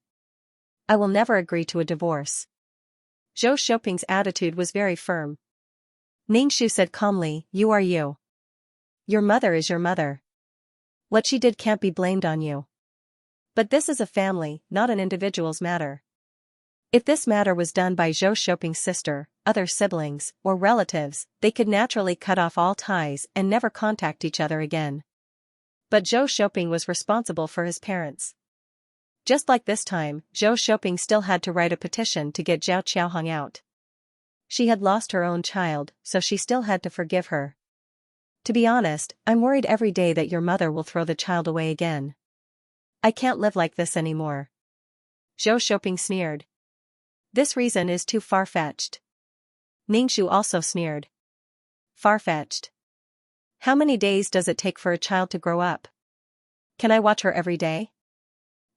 I will never agree to a divorce. Zhou Shouping's attitude was very firm. Ningxu said calmly, you are you. Your mother is your mother. What she did can't be blamed on you. But this is a family, not an individual's matter. If this matter was done by Zhou Shouping's sister, other siblings, or relatives, they could naturally cut off all ties and never contact each other again. But Zhou Shouping was responsible for his parents. Just like this time, Zhou Shouping still had to write a petition to get Zhao Qiaohong out. She had lost her own child, so she still had to forgive her. To be honest, I'm worried every day that your mother will throw the child away again. I can't live like this anymore. Zhou Shouping sneered. This reason is too far-fetched. Ningxu also sneered. Far-fetched. How many days does it take for a child to grow up? Can I watch her every day?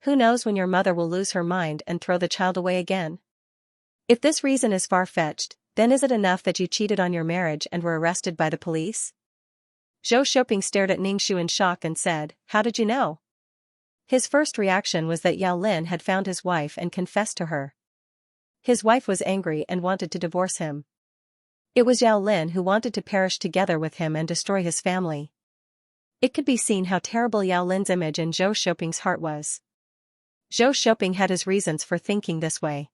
Who knows when your mother will lose her mind and throw the child away again? If this reason is far-fetched, then is it enough that you cheated on your marriage and were arrested by the police? Zhou Shouping stared at Ningxu in shock and said, "How did you know?" His first reaction was that Yao Lin had found his wife and confessed to her. His wife was angry and wanted to divorce him. It was Yao Lin who wanted to perish together with him and destroy his family. It could be seen how terrible Yao Lin's image in Zhou Shouping's heart was. Zhou Shouping had his reasons for thinking this way.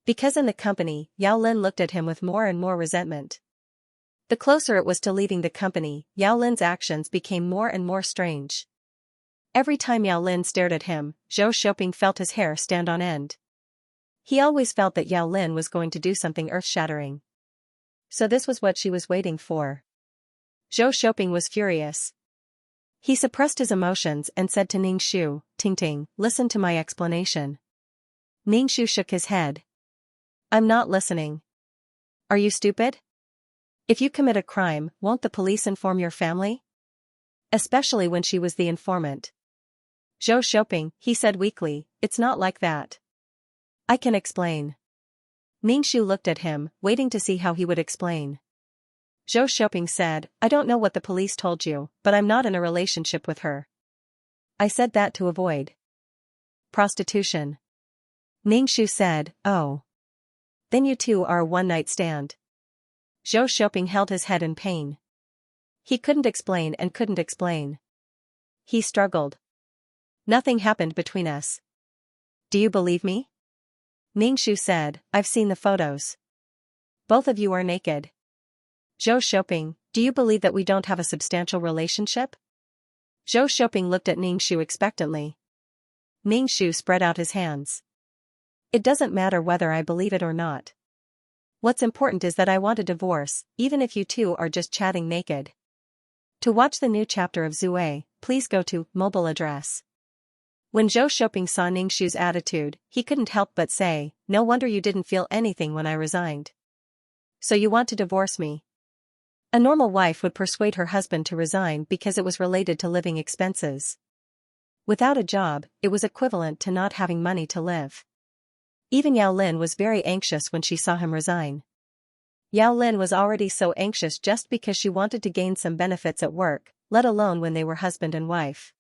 Because in the company, Yao Lin looked at him with more and more resentment. The closer it was to leaving the company, Yao Lin's actions became more and more strange. Every time Yao Lin stared at him, Zhou Shouping felt his hair stand on end. He always felt that Yao Lin was going to do something earth-shattering. So this was what she was waiting for. Zhou Shouping was furious. He suppressed his emotions and said to Ningxu, "Tingting, listen to my explanation." Ningxu shook his head. "I'm not listening. Are you stupid? If you commit a crime, won't the police inform your family?" Especially when she was the informant. "Zhou Shouping," he said weakly, "it's not like that. I can explain." Ningxu looked at him, waiting to see how he would explain. Zhou Shouping said, "I don't know what the police told you, but I'm not in a relationship with her. I said that to avoid prostitution." Ningxu said, "Oh. Then you two are a one-night stand." Zhou Shouping held his head in pain. He couldn't explain and couldn't explain. He struggled. "Nothing happened between us. Do you believe me?" Ningxu said, "I've seen the photos. Both of you are naked." Zhou Shouping, "Do you believe that we don't have a substantial relationship?" Zhou Shouping looked at Ningxu expectantly. Ningxu spread out his hands. "It doesn't matter whether I believe it or not. What's important is that I want a divorce, even if you two are just chatting naked." To watch the new chapter of Zue, please go to mobile address. When Zhou Shouping saw Ningxu's attitude, he couldn't help but say, "No wonder you didn't feel anything when I resigned. So you want to divorce me?" A normal wife would persuade her husband to resign because it was related to living expenses. Without a job, it was equivalent to not having money to live. Even Yao Lin was very anxious when she saw him resign. Yao Lin was already so anxious just because she wanted to gain some benefits at work, let alone when they were husband and wife.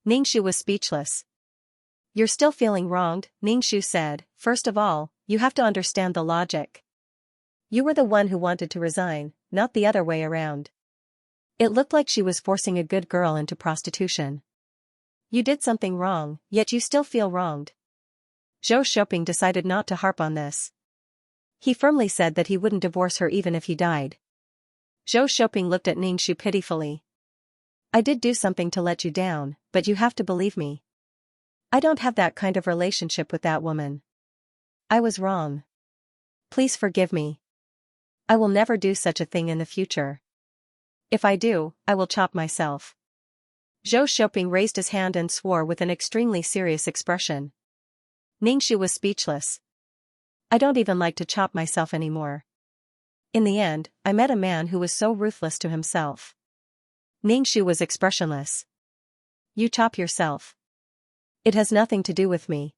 Ningxu was speechless. "You're still feeling wronged," Ningxu said. "First of all, you have to understand the logic. You were the one who wanted to resign, not the other way around. It looked like she was forcing a good girl into prostitution. You did something wrong, yet you still feel wronged." Zhou Shouping decided not to harp on this. He firmly said that he wouldn't divorce her even if he died. Zhou Shouping looked at Ningxu pitifully. "I did do something to let you down, but you have to believe me. I don't have that kind of relationship with that woman. I was wrong. Please forgive me. I will never do such a thing in the future. If I do, I will chop myself." Zhou Shouping raised his hand and swore with an extremely serious expression. Ningxu was speechless. "I don't even like to chop myself anymore. In the end, I met a man who was so ruthless to himself." Ningxu was expressionless. "You chop yourself. It has nothing to do with me.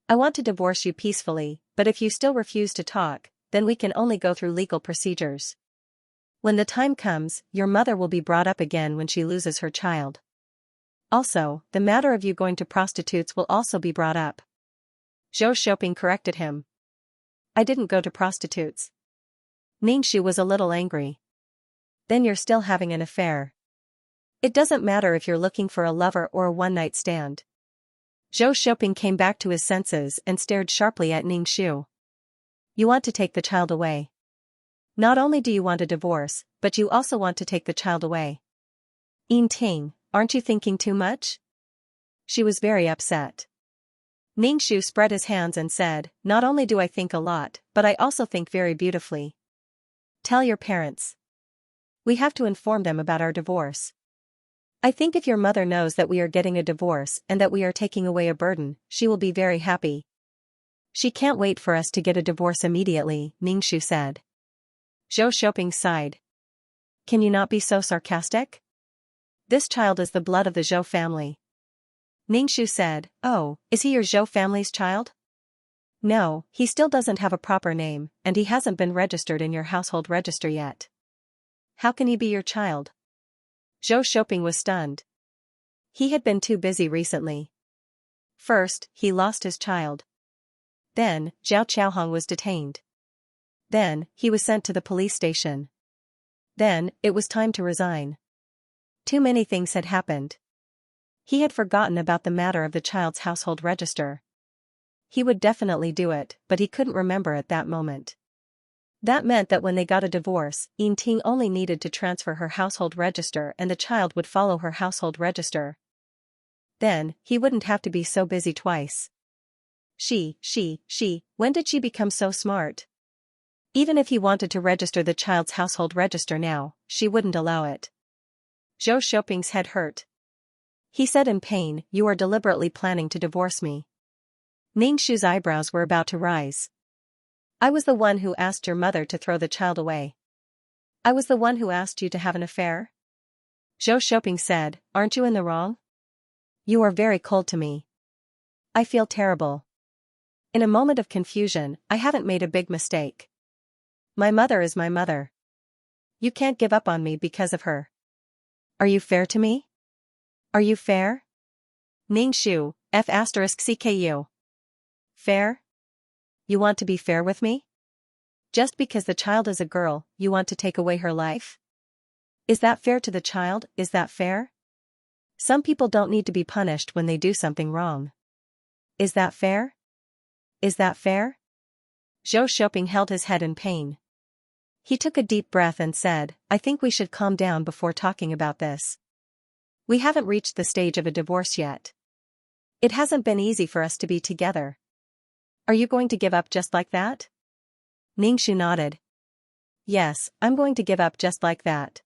I want to divorce you peacefully, but if you still refuse to talk, then we can only go through legal procedures. When the time comes, your mother will be brought up again when she loses her child. Also, the matter of you going to prostitutes will also be brought up." Zhou Shouping corrected him. "I didn't go to prostitutes." Ningxu was a little angry. "Then you're still having an affair. It doesn't matter if you're looking for a lover or a one-night stand." Zhou Shouping came back to his senses and stared sharply at Ning Shu. You want to take the child away. Not only do you want a divorce, but you also want to take the child away. Yin Ting, aren't you thinking too much? She was very upset. Ning Shu spread his hands and said, not only do I think a lot, but I also think very beautifully. Tell your parents. We have to inform them about our divorce. I think if your mother knows that we are getting a divorce and that we are taking away a burden, she will be very happy. She can't wait for us to get a divorce immediately, Ning Shu said. Zhou Shouping sighed. Can you not be so sarcastic? This child is the blood of the Zhou family. Ning Shu said, oh, is he your Zhou family's child? No, he still doesn't have a proper name, and he hasn't been registered in your household register yet. How can he be your child? Zhou Shouping was stunned. He had been too busy recently. First, he lost his child. Then, Zhao Qiaohong was detained. Then, he was sent to the police station. Then, it was time to resign. Too many things had happened. He had forgotten about the matter of the child's household register. He would definitely do it, but he couldn't remember at that moment. That meant that when they got a divorce, Yin Ting only needed to transfer her household register and the child would follow her household register. Then, he wouldn't have to be so busy twice. When did she become so smart? Even if he wanted to register the child's household register now, she wouldn't allow it. Zhou Shouping's head hurt. He said in pain, you are deliberately planning to divorce me. Ning Shu's eyebrows were about to rise. I was the one who asked your mother to throw the child away. I was the one who asked you to have an affair? Zhou Shouping said, aren't you in the wrong? You are very cold to me. I feel terrible. In a moment of confusion, I haven't made a big mistake. My mother is my mother. You can't give up on me because of her. Are you fair to me? Are you fair? Ning Shu, F*CKU. Fair? You want to be fair with me? Just because the child is a girl, you want to take away her life? Is that fair to the child? Is that fair? Some people don't need to be punished when they do something wrong. Is that fair? Is that fair? Zhou Shouping held his head in pain. He took a deep breath and said, I think we should calm down before talking about this. We haven't reached the stage of a divorce yet. It hasn't been easy for us to be together. Are you going to give up just like that? Ning Shu nodded. Yes, I'm going to give up just like that.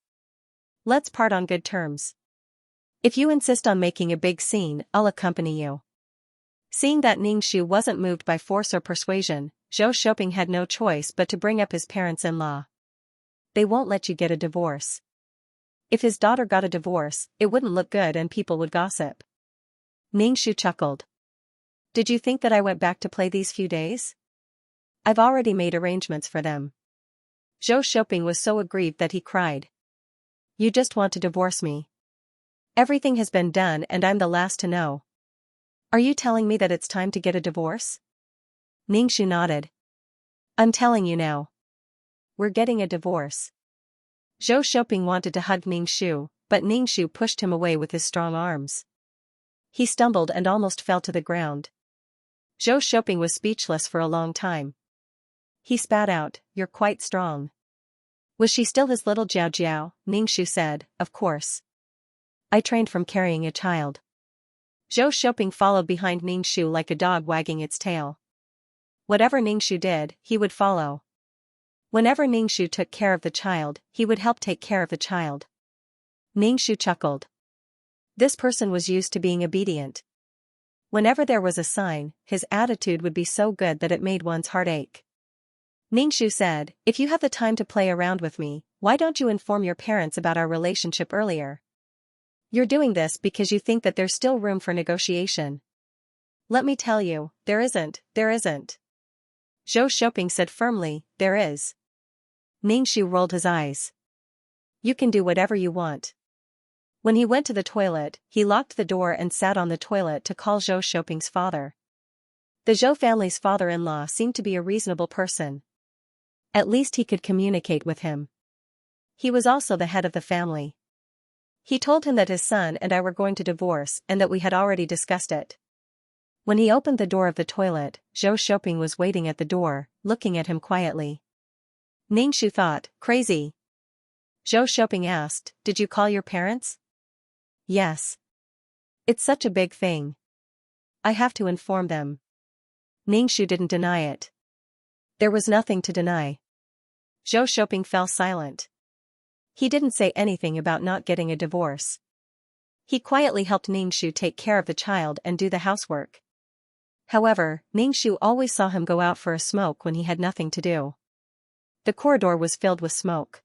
Let's part on good terms. If you insist on making a big scene, I'll accompany you. Seeing that Ning Shu wasn't moved by force or persuasion, Zhou Shouping had no choice but to bring up his parents-in-law. They won't let you get a divorce. If his daughter got a divorce, it wouldn't look good and people would gossip. Ning Shu chuckled. Did you think that I went back to play these few days? I've already made arrangements for them. Zhou Shouping was so aggrieved that he cried. You just want to divorce me. Everything has been done and I'm the last to know. Are you telling me that it's time to get a divorce? Ning Shu nodded. I'm telling you now. We're getting a divorce. Zhou Shouping wanted to hug Ning Shu, but Ning Shu pushed him away with his strong arms. He stumbled and almost fell to the ground. Zhou Shouping was speechless for a long time. He spat out, you're quite strong. Was she still his little Jiao Jiao? Ning Shu said, of course. I trained from carrying a child. Zhou Shouping followed behind Ning Shu like a dog wagging its tail. Whatever Ning Shu did, he would follow. Whenever Ning Shu took care of the child, he would help take care of the child. Ning Shu chuckled. This person was used to being obedient. Whenever there was a sign, his attitude would be so good that it made one's heart ache. Ning Shu said, if you have the time to play around with me, why don't you inform your parents about our relationship earlier? You're doing this because you think that there's still room for negotiation. Let me tell you, there isn't. Zhou Shouping said firmly, there is. Ning Shu rolled his eyes. You can do whatever you want. When he went to the toilet, he locked the door and sat on the toilet to call Zhou Shouping's father. The Zhou family's father-in-law seemed to be a reasonable person. At least he could communicate with him. He was also the head of the family. He told him that his son and I were going to divorce and that we had already discussed it. When he opened the door of the toilet, Zhou Shouping was waiting at the door, looking at him quietly. Ningxu thought, crazy. Zhou Shouping asked, did you call your parents? Yes. It's such a big thing. I have to inform them. Ningxu didn't deny it. There was nothing to deny. Zhou Shouping fell silent. He didn't say anything about not getting a divorce. He quietly helped Ningxu take care of the child and do the housework. However, Ningxu always saw him go out for a smoke when he had nothing to do. The corridor was filled with smoke.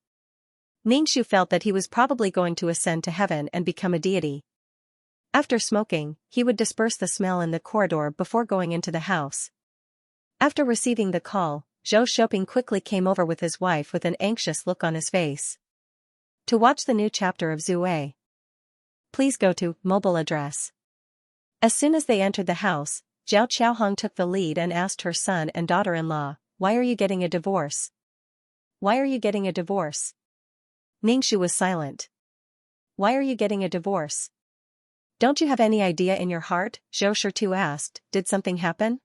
Ningxu felt that he was probably going to ascend to heaven and become a deity. After smoking, he would disperse the smell in the corridor before going into the house. After receiving the call, Zhou Shouping quickly came over with his wife with an anxious look on his face. To watch the new chapter of Zue, please go to mobile address. As soon as they entered the house, Zhao Qiaohong took the lead and asked her son and daughter-in-law, why are you getting a divorce? Why are you getting a divorce? Ningxu was silent. Why are you getting a divorce? Don't you have any idea in your heart? Zhou Shitu asked, did something happen?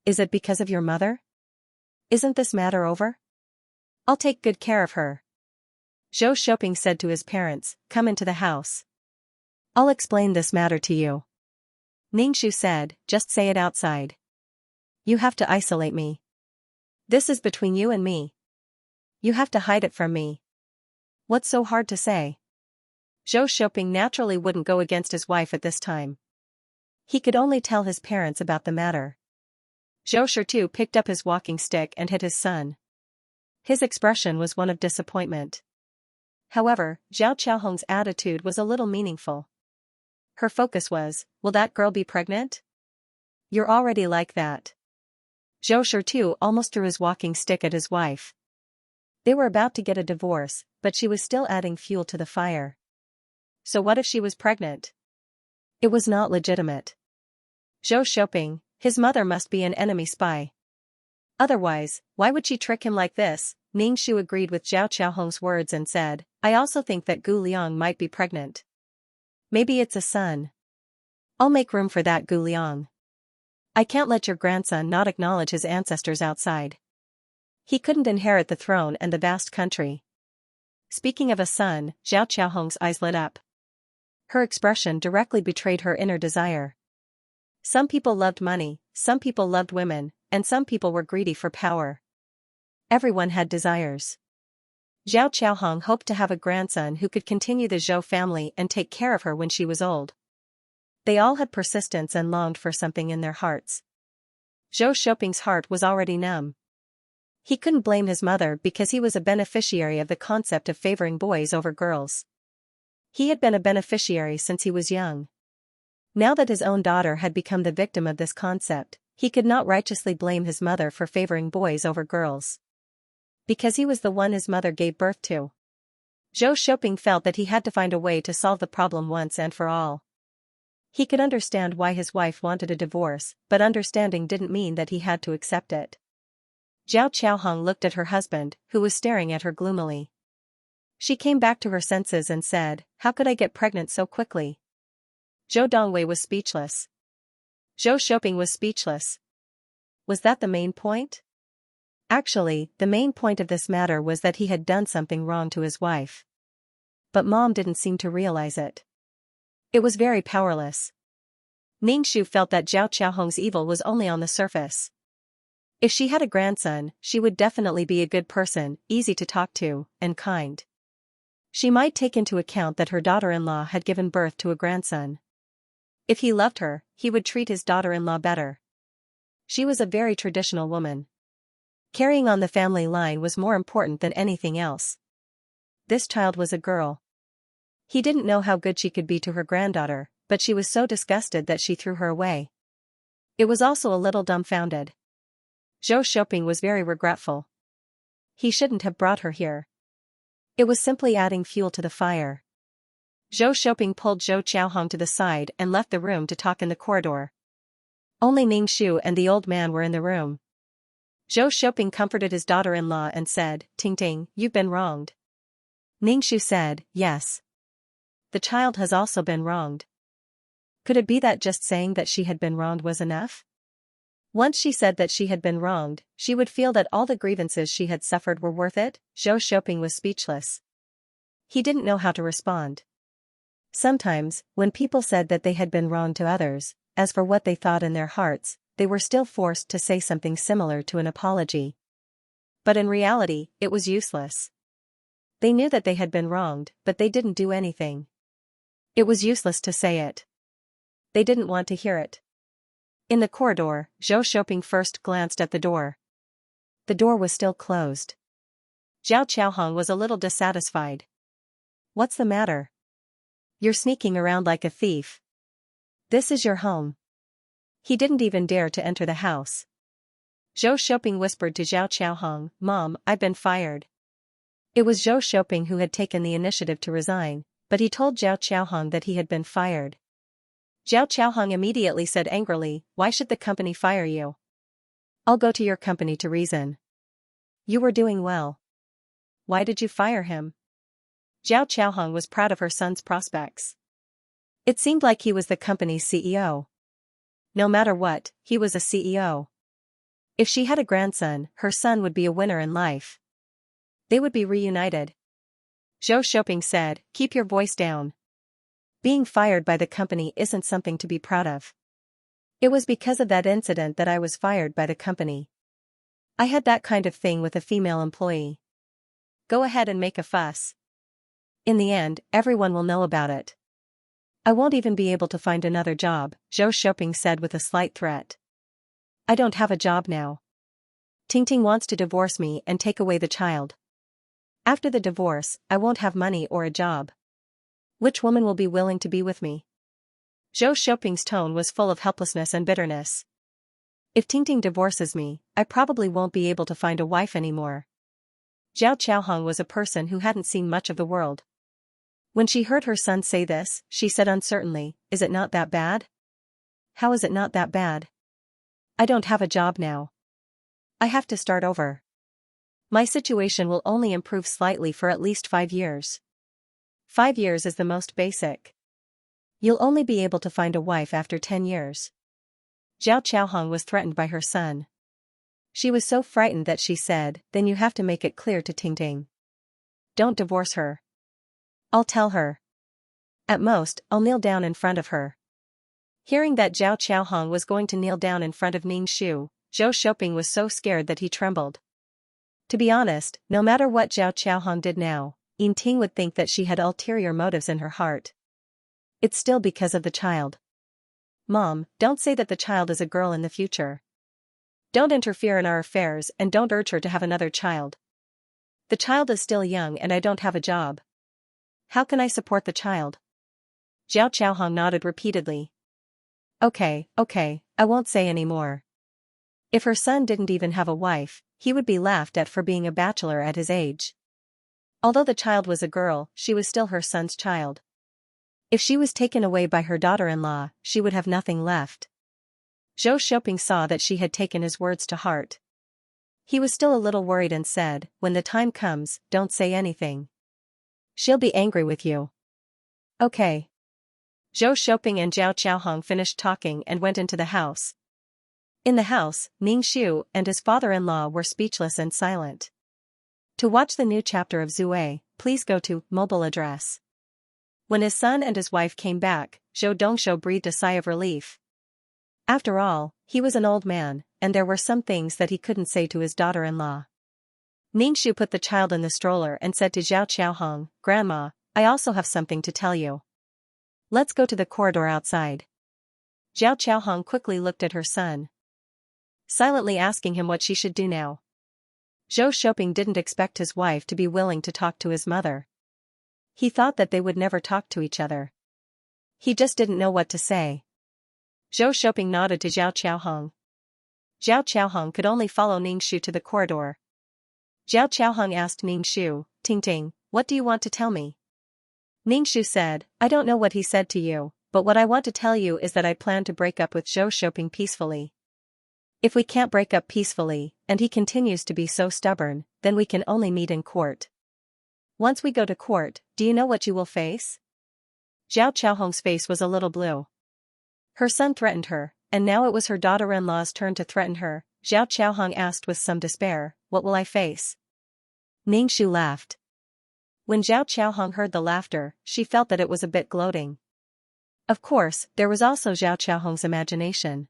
Is it because of your mother? Isn't this matter over? I'll take good care of her. Zhou Shouping said to his parents, come into the house. I'll explain this matter to you. Ningxu said, just say it outside. You have to isolate me. This is between you and me. You have to hide it from me. What's so hard to say? Zhou Shouping naturally wouldn't go against his wife at this time. He could only tell his parents about the matter. Zhou Shitu picked up his walking stick and hit his son. His expression was one of disappointment. However, Zhao Qiaohong's attitude was a little meaningful. Her focus was, will that girl be pregnant? You're already like that. Zhou Shitu almost threw his walking stick at his wife. They were about to get a divorce, but she was still adding fuel to the fire. So what if she was pregnant? It was not legitimate. Zhou Shouping, his mother must be an enemy spy. Otherwise, why would she trick him like this? Ningxu agreed with Zhao Qiaohong's words and said, I also think that Gu Liang might be pregnant. Maybe it's a son. I'll make room for that, Gu Liang. I can't let your grandson not acknowledge his ancestors outside. He couldn't inherit the throne and the vast country. Speaking of a son, Zhao Qiaohong's eyes lit up. Her expression directly betrayed her inner desire. Some people loved money, some people loved women, and some people were greedy for power. Everyone had desires. Zhao Qiaohong hoped to have a grandson who could continue the Zhou family and take care of her when she was old. They all had persistence and longed for something in their hearts. Zhou Shouping's heart was already numb. He couldn't blame his mother because he was a beneficiary of the concept of favoring boys over girls. He had been a beneficiary since he was young. Now that his own daughter had become the victim of this concept, he could not righteously blame his mother for favoring boys over girls. Because he was the one his mother gave birth to. Zhou Shouping felt that he had to find a way to solve the problem once and for all. He could understand why his wife wanted a divorce, but understanding didn't mean that he had to accept it. Zhao Qiaohong looked at her husband, who was staring at her gloomily. She came back to her senses and said, how could I get pregnant so quickly? Zhou Dongwei was speechless. Zhou Shouping was speechless. Was that the main point? Actually, the main point of this matter was that he had done something wrong to his wife. But Mom didn't seem to realize it. It was very powerless. Ningxu felt that Zhao Qiaohong's evil was only on the surface. If she had a grandson, she would definitely be a good person, easy to talk to, and kind. She might take into account that her daughter-in-law had given birth to a grandson. If he loved her, he would treat his daughter-in-law better. She was a very traditional woman. Carrying on the family line was more important than anything else. This child was a girl. He didn't know how good she could be to her granddaughter, but she was so disgusted that she threw her away. It was also a little dumbfounded. Zhou Shouping was very regretful. He shouldn't have brought her here. It was simply adding fuel to the fire. Zhou Shouping pulled Zhou Qiaohong to the side and left the room to talk in the corridor. Only Ningxu and the old man were in the room. Zhou Shouping comforted his daughter-in-law and said, Ting Ting, you've been wronged. Ningxu said, yes. The child has also been wronged. Could it be that just saying that she had been wronged was enough? Once she said that she had been wronged, she would feel that all the grievances she had suffered were worth it. Zhou Shouping was speechless. He didn't know how to respond. Sometimes, when people said that they had been wrong to others, as for what they thought in their hearts, they were still forced to say something similar to an apology. But in reality, it was useless. They knew that they had been wronged, but they didn't do anything. It was useless to say it. They didn't want to hear it. In the corridor, Zhou Shouping first glanced at the door. The door was still closed. Zhao Qiaohong was a little dissatisfied. What's the matter? You're sneaking around like a thief. This is your home. He didn't even dare to enter the house. Zhou Shouping whispered to Zhao Qiaohong, "Mom, I've been fired." It was Zhou Shouping who had taken the initiative to resign, but he told Zhao Qiaohong that he had been fired. Zhao Qiaohong immediately said angrily, "Why should the company fire you? I'll go to your company to reason. You were doing well. Why did you fire him?" Zhao Qiaohong was proud of her son's prospects. It seemed like he was the company's CEO. No matter what, he was a CEO. If she had a grandson, her son would be a winner in life. They would be reunited. Zhou Shouping said, "Keep your voice down. Being fired by the company isn't something to be proud of. It was because of that incident that I was fired by the company. I had that kind of thing with a female employee. Go ahead and make a fuss. In the end, everyone will know about it. I won't even be able to find another job," Zhou Shouping said with a slight threat. "I don't have a job now. Tingting wants to divorce me and take away the child. After the divorce, I won't have money or a job. Which woman will be willing to be with me?" Zhou Shouping's tone was full of helplessness and bitterness. "If Tingting divorces me, I probably won't be able to find a wife anymore." Zhao Qiaohong was a person who hadn't seen much of the world. When she heard her son say this, she said uncertainly, "Is it not that bad?" "How is it not that bad? I don't have a job now. I have to start over. My situation will only improve slightly for at least 5 years. 5 years is the most basic. You'll only be able to find a wife after 10 years. Zhao Qiaohong was threatened by her son. She was so frightened that she said, "Then you have to make it clear to Tingting. Don't divorce her. I'll tell her. At most, I'll kneel down in front of her." Hearing that Zhao Qiaohong was going to kneel down in front of Ning Shu, Zhou Shouping was so scared that he trembled. To be honest, no matter what Zhao Qiaohong did now, Yin Ting would think that she had ulterior motives in her heart. It's still because of the child. "Mom, don't say that the child is a girl in the future. Don't interfere in our affairs and don't urge her to have another child. The child is still young and I don't have a job. How can I support the child?" Zhao Qiaohong nodded repeatedly. Okay, I won't say any more." If her son didn't even have a wife, he would be laughed at for being a bachelor at his age. Although the child was a girl, she was still her son's child. If she was taken away by her daughter-in-law, she would have nothing left. Zhou Shouping saw that she had taken his words to heart. He was still a little worried and said, "When the time comes, don't say anything. She'll be angry with you." "Okay." Zhou Shouping and Zhao Qiaohong finished talking and went into the house. In the house, Ning Shu and his father-in-law were speechless and silent. To watch the new chapter of Zue, please go to mobile address. When his son and his wife came back, Zhou Dongshou breathed a sigh of relief. After all, he was an old man, and there were some things that he couldn't say to his daughter-in-law. Ning Shu put the child in the stroller and said to Zhao Qiaohong, "Grandma, I also have something to tell you. Let's go to the corridor outside." Zhao Qiaohong quickly looked at her son, silently asking him what she should do now. Zhou Shouping didn't expect his wife to be willing to talk to his mother. He thought that they would never talk to each other. He just didn't know what to say. Zhou Shouping nodded to Zhao Qiaohong. Zhao Qiaohong could only follow Ning Shu to the corridor. Zhao Qiaohong asked Ning Shu, "Tingting, what do you want to tell me?" Ning Shu said, "I don't know what he said to you, but what I want to tell you is that I plan to break up with Zhou Shouping peacefully. If we can't break up peacefully, and he continues to be so stubborn, then we can only meet in court. Once we go to court, do you know what you will face?" Zhao Qiaohong's face was a little blue. Her son threatened her, and now it was her daughter-in-law's turn to threaten her. Zhao Qiaohong asked with some despair, "What will I face?" Ningxu laughed. When Zhao Qiaohong heard the laughter, she felt that it was a bit gloating. Of course, there was also Zhao Qiaohong's imagination.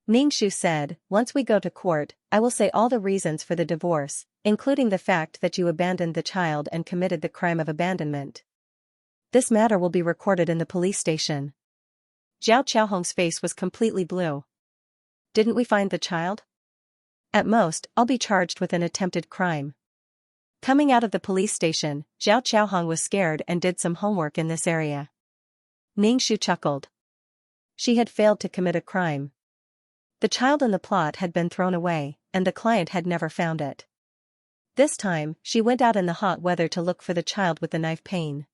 Ningxu said, "Once we go to court, I will say all the reasons for the divorce, including the fact that you abandoned the child and committed the crime of abandonment. This matter will be recorded in the police station." Zhao Qiaohong's face was completely blue. "Didn't we find the child? At most, I'll be charged with an attempted crime." Coming out of the police station, Zhao Qiaohong was scared and did some homework in this area. Ningxu chuckled. She had failed to commit a crime. The child in the plot had been thrown away, and the client had never found it. This time, she went out in the hot weather to look for the child with the knife pain.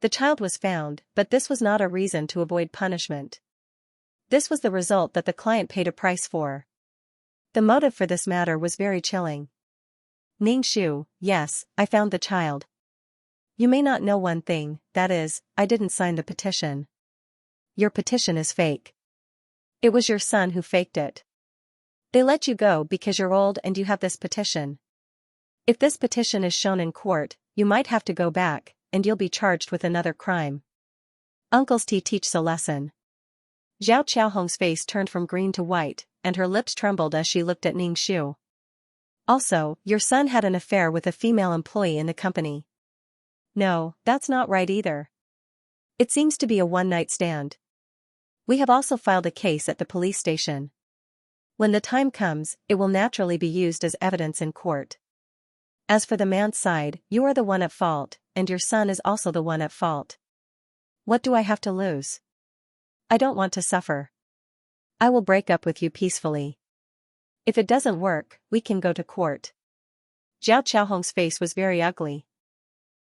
The child was found, but this was not a reason to avoid punishment. This was the result that the client paid a price for. The motive for this matter was very chilling. Ningxu, yes, I found the child. You may not know one thing, that is, I didn't sign the petition. Your petition is fake. It was your son who faked it. They let you go because you're old and you have this petition. If this petition is shown in court, you might have to go back, and you'll be charged with another crime. Uncle's tea teaches a lesson. Zhao Qiaohong's face turned from green to white, and her lips trembled as she looked at Ningxu. Also, your son had an affair with a female employee in the company. No, that's not right either. It seems to be a one-night stand. We have also filed a case at the police station. When the time comes, it will naturally be used as evidence in court. As for the man's side, you are the one at fault, and your son is also the one at fault. What do I have to lose? I don't want to suffer. I will break up with you peacefully. If it doesn't work, we can go to court. Zhao Qiaohong's face was very ugly.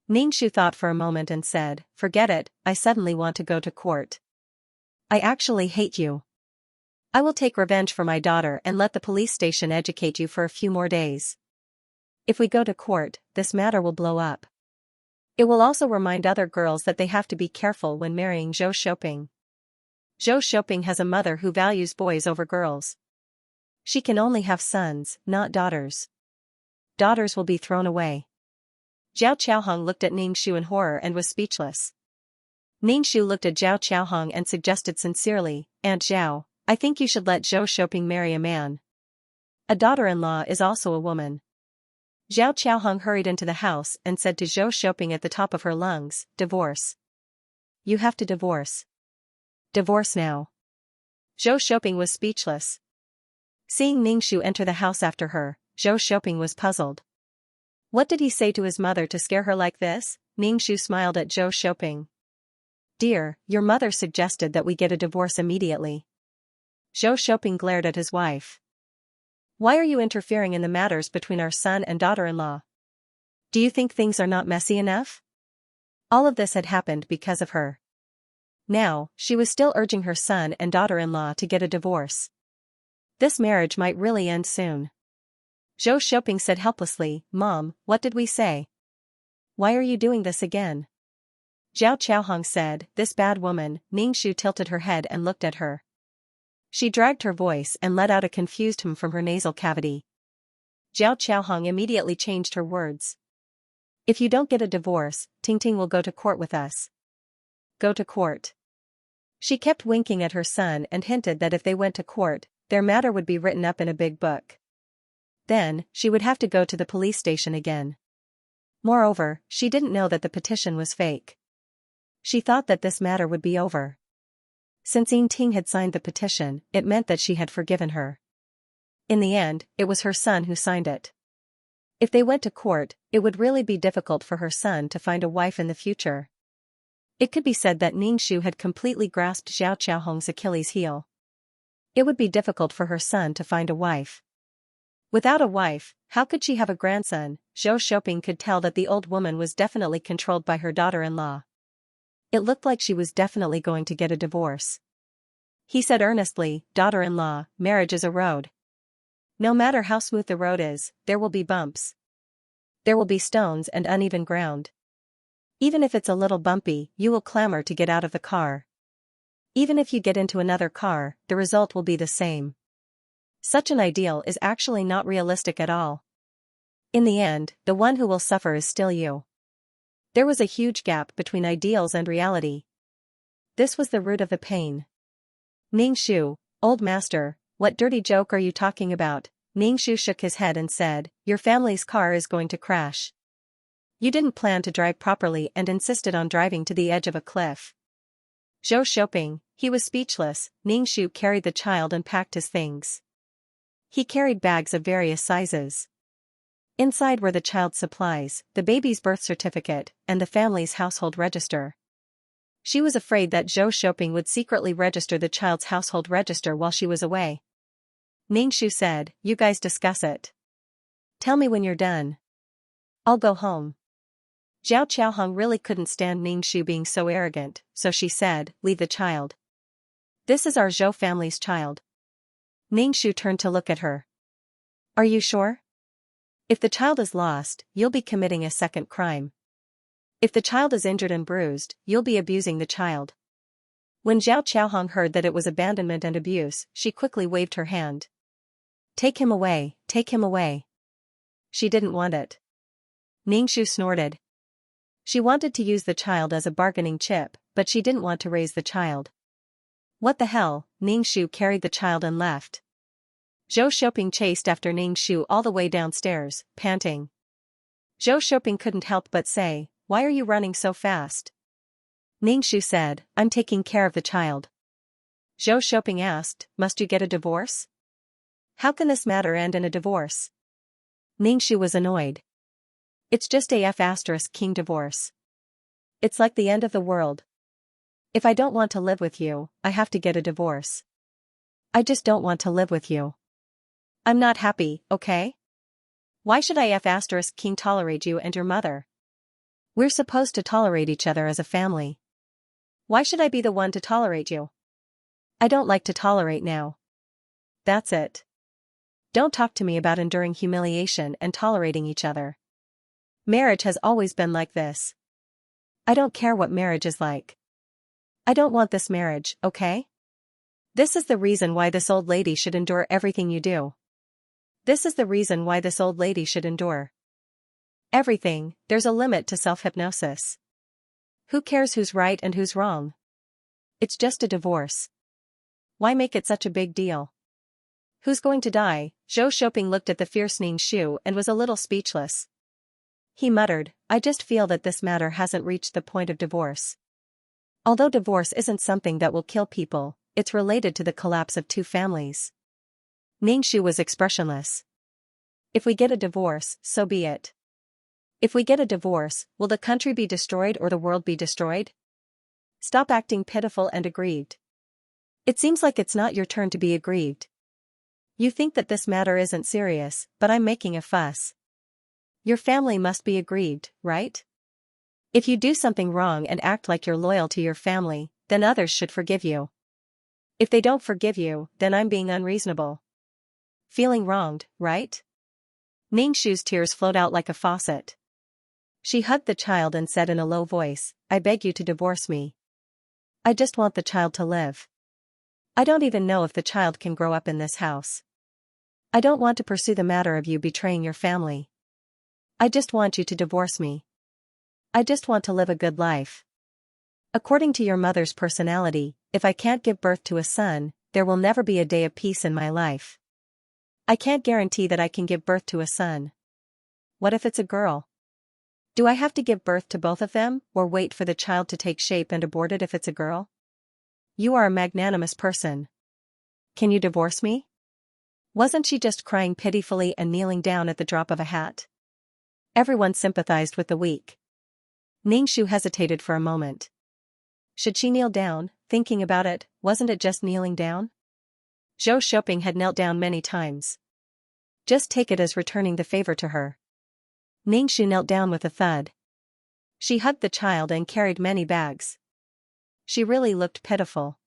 Ningxu thought for a moment and said, "Forget it, I suddenly want to go to court. I actually hate you. I will take revenge for my daughter and let the police station educate you for a few more days. If we go to court, this matter will blow up. It will also remind other girls that they have to be careful when marrying Zhou Shouping. Zhou Shouping has a mother who values boys over girls. She can only have sons, not daughters. Daughters will be thrown away." Zhao Qiaohong looked at Ningxu in horror and was speechless. Ningxu looked at Zhao Qiaohong and suggested sincerely, "Aunt Zhao, I think you should let Zhou Shouping marry a man. A daughter-in-law is also a woman." Zhao Qiaohong hurried into the house and said to Zhou Shouping at the top of her lungs, "Divorce. You have to divorce. Divorce now." Zhou Shouping was speechless. Seeing Ningxu enter the house after her, Zhou Shouping was puzzled. What did he say to his mother to scare her like this? Ningxu smiled at Zhou Shouping. "Dear, your mother suggested that we get a divorce immediately." Zhou Shouping glared at his wife. "Why are you interfering in the matters between our son and daughter-in-law? Do you think things are not messy enough?" All of this had happened because of her. Now, she was still urging her son and daughter-in-law to get a divorce. This marriage might really end soon. Zhou Shouping said helplessly, "Mom, what did we say? Why are you doing this again?" Zhao Qiaohong said, "This bad woman." Ningxu tilted her head and looked at her. She dragged her voice and let out a confused hum from her nasal cavity. Zhao Qiaohong immediately changed her words. "If you don't get a divorce, Tingting will go to court with us." Go to court. She kept winking at her son and hinted that if they went to court, their matter would be written up in a big book. Then, she would have to go to the police station again. Moreover, she didn't know that the petition was fake. She thought that this matter would be over. Since Ting had signed the petition, it meant that she had forgiven her. In the end, it was her son who signed it. If they went to court, it would really be difficult for her son to find a wife in the future. It could be said that Ningxu had completely grasped Zhao Qiaohong's Achilles heel. It would be difficult for her son to find a wife. Without a wife, how could she have a grandson? Zhou Shouping could tell that the old woman was definitely controlled by her daughter-in-law. It looked like she was definitely going to get a divorce. He said earnestly, "Daughter-in-law, marriage is a road. No matter how smooth the road is, there will be bumps. There will be stones and uneven ground. Even if it's a little bumpy, you will clamor to get out of the car. Even if you get into another car, the result will be the same. Such an ideal is actually not realistic at all. In the end, the one who will suffer is still you. There was a huge gap between ideals and reality. This was the root of the pain. Ningxu, old master, what dirty joke are you talking about? Ningxu shook his head and said, your family's car is going to crash. You didn't plan to drive properly and insisted on driving to the edge of a cliff. Zhou Shouping, he was speechless. Ningxu carried the child and packed his things. He carried bags of various sizes. Inside were the child's supplies, the baby's birth certificate, and the family's household register. She was afraid that Zhou Shouping would secretly register the child's household register while she was away. Ningxu said, you guys discuss it. Tell me when you're done. I'll go home. Zhao Qiaohong really couldn't stand Ningxu being so arrogant, so she said, leave the child. This is our Zhou family's child. Ningxu turned to look at her. Are you sure? If the child is lost, you'll be committing a second crime. If the child is injured and bruised, you'll be abusing the child. When Zhao Qiaohong heard that it was abandonment and abuse, she quickly waved her hand. Take him away, take him away. She didn't want it. Ningxu snorted. She wanted to use the child as a bargaining chip, but she didn't want to raise the child. What the hell? Ningxu carried the child and left. Zhou Shouping chased after Ningxu all the way downstairs, panting. Zhou Shouping couldn't help but say, why are you running so fast? Ningxu said, I'm taking care of the child. Zhou Shouping asked, must you get a divorce? How can this matter end in a divorce? Ningxu was annoyed. It's just a F*** divorce. It's like the end of the world. If I don't want to live with you, I have to get a divorce. I just don't want to live with you. I'm not happy, okay? Why should I F** tolerate you and your mother? We're supposed to tolerate each other as a family. Why should I be the one to tolerate you? I don't like to tolerate now. That's it. Don't talk to me about enduring humiliation and tolerating each other. Marriage has always been like this. I don't care what marriage is like. I don't want this marriage, okay? This is the reason why this old lady should endure everything you do. This is the reason why this old lady should endure everything. There's a limit to self-hypnosis. Who cares who's right and who's wrong? It's just a divorce. Why make it such a big deal? Who's going to die? Zhou Shouping looked at the fierce Ningxu and was a little speechless. He muttered, I just feel that this matter hasn't reached the point of divorce. Although divorce isn't something that will kill people, it's related to the collapse of two families. Ningxu was expressionless. If we get a divorce, so be it. If we get a divorce, will the country be destroyed or the world be destroyed? Stop acting pitiful and aggrieved. It seems like it's not your turn to be aggrieved. You think that this matter isn't serious, but I'm making a fuss. Your family must be aggrieved, right? If you do something wrong and act like you're loyal to your family, then others should forgive you. If they don't forgive you, then I'm being unreasonable. Feeling wronged, right? Ningxu's tears flowed out like a faucet. She hugged the child and said in a low voice, I beg you to divorce me. I just want the child to live. I don't even know if the child can grow up in this house. I don't want to pursue the matter of you betraying your family. I just want you to divorce me. I just want to live a good life. According to your mother's personality, if I can't give birth to a son, there will never be a day of peace in my life. I can't guarantee that I can give birth to a son. What if it's a girl? Do I have to give birth to both of them, or wait for the child to take shape and abort it if it's a girl? You are a magnanimous person. Can you divorce me? Wasn't she just crying pitifully and kneeling down at the drop of a hat? Everyone sympathized with the weak. Ningxu hesitated for a moment. Should she kneel down? Thinking about it, wasn't it just kneeling down? Zhou Shouping had knelt down many times. Just take it as returning the favor to her. Ningxu knelt down with a thud. She hugged the child and carried many bags. She really looked pitiful.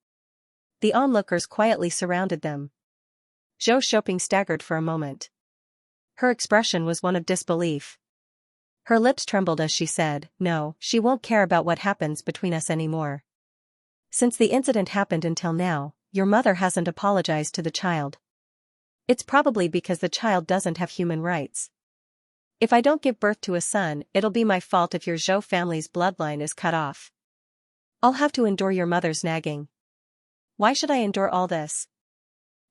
The onlookers quietly surrounded them. Zhou Shouping staggered for a moment. Her expression was one of disbelief. Her lips trembled as she said, no, she won't care about what happens between us anymore. Since the incident happened until now, your mother hasn't apologized to the child. It's probably because the child doesn't have human rights. If I don't give birth to a son, it'll be my fault if your Zhou family's bloodline is cut off. I'll have to endure your mother's nagging. Why should I endure all this?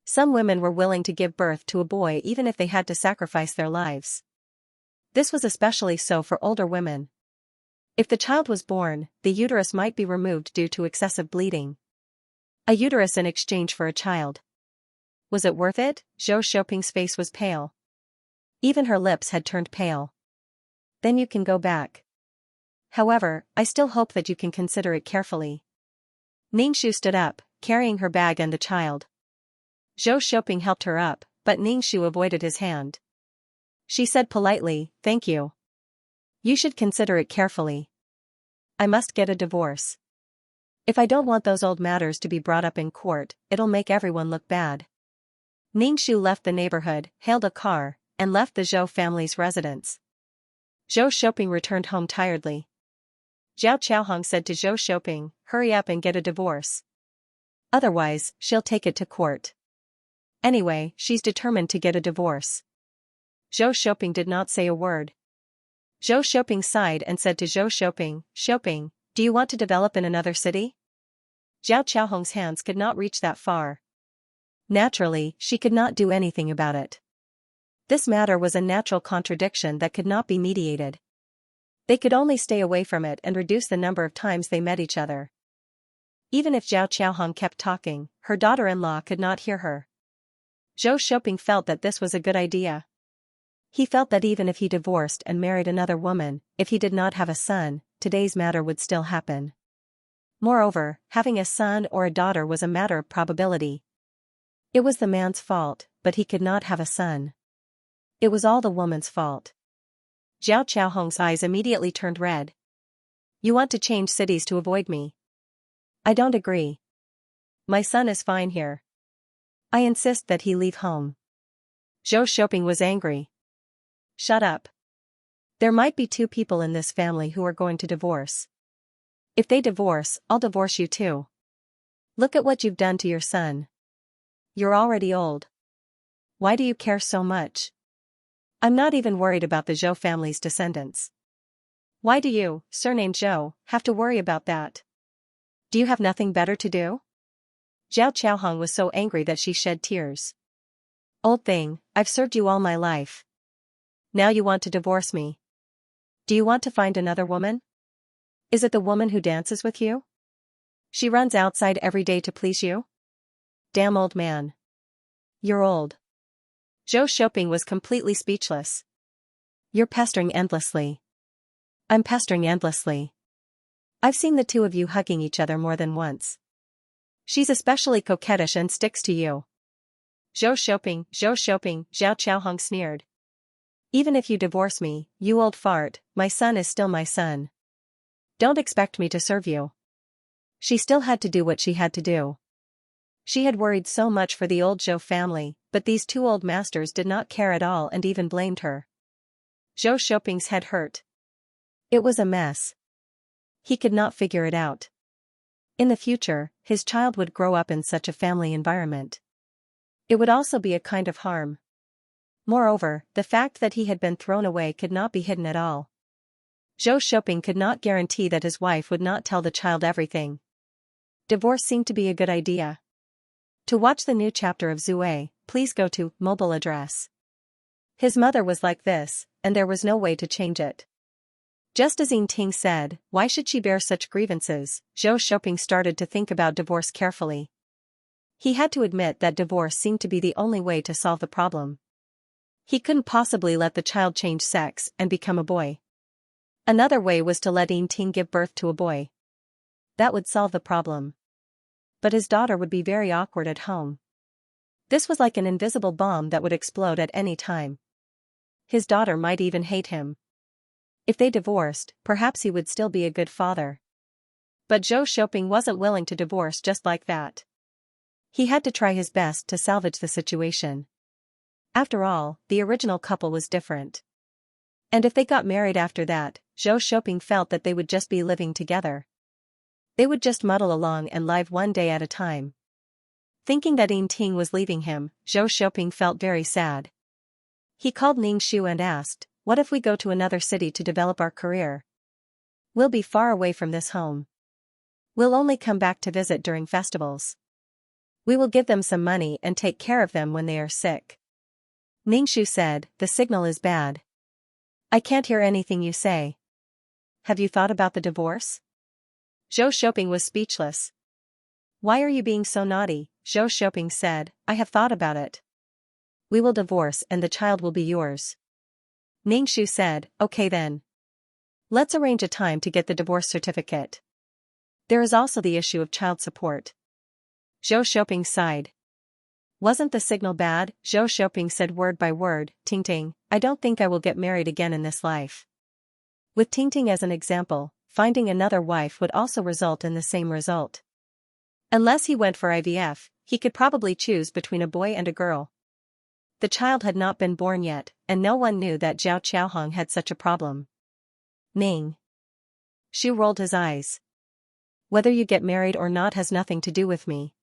Some women were willing to give birth to a boy even if they had to sacrifice their lives. This was especially so for older women. If the child was born, the uterus might be removed due to excessive bleeding. A uterus in exchange for a child. Was it worth it? Zhou Shouping's face was pale. Even her lips had turned pale. Then you can go back. However, I still hope that you can consider it carefully. Ningxu stood up, carrying her bag and the child. Zhou Shouping helped her up, but Ningxu avoided his hand. She said politely, "Thank you. You should consider it carefully. I must get a divorce. If I don't want those old matters to be brought up in court, it'll make everyone look bad." Ningxu left the neighborhood, hailed a car, and left the Zhou family's residence. Zhou Shouping returned home tiredly. Zhao Qiaohong said to Zhou Shouping, "Hurry up and get a divorce. Otherwise, she'll take it to court." Anyway, she's determined to get a divorce. Zhou Shouping did not say a word. Zhou Shouping sighed and said to Zhou Shouping, "Shouping, do you want to develop in another city?" Zhao Qiaohong's hands could not reach that far. Naturally, she could not do anything about it. This matter was a natural contradiction that could not be mediated. They could only stay away from it and reduce the number of times they met each other. Even if Zhao Qiaohong kept talking, her daughter-in-law could not hear her. Zhou Shouping felt that this was a good idea. He felt that even if he divorced and married another woman, if he did not have a son, today's matter would still happen. Moreover, having a son or a daughter was a matter of probability. It was the man's fault, but he could not have a son. It was all the woman's fault. Zhao Qiaohong's eyes immediately turned red. "You want to change cities to avoid me? I don't agree. My son is fine here. I insist that he leave home." Zhou Shouping was angry. "Shut up. There might be two people in this family who are going to divorce. If they divorce, I'll divorce you too. Look at what you've done to your son. You're already old. Why do you care so much? I'm not even worried about the Zhou family's descendants. Why do you, surnamed Zhou, have to worry about that? Do you have nothing better to do?" Zhao Qiaohong was so angry that she shed tears. "Old thing, I've served you all my life. Now you want to divorce me. Do you want to find another woman? Is it the woman who dances with you? She runs outside every day to please you? Damn old man. You're old." Zhou Shouping was completely speechless. "You're pestering endlessly." "I'm pestering endlessly. I've seen the two of you hugging each other more than once. She's especially coquettish and sticks to you." Zhou Shouping, Zhao Qiaohong sneered. "Even if you divorce me, you old fart, my son is still my son. Don't expect me to serve you." She still had to do what she had to do. She had worried so much for the old Zhou family, but these two old masters did not care at all and even blamed her. Zhou Shouping's head hurt. It was a mess. He could not figure it out. In the future, his child would grow up in such a family environment. It would also be a kind of harm. Moreover, the fact that he had been thrown away could not be hidden at all. Zhou Shouping could not guarantee that his wife would not tell the child everything. Divorce seemed to be a good idea. To watch the new chapter of Zue, please go to mobile address. His mother was like this, and there was no way to change it. Just as Ying Ting said, why should she bear such grievances? Zhou Shouping started to think about divorce carefully. He had to admit that divorce seemed to be the only way to solve the problem. He couldn't possibly let the child change sex and become a boy. Another way was to let Ying Ting give birth to a boy. That would solve the problem. But his daughter would be very awkward at home. This was like an invisible bomb that would explode at any time. His daughter might even hate him. If they divorced, perhaps he would still be a good father. But Zhou Shouping wasn't willing to divorce just like that. He had to try his best to salvage the situation. After all, the original couple was different. And if they got married after that, Zhou Shouping felt that they would just be living together. They would just muddle along and live one day at a time. Thinking that Yin Ting was leaving him, Zhou Shouping felt very sad. He called Ning Shu and asked, "What if we go to another city to develop our career? We'll be far away from this home. We'll only come back to visit during festivals. We will give them some money and take care of them when they are sick." Ning Shu said, "The signal is bad. I can't hear anything you say. Have you thought about the divorce?" Zhou Shouping was speechless. "Why are you being so naughty?" Zhou Shouping said, "I have thought about it. We will divorce and the child will be yours." Ning Shu said, "Okay then. Let's arrange a time to get the divorce certificate. There is also the issue of child support." Zhou Shouping sighed. "Wasn't the signal bad?" Zhou Shouping said word by word, "Ting Ting, I don't think I will get married again in this life." With Ting Ting as an example, finding another wife would also result in the same result. Unless he went for IVF, he could probably choose between a boy and a girl. The child had not been born yet, and no one knew that Zhao Qiaohong had such a problem. Ning Shu rolled his eyes. "Whether you get married or not has nothing to do with me."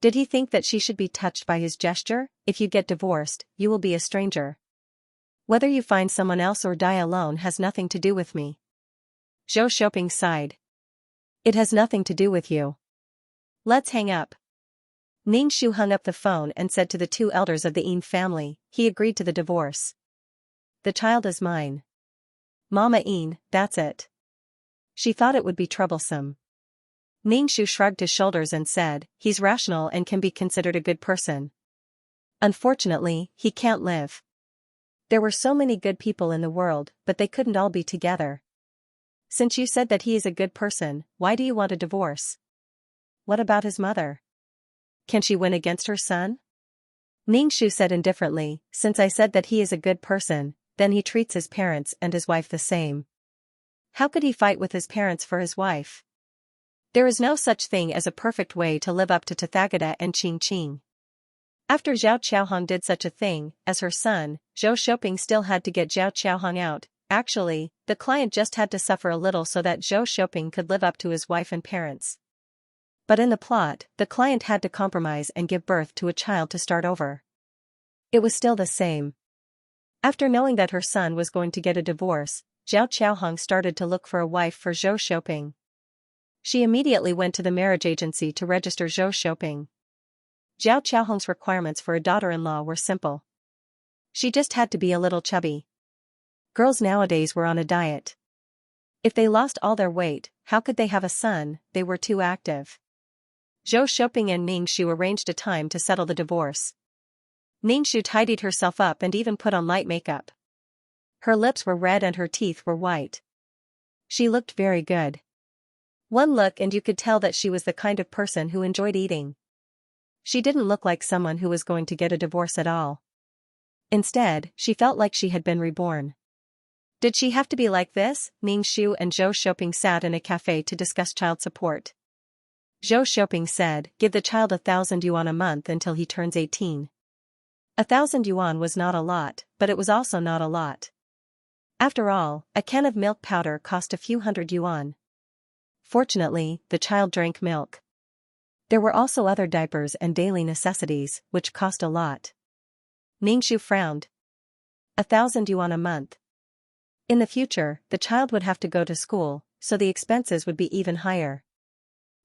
Did he think that she should be touched by his gesture? "If you get divorced, you will be a stranger. Whether you find someone else or die alone has nothing to do with me." Zhou Shouping sighed. "It has nothing to do with you. Let's hang up." Ning Shu hung up the phone and said to the two elders of the Yin family, he agreed to the divorce. "The child is mine. Mama Yin, that's it." She thought it would be troublesome. Ning Shu shrugged his shoulders and said, "He's rational and can be considered a good person. Unfortunately, he can't live. There were so many good people in the world, but they couldn't all be together. Since you said that he is a good person, why do you want a divorce? What about his mother? Can she win against her son?" Ning Shu said indifferently, "Since I said that he is a good person, then he treats his parents and his wife the same. How could he fight with his parents for his wife? There is no such thing as a perfect way to live up to Tathagata and Qing Qing." After Zhao Qiaohong did such a thing, as her son, Zhou Shouping still had to get Zhao Qiaohong out. Actually, the client just had to suffer a little so that Zhou Shouping could live up to his wife and parents. But in the plot, the client had to compromise and give birth to a child to start over. It was still the same. After knowing that her son was going to get a divorce, Zhao Qiaohong started to look for a wife for Zhou Shouping. She immediately went to the marriage agency to register Zhou Shouping. Zhao Qiaohong's requirements for a daughter-in-law were simple. She just had to be a little chubby. Girls nowadays were on a diet. If they lost all their weight, how could they have a son? They were too active. Zhou Shouping and Ning Shu arranged a time to settle the divorce. Ning Shu tidied herself up and even put on light makeup. Her lips were red and her teeth were white. She looked very good. One look and you could tell that she was the kind of person who enjoyed eating. She didn't look like someone who was going to get a divorce at all. Instead, she felt like she had been reborn. Did she have to be like this? Ning Shu and Zhou Shouping sat in a cafe to discuss child support. Zhou Shouping said, "Give the child 1,000 yuan a month until he turns 18. 1,000 yuan was not a lot, but it was also not a lot. After all, a can of milk powder cost a few hundred yuan. Fortunately, the child drank milk. There were also other diapers and daily necessities, which cost a lot." Ning Shu frowned. 1,000 yuan a month. In the future, the child would have to go to school, so the expenses would be even higher.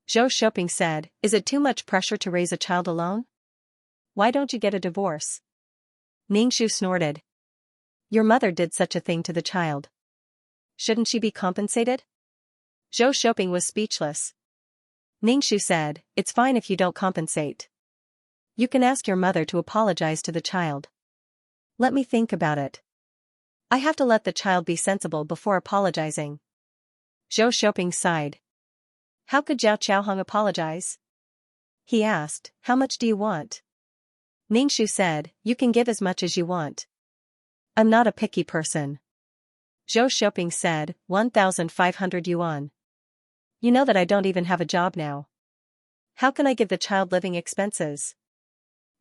Zhou Shouping said, "Is it too much pressure to raise a child alone? Why don't you get a divorce?" Ning Shu snorted. "Your mother did such a thing to the child. Shouldn't she be compensated?" Zhou Shouping was speechless. Ning Shu said, "It's fine if you don't compensate. You can ask your mother to apologize to the child. Let me think about it. I have to let the child be sensible before apologizing." Zhou Shouping sighed. How could Zhao Qiaohong apologize? He asked, "How much do you want?" Ning Shu said, "You can give as much as you want. I'm not a picky person." Zhou Shouping said, 1,500 yuan. You know that I don't even have a job now. How can I give the child living expenses?"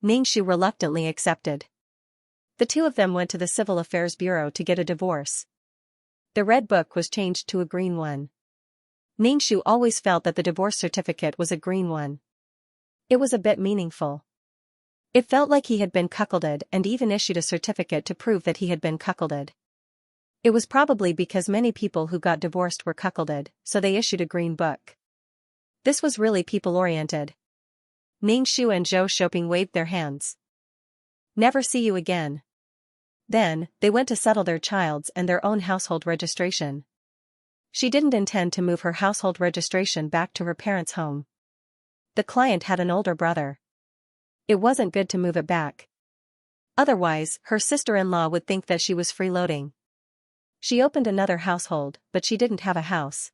Ning Shu reluctantly accepted. The two of them went to the Civil Affairs Bureau to get a divorce. The red book was changed to a green one. Ningshu always felt that the divorce certificate was a green one. It was a bit meaningful. It felt like he had been cuckolded and even issued a certificate to prove that he had been cuckolded. It was probably because many people who got divorced were cuckolded, so they issued a green book. This was really people-oriented. Ningshu and Zhou Shouping waved their hands. Never see you again. Then, they went to settle their child's and their own household registration. She didn't intend to move her household registration back to her parents' home. The client had an older brother. It wasn't good to move it back. Otherwise, her sister-in-law would think that she was freeloading. She opened another household, but she didn't have a house.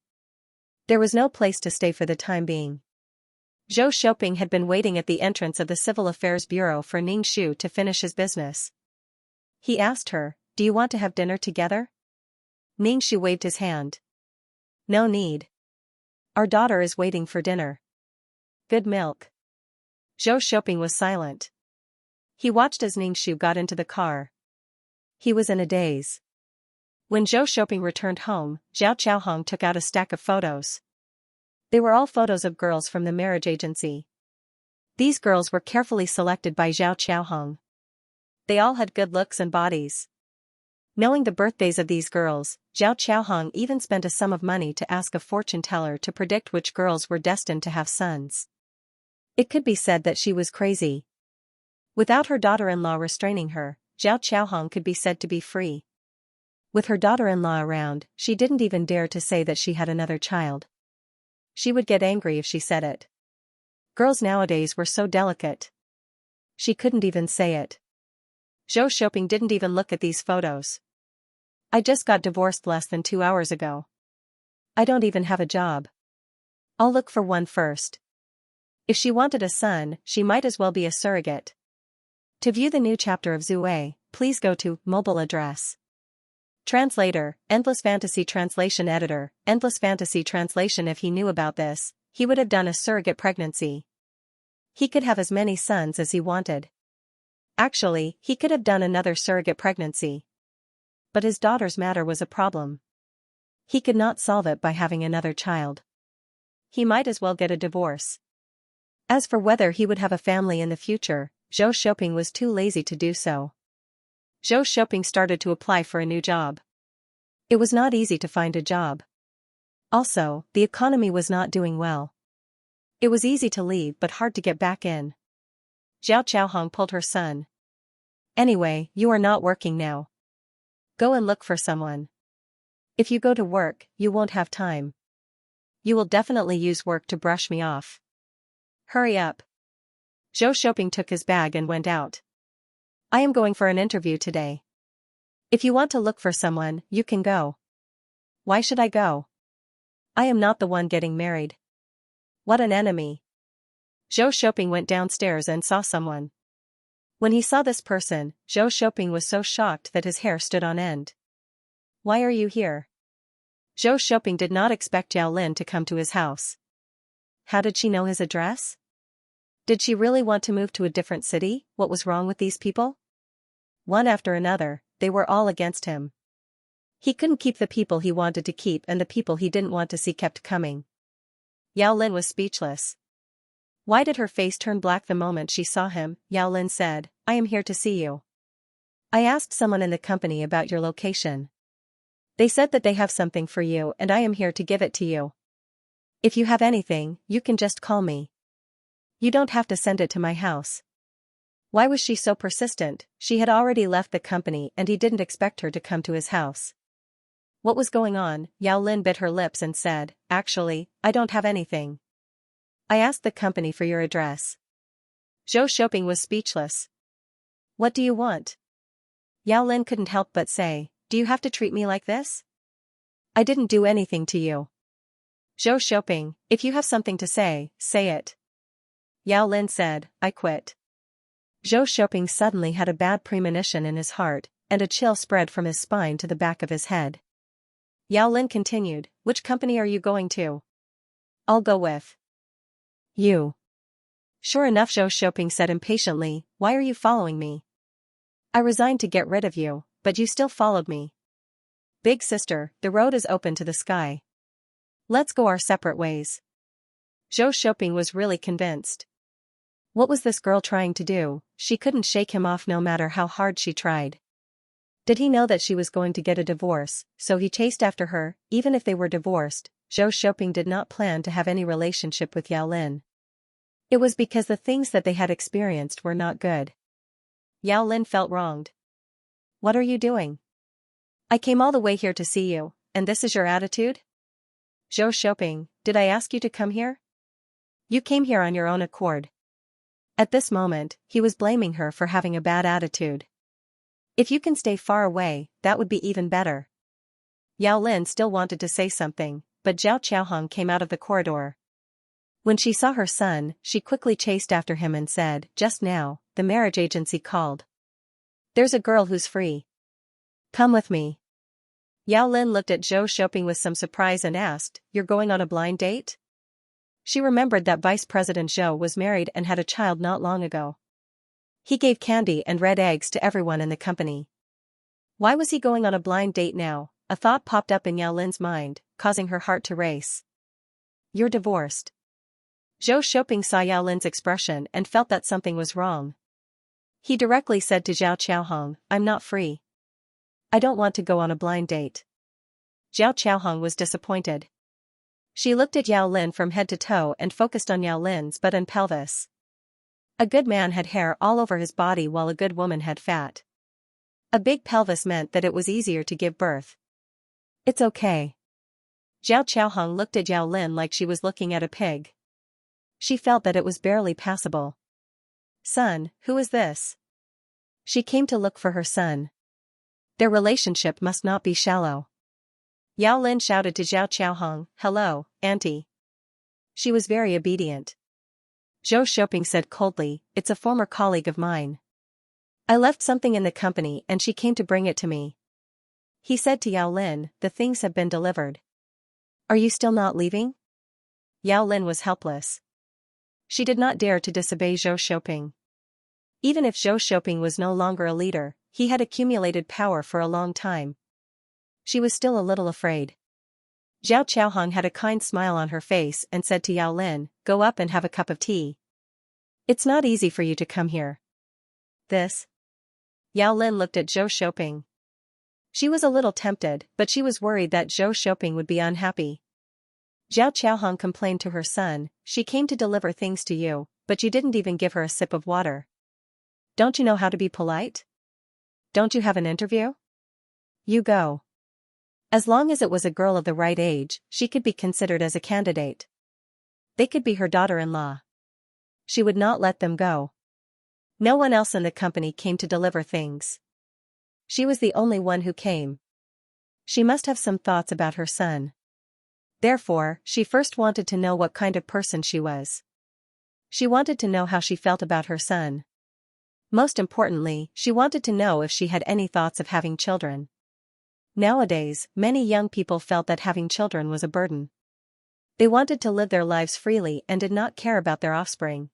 There was no place to stay for the time being. Zhou Shouping had been waiting at the entrance of the Civil Affairs Bureau for Ningshu to finish his business. He asked her, "Do you want to have dinner together?" Ningshu waved his hand. "No need. Our daughter is waiting for dinner. Good milk." Zhou Shouping was silent. He watched as Ningshu got into the car. He was in a daze. When Zhou Shouping returned home, Zhao Chaohong took out a stack of photos. They were all photos of girls from the marriage agency. These girls were carefully selected by Zhao Chaohong. They all had good looks and bodies. Knowing the birthdays of these girls, Zhao Chaohong even spent a sum of money to ask a fortune teller to predict which girls were destined to have sons. It could be said that she was crazy. Without her daughter-in-law restraining her, Zhao Chaohong could be said to be free. With her daughter-in-law around, she didn't even dare to say that she had another child. She would get angry if she said it. Girls nowadays were so delicate. She couldn't even say it. Zhou Shouping didn't even look at these photos. "I just got divorced less than 2 hours ago. I don't even have a job. I'll look for one first. If she wanted a son, she might as well be a surrogate." To view the new chapter of Zue, please go to mobile address. Translator, Endless Fantasy Translation Editor, Endless Fantasy Translation. If he knew about this, he would have done a surrogate pregnancy. He could have as many sons as he wanted. Actually, he could have done another surrogate pregnancy. But his daughter's matter was a problem. He could not solve it by having another child. He might as well get a divorce. As for whether he would have a family in the future, Zhou Shouping was too lazy to do so. Zhou Shouping started to apply for a new job. It was not easy to find a job. Also, the economy was not doing well. It was easy to leave but hard to get back in. Zhao Chaohong pulled her son. "Anyway, you are not working now. Go and look for someone. If you go to work, you won't have time. You will definitely use work to brush me off. Hurry up." Zhou Shouping took his bag and went out. "I am going for an interview today. If you want to look for someone, you can go." "Why should I go? I am not the one getting married." "What an enemy." Zhou Shouping went downstairs and saw someone. When he saw this person, Zhou Shouping was so shocked that his hair stood on end. "Why are you here?" Zhou Shouping did not expect Yao Lin to come to his house. How did she know his address? Did she really want to move to a different city? What was wrong with these people? One after another, they were all against him. He couldn't keep the people he wanted to keep, and the people he didn't want to see kept coming. Yao Lin was speechless. Why did her face turn black the moment she saw him? Yao Lin said, "I am here to see you. I asked someone in the company about your location. They said that they have something for you and I am here to give it to you. If you have anything, you can just call me. You don't have to send it to my house." Why was she so persistent? She had already left the company and he didn't expect her to come to his house. What was going on? Yao Lin bit her lips and said, "Actually, I don't have anything. I asked the company for your address." Zhou Shouping was speechless. "What do you want?" Yao Lin couldn't help but say, "Do you have to treat me like this? I didn't do anything to you." Zhou Shouping, if you have something to say it. Yao Lin said, "I quit." Zhou Shouping suddenly had a bad premonition in his heart, and a chill spread from his spine to the back of his head. Yao Lin continued, "Which company are you going to?" "I'll go with you." "Sure enough," Zhou Shouping said impatiently, "why are you following me? I resigned to get rid of you, but you still followed me." "Big sister, the road is open to the sky. Let's go our separate ways. Zhou Shouping was really convinced. What was this girl trying to do? She couldn't shake him off no matter how hard she tried. Did he know that she was going to get a divorce, so he chased after her? Even if they were divorced, Zhou Shouping did not plan to have any relationship with Yao Lin. It was because the things that they had experienced were not good. Yao Lin felt wronged. What are you doing? I came all the way here to see you, and this is your attitude? Zhou Shouping, did I ask you to come here? You came here on your own accord. At this moment, he was blaming her for having a bad attitude. If you can stay far away, that would be even better. Yao Lin still wanted to say something, but Zhao Qiaohong came out of the corridor. When she saw her son, she quickly chased after him and said, just now, the marriage agency called. There's a girl who's free. Come with me. Yao Lin looked at Zhou Shouping with some surprise and asked, you're going on a blind date? She remembered that Vice President Zhou was married and had a child not long ago. He gave candy and red eggs to everyone in the company. Why was he going on a blind date now? A thought popped up in Yao Lin's mind, causing her heart to race. You're divorced. Zhou Shouping saw Yao Lin's expression and felt that something was wrong. He directly said to Zhao Qiaohong, I'm not free. I don't want to go on a blind date. Zhao Qiaohong was disappointed. She looked at Yao Lin from head to toe and focused on Yao Lin's butt and pelvis. A good man had hair all over his body while a good woman had fat. A big pelvis meant that it was easier to give birth. It's okay. Zhao Qiaohong looked at Yao Lin like she was looking at a pig. She felt that it was barely passable. Son, who is this? She came to look for her son. Their relationship must not be shallow. Yao Lin shouted to Zhao Qiaohong, hello, auntie. She was very obedient. Zhou Shouping said coldly, it's a former colleague of mine. I left something in the company and she came to bring it to me. He said to Yao Lin, the things have been delivered. Are you still not leaving? Yao Lin was helpless. She did not dare to disobey Zhou Shouping. Even if Zhou Shouping was no longer a leader, he had accumulated power for a long time. She was still a little afraid. Zhao Qiaohong had a kind smile on her face and said to Yao Lin, go up and have a cup of tea. It's not easy for you to come here. This? Yao Lin looked at Zhou Shouping. She was a little tempted, but she was worried that Zhou Shouping would be unhappy. Zhao Qiaohong complained to her son, she came to deliver things to you, but you didn't even give her a sip of water. Don't you know how to be polite? Don't you have an interview? You go. As long as it was a girl of the right age, she could be considered as a candidate. They could be her daughter-in-law. She would not let them go. No one else in the company came to deliver things. She was the only one who came. She must have some thoughts about her son. Therefore, she first wanted to know what kind of person she was. She wanted to know how she felt about her son. Most importantly, she wanted to know if she had any thoughts of having children. Nowadays, many young people felt that having children was a burden. They wanted to live their lives freely and did not care about their offspring.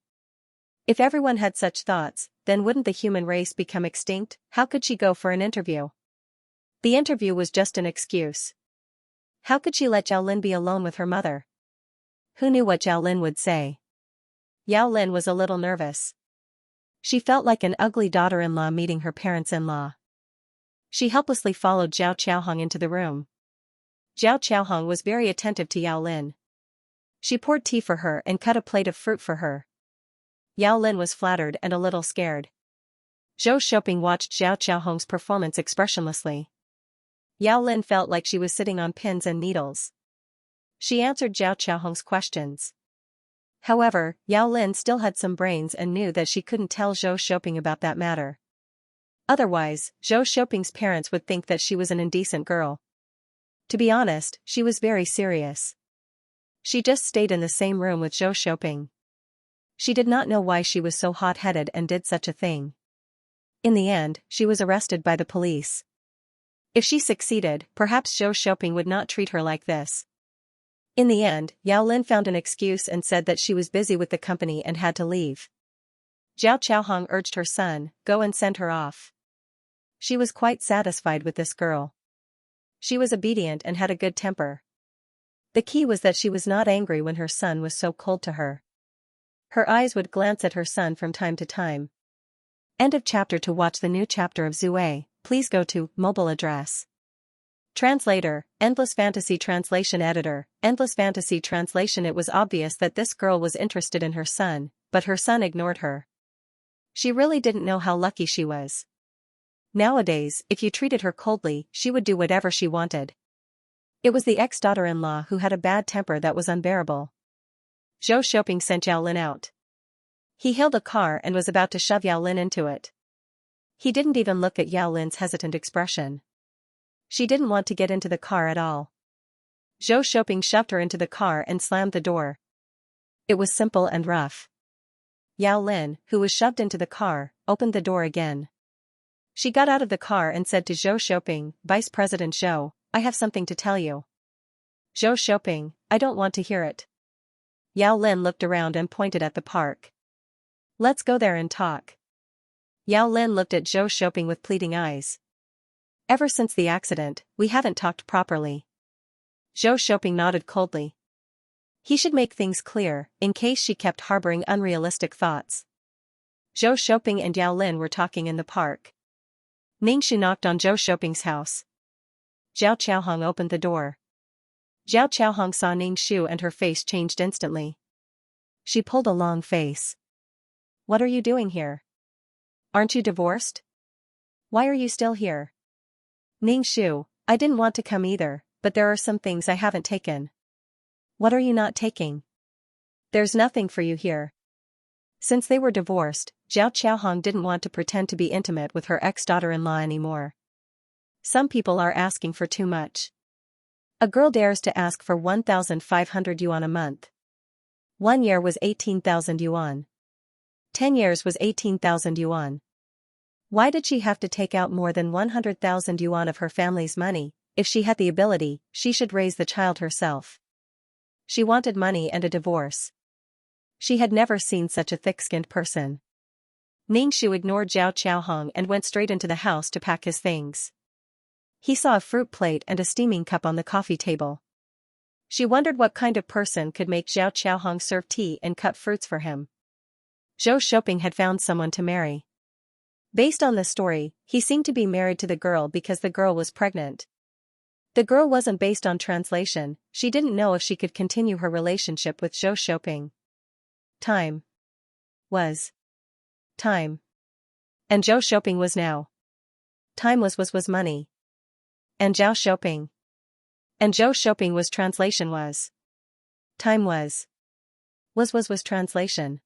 If everyone had such thoughts, then wouldn't the human race become extinct? How could she go for an interview? The interview was just an excuse. How could she let Yao Lin be alone with her mother? Who knew what Yao Lin would say? Yao Lin was a little nervous. She felt like an ugly daughter-in-law meeting her parents-in-law. She helplessly followed Zhao Qiaohong into the room. Zhao Qiaohong was very attentive to Yao Lin. She poured tea for her and cut a plate of fruit for her. Yao Lin was flattered and a little scared. Zhou Shouping watched Zhao Qiaohong's performance expressionlessly. Yao Lin felt like she was sitting on pins and needles. She answered Zhao Qiaohong's questions. However, Yao Lin still had some brains and knew that she couldn't tell Zhou Shouping about that matter. Otherwise, Zhou Shouping's parents would think that she was an indecent girl. To be honest, she was very serious. She just stayed in the same room with Zhou Shouping. She did not know why she was so hot-headed and did such a thing. In the end, she was arrested by the police. If she succeeded, perhaps Zhou Shouping would not treat her like this. In the end, Yao Lin found an excuse and said that she was busy with the company and had to leave. Zhao Qiaohong urged her son, go and send her off. She was quite satisfied with this girl. She was obedient and had a good temper. The key was that she was not angry when her son was so cold to her. Her eyes would glance at her son from time to time. End of chapter. To watch the new chapter of Zue, please go to mobile address. Translator, Endless Fantasy Translation Editor, Endless Fantasy Translation. It was obvious that this girl was interested in her son, but her son ignored her. She really didn't know how lucky she was. Nowadays, if you treated her coldly, she would do whatever she wanted. It was the ex-daughter-in-law who had a bad temper that was unbearable. Zhou Shouping sent Yao Lin out. He hailed a car and was about to shove Yao Lin into it. He didn't even look at Yao Lin's hesitant expression. She didn't want to get into the car at all. Zhou Shouping shoved her into the car and slammed the door. It was simple and rough. Yao Lin, who was shoved into the car, opened the door again. She got out of the car and said to Zhou Shouping, "Vice President Zhou, I have something to tell you." Zhou Shouping, "I don't want to hear it." Yao Lin looked around and pointed at the park. "Let's go there and talk." Yao Lin looked at Zhou Shouping with pleading eyes. "Ever since the accident, we haven't talked properly." Zhou Shouping nodded coldly. He should make things clear, in case she kept harboring unrealistic thoughts. Zhou Shouping and Yao Lin were talking in the park. Ningxu knocked on Zhou Shouping's house. Zhao Qiaohong opened the door. Zhao Qiaohong saw Ningxu and her face changed instantly. She pulled a long face. "What are you doing here? Aren't you divorced? Why are you still here?" "Ningxu, I didn't want to come either, but there are some things I haven't taken." "What are you not taking?" "There's nothing for you here." Since they were divorced, Zhao Qiaohong didn't want to pretend to be intimate with her ex-daughter-in-law anymore. Some people are asking for too much. A girl dares to ask for 1,500 yuan a month. 1 year was 18,000 yuan. 10 years was 18,000 yuan. Why did she have to take out more than 100,000 yuan of her family's money? If she had the ability, she should raise the child herself. She wanted money and a divorce. She had never seen such a thick-skinned person. Ningxu ignored Zhao Qiaohong and went straight into the house to pack his things. He saw a fruit plate and a steaming cup on the coffee table. She wondered what kind of person could make Zhao Qiaohong serve tea and cut fruits for him. Zhou Shouping had found someone to marry. Based on the story, he seemed to be married to the girl because the girl was pregnant. The girl wasn't based on translation, she didn't know if she could continue her relationship with Zhou Shouping. Time. Was. Time. And Zhou Shouping was now. Time was money. And Zhao Shouping. And Zhou Shouping was translation was. Time was. Was translation.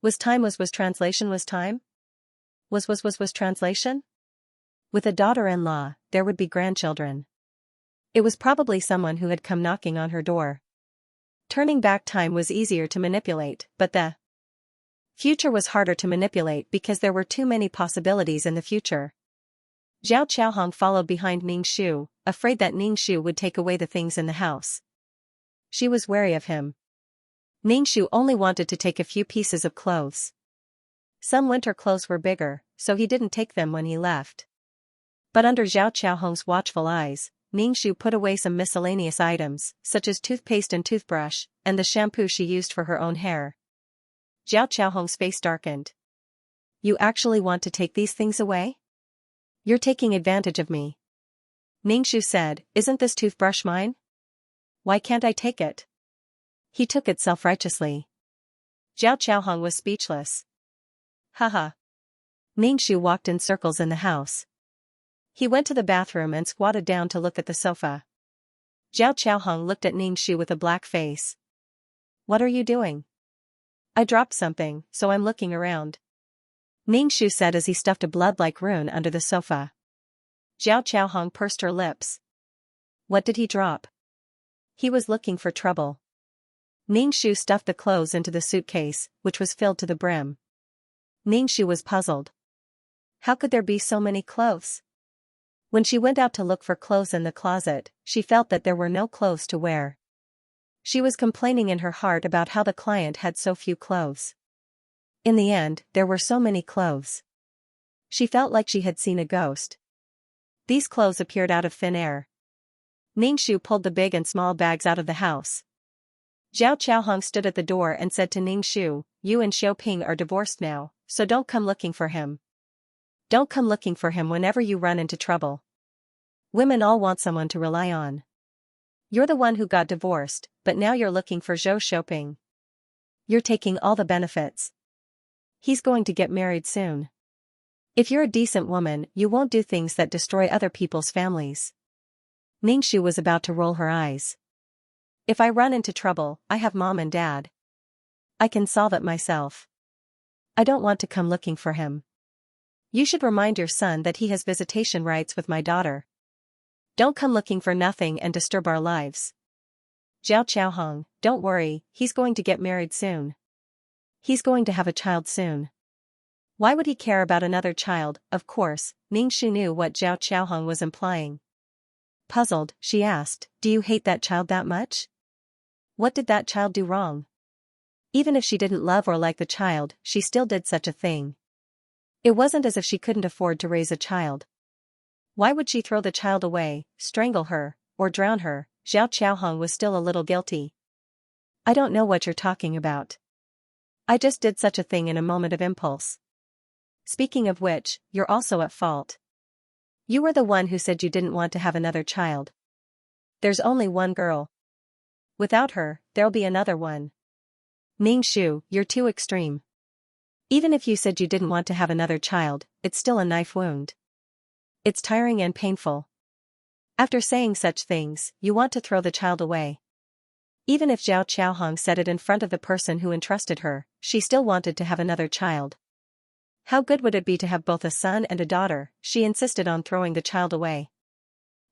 Was time was translation was time? Was translation? With a daughter-in-law, there would be grandchildren. It was probably someone who had come knocking on her door. Turning back time was easier to manipulate, but the future was harder to manipulate because there were too many possibilities in the future. Zhao Qiaohong followed behind Ningxu, afraid that Ningxu would take away the things in the house. She was wary of him. Ningxu only wanted to take a few pieces of clothes. Some winter clothes were bigger, so he didn't take them when he left. But under Zhao Qiaohong's watchful eyes, Ningxu put away some miscellaneous items, such as toothpaste and toothbrush, and the shampoo she used for her own hair. Zhao Qiaohong's face darkened. "You actually want to take these things away? You're taking advantage of me." Ningxu said, "Isn't this toothbrush mine? Why can't I take it?" He took it self-righteously. Zhao Qiaohong was speechless. Haha. Ningxu walked in circles in the house. He went to the bathroom and squatted down to look at the sofa. Zhao Qiaohong looked at Ningxu with a black face. "What are you doing?" "I dropped something, so I'm looking around," Ningxu said as he stuffed a blood-like rune under the sofa. Zhao Qiaohong pursed her lips. What did he drop? He was looking for trouble. Ningxu stuffed the clothes into the suitcase, which was filled to the brim. Ningxu was puzzled. How could there be so many clothes? When she went out to look for clothes in the closet, she felt that there were no clothes to wear. She was complaining in her heart about how the client had so few clothes. In the end, there were so many clothes. She felt like she had seen a ghost. These clothes appeared out of thin air. Ning Shu pulled the big and small bags out of the house. Zhao Qiaohong stood at the door and said to Ning Shu, "You and Xiaoping are divorced now, so don't come looking for him. Don't come looking for him whenever you run into trouble. Women all want someone to rely on. You're the one who got divorced, but now you're looking for Zhou Xiaoping. You're taking all the benefits. He's going to get married soon. If you're a decent woman, you won't do things that destroy other people's families." Ning Shu was about to roll her eyes. "If I run into trouble, I have mom and dad. I can solve it myself. I don't want to come looking for him. You should remind your son that he has visitation rights with my daughter. Don't come looking for nothing and disturb our lives." "Zhao Qiaohong, don't worry, he's going to get married soon. He's going to have a child soon. Why would he care about another child?" Of course, Ning Shu knew what Zhao Qiaohong was implying. Puzzled, she asked, "Do you hate that child that much? What did that child do wrong?" Even if she didn't love or like the child, she still did such a thing. It wasn't as if she couldn't afford to raise a child. Why would she throw the child away, strangle her, or drown her? Zhao Qiaohong was still a little guilty. "I don't know what you're talking about. I just did such a thing in a moment of impulse. Speaking of which, you're also at fault. You were the one who said you didn't want to have another child. There's only one girl. Without her, there'll be another one. Ning Shu, you're too extreme. Even if you said you didn't want to have another child, it's still a knife wound. It's tiring and painful. After saying such things, you want to throw the child away." Even if Zhao Qiaohong said it in front of the person who entrusted her, she still wanted to have another child. How good would it be to have both a son and a daughter? She insisted on throwing the child away.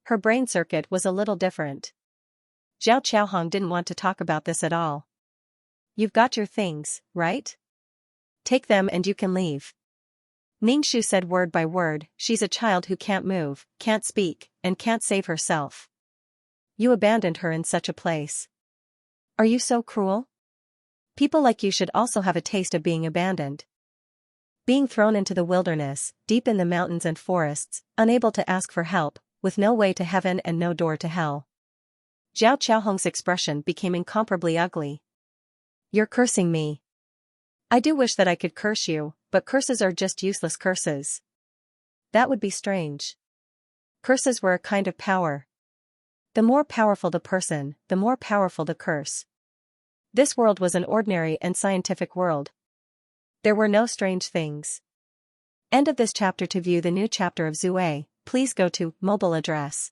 Her brain circuit was a little different. Zhao Qiaohong didn't want to talk about this at all. "You've got your things, right? Take them and you can leave." Ning Shu said word by word, "She's a child who can't move, can't speak, and can't save herself. You abandoned her in such a place. Are you so cruel? People like you should also have a taste of being abandoned. Being thrown into the wilderness, deep in the mountains and forests, unable to ask for help, with no way to heaven and no door to hell." Zhao Qiaohong's expression became incomparably ugly. "You're cursing me. I do wish that I could curse you, but curses are just useless curses. That would be strange. Curses were a kind of power. The more powerful the person, the more powerful the curse. This world was an ordinary and scientific world. There were no strange things." End of this chapter. To view the new chapter of Zue, please go to mobile address.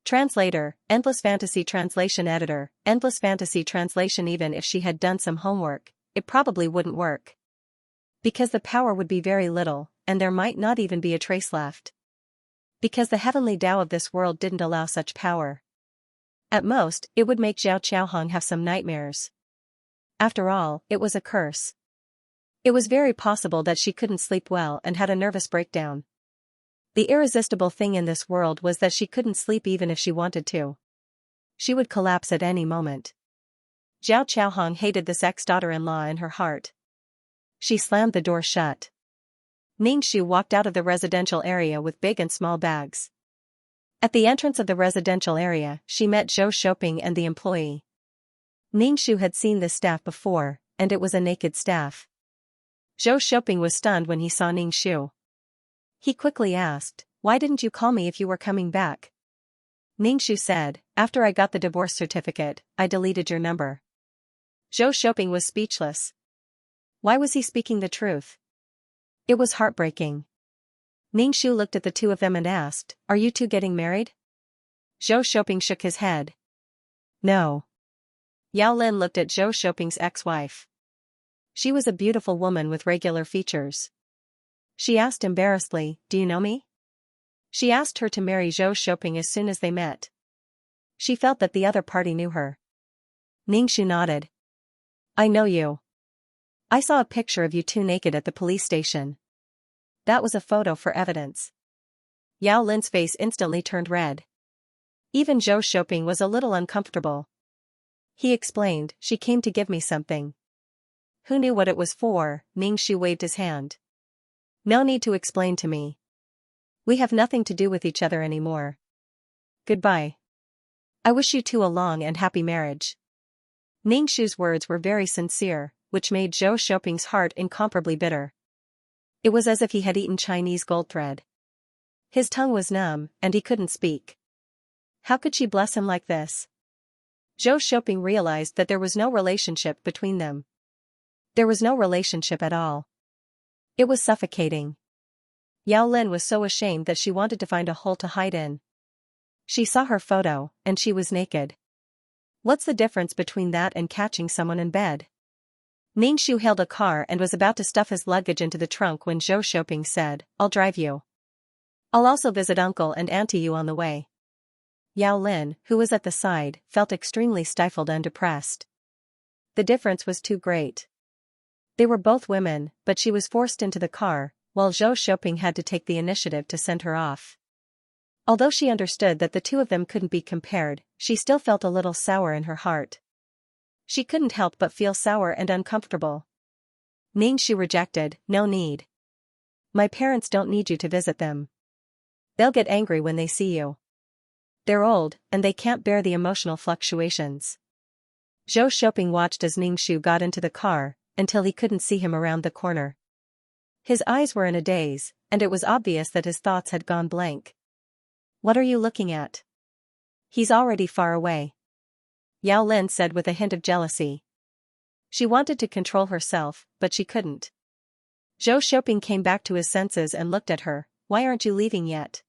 Translator, Endless Fantasy Translation Editor, Endless Fantasy Translation. Even if she had done some homework, it probably wouldn't work. Because the power would be very little, and there might not even be a trace left. Because the heavenly Tao of this world didn't allow such power. At most, it would make Zhao Qiaohong have some nightmares. After all, it was a curse. It was very possible that she couldn't sleep well and had a nervous breakdown. The irresistible thing in this world was that she couldn't sleep even if she wanted to. She would collapse at any moment. Zhao Qiaohong hated this ex-daughter-in-law in her heart. She slammed the door shut. Ning Shu walked out of the residential area with big and small bags. At the entrance of the residential area, she met Zhou Xiaoping and the employee. Ning Shu had seen this staff before, and it was a naked staff. Zhou Xiaoping was stunned when he saw Ning Shu. He quickly asked, "Why didn't you call me if you were coming back?" Ning Shu said, "After I got the divorce certificate, I deleted your number." Zhou Xiaoping was speechless. Why was he speaking the truth? It was heartbreaking. Ning Shu looked at the two of them and asked, "Are you two getting married?" Zhou Xiaoping shook his head. "No." Yao Lin looked at Zhou Xiaoping's ex-wife. She was a beautiful woman with regular features. She asked embarrassedly, "Do you know me?" She asked her to marry Zhou Xiaoping as soon as they met. She felt that the other party knew her. Ning Shu nodded. "I know you. I saw a picture of you two naked at the police station. That was a photo for evidence." Yao Lin's face instantly turned red. Even Zhou Xiaoping was a little uncomfortable. He explained, "She came to give me something." Who knew what it was for? Ning Shu waved his hand. "No need to explain to me. We have nothing to do with each other anymore. Goodbye." I wish you two a long and happy marriage. Ningshu's words were very sincere, which made Zhou Shouping's heart incomparably bitter. It was as if he had eaten Chinese gold thread. His tongue was numb, and he couldn't speak. How could she bless him like this? Zhou Shouping realized that there was no relationship between them. There was no relationship at all. It was suffocating. Yao Lin was so ashamed that she wanted to find a hole to hide in. She saw her photo, and she was naked. What's the difference between that and catching someone in bed? Ningshu hailed a car and was about to stuff his luggage into the trunk when Zhou Shouping said, "I'll drive you. I'll also visit uncle and auntie you on the way." Yao Lin, who was at the side, felt extremely stifled and depressed. The difference was too great. They were both women, but she was forced into the car, while Zhou Shouping had to take the initiative to send her off. Although she understood that the two of them couldn't be compared, she still felt a little sour in her heart. She couldn't help but feel sour and uncomfortable. Ningshu rejected, "No need. My parents don't need you to visit them. They'll get angry when they see you. They're old, and they can't bear the emotional fluctuations." Zhou Shouping watched as Ningshu got into the car, until he couldn't see him around the corner. His eyes were in a daze, and it was obvious that his thoughts had gone blank. "What are you looking at? He's already far away," Yao Lin said with a hint of jealousy. She wanted to control herself, but she couldn't. Zhou Shouping came back to his senses and looked at her. "Why aren't you leaving yet?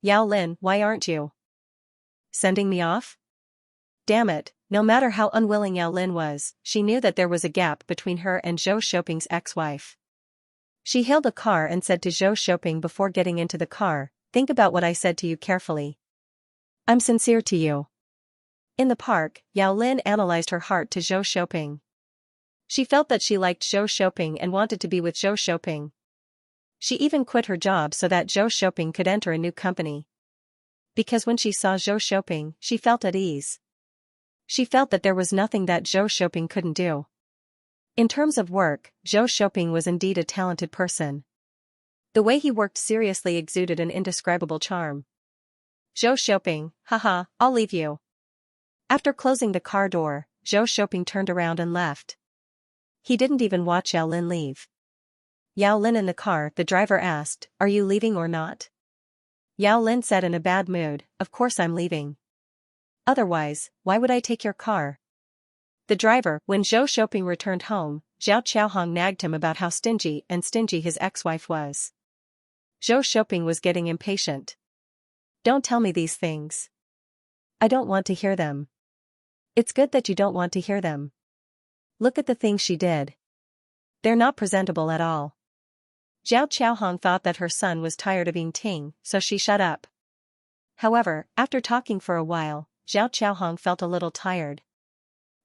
Yao Lin, why aren't you sending me off?" Damn it, no matter how unwilling Yao Lin was, she knew that there was a gap between her and Zhou Shouping's ex-wife. She hailed a car and said to Zhou Shouping before getting into the car, "Think about what I said to you carefully. I'm sincere to you." In the park, Yao Lin analyzed her heart to Zhou Shouping. She felt that she liked Zhou Shouping and wanted to be with Zhou Shouping. She even quit her job so that Zhou Shouping could enter a new company. Because when she saw Zhou Shouping, she felt at ease. She felt that there was nothing that Zhou Shouping couldn't do. In terms of work, Zhou Shouping was indeed a talented person. The way he worked seriously exuded an indescribable charm. "Zhou Shouping, haha, I'll leave you." After closing the car door, Zhou Shouping turned around and left. He didn't even watch Yao Lin leave. Yao Lin in the car, the driver asked, "Are you leaving or not?" Yao Lin said in a bad mood, "Of course I'm leaving. Otherwise, why would I take your car?" The driver, when Zhou Shouping returned home, Zhao Chaohong nagged him about how stingy his ex-wife was. Zhou Shouping was getting impatient. "Don't tell me these things. I don't want to hear them." "It's good that you don't want to hear them. Look at the things she did. They're not presentable at all." Zhao Chaohong thought that her son was tired of eating, so she shut up. However, after talking for a while, Zhao Chaohong felt a little tired.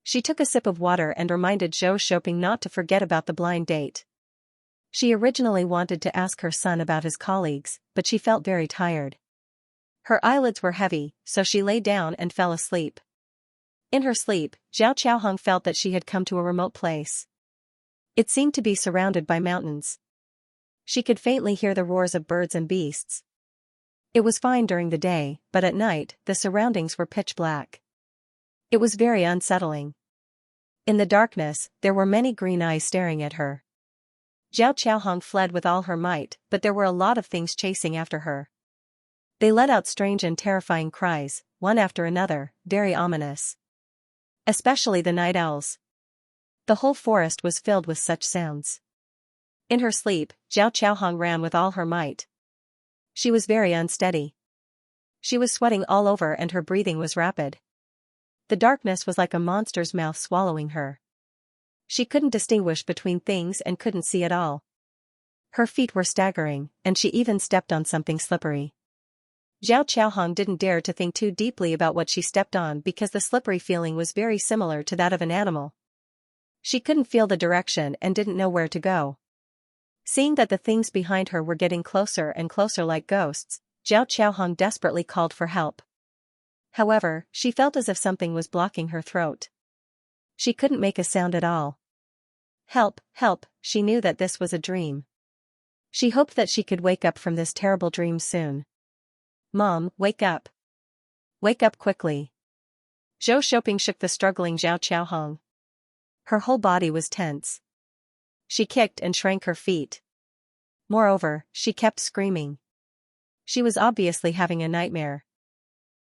She took a sip of water and reminded Zhou Shouping not to forget about the blind date. She originally wanted to ask her son about his colleagues, but she felt very tired. Her eyelids were heavy, so she lay down and fell asleep. In her sleep, Zhao Chaohong felt that she had come to a remote place. It seemed to be surrounded by mountains. She could faintly hear the roars of birds and beasts. It was fine during the day, but at night, the surroundings were pitch black. It was very unsettling. In the darkness, there were many green eyes staring at her. Zhao Chaohong fled with all her might, but there were a lot of things chasing after her. They let out strange and terrifying cries, one after another, very ominous. Especially the night owls. The whole forest was filled with such sounds. In her sleep, Zhao Chaohong ran with all her might. She was very unsteady. She was sweating all over and her breathing was rapid. The darkness was like a monster's mouth swallowing her. She couldn't distinguish between things and couldn't see at all. Her feet were staggering, and she even stepped on something slippery. Zhao Chaohong didn't dare to think too deeply about what she stepped on because the slippery feeling was very similar to that of an animal. She couldn't feel the direction and didn't know where to go. Seeing that the things behind her were getting closer and closer like ghosts, Zhao Chaohong desperately called for help. However, she felt as if something was blocking her throat. She couldn't make a sound at all. Help, help, she knew that this was a dream. She hoped that she could wake up from this terrible dream soon. Mom, wake up. Wake up quickly. Zhou Shouping shook the struggling Zhao Qiaohong. Her whole body was tense. She kicked and shrank her feet. Moreover, she kept screaming. She was obviously having a nightmare.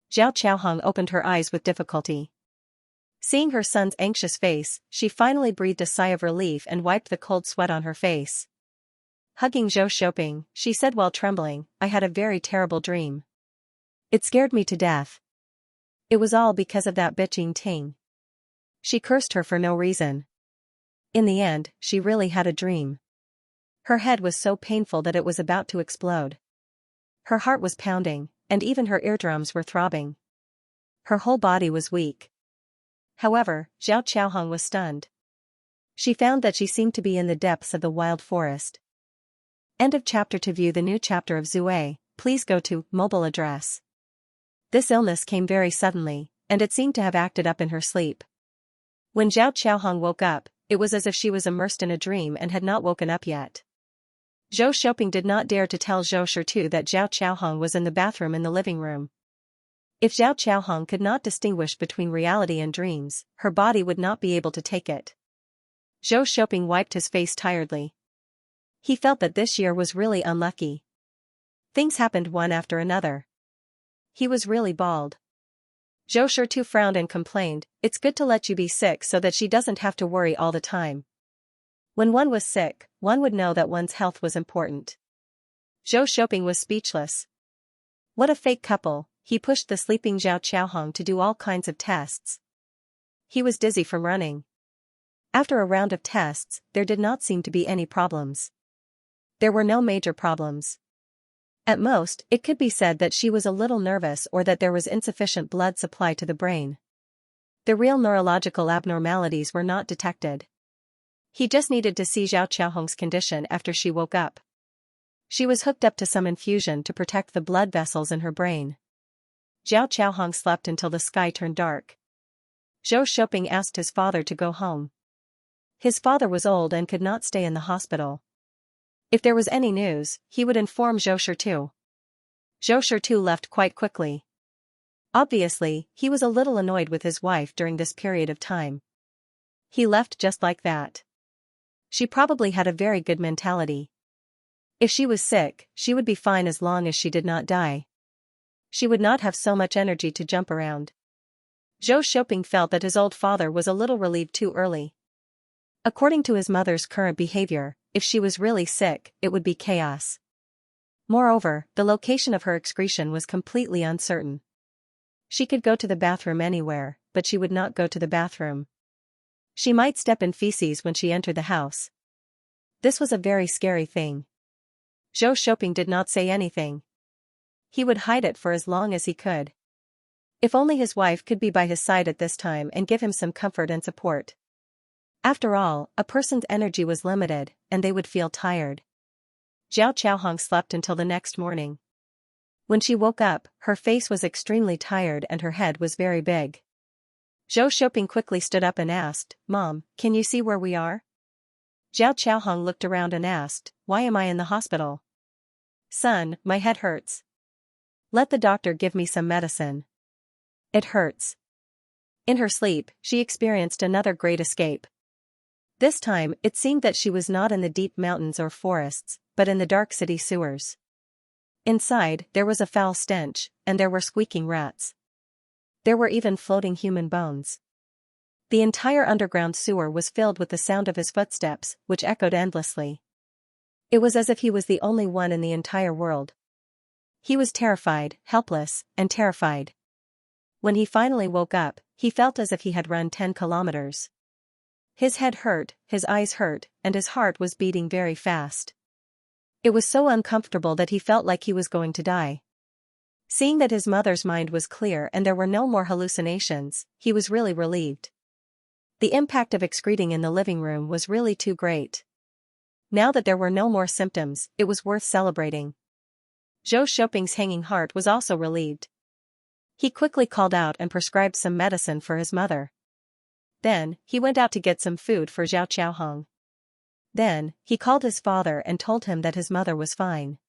Zhao Qiaohong opened her eyes with difficulty. Seeing her son's anxious face, she finally breathed a sigh of relief and wiped the cold sweat on her face. Hugging Zhou Shouping, she said while trembling, "I had a very terrible dream. It scared me to death. It was all because of that bitching Ting." She cursed her for no reason. In the end, she really had a dream. Her head was so painful that it was about to explode. Her heart was pounding, and even her eardrums were throbbing. Her whole body was weak. However, Zhao Qiaohong was stunned. She found that she seemed to be in the depths of the wild forest. End of chapter. To view the new chapter of Zue, please go to mobile address. This illness came very suddenly, and it seemed to have acted up in her sleep. When Zhao Qiaohong woke up, it was as if she was immersed in a dream and had not woken up yet. Zhou Shouping did not dare to tell Zhou Shitu that Zhao Qiaohong was in the bathroom in the living room. If Zhao Qiaohong could not distinguish between reality and dreams, her body would not be able to take it. Zhou Shouping wiped his face tiredly. He felt that this year was really unlucky. Things happened one after another. He was really bald. Zhou Shitu frowned and complained, "It's good to let you be sick so that she doesn't have to worry all the time." When one was sick, one would know that one's health was important. Zhou Shouping was speechless. What a fake couple. He pushed the sleeping Zhao Qiaohong to do all kinds of tests. He was dizzy from running. After a round of tests, there did not seem to be any problems. There were no major problems. At most, it could be said that she was a little nervous or that there was insufficient blood supply to the brain. The real neurological abnormalities were not detected. He just needed to see Zhao Qiaohong's condition after she woke up. She was hooked up to some infusion to protect the blood vessels in her brain. Zhao Qiaohong slept until the sky turned dark. Zhou Shouping asked his father to go home. His father was old and could not stay in the hospital. If there was any news, he would inform Zhou Shitu. Zhou Shitu left quite quickly. Obviously, he was a little annoyed with his wife during this period of time. He left just like that. She probably had a very good mentality. If she was sick, she would be fine as long as she did not die. She would not have so much energy to jump around. Zhou Shouping felt that his old father was a little relieved too early. According to his mother's current behavior, if she was really sick, it would be chaos. Moreover, the location of her excretion was completely uncertain. She could go to the bathroom anywhere, but she would not go to the bathroom. She might step in feces when she entered the house. This was a very scary thing. Zhou Shouping did not say anything. He would hide it for as long as he could. If only his wife could be by his side at this time and give him some comfort and support. After all, a person's energy was limited, and they would feel tired. Zhao Qiaohong slept until the next morning. When she woke up, her face was extremely tired and her head was very big. Zhou Shouping quickly stood up and asked, "Mom, can you see where we are?" Zhao Qiaohong looked around and asked, "Why am I in the hospital?" "Son, my head hurts. Let the doctor give me some medicine. It hurts." In her sleep, she experienced another great escape. This time, it seemed that she was not in the deep mountains or forests, but in the dark city sewers. Inside, there was a foul stench, and there were squeaking rats. There were even floating human bones. The entire underground sewer was filled with the sound of his footsteps, which echoed endlessly. It was as if he was the only one in the entire world. He was terrified, helpless, and terrified. When he finally woke up, he felt as if he had run 10 kilometers. His head hurt, his eyes hurt, and his heart was beating very fast. It was so uncomfortable that he felt like he was going to die. Seeing that his mother's mind was clear and there were no more hallucinations, he was really relieved. The impact of excreting in the living room was really too great. Now that there were no more symptoms, it was worth celebrating. Zhou Shouping's hanging heart was also relieved. He quickly called out and prescribed some medicine for his mother. Then, he went out to get some food for Zhao Qiaohong. Then, he called his father and told him that his mother was fine.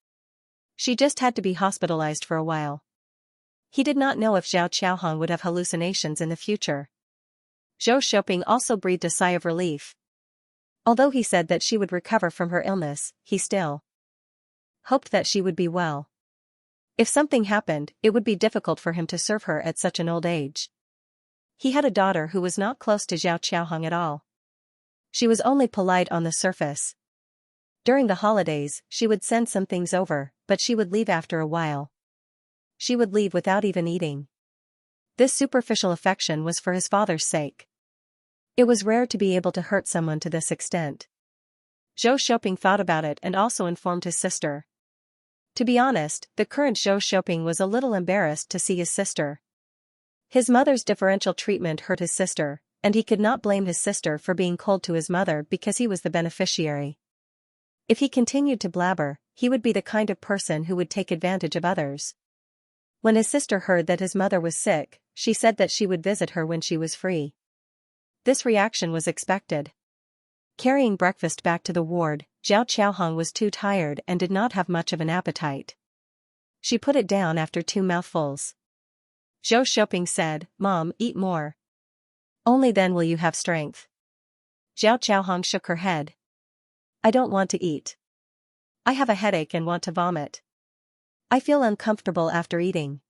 She just had to be hospitalized for a while. He did not know if Zhao Qiaohong would have hallucinations in the future. Zhou Shouping also breathed a sigh of relief. Although he said that she would recover from her illness, he still hoped that she would be well. If something happened, it would be difficult for him to serve her at such an old age. He had a daughter who was not close to Zhao Qiaohong at all. She was only polite on the surface. During the holidays, she would send some things over, but she would leave after a while. She would leave without even eating. This superficial affection was for his father's sake. It was rare to be able to hurt someone to this extent. Zhou Shouping thought about it and also informed his sister. To be honest, the current Zhou Shouping was a little embarrassed to see his sister. His mother's differential treatment hurt his sister, and he could not blame his sister for being cold to his mother because he was the beneficiary. If he continued to blabber, he would be the kind of person who would take advantage of others. When his sister heard that his mother was sick, she said that she would visit her when she was free. This reaction was expected. Carrying breakfast back to the ward, Zhao Qiaohong was too tired and did not have much of an appetite. She put it down after 2 mouthfuls. Zhou Shouping said, "Mom, eat more. Only then will you have strength." Zhao Qiaohong shook her head. "I don't want to eat. I have a headache and want to vomit. I feel uncomfortable after eating."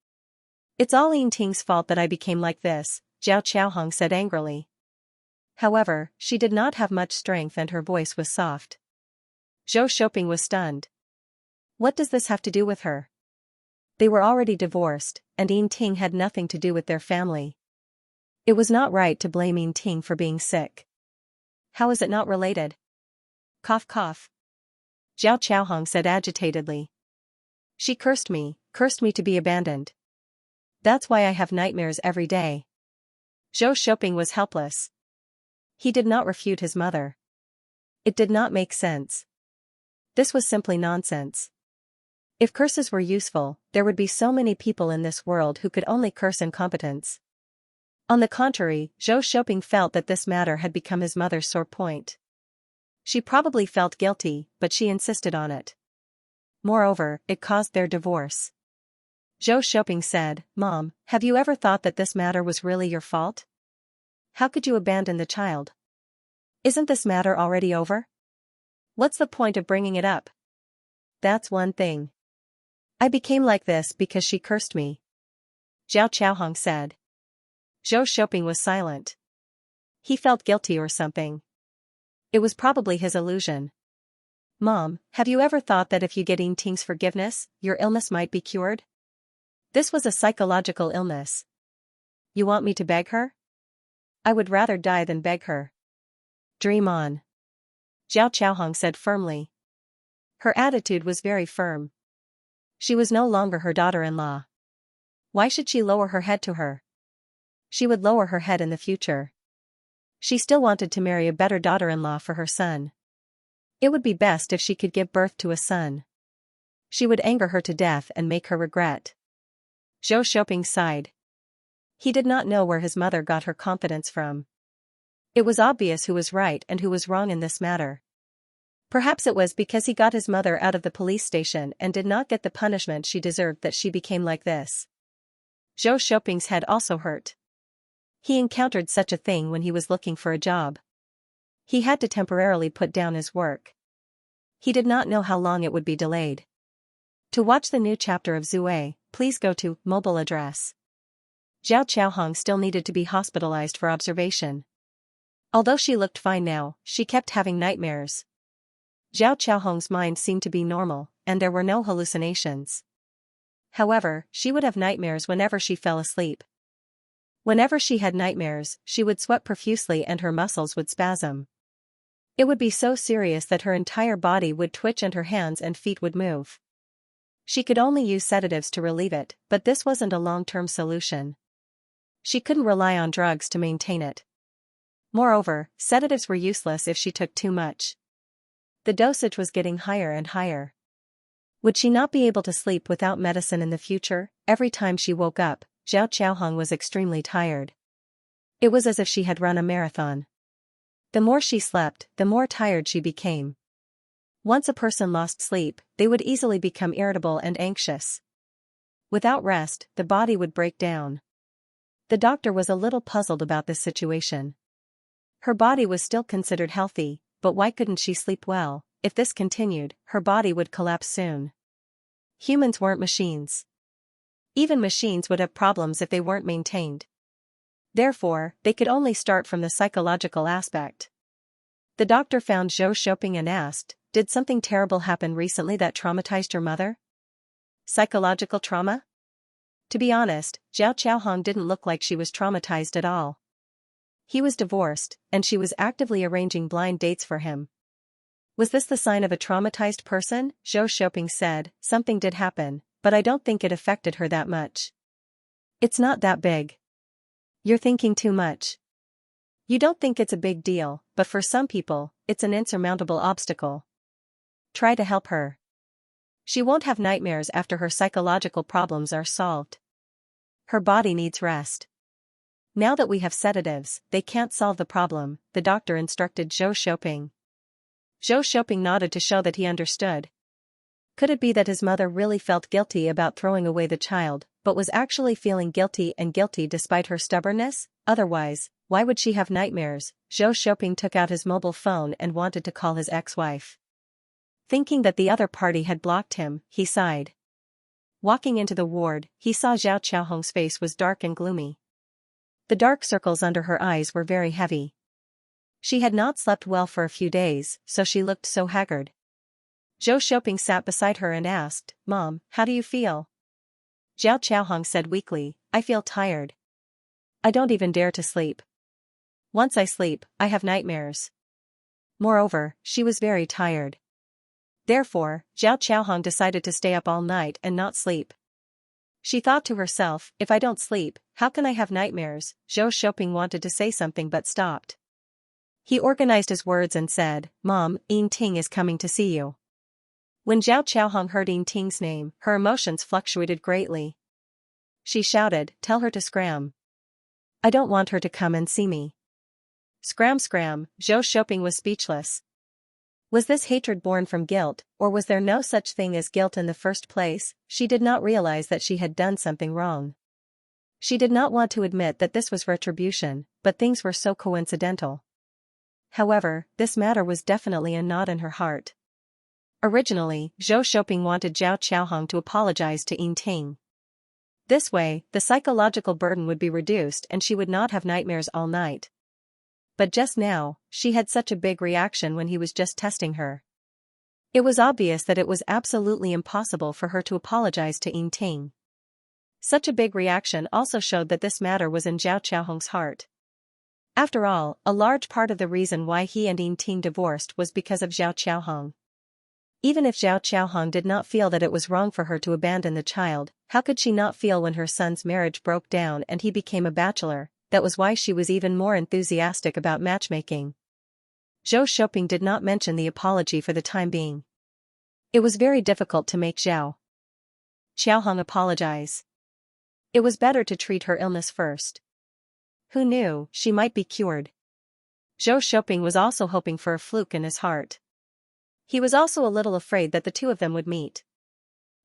"It's all Yingting's fault that I became like this," Zhao Qiaohong said angrily. However, she did not have much strength and her voice was soft. Zhou Shouping was stunned. What does this have to do with her? They were already divorced, and Yingting had nothing to do with their family. It was not right to blame Yingting for being sick. How is it not related? Cough cough. Zhao Qiaohong said agitatedly. She cursed me to be abandoned. That's why I have nightmares every day. Zhou Shouping was helpless. He did not refute his mother. It did not make sense. This was simply nonsense. If curses were useful, there would be so many people in this world who could only curse incompetence. On the contrary, Zhou Shouping felt that this matter had become his mother's sore point. She probably felt guilty, but she insisted on it. Moreover, it caused their divorce. Zhou Shouping said, "Mom, have you ever thought that this matter was really your fault? How could you abandon the child? Isn't this matter already over? What's the point of bringing it up? That's one thing. I became like this because she cursed me," Zhao Qiaohong said. Zhou Shouping was silent. He felt guilty or something. It was probably his illusion. "Mom, have you ever thought that if you get Yingting's forgiveness, your illness might be cured? This was a psychological illness. You want me to beg her? I would rather die than beg her." "Dream on," Zhao Qiaohong said firmly. Her attitude was very firm. She was no longer her daughter-in-law. Why should she lower her head to her? She would lower her head in the future. She still wanted to marry a better daughter-in-law for her son. It would be best if she could give birth to a son. She would anger her to death and make her regret. Zhou Shouping sighed. He did not know where his mother got her confidence from. It was obvious who was right and who was wrong in this matter. Perhaps it was because he got his mother out of the police station and did not get the punishment she deserved that she became like this. Zhou Shouping's head also hurt. He encountered such a thing when he was looking for a job. He had to temporarily put down his work. He did not know how long it would be delayed. To watch the new chapter of Zue, please go to mobile address. Zhao Qiaohong still needed to be hospitalized for observation. Although she looked fine now, she kept having nightmares. Zhao Qiaohong's mind seemed to be normal, and there were no hallucinations. However, she would have nightmares whenever she fell asleep. Whenever she had nightmares, she would sweat profusely and her muscles would spasm. It would be so serious that her entire body would twitch and her hands and feet would move. She could only use sedatives to relieve it, but this wasn't a long-term solution. She couldn't rely on drugs to maintain it. Moreover, sedatives were useless if she took too much. The dosage was getting higher and higher. Would she not be able to sleep without medicine in the future? Every time she woke up, Zhao Qiaohong was extremely tired. It was as if she had run a marathon. The more she slept, the more tired she became. Once a person lost sleep, they would easily become irritable and anxious. Without rest, the body would break down. The doctor was a little puzzled about this situation. Her body was still considered healthy, but why couldn't she sleep well? If this continued, her body would collapse soon. Humans weren't machines. Even machines would have problems if they weren't maintained. Therefore, they could only start from the psychological aspect. The doctor found Zhou Shopping and asked, "Did something terrible happen recently that traumatized your mother?" Psychological trauma? To be honest, Zhao Qiaohong didn't look like she was traumatized at all. He was divorced, and she was actively arranging blind dates for him. Was this the sign of a traumatized person? Zhou Shopping said, "Something did happen, but I don't think it affected her that much. It's not that big. You're thinking too much. You don't think it's a big deal, but for some people, it's an insurmountable obstacle. Try to help her. She won't have nightmares after her psychological problems are solved. Her body needs rest. Now that we have sedatives, they can't solve the problem," the doctor instructed Zhou Shopping. Zhou Shopping nodded to show that he understood. Could it be that his mother really felt guilty about throwing away the child, but was actually feeling guilty despite her stubbornness? Otherwise, why would she have nightmares? Zhou Shopping took out his mobile phone and wanted to call his ex-wife. Thinking that the other party had blocked him, he sighed. Walking into the ward, he saw Zhao Qiaohong's face was dark and gloomy. The dark circles under her eyes were very heavy. She had not slept well for a few days, so she looked so haggard. Zhou Shopping sat beside her and asked, "Mom, how do you feel?" Zhao Qiaohong said weakly, "I feel tired. I don't even dare to sleep. Once I sleep, I have nightmares." Moreover, she was very tired. Therefore, Zhao Qiaohong decided to stay up all night and not sleep. She thought to herself, "If I don't sleep, how can I have nightmares?" Zhou Shopping wanted to say something but stopped. He organized his words and said, "Mom, Yin Ting is coming to see you." When Zhao Qiaohong heard Yin Ting's name, her emotions fluctuated greatly. She shouted, "Tell her to scram. I don't want her to come and see me." Scram scram, Zhou Shopping was speechless. Was this hatred born from guilt, or was there no such thing as guilt in the first place? She did not realize that she had done something wrong. She did not want to admit that this was retribution, but things were so coincidental. However, this matter was definitely a knot in her heart. Originally, Zhou Shopping wanted Zhao Qiaohong to apologize to Yin Ting. This way, the psychological burden would be reduced and she would not have nightmares all night. But just now, she had such a big reaction when he was just testing her. It was obvious that it was absolutely impossible for her to apologize to Yin Ting. Such a big reaction also showed that this matter was in Zhao Qiaohong's heart. After all, a large part of the reason why he and Yin Ting divorced was because of Zhao Qiaohong. Even if Zhao Qiaohong did not feel that it was wrong for her to abandon the child, how could she not feel when her son's marriage broke down and he became a bachelor? That was why she was even more enthusiastic about matchmaking. Zhou Shopping did not mention the apology for the time being. It was very difficult to make Zhao Qiaohong apologize. It was better to treat her illness first. Who knew, she might be cured. Zhou Shopping was also hoping for a fluke in his heart. He was also a little afraid that the two of them would meet.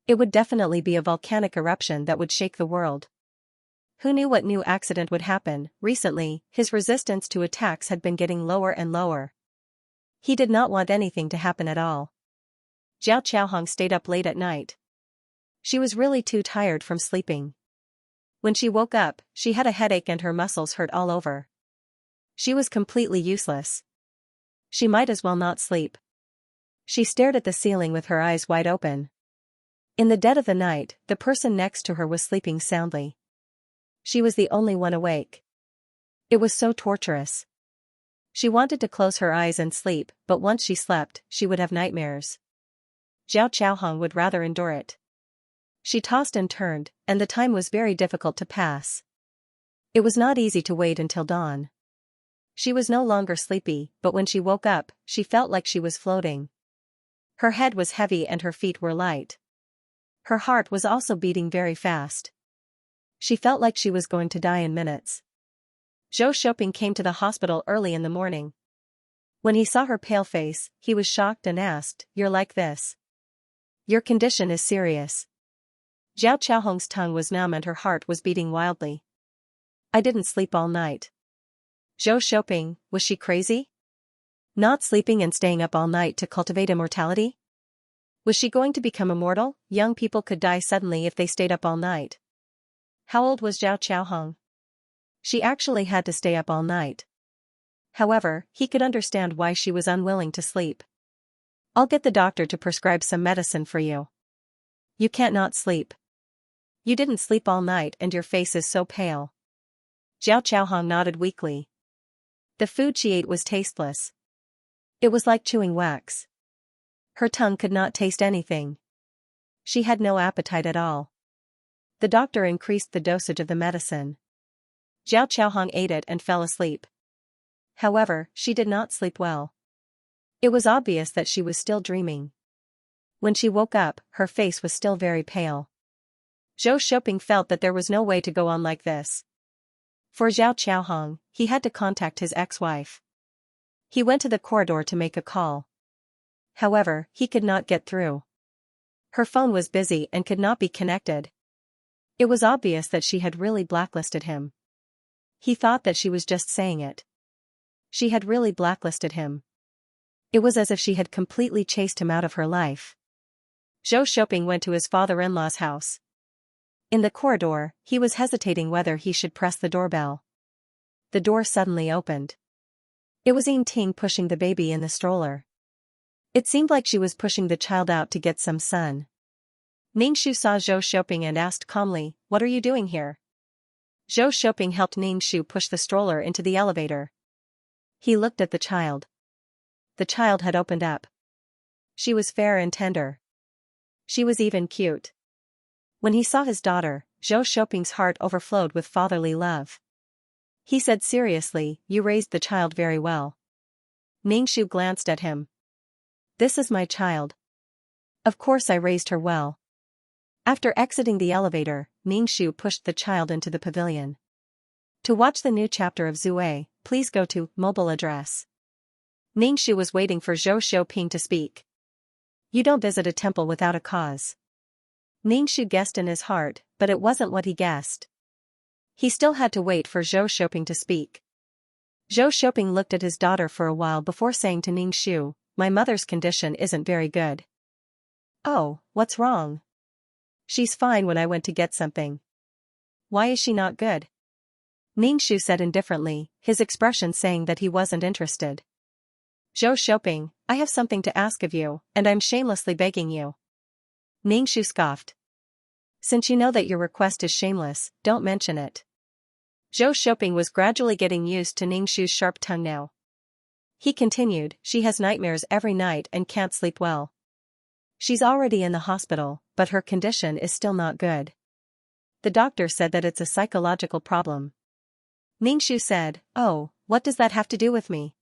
It would definitely be a volcanic eruption that would shake the world. Who knew what new accident would happen? Recently, his resistance to attacks had been getting lower and lower. He did not want anything to happen at all. Zhao Qiaohong stayed up late at night. She was really too tired from sleeping. When she woke up, she had a headache and her muscles hurt all over. She was completely useless. She might as well not sleep. She stared at the ceiling with her eyes wide open. In the dead of the night, the person next to her was sleeping soundly. She was the only one awake. It was so torturous. She wanted to close her eyes and sleep, but once she slept, she would have nightmares. Zhao Qiaohong would rather endure it. She tossed and turned, and the time was very difficult to pass. It was not easy to wait until dawn. She was no longer sleepy, but when she woke up, she felt like she was floating. Her head was heavy and her feet were light. Her heart was also beating very fast. She felt like she was going to die in minutes. Zhou Shopping came to the hospital early in the morning. When he saw her pale face, he was shocked and asked, "You're like this? Your condition is serious." Zhao Qiaohong's tongue was numb and her heart was beating wildly. I didn't sleep all night. Zhou Shouping, was she crazy? Not sleeping and staying up all night to cultivate immortality? Was she going to become immortal? Young people could die suddenly if they stayed up all night. How old was Zhao Qiaohong? She actually had to stay up all night. However, he could understand why she was unwilling to sleep. I'll get the doctor to prescribe some medicine for you. You can't not sleep. You didn't sleep all night and your face is so pale. Zhao Qiaohong nodded weakly. The food she ate was tasteless. It was like chewing wax. Her tongue could not taste anything. She had no appetite at all. The doctor increased the dosage of the medicine. Zhao Qiaohong ate it and fell asleep. However, she did not sleep well. It was obvious that she was still dreaming. When she woke up, her face was still very pale. Zhou Shouping felt that there was no way to go on like this. For Zhao Qiaohong, he had to contact his ex-wife. He went to the corridor to make a call. However, he could not get through. Her phone was busy and could not be connected. It was obvious that she had really blacklisted him. He thought that she was just saying it. She had really blacklisted him. It was as if she had completely chased him out of her life. Zhou Shouping went to his father-in-law's house. In the corridor, he was hesitating whether he should press the doorbell. The door suddenly opened. It was Yingting pushing the baby in the stroller. It seemed like she was pushing the child out to get some sun. Ningxu saw Zhou Shouping and asked calmly, "What are you doing here?" Zhou Shouping helped Ningxu push the stroller into the elevator. He looked at the child. The child had opened up. She was fair and tender. She was even cute. When he saw his daughter, Zhou Shouping's heart overflowed with fatherly love. He said seriously, "You raised the child very well." Ningxu glanced at him. "This is my child. Of course I raised her well." After exiting the elevator, Ningxu pushed the child into the pavilion. To watch the new chapter of Zue, please go to mobile address. Ningxu was waiting for Zhou Shouping to speak. You don't visit a temple without a cause. Ningxu guessed in his heart, but it wasn't what he guessed. He still had to wait for Zhou Shouping to speak. Zhou Shouping looked at his daughter for a while before saying to Ningxu, "My mother's condition isn't very good." "Oh, what's wrong?" "She's fine when I went to get something." "Why is she not good?" Ningxu said indifferently, his expression saying that he wasn't interested. "Zhou Shouping, I have something to ask of you, and I'm shamelessly begging you." Ningxu scoffed. "Since you know that your request is shameless, don't mention it." Zhou Shouping was gradually getting used to Ningxu's sharp tongue now. He continued, "She has nightmares every night and can't sleep well. She's already in the hospital, but her condition is still not good. The doctor said that it's a psychological problem." Ningxu said, "Oh, what does that have to do with me?"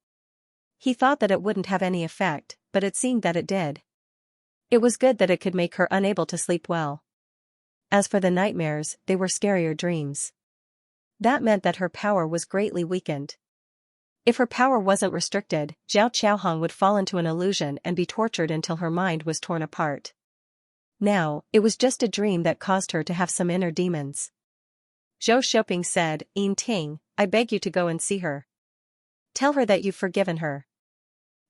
He thought that it wouldn't have any effect, but it seemed that it did. It was good that it could make her unable to sleep well. As for the nightmares, they were scarier dreams. That meant that her power was greatly weakened. If her power wasn't restricted, Zhao Qiaohong would fall into an illusion and be tortured until her mind was torn apart. Now, it was just a dream that caused her to have some inner demons. Zhou Shouping said, "Yingting, I beg you to go and see her. Tell her that you've forgiven her.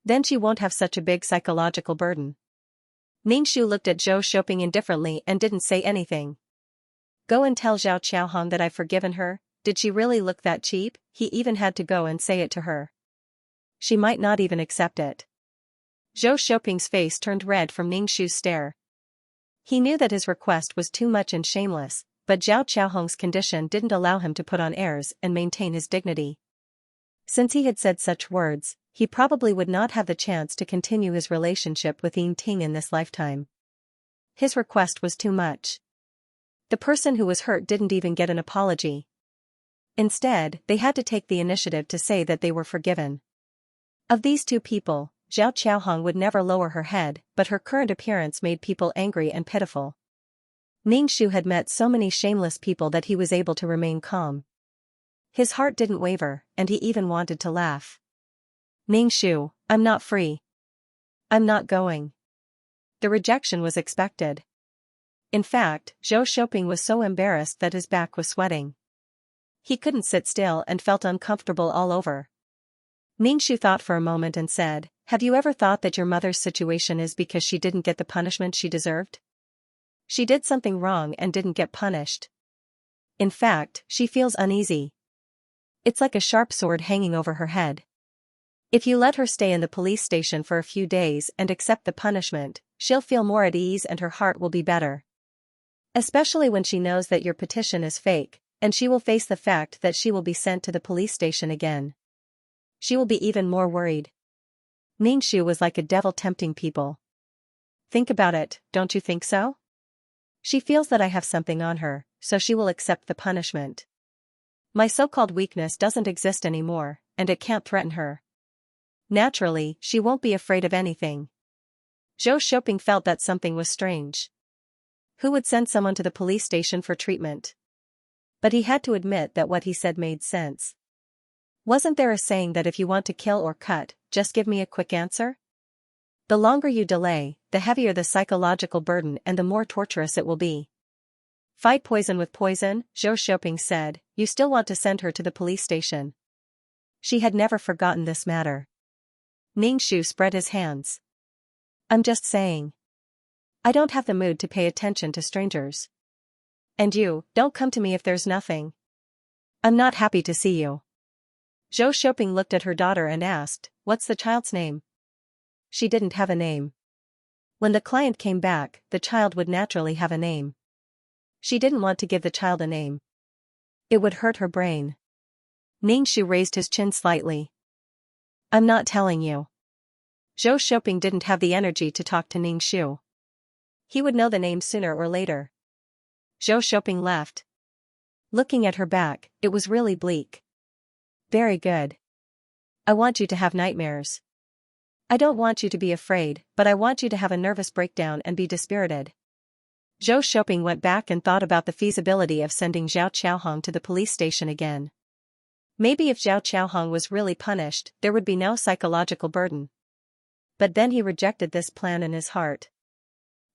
Then she won't have such a big psychological burden." Ningxu looked at Zhou Shouping indifferently and didn't say anything. "Go and tell Zhao Qiaohong that I've forgiven her." Did she really look that cheap? He even had to go and say it to her. She might not even accept it. Zhou Shouping's face turned red from Ningxu's stare. He knew that his request was too much and shameless, but Zhao Qiaohong's condition didn't allow him to put on airs and maintain his dignity. Since he had said such words, he probably would not have the chance to continue his relationship with Yingting in this lifetime. His request was too much. The person who was hurt didn't even get an apology. Instead, they had to take the initiative to say that they were forgiven. Of these two people, Zhao Qiaohong would never lower her head, but her current appearance made people angry and pitiful. Ningxu had met so many shameless people that he was able to remain calm. His heart didn't waver, and he even wanted to laugh. "Ningxu, I'm not free. I'm not going." The rejection was expected. In fact, Zhou Shouping was so embarrassed that his back was sweating. He couldn't sit still and felt uncomfortable all over. Ningxu thought for a moment and said, "Have you ever thought that your mother's situation is because she didn't get the punishment she deserved? She did something wrong and didn't get punished. In fact, she feels uneasy. It's like a sharp sword hanging over her head. If you let her stay in the police station for a few days and accept the punishment, she'll feel more at ease and her heart will be better. Especially when she knows that your petition is fake, and she will face the fact that she will be sent to the police station again. She will be even more worried." Ningxu was like a devil tempting people. "Think about it, don't you think so? She feels that I have something on her, so she will accept the punishment. My so-called weakness doesn't exist anymore, and it can't threaten her. Naturally, she won't be afraid of anything." Zhou Shouping felt that something was strange. Who would send someone to the police station for treatment? But he had to admit that what he said made sense. Wasn't there a saying that if you want to kill or cut, just give me a quick answer? The longer you delay, the heavier the psychological burden and the more torturous it will be. "Fight poison with poison," Zhou Shouping said. "You still want to send her to the police station." She had never forgotten this matter. Ningxu spread his hands. "I'm just saying. I don't have the mood to pay attention to strangers. And you, don't come to me if there's nothing. I'm not happy to see you." Zhou Shouping looked at her daughter and asked, "What's the child's name?" She didn't have a name. When the client came back, the child would naturally have a name. She didn't want to give the child a name. It would hurt her brain. Ningxu raised his chin slightly. "I'm not telling you." Zhou Shouping didn't have the energy to talk to Ningxu. He would know the name sooner or later. Zhou Shouping left. Looking at her back, it was really bleak. "Very good. I want you to have nightmares. I don't want you to be afraid, but I want you to have a nervous breakdown and be dispirited." Zhou Shouping went back and thought about the feasibility of sending Zhao Qiaohong to the police station again. Maybe if Zhao Qiaohong was really punished, there would be no psychological burden. But then he rejected this plan in his heart.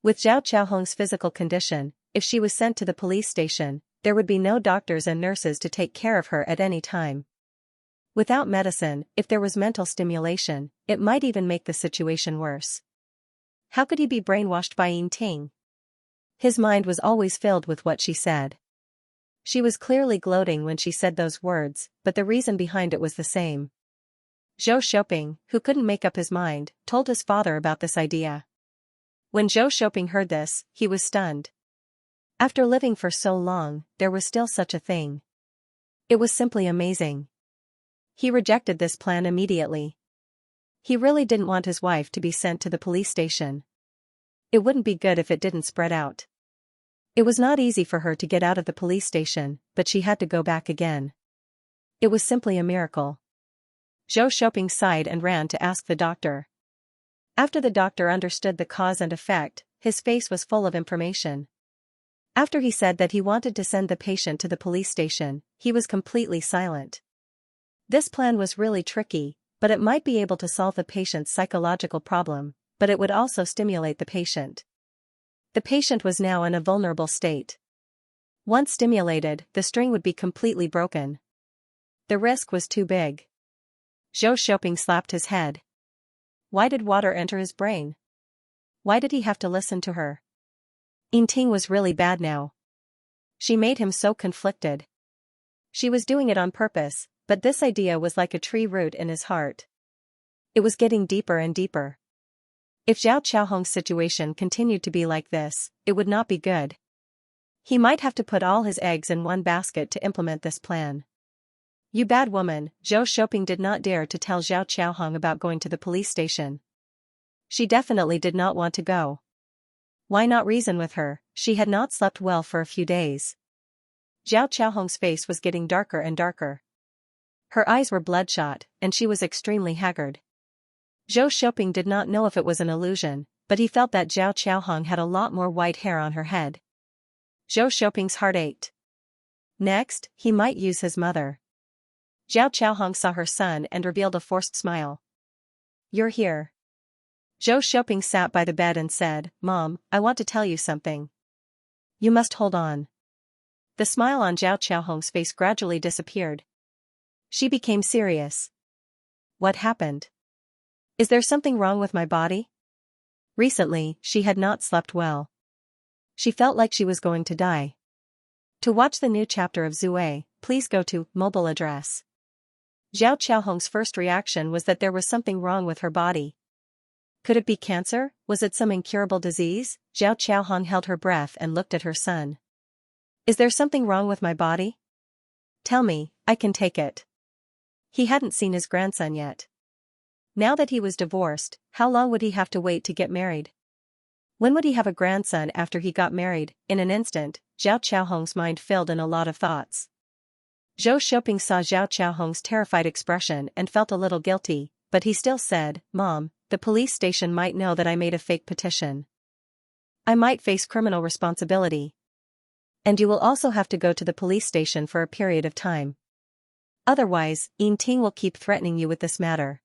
With Zhao Qiaohong's physical condition, if she was sent to the police station, there would be no doctors and nurses to take care of her at any time. Without medicine, if there was mental stimulation, it might even make the situation worse. How could he be brainwashed by Yingting? His mind was always filled with what she said. She was clearly gloating when she said those words, but the reason behind it was the same. Zhou Shouping, who couldn't make up his mind, told his father about this idea. When Zhou Shouping heard this, he was stunned. After living for so long, there was still such a thing. It was simply amazing. He rejected this plan immediately. He really didn't want his wife to be sent to the police station. It wouldn't be good if it didn't spread out. It was not easy for her to get out of the police station, but she had to go back again. It was simply a miracle. Zhou Shouping sighed and ran to ask the doctor. After the doctor understood the cause and effect, his face was full of information. After he said that he wanted to send the patient to the police station, he was completely silent. This plan was really tricky, but it might be able to solve the patient's psychological problem, but it would also stimulate the patient. The patient was now in a vulnerable state. Once stimulated, the string would be completely broken. The risk was too big. Zhou Shouping slapped his head. Why did water enter his brain? Why did he have to listen to her? Yingting was really bad now. She made him so conflicted. She was doing it on purpose, but this idea was like a tree root in his heart. It was getting deeper and deeper. If Zhao Qiaohong's situation continued to be like this, it would not be good. He might have to put all his eggs in one basket to implement this plan. "You bad woman," Zhou Shouping did not dare to tell Zhao Qiaohong about going to the police station. She definitely did not want to go. Why not reason with her? She had not slept well for a few days. Zhao Qiaohong's face was getting darker and darker. Her eyes were bloodshot, and she was extremely haggard. Zhou Shouping did not know if it was an illusion, but he felt that Zhao Qiaohong had a lot more white hair on her head. Zhou Shouping's heart ached. Next, he might use his mother. Zhao Qiaohong saw her son and revealed a forced smile. "You're here." Zhou Shouping sat by the bed and said, "Mom, I want to tell you something." You must hold on. The smile on Zhao Qiaohong's face gradually disappeared. She became serious. What happened? Is there something wrong with my body? Recently, she had not slept well. She felt like she was going to die. To watch the new chapter of Zue, please go to mobile address. Zhao Qiaohong's first reaction was that there was something wrong with her body. Could it be cancer? Was it some incurable disease? Zhao Qiaohong held her breath and looked at her son. Is there something wrong with my body? Tell me, I can take it. He hadn't seen his grandson yet. Now that he was divorced, how long would he have to wait to get married? When would he have a grandson after he got married? In an instant, Zhao Qiaohong's mind filled in a lot of thoughts. Zhou Shouping saw Zhao Qiaohong's terrified expression and felt a little guilty, but he still said, Mom, the police station might know that I made a fake petition. I might face criminal responsibility. And you will also have to go to the police station for a period of time. Otherwise, Yin Ting will keep threatening you with this matter.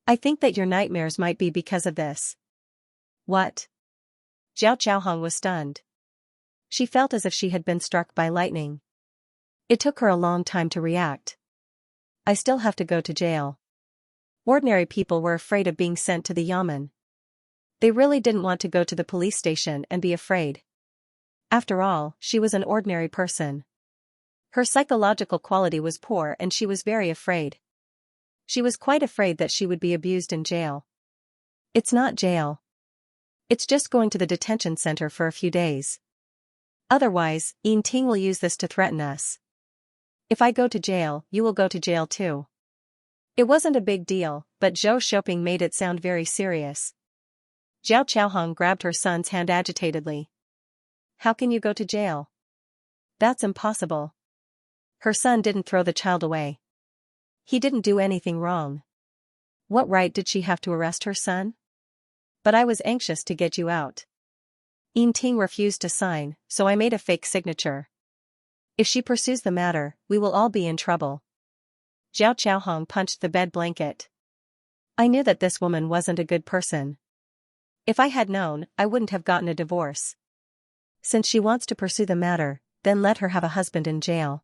I think that your nightmares might be because of this. What? Zhao Qiaohong was stunned. She felt as if she had been struck by lightning. It took her a long time to react. I still have to go to jail. Ordinary people were afraid of being sent to the yamen. They really didn't want to go to the police station and be afraid. After all, she was an ordinary person. Her psychological quality was poor and she was very afraid. She was quite afraid that she would be abused in jail. It's not jail. It's just going to the detention center for a few days. Otherwise, Yin Ting will use this to threaten us. If I go to jail, you will go to jail too. It wasn't a big deal, but Zhou Shouping made it sound very serious. Zhao Qiaohong grabbed her son's hand agitatedly. How can you go to jail? That's impossible. Her son didn't throw the child away. He didn't do anything wrong. What right did she have to arrest her son? But I was anxious to get you out. Yin Ting refused to sign, so I made a fake signature. If she pursues the matter, we will all be in trouble. Zhao Qiaohong punched the bed blanket. I knew that this woman wasn't a good person. If I had known, I wouldn't have gotten a divorce. Since she wants to pursue the matter, then let her have a husband in jail.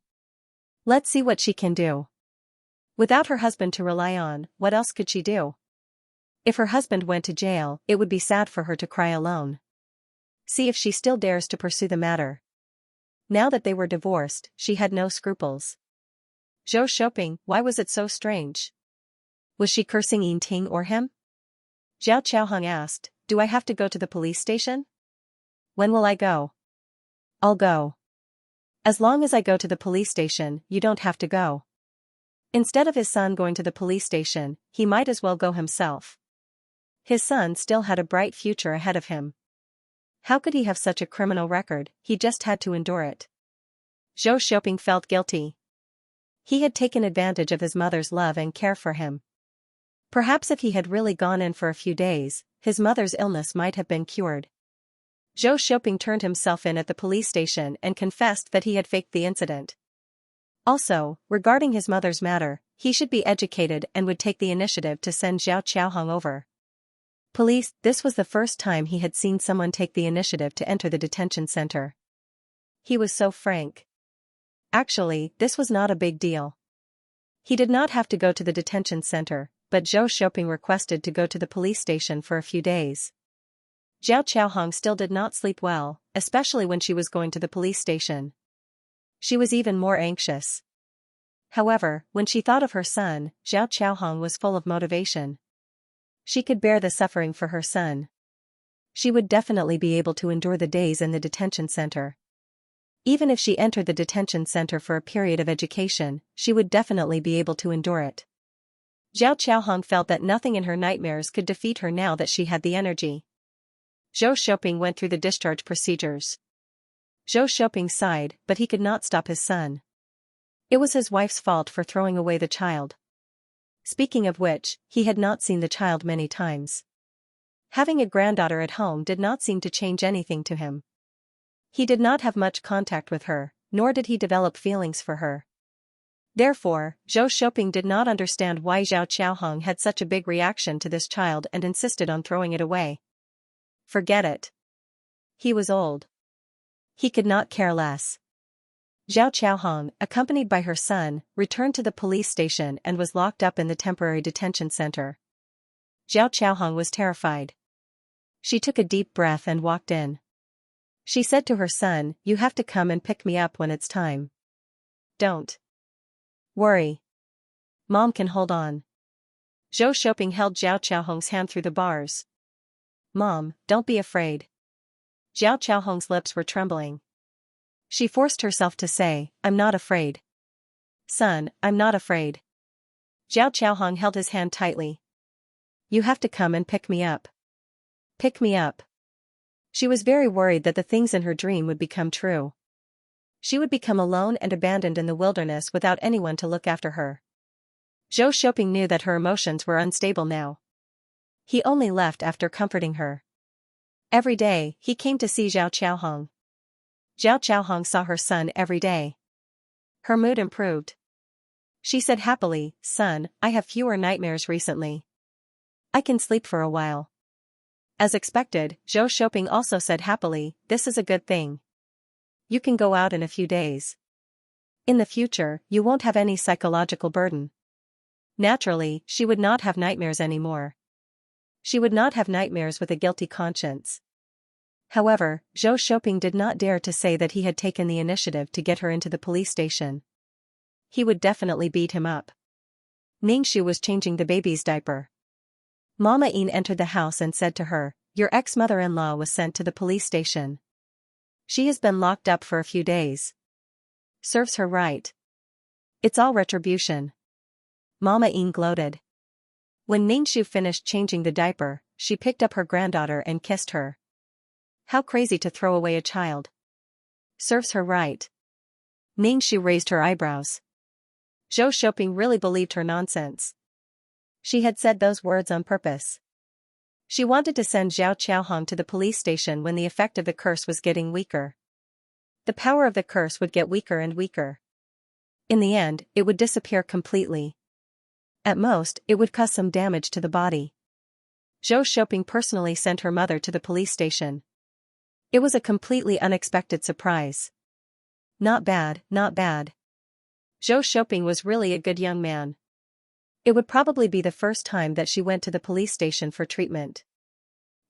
Let's see what she can do. Without her husband to rely on, what else could she do? If her husband went to jail, it would be sad for her to cry alone. See if she still dares to pursue the matter. Now that they were divorced, she had no scruples. Zhou Shouping, why was it so strange? Was she cursing Yin Ting or him? Zhao Qiaohong asked, do I have to go to the police station? When will I go? I'll go. As long as I go to the police station, you don't have to go. Instead of his son going to the police station, he might as well go himself. His son still had a bright future ahead of him. How could he have such a criminal record? He just had to endure it. Zhou Shouping felt guilty. He had taken advantage of his mother's love and care for him. Perhaps if he had really gone in for a few days, his mother's illness might have been cured. Zhou Shouping turned himself in at the police station and confessed that he had faked the incident. Also, regarding his mother's matter, he should be educated and would take the initiative to send Zhao Qiaohong over. Police, this was the first time he had seen someone take the initiative to enter the detention center. He was so frank. Actually, this was not a big deal. He did not have to go to the detention center, but Zhou Shouping requested to go to the police station for a few days. Zhao Qiaohong still did not sleep well, especially when she was going to the police station. She was even more anxious. However, when she thought of her son, Zhao Qiaohong was full of motivation. She could bear the suffering for her son. She would definitely be able to endure the days in the detention center. Even if she entered the detention center for a period of education, she would definitely be able to endure it. Zhao Qiaohong felt that nothing in her nightmares could defeat her now that she had the energy. Zhou Shouping went through the discharge procedures. Zhou Shouping sighed, but he could not stop his son. It was his wife's fault for throwing away the child. Speaking of which, he had not seen the child many times. Having a granddaughter at home did not seem to change anything to him. He did not have much contact with her, nor did he develop feelings for her. Therefore, Zhou Shouping did not understand why Zhao Qiaohong had such a big reaction to this child and insisted on throwing it away. Forget it. He was old. He could not care less. Zhao Qiaohong, accompanied by her son, returned to the police station and was locked up in the temporary detention center. Zhao Qiaohong was terrified. She took a deep breath and walked in. She said to her son, "You have to come and pick me up when it's time. Don't worry. Mom can hold on." Zhou Shouping held Zhao Qiaohong's hand through the bars. "Mom, don't be afraid." Zhao Qiaohong's lips were trembling. She forced herself to say, "I'm not afraid. Son, I'm not afraid." Zhao Qiaohong held his hand tightly. "You have to come and pick me up. Pick me up." She was very worried that the things in her dream would become true. She would become alone and abandoned in the wilderness without anyone to look after her. Zhou Shouping knew that her emotions were unstable now. He only left after comforting her. Every day, he came to see Zhao Qiaohong. Zhao Qiaohong saw her son every day. Her mood improved. She said happily, "Son, I have fewer nightmares recently. I can sleep for a while." As expected, Zhou Shouping also said happily, "This is a good thing. You can go out in a few days. In the future, you won't have any psychological burden." Naturally, she would not have nightmares anymore. She would not have nightmares with a guilty conscience. However, Zhou Shouping did not dare to say that he had taken the initiative to get her into the police station. He would definitely beat him up. Ningxu was changing the baby's diaper. Mama Yin entered the house and said to her, "Your ex-mother-in-law was sent to the police station. She has been locked up for a few days. Serves her right. It's all retribution." Mama Yin gloated. When Ningxu finished changing the diaper, she picked up her granddaughter and kissed her. How crazy to throw away a child. Serves her right. Ningxu raised her eyebrows. Zhou Shouping really believed her nonsense. She had said those words on purpose. She wanted to send Zhao Qiaohong to the police station when the effect of the curse was getting weaker. The power of the curse would get weaker and weaker. In the end, it would disappear completely. At most, it would cause some damage to the body. Zhou Shouping personally sent her mother to the police station. It was a completely unexpected surprise. Not bad, not bad. Zhou Shouping was really a good young man. It would probably be the first time that she went to the police station for treatment.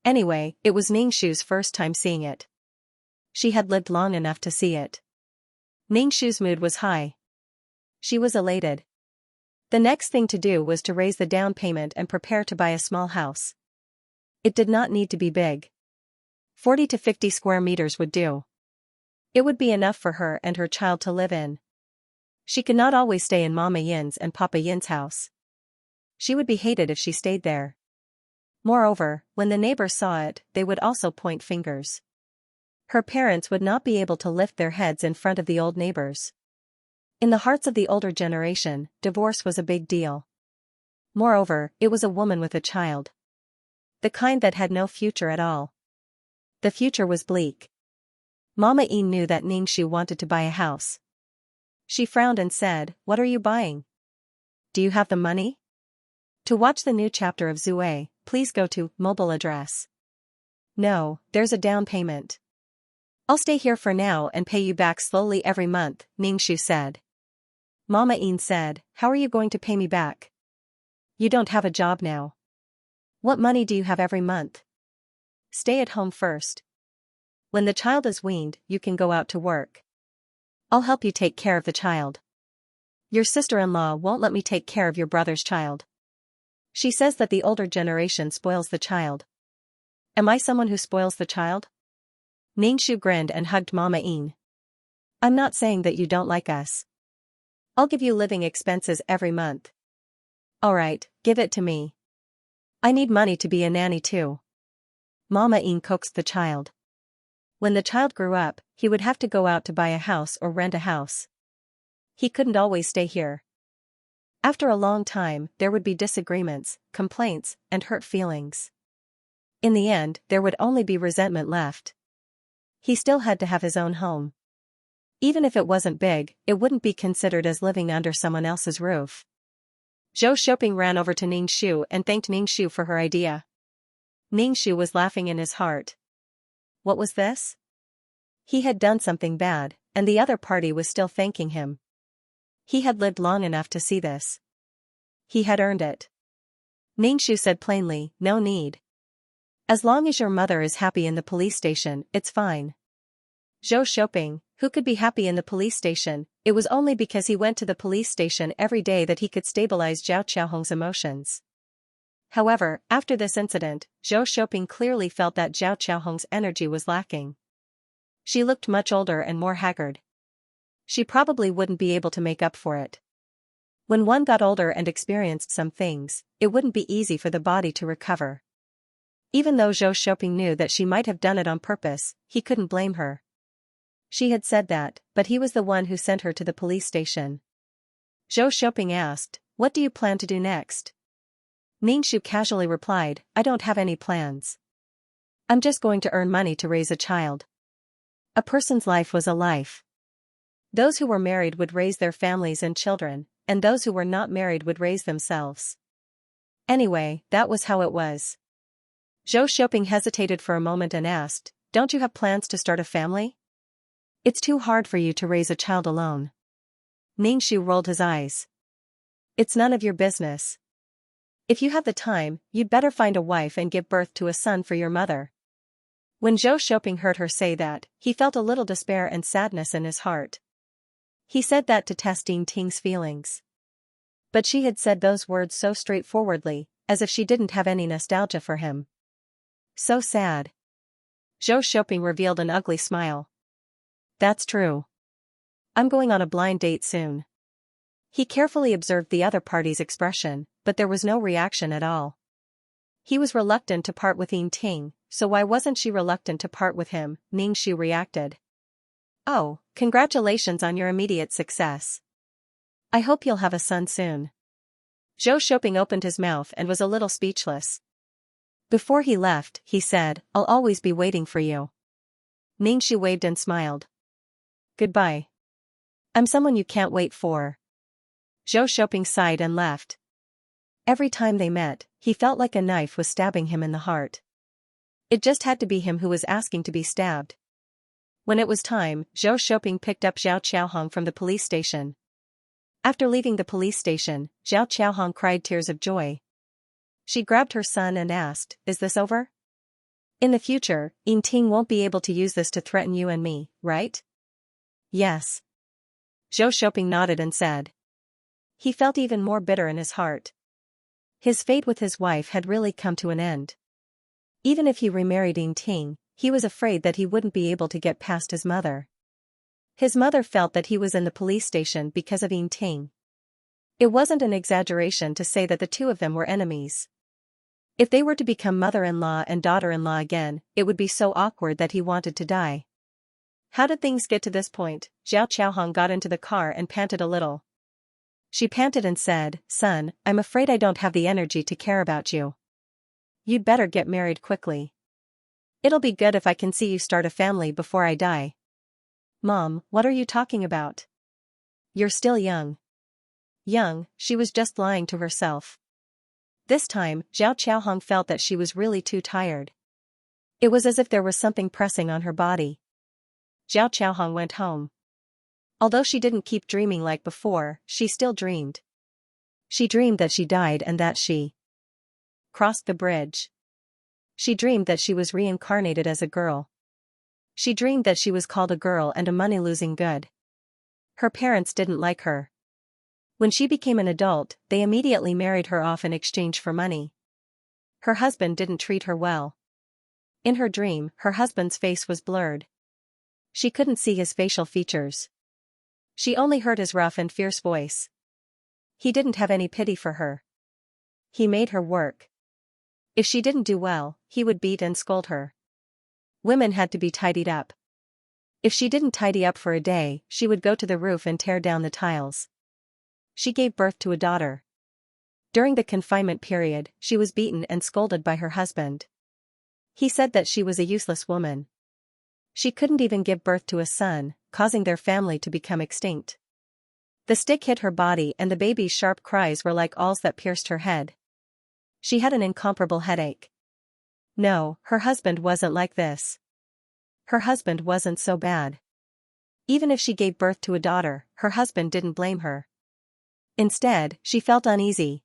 Anyway, it was Ningxu's first time seeing it. She had lived long enough to see it. Ningxu's mood was high. She was elated. The next thing to do was to raise the down payment and prepare to buy a small house. It did not need to be big. 40 to 50 square meters would do. It would be enough for her and her child to live in. She could not always stay in Mama Yin's and Papa Yin's house. She would be hated if she stayed there. Moreover, when the neighbors saw it, they would also point fingers. Her parents would not be able to lift their heads in front of the old neighbors. In the hearts of the older generation, divorce was a big deal. Moreover, it was a woman with a child. The kind that had no future at all. The future was bleak. Mama Yin knew that Ningxu wanted to buy a house. She frowned and said, "What are you buying? Do you have the money?" To watch the new chapter of Zue, please go to mobile address. No, there's a down payment. I'll stay here for now and pay you back slowly every month, Ningxu said. Mama Yin said, "How are you going to pay me back? You don't have a job now. What money do you have every month? Stay at home first. When the child is weaned, you can go out to work. I'll help you take care of the child. Your sister-in-law won't let me take care of your brother's child. She says that the older generation spoils the child. Am I someone who spoils the child?" Ningxu grinned and hugged Mama Yin. "I'm not saying that you don't like us. I'll give you living expenses every month." "Alright, give it to me. I need money to be a nanny too." Mama Yin coaxed the child. When the child grew up, he would have to go out to buy a house or rent a house. He couldn't always stay here. After a long time, there would be disagreements, complaints, and hurt feelings. In the end, there would only be resentment left. He still had to have his own home. Even if it wasn't big, it wouldn't be considered as living under someone else's roof. Zhou Shouping ran over to Ningxu and thanked Ningxu for her idea. Ningxu was laughing in his heart. What was this? He had done something bad, and the other party was still thanking him. He had lived long enough to see this. He had earned it. Ningxu said plainly, no need. As long as your mother is happy in the police station, it's fine. Zhou Shouping, who could be happy in the police station? It was only because he went to the police station every day that he could stabilize Zhao Qiaohong's emotions. However, after this incident, Zhou Shouping clearly felt that Zhao Qiaohong's energy was lacking. She looked much older and more haggard. She probably wouldn't be able to make up for it. When one got older and experienced some things, it wouldn't be easy for the body to recover. Even though Zhou Shouping knew that she might have done it on purpose, he couldn't blame her. She had said that, but he was the one who sent her to the police station. Zhou Shouping asked, what do you plan to do next? Ningxu casually replied, I don't have any plans. I'm just going to earn money to raise a child. A person's life was a life. Those who were married would raise their families and children, and those who were not married would raise themselves. Anyway, that was how it was. Zhou Shouping hesitated for a moment and asked, don't you have plans to start a family? It's too hard for you to raise a child alone. Ningxu rolled his eyes. It's none of your business. If you have the time, you'd better find a wife and give birth to a son for your mother. When Zhou Shouping heard her say that, he felt a little despair and sadness in his heart. He said that to test Ying Ting's feelings. But she had said those words so straightforwardly, as if she didn't have any nostalgia for him. So sad. Zhou Shouping revealed an ugly smile. That's true. I'm going on a blind date soon. He carefully observed the other party's expression, but there was no reaction at all. He was reluctant to part with Ying Ting, so why wasn't she reluctant to part with him? Ningxu reacted. Oh, congratulations on your immediate success. I hope you'll have a son soon. Zhou Shouping opened his mouth and was a little speechless. Before he left, he said, I'll always be waiting for you. Ningxu waved and smiled. Goodbye. I'm someone you can't wait for. Zhou Shouping sighed and left. Every time they met, he felt like a knife was stabbing him in the heart. It just had to be him who was asking to be stabbed. When it was time, Zhou Shouping picked up Zhao Qiaohong from the police station. After leaving the police station, Zhao Qiaohong cried tears of joy. She grabbed her son and asked, is this over? In the future, Ying Ting won't be able to use this to threaten you and me, right? Yes. Zhou Shouping nodded and said. He felt even more bitter in his heart. His fate with his wife had really come to an end. Even if he remarried Ying Ting, he was afraid that he wouldn't be able to get past his mother. His mother felt that he was in the police station because of Ying Ting. It wasn't an exaggeration to say that the two of them were enemies. If they were to become mother-in-law and daughter-in-law again, it would be so awkward that he wanted to die. How did things get to this point? Zhao Qiaohong got into the car and panted a little. She panted and said, son, I'm afraid I don't have the energy to care about you. You'd better get married quickly. It'll be good if I can see you start a family before I die. Mom, what are you talking about? You're still young. Young, she was just lying to herself. This time, Zhao Qiaohong felt that she was really too tired. It was as if there was something pressing on her body. Zhao Qiaohong went home. Although she didn't keep dreaming like before, she still dreamed. She dreamed that she died and that she crossed the bridge. She dreamed that she was reincarnated as a girl. She dreamed that she was called a girl and a money-losing good. Her parents didn't like her. When she became an adult, they immediately married her off in exchange for money. Her husband didn't treat her well. In her dream, her husband's face was blurred. She couldn't see his facial features. She only heard his rough and fierce voice. He didn't have any pity for her. He made her work. If she didn't do well, he would beat and scold her. Women had to be tidied up. If she didn't tidy up for a day, she would go to the roof and tear down the tiles. She gave birth to a daughter. During the confinement period, she was beaten and scolded by her husband. He said that she was a useless woman. She couldn't even give birth to a son, causing their family to become extinct. The stick hit her body and the baby's sharp cries were like awls that pierced her head. She had an incomparable headache. No, her husband wasn't like this. Her husband wasn't so bad. Even if she gave birth to a daughter, her husband didn't blame her. Instead, she felt uneasy.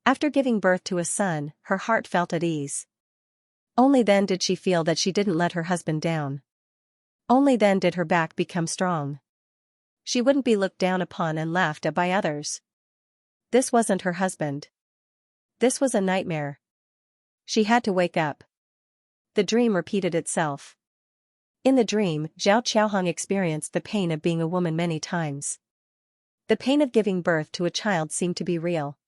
After giving birth to a son, her heart felt at ease. Only then did she feel that she didn't let her husband down. Only then did her back become strong. She wouldn't be looked down upon and laughed at by others. This wasn't her husband. This was a nightmare. She had to wake up. The dream repeated itself. In the dream, Zhao Qiaohong experienced the pain of being a woman many times. The pain of giving birth to a child seemed to be real.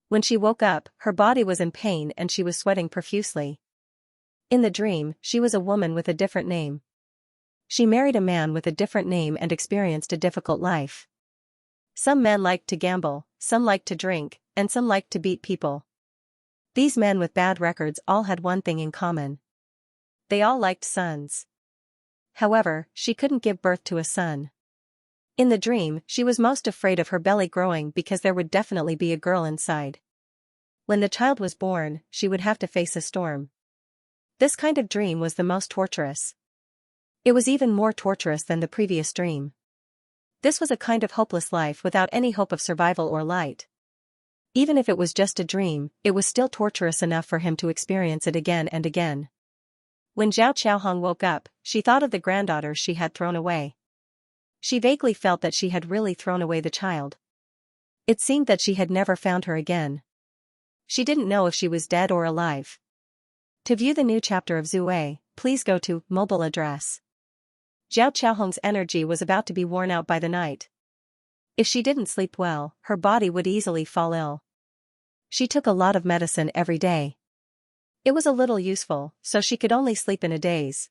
When she woke up, her body was in pain and she was sweating profusely. In the dream, she was a woman with a different name. She married a man with a different name and experienced a difficult life. Some men liked to gamble, some liked to drink, and some liked to beat people. These men with bad records all had one thing in common. They all liked sons. However, she couldn't give birth to a son. In the dream, she was most afraid of her belly growing because there would definitely be a girl inside. When the child was born, she would have to face a storm. This kind of dream was the most torturous. It was even more torturous than the previous dream. This was a kind of hopeless life without any hope of survival or light. Even if it was just a dream, it was still torturous enough for him to experience it again and again. When Zhao Qiaohong woke up, she thought of the granddaughter she had thrown away. She vaguely felt that she had really thrown away the child. It seemed that she had never found her again. She didn't know if she was dead or alive. To view the new chapter of Zue, please go to mobile address. Zhao Qiaohong's energy was about to be worn out by the night. If she didn't sleep well, her body would easily fall ill. She took a lot of medicine every day. It was a little useful, so she could only sleep in a daze.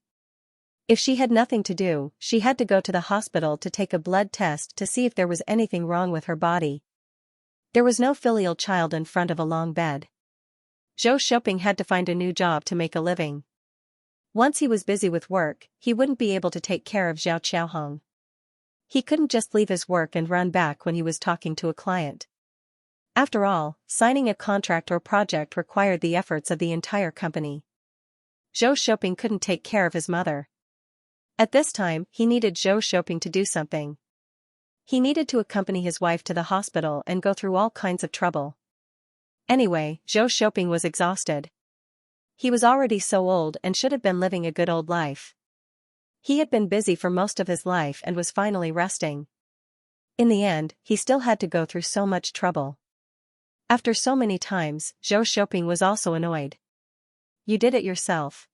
If she had nothing to do, she had to go to the hospital to take a blood test to see if there was anything wrong with her body. There was no filial child in front of a long bed. Zhou Shouping had to find a new job to make a living. Once he was busy with work, he wouldn't be able to take care of Zhao Qiaohong. He couldn't just leave his work and run back when he was talking to a client. After all, signing a contract or project required the efforts of the entire company. Zhou Shouping couldn't take care of his mother. At this time, he needed Zhou Shouping to do something. He needed to accompany his wife to the hospital and go through all kinds of trouble. Anyway, Zhou Shouping was exhausted. He was already so old and should have been living a good old life. He had been busy for most of his life and was finally resting. In the end, he still had to go through so much trouble. After so many times, Zhou Shouping was also annoyed. You did it yourself.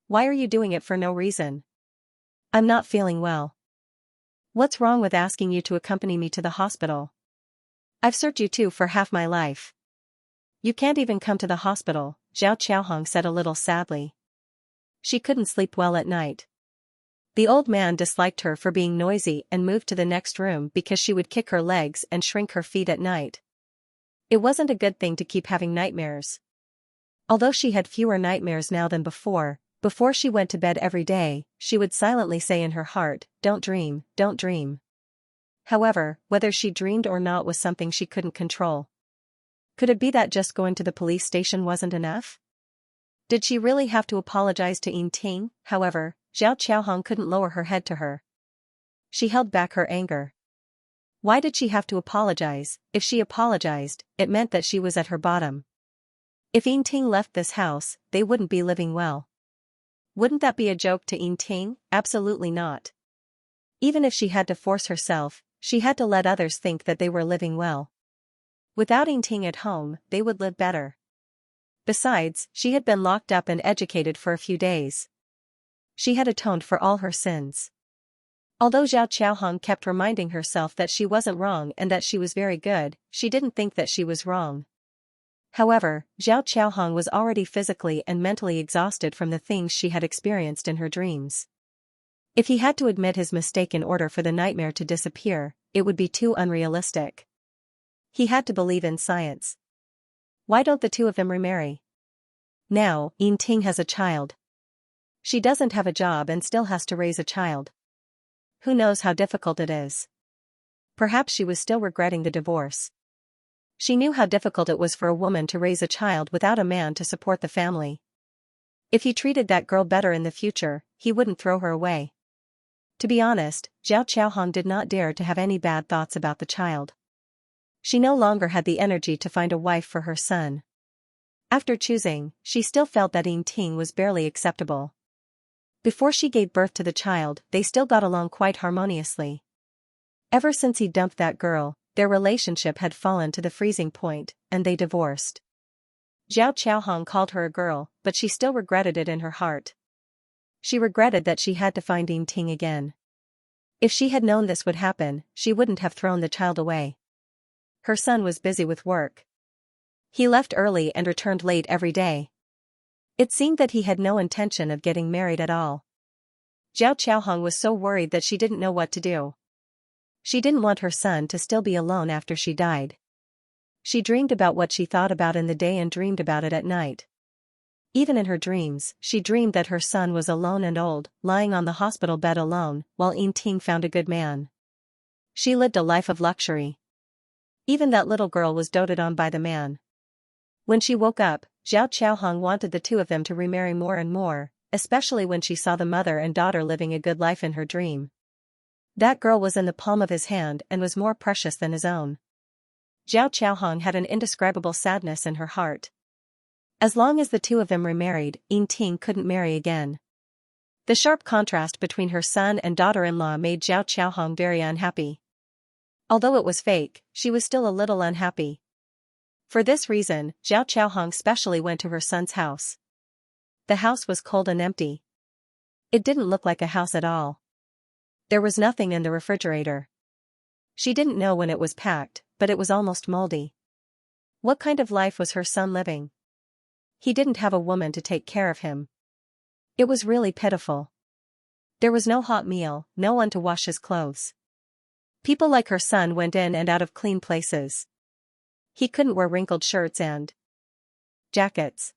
Why are you doing it for no reason? I'm not feeling well. What's wrong with asking you to accompany me to the hospital? I've served you two for half my life. You can't even come to the hospital, Zhao Qiaohong said a little sadly. She couldn't sleep well at night. The old man disliked her for being noisy and moved to the next room because she would kick her legs and shrink her feet at night. It wasn't a good thing to keep having nightmares. Although she had fewer nightmares now than before she went to bed every day, she would silently say in her heart, "Don't dream, don't dream." However, whether she dreamed or not was something she couldn't control. Could it be that just going to the police station wasn't enough? Did she really have to apologize to Yingting? However, Zhao Qiaohong couldn't lower her head to her. She held back her anger. Why did she have to apologize? If she apologized, it meant that she was at her bottom. If Yingting left this house, they wouldn't be living well. Wouldn't that be a joke to Yingting? Absolutely not. Even if she had to force herself, she had to let others think that they were living well. Without Yingting at home, they would live better. Besides, she had been locked up and educated for a few days. She had atoned for all her sins. Although Zhao Qiaohong kept reminding herself that she wasn't wrong and that she was very good, she didn't think that she was wrong. However, Zhao Qiaohong was already physically and mentally exhausted from the things she had experienced in her dreams. If he had to admit his mistake in order for the nightmare to disappear, it would be too unrealistic. He had to believe in science. Why don't the two of them remarry? Now, Yingting has a child. She doesn't have a job and still has to raise a child. Who knows how difficult it is? Perhaps she was still regretting the divorce. She knew how difficult it was for a woman to raise a child without a man to support the family. If he treated that girl better in the future, he wouldn't throw her away. To be honest, Zhao Qiaohong did not dare to have any bad thoughts about the child. She no longer had the energy to find a wife for her son. After choosing, she still felt that Yingting was barely acceptable. Before she gave birth to the child, they still got along quite harmoniously. Ever since he dumped that girl, their relationship had fallen to the freezing point, and they divorced. Zhao Qiaohong called her a girl, but she still regretted it in her heart. She regretted that she had to find Yingting again. If she had known this would happen, she wouldn't have thrown the child away. Her son was busy with work. He left early and returned late every day. It seemed that he had no intention of getting married at all. Zhao Qiaohong was so worried that she didn't know what to do. She didn't want her son to still be alone after she died. She dreamed about what she thought about in the day and dreamed about it at night. Even in her dreams, she dreamed that her son was alone and old, lying on the hospital bed alone, while Yingting found a good man. She lived a life of luxury. Even that little girl was doted on by the man. When she woke up, Zhao Qiaohong wanted the two of them to remarry more and more, especially when she saw the mother and daughter living a good life in her dream. That girl was in the palm of his hand and was more precious than his own. Zhao Qiaohong had an indescribable sadness in her heart. As long as the two of them remarried, Yingting couldn't marry again. The sharp contrast between her son and daughter-in-law made Zhao Qiaohong very unhappy. Although it was fake, she was still a little unhappy. For this reason, Zhao Qiaohong specially went to her son's house. The house was cold and empty. It didn't look like a house at all. There was nothing in the refrigerator. She didn't know when it was packed, but it was almost moldy. What kind of life was her son living? He didn't have a woman to take care of him. It was really pitiful. There was no hot meal, no one to wash his clothes. People like her son went in and out of clean places. He couldn't wear wrinkled shirts and jackets.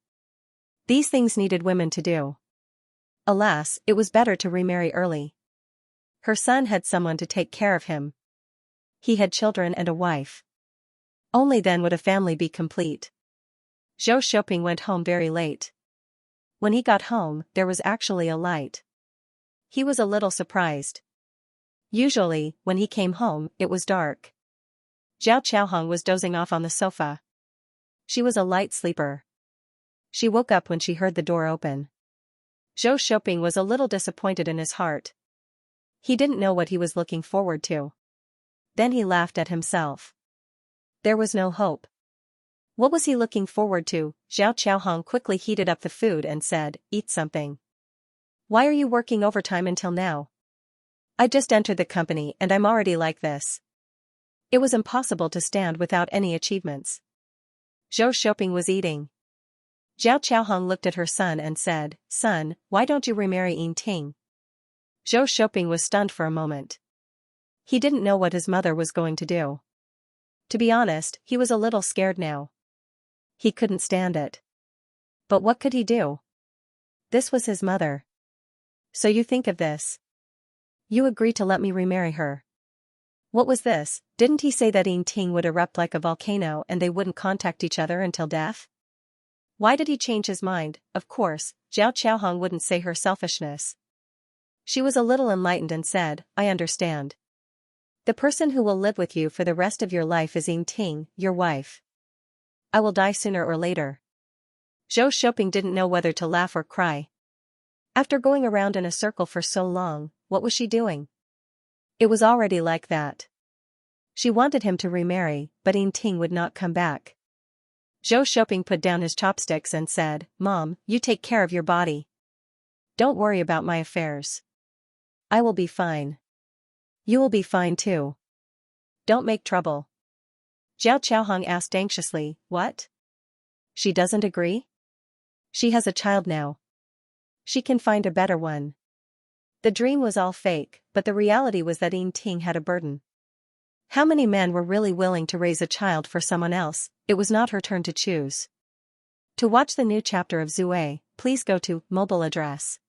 These things needed women to do. Alas, it was better to remarry early. Her son had someone to take care of him. He had children and a wife. Only then would a family be complete. Zhou Shouping went home very late. When he got home, there was actually a light. He was a little surprised. Usually, when he came home, it was dark. Zhao Qiaohong was dozing off on the sofa. She was a light sleeper. She woke up when she heard the door open. Zhou Shouping was a little disappointed in his heart. He didn't know what he was looking forward to. Then he laughed at himself. There was no hope. What was he looking forward to? Zhao Qiaohong quickly heated up the food and said, "Eat something." "Why are you working overtime until now?" "I just entered the company and I'm already like this." It was impossible to stand without any achievements. Zhou Shouping was eating. Zhao Qiaohong looked at her son and said, "Son, why don't you remarry Yingting?" Zhou Shouping was stunned for a moment. He didn't know what his mother was going to do. To be honest, he was a little scared now. He couldn't stand it. But what could he do? This was his mother. "So you think of this? You agree to let me remarry her?" What was this? Didn't he say that Yingting would erupt like a volcano and they wouldn't contact each other until death? Why did he change his mind? Of course, Zhao Qiaohong wouldn't say her selfishness. She was a little enlightened and said, "I understand. The person who will live with you for the rest of your life is Yingting, your wife. I will die sooner or later." Zhou Shouping didn't know whether to laugh or cry. After going around in a circle for so long, what was she doing? It was already like that. She wanted him to remarry, but Yingting would not come back. Zhou Shouping put down his chopsticks and said, "Mom, you take care of your body. Don't worry about my affairs. I will be fine. You will be fine too. Don't make trouble." Zhao Qiaohong asked anxiously, "What? She doesn't agree? She has a child now. She can find a better one." The dream was all fake, but the reality was that Yingting had a burden. How many men were really willing to raise a child for someone else? It was not her turn to choose. To watch the new chapter of Zue, please go to mobile address.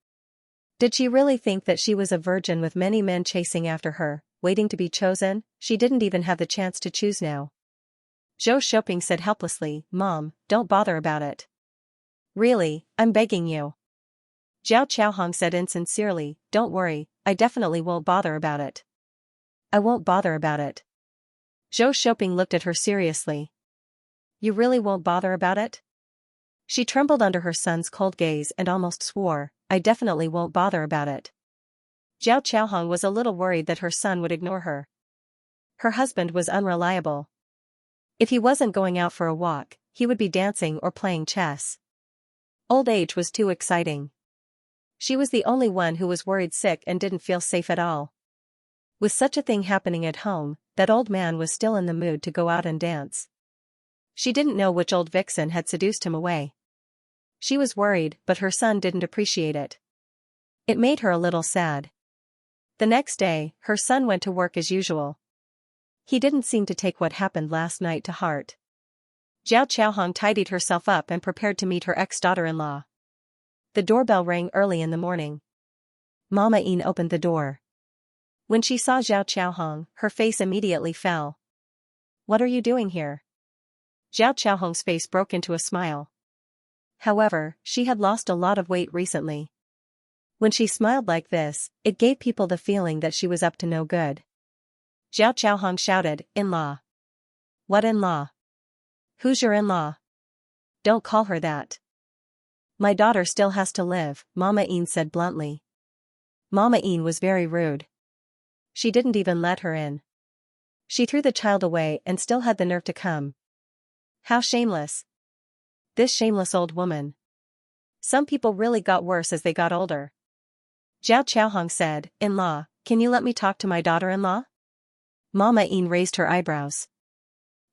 Did she really think that she was a virgin with many men chasing after her, waiting to be chosen? She didn't even have the chance to choose now. Zhou Shouping said helplessly, "Mom, don't bother about it. Really, I'm begging you." Zhao Qiaohong said insincerely, don't worry, I definitely won't bother about it. I won't bother about it. Zhou Shouping looked at her seriously. You really won't bother about it? She trembled under her son's cold gaze and almost swore, I definitely won't bother about it. Zhao Qiaohong was a little worried that her son would ignore her. Her husband was unreliable. If he wasn't going out for a walk, he would be dancing or playing chess. Old age was too exciting. She was the only one who was worried sick and didn't feel safe at all. With such a thing happening at home, that old man was still in the mood to go out and dance. She didn't know which old vixen had seduced him away. She was worried, but her son didn't appreciate it. It made her a little sad. The next day, her son went to work as usual. He didn't seem to take what happened last night to heart. Zhao Qiaohong tidied herself up and prepared to meet her ex-daughter-in-law. The doorbell rang early in the morning. Mama Yin opened the door. When she saw Zhao Qiaohong, her face immediately fell. What are you doing here? Zhao Qiaohong's face broke into a smile. However, she had lost a lot of weight recently. When she smiled like this, it gave people the feeling that she was up to no good. Zhao Qiaohong shouted, in-law. What in-law? Who's your in-law? Don't call her that. My daughter still has to live, Mama Yin said bluntly. Mama Yin was very rude. She didn't even let her in. She threw the child away and still had the nerve to come. How shameless. This shameless old woman. Some people really got worse as they got older. Zhao Qiaohong said, in-law, can you let me talk to my daughter-in-law? Mama Yin raised her eyebrows.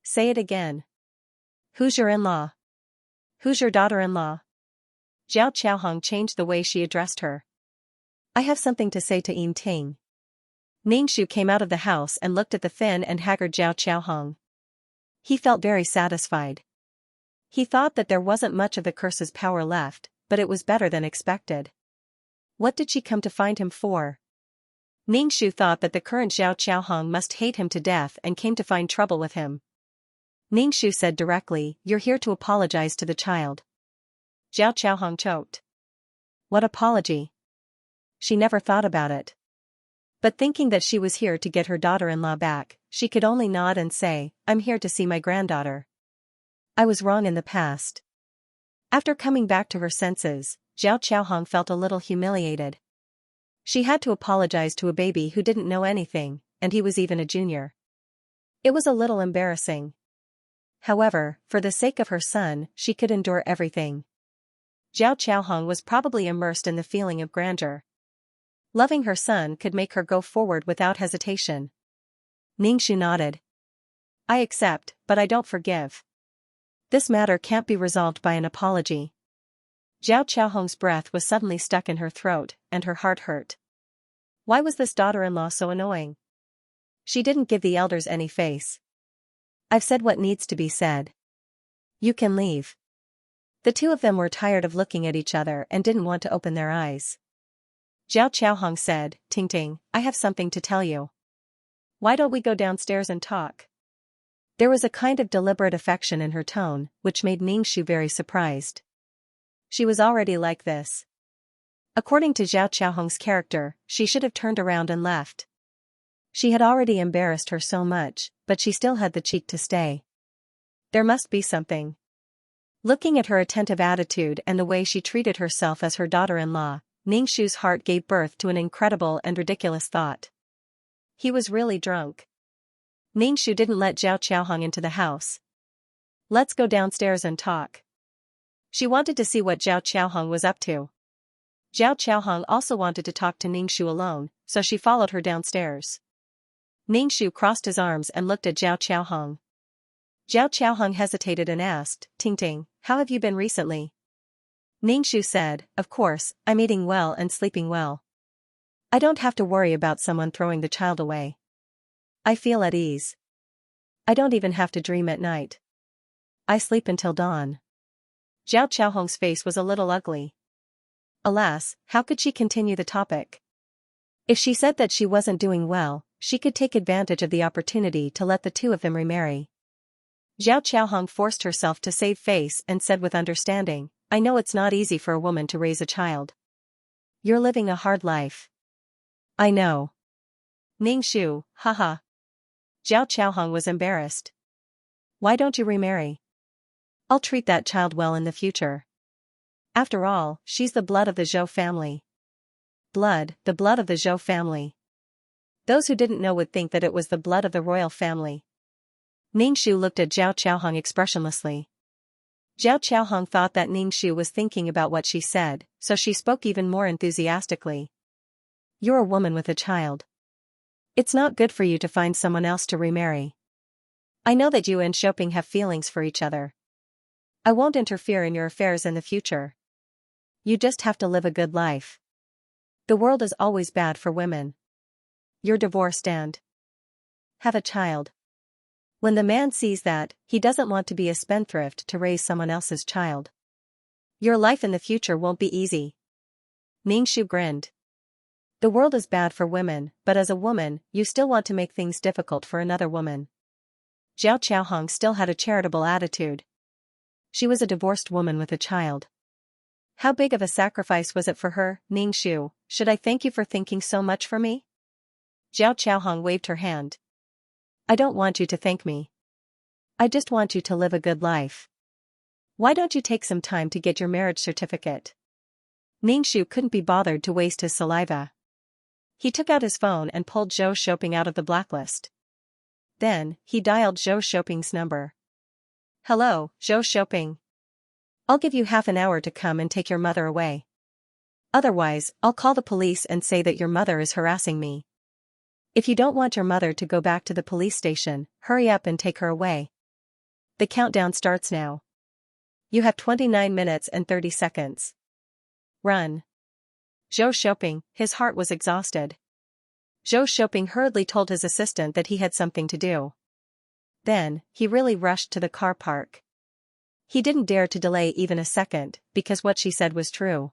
Say it again. Who's your in-law? Who's your daughter-in-law? Zhao Qiaohong changed the way she addressed her. I have something to say to Yin Ting. Ningxu came out of the house and looked at the thin and haggard Zhao Qiaohong. He felt very satisfied. He thought that there wasn't much of the curse's power left, but it was better than expected. What did she come to find him for? Ningxu thought that the current Zhao Qiaohong must hate him to death and came to find trouble with him. Ningxu said directly, you're here to apologize to the child. Zhao Qiaohong choked. What apology? She never thought about it. But thinking that she was here to get her daughter-in-law back, she could only nod and say, I'm here to see my granddaughter. I was wrong in the past. After coming back to her senses, Zhao Qiaohong felt a little humiliated. She had to apologize to a baby who didn't know anything, and he was even a junior. It was a little embarrassing. However, for the sake of her son, she could endure everything. Zhao Qiaohong was probably immersed in the feeling of grandeur. Loving her son could make her go forward without hesitation. Ningxu nodded. I accept, but I don't forgive. This matter can't be resolved by an apology. Zhao Qiaohong's breath was suddenly stuck in her throat, and her heart hurt. Why was this daughter-in-law so annoying? She didn't give the elders any face. I've said what needs to be said. You can leave. The two of them were tired of looking at each other and didn't want to open their eyes. Zhao Qiaohong said, Ting Ting, I have something to tell you. Why don't we go downstairs and talk? There was a kind of deliberate affection in her tone, which made Ningxu very surprised. She was already like this. According to Zhao Qiaohong's character, she should have turned around and left. She had already embarrassed her so much, but she still had the cheek to stay. There must be something. Looking at her attentive attitude and the way she treated herself as her daughter-in-law, Ningxu's heart gave birth to an incredible and ridiculous thought. He was really drunk. Ningxu didn't let Zhao Qiaohong into the house. Let's go downstairs and talk. She wanted to see what Zhao Qiaohong was up to. Zhao Qiaohong also wanted to talk to Ningxu alone, so she followed her downstairs. Ningxu crossed his arms and looked at Zhao Qiaohong. Zhao Qiaohong hesitated and asked, Ting Ting, how have you been recently? Ningxu said, of course, I'm eating well and sleeping well. I don't have to worry about someone throwing the child away. I feel at ease. I don't even have to dream at night. I sleep until dawn. Zhao Qiaohong's face was a little ugly. Alas, how could she continue the topic? If she said that she wasn't doing well, she could take advantage of the opportunity to let the two of them remarry. Zhao Qiaohong forced herself to save face and said with understanding, I know it's not easy for a woman to raise a child. You're living a hard life. I know. Ning Shu, haha. Zhao Chaohong was embarrassed. Why don't you remarry? I'll treat that child well in the future. After all, she's the blood of the Zhou family. The blood of the Zhou family. Those who didn't know would think that it was the blood of the royal family. Ning Shu looked at Zhao Chaohong expressionlessly. Zhao Chaohong thought that Ning Shu was thinking about what she said, so she spoke even more enthusiastically. You're a woman with a child. It's not good for you to find someone else to remarry. I know that you and Shopping have feelings for each other. I won't interfere in your affairs in the future. You just have to live a good life. The world is always bad for women. You're divorced and have a child. When the man sees that, he doesn't want to be a spendthrift to raise someone else's child. Your life in the future won't be easy. Ning Shu grinned. The world is bad for women, but as a woman, you still want to make things difficult for another woman. Zhao Chaohong still had a charitable attitude. She was a divorced woman with a child. How big of a sacrifice was it for her? Ning Shu, should I thank you for thinking so much for me? Zhao Chaohong waved her hand. I don't want you to thank me. I just want you to live a good life. Why don't you take some time to get your marriage certificate? Ning Shu couldn't be bothered to waste his saliva. He took out his phone and pulled Zhou Shopping out of the blacklist. Then, he dialed Zhou Shopping's number. Hello, Zhou Shopping. I'll give you half an hour to come and take your mother away. Otherwise, I'll call the police and say that your mother is harassing me. If you don't want your mother to go back to the police station, hurry up and take her away. The countdown starts now. You have 29 minutes and 30 seconds. Run. Zhou Shopping, his heart was exhausted. Zhou Shopping hurriedly told his assistant that he had something to do. Then, he really rushed to the car park. He didn't dare to delay even a second, because what she said was true.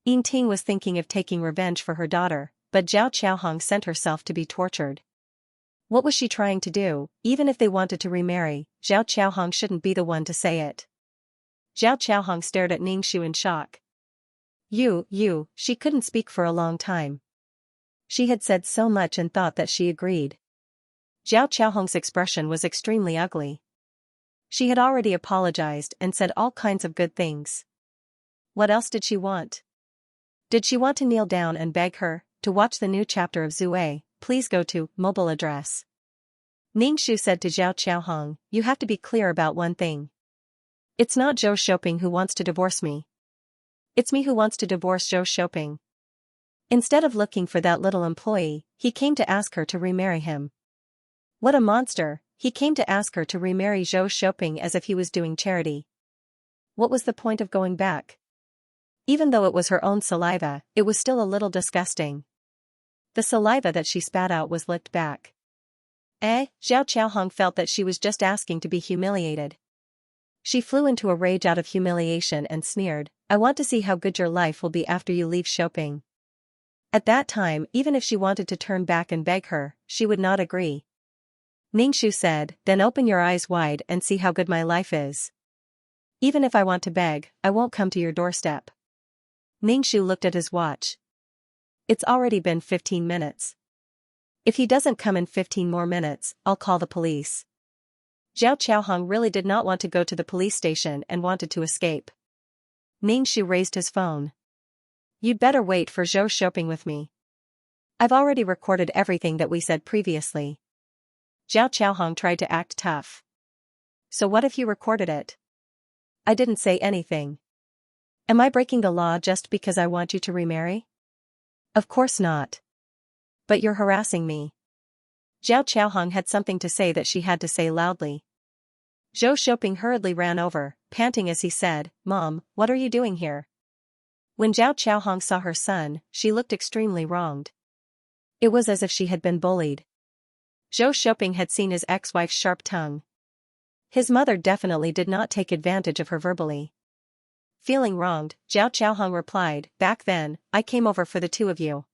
Ying Ting was thinking of taking revenge for her daughter, but Zhao Chaohong sent herself to be tortured. What was she trying to do? Even if they wanted to remarry, Zhao Chaohong shouldn't be the one to say it. Zhao Chaohong stared at Ning Shu in shock. She couldn't speak for a long time. She had said so much and thought that she agreed. Zhao Chaohong's expression was extremely ugly. She had already apologized and said all kinds of good things. What else did she want? Did she want to kneel down and beg her, to watch the new chapter of Zue, please go to, mobile address. Ning Shu said to Zhao Chaohong, you have to be clear about one thing. It's not Zhou Shopping who wants to divorce me. It's me who wants to divorce Zhou Shopping. Instead of looking for that little employee, he came to ask her to remarry him. What a monster, he came to ask her to remarry Zhou Shopping as if he was doing charity. What was the point of going back? Even though it was her own saliva, it was still a little disgusting. The saliva that she spat out was licked back. Zhao Chaohong felt that she was just asking to be humiliated. She flew into a rage out of humiliation and sneered, I want to see how good your life will be after you leave Shopping. At that time, even if she wanted to turn back and beg her, she would not agree. Ning Shu said, then open your eyes wide and see how good my life is. Even if I want to beg, I won't come to your doorstep. Ning Shu looked at his watch. It's already been 15 minutes. If he doesn't come in 15 more minutes, I'll call the police. Zhao Chaohong really did not want to go to the police station and wanted to escape. Ning Shu raised his phone. You'd better wait for Zhou Shopping with me. I've already recorded everything that we said previously. Zhao Chaohong tried to act tough. So what if you recorded it? I didn't say anything. Am I breaking the law just because I want you to remarry? Of course not. But you're harassing me. Zhao Chaohong had something to say that she had to say loudly. Zhou Shopping hurriedly ran over, panting as he said, Mom, what are you doing here? When Zhao Chaohong saw her son, she looked extremely wronged. It was as if she had been bullied. Zhou Shopping had seen his ex-wife's sharp tongue. His mother definitely did not take advantage of her verbally. Feeling wronged, Zhao Chaohong replied, back then, I came over for the two of you.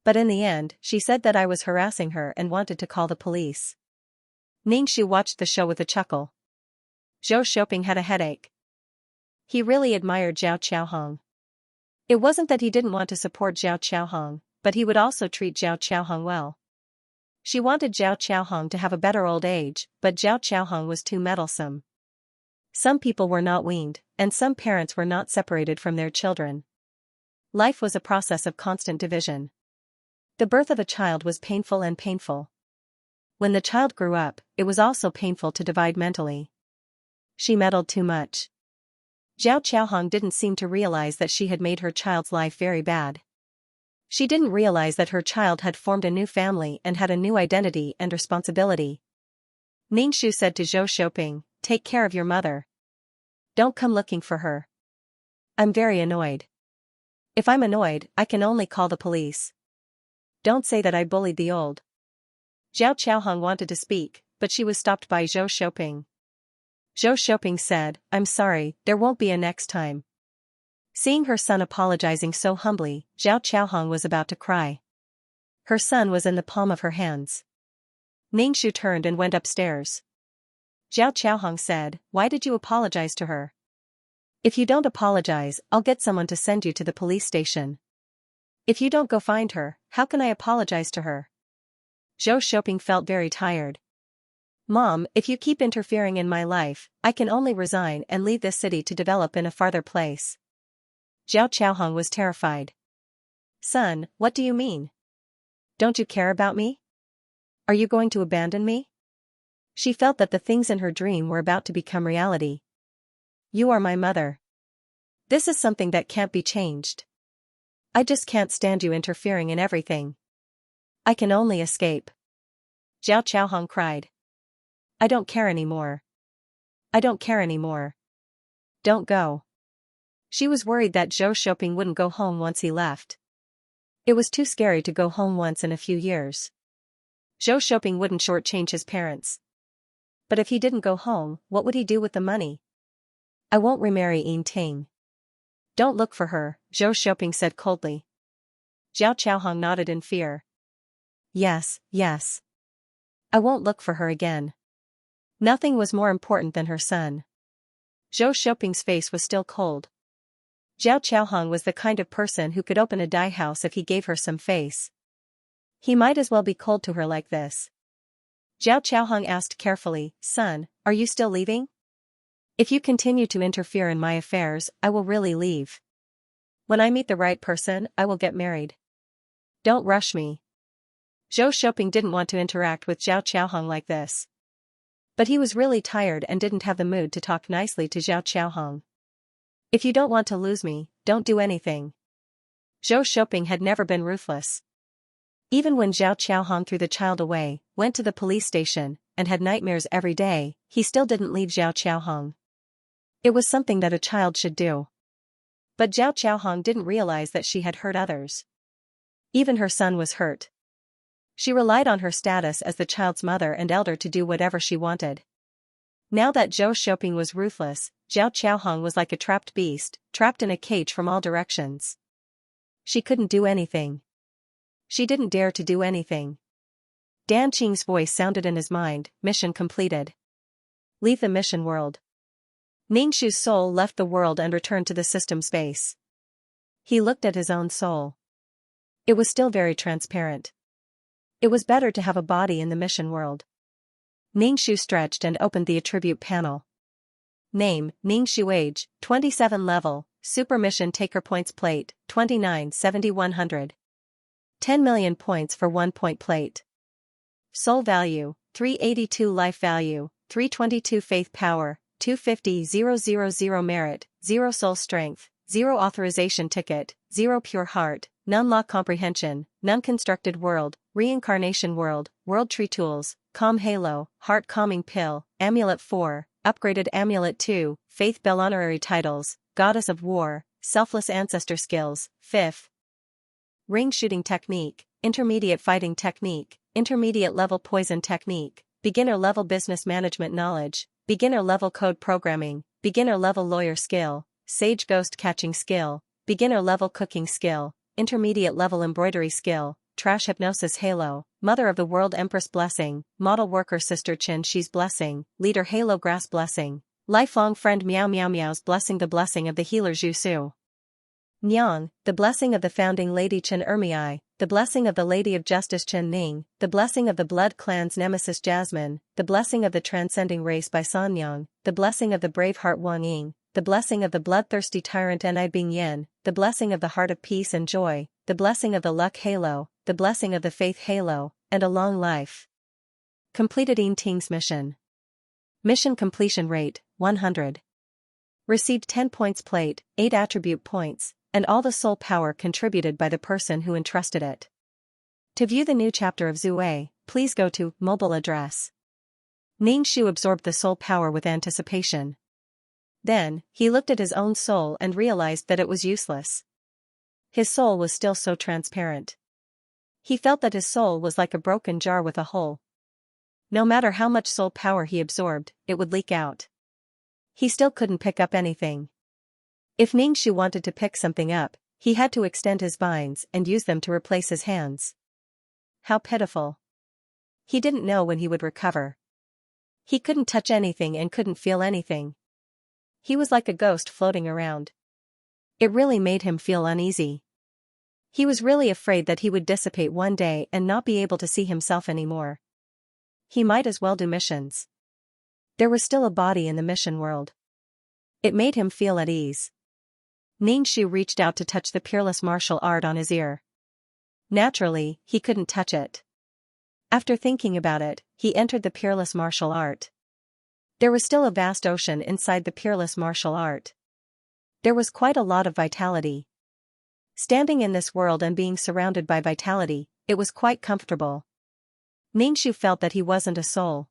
But in the end, she said that I was harassing her and wanted to call the police. Ning Shu watched the show with a chuckle. Zhou Shopping had a headache. He really admired Zhao Chaohong. It wasn't that he didn't want to support Zhao Qiaohong, but he would also treat Zhao Qiaohong well. She wanted Zhao Qiaohong to have a better old age, but Zhao Qiaohong was too meddlesome. Some people were not weaned, and some parents were not separated from their children. Life was a process of constant division. The birth of a child was painful and painful. When the child grew up, it was also painful to divide mentally. She meddled too much. Zhao Qiaohong didn't seem to realize that she had made her child's life very bad. She didn't realize that her child had formed a new family and had a new identity and responsibility. Ningxu said to Zhou Shouping, "Take care of your mother. Don't come looking for her. I'm very annoyed. If I'm annoyed, I can only call the police. Don't say that I bullied the old." Zhao Qiaohong wanted to speak, but she was stopped by Zhou Shouping. Zhou Shouping said, "I'm sorry, there won't be a next time." Seeing her son apologizing so humbly, Zhao Qiaohong was about to cry. Her son was in the palm of her hands. Ningxu turned and went upstairs. Zhao Qiaohong said, "Why did you apologize to her? If you don't apologize, I'll get someone to send you to the police station. If you don't go find her, how can I apologize to her?" Zhou Shouping felt very tired. "Mom, if you keep interfering in my life, I can only resign and leave this city to develop in a farther place." Zhao Qiaohong was terrified. "Son, what do you mean? Don't you care about me? Are you going to abandon me?" She felt that the things in her dream were about to become reality. "You are my mother. This is something that can't be changed. I just can't stand you interfering in everything. I can only escape." Zhao Qiaohong cried. "I don't care anymore. I don't care anymore. Don't go." She was worried that Zhou Shouping wouldn't go home once he left. It was too scary to go home once in a few years. Zhou Shouping wouldn't shortchange his parents. But if he didn't go home, what would he do with the money? "I won't remarry Yin Ting." "Don't look for her," Zhou Shouping said coldly. Zhao Qiaohong nodded in fear. Yes. I won't look for her again." Nothing was more important than her son. Zhou Shouping's face was still cold. Zhao Qiaohong was the kind of person who could open a dye house if he gave her some face. He might as well be cold to her like this. Zhao Qiaohong asked carefully, "Son, are you still leaving? If you continue to interfere in my affairs, I will really leave. When I meet the right person, I will get married. Don't rush me." Zhou Shouping didn't want to interact with Zhao Qiaohong like this. But he was really tired and didn't have the mood to talk nicely to Zhao Qiaohong. "If you don't want to lose me, don't do anything." Zhou Shouping had never been ruthless. Even when Zhao Qiaohong threw the child away, went to the police station, and had nightmares every day, he still didn't leave Zhao Qiaohong. It was something that a child should do. But Zhao Qiaohong didn't realize that she had hurt others. Even her son was hurt. She relied on her status as the child's mother and elder to do whatever she wanted. Now that Zhou Shouping was ruthless, Zhao Qiaohong was like a trapped beast, trapped in a cage from all directions. She couldn't do anything. She didn't dare to do anything. Dan Qing's voice sounded in his mind, "Mission completed. Leave the mission world." Ningxu's soul left the world and returned to the system space. He looked at his own soul. It was still very transparent. It was better to have a body in the mission world. Ningxu stretched and opened the attribute panel. Name, Ningxu. Age, 27. Level, Super Mission Taker. Points plate, 29 7100. 10 million points for 1 point plate. Soul value, 382. Life value, 322. Faith power, 250,000. Merit, 0. Soul strength, 0. Authorization ticket, 0. Pure heart, none. Law comprehension, none. Constructed world, reincarnation world, world tree tools, calm halo, heart calming pill, amulet 4, upgraded amulet 2, faith bell. Honorary titles, goddess of war, selfless ancestor skills, 5th. Ring shooting technique, intermediate fighting technique, intermediate level poison technique, beginner level business management knowledge, beginner level code programming, beginner level lawyer skill, sage ghost catching skill, beginner level cooking skill, intermediate level embroidery skill, trash hypnosis halo, mother of the world empress blessing, model worker sister Chen Shi's blessing, leader halo grass blessing, lifelong friend Meow Meow Meow's blessing. The blessing of the healer Zhu Su. Nyang, the blessing of the founding Lady Chen Ermei, the blessing of the Lady of Justice Chen Ning, the blessing of the blood clan's nemesis Jasmine, the blessing of the transcending race by San Yang, the blessing of the brave heart Wang Ying, the blessing of the bloodthirsty tyrant Enai Bing Yen, the blessing of the heart of peace and joy, the blessing of the luck halo, the blessing of the faith halo, and a long life. Completed Yin Ting's mission. Mission completion rate, 100. Received 10 points plate, 8 attribute points, and all the soul power contributed by the person who entrusted it. To view the new chapter of Zue, please go to mobile address. Ning Shu absorbed the soul power with anticipation. Then, he looked at his own soul and realized that it was useless. His soul was still so transparent. He felt that his soul was like a broken jar with a hole. No matter how much soul power he absorbed, it would leak out. He still couldn't pick up anything. If Ning Shu wanted to pick something up, he had to extend his vines and use them to replace his hands. How pitiful. He didn't know when he would recover. He couldn't touch anything and couldn't feel anything. He was like a ghost floating around. It really made him feel uneasy. He was really afraid that he would dissipate one day and not be able to see himself anymore. He might as well do missions. There was still a body in the mission world. It made him feel at ease. Ning Shu reached out to touch the peerless martial art on his ear. Naturally, he couldn't touch it. After thinking about it, he entered the peerless martial art. There was still a vast ocean inside the peerless martial art. There was quite a lot of vitality. Standing in this world and being surrounded by vitality, it was quite comfortable. Ning Shu felt that he wasn't a soul.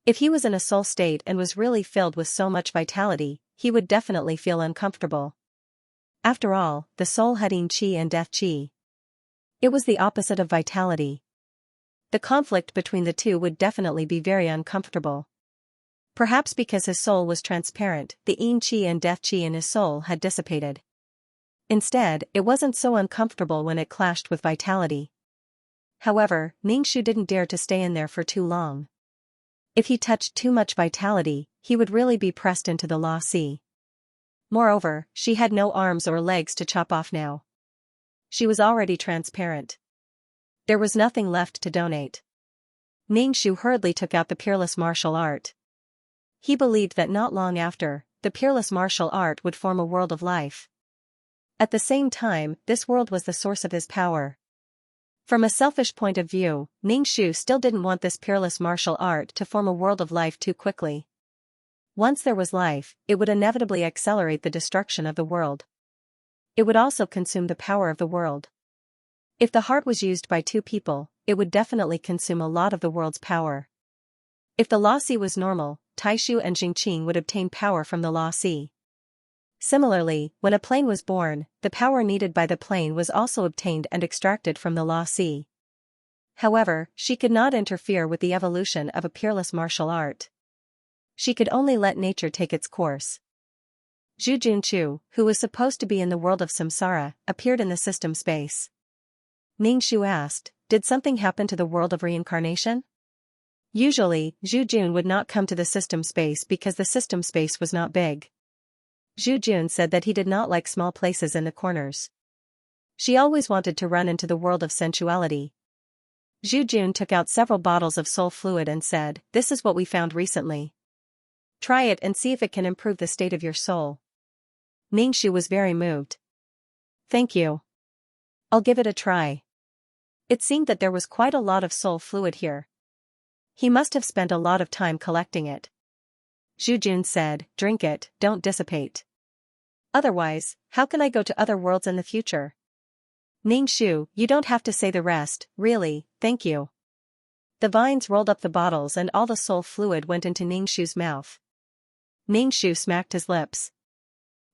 If he was in a soul state and was really filled with so much vitality, he would definitely feel uncomfortable. After all, the soul had yin qi and death qi. It was the opposite of vitality. The conflict between the two would definitely be very uncomfortable. Perhaps because his soul was transparent, the yin qi and death qi in his soul had dissipated. Instead, it wasn't so uncomfortable when it clashed with vitality. However, Ning Shu didn't dare to stay in there for too long. If he touched too much vitality, he would really be pressed into the law sea. Moreover, she had no arms or legs to chop off now. She was already transparent. There was nothing left to donate. Ning Shu hurriedly took out the peerless martial art. He believed that not long after, the peerless martial art would form a world of life. At the same time, this world was the source of his power. From a selfish point of view, Ning Shu still didn't want this peerless martial art to form a world of life too quickly. Once there was life, it would inevitably accelerate the destruction of the world. It would also consume the power of the world. If the heart was used by two people, it would definitely consume a lot of the world's power. If the law sea was normal, Taishu and Jingqing would obtain power from the law sea. Similarly, when a plane was born, the power needed by the plane was also obtained and extracted from the law sea. However, she could not interfere with the evolution of a peerless martial art. She could only let nature take its course. Zhu Junchu, who was supposed to be in the world of samsara, appeared in the system space. Ning Shu asked, "Did something happen to the world of reincarnation?" Usually, Zhu Jun would not come to the system space because the system space was not big. Zhu Jun said that he did not like small places in the corners. She always wanted to run into the world of sensuality. Zhu Jun took out several bottles of soul fluid and said, "This is what we found recently. Try it and see if it can improve the state of your soul." Ning Shu was very moved. "Thank you. I'll give it a try." It seemed that there was quite a lot of soul fluid here. He must have spent a lot of time collecting it. Zhu Jun said, "Drink it, don't dissipate. Otherwise, how can I go to other worlds in the future?" Ning Shu, "You don't have to say the rest, really, thank you." The vines rolled up the bottles and all the soul fluid went into Ning Shu's mouth. Ning Shu smacked his lips.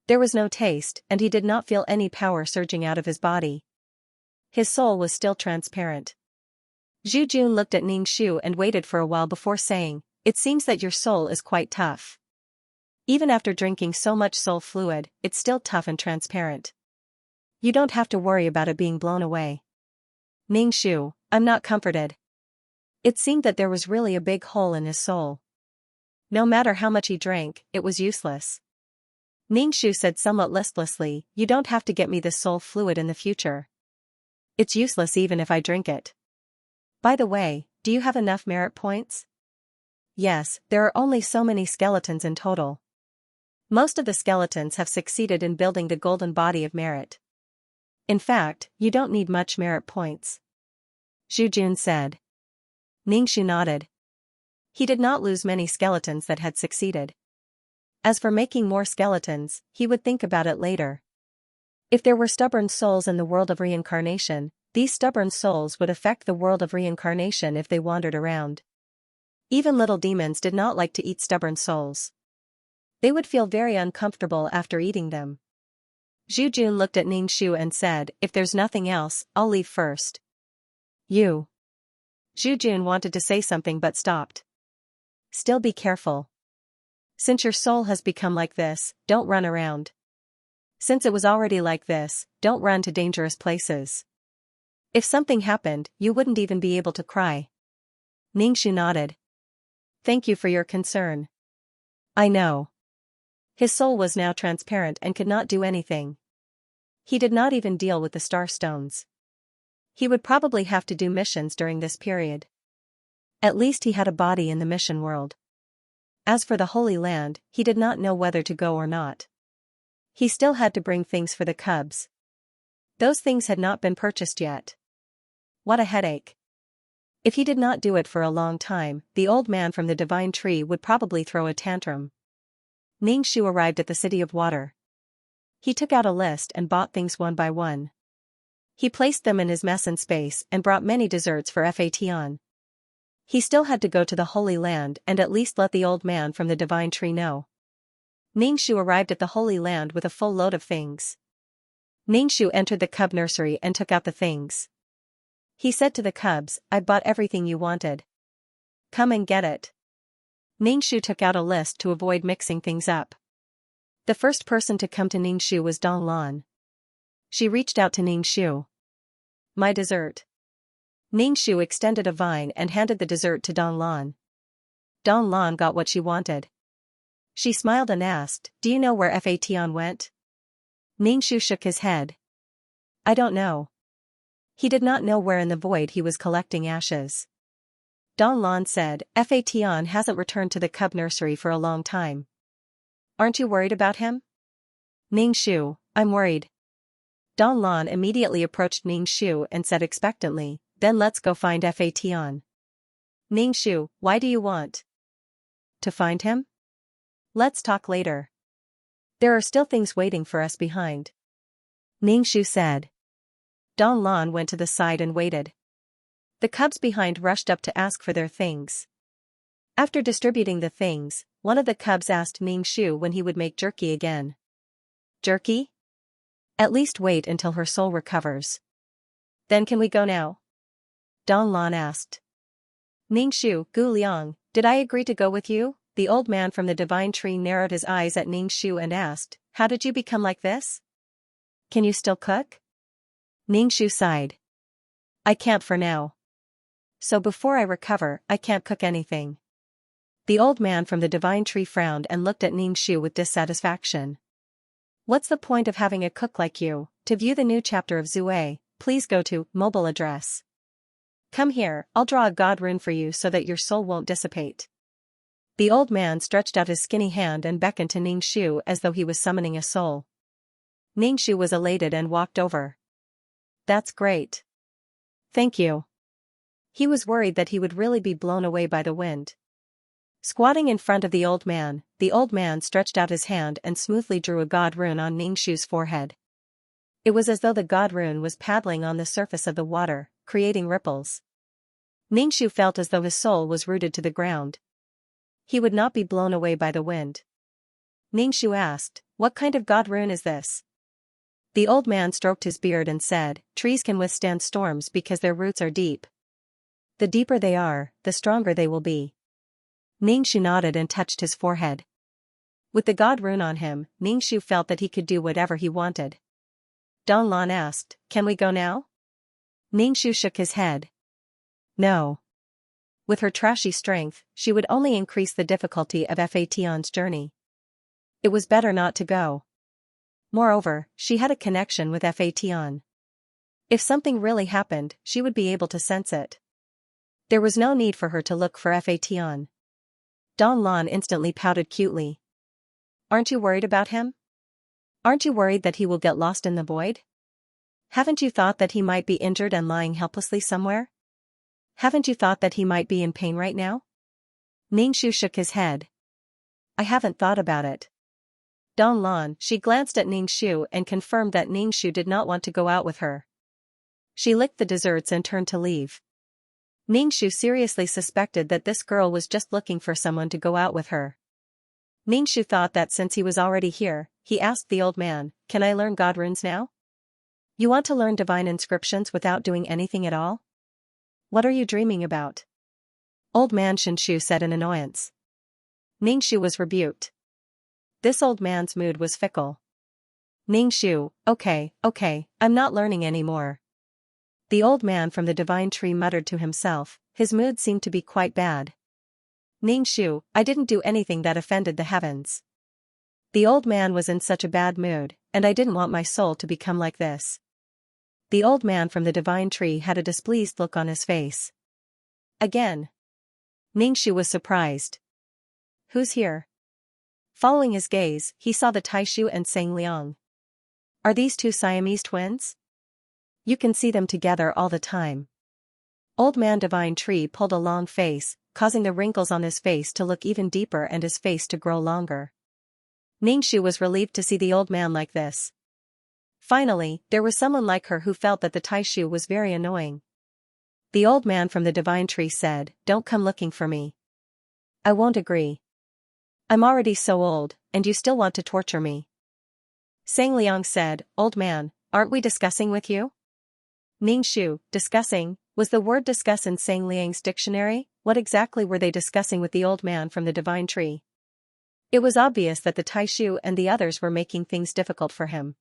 There was no taste, and he did not feel any power surging out of his body. His soul was still transparent. Zhu Jun looked at Ning Shu and waited for a while before saying, "It seems that your soul is quite tough. Even after drinking so much soul fluid, it's still tough and transparent. You don't have to worry about it being blown away." Ning Shu, "I'm not comforted." It seemed that there was really a big hole in his soul. No matter how much he drank, it was useless. Ningshu said somewhat listlessly, you don't have to get me this soul fluid in the future. It's useless even if I drink it. By the way, do you have enough merit points? Yes, there are only so many skeletons in total. Most of the skeletons have succeeded in building the golden body of merit. In fact, you don't need much merit points. Zhu Jun said. Ningshu nodded. He did not lose many skeletons that had succeeded. As for making more skeletons, he would think about it later. If there were stubborn souls in the world of reincarnation, these stubborn souls would affect the world of reincarnation if they wandered around. Even little demons did not like to eat stubborn souls. They would feel very uncomfortable after eating them. Zhu Jun looked at Ningshu and said, if there's nothing else, I'll leave first. You. Zhu Jun wanted to say something but stopped. Still be careful. Since your soul has become like this, don't run around. Since it was already like this, don't run to dangerous places. If something happened, you wouldn't even be able to cry. Ningshu nodded. Thank you for your concern. I know. His soul was now transparent and could not do anything. He did not even deal with the star stones. He would probably have to do missions during this period. At least he had a body in the mission world. As for the Holy Land, he did not know whether to go or not. He still had to bring things for the cubs. Those things had not been purchased yet. What a headache. If he did not do it for a long time, the old man from the divine tree would probably throw a tantrum. Ningshu arrived at the city of water. He took out a list and bought things one by one. He placed them in his mess space and brought many desserts for Fation. He still had to go to the Holy Land and at least let the old man from the divine tree know. Ningshu arrived at the Holy Land with a full load of things. Ningshu entered the cub nursery and took out the things. He said to the cubs, I bought everything you wanted. Come and get it. Ningshu took out a list to avoid mixing things up. The first person to come to Ningshu was Dong Lan. She reached out to Ningshu. My dessert. Ningshu extended a vine and handed the dessert to Dong Lan. Dong Lan got what she wanted. She smiled and asked, do you know where Fation went? Ningshu shook his head. I don't know. He did not know where in the void he was collecting ashes. Dong Lan said, Fation hasn't returned to the cub nursery for a long time. Aren't you worried about him? Ningshu, I'm worried. Dong Lan immediately approached Ningshu and said expectantly, then let's go find Fation. Ningshu, why do you want to find him? Let's talk later. There are still things waiting for us behind. Ningshu said. Dong Lan went to the side and waited. The cubs behind rushed up to ask for their things. After distributing the things, one of the cubs asked Ningshu when he would make jerky again. Jerky? At least wait until her soul recovers. Then can we go now? Dong Lan asked. Ningshu, Gu Liang, did I agree to go with you? The old man from the divine tree narrowed his eyes at Ningshu and asked, how did you become like this? Can you still cook? Ningshu sighed. I can't for now. So before I recover, I can't cook anything. The old man from the divine tree frowned and looked at Ningshu with dissatisfaction. What's the point of having a cook like you? To view the new chapter of Zue, please go to mobile address. Come here, I'll draw a god rune for you so that your soul won't dissipate. The old man stretched out his skinny hand and beckoned to Ningshu as though he was summoning a soul. Ningshu was elated and walked over. That's great. Thank you. He was worried that he would really be blown away by the wind. Squatting in front of the old man stretched out his hand and smoothly drew a god rune on Ningshu's forehead. It was as though the god rune was paddling on the surface of the water, creating ripples. Ningshu felt as though his soul was rooted to the ground. He would not be blown away by the wind. Ningshu asked, what kind of god rune is this? The old man stroked his beard and said, trees can withstand storms because their roots are deep. The deeper they are, the stronger they will be. Ningshu nodded and touched his forehead. With the god rune on him, Ningshu felt that he could do whatever he wanted. Dong Lan asked, can we go now? Ningshu shook his head. No. With her trashy strength, she would only increase the difficulty of Fation's journey. It was better not to go. Moreover, she had a connection with Fation. If something really happened, she would be able to sense it. There was no need for her to look for Fation. Don Lan instantly pouted cutely. Aren't you worried about him? Aren't you worried that he will get lost in the void? Haven't you thought that he might be injured and lying helplessly somewhere? Haven't you thought that he might be in pain right now? Ningxu shook his head. I haven't thought about it. Don Lan, she glanced at Ningxu and confirmed that Ningxu did not want to go out with her. She licked the desserts and turned to leave. Ningxu seriously suspected that this girl was just looking for someone to go out with her. Ningxu thought that since he was already here, he asked the old man, "Can I learn God runes now?" "You want to learn divine inscriptions without doing anything at all? What are you dreaming about?" Old man Xianxia said in annoyance. Ningxu was rebuked. This old man's mood was fickle. Ningxu, okay, I'm not learning anymore. The old man from the divine tree muttered to himself, his mood seemed to be quite bad. Ningxu, I didn't do anything that offended the heavens. The old man was in such a bad mood, and I didn't want my soul to become like this. The old man from the divine tree had a displeased look on his face. Again. Ningxu was surprised. Who's here? Following his gaze, he saw the Taishu and Xianxia. Are these two Siamese twins? You can see them together all the time. Old man divine tree pulled a long face, causing the wrinkles on his face to look even deeper and his face to grow longer. Ningxu was relieved to see the old man like this. Finally, there was someone like her who felt that the Taishu was very annoying. The old man from the divine tree said, "Don't come looking for me. I won't agree. I'm already so old, and you still want to torture me." Xianxia said, "Old man, aren't we discussing with you?" Ningxu, discussing, was the word discuss in Xianxia's dictionary? What exactly were they discussing with the old man from the divine tree? It was obvious that the Taishu and the others were making things difficult for him.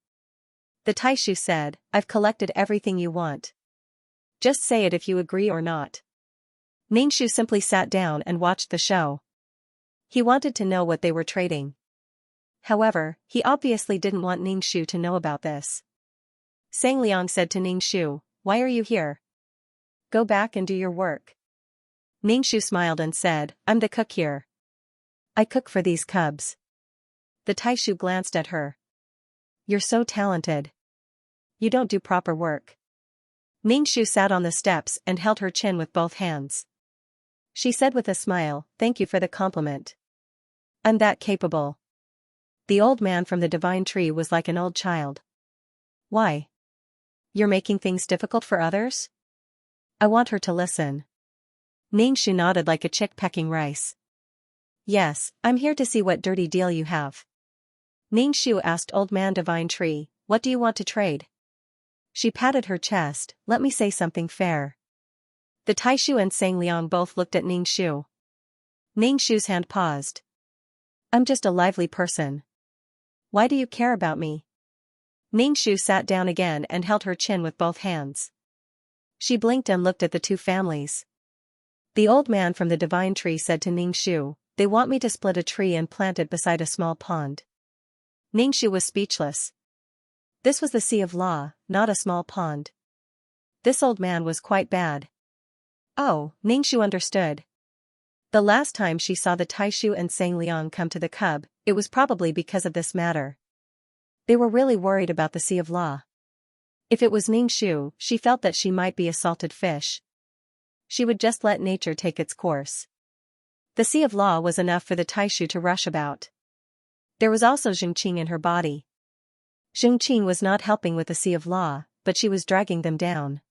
The Taishu said, "I've collected everything you want. Just say it if you agree or not." Ningxu simply sat down and watched the show. He wanted to know what they were trading. However, he obviously didn't want Ningxu to know about this. Xianxia said to Ningxu, "Why are you here? Go back and do your work." Ningxu smiled and said, "I'm the cook here. I cook for these cubs." The Taishu glanced at her. "You're so talented. You don't do proper work." Ningxu sat on the steps and held her chin with both hands. She said with a smile, "Thank you for the compliment. I'm that capable." The old man from the divine tree was like an old child. "Why? You're making things difficult for others?" "I want her to listen." Ningxu nodded like a chick pecking rice. "Yes, I'm here to see what dirty deal you have." Ningxu asked old man divine tree, "What do you want to trade?" She patted her chest, "Let me say something fair." The Taishu and Xianxia both looked at Ningxu. Ningxu's hand paused. "I'm just a lively person. Why do you care about me?" Ningxu sat down again and held her chin with both hands. She blinked and looked at the two families. The old man from the divine tree said to Ningxu, "They want me to split a tree and plant it beside a small pond." Ningxu was speechless. This was the Sea of Law, not a small pond. This old man was quite bad. Oh, Ningxu understood. The last time she saw the Taishu and Xianxia come to the cub, it was probably because of this matter. They were really worried about the Sea of Law. If it was Ningxu, she felt that she might be a salted fish. She would just let nature take its course. The Sea of Law was enough for the Taishu to rush about. There was also Xianxia in her body. Xianxia was not helping with the Sea of Law, but she was dragging them down.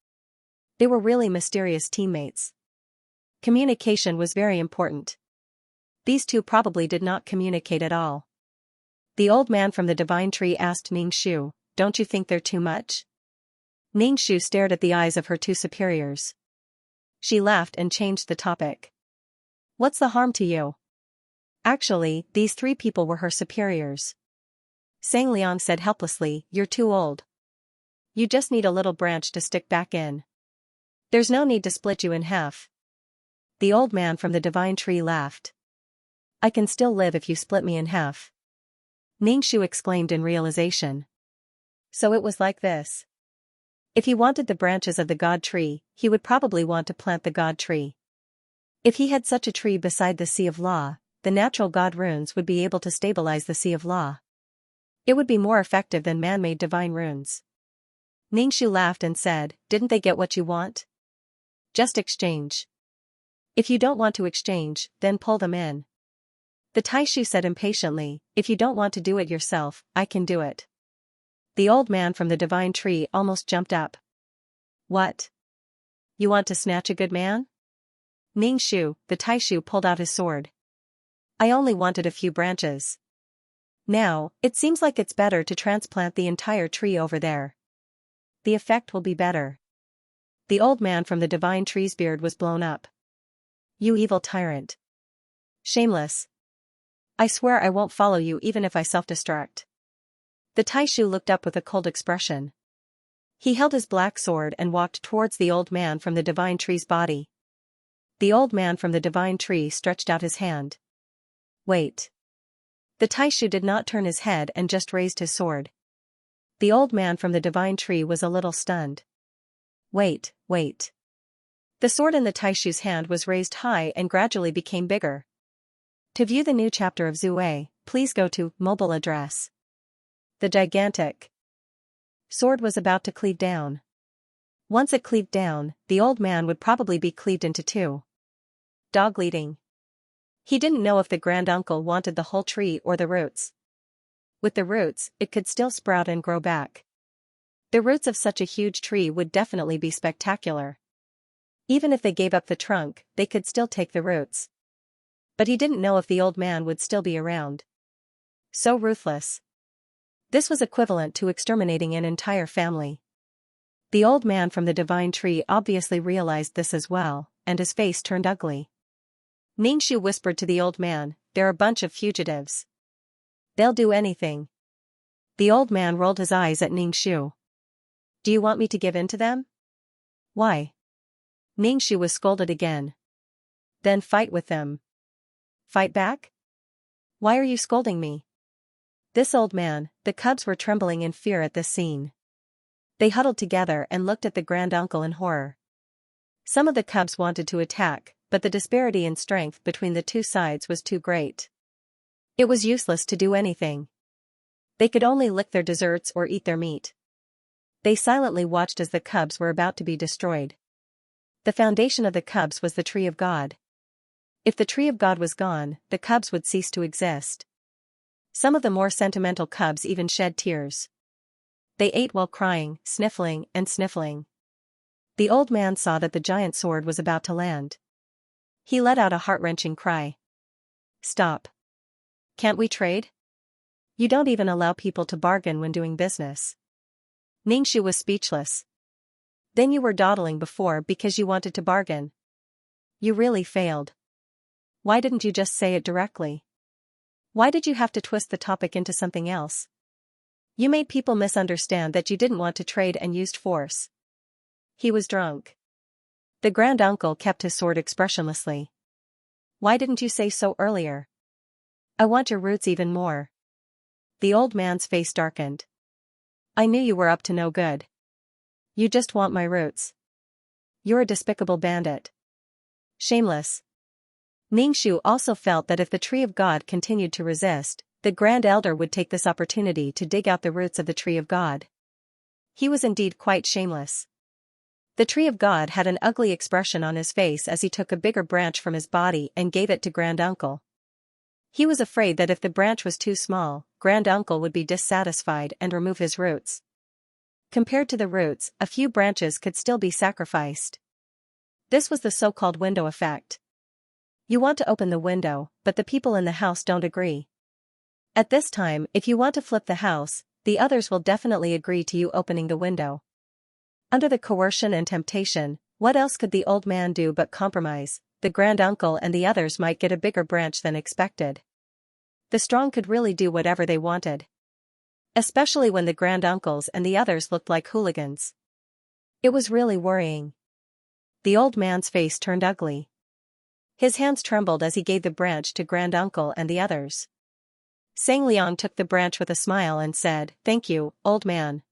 They were really mysterious teammates. Communication was very important. These two probably did not communicate at all. The old man from the divine tree asked Ningxu, "Don't you think they're too much?" Ningxu stared at the eyes of her two superiors. She laughed and changed the topic. "What's the harm to you?" Actually, these three people were her superiors. Xianxia said helplessly, "You're too old. You just need a little branch to stick back in. There's no need to split you in half." The old man from the divine tree laughed. "I can still live if you split me in half." Ningxu exclaimed in realization. So it was like this. If he wanted the branches of the god tree, he would probably want to plant the god tree. If he had such a tree beside the Sea of Law, the natural god runes would be able to stabilize the Sea of Law. It would be more effective than man-made divine runes. Ningxu laughed and said, "Didn't they get what you want? Just exchange. If you don't want to exchange, then pull them in." The Taishu said impatiently, "If you don't want to do it yourself, I can do it." The old man from the divine tree almost jumped up. "What? You want to snatch a good man?" Ningxu, the Taishu, pulled out his sword. "I only wanted a few branches. Now, it seems like it's better to transplant the entire tree over there. The effect will be better." The old man from the divine tree's beard was blown up. "You evil tyrant. Shameless. I swear I won't follow you even if I self-destruct." The Taishu looked up with a cold expression. He held his black sword and walked towards the old man from the divine tree's body. The old man from the divine tree stretched out his hand. "Wait." The Taishu did not turn his head and just raised his sword. The old man from the divine tree was a little stunned. "Wait, wait." The sword in the Taishu's hand was raised high and gradually became bigger. To view the new chapter of Zue, please go to mobile address. The gigantic sword was about to cleave down. Once it cleaved down, the old man would probably be cleaved into two. Dog leading. He didn't know if the granduncle wanted the whole tree or the roots. With the roots, it could still sprout and grow back. The roots of such a huge tree would definitely be spectacular. Even if they gave up the trunk, they could still take the roots. But he didn't know if the old man would still be around. So ruthless. This was equivalent to exterminating an entire family. The old man from the divine tree obviously realized this as well, and his face turned ugly. Ningxu whispered to the old man, "They're a bunch of fugitives. They'll do anything." The old man rolled his eyes at Ningxu. "Do you want me to give in to them?" "Why?" Ningxu was scolded again. "Then fight with them." "Fight back? Why are you scolding me?" This old man, the cubs were trembling in fear at this scene. They huddled together and looked at the granduncle in horror. Some of the cubs wanted to attack, but the disparity in strength between the two sides was too great. It was useless to do anything. They could only lick their desserts or eat their meat. They silently watched as the cubs were about to be destroyed. The foundation of the cubs was the tree of God. If the tree of God was gone, the cubs would cease to exist. Some of the more sentimental cubs even shed tears. They ate while crying, sniffling and sniffling. The old man saw that the giant sword was about to land. He let out a heart-wrenching cry. "Stop. Can't we trade? You don't even allow people to bargain when doing business." Ningxu was speechless. "Then you were dawdling before because you wanted to bargain. You really failed. Why didn't you just say it directly? Why did you have to twist the topic into something else? You made people misunderstand that you didn't want to trade and used force." He was drunk. The granduncle kept his sword expressionlessly. "Why didn't you say so earlier? I want your roots even more." The old man's face darkened. "I knew you were up to no good. You just want my roots. You're a despicable bandit. Shameless." Ningxu also felt that if the tree of God continued to resist, the Grand Elder would take this opportunity to dig out the roots of the tree of God. He was indeed quite shameless. The tree of God had an ugly expression on his face as he took a bigger branch from his body and gave it to Granduncle. He was afraid that if the branch was too small, Granduncle would be dissatisfied and remove his roots. Compared to the roots, a few branches could still be sacrificed. This was the so-called window effect. You want to open the window, but the people in the house don't agree. At this time, if you want to flip the house, the others will definitely agree to you opening the window. Under the coercion and temptation, what else could the old man do but compromise? The granduncle and the others might get a bigger branch than expected. The strong could really do whatever they wanted. Especially when the granduncles and the others looked like hooligans. It was really worrying. The old man's face turned ugly. His hands trembled as he gave the branch to Granduncle and the others. Sang Liang took the branch with a smile and said, "Thank you, old man."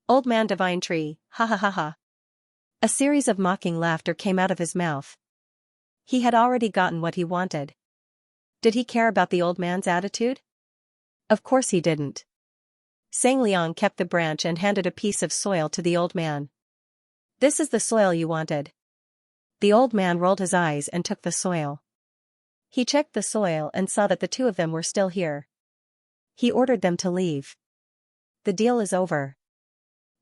"Old man divine tree, ha ha ha ha." A series of mocking laughter came out of his mouth. He had already gotten what he wanted. Did he care about the old man's attitude? Of course he didn't. Sang Liang kept the branch and handed a piece of soil to the old man. "This is the soil you wanted." The old man rolled his eyes and took the soil. He checked the soil and saw that the two of them were still here. He ordered them to leave. "The deal is over.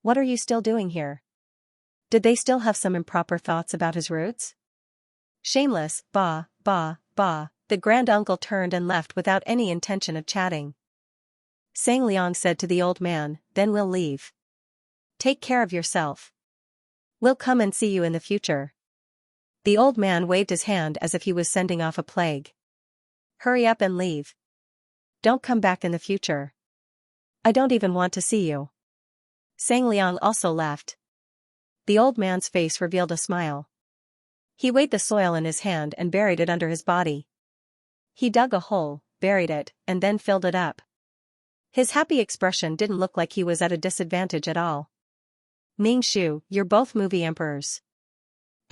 What are you still doing here?" Did they still have some improper thoughts about his roots? Shameless, bah, bah, bah, the granduncle turned and left without any intention of chatting. Sang Liang said to the old man, "Then we'll leave. Take care of yourself. We'll come and see you in the future." The old man waved his hand as if he was sending off a plague. "Hurry up and leave. Don't come back in the future. I don't even want to see you." Sang Liang also laughed. The old man's face revealed a smile. He weighed the soil in his hand and buried it under his body. He dug a hole, buried it, and then filled it up. His happy expression didn't look like he was at a disadvantage at all. "Ning Shu, you're both movie emperors.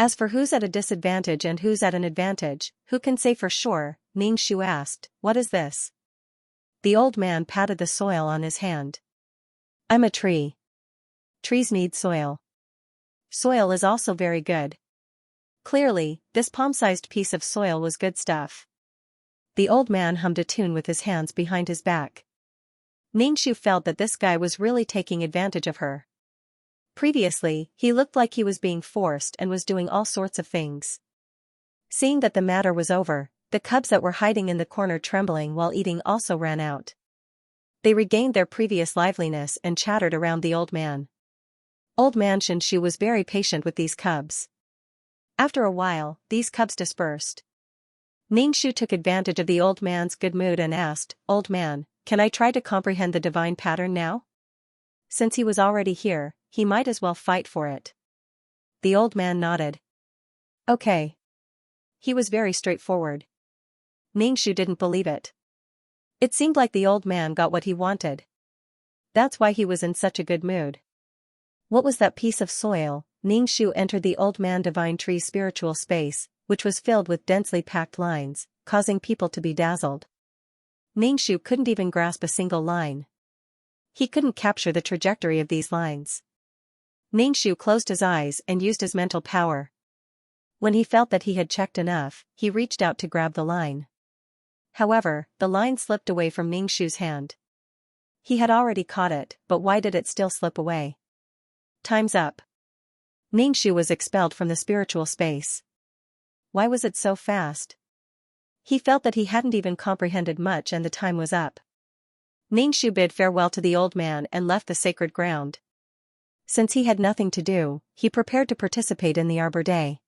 As for who's at a disadvantage and who's at an advantage, who can say for sure?" Ning Shu asked. "What is this?" The old man patted the soil on his hand. "I'm a tree. Trees need soil. Soil is also very good." Clearly, this palm-sized piece of soil was good stuff. The old man hummed a tune with his hands behind his back. Ning Shu felt that this guy was really taking advantage of her. Previously, he looked like he was being forced and was doing all sorts of things. Seeing that the matter was over, the cubs that were hiding in the corner trembling while eating also ran out. They regained their previous liveliness and chattered around the old man. Old man Xianxia was very patient with these cubs. After a while, these cubs dispersed. Ning Shu took advantage of the old man's good mood and asked, "Old man, can I try to comprehend the divine pattern now?" Since he was already here, he might as well fight for it. The old man nodded. "Okay." He was very straightforward. Ning Shu didn't believe it. It seemed like the old man got what he wanted. That's why he was in such a good mood. What was that piece of soil? Ning Shu entered the old man divine tree's spiritual space, which was filled with densely packed lines, causing people to be dazzled. Ning Shu couldn't even grasp a single line. He couldn't capture the trajectory of these lines. Ning Shu closed his eyes and used his mental power. When he felt that he had checked enough, he reached out to grab the line. However, the line slipped away from Ning Shu's hand. He had already caught it, but why did it still slip away? Time's up. Ning Shu was expelled from the spiritual space. Why was it so fast? He felt that he hadn't even comprehended much and the time was up. Ning Shu bid farewell to the old man and left the sacred ground. Since he had nothing to do, he prepared to participate in the Arbor Day.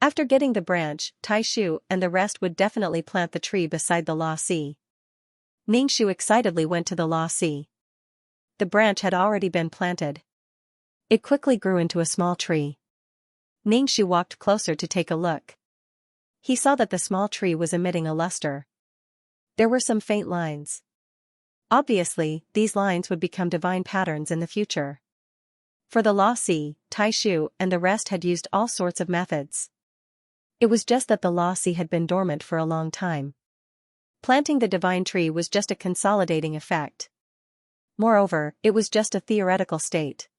After getting the branch, Tai Shu and the rest would definitely plant the tree beside the Law Sea. Ning Shu excitedly went to the Law Sea. The branch had already been planted. It quickly grew into a small tree. Ning Shu walked closer to take a look. He saw that the small tree was emitting a luster. There were some faint lines. Obviously, these lines would become divine patterns in the future. For the Law Sea, Tai Shu and the rest had used all sorts of methods. It was just that the Law Sea had been dormant for a long time. Planting the divine tree was just a consolidating effect. Moreover, it was just a theoretical state.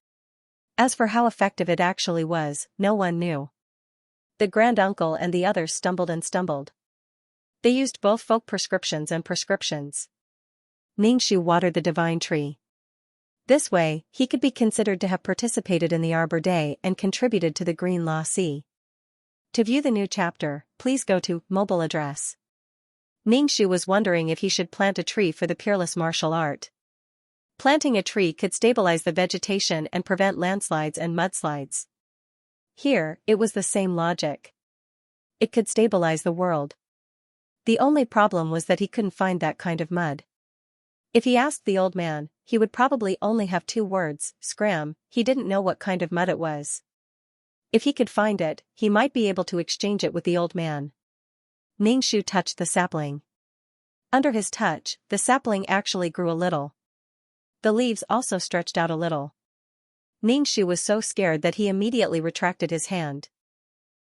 As for how effective it actually was, no one knew. The granduncle and the others stumbled and stumbled. They used both folk prescriptions and prescriptions. Ning Shu watered the divine tree. This way, he could be considered to have participated in the Arbor Day and contributed to the Green Law Sea. To view the new chapter, please go to Mobile Address. Ning Shu was wondering if he should plant a tree for the peerless martial art. Planting a tree could stabilize the vegetation and prevent landslides and mudslides. Here, it was the same logic. It could stabilize the world. The only problem was that he couldn't find that kind of mud. If he asked the old man, he would probably only have 2 words, scram. He didn't know what kind of mud it was. If he could find it, he might be able to exchange it with the old man. Ning Shu touched the sapling. Under his touch, the sapling actually grew a little. The leaves also stretched out a little. Ningxu was so scared that he immediately retracted his hand.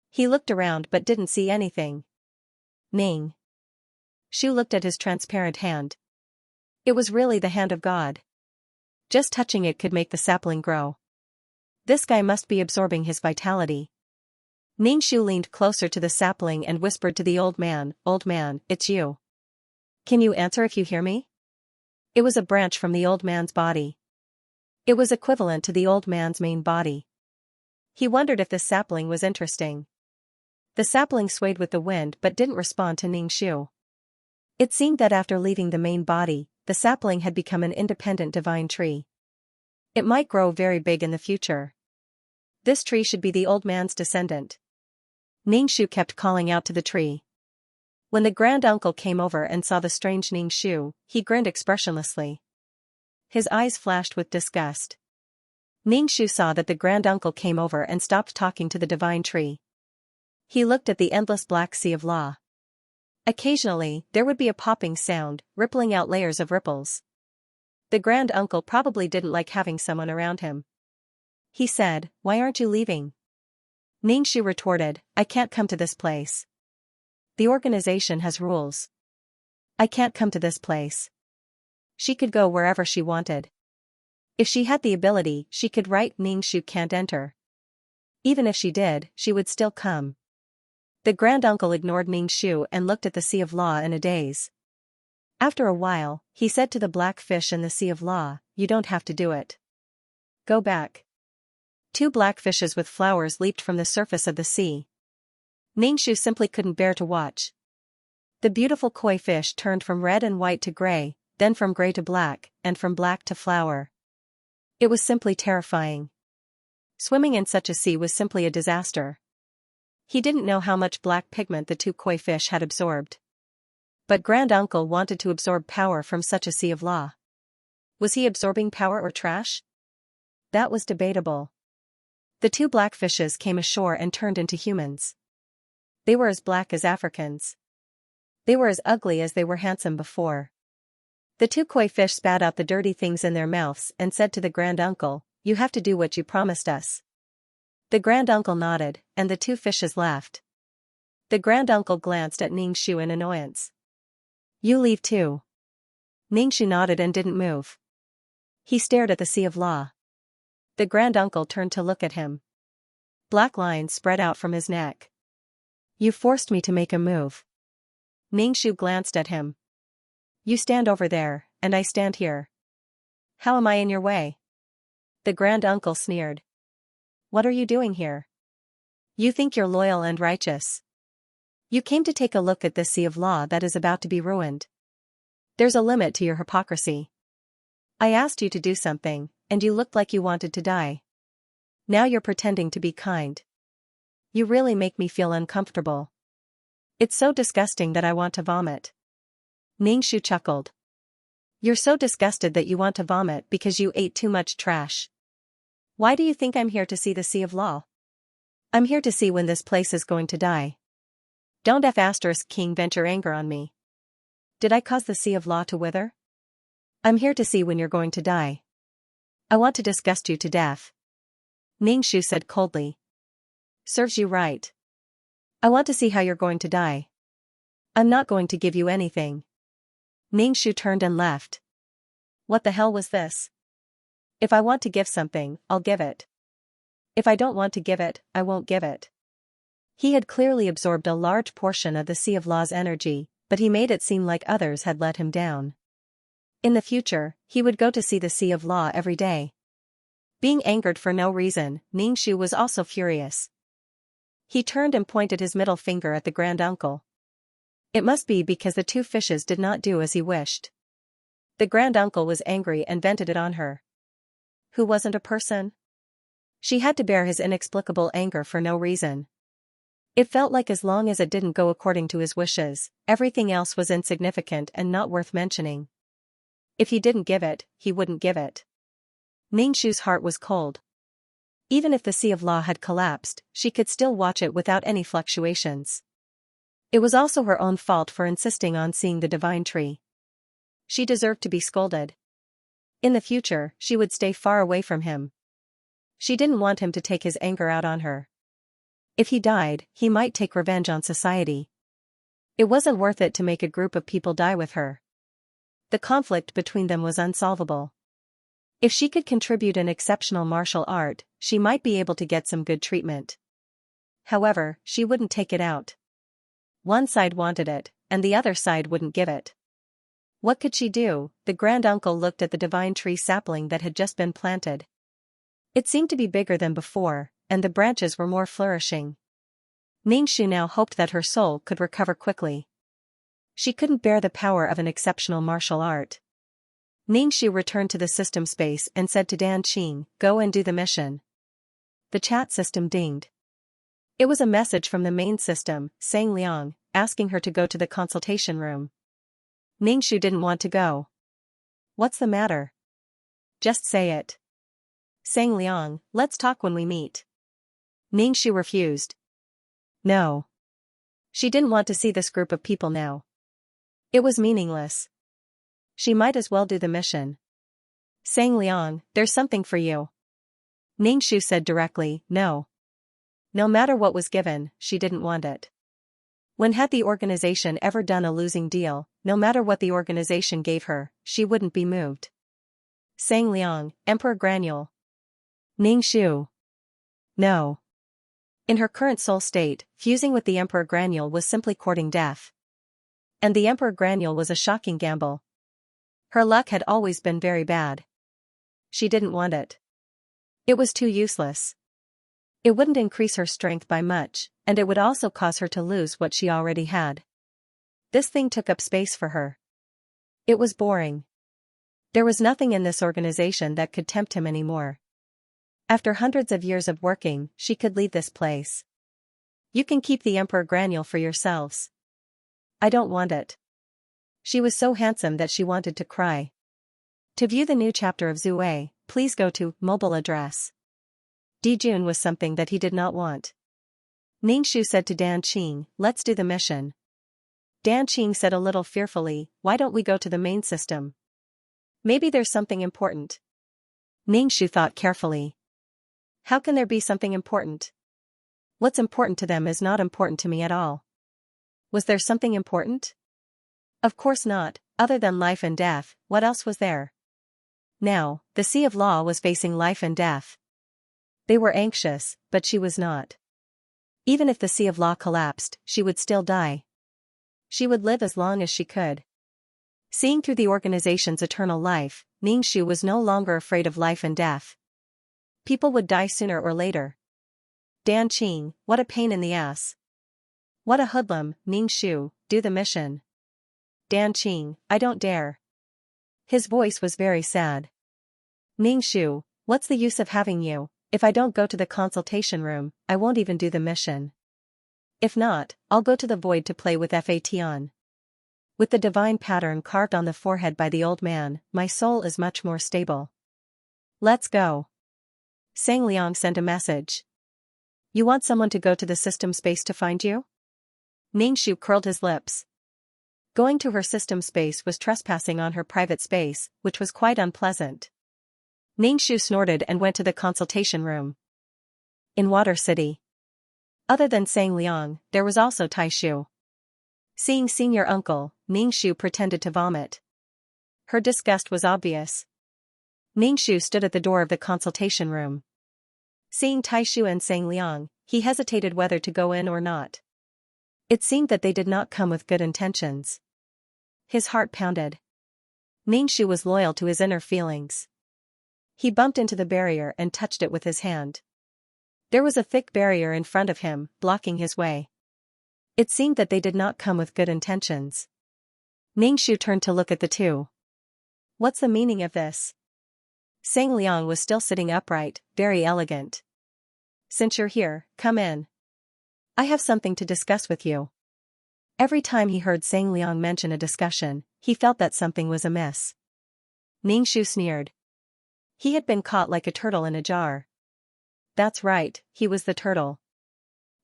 He looked around but didn't see anything. Ning. Shu looked at his transparent hand. It was really the hand of God. Just touching it could make the sapling grow. This guy must be absorbing his vitality. Ningxu leaned closer to the sapling and whispered to the old man, "Old man, it's you. Can you answer if you hear me?" It was a branch from the old man's body. It was equivalent to the old man's main body. He wondered if this sapling was interesting. The sapling swayed with the wind but didn't respond to Ningxu. It seemed that after leaving the main body, the sapling had become an independent divine tree. It might grow very big in the future. This tree should be the old man's descendant. Ningxu kept calling out to the tree. When the grand-uncle came over and saw the strange Ningxu, he grinned expressionlessly. His eyes flashed with disgust. Ningxu saw that the grand-uncle came over and stopped talking to the divine tree. He looked at the endless black sea of law. Occasionally, there would be a popping sound, rippling out layers of ripples. The grand-uncle probably didn't like having someone around him. He said, "Why aren't you leaving?" Ningxu retorted, "I can't come to this place. The organization has rules. I can't come to this place." She could go wherever she wanted. If she had the ability, she could write "Ningxu can't enter." Even if she did, she would still come. The grand-uncle ignored Ningxu and looked at the sea of law in a daze. After a while, he said to the black fish in the sea of law, "You don't have to do it. Go back." 2 black fishes with flowers leaped from the surface of the sea. Ningxu simply couldn't bear to watch. The beautiful koi fish turned from red and white to gray, then from gray to black, and from black to flower. It was simply terrifying. Swimming in such a sea was simply a disaster. He didn't know how much black pigment the 2 koi fish had absorbed. But grand-uncle wanted to absorb power from such a sea of law. Was he absorbing power or trash? That was debatable. The 2 black fishes came ashore and turned into humans. They were as black as Africans. They were as ugly as they were handsome before. The 2 koi fish spat out the dirty things in their mouths and said to the grand-uncle, "You have to do what you promised us." The grand-uncle nodded, and the 2 fishes laughed. The grand-uncle glanced at Ningxu in annoyance. "You leave too." Ningxu nodded and didn't move. He stared at the sea of law. The grand-uncle turned to look at him. Black lines spread out from his neck. "You forced me to make a move." Ningxu glanced at him. "You stand over there, and I stand here. How am I in your way?" The grand-uncle sneered. "What are you doing here? You think you're loyal and righteous. You came to take a look at this sea of law that is about to be ruined. There's a limit to your hypocrisy. I asked you to do something, and you looked like you wanted to die. Now you're pretending to be kind. You really make me feel uncomfortable. It's so disgusting that I want to vomit." Ningxu chuckled. "You're so disgusted that you want to vomit because you ate too much trash. Why do you think I'm here to see the sea of law? I'm here to see when this place is going to die. Don't King venture anger on me. Did I cause the sea of law to wither? I'm here to see when you're going to die. I want to disgust you to death." Ningxu said coldly. "Serves you right. I want to see how you're going to die. I'm not going to give you anything." Ningxu turned and left. What the hell was this? If I want to give something, I'll give it. If I don't want to give it, I won't give it. He had clearly absorbed a large portion of the Sea of Law's energy, but he made it seem like others had let him down. In the future, he would go to see the Sea of Law every day. Being angered for no reason, Ningxu was also furious. He turned and pointed his middle finger at the grand-uncle. It must be because the 2 fishes did not do as he wished. The grand-uncle was angry and vented it on her. Who wasn't a person? She had to bear his inexplicable anger for no reason. It felt like as long as it didn't go according to his wishes, everything else was insignificant and not worth mentioning. If he didn't give it, he wouldn't give it. Ningxu's heart was cold. Even if the Sea of Law had collapsed, she could still watch it without any fluctuations. It was also her own fault for insisting on seeing the divine tree. She deserved to be scolded. In the future, she would stay far away from him. She didn't want him to take his anger out on her. If he died, he might take revenge on society. It wasn't worth it to make a group of people die with her. The conflict between them was unsolvable. If she could contribute an exceptional martial art, she might be able to get some good treatment. However, she wouldn't take it out. One side wanted it, and the other side wouldn't give it. What could she do? The granduncle looked at the divine tree sapling that had just been planted. It seemed to be bigger than before, and the branches were more flourishing. Ningxu now hoped that her soul could recover quickly. She couldn't bear the power of an exceptional martial art. Ningxu returned to the system space and said to Dan Qing, "Go and do the mission." The chat system dinged. It was a message from the main system, Sang Liang, asking her to go to the consultation room. Ningxu didn't want to go. "What's the matter? Just say it." "Sang Liang, let's talk when we meet." Ningxu refused. No. She didn't want to see this group of people now. It was meaningless. She might as well do the mission. "Sang Liang, there's something for you." Ningxu said directly, no. No matter what was given, she didn't want it. When had the organization ever done a losing deal? No matter what the organization gave her, she wouldn't be moved. "Sang Liang, Emperor Granule." Ningxu. No. In her current soul state, fusing with the Emperor Granule was simply courting death. And the Emperor Granule was a shocking gamble. Her luck had always been very bad. She didn't want it. It was too useless. It wouldn't increase her strength by much, and it would also cause her to lose what she already had. This thing took up space for her. It was boring. There was nothing in this organization that could tempt him anymore. After hundreds of years of working, she could leave this place. "You can keep the Emperor Granule for yourselves." "I don't want it." She was so handsome that she wanted to cry. To view the new chapter of Zue, please go to mobile address. Dijun was something that he did not want. Ningxu said to Dan Qing, "Let's do the mission." Dan Qing said a little fearfully, "Why don't we go to the main system? Maybe there's something important." Ningxu thought carefully. How can there be something important? What's important to them is not important to me at all. Was there something important? Of course not, other than life and death. What else was there? Now, the Sea of Law was facing life and death. They were anxious, but she was not. Even if the Sea of Law collapsed, she would still die. She would live as long as she could. Seeing through the organization's eternal life, Ningxu was no longer afraid of life and death. People would die sooner or later. Dan Qing, what a pain in the ass. What a hoodlum. Ningxu, do the mission. Dan Qing, I don't dare. His voice was very sad. Ningxu, what's the use of having you? If I don't go to the consultation room, I won't even do the mission. If not, I'll go to the void to play with Fation. With the divine pattern carved on the forehead by the old man, my soul is much more stable. Let's go. Sang Liang sent a message. You want someone to go to the system space to find you? Ningxu curled his lips. Going to her system space was trespassing on her private space, which was quite unpleasant. Ningxu snorted and went to the consultation room. In Water City. Other than Sang Liang, there was also Taishu. Seeing senior uncle, Ningxu pretended to vomit. Her disgust was obvious. Ningxu stood at the door of the consultation room. Seeing Taishu and Sang Liang, he hesitated whether to go in or not. It seemed that they did not come with good intentions. His heart pounded. Ningxu was loyal to his inner feelings. He bumped into the barrier and touched it with his hand. There was a thick barrier in front of him, blocking his way. It seemed that they did not come with good intentions. Ningxu turned to look at the two. What's the meaning of this? Sang Liang was still sitting upright, very elegant. Since you're here, come in. I have something to discuss with you. Every time he heard Sang Liang mention a discussion, he felt that something was amiss. Ningxu sneered. He had been caught like a turtle in a jar. That's right, he was the turtle.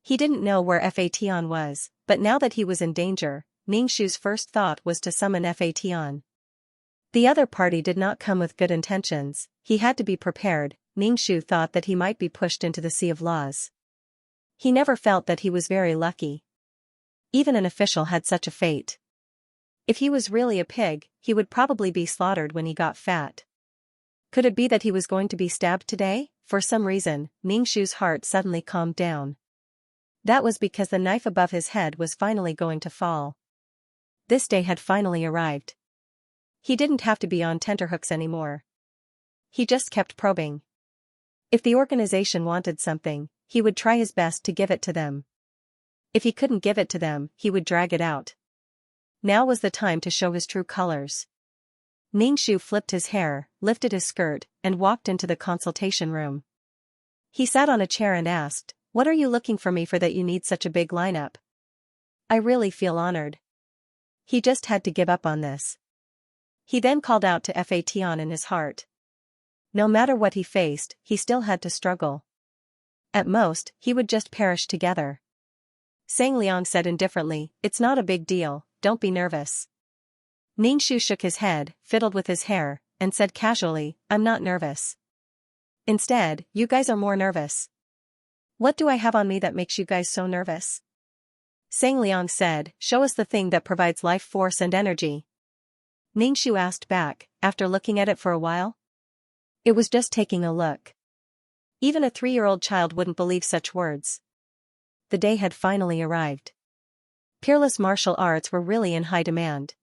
He didn't know where Fation was, but now that he was in danger, Ningxu's first thought was to summon Fation. The other party did not come with good intentions, he had to be prepared. Ningxu thought that he might be pushed into the Sea of Laws. He never felt that he was very lucky. Even an official had such a fate. If he was really a pig, he would probably be slaughtered when he got fat. Could it be that he was going to be stabbed today? For some reason, Ningxu's heart suddenly calmed down. That was because the knife above his head was finally going to fall. This day had finally arrived. He didn't have to be on tenterhooks anymore. He just kept probing. If the organization wanted something, he would try his best to give it to them. If he couldn't give it to them, he would drag it out. Now was the time to show his true colors. Ningxu flipped his hair, lifted his skirt, and walked into the consultation room. He sat on a chair and asked, "What are you looking for me for that you need such a big lineup? I really feel honored." He just had to give up on this. He then called out to Fation in his heart. No matter what he faced, he still had to struggle. At most, he would just perish together. Xianxia said indifferently, "It's not a big deal, don't be nervous." Ningxu shook his head, fiddled with his hair, and said casually, "I'm not nervous. Instead, you guys are more nervous." "What do I have on me that makes you guys so nervous?" Xianxia said, "Show us the thing that provides life force and energy." Ningxu asked back, after looking at it for a while. It was just taking a look. Even a 3-year-old child wouldn't believe such words. The day had finally arrived. Peerless martial arts were really in high demand.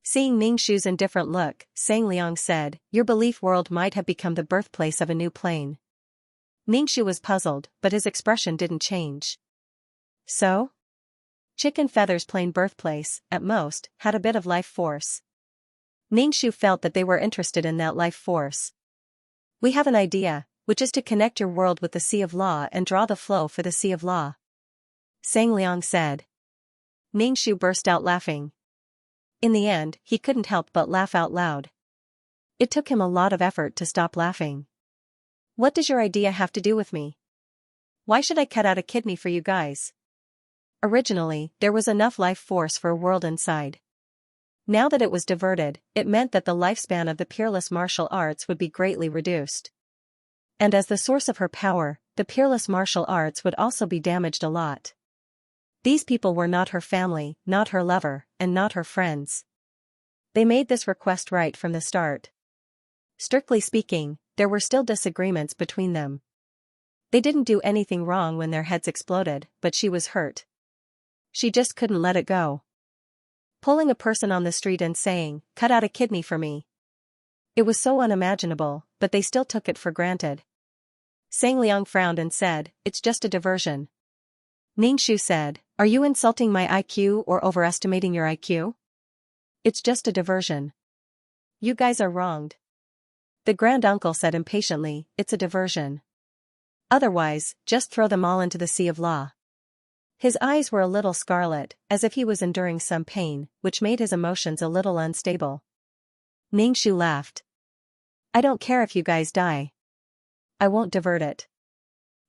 Seeing Ningxu's indifferent look, Xianxia said, "Your belief world might have become the birthplace of a new plane." Ningxu was puzzled, but his expression didn't change. So? Chicken Feather's plain birthplace, at most, had a bit of life force. Ningxu felt that they were interested in that life force. "We have an idea, which is to connect your world with the Sea of Law and draw the flow for the Sea of Law," Xianxia said. Ningxu burst out laughing. In the end, he couldn't help but laugh out loud. It took him a lot of effort to stop laughing. "What does your idea have to do with me? Why should I cut out a kidney for you guys? Originally, there was enough life force for a world inside. Now that it was diverted, it meant that the lifespan of the peerless martial arts would be greatly reduced. And as the source of her power, the peerless martial arts would also be damaged a lot. These people were not her family, not her lover, and not her friends. They made this request right from the start. Strictly speaking, there were still disagreements between them. They didn't do anything wrong when their heads exploded, but she was hurt. She just couldn't let it go. Pulling a person on the street and saying, "Cut out a kidney for me." It was so unimaginable, but they still took it for granted. Xianxia frowned and said, "It's just a diversion." Ningxu said, "Are you insulting my IQ or overestimating your IQ? It's just a diversion." "You guys are wronged." The granduncle said impatiently, "It's a diversion. Otherwise, just throw them all into the Sea of Law." His eyes were a little scarlet, as if he was enduring some pain, which made his emotions a little unstable. Ningxu laughed. "I don't care if you guys die. I won't divert it.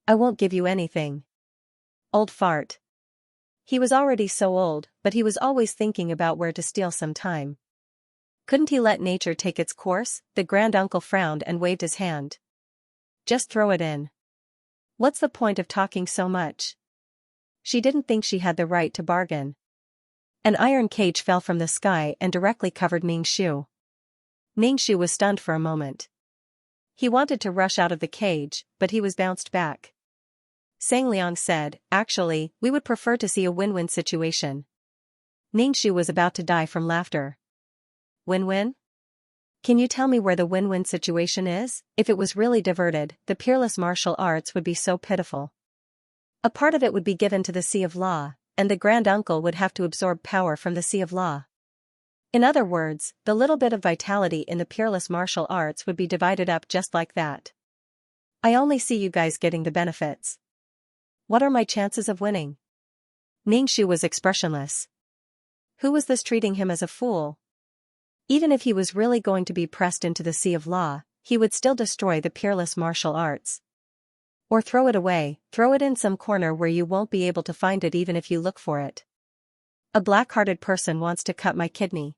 I won't give you anything. Old fart." He was already so old, but he was always thinking about where to steal some time. Couldn't he let nature take its course? The granduncle frowned and waved his hand. "Just throw it in. What's the point of talking so much?" She didn't think she had the right to bargain. An iron cage fell from the sky and directly covered Ningxu. Ningxu was stunned for a moment. He wanted to rush out of the cage, but he was bounced back. Xianxia said, "Actually, we would prefer to see a win-win situation." Ningxu was about to die from laughter. "Win-win? Can you tell me where the win-win situation is? If it was really diverted, the peerless martial arts would be so pitiful. A part of it would be given to the Sea of Law, and the granduncle would have to absorb power from the Sea of Law. In other words, the little bit of vitality in the peerless martial arts would be divided up just like that. I only see you guys getting the benefits. What are my chances of winning?" Ningxu was expressionless. Who was this treating him as a fool? Even if he was really going to be pressed into the Sea of Law, he would still destroy the peerless martial arts. Or throw it away, throw it in some corner where you won't be able to find it even if you look for it. A black-hearted person wants to cut my kidney.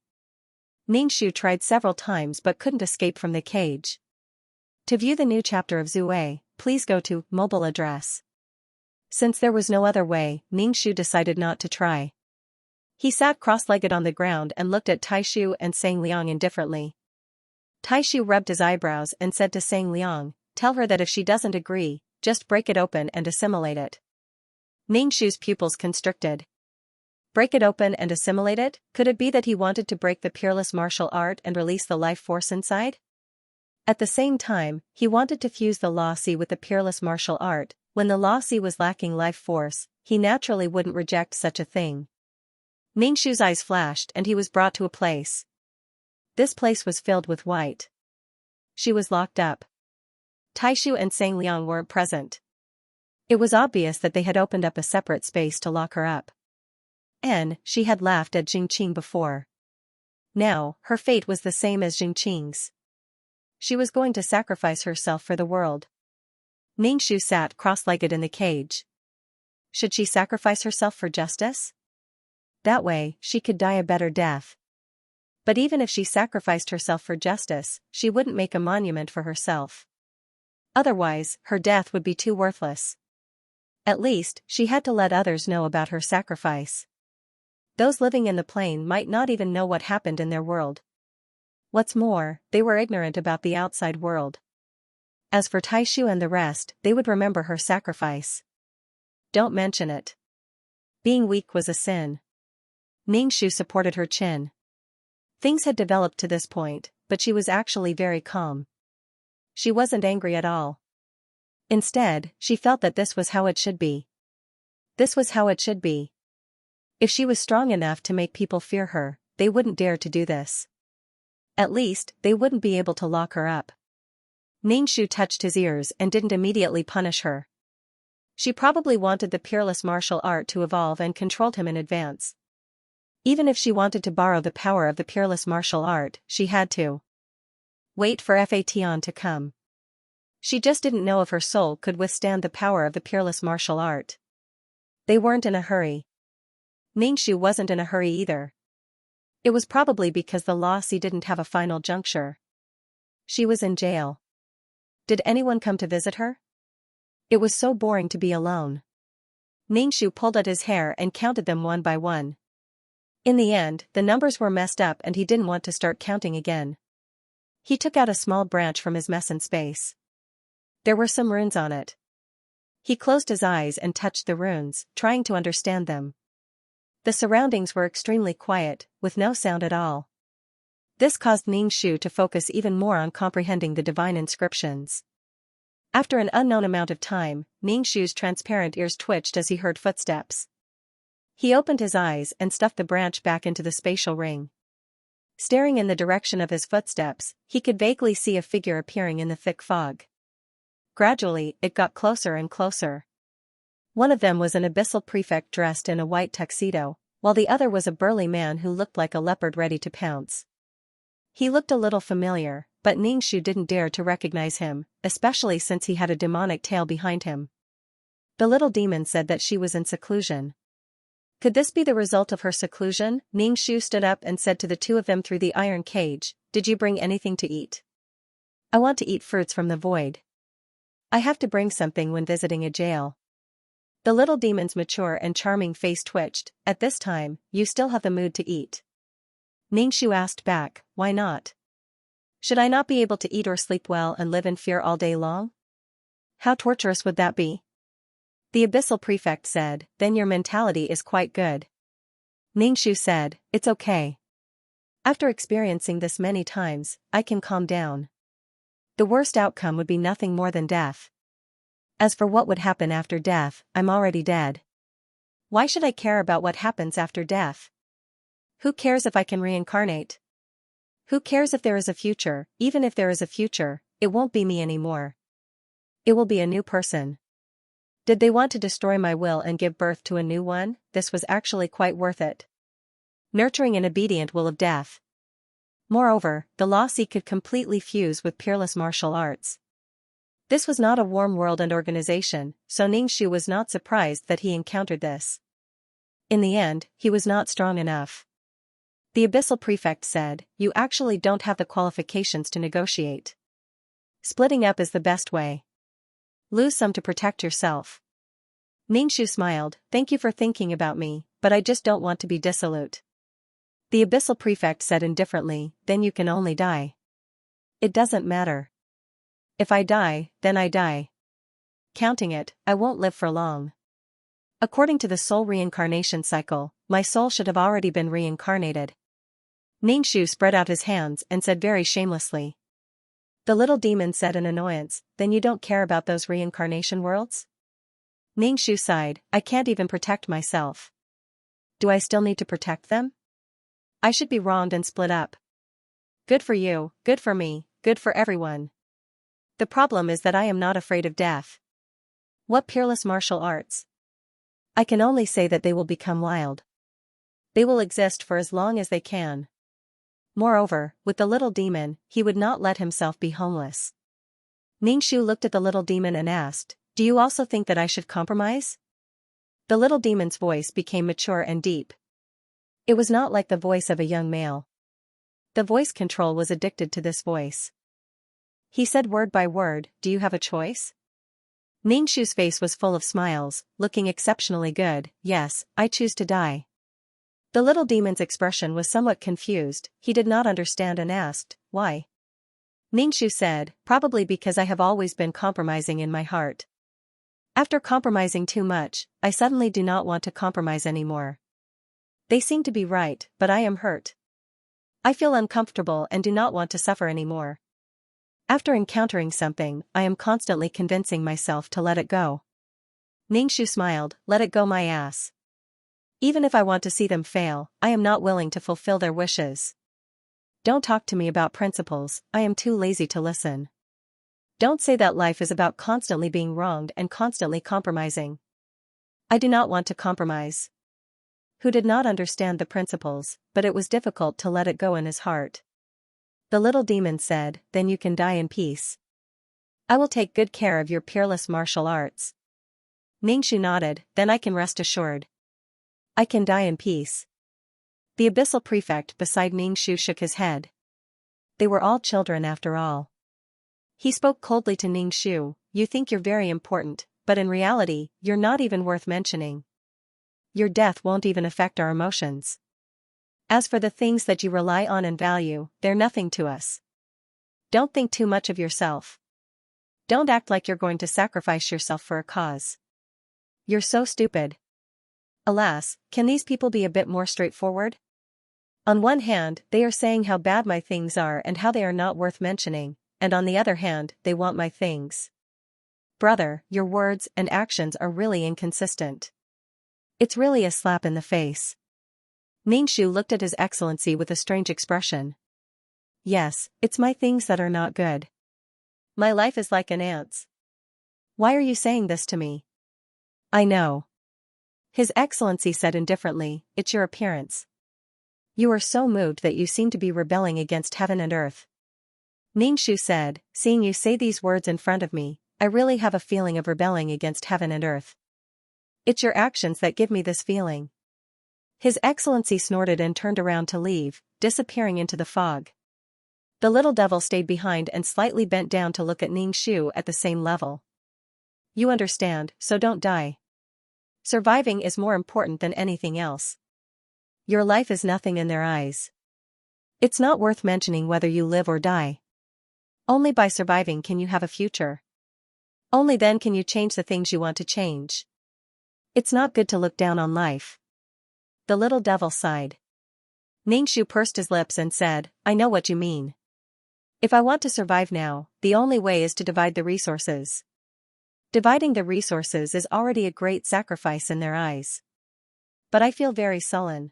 Ningxu tried several times but couldn't escape from the cage. To view the new chapter of Zue, please go to mobile address. Since there was no other way, Ningxu decided not to try. He sat cross-legged on the ground and looked at Taishu and Sang Liang indifferently. Taishu rubbed his eyebrows and said to Sang Liang, "Tell her that if she doesn't agree, just break it open and assimilate it." Ningxu's pupils constricted. Break it open and assimilate it? Could it be that he wanted to break the peerless martial art and release the life force inside? At the same time, he wanted to fuse the Law Si with the peerless martial art. When the Law Si was lacking life force, he naturally wouldn't reject such a thing. Ningxu's eyes flashed and he was brought to a place. This place was filled with white. She was locked up. Taishu and Sang Liang weren't present. It was obvious that they had opened up a separate space to lock her up. She had laughed at Jingqing before. Now, her fate was the same as Jingqing's. She was going to sacrifice herself for the world. Ningxu sat cross-legged in the cage. Should she sacrifice herself for justice? That way, she could die a better death. But even if she sacrificed herself for justice, she wouldn't make a monument for herself. Otherwise, her death would be too worthless. At least, she had to let others know about her sacrifice. Those living in the plane might not even know what happened in their world. What's more, they were ignorant about the outside world. As for Taishu and the rest, they would remember her sacrifice. Don't mention it. Being weak was a sin. Ningxu supported her chin. Things had developed to this point, but she was actually very calm. She wasn't angry at all. Instead, she felt that this was how it should be. This was how it should be. If she was strong enough to make people fear her, they wouldn't dare to do this. At least, they wouldn't be able to lock her up. Ningxu touched his ears and didn't immediately punish her. She probably wanted the peerless martial art to evolve and controlled him in advance. Even if she wanted to borrow the power of the peerless martial art, she had to wait for Fation to come. She just didn't know if her soul could withstand the power of the peerless martial art. They weren't in a hurry. Ningxu wasn't in a hurry either. It was probably because the Law Si didn't have a final juncture. She was in jail. Did anyone come to visit her? It was so boring to be alone. Ningxu pulled at his hair and counted them one by one. In the end, the numbers were messed up and he didn't want to start counting again. He took out a small branch from his mess in space. There were some runes on it. He closed his eyes and touched the runes, trying to understand them. The surroundings were extremely quiet, with no sound at all. This caused Ningxu to focus even more on comprehending the divine inscriptions. After an unknown amount of time, Ningxu's transparent ears twitched as he heard footsteps. He opened his eyes and stuffed the branch back into the spatial ring. Staring in the direction of his footsteps, he could vaguely see a figure appearing in the thick fog. Gradually, it got closer and closer. One of them was an abyssal prefect dressed in a white tuxedo, while the other was a burly man who looked like a leopard ready to pounce. He looked a little familiar, but Ningxu didn't dare to recognize him, especially since he had a demonic tail behind him. The little demon said that she was in seclusion. Could this be the result of her seclusion? Ningxu stood up and said to the two of them through the iron cage, "Did you bring anything to eat? I want to eat fruits from the void. I have to bring something when visiting a jail." The little demon's mature and charming face twitched. "At this time, you still have the mood to eat." Ningxu asked back, "Why not? Should I not be able to eat or sleep well and live in fear all day long? How torturous would that be?" The abyssal prefect said, "Then your mentality is quite good." Ningxu said, "It's okay. After experiencing this many times, I can calm down. The worst outcome would be nothing more than death. As for what would happen after death, I'm already dead. Why should I care about what happens after death? Who cares if I can reincarnate? Who cares if there is a future? Even if there is a future, it won't be me anymore. It will be a new person. Did they want to destroy my will and give birth to a new one? This was actually quite worth it. Nurturing an obedient will of death. Moreover, the Law Si could completely fuse with peerless martial arts. This was not a warm world and organization, so Ningxu was not surprised that he encountered this. In the end, he was not strong enough. The abyssal prefect said, "You actually don't have the qualifications to negotiate. Splitting up is the best way. Lose some to protect yourself." Ningxu smiled, "Thank you for thinking about me, but I just don't want to be dissolute." The abyssal prefect said indifferently, "Then you can only die." "It doesn't matter. If I die, then I die. Counting it, I won't live for long. According to the soul reincarnation cycle, my soul should have already been reincarnated." Ningxu spread out his hands and said very shamelessly. The little demon said in annoyance, "Then you don't care about those reincarnation worlds?" Ningxu sighed, "I can't even protect myself. Do I still need to protect them? I should be wronged and split up. Good for you, good for me, good for everyone. The problem is that I am not afraid of death. What peerless martial arts! I can only say that they will become wild. They will exist for as long as they can. Moreover, with the little demon, he would not let himself be homeless." Ningxu looked at the little demon and asked, "Do you also think that I should compromise?" The little demon's voice became mature and deep. It was not like the voice of a young male. The voice control was addicted to this voice. He said word by word, "Do you have a choice?" Ningxu's face was full of smiles, looking exceptionally good. "Yes, I choose to die." The little demon's expression was somewhat confused, he did not understand and asked, "Why?" Ningxu said, "Probably because I have always been compromising in my heart. After compromising too much, I suddenly do not want to compromise anymore. They seem to be right, but I am hurt. I feel uncomfortable and do not want to suffer anymore. After encountering something, I am constantly convincing myself to let it go." Ningxu smiled, "Let it go my ass. Even if I want to see them fail, I am not willing to fulfill their wishes. Don't talk to me about principles, I am too lazy to listen. Don't say that life is about constantly being wronged and constantly compromising. I do not want to compromise." Who did not understand the principles, but it was difficult to let it go in his heart. The little demon said, "Then you can die in peace. I will take good care of your peerless martial arts." Ningxu nodded, "Then I can rest assured. I can die in peace." The abyssal prefect beside Ningxu shook his head. They were all children after all. He spoke coldly to Ningxu, "You think you're very important, but in reality, you're not even worth mentioning. Your death won't even affect our emotions. As for the things that you rely on and value, they're nothing to us. Don't think too much of yourself. Don't act like you're going to sacrifice yourself for a cause. You're so stupid." Alas, can these people be a bit more straightforward? On one hand, they are saying how bad my things are and how they are not worth mentioning, and on the other hand, they want my things. Brother, your words and actions are really inconsistent. It's really a slap in the face. Ningxu looked at His Excellency with a strange expression. "Yes, it's my things that are not good. My life is like an ant's." "Why are you saying this to me?" "I know." His Excellency said indifferently, "It's your appearance. You are so moved that you seem to be rebelling against heaven and earth." Ningxu said, "Seeing you say these words in front of me, I really have a feeling of rebelling against heaven and earth. It's your actions that give me this feeling." His Excellency snorted and turned around to leave, disappearing into the fog. The little devil stayed behind and slightly bent down to look at Ningxu at the same level. "You understand, so don't die. Surviving is more important than anything else. Your life is nothing in their eyes. It's not worth mentioning whether you live or die. Only by surviving can you have a future. Only then can you change the things you want to change. It's not good to look down on life." The little devil sighed. Ningxu pursed his lips and said, "I know what you mean. If I want to survive now, the only way is to divide the resources. Dividing the resources is already a great sacrifice in their eyes. But I feel very sullen.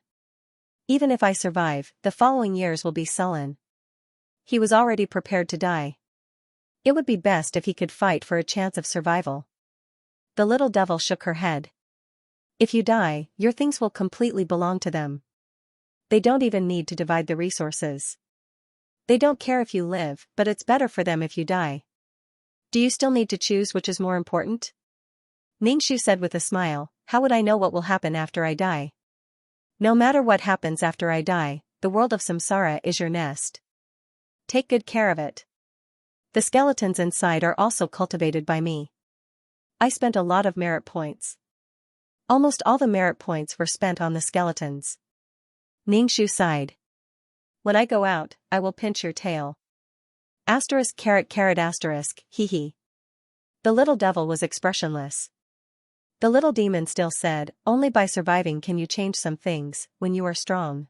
Even if I survive, the following years will be sullen." He was already prepared to die. It would be best if he could fight for a chance of survival. The little devil shook her head. "If you die, your things will completely belong to them. They don't even need to divide the resources. They don't care if you live, but it's better for them if you die. Do you still need to choose which is more important? Ningxu said with a smile, how would I know what will happen after I die? No matter what happens after I die, the world of samsara is your nest. Take good care of it. The skeletons inside are also cultivated by me. I spent a lot of merit points. Almost all the merit points were spent on the skeletons. Ningxu sighed. When I go out, I will pinch your tail. Asterisk caret caret asterisk, hee hee. The little devil was expressionless. The little demon still said, only by surviving can you change some things, when you are strong.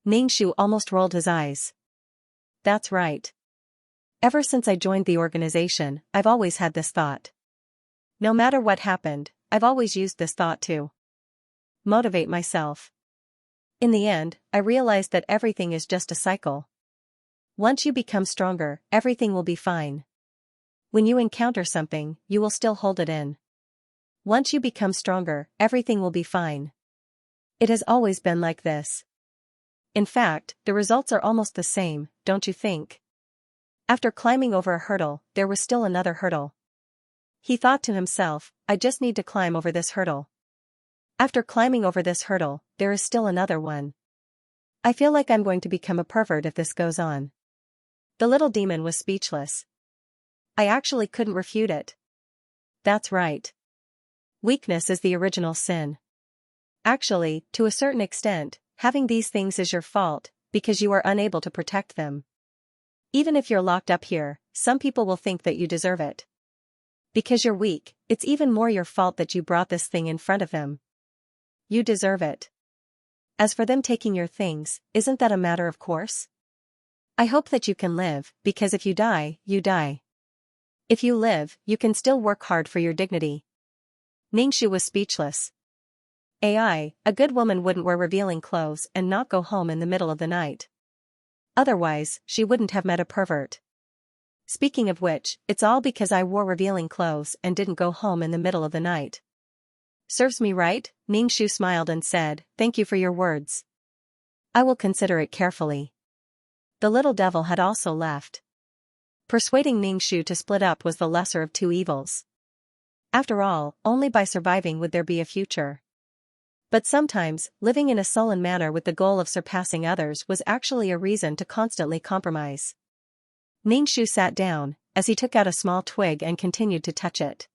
Ningxu almost rolled his eyes. That's right. Ever since I joined the organization, I've always had this thought. No matter what happened, I've always used this thought to motivate myself. In the end, I realized that everything is just a cycle. Once you become stronger, everything will be fine. When you encounter something, you will still hold it in. Once you become stronger, everything will be fine. It has always been like this. In fact, the results are almost the same, don't you think? After climbing over a hurdle, there was still another hurdle. He thought to himself, I just need to climb over this hurdle. After climbing over this hurdle, there is still another one. I feel like I'm going to become a pervert if this goes on. The little demon was speechless. I actually couldn't refute it. That's right. Weakness is the original sin. Actually, to a certain extent, having these things is your fault, because you are unable to protect them. Even if you're locked up here, some people will think that you deserve it. Because you're weak, it's even more your fault that you brought this thing in front of them. You deserve it. As for them taking your things, isn't that a matter of course? I hope that you can live, because if you die, you die. If you live, you can still work hard for your dignity. Ningxu was speechless. A good woman wouldn't wear revealing clothes and not go home in the middle of the night. Otherwise, she wouldn't have met a pervert. Speaking of which, it's all because I wore revealing clothes and didn't go home in the middle of the night. Serves me right, Ningxu smiled and said, thank you for your words. I will consider it carefully. The little devil had also left. Persuading Ningxu to split up was the lesser of two evils. After all, only by surviving would there be a future. But sometimes, living in a sullen manner with the goal of surpassing others was actually a reason to constantly compromise. Ningxu sat down, as he took out a small twig and continued to touch it.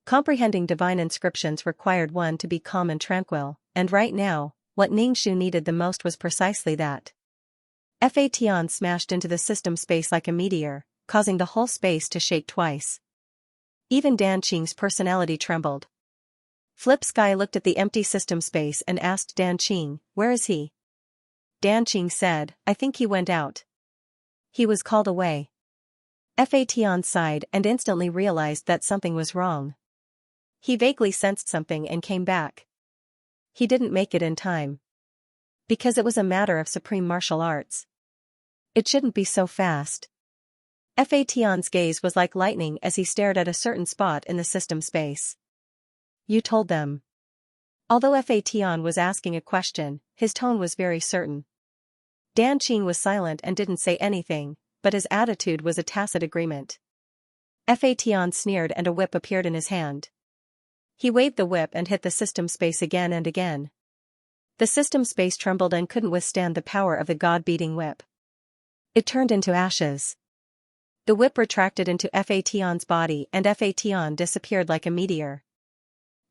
Comprehending divine inscriptions required one to be calm and tranquil, and right now, what Ningxu needed the most was precisely that. Fation smashed into the system space like a meteor, causing the whole space to shake twice. Even Dan Qing's personality trembled. Flip Sky looked at the empty system space and asked Dan Qing, where is he? Dan Qing said, I think he went out. He was called away. Fation sighed and instantly realized that something was wrong. He vaguely sensed something and came back. He didn't make it in time. Because it was a matter of supreme martial arts. It shouldn't be so fast. Fation's gaze was like lightning as he stared at a certain spot in the system space. You told them. Although Fation was asking a question, his tone was very certain. Dan Qing was silent and didn't say anything, but his attitude was a tacit agreement. Fation sneered and a whip appeared in his hand. He waved the whip and hit the system space again and again. The system space trembled and couldn't withstand the power of the god-beating whip. It turned into ashes. The whip retracted into Fation's body and Fation disappeared like a meteor.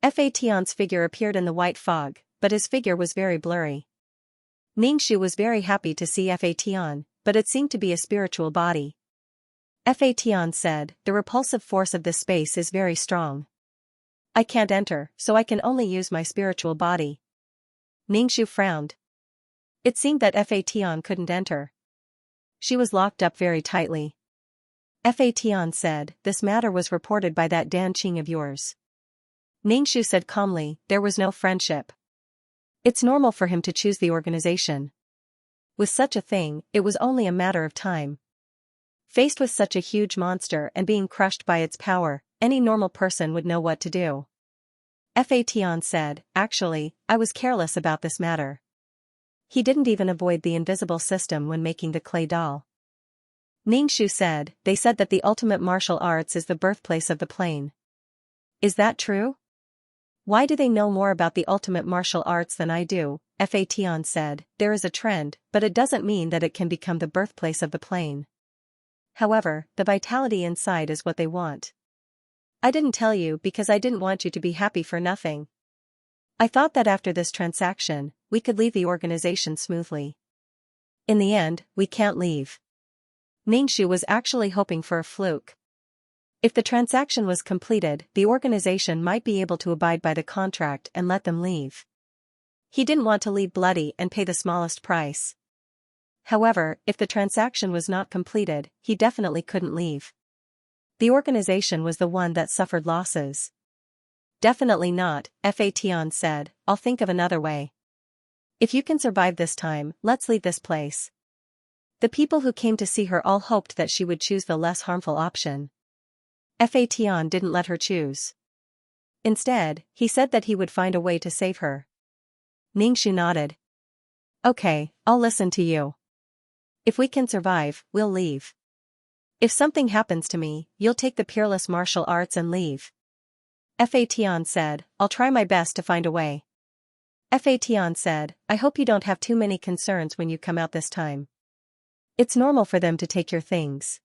Fation's figure appeared in the white fog, but his figure was very blurry. Ningxu was very happy to see Fation, but it seemed to be a spiritual body. Fation said, the repulsive force of this space is very strong. I can't enter, so I can only use my spiritual body. Ningxu frowned. It seemed that Fation couldn't enter. She was locked up very tightly. Fation said, this matter was reported by that Dan Qing of yours. Ningxu said calmly, there was no friendship. It's normal for him to choose the organization. With such a thing, it was only a matter of time. Faced with such a huge monster and being crushed by its power, any normal person would know what to do. Fation said, actually, I was careless about this matter. He didn't even avoid the invisible system when making the clay doll. Ningshu said, they said that the ultimate martial arts is the birthplace of the plane. Is that true? Why do they know more about the ultimate martial arts than I do? Fation said, there is a trend, but it doesn't mean that it can become the birthplace of the plane. However, the vitality inside is what they want. I didn't tell you because I didn't want you to be happy for nothing. I thought that after this transaction, we could leave the organization smoothly. In the end, we can't leave. Ningshu was actually hoping for a fluke. If the transaction was completed, the organization might be able to abide by the contract and let them leave. He didn't want to leave bloody and pay the smallest price. However, if the transaction was not completed, he definitely couldn't leave. The organization was the one that suffered losses. Definitely not, Fation said, I'll think of another way. If you can survive this time, let's leave this place. The people who came to see her all hoped that she would choose the less harmful option. Fation didn't let her choose. Instead, he said that he would find a way to save her. Ningshu nodded. Okay, I'll listen to you. If we can survive, we'll leave. If something happens to me, you'll take the peerless martial arts and leave. Fation said, I'll try my best to find a way. Fation said, I hope you don't have too many concerns when you come out this time. It's normal for them to take your things.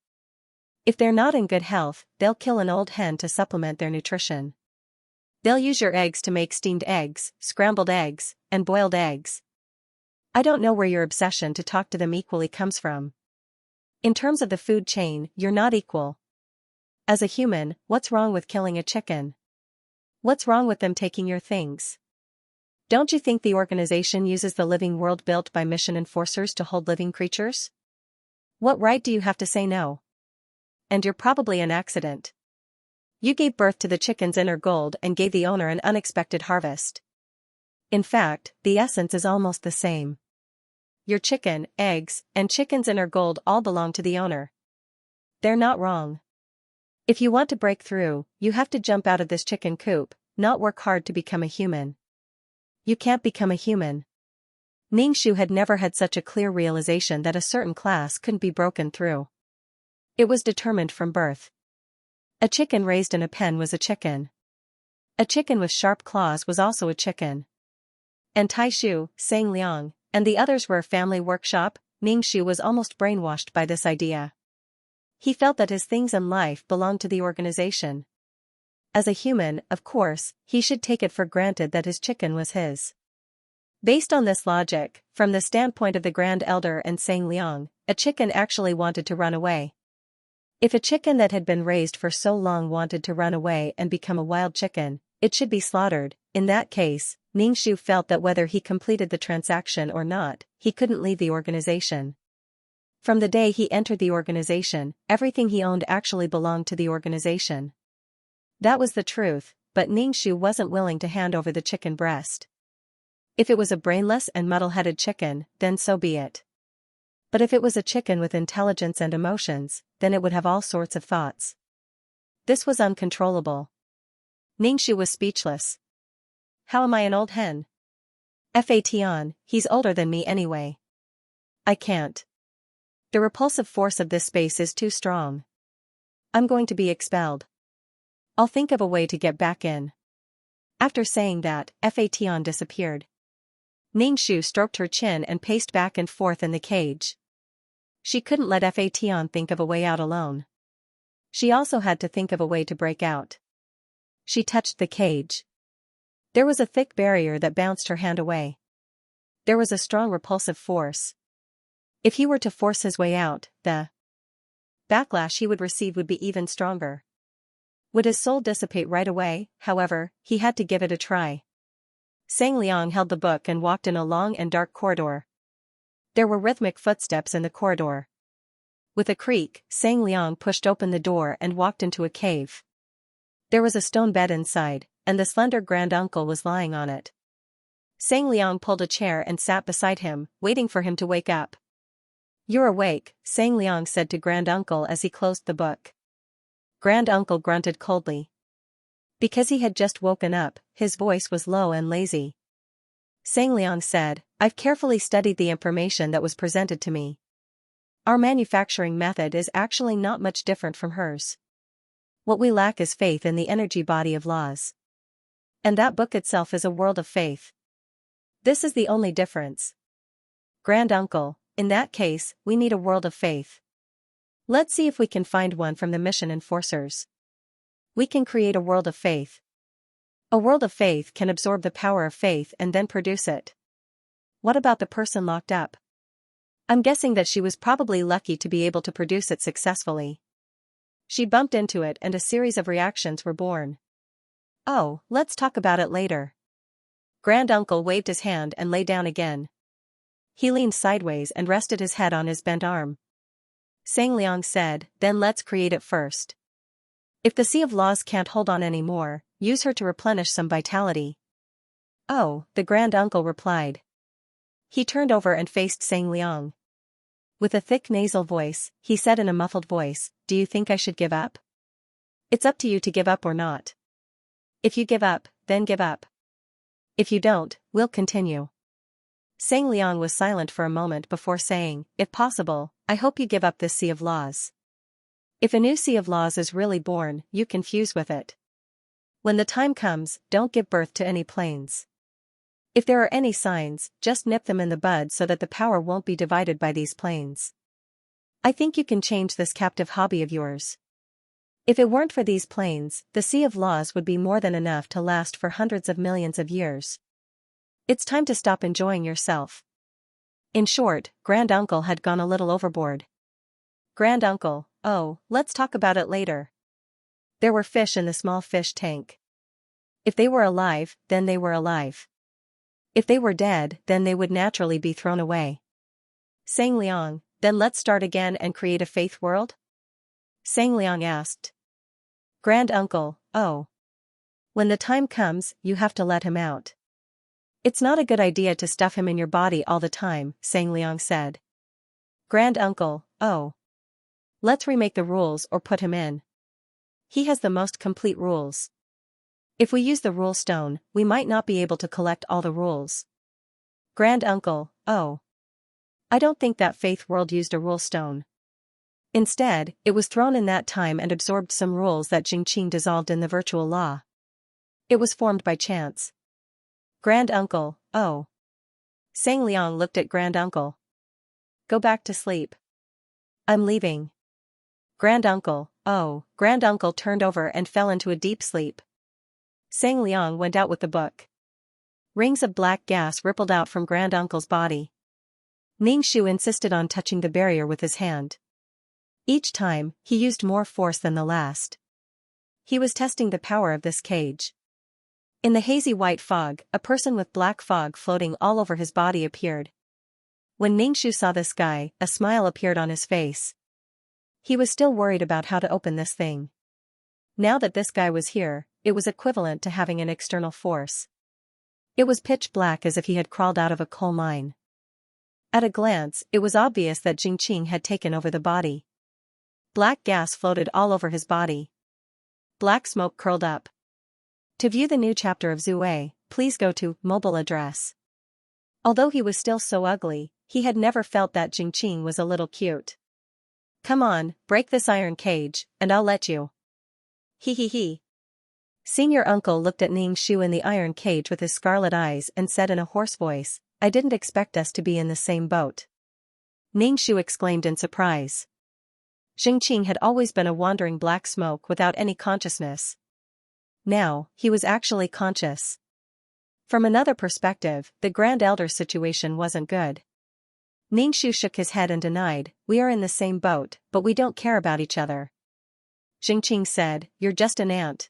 If they're not in good health, they'll kill an old hen to supplement their nutrition. They'll use your eggs to make steamed eggs, scrambled eggs, and boiled eggs. I don't know where your obsession to talk to them equally comes from. In terms of the food chain, you're not equal. As a human, what's wrong with killing a chicken? What's wrong with them taking your things? Don't you think the organization uses the living world built by mission enforcers to hold living creatures? What right do you have to say no? And you're probably an accident. You gave birth to the chicken's inner gold and gave the owner an unexpected harvest. In fact, the essence is almost the same. Your chicken, eggs, and chicken's inner gold all belong to the owner. They're not wrong. If you want to break through, you have to jump out of this chicken coop, not work hard to become a human. You can't become a human. Ningshu had never had such a clear realization that a certain class couldn't be broken through. It was determined from birth. A chicken raised in a pen was a chicken. A chicken with sharp claws was also a chicken. And Taishu, Xianxia, and the others were a family workshop. Ningshu was almost brainwashed by this idea. He felt that his things in life belonged to the organization. As a human, of course, he should take it for granted that his chicken was his. Based on this logic, from the standpoint of the Grand Elder and Xianxia, a chicken actually wanted to run away. If a chicken that had been raised for so long wanted to run away and become a wild chicken, it should be slaughtered. In that case, Ningshu felt that whether he completed the transaction or not, he couldn't leave the organization. From the day he entered the organization, everything he owned actually belonged to the organization. That was the truth, but Ningshu wasn't willing to hand over the chicken breast. If it was a brainless and muddle-headed chicken, then so be it. But if it was a chicken with intelligence and emotions, then it would have all sorts of thoughts. This was uncontrollable. Ningshu was speechless. How am I an old hen? Fation, he's older than me anyway. I can't. The repulsive force of this space is too strong. I'm going to be expelled. I'll think of a way to get back in. After saying that, Fation disappeared. Ningshu stroked her chin and paced back and forth in the cage. She couldn't let Fation think of a way out alone. She also had to think of a way to break out. She touched the cage. There was a thick barrier that bounced her hand away. There was a strong repulsive force. If he were to force his way out, the backlash he would receive would be even stronger. Would his soul dissipate right away? However, he had to give it a try. Xianxia held the book and walked in a long and dark corridor. There were rhythmic footsteps in the corridor. With a creak, Xianxia pushed open the door and walked into a cave. There was a stone bed inside, and the slender granduncle was lying on it. Xianxia pulled a chair and sat beside him, waiting for him to wake up. You're awake, Xianxia said to granduncle as he closed the book. Granduncle grunted coldly. Because he had just woken up, his voice was low and lazy. Xianxia said, I've carefully studied the information that was presented to me. Our manufacturing method is actually not much different from hers. What we lack is faith in the energy body of laws. And that book itself is a world of faith. This is the only difference. Granduncle, in that case, we need a world of faith. Let's see if we can find one from the mission enforcers. We can create a world of faith. A world of faith can absorb the power of faith and then produce it. What about the person locked up? I'm guessing that she was probably lucky to be able to produce it successfully. She bumped into it and a series of reactions were born. Oh, let's talk about it later. Granduncle waved his hand and lay down again. He leaned sideways and rested his head on his bent arm. Xianxia said, then let's create it first. If the Sea of Laws can't hold on anymore, use her to replenish some vitality. Oh, the Granduncle replied. He turned over and faced Xianxia. With a thick nasal voice, he said in a muffled voice, do you think I should give up? It's up to you to give up or not. If you give up, then give up. If you don't, we'll continue. Xianxia was silent for a moment before saying, if possible, I hope you give up this Sea of Laws. If a new Sea of Laws is really born, you can fuse with it. When the time comes, don't give birth to any planes. If there are any signs, just nip them in the bud so that the power won't be divided by these planes. I think you can change this captive hobby of yours. If it weren't for these planes, the Sea of Laws would be more than enough to last for hundreds of millions of years. It's time to stop enjoying yourself. In short, Granduncle had gone a little overboard. Granduncle, oh, let's talk about it later. There were fish in the small fish tank. If they were alive, then they were alive. If they were dead, then they would naturally be thrown away. Xianxia, then let's start again and create a faith world? Xianxia asked. Granduncle, oh. When the time comes, you have to let him out. It's not a good idea to stuff him in your body all the time, Xianxia said. Granduncle, oh. Let's remake the rules or put him in. He has the most complete rules. If we use the rule stone, we might not be able to collect all the rules. Granduncle, oh. I don't think that faith world used a rule stone. Instead, it was thrown in that time and absorbed some rules that Xianxia dissolved in the virtual law. It was formed by chance. Granduncle, oh. Xianxia looked at Granduncle. Go back to sleep. I'm leaving. Granduncle, oh. Granduncle turned over and fell into a deep sleep. Xianxia went out with the book. Rings of black gas rippled out from Granduncle's body. Ningxu insisted on touching the barrier with his hand. Each time, he used more force than the last. He was testing the power of this cage. In the hazy white fog, a person with black fog floating all over his body appeared. When Ningxu saw this guy, a smile appeared on his face. He was still worried about how to open this thing. Now that this guy was here, it was equivalent to having an external force. It was pitch black as if he had crawled out of a coal mine. At a glance, it was obvious that Xianxia had taken over the body. Black gas floated all over his body. Black smoke curled up. To view the new chapter of Zue, please go to mobile address. Although he was still so ugly, he had never felt that Xianxia was a little cute. Come on, break this iron cage, and I'll let you. Hee hee hee. Senior uncle looked at Ningxu in the iron cage with his scarlet eyes and said in a hoarse voice, I didn't expect us to be in the same boat. Ningxu exclaimed in surprise. Xianxia had always been a wandering black smoke without any consciousness. Now, he was actually conscious. From another perspective, the Grand Elder's situation wasn't good. Ningxu shook his head and denied, we are in the same boat, but we don't care about each other. Xianxia said, you're just an ant.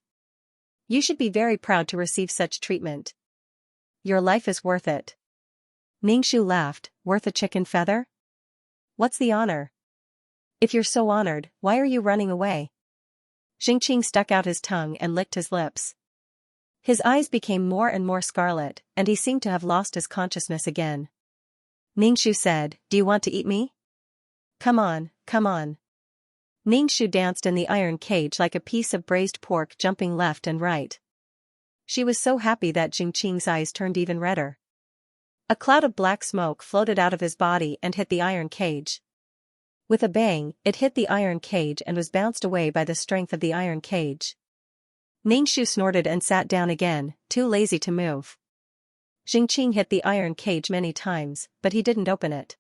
You should be very proud to receive such treatment. Your life is worth it. Ningxu laughed, worth a chicken feather? What's the honor? If you're so honored, why are you running away? Xianxia stuck out his tongue and licked his lips. His eyes became more and more scarlet, and he seemed to have lost his consciousness again. Ningxu said, do you want to eat me? Come on, come on. Ningxu danced in the iron cage like a piece of braised pork jumping left and right. She was so happy that Xianxia's eyes turned even redder. A cloud of black smoke floated out of his body and hit the iron cage. With a bang, it hit the iron cage and was bounced away by the strength of the iron cage. Ningxu snorted and sat down again, too lazy to move. Xianxia hit the iron cage many times, but he didn't open it.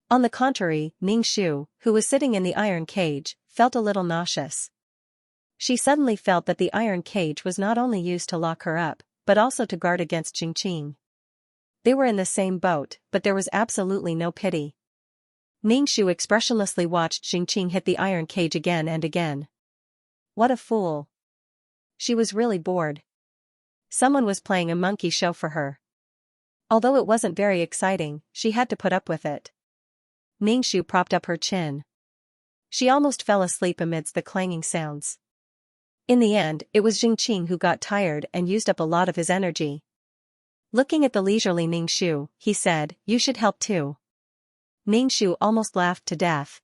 On the contrary, Ningxu, who was sitting in the iron cage, felt a little nauseous. She suddenly felt that the iron cage was not only used to lock her up, but also to guard against Xianxia. They were in the same boat, but there was absolutely no pity. Ningxu expressionlessly watched Xianxia hit the iron cage again and again. What a fool. She was really bored. Someone was playing a monkey show for her. Although it wasn't very exciting, she had to put up with it. Ningxu propped up her chin. She almost fell asleep amidst the clanging sounds. In the end, it was Xianxia who got tired and used up a lot of his energy. Looking at the leisurely Ningxu, he said, "You should help too." Ningxu almost laughed to death.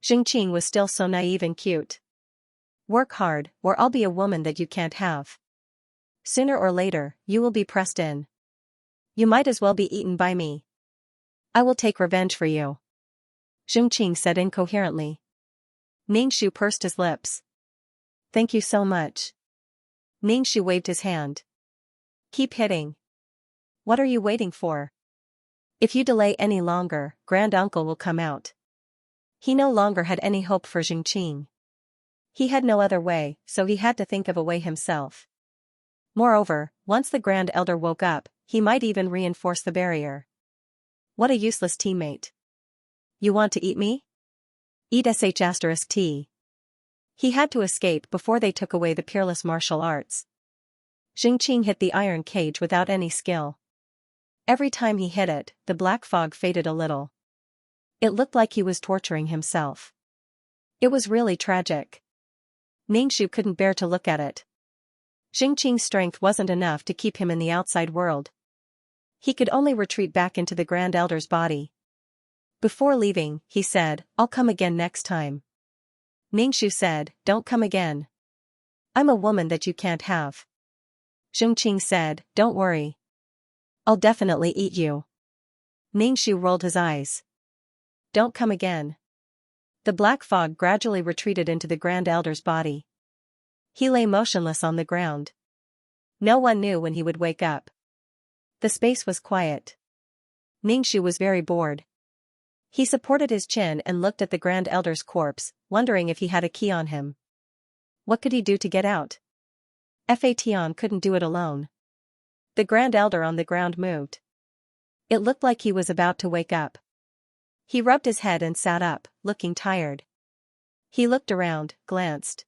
Xianxia was still so naive and cute. "Work hard, or I'll be a woman that you can't have. Sooner or later, you will be pressed in. You might as well be eaten by me. I will take revenge for you," Xianxia said incoherently. Ningxu pursed his lips. "Thank you so much." Ningxu waved his hand. "Keep hitting. What are you waiting for? If you delay any longer, Grand-uncle will come out." He no longer had any hope for Xianxia. He had no other way, so he had to think of a way himself. Moreover, once the Grand Elder woke up, he might even reinforce the barrier. What a useless teammate. "You want to eat me? Eat sh*t." He had to escape before they took away the peerless martial arts. Xianxia hit the iron cage without any skill. Every time he hit it, the black fog faded a little. It looked like he was torturing himself. It was really tragic. Ningxu couldn't bear to look at it. Xianxia's strength wasn't enough to keep him in the outside world. He could only retreat back into the Grand Elder's body. Before leaving, he said, "I'll come again next time." Ningxu said, "Don't come again. I'm a woman that you can't have." Xianxia said, "Don't worry. I'll definitely eat you." Ningxu rolled his eyes. "Don't come again." The black fog gradually retreated into the Grand Elder's body. He lay motionless on the ground. No one knew when he would wake up. The space was quiet. Ningxu was very bored. He supported his chin and looked at the Grand Elder's corpse, wondering if he had a key on him. What could he do to get out? Fatian couldn't do it alone. The Grand Elder on the ground moved. It looked like he was about to wake up. He rubbed his head and sat up, looking tired. He looked around, glanced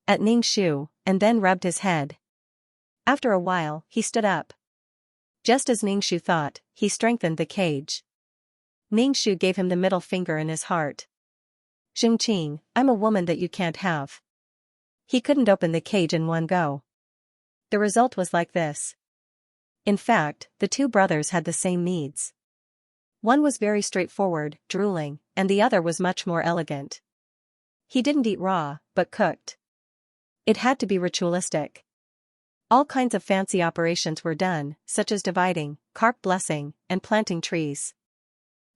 at Ningxu, and then rubbed his head. After a while, he stood up. Just as Ningxu thought, he strengthened the cage. Ningxu gave him the middle finger in his heart. "Xianxia, I'm a woman that you can't have." He couldn't open the cage in one go. The result was like this. In fact, the two brothers had the same needs. One was very straightforward, drooling, and the other was much more elegant. He didn't eat raw, but cooked. It had to be ritualistic. All kinds of fancy operations were done, such as dividing, carp blessing, and planting trees.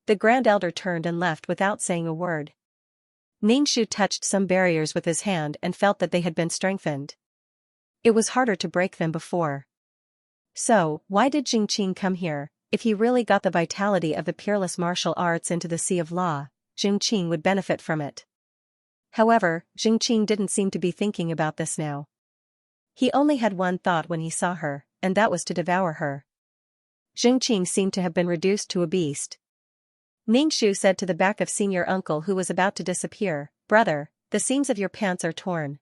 The Grand Elder turned and left without saying a word. Ningxu touched some barriers with his hand and felt that they had been strengthened. It was harder to break them before. So, why did Xianxia come here? If he really got the vitality of the peerless martial arts into the Sea of Law, Xianxia would benefit from it. However, Xianxia didn't seem to be thinking about this now. He only had one thought when he saw her, and that was to devour her. Xianxia seemed to have been reduced to a beast. Ningxu said to the back of senior uncle who was about to disappear, "Brother, the seams of your pants are torn."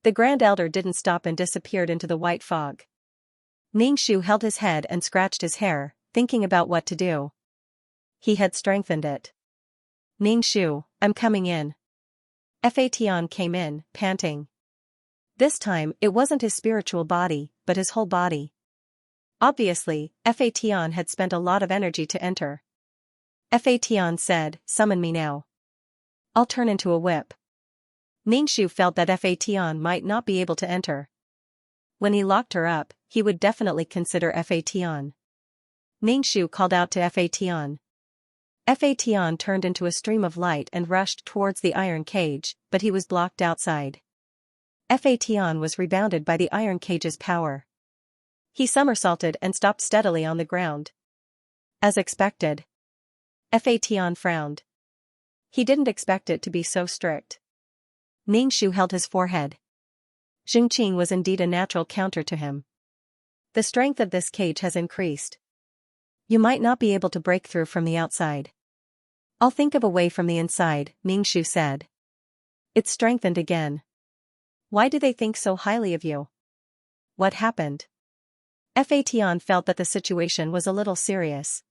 The Grand Elder didn't stop and disappeared into the white fog. Ningxu held his head and scratched his hair, thinking about what to do. He had strengthened it. "Ningxu, I'm coming in." Fatian came in, panting. This time, it wasn't his spiritual body, but his whole body. Obviously, Fatian had spent a lot of energy to enter. Fatian said, "Summon me now. I'll turn into a whip." Ningxu felt that Fatian might not be able to enter. When he locked her up, he would definitely consider Fatian. Ningxu called out to Fatian. Fation turned into a stream of light and rushed towards the iron cage, but he was blocked outside. Fation was rebounded by the iron cage's power. He somersaulted and stopped steadily on the ground. As expected. Fation frowned. He didn't expect it to be so strict. Ningshu held his forehead. Xianxia was indeed a natural counter to him. The strength of this cage has increased. You might not be able to break through from the outside. I'll think of a way from the inside, Ningshu said. It's strengthened again. Why do they think so highly of you? What happened? Fation felt that the situation was a little serious.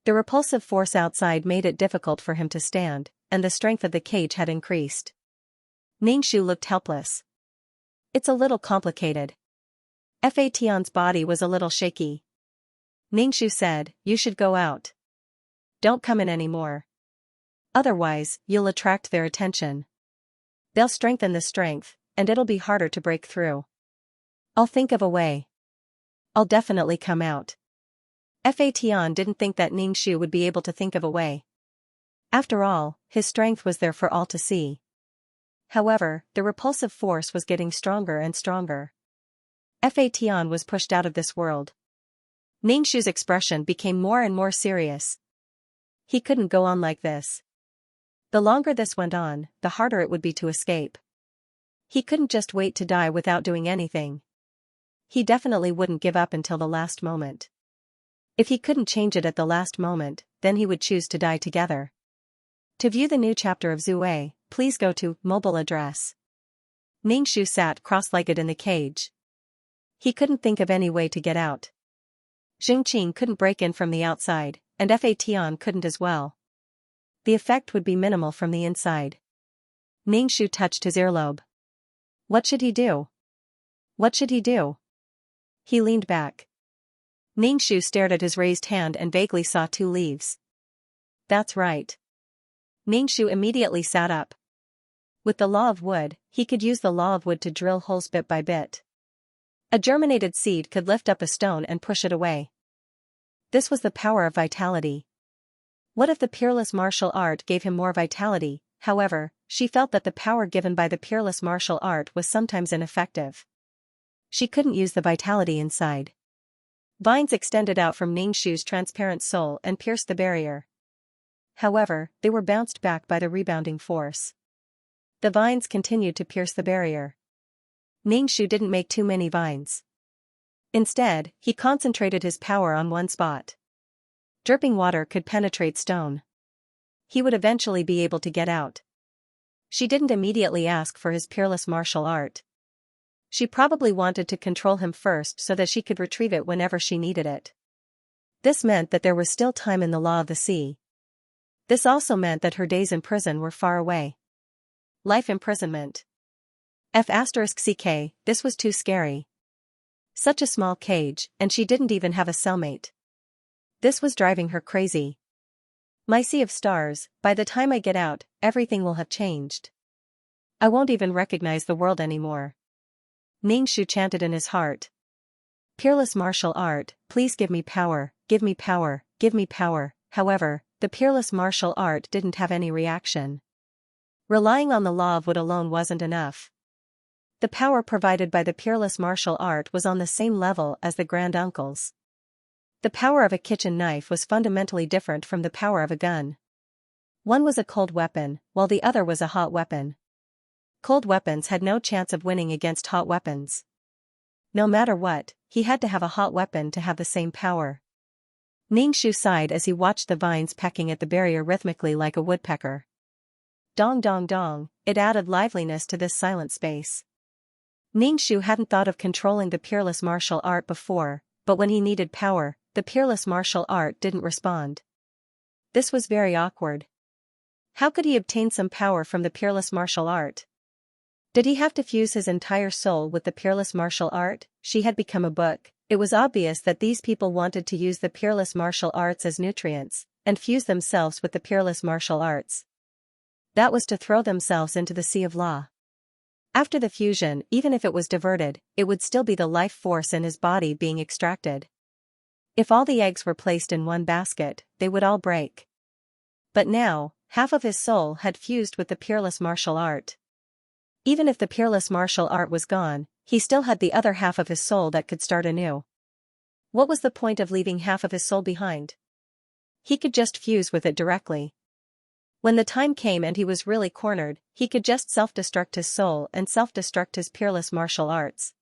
The repulsive force outside made it difficult for him to stand, and the strength of the cage had increased. Ningshu looked helpless. It's a little complicated. Fation's body was a little shaky. Ningshu said, you should go out. Don't come in anymore. Otherwise, you'll attract their attention. They'll strengthen the strength, and it'll be harder to break through. I'll think of a way. I'll definitely come out. Fation didn't think that Ningshu would be able to think of a way. After all, his strength was there for all to see. However, the repulsive force was getting stronger and stronger. Fation was pushed out of this world. Ningshu's expression became more and more serious. He couldn't go on like this. The longer this went on, the harder it would be to escape. He couldn't just wait to die without doing anything. He definitely wouldn't give up until the last moment. If he couldn't change it at the last moment, then he would choose to die together. To view the new chapter of Zue, please go to mobile address. Ningshu sat cross-legged in the cage. He couldn't think of any way to get out. Xianxia couldn't break in from the outside, and Fation couldn't as well. The effect would be minimal from the inside. Ningshu touched his earlobe. What should he do? What should he do? He leaned back. Ningshu stared at his raised hand and vaguely saw 2 leaves. That's right. Ningshu immediately sat up. With the law of wood, he could use the law of wood to drill holes bit by bit. A germinated seed could lift up a stone and push it away. This was the power of vitality. What if the peerless martial art gave him more vitality? However, she felt that the power given by the peerless martial art was sometimes ineffective. She couldn't use the vitality inside. Vines extended out from Ningshu's transparent soul and pierced the barrier. However, they were bounced back by the rebounding force. The vines continued to pierce the barrier. Ningshu didn't make too many vines. Instead, he concentrated his power on one spot. Dripping water could penetrate stone. He would eventually be able to get out. She didn't immediately ask for his peerless martial art. She probably wanted to control him first so that she could retrieve it whenever she needed it. This meant that there was still time in the law of the sea. This also meant that her days in prison were far away. Life imprisonment. F***ck, this was too scary. Such a small cage, and she didn't even have a cellmate. This was driving her crazy. My sea of stars, by the time I get out, everything will have changed. I won't even recognize the world anymore. Ningshu chanted in his heart. Peerless martial art, please give me power, give me power, give me power. However, the peerless martial art didn't have any reaction. Relying on the law of wood alone wasn't enough. The power provided by the peerless martial art was on the same level as the Grand Uncle's. The power of a kitchen knife was fundamentally different from the power of a gun. One was a cold weapon, while the other was a hot weapon. Cold weapons had no chance of winning against hot weapons. No matter what, he had to have a hot weapon to have the same power. Ningshu sighed as he watched the vines pecking at the barrier rhythmically like a woodpecker. Dong dong dong, it added liveliness to this silent space. Ningshu hadn't thought of controlling the peerless martial art before, but when he needed power, the peerless martial art didn't respond. This was very awkward. How could he obtain some power from the peerless martial art? Did he have to fuse his entire soul with the peerless martial art? She had become a book. It was obvious that these people wanted to use the peerless martial arts as nutrients, and fuse themselves with the peerless martial arts. That was to throw themselves into the sea of law. After the fusion, even if it was diverted, it would still be the life force in his body being extracted. If all the eggs were placed in one basket, they would all break. But now, half of his soul had fused with the peerless martial art. Even if the peerless martial art was gone, he still had the other half of his soul that could start anew. What was the point of leaving half of his soul behind? He could just fuse with it directly. When the time came and he was really cornered, he could just self-destruct his soul and self-destruct his peerless martial arts.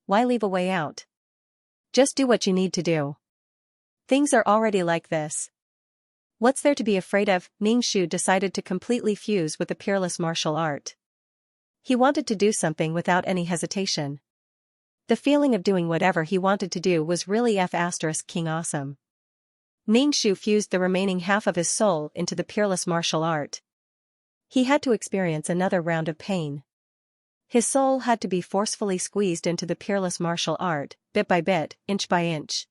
Why leave a way out? Just do what you need to do. Things are already like this. What's there to be afraid of? Ningxu decided to completely fuse with the peerless martial art. He wanted to do something without any hesitation. The feeling of doing whatever he wanted to do was really King awesome. Ningxu fused the remaining half of his soul into the peerless martial art. He had to experience another round of pain. His soul had to be forcefully squeezed into the peerless martial art, bit by bit, inch by inch.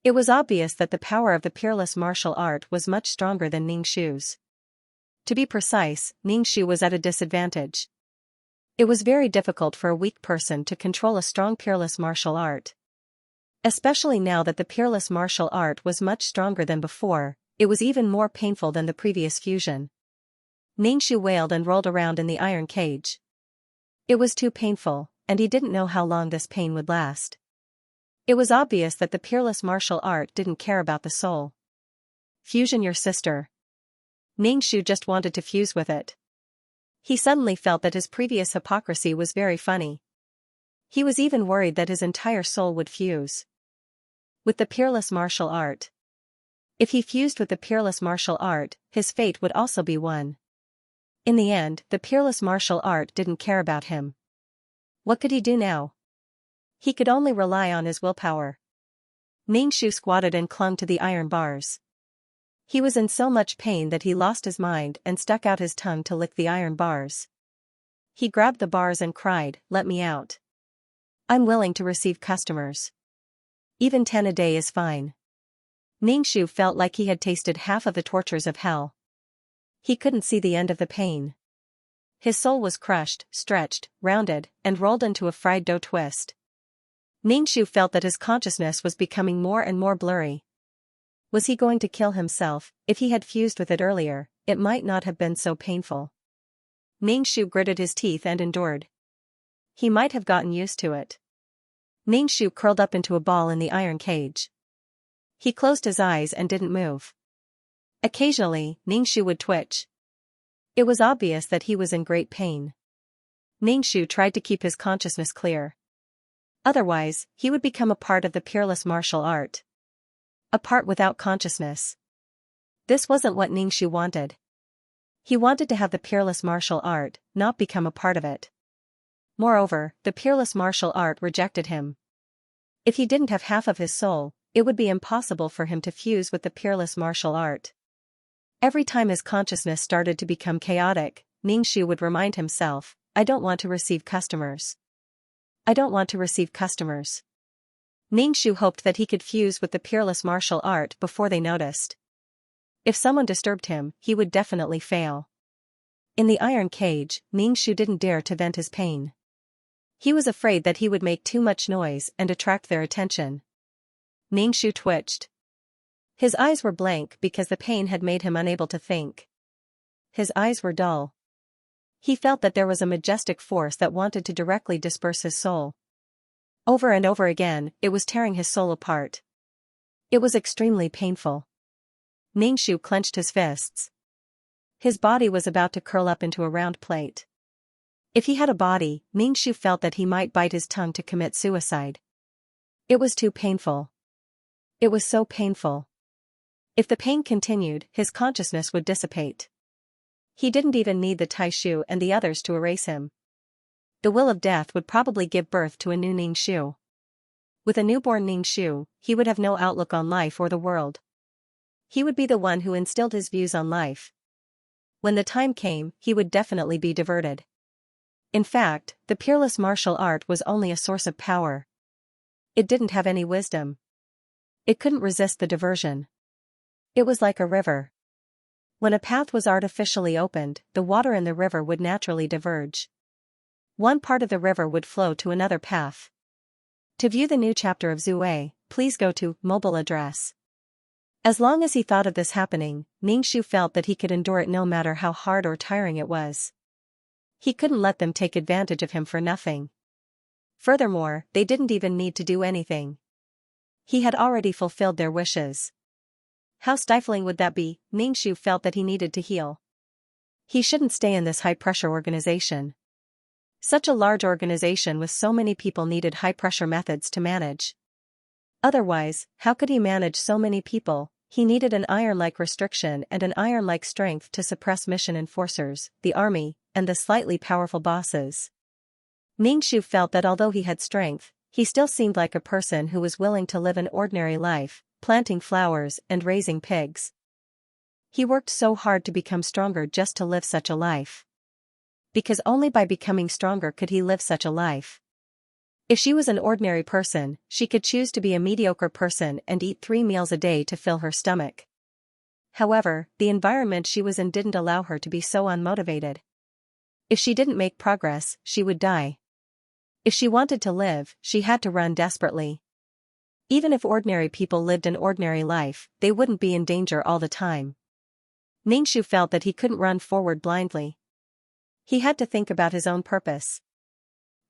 It was obvious that the power of the peerless martial art was much stronger than Ningxu's. To be precise, Ningxu was at a disadvantage. It was very difficult for a weak person to control a strong peerless martial art. Especially now that the peerless martial art was much stronger than before, it was even more painful than the previous fusion. Ningxu wailed and rolled around in the iron cage. It was too painful, and he didn't know how long this pain would last. It was obvious that the peerless martial art didn't care about the soul. Fusion your sister. Ningxu just wanted to fuse with it. He suddenly felt that his previous hypocrisy was very funny. He was even worried that his entire soul would fuse with the peerless martial art. If he fused with the peerless martial art, his fate would also be won. In the end, the peerless martial art didn't care about him. What could he do now? He could only rely on his willpower. Ningxu squatted and clung to the iron bars. He was in so much pain that he lost his mind and stuck out his tongue to lick the iron bars. He grabbed the bars and cried, "Let me out. I'm willing to receive customers. Even 10 a day is fine." Ningxu felt like he had tasted half of the tortures of hell. He couldn't see the end of the pain. His soul was crushed, stretched, rounded, and rolled into a fried dough twist. Ningxu felt that his consciousness was becoming more and more blurry. Was he going to kill himself? If he had fused with it earlier, it might not have been so painful. Ningxu gritted his teeth and endured. He might have gotten used to it. Ningxu curled up into a ball in the iron cage. He closed his eyes and didn't move. Occasionally, Ningxu would twitch. It was obvious that he was in great pain. Ningxu tried to keep his consciousness clear. Otherwise, he would become a part of the peerless martial art. A part without consciousness. This wasn't what Ningxu wanted. He wanted to have the peerless martial art, not become a part of it. Moreover, the peerless martial art rejected him. If he didn't have half of his soul, it would be impossible for him to fuse with the peerless martial art. Every time his consciousness started to become chaotic, Ningxu would remind himself, "I don't want to receive customers. I don't want to receive customers." Ningxu hoped that he could fuse with the peerless martial art before they noticed. If someone disturbed him, he would definitely fail. In the iron cage, Ningxu didn't dare to vent his pain. He was afraid that he would make too much noise and attract their attention. Ningxu twitched. His eyes were blank because the pain had made him unable to think. His eyes were dull. He felt that there was a majestic force that wanted to directly disperse his soul. Over and over again, it was tearing his soul apart. It was extremely painful. Ningxu clenched his fists. His body was about to curl up into a round plate. If he had a body, Ningxu felt that he might bite his tongue to commit suicide. It was too painful. It was so painful. If the pain continued, his consciousness would dissipate. He didn't even need the Taishu and the others to erase him. The will of death would probably give birth to a new Ningxu. With a newborn Ningxu, he would have no outlook on life or the world. He would be the one who instilled his views on life. When the time came, he would definitely be diverted. In fact, the peerless martial art was only a source of power. It didn't have any wisdom. It couldn't resist the diversion. It was like a river. When a path was artificially opened, the water in the river would naturally diverge. One part of the river would flow to another path. To view the new chapter of Zue, please go to mobile address. As long as he thought of this happening, Ningxu felt that he could endure it no matter how hard or tiring it was. He couldn't let them take advantage of him for nothing. Furthermore, they didn't even need to do anything. He had already fulfilled their wishes. How stifling would that be? Ningxu felt that he needed to heal. He shouldn't stay in this high-pressure organization. Such a large organization with so many people needed high-pressure methods to manage. Otherwise, how could he manage so many people? He needed an iron-like restriction and an iron-like strength to suppress mission enforcers, the army, and the slightly powerful bosses. Ningxu felt that although he had strength, he still seemed like a person who was willing to live an ordinary life, planting flowers and raising pigs. He worked so hard to become stronger just to live such a life. Because only by becoming stronger could he live such a life. If she was an ordinary person, she could choose to be a mediocre person and eat 3 meals a day to fill her stomach. However, the environment she was in didn't allow her to be so unmotivated. If she didn't make progress, she would die. If she wanted to live, she had to run desperately. Even if ordinary people lived an ordinary life, they wouldn't be in danger all the time. Ningxu felt that he couldn't run forward blindly. He had to think about his own purpose.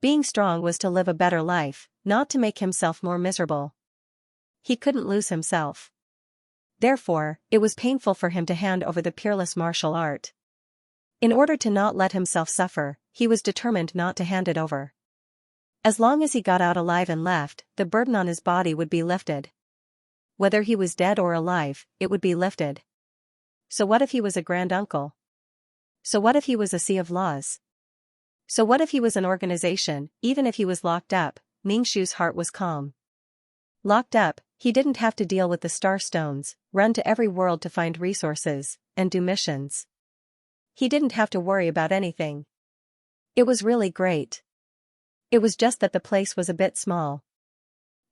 Being strong was to live a better life, not to make himself more miserable. He couldn't lose himself. Therefore, it was painful for him to hand over the peerless martial art. In order to not let himself suffer, he was determined not to hand it over. As long as he got out alive and left, the burden on his body would be lifted. Whether he was dead or alive, it would be lifted. So what if he was a granduncle? So what if he was a sea of laws? So what if he was an organization? Even if he was locked up, Ningxu's heart was calm. Locked up, he didn't have to deal with the star stones, run to every world to find resources, and do missions. He didn't have to worry about anything. It was really great. It was just that the place was a bit small.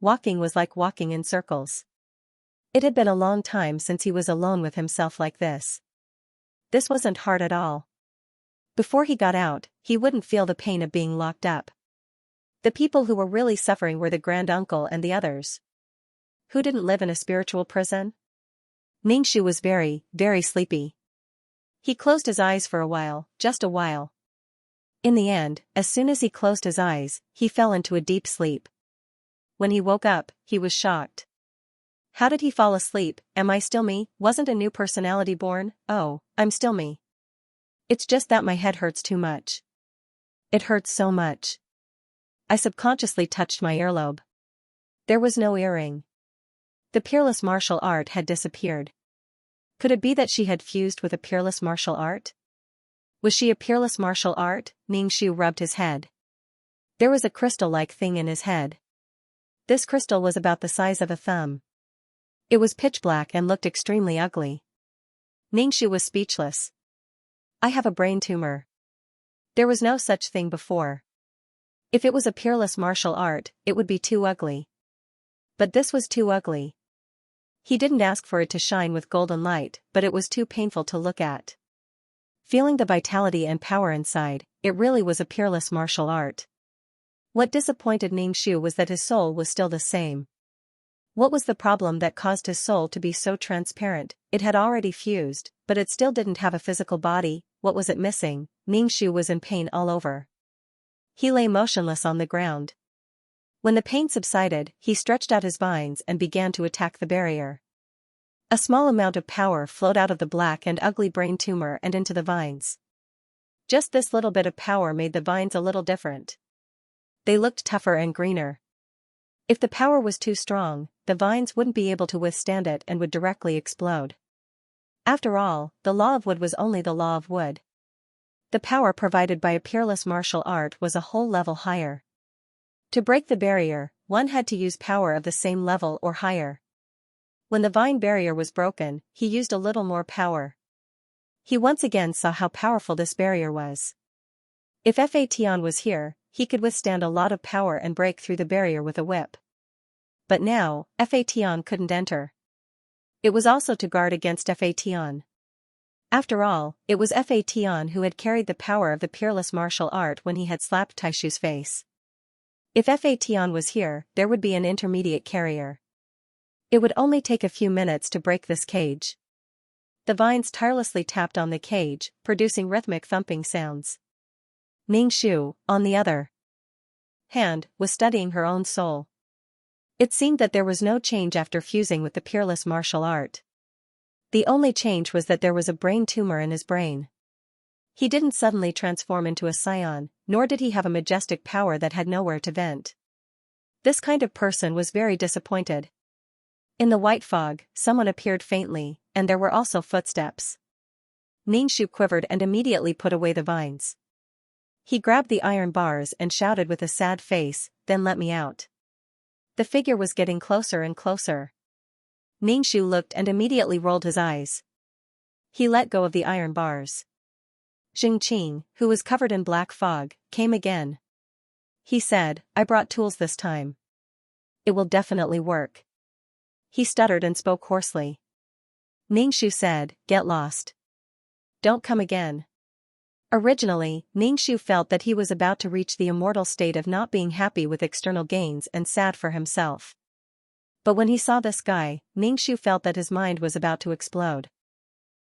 Walking was like walking in circles. It had been a long time since he was alone with himself like this. This wasn't hard at all. Before he got out, he wouldn't feel the pain of being locked up. The people who were really suffering were the granduncle and the others. Who didn't live in a spiritual prison? Ningxu was very, very sleepy. He closed his eyes for a while, just a while. In the end, as soon as he closed his eyes, he fell into a deep sleep. When he woke up, he was shocked. How did he fall asleep? Am I still me? Wasn't a new personality born? Oh, I'm still me. It's just that my head hurts too much. It hurts so much. I subconsciously touched my earlobe. There was no earring. The peerless martial art had disappeared. Could it be that she had fused with a peerless martial art? Was she a peerless martial art? Ningxu rubbed his head. There was a crystal-like thing in his head. This crystal was about the size of a thumb. It was pitch black and looked extremely ugly. Ningxu was speechless. I have a brain tumor. There was no such thing before. If it was a peerless martial art, it would be too ugly. But this was too ugly. He didn't ask for it to shine with golden light, but it was too painful to look at. Feeling the vitality and power inside, it really was a peerless martial art. What disappointed Ningxu was that his soul was still the same. What was the problem that caused his soul to be so transparent? It had already fused, but it still didn't have a physical body. What was it missing? Ningxu was in pain all over. He lay motionless on the ground. When the pain subsided, he stretched out his vines and began to attack the barrier. A small amount of power flowed out of the black and ugly brain tumor and into the vines. Just this little bit of power made the vines a little different. They looked tougher and greener. If the power was too strong, the vines wouldn't be able to withstand it and would directly explode. After all, the law of wood was only the law of wood. The power provided by a peerless martial art was a whole level higher. To break the barrier, one had to use power of the same level or higher. When the vine barrier was broken, he used a little more power. He once again saw how powerful this barrier was. If Fatian was here, he could withstand a lot of power and break through the barrier with a whip. But now, Fatian couldn't enter. It was also to guard against Fatian. After all, it was Fatian who had carried the power of the peerless martial art when he had slapped Taishu's face. If Fatian was here, there would be an intermediate carrier. It would only take a few minutes to break this cage. The vines tirelessly tapped on the cage, producing rhythmic thumping sounds. Ningxu, on the other hand, was studying her own soul. It seemed that there was no change after fusing with the peerless martial art. The only change was that there was a brain tumor in his brain. He didn't suddenly transform into a scion, nor did he have a majestic power that had nowhere to vent. This kind of person was very disappointed. In the white fog, someone appeared faintly, and there were also footsteps. Ningxu quivered and immediately put away the vines. He grabbed the iron bars and shouted with a sad face, "Then let me out." The figure was getting closer and closer. Ningxu looked and immediately rolled his eyes. He let go of the iron bars. Xianxia, who was covered in black fog, came again. He said, "I brought tools this time. It will definitely work." He stuttered and spoke hoarsely. Ningxu said, "Get lost. Don't come again." Originally, Ningxu felt that he was about to reach the immortal state of not being happy with external gains and sad for himself. But when he saw this guy, Ningxu felt that his mind was about to explode.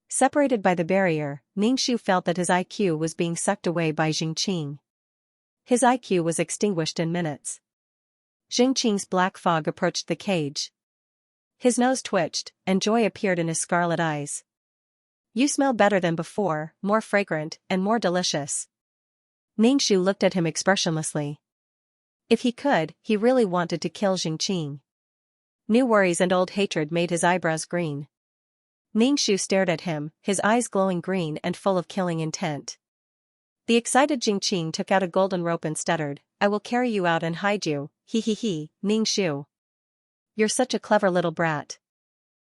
Separated by the barrier, Ningxu felt that his IQ was being sucked away by Xianxia. His IQ was extinguished in minutes. Xianxia's black fog approached the cage. His nose twitched, and joy appeared in his scarlet eyes. "You smell better than before, more fragrant, and more delicious." Ningxu looked at him expressionlessly. If he could, he really wanted to kill Xianxia. New worries and old hatred made his eyebrows green. Ningxu stared at him, his eyes glowing green and full of killing intent. The excited Xianxia took out a golden rope and stuttered, "I will carry you out and hide you, he, Ningxu. You're such a clever little brat.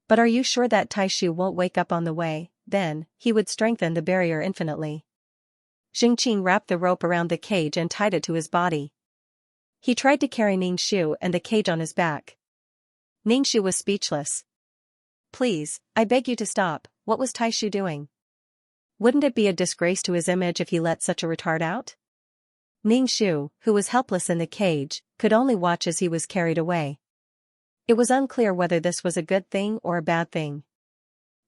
But are you sure that Taishu won't wake up on the way? Then, he would strengthen the barrier infinitely." Xianxia wrapped the rope around the cage and tied it to his body. He tried to carry Ningxu and the cage on his back. Ningxu was speechless. "Please, I beg you to stop, what was Taishu doing? Wouldn't it be a disgrace to his image if he let such a retard out?" Ningxu, who was helpless in the cage, could only watch as he was carried away. It was unclear whether this was a good thing or a bad thing.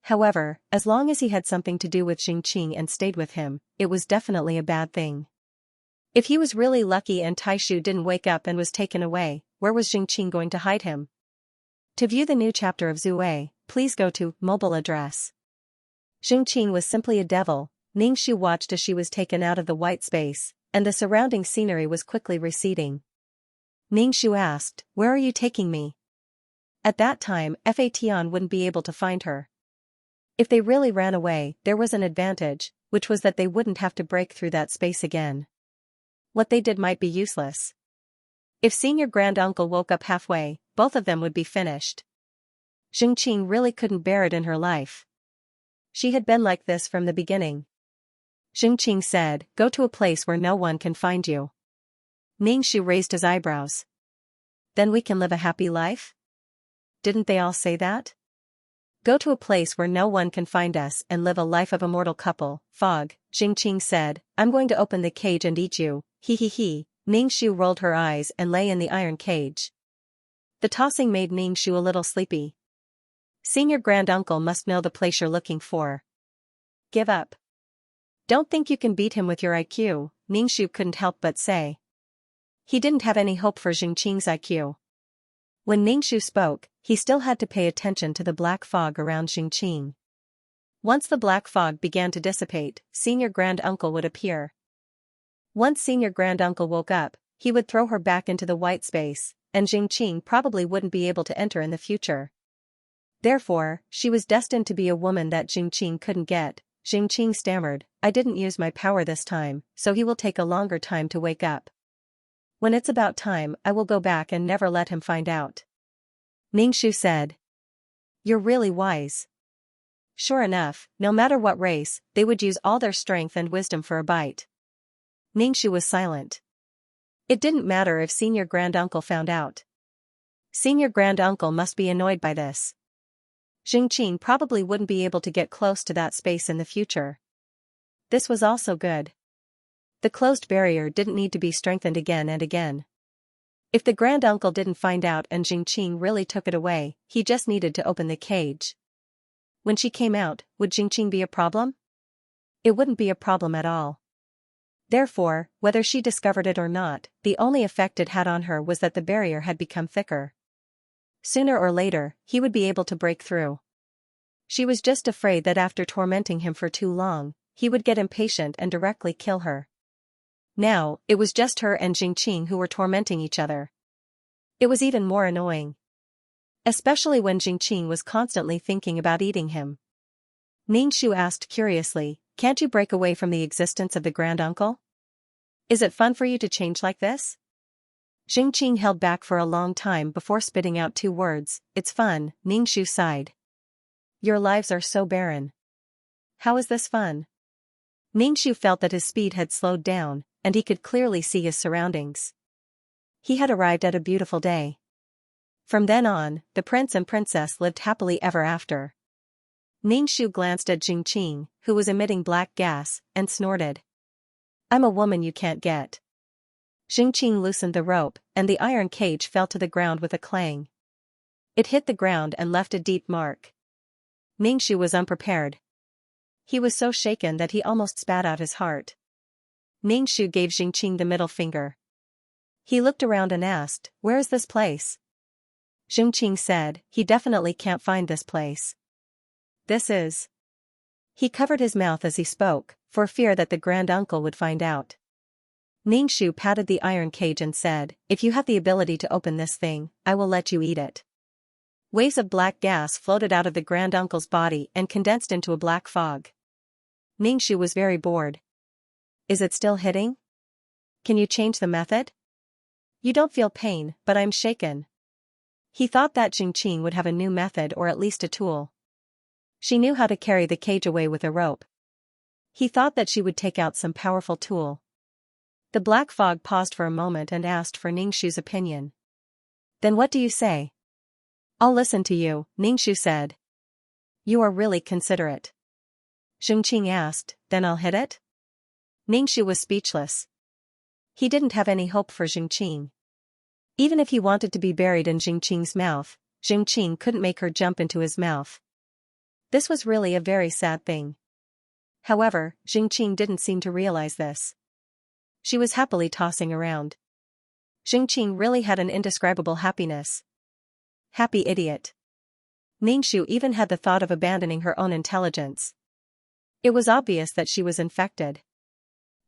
However, as long as he had something to do with Xianxia and stayed with him, it was definitely a bad thing. If he was really lucky and Taishu didn't wake up and was taken away, where was Xianxia going to hide him? To view the new chapter of Zue, please go to mobile address. Xianxia was simply a devil. Ningxu watched as she was taken out of the white space, and the surrounding scenery was quickly receding. Ningxu asked, "Where are you taking me?" At that time, Fatian wouldn't be able to find her. If they really ran away, there was an advantage, which was that they wouldn't have to break through that space again. What they did might be useless. If senior granduncle woke up halfway, both of them would be finished. Xianxia really couldn't bear it in her life. She had been like this from the beginning. Xianxia said, "Go to a place where no one can find you." Ningxu raised his eyebrows. "Then we can live a happy life? Didn't they all say that? Go to a place where no one can find us and live a life of immortal couple, fog," Xianxia said, "I'm going to open the cage and eat you, he. Ningxu rolled her eyes and lay in the iron cage. The tossing made Ningxu a little sleepy. "Senior granduncle must know the place you're looking for. Give up. Don't think you can beat him with your IQ," Ningxu couldn't help but say. He didn't have any hope for Xianxia's IQ. When Ningxu spoke, he still had to pay attention to the black fog around Xianxia. Once the black fog began to dissipate, senior granduncle would appear. Once senior granduncle woke up, he would throw her back into the white space, and Xianxia probably wouldn't be able to enter in the future. Therefore, she was destined to be a woman that Xianxia couldn't get. Xianxia stammered, "I didn't use my power this time, so he will take a longer time to wake up. When it's about time, I will go back and never let him find out." Ningxu said, "You're really wise." Sure enough, no matter what race, they would use all their strength and wisdom for a bite. Ningxu was silent. It didn't matter if senior granduncle found out. Senior granduncle must be annoyed by this. Xianxia probably wouldn't be able to get close to that space in the future. This was also good. The closed barrier didn't need to be strengthened again and again. If the granduncle didn't find out and Xianxia really took it away, he just needed to open the cage. When she came out, would Xianxia be a problem? It wouldn't be a problem at all. Therefore, whether she discovered it or not, the only effect it had on her was that the barrier had become thicker. Sooner or later, he would be able to break through. She was just afraid that after tormenting him for too long, he would get impatient and directly kill her. Now, it was just her and Xianxia who were tormenting each other. It was even more annoying. Especially when Xianxia was constantly thinking about eating him. Ningxu asked curiously, "Can't you break away from the existence of the granduncle? Is it fun for you to change like this?" Xianxia held back for a long time before spitting out two words, "It's fun," Ningxu sighed. "Your lives are so barren. How is this fun?" Ningxu felt that his speed had slowed down, and he could clearly see his surroundings. He had arrived at a beautiful day. From then on, the prince and princess lived happily ever after. Ningxu glanced at Xianxia, who was emitting black gas, and snorted. "I'm a woman you can't get." Xianxia loosened the rope, and the iron cage fell to the ground with a clang. It hit the ground and left a deep mark. Ningxu was unprepared. He was so shaken that he almost spat out his heart. Ningxu gave Xianxia the middle finger. He looked around and asked, "Where is this place?" Xianxia said, "He definitely can't find this place. This is..." He covered his mouth as he spoke, for fear that the granduncle would find out. Ningxu patted the iron cage and said, "If you have the ability to open this thing, I will let you eat it." Waves of black gas floated out of the granduncle's body and condensed into a black fog. Ningxu was very bored. "Is it still hitting? Can you change the method?" "You don't feel pain, but I'm shaken." He thought that Xianxia would have a new method or at least a tool. She knew how to carry the cage away with a rope. He thought that she would take out some powerful tool. The black fog paused for a moment and asked for Ningxu's opinion. "Then what do you say?" "I'll listen to you," Ningxu said. "You are really considerate." Xianxia asked, "Then I'll hit it?" Ningxu was speechless. He didn't have any hope for Xianxia. Even if he wanted to be buried in Xianxia's mouth, Xianxia couldn't make her jump into his mouth. This was really a very sad thing. However, Xianxia didn't seem to realize this. She was happily tossing around. Xianxia really had an indescribable happiness. Happy idiot. Ningxu even had the thought of abandoning her own intelligence. It was obvious that she was infected.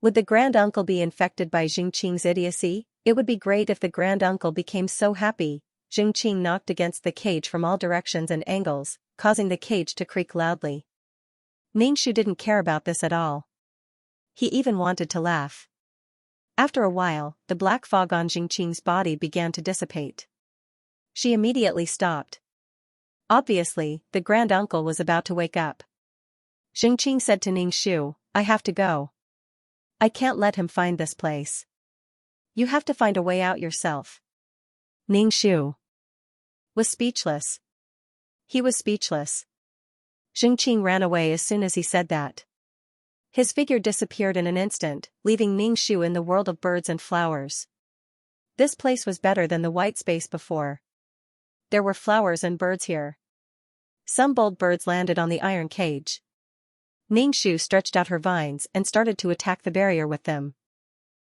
Would the granduncle be infected by Xianxia's idiocy? It would be great if the granduncle became so happy. Xianxia knocked against the cage from all directions and angles, causing the cage to creak loudly. Ningxu didn't care about this at all. He even wanted to laugh. After a while, the black fog on Xianxia's body began to dissipate. She immediately stopped. Obviously, the granduncle was about to wake up. Xianxia said to Ningxu, "I have to go. I can't let him find this place. You have to find a way out yourself." Ningxu was speechless. He was speechless. Xianxia ran away as soon as he said that. His figure disappeared in an instant, leaving Ningxu in the world of birds and flowers. This place was better than the white space before. There were flowers and birds here. Some bold birds landed on the iron cage. Ningxu stretched out her vines and started to attack the barrier with them.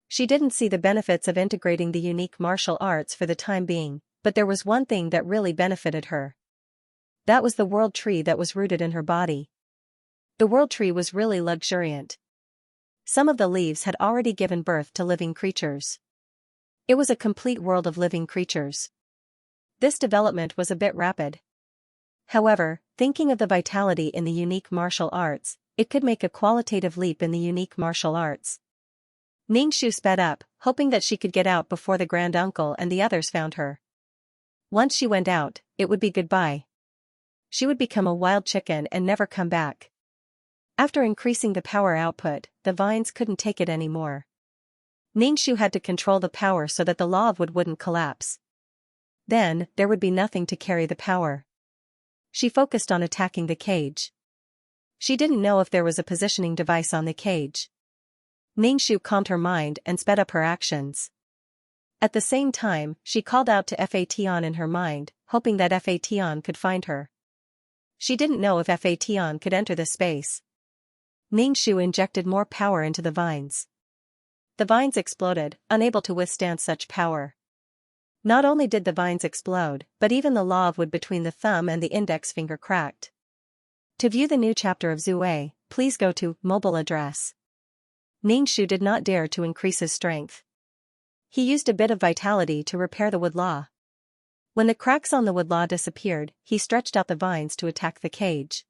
She didn't see the benefits of integrating the unique martial arts for the time being, but there was one thing that really benefited her. That was the world tree that was rooted in her body. The world tree was really luxuriant. Some of the leaves had already given birth to living creatures. It was a complete world of living creatures. This development was a bit rapid. However, thinking of the vitality in the unique martial arts, it could make a qualitative leap in the unique martial arts. Ningxu sped up, hoping that she could get out before the granduncle and the others found her. Once she went out, it would be goodbye. She would become a wild chicken and never come back. After increasing the power output, the vines couldn't take it anymore. Ningxu had to control the power so that the law of wood wouldn't collapse. Then, there would be nothing to carry the power. She focused on attacking the cage. She didn't know if there was a positioning device on the cage. Ningxu calmed her mind and sped up her actions. At the same time, she called out to Fation in her mind, hoping that Fation could find her. She didn't know if Fation could enter the space. Ningxu injected more power into the vines. The vines exploded, unable to withstand such power. Not only did the vines explode, but even the law of wood between the thumb and the index finger cracked. To view the new chapter of Zue, please go to mobile address. Ningxu did not dare to increase his strength. He used a bit of vitality to repair the wood law. When the cracks on the wood law disappeared, he stretched out the vines to attack the cage.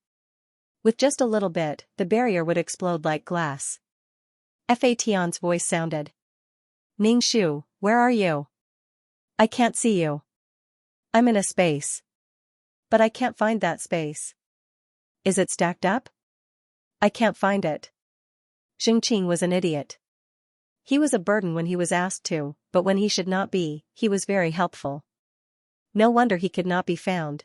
With just a little bit, the barrier would explode like glass. Fation's voice sounded. Ningxu, where are you? I can't see you. I'm in a space. But I can't find that space. Is it stacked up? I can't find it. Xianxia was an idiot. He was a burden when he was asked to, but when he should not be, he was very helpful. No wonder he could not be found.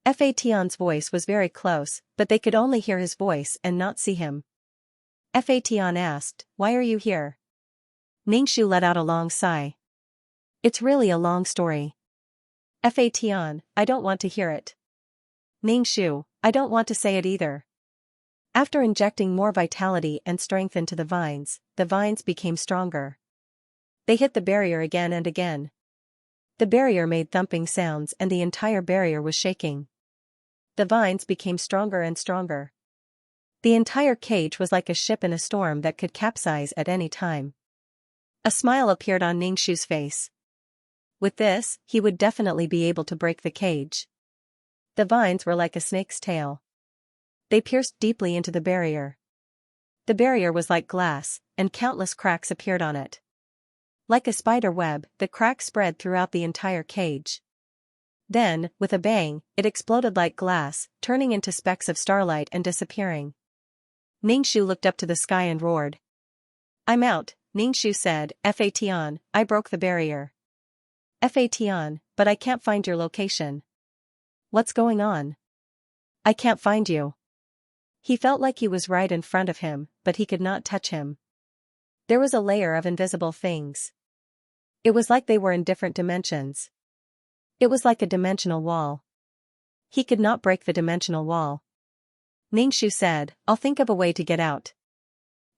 Fation's voice was very close, but they could only hear his voice and not see him. Fation asked, "Why are you here?" Ningxu let out a long sigh. It's really a long story. Fation, I don't want to hear it. Ningxu, I don't want to say it either. After injecting more vitality and strength into the vines became stronger. They hit the barrier again and again. The barrier made thumping sounds and the entire barrier was shaking. The vines became stronger and stronger. The entire cage was like a ship in a storm that could capsize at any time. A smile appeared on Ningxu's face. With this, he would definitely be able to break the cage. The vines were like a snake's tail. They pierced deeply into the barrier. The barrier was like glass, and countless cracks appeared on it. Like a spider web, the cracks spread throughout the entire cage. Then, with a bang, it exploded like glass, turning into specks of starlight and disappearing. Ningxu looked up to the sky and roared. I'm out, Ningxu said. Fation, I broke the barrier. Fation, but I can't find your location. What's going on? I can't find you. He felt like he was right in front of him, but he could not touch him. There was a layer of invisible things. It was like they were in different dimensions. It was like a dimensional wall. He could not break the dimensional wall. Ningxu said, I'll think of a way to get out.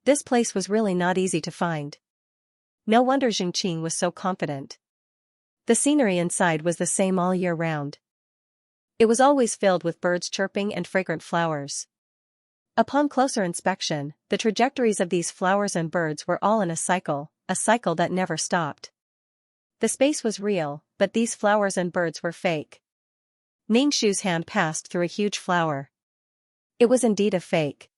This place was really not easy to find. No wonder Xianxia was so confident. The scenery inside was the same all year round. It was always filled with birds chirping and fragrant flowers. Upon closer inspection, the trajectories of these flowers and birds were all in a cycle that never stopped. The space was real, but these flowers and birds were fake. Ningxu's hand passed through a huge flower. It was indeed a fake.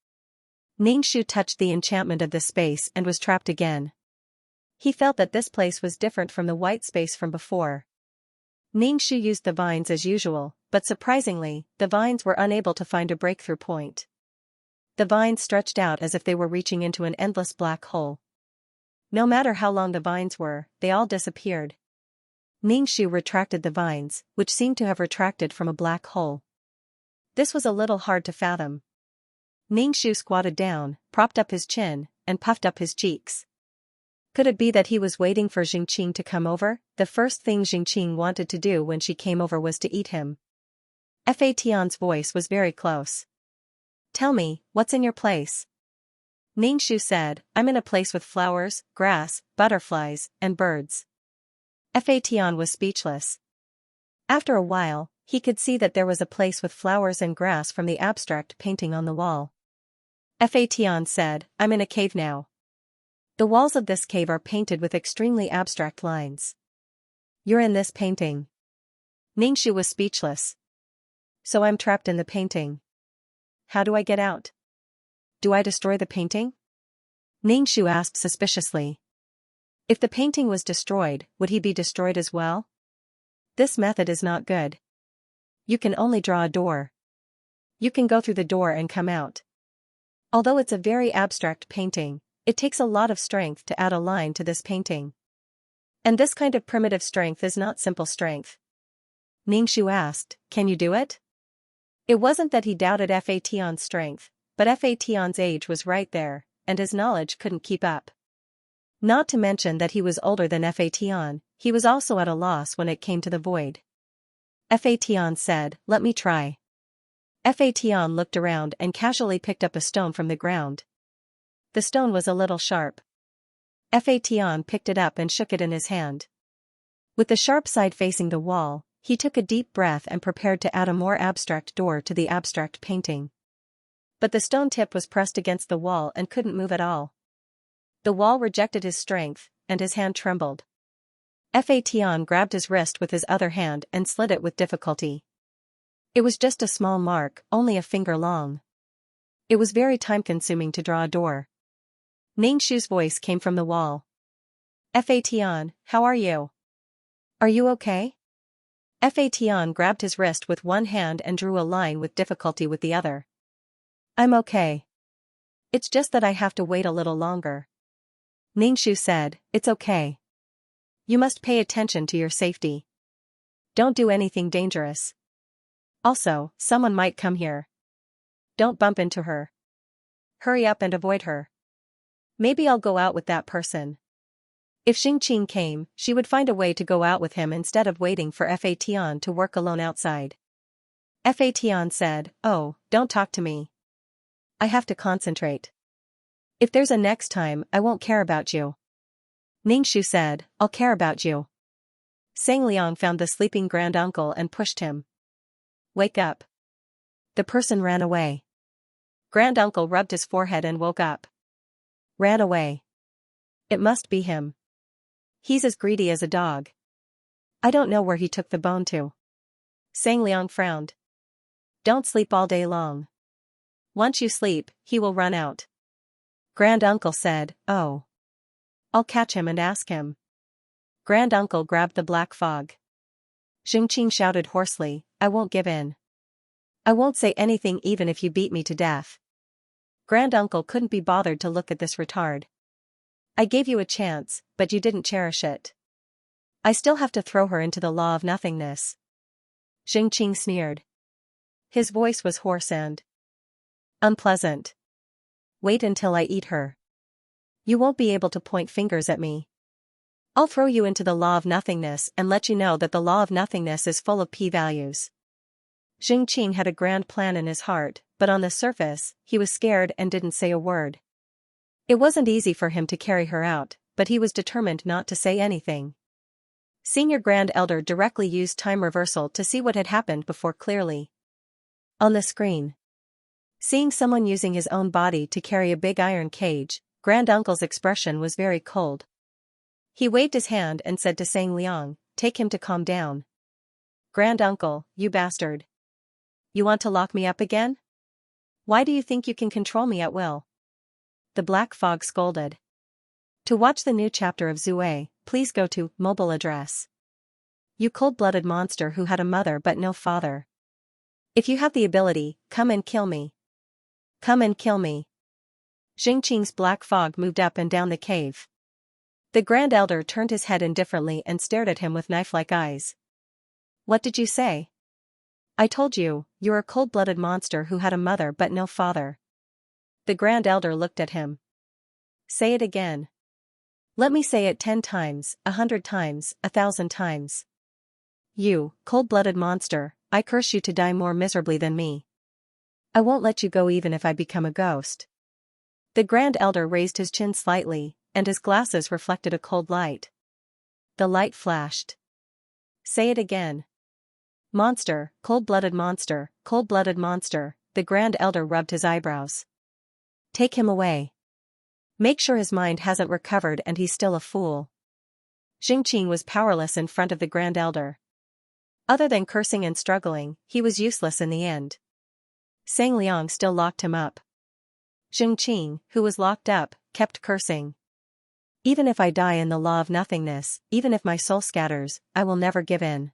Ningxu touched the enchantment of the space and was trapped again. He felt that this place was different from the white space from before. Ningxu used the vines as usual, but surprisingly, the vines were unable to find a breakthrough point. The vines stretched out as if they were reaching into an endless black hole. No matter how long the vines were, they all disappeared. Ningxu retracted the vines, which seemed to have retracted from a black hole. This was a little hard to fathom. Ningxu squatted down, propped up his chin, and puffed up his cheeks. Could it be that he was waiting for Xianxia to come over? The first thing Xianxia wanted to do when she came over was to eat him. Fation's voice was very close. Tell me, what's in your place? Ningxu said, I'm in a place with flowers, grass, butterflies, and birds. Fation was speechless. After a while, he could see that there was a place with flowers and grass from the abstract painting on the wall. Fation said, I'm in a cave now. The walls of this cave are painted with extremely abstract lines. You're in this painting. Ningxu was speechless. So I'm trapped in the painting. How do I get out? Do I destroy the painting? Ningxu asked suspiciously. If the painting was destroyed, would he be destroyed as well? This method is not good. You can only draw a door. You can go through the door and come out. Although it's a very abstract painting, it takes a lot of strength to add a line to this painting. And this kind of primitive strength is not simple strength. Ningxu asked, can you do it? It wasn't that he doubted Fation's strength, but Fation's age was right there, and his knowledge couldn't keep up. Not to mention that he was older than Fation, he was also at a loss when it came to the void. Fation said, "Let me try." Fation looked around and casually picked up a stone from the ground. The stone was a little sharp. Fation picked it up and shook it in his hand. With the sharp side facing the wall, he took a deep breath and prepared to add a more abstract door to the abstract painting. But the stone tip was pressed against the wall and couldn't move at all. The wall rejected his strength, and his hand trembled. Fation grabbed his wrist with his other hand and slid it with difficulty. It was just a small mark, only a finger long. It was very time-consuming to draw a door. Xianxia's voice came from the wall. "Fation, how are you? Are you okay?" Fation grabbed his wrist with one hand and drew a line with difficulty with the other. "I'm okay. It's just that I have to wait a little longer." Xianxia said, "It's okay. You must pay attention to your safety. Don't do anything dangerous. Also, someone might come here. Don't bump into her. Hurry up and avoid her. Maybe I'll go out with that person." If Xianxia came, she would find a way to go out with him instead of waiting for Fation to work alone outside. Fation said, "Oh, don't talk to me. I have to concentrate. If there's a next time, I won't care about you." Xianxia said, "I'll care about you." Xianxia found the sleeping granduncle and pushed him. "Wake up." The person ran away. Granduncle rubbed his forehead and woke up. "Ran away. It must be him. He's as greedy as a dog. I don't know where he took the bone to." Xianxia frowned. "Don't sleep all day long. Once you sleep, he will run out." Granduncle said, "Oh. I'll catch him and ask him." Granduncle grabbed the black fog. Xianxia shouted hoarsely, "I won't give in. I won't say anything even if you beat me to death." Granduncle couldn't be bothered to look at this retard. "I gave you a chance, but you didn't cherish it. I still have to throw her into the law of nothingness." Xianxia sneered. His voice was hoarse and unpleasant. "Wait until I eat her. You won't be able to point fingers at me. I'll throw you into the law of nothingness and let you know that the law of nothingness is full of p-values." Xianxia had a grand plan in his heart, but on the surface, he was scared and didn't say a word. It wasn't easy for him to carry her out, but he was determined not to say anything. Senior Grand Elder directly used time reversal to see what had happened before clearly. On the screen. Seeing someone using his own body to carry a big iron cage, Granduncle's expression was very cold. He waved his hand and said to Xianxia, "Take him to calm down." "Granduncle, you bastard. You want to lock me up again? Why do you think you can control me at will?" The black fog scolded. To watch the new chapter of Zue, please go to mobile address. You cold-blooded monster who had a mother but no father. If you have the ability, come and kill me. Come and kill me. Xianxia's black fog moved up and down the cave. The Grand Elder turned his head indifferently and stared at him with knife-like eyes. "What did you say?" "I told you, you're a cold-blooded monster who had a mother but no father." The Grand Elder looked at him. "Say it again. Let me say it 10 times, 100 times, 1,000 times. You, cold-blooded monster, I curse you to die more miserably than me. I won't let you go even if I become a ghost." The Grand Elder raised his chin slightly, and his glasses reflected a cold light. The light flashed. "Say it again. Monster, cold-blooded monster, cold-blooded monster." The Grand Elder rubbed his eyebrows. "Take him away. Make sure his mind hasn't recovered and he's still a fool." Xianxia was powerless in front of the Grand Elder. Other than cursing and struggling, he was useless in the end. Xianxia still locked him up. Xianxia, who was locked up, kept cursing. "Even if I die in the law of nothingness, even if my soul scatters, I will never give in."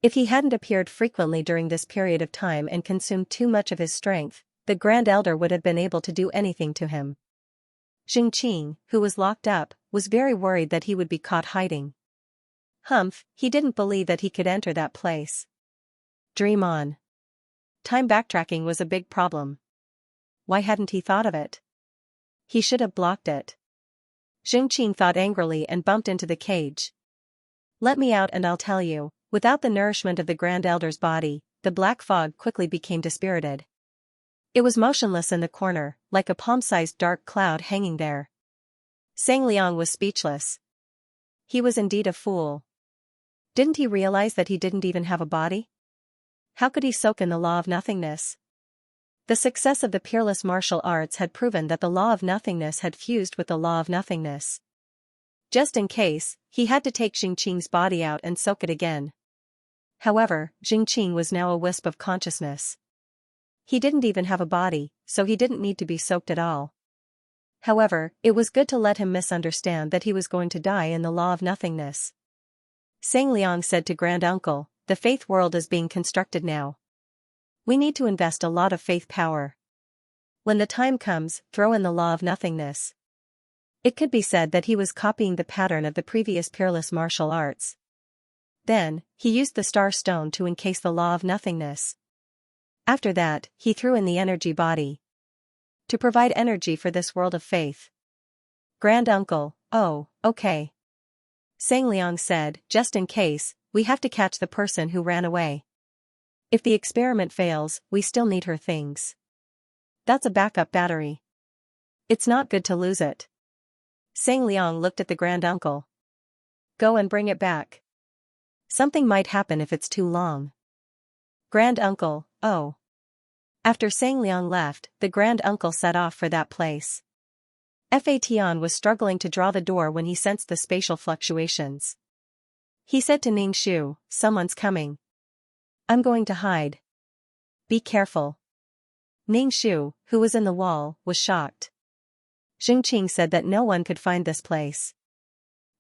If he hadn't appeared frequently during this period of time and consumed too much of his strength, the Grand Elder would have been able to do anything to him. Xianxia, who was locked up, was very worried that he would be caught hiding. Humph, he didn't believe that he could enter that place. Dream on. Time backtracking was a big problem. Why hadn't he thought of it? He should have blocked it. Xianxia thought angrily and bumped into the cage. Let me out and I'll tell you. Without the nourishment of the Grand Elder's body, the black fog quickly became dispirited. It was motionless in the corner, like a palm-sized dark cloud hanging there. Xianxia was speechless. He was indeed a fool. Didn't he realize that he didn't even have a body? How could he soak in the law of nothingness? The success of the peerless martial arts had proven that the law of nothingness had fused with the law of nothingness. Just in case, he had to take Xianxia's body out and soak it again. However, Xianxia was now a wisp of consciousness. He didn't even have a body, so he didn't need to be soaked at all. However, it was good to let him misunderstand that he was going to die in the law of nothingness. Xianxia said to Grand Uncle, the faith world is being constructed now. We need to invest a lot of faith power. When the time comes, throw in the law of nothingness. It could be said that he was copying the pattern of the previous peerless martial arts. Then, he used the star stone to encase the law of nothingness. After that, he threw in the energy body. To provide energy for this world of faith. Grand Uncle, oh, okay. Xianxia said, just in case, we have to catch the person who ran away. If the experiment fails, we still need her things. That's a backup battery. It's not good to lose it. Xianxia looked at the Grand Uncle. Go and bring it back. Something might happen if it's too long. Grand Uncle, oh. After Xianxia left, the Grand Uncle set off for that place. Fatian was struggling to draw the door when he sensed the spatial fluctuations. He said to Ningxu, someone's coming. I'm going to hide. Be careful. Ningxu, who was in the wall, was shocked. Xianxia said that no one could find this place.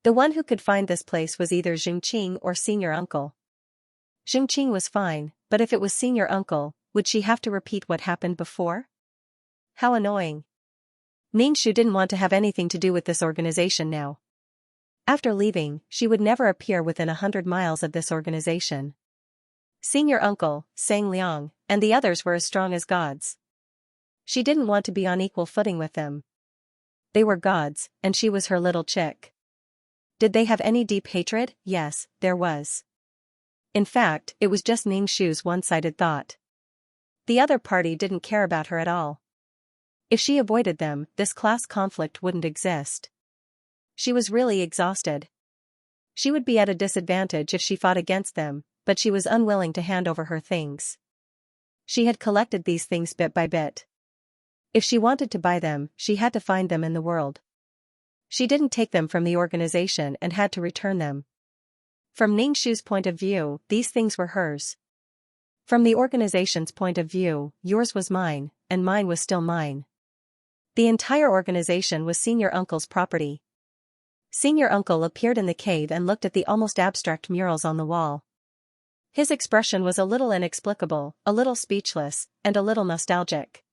The one who could find this place was either Xianxia or Senior Uncle. Xianxia was fine, but if it was Senior Uncle, would she have to repeat what happened before? How annoying. Ningxu didn't want to have anything to do with this organization now. After leaving, she would never appear within 100 miles of this organization. Senior Uncle, Xianxia, and the others were as strong as gods. She didn't want to be on equal footing with them. They were gods, and she was her little chick. Did they have any deep hatred? Yes, there was. In fact, it was just Ningxu's one-sided thought. The other party didn't care about her at all. If she avoided them, this class conflict wouldn't exist. She was really exhausted. She would be at a disadvantage if she fought against them, but she was unwilling to hand over her things. She had collected these things bit by bit. If she wanted to buy them, she had to find them in the world. She didn't take them from the organization and had to return them. From Ningxu's point of view, these things were hers. From the organization's point of view, yours was mine, and mine was still mine. The entire organization was Senior Uncle's property. Senior Uncle appeared in the cave and looked at the almost abstract murals on the wall. His expression was a little inexplicable, a little speechless, and a little nostalgic.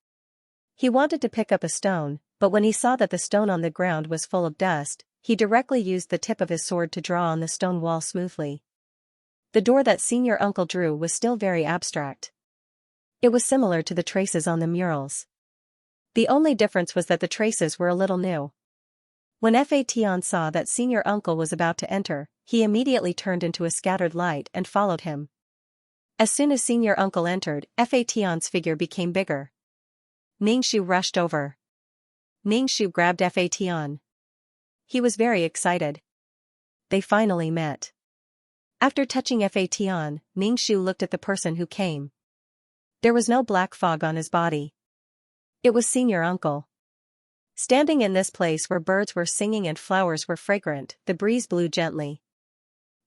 He wanted to pick up a stone, but when he saw that the stone on the ground was full of dust, he directly used the tip of his sword to draw on the stone wall smoothly. The door that Senior Uncle drew was still very abstract. It was similar to the traces on the murals. The only difference was that the traces were a little new. When Fatian saw that Senior Uncle was about to enter, he immediately turned into a scattered light and followed him. As soon as Senior Uncle entered, Fatian's figure became bigger. Ningxu rushed over. Ningxu grabbed Fatian. He was very excited. They finally met. After touching Fatian, Ningxu looked at the person who came. There was no black fog on his body. It was Senior Uncle. Standing in this place where birds were singing and flowers were fragrant, the breeze blew gently.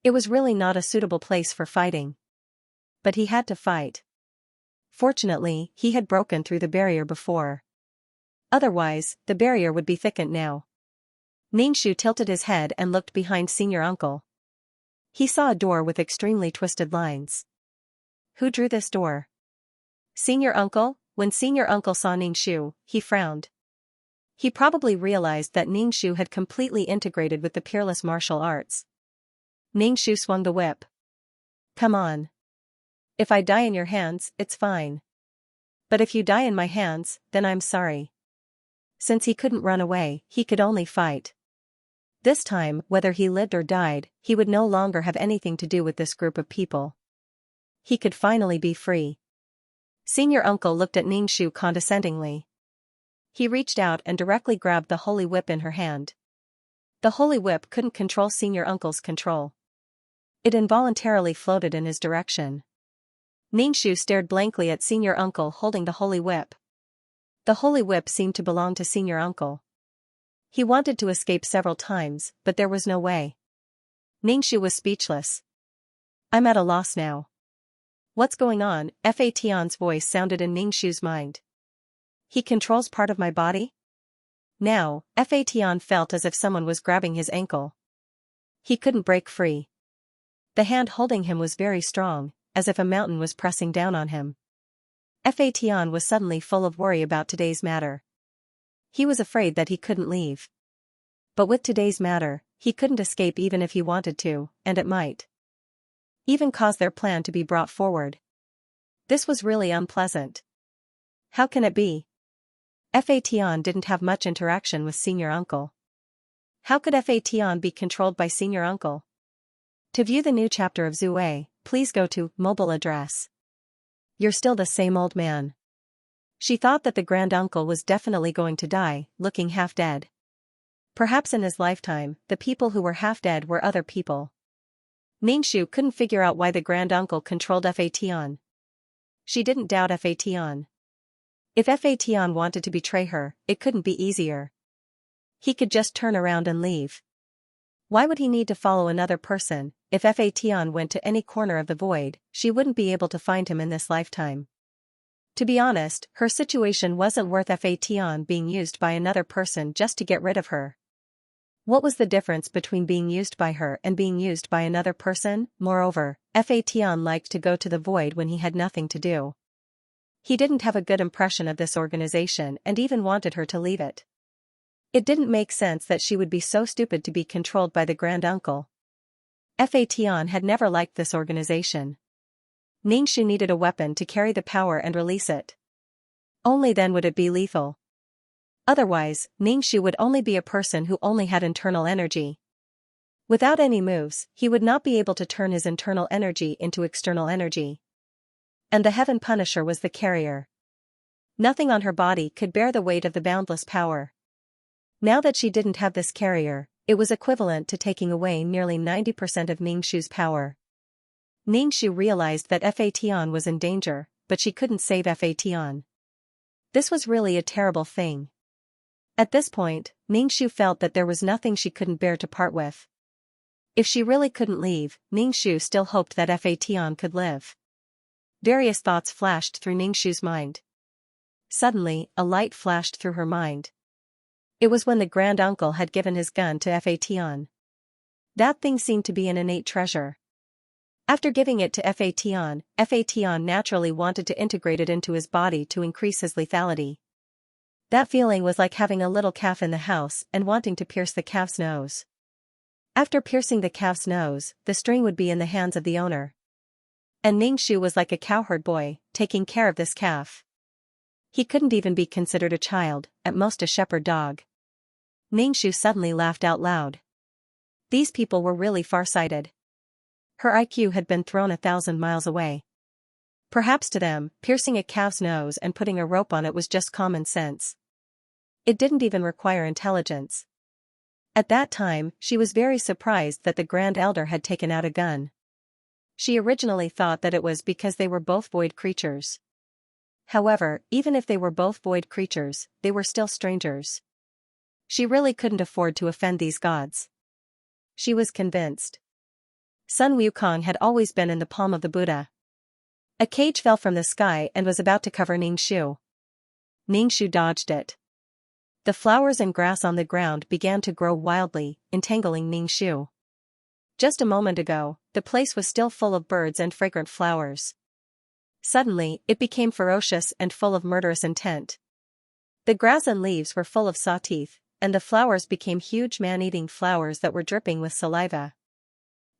It was really not a suitable place for fighting. But he had to fight. Fortunately, he had broken through the barrier before. Otherwise, the barrier would be thickened now. Ningxu tilted his head and looked behind Senior Uncle. He saw a door with extremely twisted lines. Who drew this door? Senior Uncle? When Senior Uncle saw Ningxu, he frowned. He probably realized that Ningxu had completely integrated with the peerless martial arts. Ningxu swung the whip. Come on. If I die in your hands, it's fine. But if you die in my hands, then I'm sorry. Since he couldn't run away, he could only fight. This time, whether he lived or died, he would no longer have anything to do with this group of people. He could finally be free. Senior uncle looked at Ningxu condescendingly. He reached out and directly grabbed the holy whip in her hand. The holy whip couldn't control senior uncle's control. It involuntarily floated in his direction. Ningxu stared blankly at senior uncle holding the holy whip. The holy whip seemed to belong to senior uncle. He wanted to escape several times, but there was no way. Ningxu was speechless. I'm at a loss now. What's going on? Fa Tian's voice sounded in Ningxu's mind. He controls part of my body? Now, Fa Tian felt as if someone was grabbing his ankle. He couldn't break free. The hand holding him was very strong, as if a mountain was pressing down on him. Fa Tian was suddenly full of worry about today's matter. He was afraid that he couldn't leave. But with today's matter, he couldn't escape even if he wanted to, and it might even cause their plan to be brought forward. This was really unpleasant. How can it be? Fa Tian didn't have much interaction with senior uncle. How could Fa Tian be controlled by senior uncle? To view the new chapter of Zue, please go to mobile address. You're still the same old man. She thought that the grand uncle was definitely going to die, looking half dead. Perhaps in his lifetime, the people who were half dead were other people. Ningxu couldn't figure out why the grand uncle controlled Fa Tian. She didn't doubt Fa Tian. If Fa Tian wanted to betray her, it couldn't be easier. He could just turn around and leave. Why would he need to follow another person? If Fa Tian went to any corner of the void, she wouldn't be able to find him in this lifetime. To be honest, her situation wasn't worth Fa Tian being used by another person just to get rid of her. What was the difference between being used by her and being used by another person? Moreover, Fa Tian liked to go to the void when he had nothing to do. He didn't have a good impression of this organization and even wanted her to leave it. It didn't make sense that she would be so stupid to be controlled by the grand uncle. Fa Tian had never liked this organization. Ningxu needed a weapon to carry the power and release it. Only then would it be lethal. Otherwise, Ningxu would only be a person who only had internal energy. Without any moves, he would not be able to turn his internal energy into external energy. And the Heaven Punisher was the carrier. Nothing on her body could bear the weight of the boundless power. Now that she didn't have this carrier, it was equivalent to taking away nearly 90% of Ningxu's power. Ningxu realized that Fa Tian was in danger, but she couldn't save Fa Tian. This was really a terrible thing. At this point, Ningxu felt that there was nothing she couldn't bear to part with. If she really couldn't leave, Ningxu still hoped that Fa Tian could live. Various thoughts flashed through Ningxu's mind. Suddenly, a light flashed through her mind. It was when the grand uncle had given his gun to Fa Tian. That thing seemed to be an innate treasure. After giving it to Fa Tian naturally wanted to integrate it into his body to increase his lethality. That feeling was like having a little calf in the house and wanting to pierce the calf's nose. After piercing the calf's nose, the string would be in the hands of the owner. And Ningxu was like a cowherd boy, taking care of this calf. He couldn't even be considered a child, at most a shepherd dog. Ningxu suddenly laughed out loud. These people were really far-sighted. Her IQ had been thrown 1,000 miles away. Perhaps to them, piercing a calf's nose and putting a rope on it was just common sense. It didn't even require intelligence. At that time, she was very surprised that the Grand Elder had taken out a gun. She originally thought that it was because they were both void creatures. However, even if they were both void creatures, they were still strangers. She really couldn't afford to offend these gods. She was convinced. Sun Wukong had always been in the palm of the Buddha. A cage fell from the sky and was about to cover Ningxu. Ningxu dodged it. The flowers and grass on the ground began to grow wildly, entangling Ningxu. Just a moment ago, the place was still full of birds and fragrant flowers. Suddenly, it became ferocious and full of murderous intent. The grass and leaves were full of saw teeth, and the flowers became huge man-eating flowers that were dripping with saliva.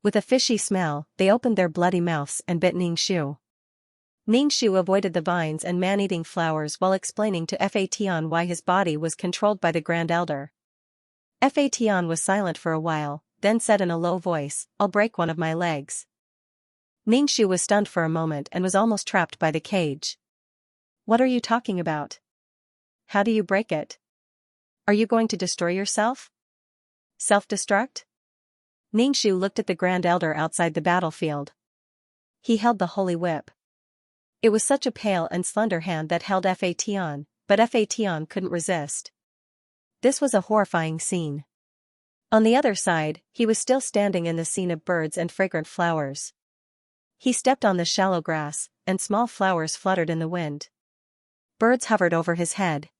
With a fishy smell, they opened their bloody mouths and bit Ningxu. Ningxu avoided the vines and man-eating flowers while explaining to Fa Tian why his body was controlled by the Grand Elder. Fatian was silent for a while, then said in a low voice, "I'll break one of my legs." Ningxu was stunned for a moment and was almost trapped by the cage. "What are you talking about? How do you break it? Are you going to destroy yourself? Self-destruct?" Ningxu looked at the Grand Elder outside the battlefield. He held the holy whip. It was such a pale and slender hand that held Fatian, but Fatian couldn't resist. This was a horrifying scene. On the other side, he was still standing in the scene of birds and fragrant flowers. He stepped on the shallow grass, and small flowers fluttered in the wind. Birds hovered over his head.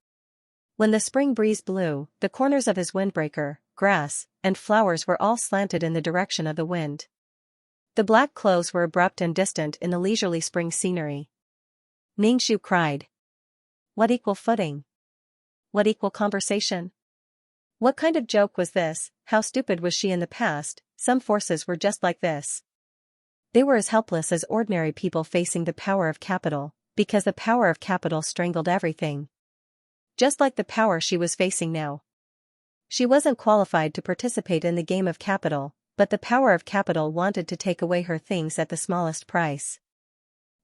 When the spring breeze blew, the corners of his windbreaker, grass, and flowers were all slanted in the direction of the wind. The black clothes were abrupt and distant in the leisurely spring scenery. Ningxu cried. What equal footing? What equal conversation? What kind of joke was this? How stupid was she in the past? Some forces were just like this. They were as helpless as ordinary people facing the power of capital, because the power of capital strangled everything. Just like the power she was facing now. She wasn't qualified to participate in the game of capital, but the power of capital wanted to take away her things at the smallest price.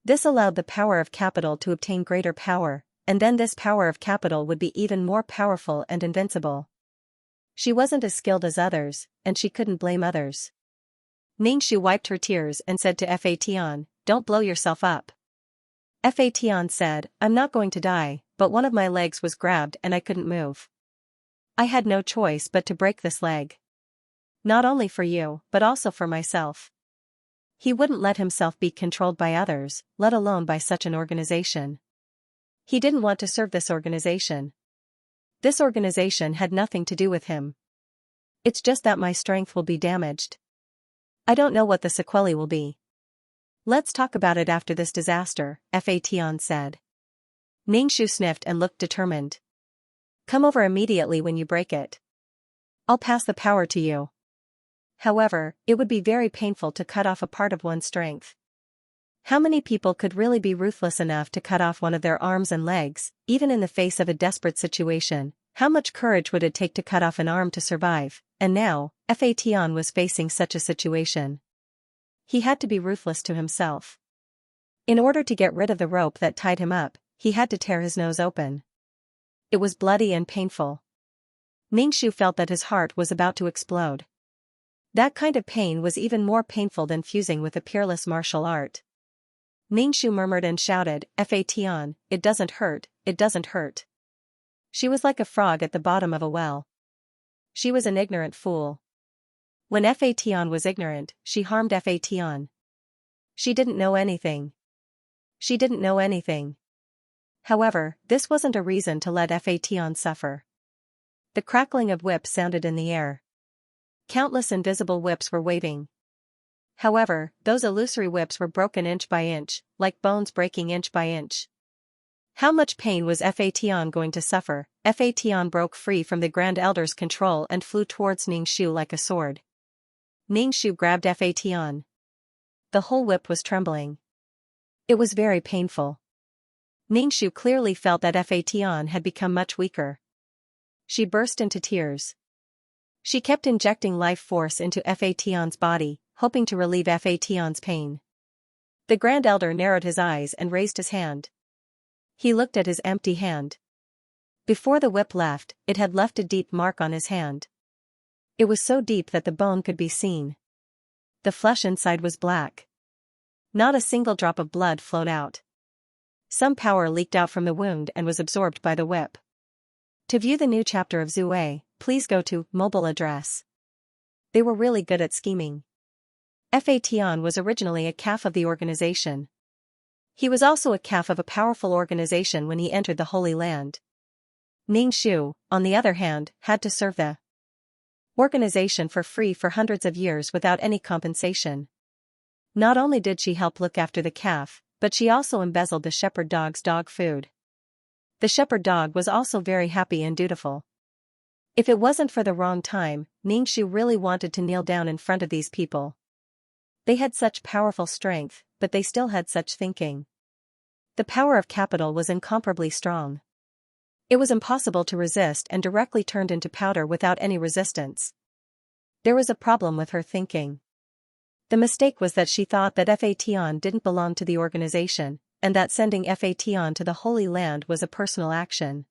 This allowed the power of capital to obtain greater power, and then this power of capital would be even more powerful and invincible. She wasn't as skilled as others, and she couldn't blame others. Ningxu wiped her tears and said to Fatian, "Don't blow yourself up." Fatian said, "I'm not going to die, but one of my legs was grabbed and I couldn't move. I had no choice but to break this leg. Not only for you, but also for myself." He wouldn't let himself be controlled by others, let alone by such an organization. He didn't want to serve this organization. This organization had nothing to do with him. It's just that my strength will be damaged. I don't know what the sequelae will be. Let's talk about it after this disaster, Fatian said. Ningxu sniffed and looked determined. Come over immediately when you break it. I'll pass the power to you. However, it would be very painful to cut off a part of one's strength. How many people could really be ruthless enough to cut off one of their arms and legs, even in the face of a desperate situation? How much courage would it take to cut off an arm to survive? And now, Fatian was facing such a situation. He had to be ruthless to himself. In order to get rid of the rope that tied him up, he had to tear his nose open. It was bloody and painful. Ningxu felt that his heart was about to explode. That kind of pain was even more painful than fusing with a peerless martial art. Ningxu murmured and shouted, Fatian, it doesn't hurt, it doesn't hurt. She was like a frog at the bottom of a well. She was an ignorant fool. When Fatian was ignorant, she harmed Fatian. She didn't know anything. She didn't know anything. However, this wasn't a reason to let Fatian suffer. The crackling of whips sounded in the air. Countless invisible whips were waving. However, those illusory whips were broken inch by inch, like bones breaking inch by inch. How much pain was Fatian going to suffer? Fatian broke free from the Grand Elder's control and flew towards Ningxu like a sword. Ningxu grabbed Fatian. The whole whip was trembling. It was very painful. Ningxu clearly felt that Fatian had become much weaker. She burst into tears. She kept injecting life force into Fatian's body, hoping to relieve Fatian's pain. The Grand Elder narrowed his eyes and raised his hand. He looked at his empty hand. Before the whip left, it had left a deep mark on his hand. It was so deep that the bone could be seen. The flesh inside was black. Not a single drop of blood flowed out. Some power leaked out from the wound and was absorbed by the whip. To view the new chapter of Zue, please go to mobile address. They were really good at scheming. Fatian was originally a calf of the organization. He was also a calf of a powerful organization when he entered the Holy Land. Ningxu, on the other hand, had to serve the organization for free for hundreds of years without any compensation. Not only did she help look after the calf, but she also embezzled the shepherd dog's dog food. The shepherd dog was also very happy and dutiful. If it wasn't for the wrong time, Ningxu really wanted to kneel down in front of these people. They had such powerful strength, but they still had such thinking. The power of capital was incomparably strong. It was impossible to resist and directly turned into powder without any resistance. There was a problem with her thinking. The mistake was that she thought that Fation didn't belong to the organization, and that sending Fation to the Holy Land was a personal action.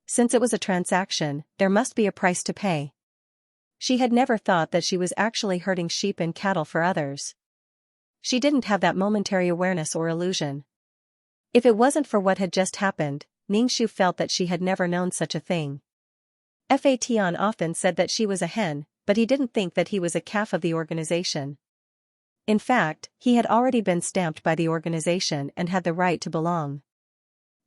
Since it was a transaction, there must be a price to pay. She had never thought that she was actually herding sheep and cattle for others. She didn't have that momentary awareness or illusion. If it wasn't for what had just happened, Ningxu felt that she had never known such a thing. Fation often said that she was a hen, but he didn't think that he was a calf of the organization. In fact, he had already been stamped by the organization and had the right to belong.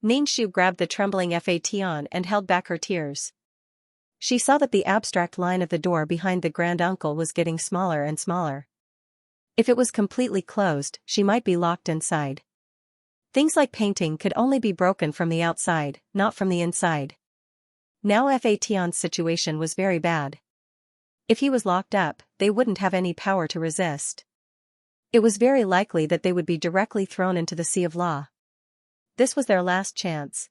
Ningxu grabbed the trembling Fation and held back her tears. She saw that the abstract line of the door behind the grand uncle was getting smaller and smaller. If it was completely closed, she might be locked inside. Things like painting could only be broken from the outside, not from the inside. Now Fation's situation was very bad. If he was locked up, they wouldn't have any power to resist. It was very likely that they would be directly thrown into the sea of law. This was their last chance.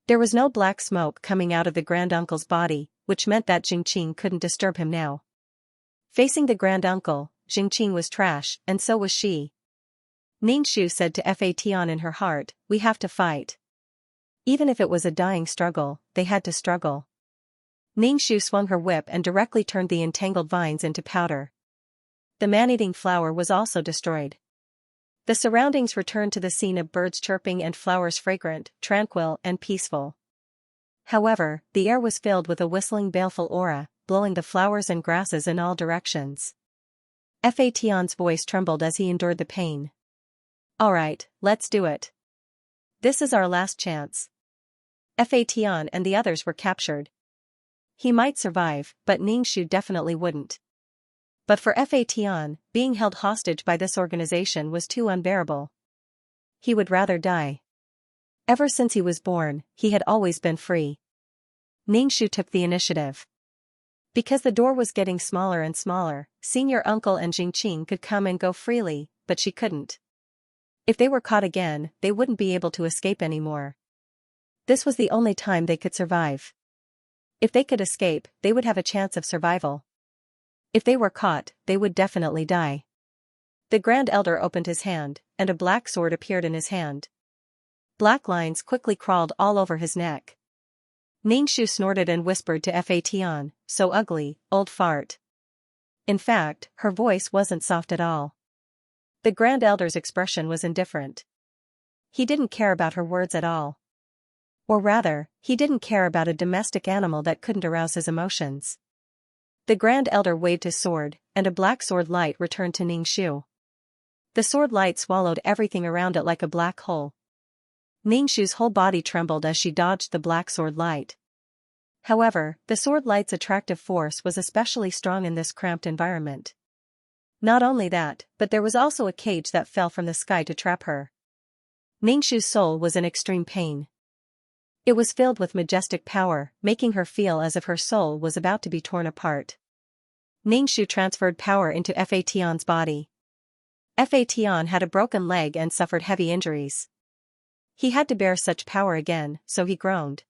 There was no black smoke coming out of the grand uncle's body, which meant that Jingqing couldn't disturb him now. Facing the grand uncle, Jingqing was trash, and so was she. Ningxu said to Fation in her heart, "We have to fight." Even if it was a dying struggle, they had to struggle. Ningxu swung her whip and directly turned the entangled vines into powder. The man-eating flower was also destroyed. The surroundings returned to the scene of birds chirping and flowers fragrant, tranquil, and peaceful. However, the air was filled with a whistling baleful aura, blowing the flowers and grasses in all directions. Fation's voice trembled as he endured the pain. "All right, let's do it. This is our last chance." Fation and the others were captured. He might survive, but Ningxu definitely wouldn't. But for Fation, being held hostage by this organization was too unbearable. He would rather die. Ever since he was born, he had always been free. Ningxu took the initiative. Because the door was getting smaller and smaller, Senior Uncle and Jingqing could come and go freely, but she couldn't. If they were caught again, they wouldn't be able to escape anymore. This was the only time they could survive. If they could escape, they would have a chance of survival. If they were caught, they would definitely die. The Grand Elder opened his hand, and a black sword appeared in his hand. Black lines quickly crawled all over his neck. Ningxu snorted and whispered to Fation, "So ugly, old fart." In fact, her voice wasn't soft at all. The Grand Elder's expression was indifferent. He didn't care about her words at all. Or rather, he didn't care about a domestic animal that couldn't arouse his emotions. The Grand Elder waved his sword, and a black sword light returned to Ningxu. The sword light swallowed everything around it like a black hole. Ningxu's whole body trembled as she dodged the black sword light. However, the sword light's attractive force was especially strong in this cramped environment. Not only that, but there was also a cage that fell from the sky to trap her. Ningxu's soul was in extreme pain. It was filled with majestic power, making her feel as if her soul was about to be torn apart. Ningxu transferred power into Fation's body. Fation had a broken leg and suffered heavy injuries. He had to bear such power again, so he groaned.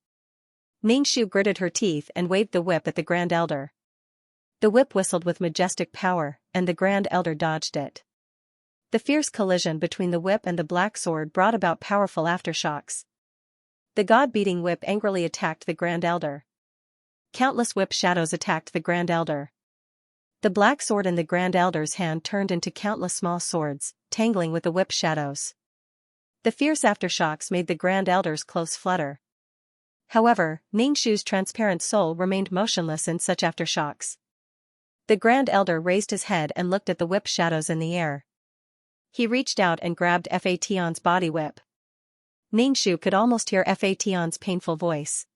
Ningxu gritted her teeth and waved the whip at the Grand Elder. The whip whistled with majestic power, and the Grand Elder dodged it. The fierce collision between the whip and the black sword brought about powerful aftershocks. The god-beating whip angrily attacked the Grand Elder. Countless whip shadows attacked the Grand Elder. The black sword in the Grand Elder's hand turned into countless small swords, tangling with the whip shadows. The fierce aftershocks made the Grand Elder's clothes flutter. However, Ningxu's transparent soul remained motionless in such aftershocks. The Grand Elder raised his head and looked at the whip shadows in the air. He reached out and grabbed Fation's body whip. Ningxu could almost hear Fation's painful voice.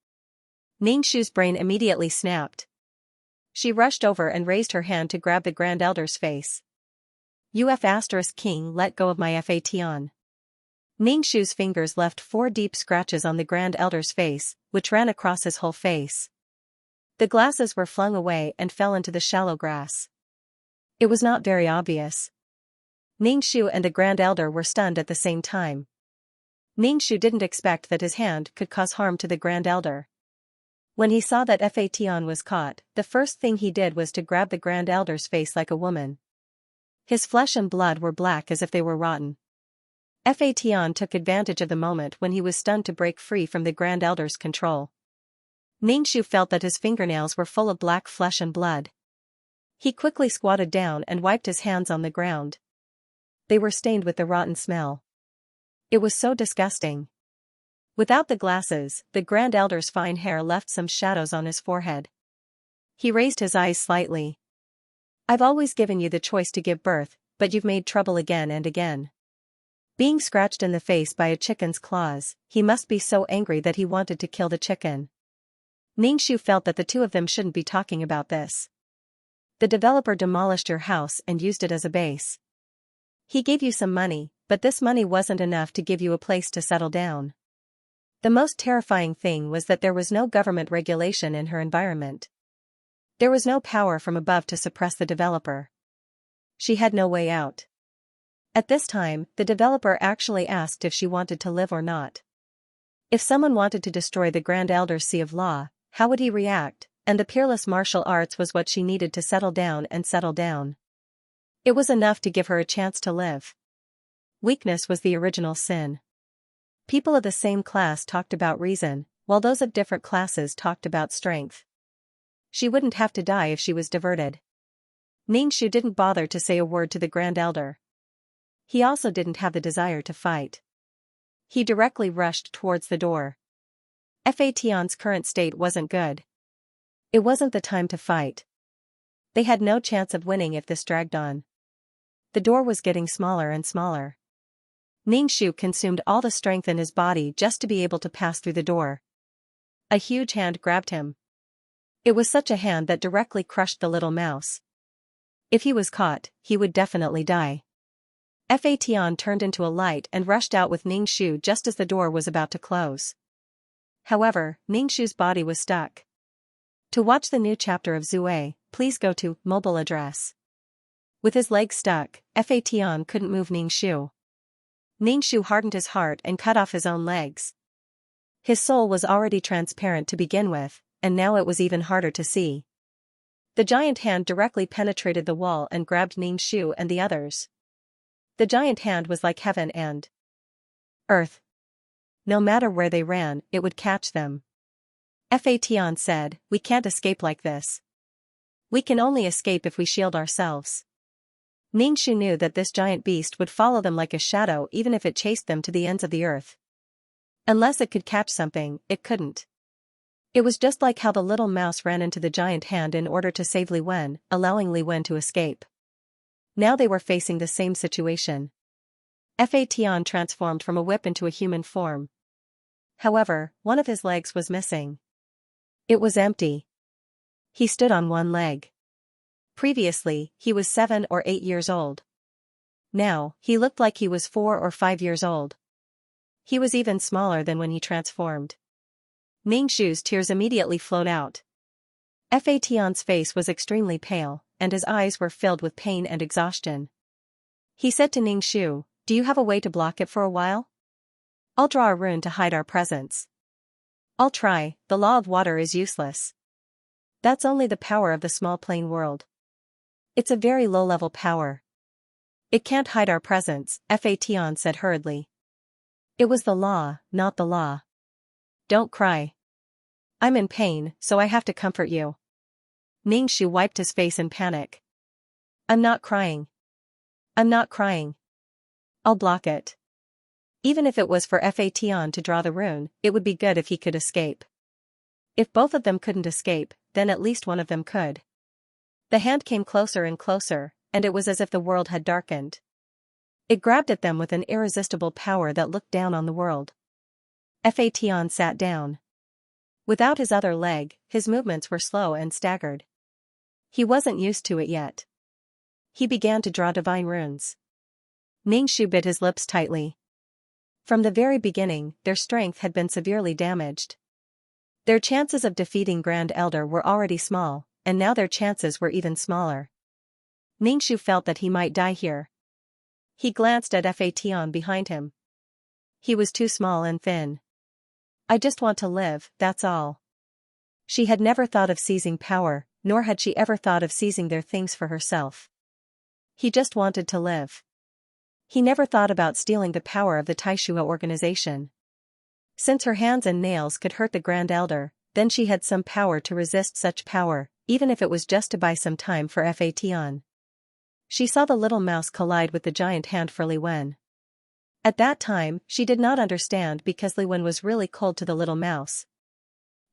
Ningxu's brain immediately snapped. She rushed over and raised her hand to grab the Grand Elder's face. King, let go of my Fation. Ningxu's fingers left 4 deep scratches on the Grand Elder's face, which ran across his whole face. The glasses were flung away and fell into the shallow grass. It was not very obvious. Ningxu and the Grand Elder were stunned at the same time. Ningxu didn't expect that his hand could cause harm to the Grand Elder. When he saw that Fatian was caught, the first thing he did was to grab the Grand Elder's face like a woman. His flesh and blood were black as if they were rotten. Fatian took advantage of the moment when he was stunned to break free from the Grand Elder's control. Ningxu felt that his fingernails were full of black flesh and blood. He quickly squatted down and wiped his hands on the ground. They were stained with the rotten smell. It was so disgusting. Without the glasses, the Grand Elder's fine hair left some shadows on his forehead. He raised his eyes slightly. "I've always given you the choice to give birth, but you've made trouble again and again." Being scratched in the face by a chicken's claws, he must be so angry that he wanted to kill the chicken. Ningxu felt that the two of them shouldn't be talking about this. The developer demolished your house and used it as a base. He gave you some money, but this money wasn't enough to give you a place to settle down. The most terrifying thing was that there was no government regulation in her environment. There was no power from above to suppress the developer. She had no way out. At this time, the developer actually asked if she wanted to live or not. If someone wanted to destroy the Grand Elder's Sea of Law, how would he react? And the peerless martial arts was what she needed to settle down and settle down. It was enough to give her a chance to live. Weakness was the original sin. People of the same class talked about reason, while those of different classes talked about strength. She wouldn't have to die if she was diverted. Ningxu didn't bother to say a word to the Grand Elder. He also didn't have the desire to fight. He directly rushed towards the door. Fatian's current state wasn't good. It wasn't the time to fight. They had no chance of winning if this dragged on. The door was getting smaller and smaller. Ningxu consumed all the strength in his body just to be able to pass through the door. A huge hand grabbed him. It was such a hand that directly crushed the little mouse. If he was caught, he would definitely die. Fatian turned into a light and rushed out with Ningxu just as the door was about to close. However, Ningxu's body was stuck. To watch the new chapter of Zue, please go to mobile address. With his legs stuck, Fatian couldn't move Ningxu. Ningxu hardened his heart and cut off his own legs. His soul was already transparent to begin with, and now it was even harder to see. The giant hand directly penetrated the wall and grabbed Ningxu and the others. The giant hand was like heaven and earth. No matter where they ran, it would catch them. Fatian said, "We can't escape like this. We can only escape if we shield ourselves." Ningxu knew that this giant beast would follow them like a shadow even if it chased them to the ends of the earth. Unless it could catch something, it couldn't. It was just like how the little mouse ran into the giant hand in order to save Li Wen, allowing Li Wen to escape. Now they were facing the same situation. Fatian transformed from a whip into a human form. However, one of his legs was missing. It was empty. He stood on one leg. Previously, he was 7 or 8 years old. Now, he looked like he was 4 or 5 years old. He was even smaller than when he transformed. Ningxu's tears immediately flowed out. Fatian's face was extremely pale, and his eyes were filled with pain and exhaustion. He said to Ningxu, "Do you have a way to block it for a while? I'll draw a rune to hide our presence." "I'll try, the law of water is useless. That's only the power of the small plane world. It's a very low-level power. It can't hide our presence," Fatian said hurriedly. "It was the law, not the law. Don't cry. I'm in pain, so I have to comfort you." Ningxu wiped his face in panic. "I'm not crying. I'm not crying. I'll block it." Even if it was for Fatian to draw the rune, it would be good if he could escape. If both of them couldn't escape, then at least one of them could. The hand came closer and closer, and it was as if the world had darkened. It grabbed at them with an irresistible power that looked down on the world. Fatian sat down. Without his other leg, his movements were slow and staggered. He wasn't used to it yet. He began to draw divine runes. Ningxu bit his lips tightly. From the very beginning, their strength had been severely damaged. Their chances of defeating Grand Elder were already small, and now their chances were even smaller. Ningxu felt that he might die here. He glanced at Fatian behind him. He was too small and thin. I just want to live, that's all. She had never thought of seizing power, nor had she ever thought of seizing their things for herself. He just wanted to live. He never thought about stealing the power of the Taishua organization. Since her hands and nails could hurt the Grand Elder, then she had some power to resist such power, even if it was just to buy some time for Fation. She saw the little mouse collide with the giant hand for Li Wen. At that time, she did not understand because Li Wen was really cold to the little mouse.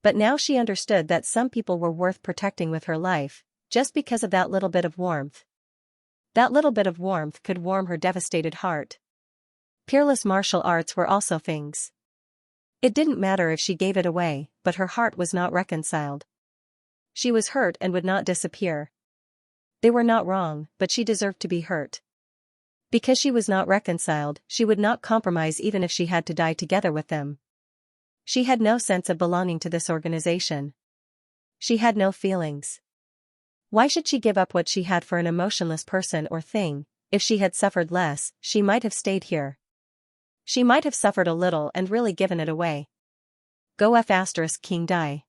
But now she understood that some people were worth protecting with her life, just because of that little bit of warmth. That little bit of warmth could warm her devastated heart. Peerless martial arts were also things. It didn't matter if she gave it away, but her heart was not reconciled. She was hurt and would not disappear. They were not wrong, but she deserved to be hurt. Because she was not reconciled, she would not compromise even if she had to die together with them. She had no sense of belonging to this organization. She had no feelings. Why should she give up what she had for an emotionless person or thing? If she had suffered less, she might have stayed here. She might have suffered a little and really given it away. Go F** King die.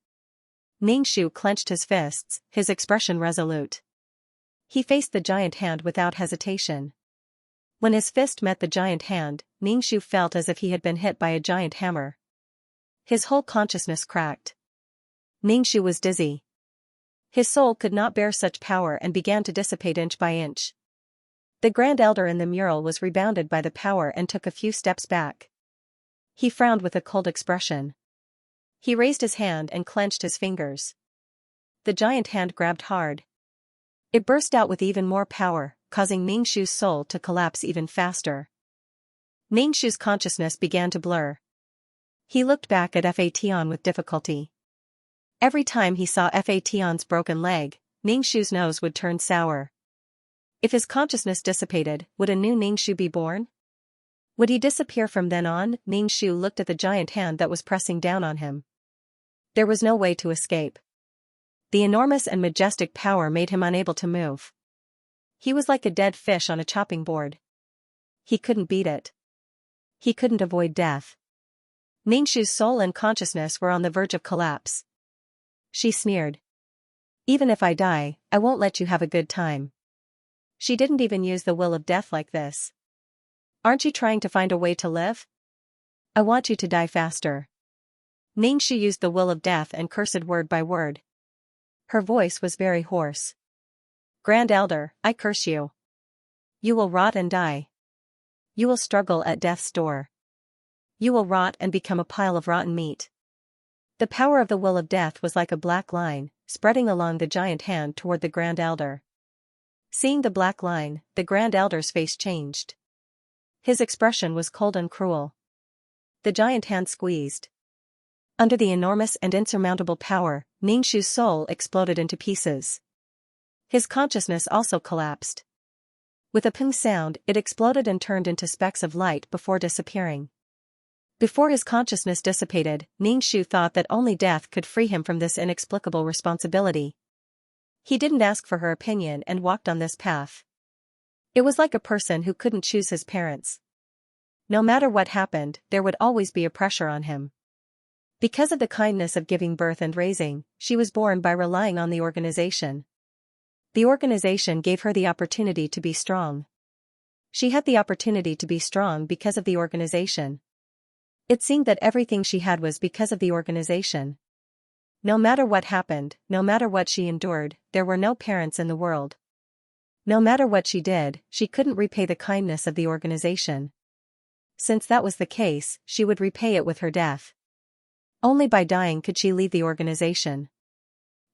Ningxu clenched his fists, his expression resolute. He faced the giant hand without hesitation. When his fist met the giant hand, Ningxu felt as if he had been hit by a giant hammer. His whole consciousness cracked. Ningxu was dizzy. His soul could not bear such power and began to dissipate inch by inch. The Grand Elder in the mural was rebounded by the power and took a few steps back. He frowned with a cold expression. He raised his hand and clenched his fingers. The giant hand grabbed hard. It burst out with even more power, causing Ningxu's soul to collapse even faster. Ningxu's consciousness began to blur. He looked back at Fation with difficulty. Every time he saw Fation's broken leg, Ningxu's nose would turn sour. If his consciousness dissipated, would a new Ningxu be born? Would he disappear from then on? Ningxu looked at the giant hand that was pressing down on him. There was no way to escape. The enormous and majestic power made him unable to move. He was like a dead fish on a chopping board. He couldn't beat it. He couldn't avoid death. Ningxu's soul and consciousness were on the verge of collapse. She sneered. Even if I die, I won't let you have a good time. She didn't even use the will of death like this. Aren't you trying to find a way to live? I want you to die faster. Ningxu used the will of death and cursed word by word. Her voice was very hoarse. Grand Elder, I curse you. You will rot and die. You will struggle at death's door. You will rot and become a pile of rotten meat. The power of the will of death was like a black line, spreading along the giant hand toward the Grand Elder. Seeing the black line, the Grand Elder's face changed. His expression was cold and cruel. The giant hand squeezed. Under the enormous and insurmountable power, Ningxu's soul exploded into pieces. His consciousness also collapsed. With a ping sound, it exploded and turned into specks of light before disappearing. Before his consciousness dissipated, Ningxu thought that only death could free him from this inexplicable responsibility. He didn't ask for her opinion and walked on this path. It was like a person who couldn't choose his parents. No matter what happened, there would always be a pressure on him. Because of the kindness of giving birth and raising, she was born by relying on the organization. The organization gave her the opportunity to be strong. She had the opportunity to be strong because of the organization. It seemed that everything she had was because of the organization. No matter what happened, no matter what she endured, there were no parents in the world. No matter what she did, she couldn't repay the kindness of the organization. Since that was the case, she would repay it with her death. Only by dying could she leave the organization.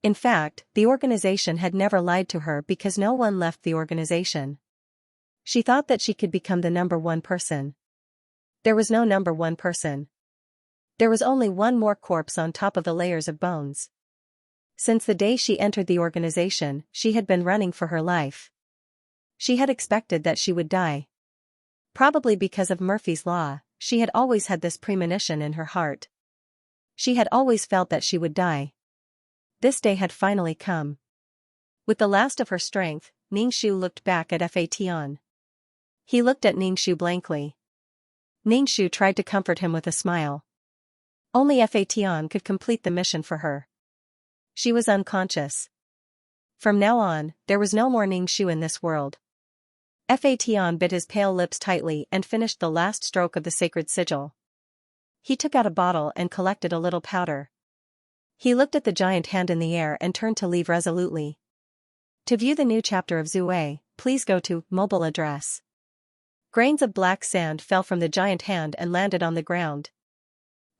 In fact, the organization had never lied to her because no one left the organization. She thought that she could become the number one person. There was no number one person. There was only one more corpse on top of the layers of bones. Since the day she entered the organization, she had been running for her life. She had expected that she would die. Probably because of Murphy's Law, she had always had this premonition in her heart. She had always felt that she would die. This day had finally come. With the last of her strength, Ningxu looked back at Fation. He looked at Ningxu blankly. Ningxu tried to comfort him with a smile. Only Fatian could complete the mission for her. She was unconscious. From now on, there was no more Ningxu in this world. Fatian bit his pale lips tightly and finished the last stroke of the sacred sigil. He took out a bottle and collected a little powder. He looked at the giant hand in the air and turned to leave resolutely. To view the new chapter of Zue, please go to mobile address. Grains of black sand fell from the giant hand and landed on the ground.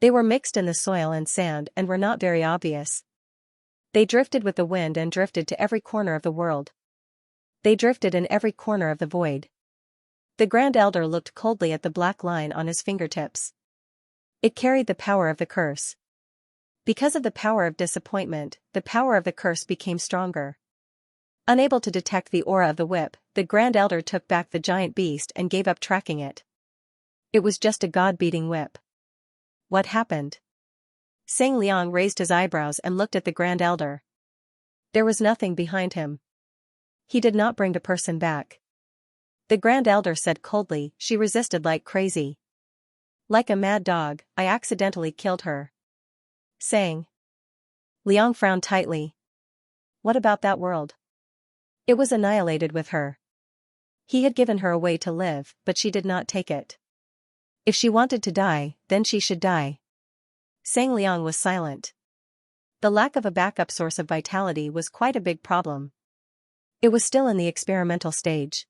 They were mixed in the soil and sand and were not very obvious. They drifted with the wind and drifted to every corner of the world. They drifted in every corner of the void. The Grand Elder looked coldly at the black line on his fingertips. It carried the power of the curse. Because of the power of disappointment, the power of the curse became stronger. Unable to detect the aura of the whip, the Grand Elder took back the giant beast and gave up tracking it. It was just a god-beating whip. What happened? Sang Liang raised his eyebrows and looked at the Grand Elder. There was nothing behind him. He did not bring the person back. The Grand Elder said coldly, she resisted like crazy. Like a mad dog, I accidentally killed her. Sang. Liang frowned tightly. What about that world? It was annihilated with her. He had given her a way to live, but she did not take it. If she wanted to die, then she should die. Sang Liang was silent. The lack of a backup source of vitality was quite a big problem. It was still in the experimental stage.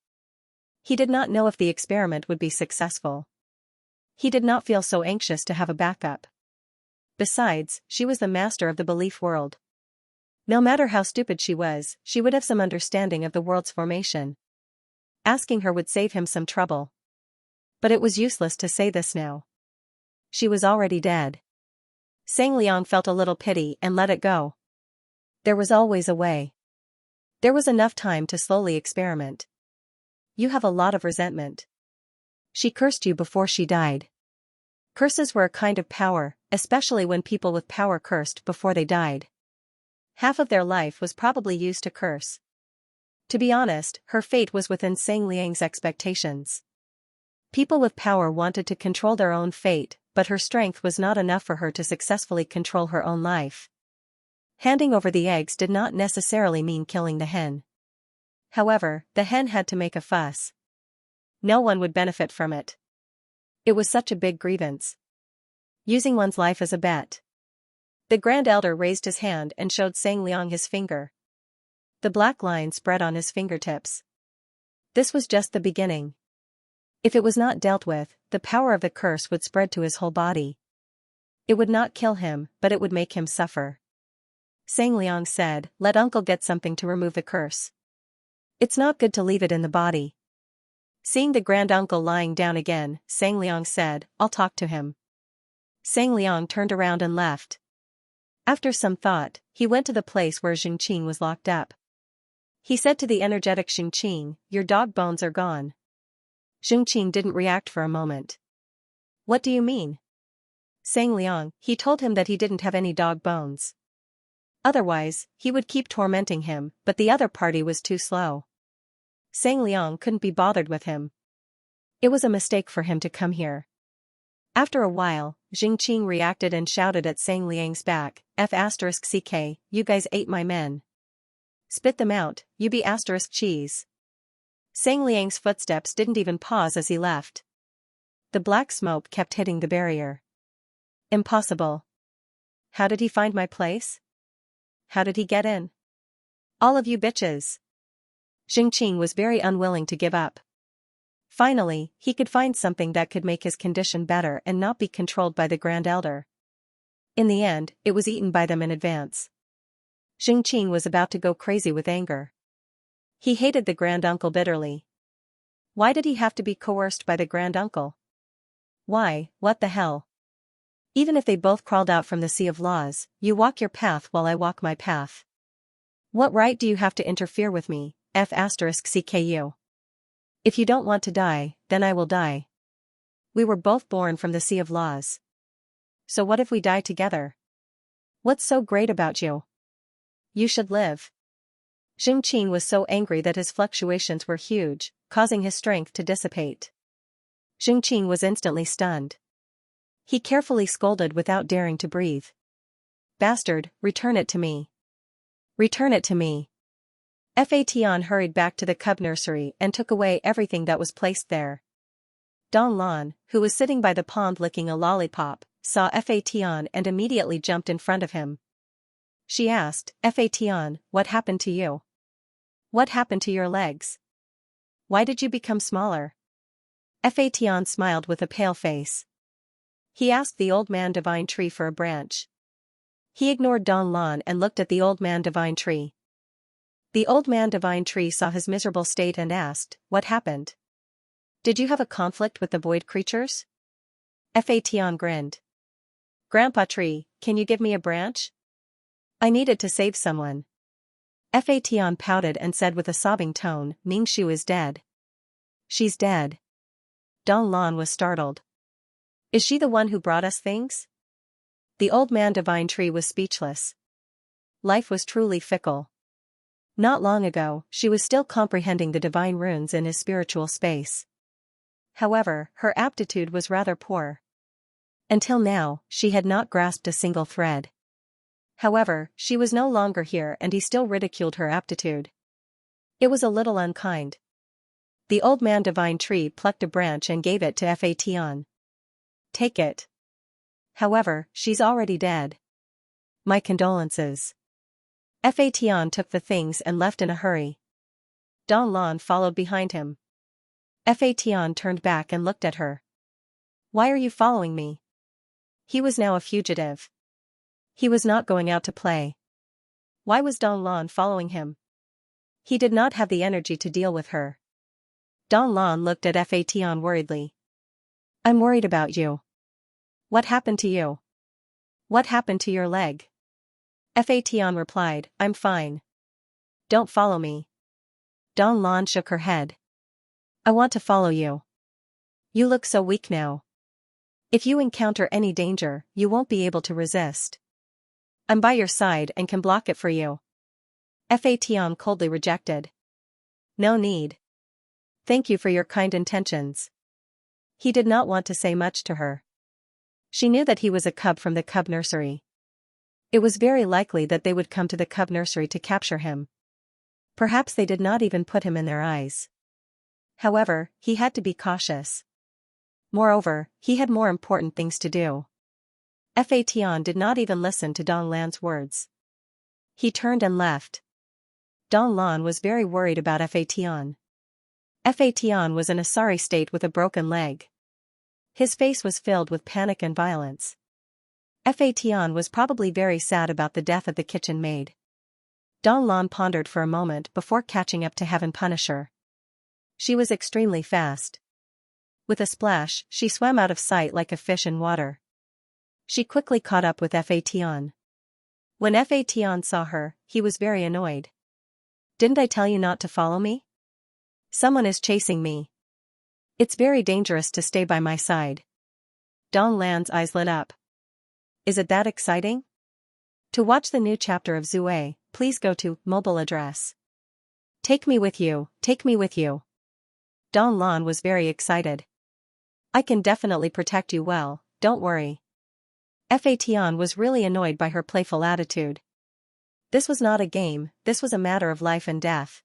He did not know if the experiment would be successful. He did not feel so anxious to have a backup. Besides, she was the master of the belief world. No matter how stupid she would have some understanding of the world's formation. Asking her would save him some trouble. But it was useless to say this now. She was already dead. Sang Liang felt a little pity and let it go. There was always a way. There was enough time to slowly experiment. You have a lot of resentment. She cursed you before she died. Curses were a kind of power, especially when people with power cursed before they died. Half of their life was probably used to curse. To be honest, her fate was within Sang Liang's expectations. People with power wanted to control their own fate, but her strength was not enough for her to successfully control her own life. Handing over the eggs did not necessarily mean killing the hen. However, the hen had to make a fuss. No one would benefit from it. It was such a big grievance. Using one's life as a bet. The Grand Elder raised his hand and showed Sang Liang his finger. The black line spread on his fingertips. This was just the beginning. If it was not dealt with, the power of the curse would spread to his whole body. It would not kill him, but it would make him suffer. Sang Liang said, let uncle get something to remove the curse. It's not good to leave it in the body. Seeing the grand uncle lying down again, Sang Liang said, I'll talk to him. Sang Liang turned around and left. After some thought, he went to the place where Xianxia was locked up. He said to the energetic Xianxia, your dog bones are gone. Xianxia didn't react for a moment. What do you mean? Sang Liang, he told him that he didn't have any dog bones. Otherwise, he would keep tormenting him, but the other party was too slow. Sang Liang couldn't be bothered with him. It was a mistake for him to come here. After a while, Xianxia reacted and shouted at Sang Liang's back, F***ck, you guys ate my men. Spit them out, you be *cheese. Sang Liang's footsteps didn't even pause as he left. The black smoke kept hitting the barrier. Impossible. How did he find my place? How did he get in? All of you bitches. Xianxia was very unwilling to give up. Finally, he could find something that could make his condition better and not be controlled by the Grand Elder. In the end, it was eaten by them in advance. Xianxia was about to go crazy with anger. He hated the Grand Uncle bitterly. Why did he have to be coerced by the Grand Uncle? Why, what the hell? Even if they both crawled out from the sea of laws, you walk your path while I walk my path. What right do you have to interfere with me, F***cku? If you don't want to die, then I will die. We were both born from the sea of laws. So what if we die together? What's so great about you? You should live. Xianxia was so angry that his fluctuations were huge, causing his strength to dissipate. Xianxia was instantly stunned. He carefully scolded without daring to breathe. Bastard, return it to me. Return it to me. Fatian hurried back to the cub nursery and took away everything that was placed there. Don Lan, who was sitting by the pond licking a lollipop, saw Fatian and immediately jumped in front of him. She asked, Fatian, what happened to you? What happened to your legs? Why did you become smaller? Fatian smiled with a pale face. He asked the old man divine tree for a branch. He ignored Don Lan and looked at the old man divine tree. The old man divine tree saw his miserable state and asked, what happened? Did you have a conflict with the void creatures? Fatian grinned. Grandpa tree, can you give me a branch? I needed to save someone. Fatian pouted and said with a sobbing tone, Mingshu is dead. She's dead. Don Lan was startled. Is she the one who brought us things? The old man divine tree was speechless. Life was truly fickle. Not long ago, she was still comprehending the divine runes in his spiritual space. However, her aptitude was rather poor. Until now, she had not grasped a single thread. However, she was no longer here and he still ridiculed her aptitude. It was a little unkind. The old man divine tree plucked a branch and gave it to Fatian. Take it. However, she's already dead. My condolences. Fatian took the things and left in a hurry. Don Lan followed behind him. Fatian turned back and looked at her. Why are you following me? He was now a fugitive. He was not going out to play. Why was Don Lan following him? He did not have the energy to deal with her. Don Lan looked at Fatian worriedly. I'm worried about you. What happened to you? What happened to your leg? Fatian replied, I'm fine. Don't follow me. Don Lan shook her head. I want to follow you. You look so weak now. If you encounter any danger, you won't be able to resist. I'm by your side and can block it for you. Fatian coldly rejected. No need. Thank you for your kind intentions. He did not want to say much to her. She knew that he was a cub from the cub nursery. It was very likely that they would come to the cub nursery to capture him. Perhaps they did not even put him in their eyes. However, he had to be cautious. Moreover, he had more important things to do. Fatian did not even listen to Don Lan's words. He turned and left. Don Lan was very worried about Fatian. Fatian was in a sorry state with a broken leg. His face was filled with panic and violence. Fatian was probably very sad about the death of the kitchen maid. Don Lan pondered for a moment before catching up to Heaven Punisher. She was extremely fast. With a splash, she swam out of sight like a fish in water. She quickly caught up with Fatian. When Fatian saw her, he was very annoyed. Didn't I tell you not to follow me? Someone is chasing me. It's very dangerous to stay by my side. Don Lan's eyes lit up. Is it that exciting? To watch the new chapter of Zue, please go to mobile address. Take me with you, take me with you. Don Lan was very excited. I can definitely protect you well, don't worry. Fatian was really annoyed by her playful attitude. This was not a game, this was a matter of life and death.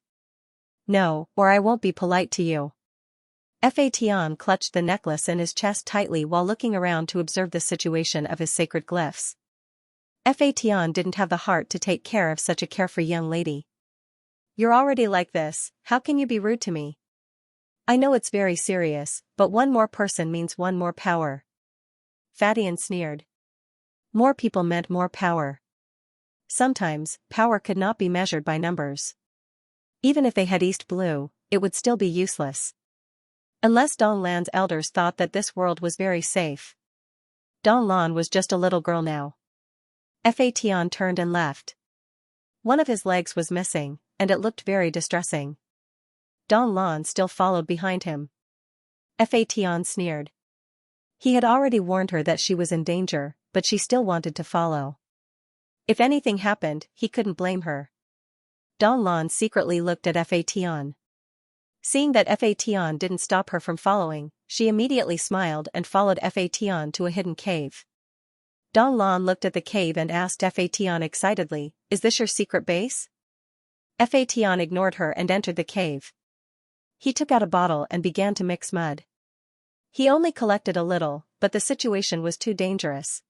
No, or I won't be polite to you. Fatian clutched the necklace in his chest tightly while looking around to observe the situation of his sacred glyphs. Fatian didn't have the heart to take care of such a carefree young lady. You're already like this, how can you be rude to me? I know it's very serious, but one more person means one more power. Fatian sneered. More people meant more power. Sometimes, power could not be measured by numbers. Even if they had East Blue, it would still be useless. Unless Don Lan's elders thought that this world was very safe. Don Lan was just a little girl now. Fatian turned and left. One of his legs was missing, and it looked very distressing. Don Lan still followed behind him. Fatian sneered. He had already warned her that she was in danger, but she still wanted to follow. If anything happened, he couldn't blame her. Don Lan secretly looked at Fatian. Seeing that Fatian didn't stop her from following, she immediately smiled and followed Fation to a hidden cave. Dong Lan looked at the cave and asked Fation excitedly, "Is this your secret base?" Fation ignored her and entered the cave. He took out a bottle and began to mix mud. He only collected a little, but the situation was too dangerous.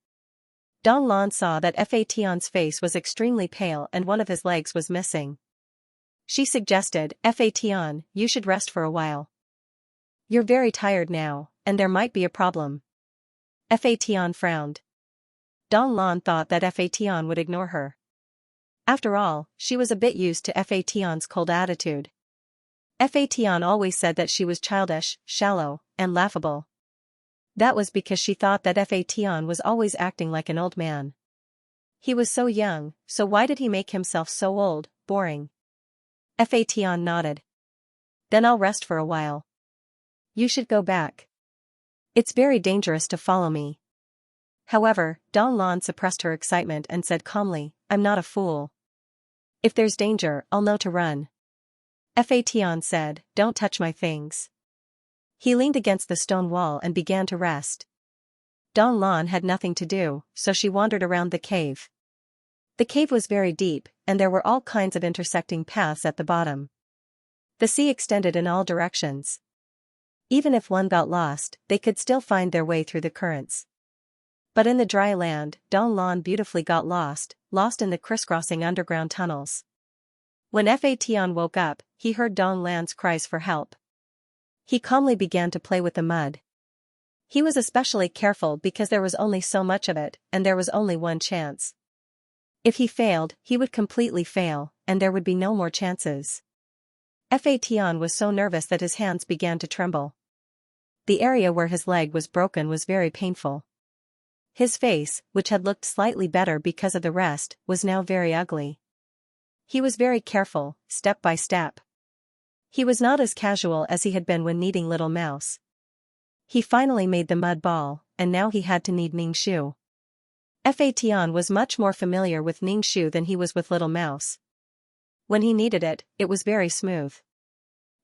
Dong Lan saw that Fation's face was extremely pale and one of his legs was missing. She suggested, "Fation, you should rest for a while. You're very tired now, and there might be a problem." Fation frowned. Dong Lan thought that Fation would ignore her. After all, she was a bit used to Fation's cold attitude. Fation always said that she was childish, shallow, and laughable. That was because she thought that Fation was always acting like an old man. He was so young, so why did he make himself so old, boring? Fation nodded. "Then I'll rest for a while. You should go back. It's very dangerous to follow me." However, Dong Lan suppressed her excitement and said calmly, "I'm not a fool. If there's danger, I'll know to run." Fation said, "Don't touch my things." He leaned against the stone wall and began to rest. Dong Lan had nothing to do, so she wandered around the cave. The cave was very deep, and there were all kinds of intersecting paths at the bottom. The sea extended in all directions. Even if one got lost, they could still find their way through the currents. But in the dry land, Dong Lan beautifully got lost in the crisscrossing underground tunnels. When Fation woke up, he heard Dong Lan's cries for help. He calmly began to play with the mud. He was especially careful because there was only so much of it, and there was only one chance. If he failed, he would completely fail, and there would be no more chances. Fation was so nervous that his hands began to tremble. The area where his leg was broken was very painful. His face, which had looked slightly better because of the rest, was now very ugly. He was very careful, step by step. He was not as casual as he had been when kneading Little Mouse. He finally made the mud ball, and now he had to knead Ningxu. Fation was much more familiar with Ningxu than he was with Little Mouse. When he kneaded it, it was very smooth.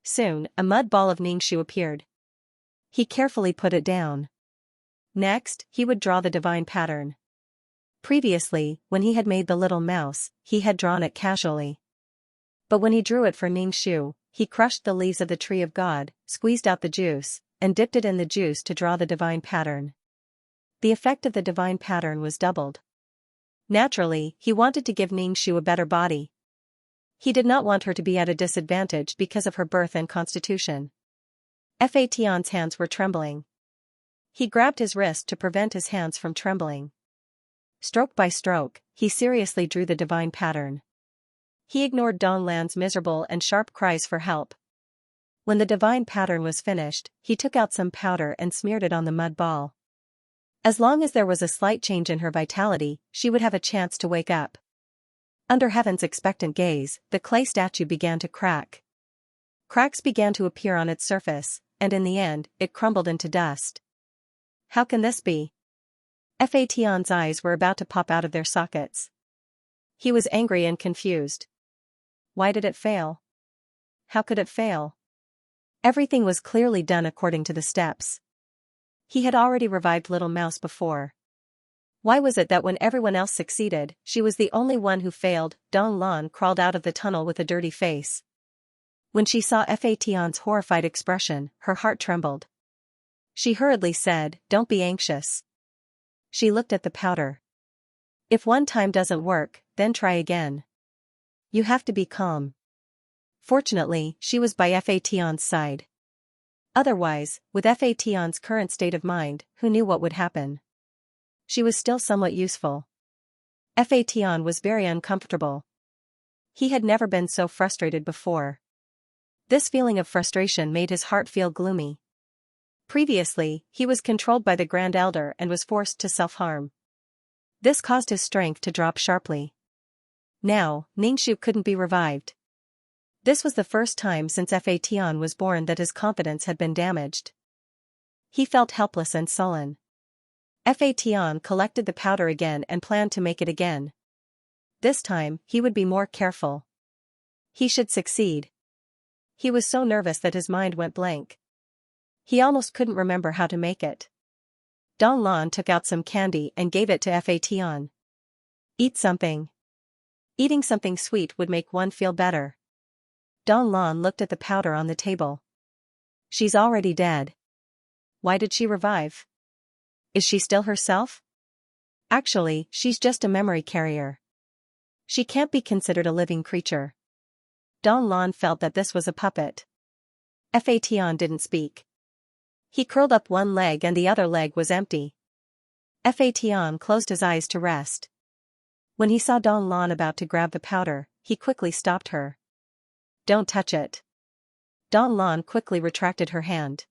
Soon, a mud ball of Ningxu appeared. He carefully put it down. Next, he would draw the divine pattern. Previously, when he had made the Little Mouse, he had drawn it casually. But when he drew it for Ningxu, he crushed the leaves of the tree of God, squeezed out the juice, and dipped it in the juice to draw the divine pattern. The effect of the divine pattern was doubled. Naturally, he wanted to give Ningxu a better body. He did not want her to be at a disadvantage because of her birth and constitution. Fation's hands were trembling. He grabbed his wrist to prevent his hands from trembling. Stroke by stroke, he seriously drew the divine pattern. He ignored Dong Lan's miserable and sharp cries for help. When the divine pattern was finished, he took out some powder and smeared it on the mud ball. As long as there was a slight change in her vitality, she would have a chance to wake up. Under Heaven's expectant gaze, the clay statue began to crack. Cracks began to appear on its surface, and in the end, it crumbled into dust. How can this be? Fation's eyes were about to pop out of their sockets. He was angry and confused. Why did it fail? How could it fail? Everything was clearly done according to the steps. He had already revived Little Mouse before. Why was it that when everyone else succeeded, she was the only one who failed? Dong Lan crawled out of the tunnel with a dirty face. When she saw Fation's horrified expression, her heart trembled. She hurriedly said, "Don't be anxious." She looked at the powder. "If one time doesn't work, then try again. You have to be calm." Fortunately, she was by Fation's side. Otherwise, with Fation's current state of mind, who knew what would happen? She was still somewhat useful. Fation was very uncomfortable. He had never been so frustrated before. This feeling of frustration made his heart feel gloomy. Previously, he was controlled by the Grand Elder and was forced to self-harm. This caused his strength to drop sharply. Now, Ningxu couldn't be revived. This was the first time since Fation was born that his confidence had been damaged. He felt helpless and sullen. Fation collected the powder again and planned to make it again. This time, he would be more careful. He should succeed. He was so nervous that his mind went blank. He almost couldn't remember how to make it. Don Lan took out some candy and gave it to Fation. Eat something. Eating something sweet would make one feel better. Don Lan looked at the powder on the table. She's already dead. Why did she revive? Is she still herself? Actually, she's just a memory carrier. She can't be considered a living creature. Don Lan felt that this was a puppet. Fation didn't speak. He curled up one leg and the other leg was empty. Fation closed his eyes to rest. When he saw Don Lan about to grab the powder, he quickly stopped her. Don't touch it. Don Lan quickly retracted her hand.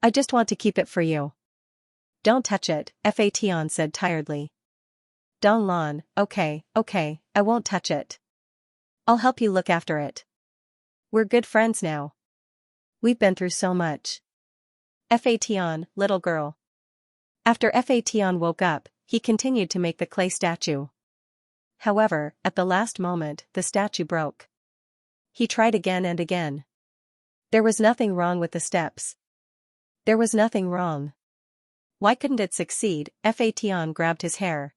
I just want to keep it for you. Don't touch it, Fation said tiredly. Don Lan, okay, I won't touch it. I'll help you look after it. We're good friends now. We've been through so much. Fation, little girl. After Fation woke up, he continued to make the clay statue. However, at the last moment, the statue broke. He tried again and again. There was nothing wrong with the steps. There was nothing wrong. Why couldn't it succeed? Fation grabbed his hair.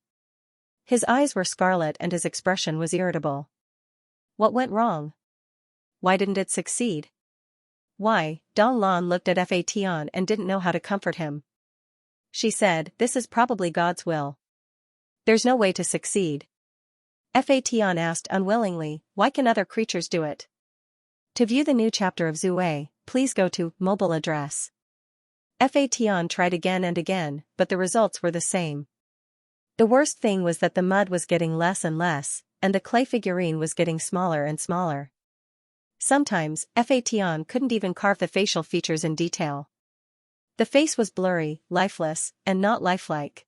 His eyes were scarlet and his expression was irritable. What went wrong? Why didn't it succeed? Why? Don Lan looked at Fation and didn't know how to comfort him. She said, this is probably God's will. There's no way to succeed. Fation asked unwillingly, why can other creatures do it? To view the new chapter of Zue, please go to mobile address. Fation tried again and again, but the results were the same. The worst thing was that the mud was getting less and less, and the clay figurine was getting smaller and smaller. Sometimes, Fation couldn't even carve the facial features in detail. The face was blurry, lifeless, and not lifelike.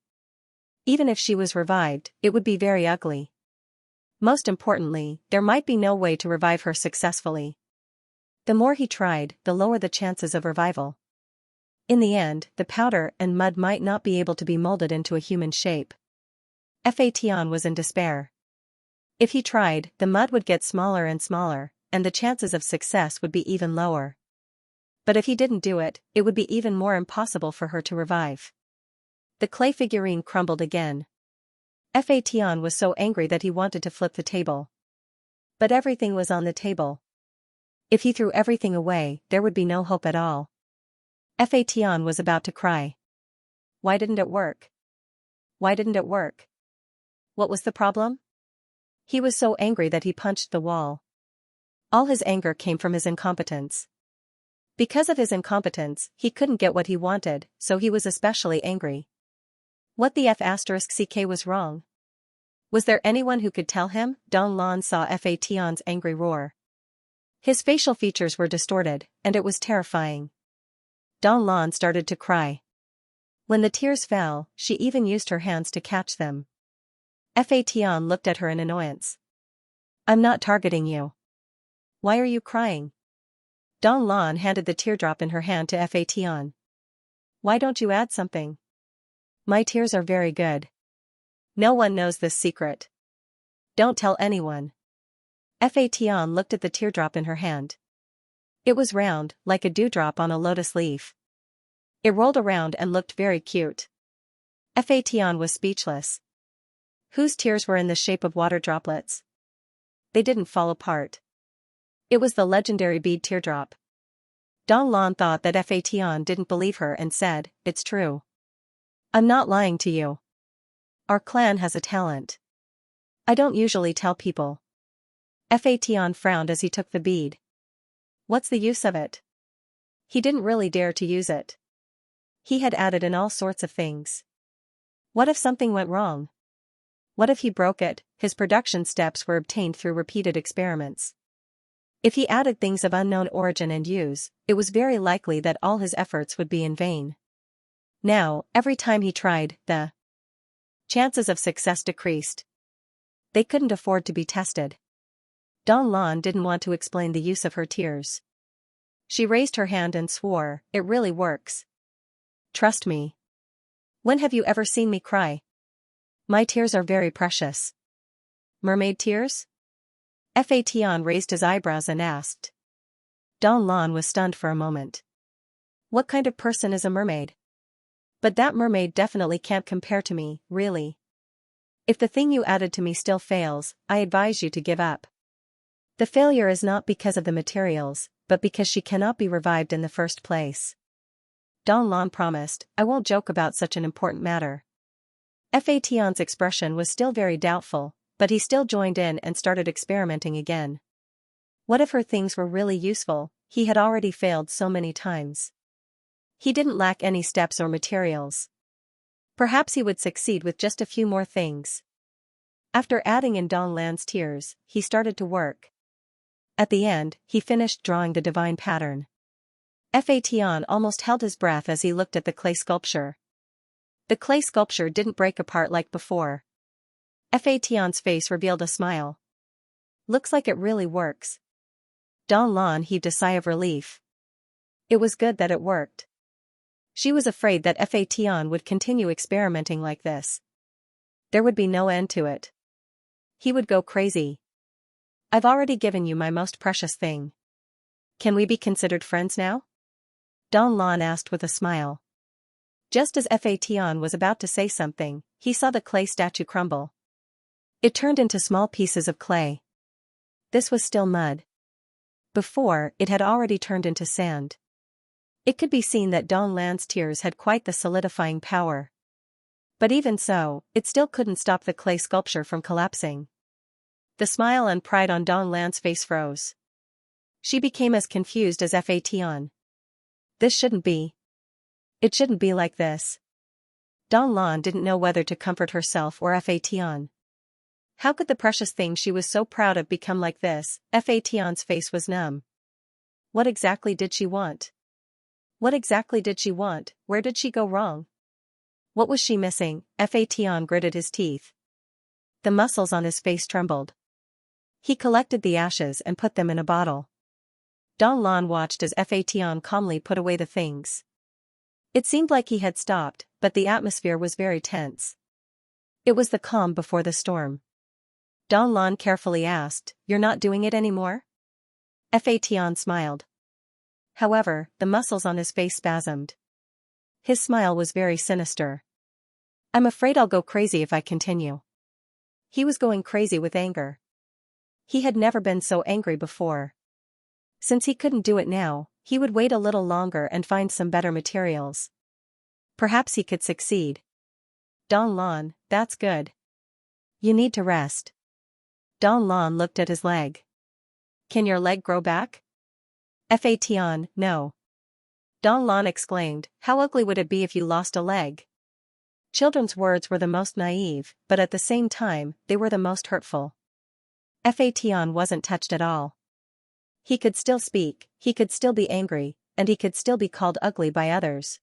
Even if she was revived, it would be very ugly. Most importantly, there might be no way to revive her successfully. The more he tried, the lower the chances of revival. In the end, the powder and mud might not be able to be molded into a human shape. Fation was in despair. If he tried, the mud would get smaller and smaller, and the chances of success would be even lower. But if he didn't do it, it would be even more impossible for her to revive. The clay figurine crumbled again. Fation was so angry that he wanted to flip the table. But everything was on the table. If he threw everything away, there would be no hope at all. Fation was about to cry. Why didn't it work? Why didn't it work? What was the problem? He was so angry that he punched the wall. All his anger came from his incompetence. Because of his incompetence, he couldn't get what he wanted, so he was especially angry. What the F***ck was wrong? Was there anyone who could tell him? Don Lan saw Fation's angry roar. His facial features were distorted, and it was terrifying. Don Lan started to cry. When the tears fell, she even used her hands to catch them. Fation looked at her in annoyance. I'm not targeting you. Why are you crying? Don Lan handed the teardrop in her hand to Fation. Why don't you add something? My tears are very good. No one knows this secret. Don't tell anyone. Fation looked at the teardrop in her hand. It was round, like a dewdrop on a lotus leaf. It rolled around and looked very cute. Fation was speechless. Whose tears were in the shape of water droplets? They didn't fall apart. It was the legendary bead teardrop. Don Lan thought that Fation didn't believe her and said, it's true. I'm not lying to you. Our clan has a talent. I don't usually tell people. Fation frowned as he took the bead. What's the use of it? He didn't really dare to use it. He had added in all sorts of things. What if something went wrong? What if he broke it? His production steps were obtained through repeated experiments. If he added things of unknown origin and use, it was very likely that all his efforts would be in vain. Now, every time he tried, the chances of success decreased. They couldn't afford to be tested. Don Lan didn't want to explain the use of her tears. She raised her hand and swore, it really works. Trust me. When have you ever seen me cry? My tears are very precious. Mermaid tears? Fation raised his eyebrows and asked. Don Lan was stunned for a moment. What kind of person is a mermaid? But that mermaid definitely can't compare to me, really. If the thing you added to me still fails, I advise you to give up. The failure is not because of the materials, but because she cannot be revived in the first place. Don Lan promised, I won't joke about such an important matter. Fation's expression was still very doubtful, but he still joined in and started experimenting again. What if her things were really useful? He had already failed so many times. He didn't lack any steps or materials. Perhaps he would succeed with just a few more things. After adding in Don Lan's tears, he started to work. At the end, he finished drawing the divine pattern. Fation almost held his breath as he looked at the clay sculpture. The clay sculpture didn't break apart like before. Fation's face revealed a smile. Looks like it really works. Don Lan heaved a sigh of relief. It was good that it worked. She was afraid that Fation would continue experimenting like this. There would be no end to it. He would go crazy. I've already given you my most precious thing. Can we be considered friends now? Don Lan asked with a smile. Just as Fation was about to say something, he saw the clay statue crumble. It turned into small pieces of clay. This was still mud. Before, it had already turned into sand. It could be seen that Don Lan's tears had quite the solidifying power. But even so, it still couldn't stop the clay sculpture from collapsing. The smile and pride on Don Lan's face froze. She became as confused as Fation. This shouldn't be. It shouldn't be like this. Don Lan didn't know whether to comfort herself or Fation. How could the precious thing she was so proud of become like this? Fation's face was numb. What exactly did she want? What exactly did she want? Where did she go wrong? What was she missing? Fation gritted his teeth. The muscles on his face trembled. He collected the ashes and put them in a bottle. Don Lan watched as Fation calmly put away the things. It seemed like he had stopped, but the atmosphere was very tense. It was the calm before the storm. Don Lan carefully asked, You're not doing it anymore? Fation smiled. However, the muscles on his face spasmed. His smile was very sinister. I'm afraid I'll go crazy if I continue. He was going crazy with anger. He had never been so angry before. Since he couldn't do it now, he would wait a little longer and find some better materials. Perhaps he could succeed. Don Lan, that's good. You need to rest. Don Lan looked at his leg. Can your leg grow back? Fation, no. Don Lan exclaimed, How ugly would it be if you lost a leg? Children's words were the most naive, but at the same time, they were the most hurtful. Fation wasn't touched at all. He could still speak, he could still be angry, and he could still be called ugly by others.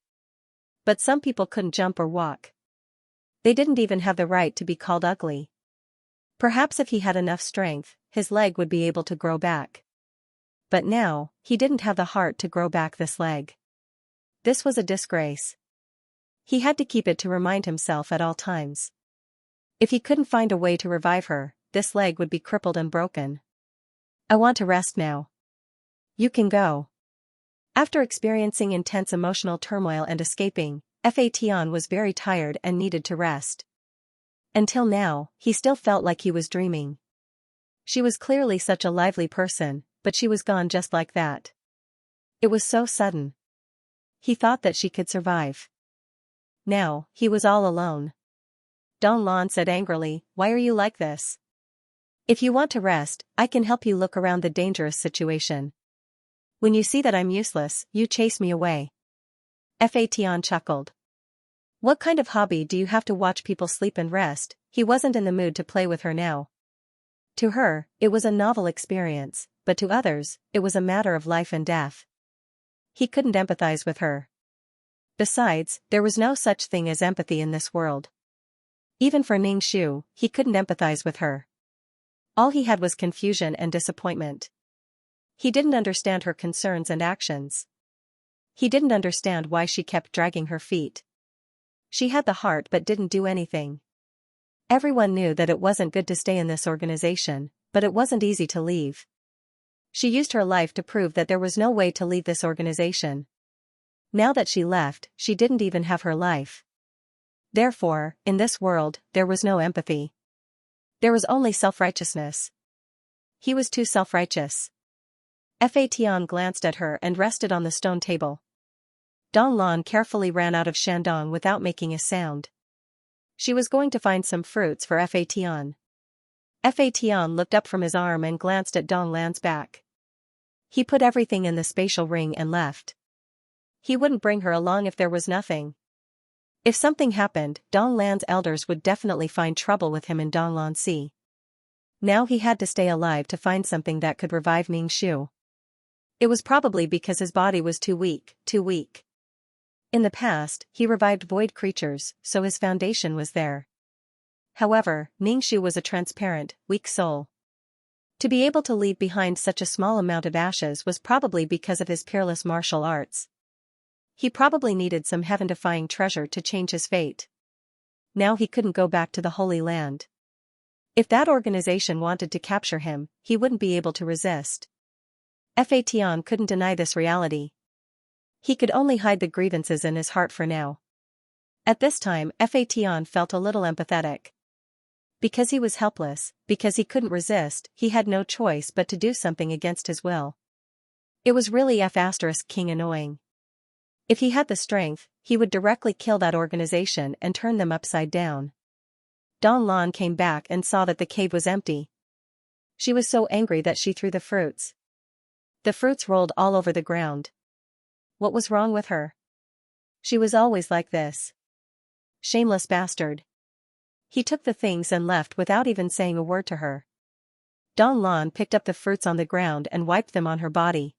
But some people couldn't jump or walk. They didn't even have the right to be called ugly. Perhaps if he had enough strength, his leg would be able to grow back. But now, he didn't have the heart to grow back this leg. This was a disgrace. He had to keep it to remind himself at all times. If he couldn't find a way to revive her, this leg would be crippled and broken. I want to rest now. You can go. After experiencing intense emotional turmoil and escaping, Fation was very tired and needed to rest. Until now, he still felt like he was dreaming. She was clearly such a lively person, but she was gone just like that. It was so sudden. He thought that she could survive. Now, he was all alone. Don Lan said angrily, Why are you like this? If you want to rest, I can help you look around the dangerous situation. When you see that I'm useless, you chase me away. Fation chuckled. What kind of hobby do you have to watch people sleep and rest? He wasn't in the mood to play with her now. To her, it was a novel experience, but to others, it was a matter of life and death. He couldn't empathize with her. Besides, there was no such thing as empathy in this world. Even for Ning Shu, he couldn't empathize with her. All he had was confusion and disappointment. He didn't understand her concerns and actions. He didn't understand why she kept dragging her feet. She had the heart but didn't do anything. Everyone knew that it wasn't good to stay in this organization, but it wasn't easy to leave. She used her life to prove that there was no way to leave this organization. Now that she left, she didn't even have her life. Therefore, in this world, there was no empathy. There was only self-righteousness. He was too self-righteous. Fatian glanced at her and rested on the stone table. Donglan carefully ran out of Shandong without making a sound. She was going to find some fruits for Fatian. Fatian looked up from his arm and glanced at Donglan's back. He put everything in the spatial ring and left. He wouldn't bring her along if there was nothing. If something happened, Donglan's elders would definitely find trouble with him in Donglan Sea. Now he had to stay alive to find something that could revive Ningxu. It was probably because his body was too weak. In the past, he revived void creatures, so his foundation was there. However, Ningxu was a transparent, weak soul. To be able to leave behind such a small amount of ashes was probably because of his peerless martial arts. He probably needed some heaven-defying treasure to change his fate. Now he couldn't go back to the Holy Land. If that organization wanted to capture him, he wouldn't be able to resist. Fatian couldn't deny this reality. He could only hide the grievances in his heart for now. At this time, Fatian felt a little empathetic. Because he was helpless, because he couldn't resist, he had no choice but to do something against his will. It was really King annoying. If he had the strength, he would directly kill that organization and turn them upside down. Donglan came back and saw that the cave was empty. She was so angry that she threw the fruits. The fruits rolled all over the ground. What was wrong with her? She was always like this. Shameless bastard. He took the things and left without even saying a word to her. Donglan picked up the fruits on the ground and wiped them on her body.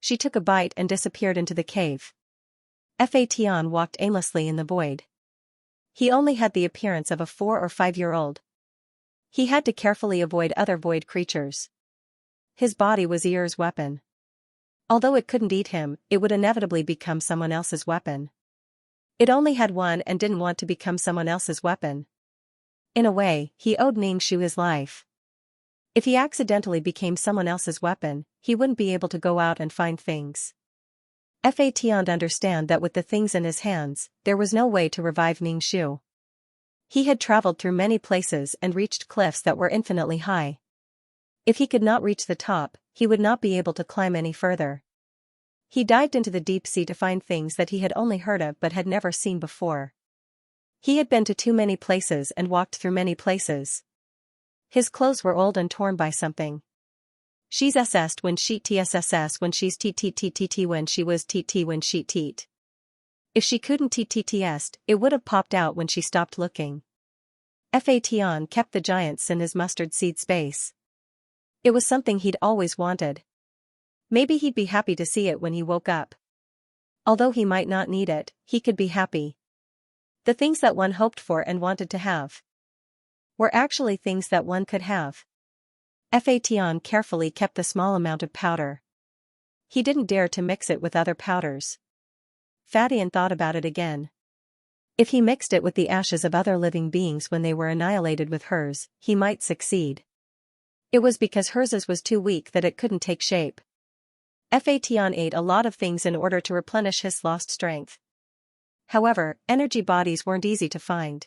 She took a bite and disappeared into the cave. Fatian walked aimlessly in the void. He only had the appearance of a 4 or 5-year-old. He had to carefully avoid other void creatures. His body was Ear's weapon. Although it couldn't eat him, it would inevitably become someone else's weapon. It only had one and didn't want to become someone else's weapon. In a way, he owed Ningxu his life. If he accidentally became someone else's weapon, he wouldn't be able to go out and find things. Fatian understand that with the things in his hands, there was no way to revive Ningxu. He had traveled through many places and reached cliffs that were infinitely high. If he could not reach the top, he would not be able to climb any further. He dived into the deep sea to find things that he had only heard of but had never seen before. He had been to too many places and walked through many places. His clothes were old and torn by something. She's ssed when she tss when she's tttt when she was tt when she teet. If she couldn't ttts, it would have popped out when she stopped looking. Fatian kept the giants in his mustard seed space. It was something he'd always wanted. Maybe he'd be happy to see it when he woke up. Although he might not need it, he could be happy. The things that one hoped for and wanted to have were actually things that one could have. Fatian carefully kept the small amount of powder. He didn't dare to mix it with other powders. Fatian thought about it again. If he mixed it with the ashes of other living beings when they were annihilated with hers, he might succeed. It was because hers was too weak that it couldn't take shape. Fatian ate a lot of things in order to replenish his lost strength. However, energy bodies weren't easy to find.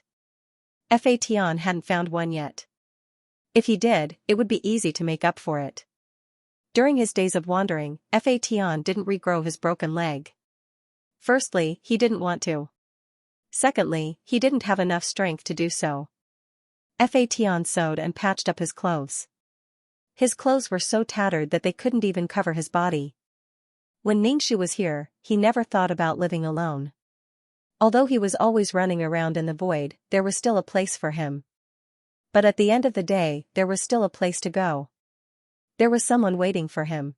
Fatian hadn't found one yet. If he did, it would be easy to make up for it. During his days of wandering, Fatian didn't regrow his broken leg. Firstly, he didn't want to. Secondly, he didn't have enough strength to do so. Fatian sewed and patched up his clothes. His clothes were so tattered that they couldn't even cover his body. When Ningxu was here, he never thought about living alone. Although he was always running around in the void, there was still a place for him. But at the end of the day, there was still a place to go. There was someone waiting for him.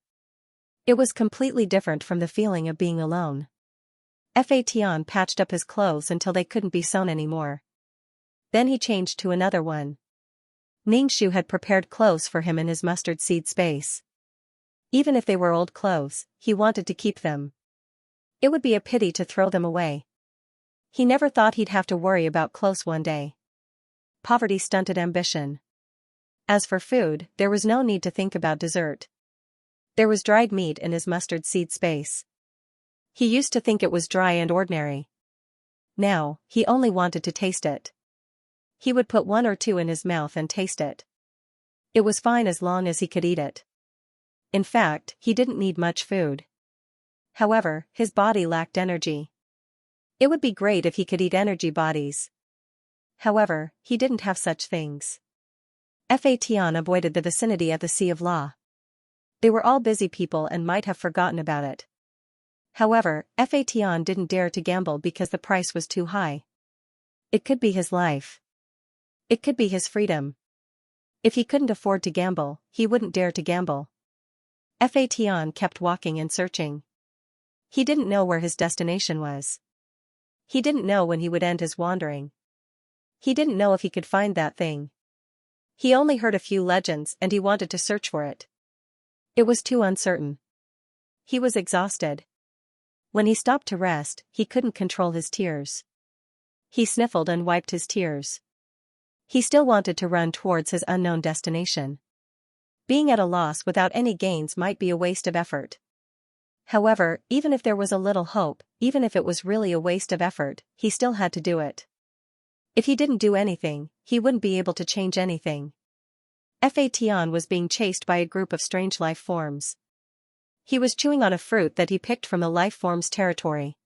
It was completely different from the feeling of being alone. Fatian patched up his clothes until they couldn't be sewn anymore. Then he changed to another one. Ningxu had prepared clothes for him in his mustard seed space. Even if they were old clothes, he wanted to keep them. It would be a pity to throw them away. He never thought he'd have to worry about clothes one day. Poverty stunted ambition. As for food, there was no need to think about dessert. There was dried meat in his mustard seed space. He used to think it was dry and ordinary. Now, he only wanted to taste it. He would put one or two in his mouth and taste it. It was fine as long as he could eat it. In fact, he didn't need much food. However, his body lacked energy. It would be great if he could eat energy bodies. However, he didn't have such things. Fatian avoided the vicinity of the Sea of Law. They were all busy people and might have forgotten about it. However, Fatian didn't dare to gamble because the price was too high. It could be his life. It could be his freedom. If he couldn't afford to gamble, he wouldn't dare to gamble. Fatian kept walking and searching. He didn't know where his destination was. He didn't know when he would end his wandering. He didn't know if he could find that thing. He only heard a few legends and he wanted to search for it. It was too uncertain. He was exhausted. When he stopped to rest, he couldn't control his tears. He sniffled and wiped his tears. He still wanted to run towards his unknown destination. Being at a loss without any gains might be a waste of effort. However, even if there was a little hope, even if it was really a waste of effort, he still had to do it. If he didn't do anything, he wouldn't be able to change anything. Fatian was being chased by a group of strange life forms. He was chewing on a fruit that he picked from a life form's territory.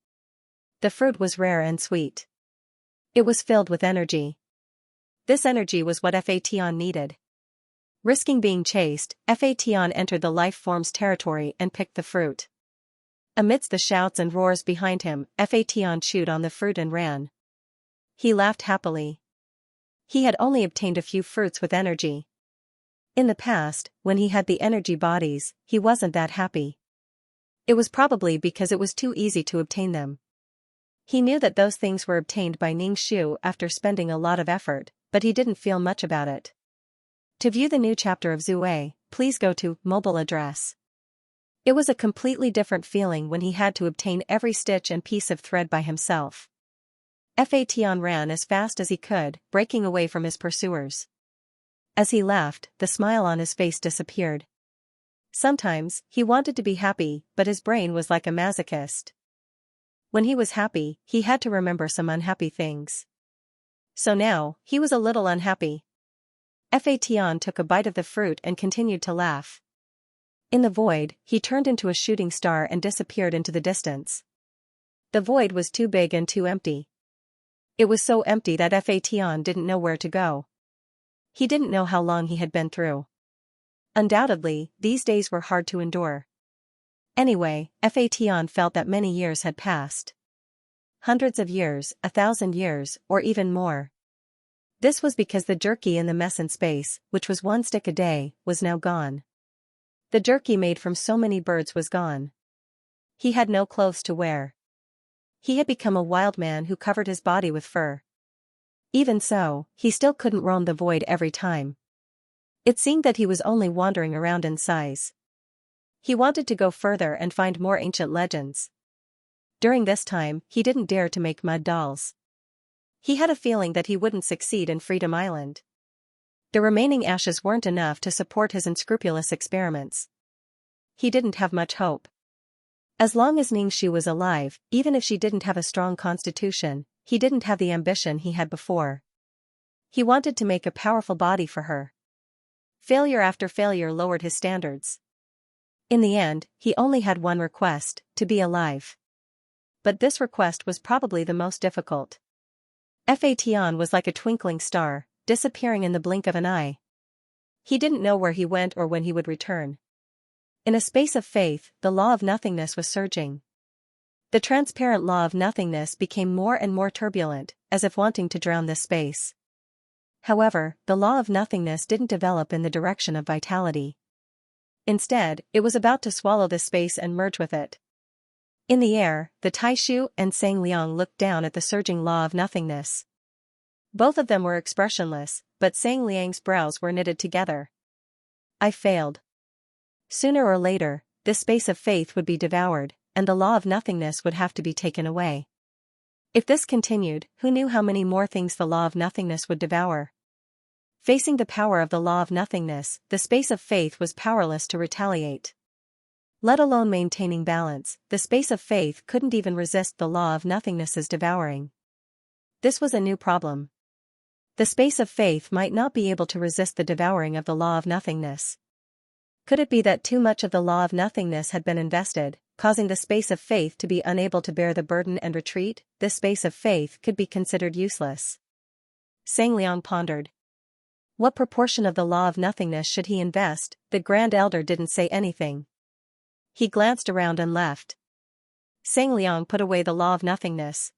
The fruit was rare and sweet. It was filled with energy. This energy was what Fatian needed. Risking being chased, Fatian entered the life form's territory and picked the fruit. Amidst the shouts and roars behind him, Fatian chewed on the fruit and ran. He laughed happily. He had only obtained a few fruits with energy. In the past, when he had the energy bodies, he wasn't that happy. It was probably because it was too easy to obtain them. He knew that those things were obtained by Xianxia after spending a lot of effort, but he didn't feel much about it. To view the new chapter of Zue, please go to mobile address. It was a completely different feeling when he had to obtain every stitch and piece of thread by himself. Fatian ran as fast as he could, breaking away from his pursuers. As he laughed, the smile on his face disappeared. Sometimes, he wanted to be happy, but his brain was like a masochist. When he was happy, he had to remember some unhappy things. So now, he was a little unhappy. Fatian took a bite of the fruit and continued to laugh. In the void, he turned into a shooting star and disappeared into the distance. The void was too big and too empty. It was so empty that Fatian didn't know where to go. He didn't know how long he had been through. Undoubtedly, these days were hard to endure. Anyway, Fatian felt that many years had passed. Hundreds of years, 1,000 years, or even more. This was because the jerky in the mess in space, which was one stick a day, was now gone. The jerky made from so many birds was gone. He had no clothes to wear. He had become a wild man who covered his body with fur. Even so, he still couldn't roam the void every time. It seemed that he was only wandering around in size. He wanted to go further and find more ancient legends. During this time, he didn't dare to make mud dolls. He had a feeling that he wouldn't succeed in Freedom Island. The remaining ashes weren't enough to support his unscrupulous experiments. He didn't have much hope. As long as Xianxia was alive, even if she didn't have a strong constitution, he didn't have the ambition he had before. He wanted to make a powerful body for her. Failure after failure lowered his standards. In the end, he only had one request: to be alive. But this request was probably the most difficult. Fatian was like a twinkling star, disappearing in the blink of an eye. He didn't know where he went or when he would return. In a space of faith, the law of nothingness was surging. The transparent law of nothingness became more and more turbulent, as if wanting to drown this space. However, the law of nothingness didn't develop in the direction of vitality. Instead, it was about to swallow this space and merge with it. In the air, the Taishu and Xianxia looked down at the surging law of nothingness. Both of them were expressionless, but Xianxia's brows were knitted together. I failed. Sooner or later, this space of faith would be devoured, and the law of nothingness would have to be taken away. If this continued, who knew how many more things the law of nothingness would devour? Facing the power of the law of nothingness, the space of faith was powerless to retaliate. Let alone maintaining balance, the space of faith couldn't even resist the law of nothingness's devouring. This was a new problem. The space of faith might not be able to resist the devouring of the law of nothingness. Could it be that too much of the law of nothingness had been invested, causing the space of faith to be unable to bear the burden and retreat? This space of faith could be considered useless. Xianxia pondered. What proportion of the law of nothingness should he invest? The Grand Elder didn't say anything. He glanced around and left. Xianxia put away the law of nothingness.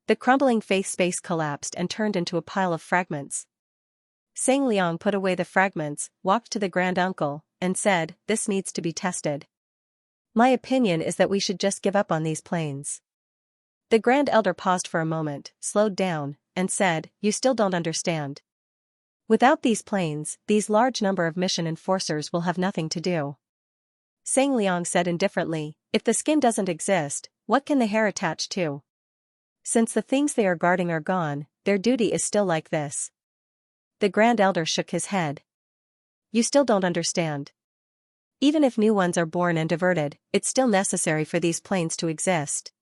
The crumbling faith space collapsed and turned into a pile of fragments. Xianxia put away the fragments, walked to the Grand Uncle, and said, "This needs to be tested. My opinion is that we should just give up on these planes." The Grand Elder paused for a moment, slowed down, and said, "You still don't understand. Without these planes, these large number of mission enforcers will have nothing to do." Xianxia said indifferently, "If the skin doesn't exist, what can the hair attach to? Since the things they are guarding are gone, their duty is still like this." The Grand Elder shook his head. "You still don't understand. Even if new ones are born and diverted, it's still necessary for these planes to exist.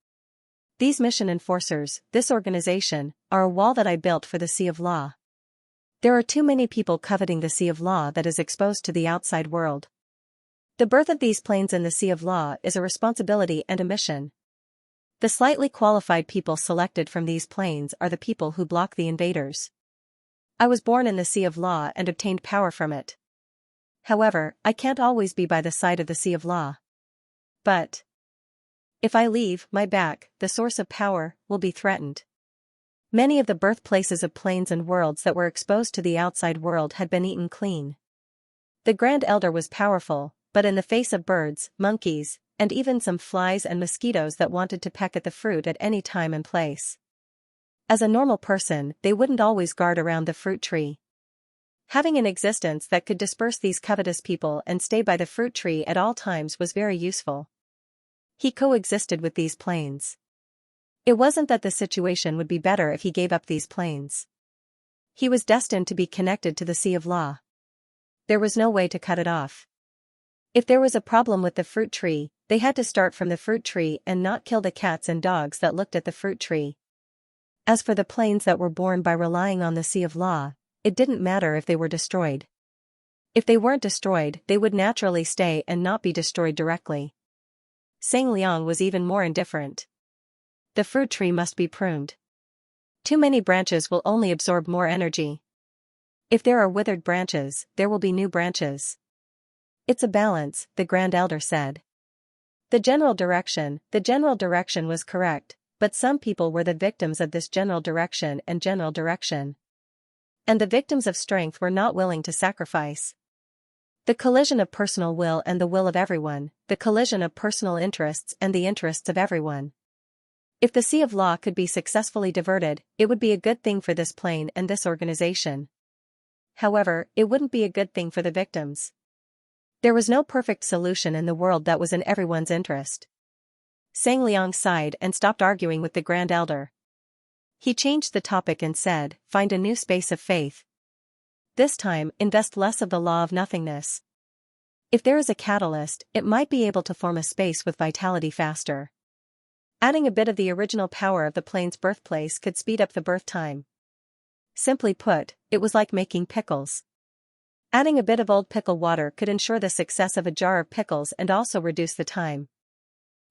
These mission enforcers, this organization, are a wall that I built for the Sea of Law. There are too many people coveting the Sea of Law that is exposed to the outside world. The birth of these planes in the Sea of Law is a responsibility and a mission. The slightly qualified people selected from these planes are the people who block the invaders. I was born in the Sea of Law and obtained power from it. However, I can't always be by the side of the Sea of Law. But if I leave my back, the source of power will be threatened." Many of the birthplaces of planes and worlds that were exposed to the outside world had been eaten clean. The Grand Elder was powerful, but in the face of birds, monkeys, and even some flies and mosquitoes that wanted to peck at the fruit at any time and place. As a normal person, they wouldn't always guard around the fruit tree. Having an existence that could disperse these covetous people and stay by the fruit tree at all times was very useful. He coexisted with these planes. It wasn't that the situation would be better if he gave up these planes. He was destined to be connected to the Sea of Law. There was no way to cut it off. If there was a problem with the fruit tree, they had to start from the fruit tree and not kill the cats and dogs that looked at the fruit tree. As for the planes that were born by relying on the Sea of Law, it didn't matter if they were destroyed. If they weren't destroyed, they would naturally stay and not be destroyed directly. Xianxia was even more indifferent. The fruit tree must be pruned. Too many branches will only absorb more energy. If there are withered branches, there will be new branches. It's a balance, the Grand Elder said. The general direction was correct, but some people were the victims of this general direction. And the victims of strength were not willing to sacrifice. The collision of personal will and the will of everyone, the collision of personal interests and the interests of everyone. If the Sea of Law could be successfully diverted, it would be a good thing for this plane and this organization. However, it wouldn't be a good thing for the victims. There was no perfect solution in the world that was in everyone's interest. Xianxia sighed and stopped arguing with the Grand Elder. He changed the topic and said, "Find a new space of faith. This time, invest less of the law of nothingness. If there is a catalyst, it might be able to form a space with vitality faster. Adding a bit of the original power of the plane's birthplace could speed up the birth time. Simply put, it was like making pickles. Adding a bit of old pickle water could ensure the success of a jar of pickles and also reduce the time.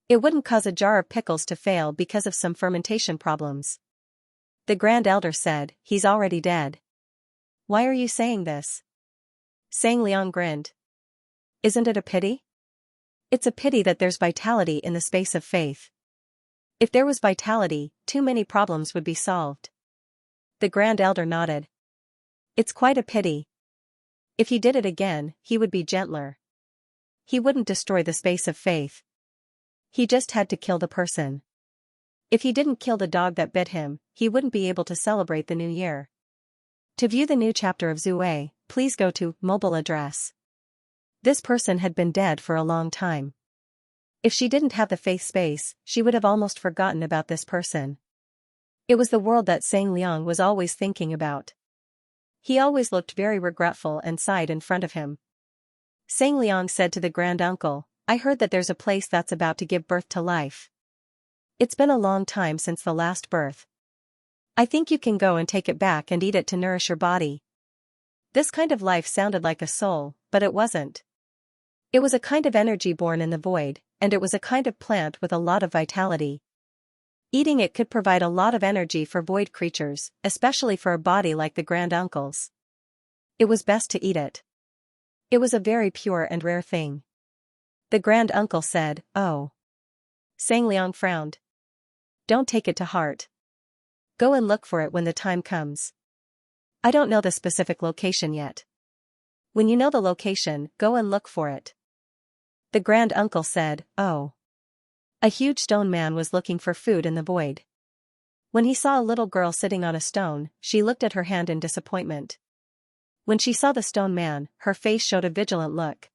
It wouldn't cause a jar of pickles to fail because of some fermentation problems." The Grand Elder said, "He's already dead." "Why are you saying this?" Xianxia grinned. "Isn't it a pity? It's a pity that there's vitality in the space of faith. If there was vitality, too many problems would be solved." The Grand Elder nodded. "It's quite a pity. If he did it again, he would be gentler. He wouldn't destroy the space of faith. He just had to kill the person. If he didn't kill the dog that bit him, he wouldn't be able to celebrate the new year." To view the new chapter of Zue, please go to mobile address. This person had been dead for a long time. If she didn't have the faith space, she would have almost forgotten about this person. It was the world that Xianxia was always thinking about. He always looked very regretful and sighed in front of him. Xianxia said to the Grand Uncle, I heard that there's a place that's about to give birth to life. It's been a long time since the last birth. I think you can go and take it back and eat it to nourish your body. This kind of life sounded like a soul, but it wasn't. It was a kind of energy born in the void, and it was a kind of plant with a lot of vitality. Eating it could provide a lot of energy for void creatures, especially for a body like the Grand Uncle's. It was best to eat it. It was a very pure and rare thing. The Grand Uncle said, "Oh." Sang Liang frowned. "Don't take it to heart. Go and look for it when the time comes. I don't know the specific location yet. When you know the location, go and look for it." The Grand Uncle said, "Oh." A huge stone man was looking for food in the void. When he saw a little girl sitting on a stone, she looked at her hand in disappointment. When she saw the stone man, her face showed a vigilant look.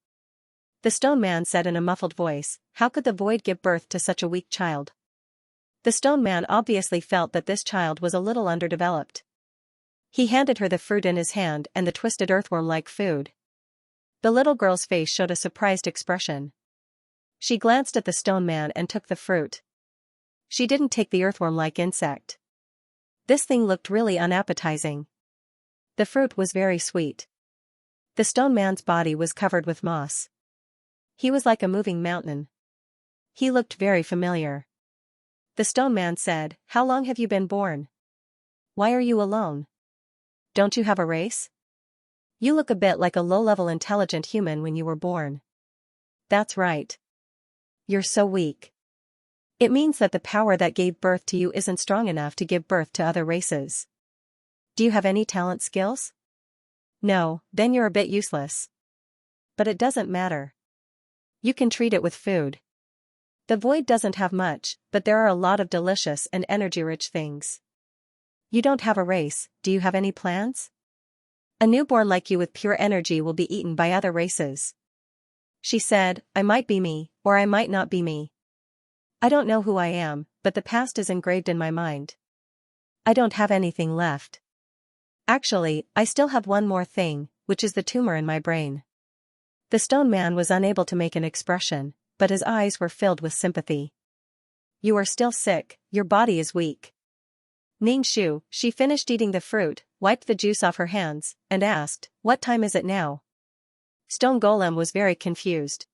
The stone man said in a muffled voice, "How could the void give birth to such a weak child?" The stone man obviously felt that this child was a little underdeveloped. He handed her the fruit in his hand and the twisted earthworm-like food. The little girl's face showed a surprised expression. She glanced at the stone man and took the fruit. She didn't take the earthworm-like insect. This thing looked really unappetizing. The fruit was very sweet. The stone man's body was covered with moss. He was like a moving mountain. He looked very familiar. The stone man said, "How long have you been born? Why are you alone? Don't you have a race? You look a bit like a low-level intelligent human when you were born." "That's right. You're so weak. It means that the power that gave birth to you isn't strong enough to give birth to other races. Do you have any talent skills? No, then you're a bit useless. But it doesn't matter. You can treat it with food. The void doesn't have much, but there are a lot of delicious and energy-rich things. You don't have a race, do you have any plans? A newborn like you with pure energy will be eaten by other races." She said, "I might be me, or I might not be me. I don't know who I am, but the past is engraved in my mind. I don't have anything left. Actually, I still have one more thing, which is the tumor in my brain." The stone man was unable to make an expression, but his eyes were filled with sympathy. "You are still sick, your body is weak." Ning Shu, she finished eating the fruit, wiped the juice off her hands, and asked, "What time is it now?" Stone Golem was very confused.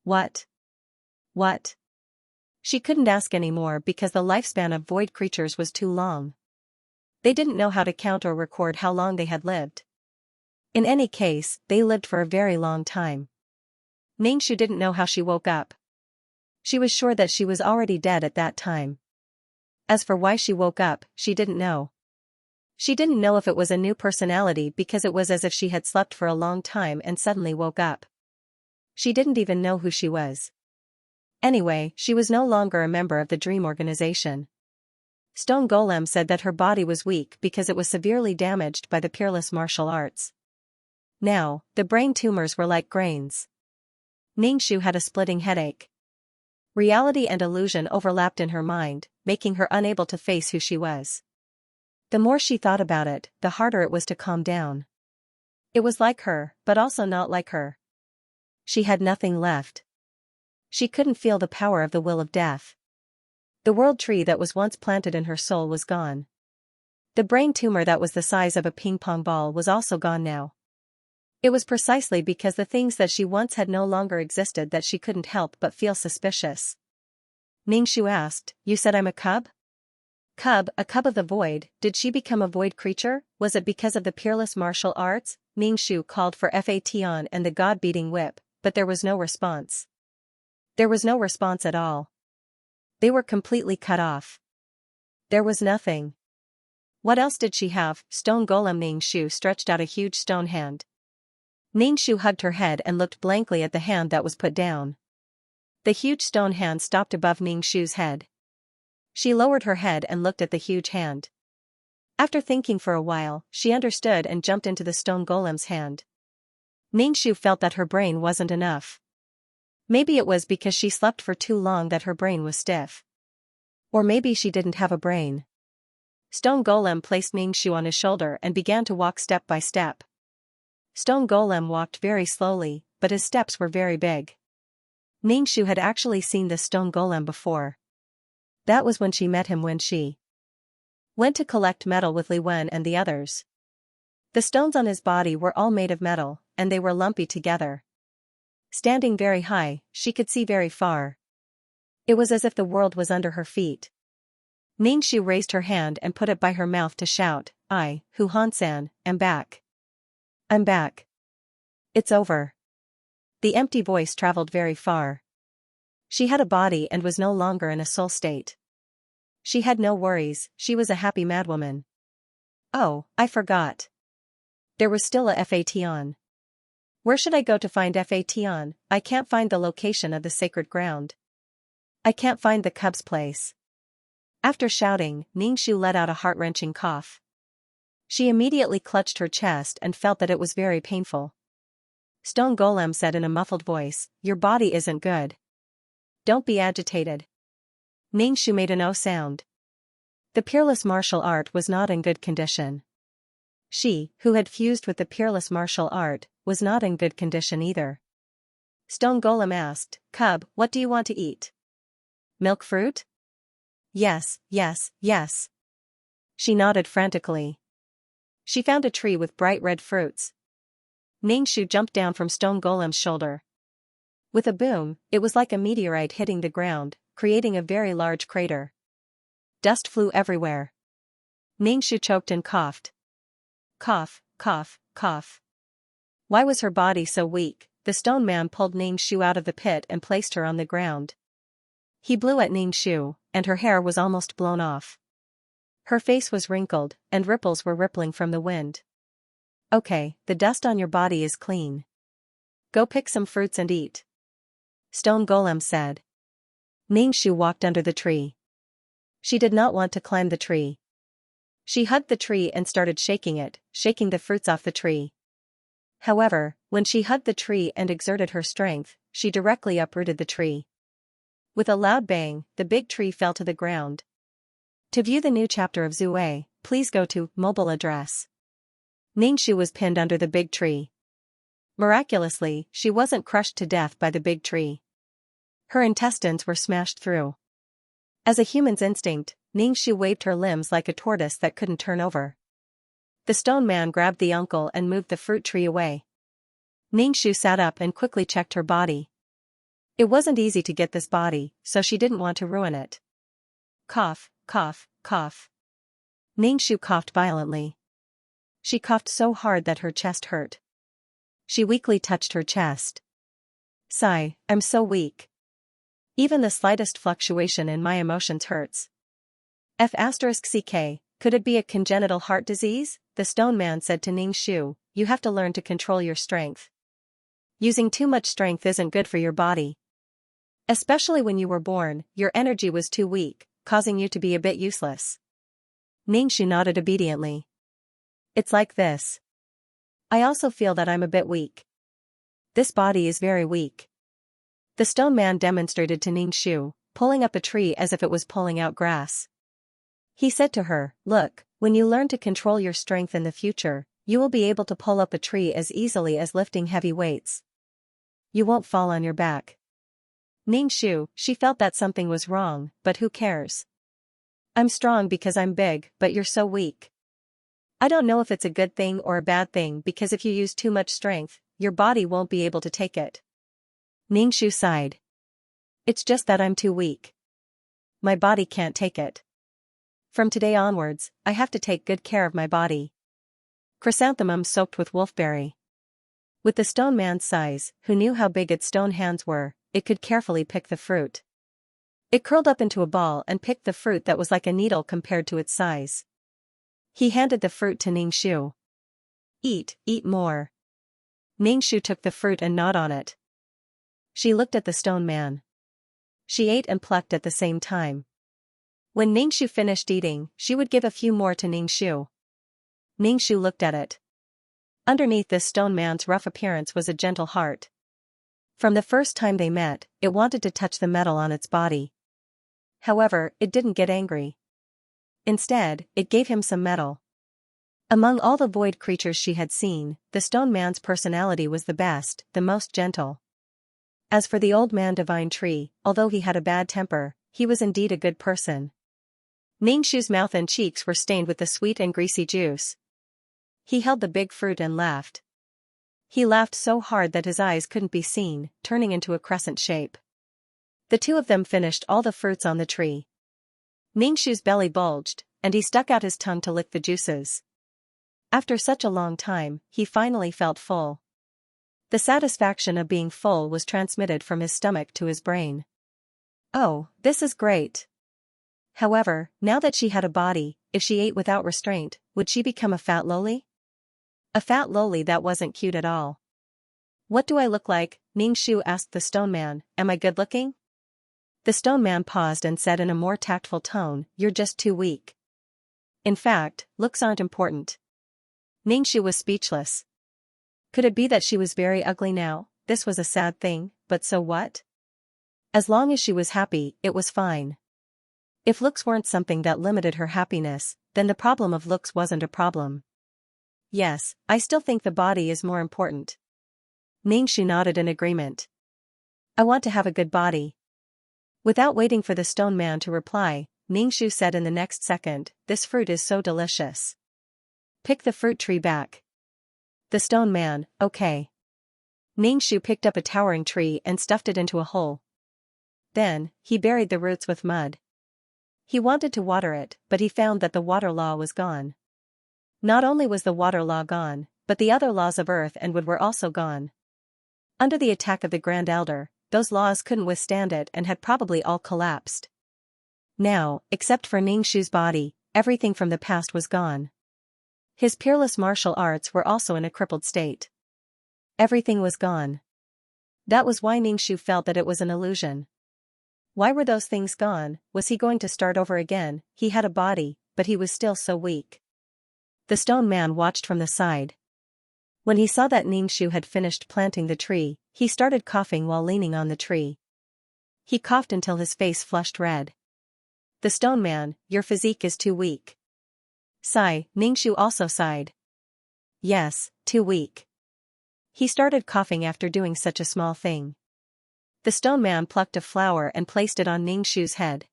What? She couldn't ask any more because the lifespan of void creatures was too long. They didn't know how to count or record how long they had lived. In any case, they lived for a very long time. Ningshu didn't know how she woke up. She was sure that she was already dead at that time. As for why she woke up, she didn't know. She didn't know if it was a new personality because it was as if she had slept for a long time and suddenly woke up. She didn't even know who she was. Anyway, she was no longer a member of the dream organization. Stone Golem said that her body was weak because it was severely damaged by the peerless martial arts. Now, the brain tumors were like grains. Ningshu had a splitting headache. Reality and illusion overlapped in her mind, making her unable to face who she was. The more she thought about it, the harder it was to calm down. It was like her, but also not like her. She had nothing left. She couldn't feel the power of the will of death. The world tree that was once planted in her soul was gone. The brain tumor that was the size of a ping-pong ball was also gone now. It was precisely because the things that she once had no longer existed that she couldn't help but feel suspicious. Ningshu asked, "You said I'm a cub?" Cub, a cub of the void. Did she become a void creature? Was it because of the peerless martial arts? Ningshu called for Fation and the god-beating whip, but there was no response. There was no response at all. They were completely cut off. There was nothing. What else did she have? Stone Golem Ningshu stretched out a huge stone hand. Ningshu hugged her head and looked blankly at the hand that was put down. The huge stone hand stopped above Ningshu's head. She lowered her head and looked at the huge hand. After thinking for a while, she understood and jumped into the stone golem's hand. Ningshu felt that her brain wasn't enough. Maybe it was because she slept for too long that her brain was stiff. Or maybe she didn't have a brain. Stone Golem placed Ningshu on his shoulder and began to walk step by step. Stone Golem walked very slowly, but his steps were very big. Ningxu had actually seen the stone golem before. That was when she met him when she went to collect metal with Li Wen and the others. The stones on his body were all made of metal, and they were lumpy together. Standing very high, she could see very far. It was as if the world was under her feet. Ningxu raised her hand and put it by her mouth to shout, Hu Hansan, am back. I'm back. It's over. The empty voice traveled very far. She had a body and was no longer in a soul state. She had no worries, she was a happy madwoman. Oh, I forgot. There was still a Fation. Where should I go to find Fation? I can't find the location of the sacred ground. I can't find the cub's place. After shouting, Ningxu let out a heart-wrenching cough. She immediately clutched her chest and felt that it was very painful. Stone Golem said in a muffled voice, your body isn't good. Don't be agitated. Ningxu made an O sound. The peerless martial art was not in good condition. She, who had fused with the peerless martial art, was not in good condition either. Stone Golem asked, Cub, what do you want to eat? Milk fruit? Yes, yes, yes. She nodded frantically. She found a tree with bright red fruits. Ningxu jumped down from Stone Golem's shoulder. With a boom, it was like a meteorite hitting the ground, creating a very large crater. Dust flew everywhere. Ningxu choked and coughed. Cough, cough, cough. Why was her body so weak? The stone man pulled Ningxu out of the pit and placed her on the ground. He blew at Ningxu, and her hair was almost blown off. Her face was wrinkled, and ripples were rippling from the wind. Okay, the dust on your body is clean. Go pick some fruits and eat. Stone Golem said. Ningxu walked under the tree. She did not want to climb the tree. She hugged the tree and started shaking it, shaking the fruits off the tree. However, when she hugged the tree and exerted her strength, she directly uprooted the tree. With a loud bang, the big tree fell to the ground. To view the new chapter of Zue, please go to mobile address. Ningxu was pinned under the big tree. Miraculously, she wasn't crushed to death by the big tree. Her intestines were smashed through. As a human's instinct, Ningxu waved her limbs like a tortoise that couldn't turn over. The stone man grabbed the uncle and moved the fruit tree away. Ningxu sat up and quickly checked her body. It wasn't easy to get this body, so she didn't want to ruin it. Cough, cough, cough. Ningxu coughed violently. She coughed so hard that her chest hurt. She weakly touched her chest. Sigh, I'm so weak. Even the slightest fluctuation in my emotions hurts. F***ck, could it be a congenital heart disease? The stone man said to Ningxu, you have to learn to control your strength. Using too much strength isn't good for your body. Especially when you were born, your energy was too weak, causing you to be a bit useless. Ningxu nodded obediently. It's like this. I also feel that I'm a bit weak. This body is very weak. The stone man demonstrated to Ningxu, pulling up a tree as if it was pulling out grass. He said to her, look, when you learn to control your strength in the future, you will be able to pull up a tree as easily as lifting heavy weights. You won't fall on your back. Ningxu, she felt that something was wrong, but who cares? I'm strong because I'm big, but you're so weak. I don't know if it's a good thing or a bad thing because if you use too much strength, your body won't be able to take it. Ningxu sighed. It's just that I'm too weak. My body can't take it. From today onwards, I have to take good care of my body. Chrysanthemum soaked with wolfberry. With the stone man's size, who knew how big its stone hands were, it could carefully pick the fruit. It curled up into a ball and picked the fruit that was like a needle compared to its size. He handed the fruit to Ningxu. Eat more. Ningxu took the fruit and gnawed on it. She looked at the stone man. She ate and plucked at the same time. When Ningxu finished eating, she would give a few more to Ningxu. Ningxu looked at it. Underneath this stone man's rough appearance was a gentle heart. From the first time they met, it wanted to touch the metal on its body. However, it didn't get angry. Instead, it gave him some metal. Among all the void creatures she had seen, the stone man's personality was the best, the most gentle. As for the old man divine tree, although he had a bad temper, he was indeed a good person. Ningshu's mouth and cheeks were stained with the sweet and greasy juice. He held the big fruit and laughed. He laughed so hard that his eyes couldn't be seen, turning into a crescent shape. The two of them finished all the fruits on the tree. Ningshu's belly bulged, and he stuck out his tongue to lick the juices. After such a long time, he finally felt full. The satisfaction of being full was transmitted from his stomach to his brain. Oh, this is great. However, now that she had a body, if she ate without restraint, would she become a fat loli? A fat loli that wasn't cute at all. What do I look like? Ningshu asked the stone man. Am I good looking? The stone man paused and said in a more tactful tone, you're just too weak. In fact, looks aren't important. Ningshu was speechless. Could it be that she was very ugly now? This was a sad thing, but so what? As long as she was happy, it was fine. If looks weren't something that limited her happiness, then the problem of looks wasn't a problem. Yes, I still think the body is more important. Ningshu nodded in agreement. I want to have a good body. Without waiting for the stone man to reply, Ningshu said in the next second, this fruit is so delicious. Pick the fruit tree back. The stone man, okay. Ningshu picked up a towering tree and stuffed it into a hole. Then, he buried the roots with mud. He wanted to water it, but he found that the water law was gone. Not only was the water law gone, but the other laws of earth and wood were also gone. Under the attack of the Grand Elder, those laws couldn't withstand it and had probably all collapsed. Now, except for Ningshu's body, everything from the past was gone. His peerless martial arts were also in a crippled state. Everything was gone. That was why Ningshu felt that it was an illusion. Why were those things gone? Was he going to start over again? He had a body, but he was still so weak. The stone man watched from the side. When he saw that Ningshu had finished planting the tree, he started coughing while leaning on the tree. He coughed until his face flushed red. The stone man, your physique is too weak. Sigh, Ningshu also sighed. Yes, too weak. He started coughing after doing such a small thing. The stone man plucked a flower and placed it on Ningshu's head.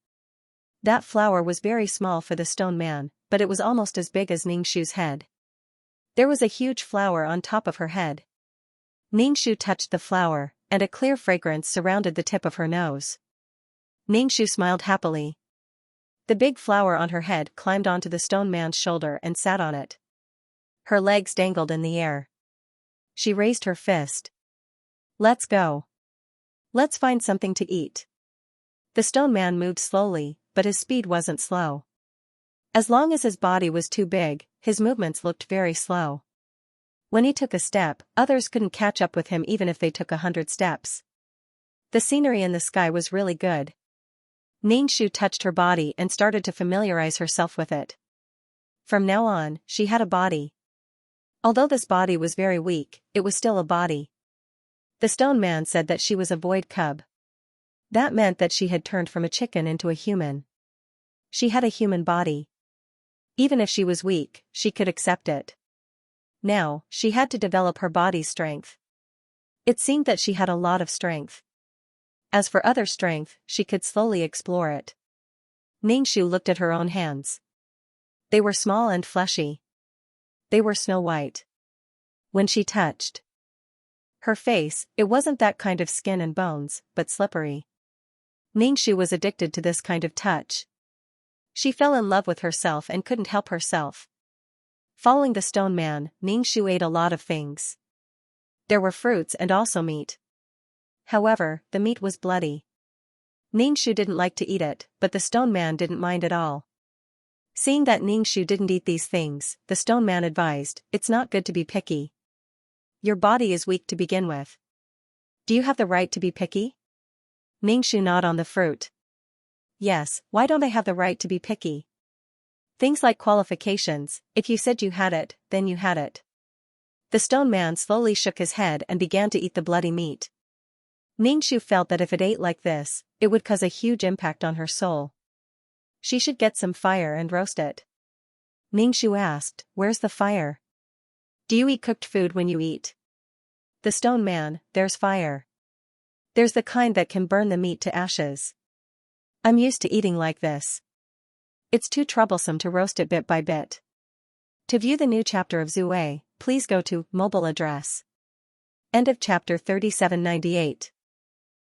That flower was very small for the stone man, but it was almost as big as Ningshu's head. There was a huge flower on top of her head. Ningshu touched the flower, and a clear fragrance surrounded the tip of her nose. Ningshu smiled happily. The big flower on her head climbed onto the stone man's shoulder and sat on it. Her legs dangled in the air. She raised her fist. Let's go. Let's find something to eat. The stone man moved slowly, but his speed wasn't slow. As long as his body was too big, his movements looked very slow. When he took a step, others couldn't catch up with him even if they took 100 steps. The scenery in the sky was really good. Ningshu touched her body and started to familiarize herself with it. From now on, she had a body. Although this body was very weak, it was still a body. The stone man said that she was a void cub. That meant that she had turned from a chicken into a human. She had a human body. Even if she was weak, she could accept it. Now, she had to develop her body's strength. It seemed that she had a lot of strength. As for other strength, she could slowly explore it. Ningshu looked at her own hands. They were small and fleshy. They were snow white. When she touched her face, it wasn't that kind of skin and bones, but slippery. Ningshu was addicted to this kind of touch. She fell in love with herself and couldn't help herself. Following the stone man, Ningshu ate a lot of things. There were fruits and also meat. However, the meat was bloody. Ningshu didn't like to eat it, but the stone man didn't mind at all. Seeing that Ningshu didn't eat these things, the stone man advised, it's not good to be picky. Your body is weak to begin with. Do you have the right to be picky? Ningshu gnawed on the fruit. Yes, why don't I have the right to be picky? Things like qualifications, if you said you had it, then you had it. The stone man slowly shook his head and began to eat the bloody meat. Ningshu felt that if it ate like this, it would cause a huge impact on her soul. She should get some fire and roast it. Ningshu asked, where's the fire? Do you eat cooked food when you eat? The stone man, there's fire. There's the kind that can burn the meat to ashes. I'm used to eating like this. It's too troublesome to roast it bit by bit. To view the new chapter of Zue, please go to mobile address. End of chapter 3798.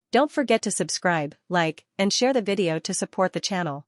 Don't forget to subscribe, like, and share the video to support the channel.